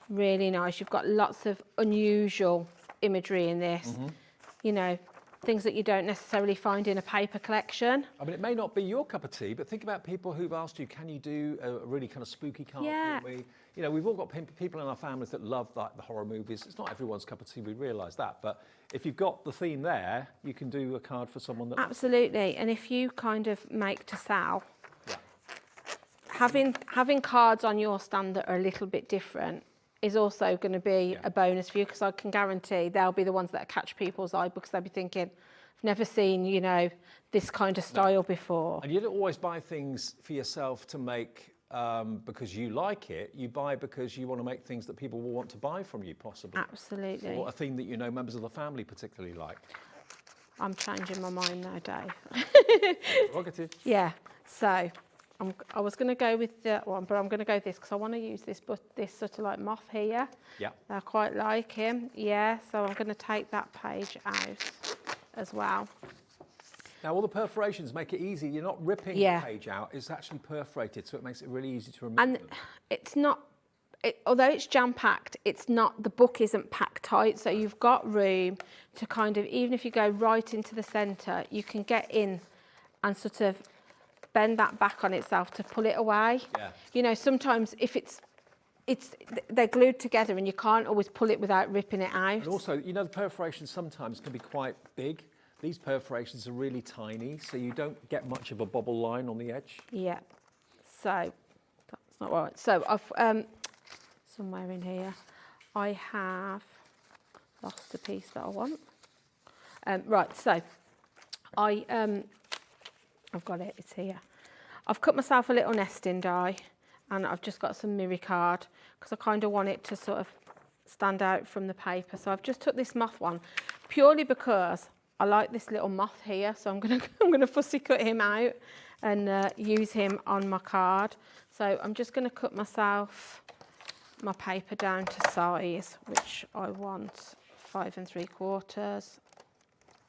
T: really nice. You've got lots of unusual imagery in this, things that you don't necessarily find in a paper collection.
Q: I mean, it may not be your cup of tea, but think about people who've asked you, can you do a really kind of spooky card for me? We've all got people in our families that love like the horror movies. It's not everyone's cup of tea, we realise that. But if you've got the theme there, you can do a card for someone that...
T: Absolutely. And if you kind of make to sell, having cards on your stand that are a little bit different is also going to be a bonus for you, because I can guarantee they'll be the ones that catch people's eye, because they'll be thinking, I've never seen, this kind of style before.
Q: And you don't always buy things for yourself to make because you like it. You buy because you want to make things that people will want to buy from you, possibly.
T: Absolutely.
Q: Or a theme that members of the family particularly like.
T: I'm changing my mind now, Dave.
Q: Prerogative.
T: Yeah, so... I was going to go with that one, but I'm going to go with this because I want to use this sort of like moth here.
Q: Yeah.
T: I quite like him. Yeah, so I'm going to take that page out as well.
Q: Now, all the perforations make it easy. You're not ripping the page out. It's actually perforated, so it makes it really easy to remove
T: And
Q: them.
T: it's not... although it's jam-packed, the book isn't packed tight, so you've got room to kind of, even if you go right into the centre, you can get in and sort of bend that back on itself to pull it away. Yeah. Sometimes if they're glued together and you can't always pull it without ripping it out.
Q: And also, the perforations sometimes can be quite big. These perforations are really tiny, so you don't get much of a bubble line on the edge.
T: Yeah. So that's not right. So I've somewhere in here, I have lost a piece that I want. Right. So I've got it, it's here. I've cut myself a little nesting die, and I've just got some mirror card because I kind of want it to sort of stand out from the paper. So I've just took this moth one purely because I like this little moth here. So I'm gonna fussy cut him out and use him on my card. So I'm just gonna cut myself my paper down to size, which I want 5 3/4.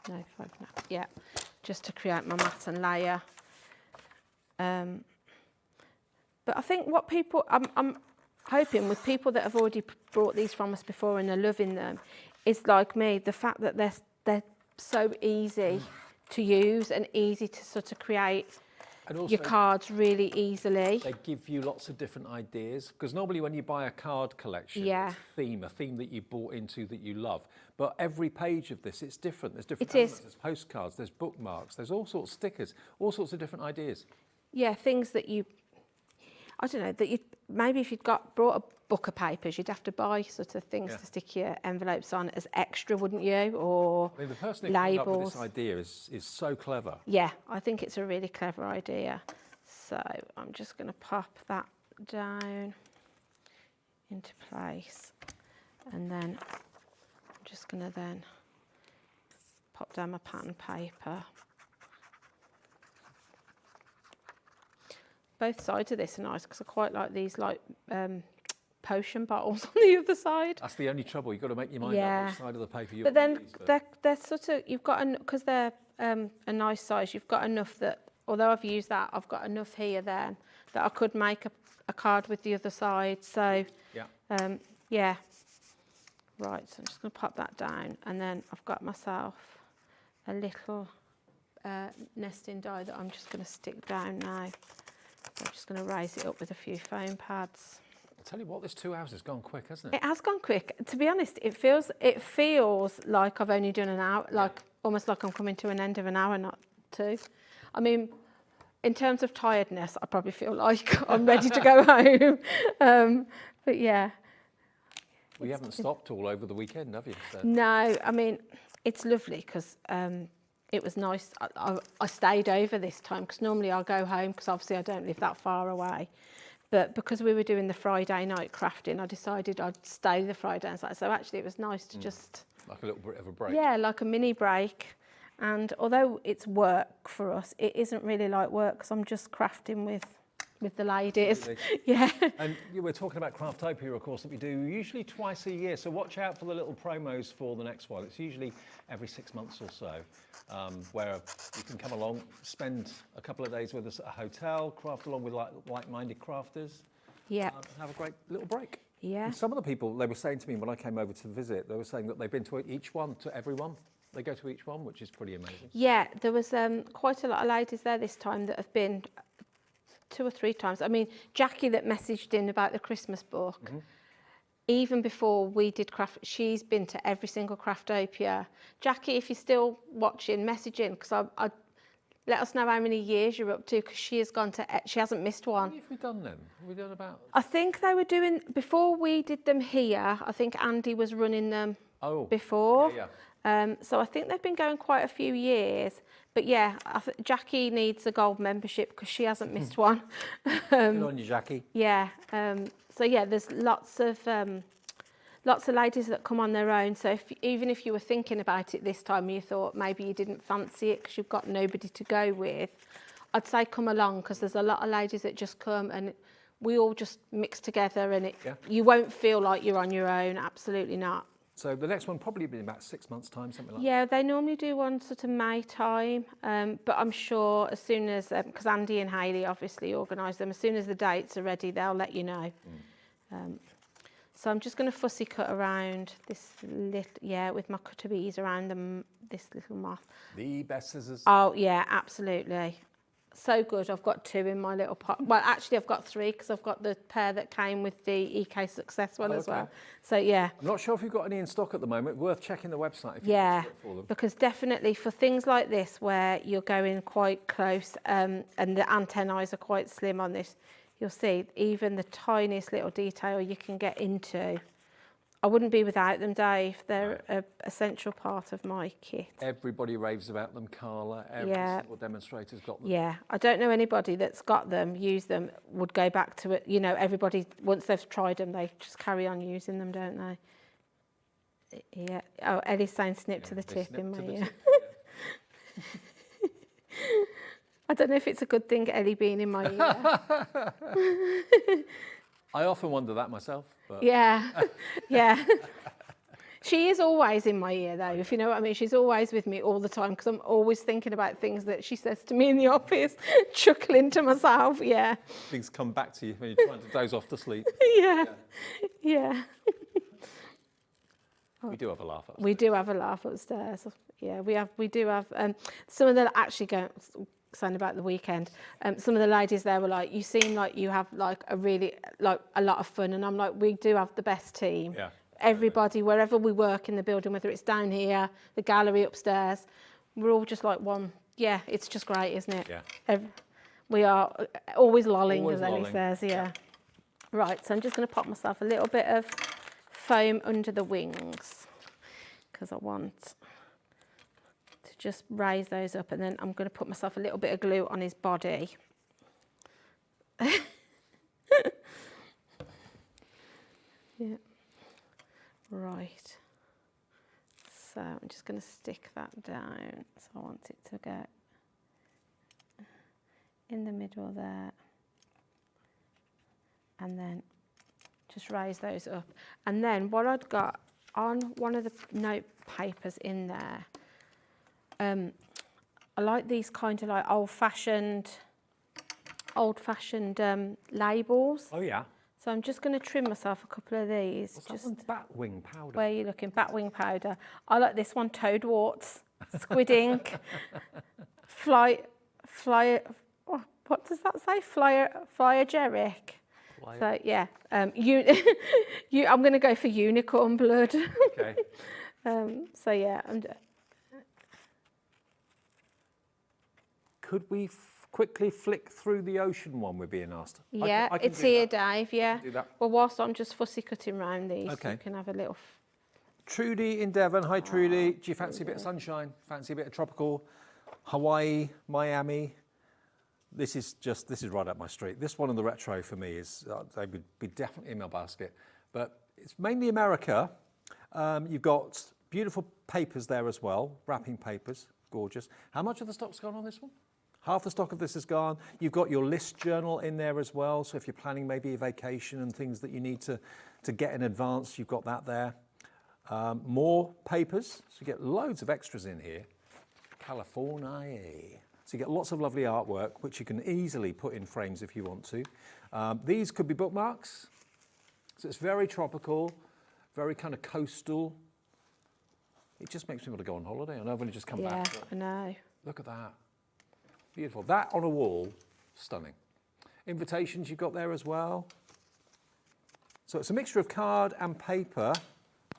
T: No, 5 no, yeah. Just to create my mat and layer. But I think what I'm hoping with people that have already brought these from us before and are loving them is, like me, the fact that they're so easy to use and easy to sort of create your cards really easily.
Q: They give you lots of different ideas, because normally when you buy a card collection, it's a theme that you bought into that you love. But every page of this, it's different. There's different elements. There's postcards, there's bookmarks, there's all sorts of stickers, all sorts of different ideas.
T: Yeah, things that I don't know, maybe if you'd brought a book of papers, you'd have to buy sort of things to stick your envelopes on as extra, wouldn't you? Or
Q: the person who came up with this idea is so clever.
T: Yeah, I think it's a really clever idea. So I'm just going to pop that down into place, and then I'm just going to then pop down my pattern paper. Both sides of this are nice because I quite like these potion bottles on the other side.
Q: That's the only trouble. You've got to make your mind up which side of the paper you're
T: But then they're sort of, you've got, because they're a nice size, you've got enough that, although I've used that, I've got enough here then that I could make a card with the other side. So, yeah. Right, so I'm just going to pop that down, and then I've got myself a little nesting die that I'm just going to stick down now. So I'm just going to raise it up with a few foam pads.
Q: I'll tell you what, this 2 hours has gone quick, hasn't it?
T: It has gone quick. To be honest, it feels like I've only done an hour, almost like I'm coming to an end of an hour, not 2. I mean, in terms of tiredness, I probably feel like I'm ready to go home. But yeah.
Q: Well, you haven't stopped all over the weekend, have you? So.
T: No, I mean, it's lovely because it was nice. I stayed over this time because normally I'll go home because obviously I don't live that far away. But because we were doing the Friday night crafting, I decided I'd stay the Friday and Saturday. So actually it was nice to just...
Q: Like a little bit of a break.
T: Yeah, like a mini break. And although it's work for us, it isn't really like work because I'm just crafting with the ladies.
Q: Absolutely.
T: Yeah.
Q: And we're talking about Craftopia, of course, that we do usually twice a year. So watch out for the little promos for the next one. It's usually every 6 months or so, where you can come along, spend a couple of days with us at a hotel, craft along with like-minded crafters.
T: Yeah.
Q: And have a great little break.
T: Yeah.
Q: And some of the people, they were saying to me when I came over to visit, they were saying that they've been to every one. They go to each one, which is pretty amazing.
T: Yeah, there was quite a lot of ladies there this time that have been 2 or 3 times. I mean, Jackie that messaged in about the Christmas book, even before we did craft, she's been to every single Craftopia. Jackie, if you're still watching, message in, because I let us know how many years you're up to, because she has gone to, she hasn't missed one.
Q: How many have we done then? Have we done about...
T: I think they were doing, before we did them here, I think Andy was running them before.
Q: Yeah.
T: So I think they've been going quite a few years. But yeah, Jackie needs a gold membership because she hasn't missed one.
Q: Good on you, Jackie.
T: Yeah. So yeah, there's lots of ladies that come on their own. So even if you were thinking about it this time, and you thought maybe you didn't fancy it because you've got nobody to go with, I'd say come along because there's a lot of ladies that just come and we all just mix together and you won't feel like you're on your own. Absolutely not.
Q: So the next one probably be in about 6 months' time, something like that.
T: Yeah, they normally do one sort of May time, but I'm sure as soon as, because Andy and Hayley obviously organise them, as soon as the dates are ready, they'll let you know. So I'm just going to fussy cut around this little, with my cutter bees around this little moth.
Q: The best scissors.
T: Oh, yeah, absolutely. So good. I've got 2 in my little pot. Well, actually, I've got 3 because I've got the pair that came with the EK Success one as well. So, yeah.
Q: I'm not sure if you've got any in stock at the moment. Worth checking the website if you
T: yeah,
Q: for them.
T: Because definitely for things like this where you're going quite close and the antennae are quite slim on this, you'll see even the tiniest little detail you can get into. I wouldn't be without them, Dave. They're an essential part of my kit.
Q: Everybody raves about them, Carla. Every single demonstrator's got them.
T: Yeah, I don't know anybody that's got them, used them, would go back to it. You know, everybody, once they've tried them, they just carry on using them, don't they? Yeah. Oh, Ellie's saying snip to the tip in my ear. I don't know if it's a good thing, Ellie being in my ear.
Q: I often wonder that myself. But...
T: Yeah, yeah. She is always in my ear, though, if you know what I mean. She's always with me all the time because I'm always thinking about things that she says to me in the office, chuckling to myself, yeah.
Q: Things come back to you when you're trying to doze off to sleep.
T: Yeah.
Q: We do have a laugh upstairs.
T: We do have a laugh upstairs. Yeah, we do have some of them actually go... saying about the weekend, some of the ladies there were like, you seem like you have like a really like a lot of fun, and I'm like, we do have the best team.
Q: Yeah.
T: Everybody, wherever we work in the building, whether it's down here, the gallery upstairs, we're all just like one. Yeah, it's just great, isn't it?
Q: Yeah.
T: We are always lolling,
Q: always
T: as Ellie says. Yeah. Right, so I'm just going to pop myself a little bit of foam under the wings because I want just raise those up, and then I'm going to put myself a little bit of glue on his body. Yeah. Right. So I'm just going to stick that down. So I want it to go in the middle there. And then just raise those up. And then what I'd got on one of the note papers in there, I like these kind of like old-fashioned labels.
Q: Oh yeah.
T: So I'm just going to trim myself a couple of these.
Q: What's that one? Batwing powder.
T: Where are you looking? Batwing powder. I like this one. Toadwarts, squid ink, fly. Oh, what does that say? Flyogeric. So yeah, I'm going to go for unicorn blood.
Q: Okay.
T: So yeah,
Q: Could we quickly flick through the ocean one we're being asked?
T: Yeah,
Q: I can
T: it's here,
Q: that.
T: Dave, yeah.
Q: Do that.
T: Well, whilst I'm just fussy cutting round these,
Q: Okay.
T: you can have a little...
Q: Trudy in Devon. Hi, Trudy. Do you fancy a bit of sunshine? Fancy a bit of tropical? Hawaii, Miami, This is right up my street. This one and the retro for me is, they would be definitely in my basket. But it's mainly America. You've got beautiful papers there as well, wrapping papers, gorgeous. How much of the stock's gone on this one? Half the stock of this is gone. You've got your list journal in there as well. So if you're planning maybe a vacation and things that you need to get in advance, you've got that there. More papers, so you get loads of extras in here. California. So you get lots of lovely artwork, which you can easily put in frames if you want to. These could be bookmarks. So it's very tropical, very kind of coastal. It just makes me want to go on holiday. I know I've only just come back.
T: Yeah, I know.
Q: Look at that. Beautiful. That on a wall, stunning. Invitations you've got there as well. So it's a mixture of card and paper.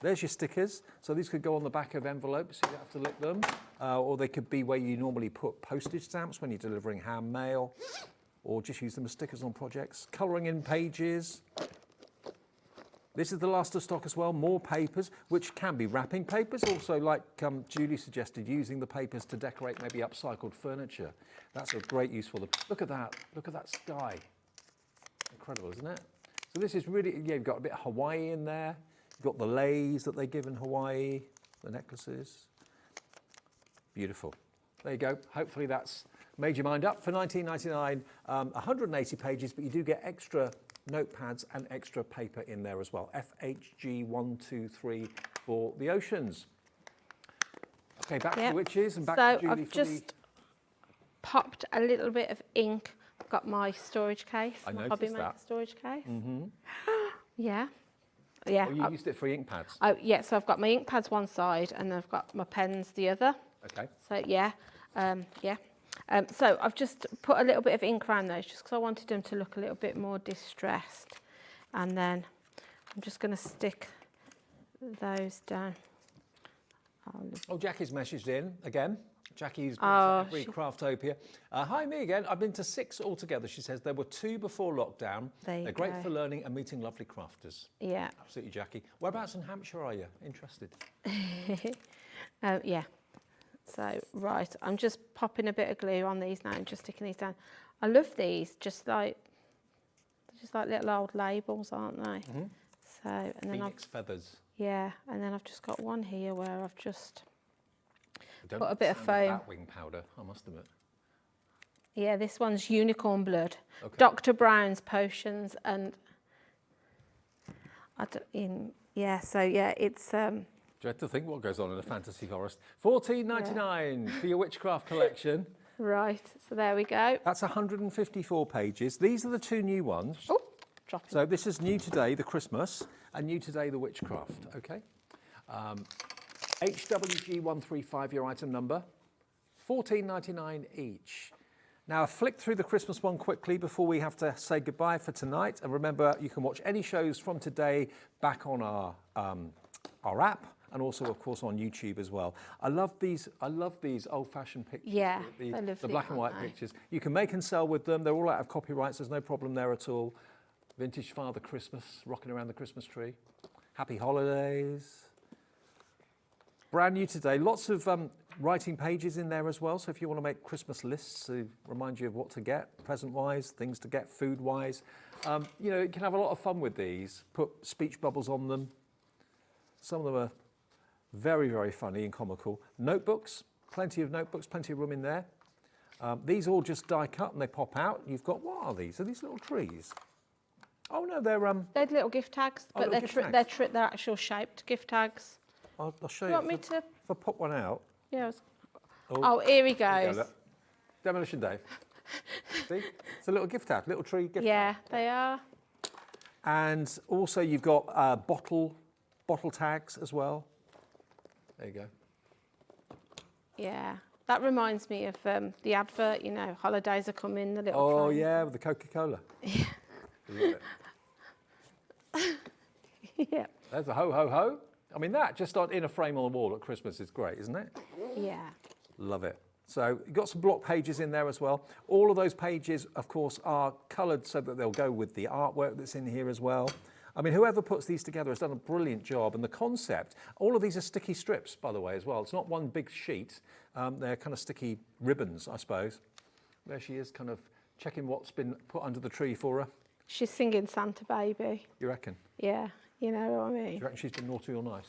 Q: There's your stickers. So these could go on the back of envelopes, so you don't have to lick them. Or they could be where you normally put postage stamps when you're delivering hand mail, or just use them as stickers on projects. Colouring in pages. This is the last of stock as well, more papers, which can be wrapping papers, also like Julie suggested, using the papers to decorate maybe upcycled furniture. That's a great use for them. Look at that sky. Incredible, isn't it? So this is really, yeah, you've got a bit of Hawaii in there. You've got the leis that they give in Hawaii, the necklaces. Beautiful. There you go. Hopefully that's made your mind up. For $19.99, 180 pages, but you do get extra notepads and extra paper in there as well. FHG 123 for the oceans. Okay, back to the witches and back to Julie.
T: I've just popped a little bit of ink. I've got my storage case, my Hobby Maker storage case.
Q: Mm-hmm.
T: Yeah. Yeah.
Q: Oh, you used it for ink pads?
T: Oh, yeah, so I've got my ink pads one side and I've got my pens the other.
Q: Okay.
T: So, yeah. So I've just put a little bit of ink around those just because I wanted them to look a little bit more distressed. And then I'm just going to stick those down.
Q: Oh, Jackie's messaged in again. Jackie's been to every Craftopia. Hi, me again. I've been to 6 altogether. She says there were 2 before lockdown. They're great for learning and meeting lovely crafters.
T: Yeah.
Q: Absolutely, Jackie. Whereabouts in Hampshire are you? Interested?
T: Yeah. So, right, I'm just popping a bit of glue on these now and just sticking these down. I love these, just like little old labels, aren't they? Mm-hmm. So, and then
Q: Phoenix feathers.
T: Yeah, and then I've just got one here where I've just put a bit of foam.
Q: Bat wing powder, I must admit.
T: Yeah, this one's unicorn blood.
Q: Okay.
T: Dr. Brown's potions and it's
Q: Dread to think what goes on in a fantasy forest. $14.99 for your witchcraft collection.
T: Right, so there we go.
Q: That's 154 pages. These are the 2 new ones.
T: Oh, dropping.
Q: So this is new today, the Christmas, and new today, the witchcraft, okay? HWG135, your item number. $14.99 each. Now, flick through the Christmas one quickly before we have to say goodbye for tonight. And remember, you can watch any shows from today back on our app. And also, of course, on YouTube as well. I love these old-fashioned pictures.
T: Yeah,
Q: the black and white pictures. You can make and sell with them. They're all out of copyrights. There's no problem there at all. Vintage Father Christmas, rocking around the Christmas tree. Happy holidays. Brand new today. Lots of writing pages in there as well. So if you want to make Christmas lists to remind you of what to get, present-wise, things to get, food-wise. You can have a lot of fun with these. Put speech bubbles on them. Some of them are very, very funny and comical. Notebooks, plenty of room in there. These all just die cut and they pop out. You've got, what are these? Are these little trees? Oh no, they're
T: little gift tags, but they're actual shaped gift tags.
Q: I'll show
T: you. You want me to?
Q: If I pop one out.
T: Yeah. Oh, here he goes.
Q: Demolition Dave. See? It's a little gift tag, little tree gift tag.
T: Yeah, they are.
Q: And also you've got bottle tags as well. There you go.
T: Yeah, that reminds me of the advert, holidays are coming, the little
Q: Oh,
T: train.
Q: yeah, with the Coca-Cola.
T: Yeah.
Q: Love it.
T: Yeah.
Q: There's a ho, ho, ho. I mean, that just in a frame on the wall at Christmas is great, isn't it?
T: Yeah.
Q: Love it. So you've got some block pages in there as well. All of those pages, of course, are coloured so that they'll go with the artwork that's in here as well. I mean, whoever puts these together has done a brilliant job. And the concept, all of these are sticky strips, by the way, as well. It's not one big sheet. They're kind of sticky ribbons, I suppose. There she is, kind of checking what's been put under the tree for her?
T: She's singing Santa Baby.
Q: You reckon?
T: Yeah, you know what I
Q: Do
T: mean.
Q: you reckon she's been naughty or nice?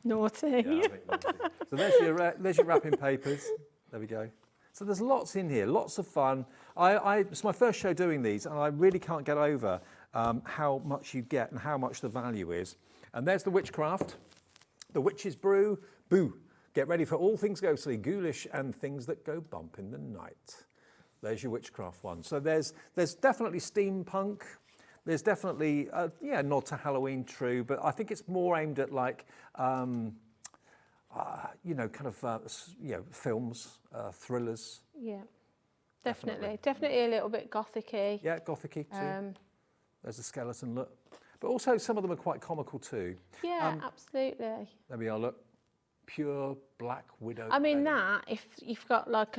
T: Naughty.
Q: Yeah, I think naughty. So there's your wrapping papers. There we go. So there's lots in here, lots of fun. It's my first show doing these, and I really can't get over how much you get and how much the value is. And there's the Witchcraft, the Witch's Brew, boo. Get ready for all things ghostly, ghoulish, and things that go bump in the night. There's your Witchcraft one. So there's definitely steampunk. There's definitely a nod to Halloween, true, but I think it's more aimed at like films, thrillers.
T: Yeah, definitely a little bit gothic-y.
Q: Yeah, gothic-y too. There's a skeleton look, but also some of them are quite comical too.
T: Yeah, absolutely.
Q: There we are. Look, pure Black Widow.
T: I mean that if you've got like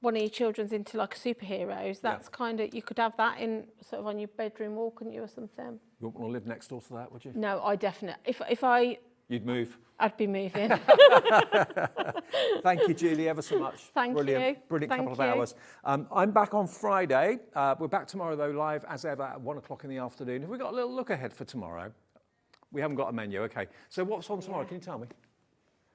T: one of your children's into like superheroes, that's kind of, you could have that in sort of on your bedroom wall, couldn't you, or something?
Q: You wouldn't want to live next door to that, would you?
T: No, I definitely. If I.
Q: You'd move.
T: I'd be moving.
Q: Thank you, Julie, ever so much.
T: Thank you.
Q: Brilliant couple of
T: Thank you.
Q: hours. I'm back on Friday. We're back tomorrow, though, live as ever at 1 o'clock in the afternoon. Have we got a little look ahead for tomorrow? We haven't got a menu. Okay. So what's on tomorrow? Can you tell me?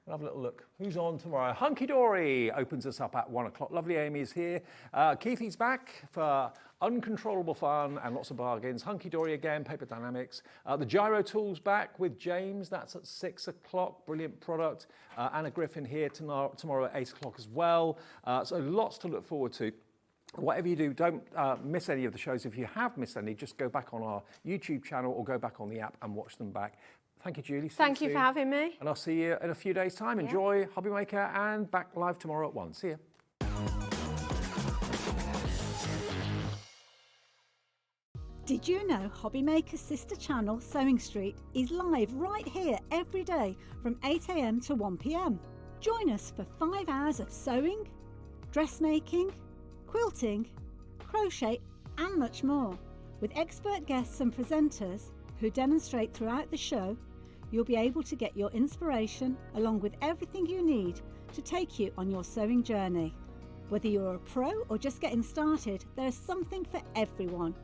Q: We'll have a little look. Who's on tomorrow? Hunky Dory opens us up at 1 o'clock. Lovely Amy's here. Keithy's back for uncontrollable fun and lots of bargains. Hunky Dory again, Paper Dynamics. The Gyro Tools back with James. That's at 6 o'clock. Brilliant product. Anna Griffin here tomorrow at 8 o'clock as well. So lots to look forward to. Whatever you do, don't miss any of the shows. If you have missed any, just go back on our YouTube channel or go back on the app and watch them back. Thank you, Julie.
T: Thank you for having me.
Q: And I'll see you in a few days' time.
T: Yeah.
Q: Enjoy Hobby Maker and back live tomorrow at 1. See you.
C: Did you know Hobby Maker's sister channel, Sewing Street, is live right here every day from 8 a.m. to 1 p.m. Join us for 5 hours of sewing, dressmaking, quilting, crochet and much more. With expert guests and presenters who demonstrate throughout the show, you'll be able to get your inspiration along with everything you need to take you on your sewing journey. Whether you're a pro or just getting started, there's something for everyone.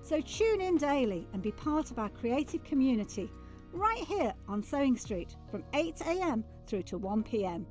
C: So tune in daily and be part of our creative community right here on Sewing Street from 8 a.m. through to 1 p.m.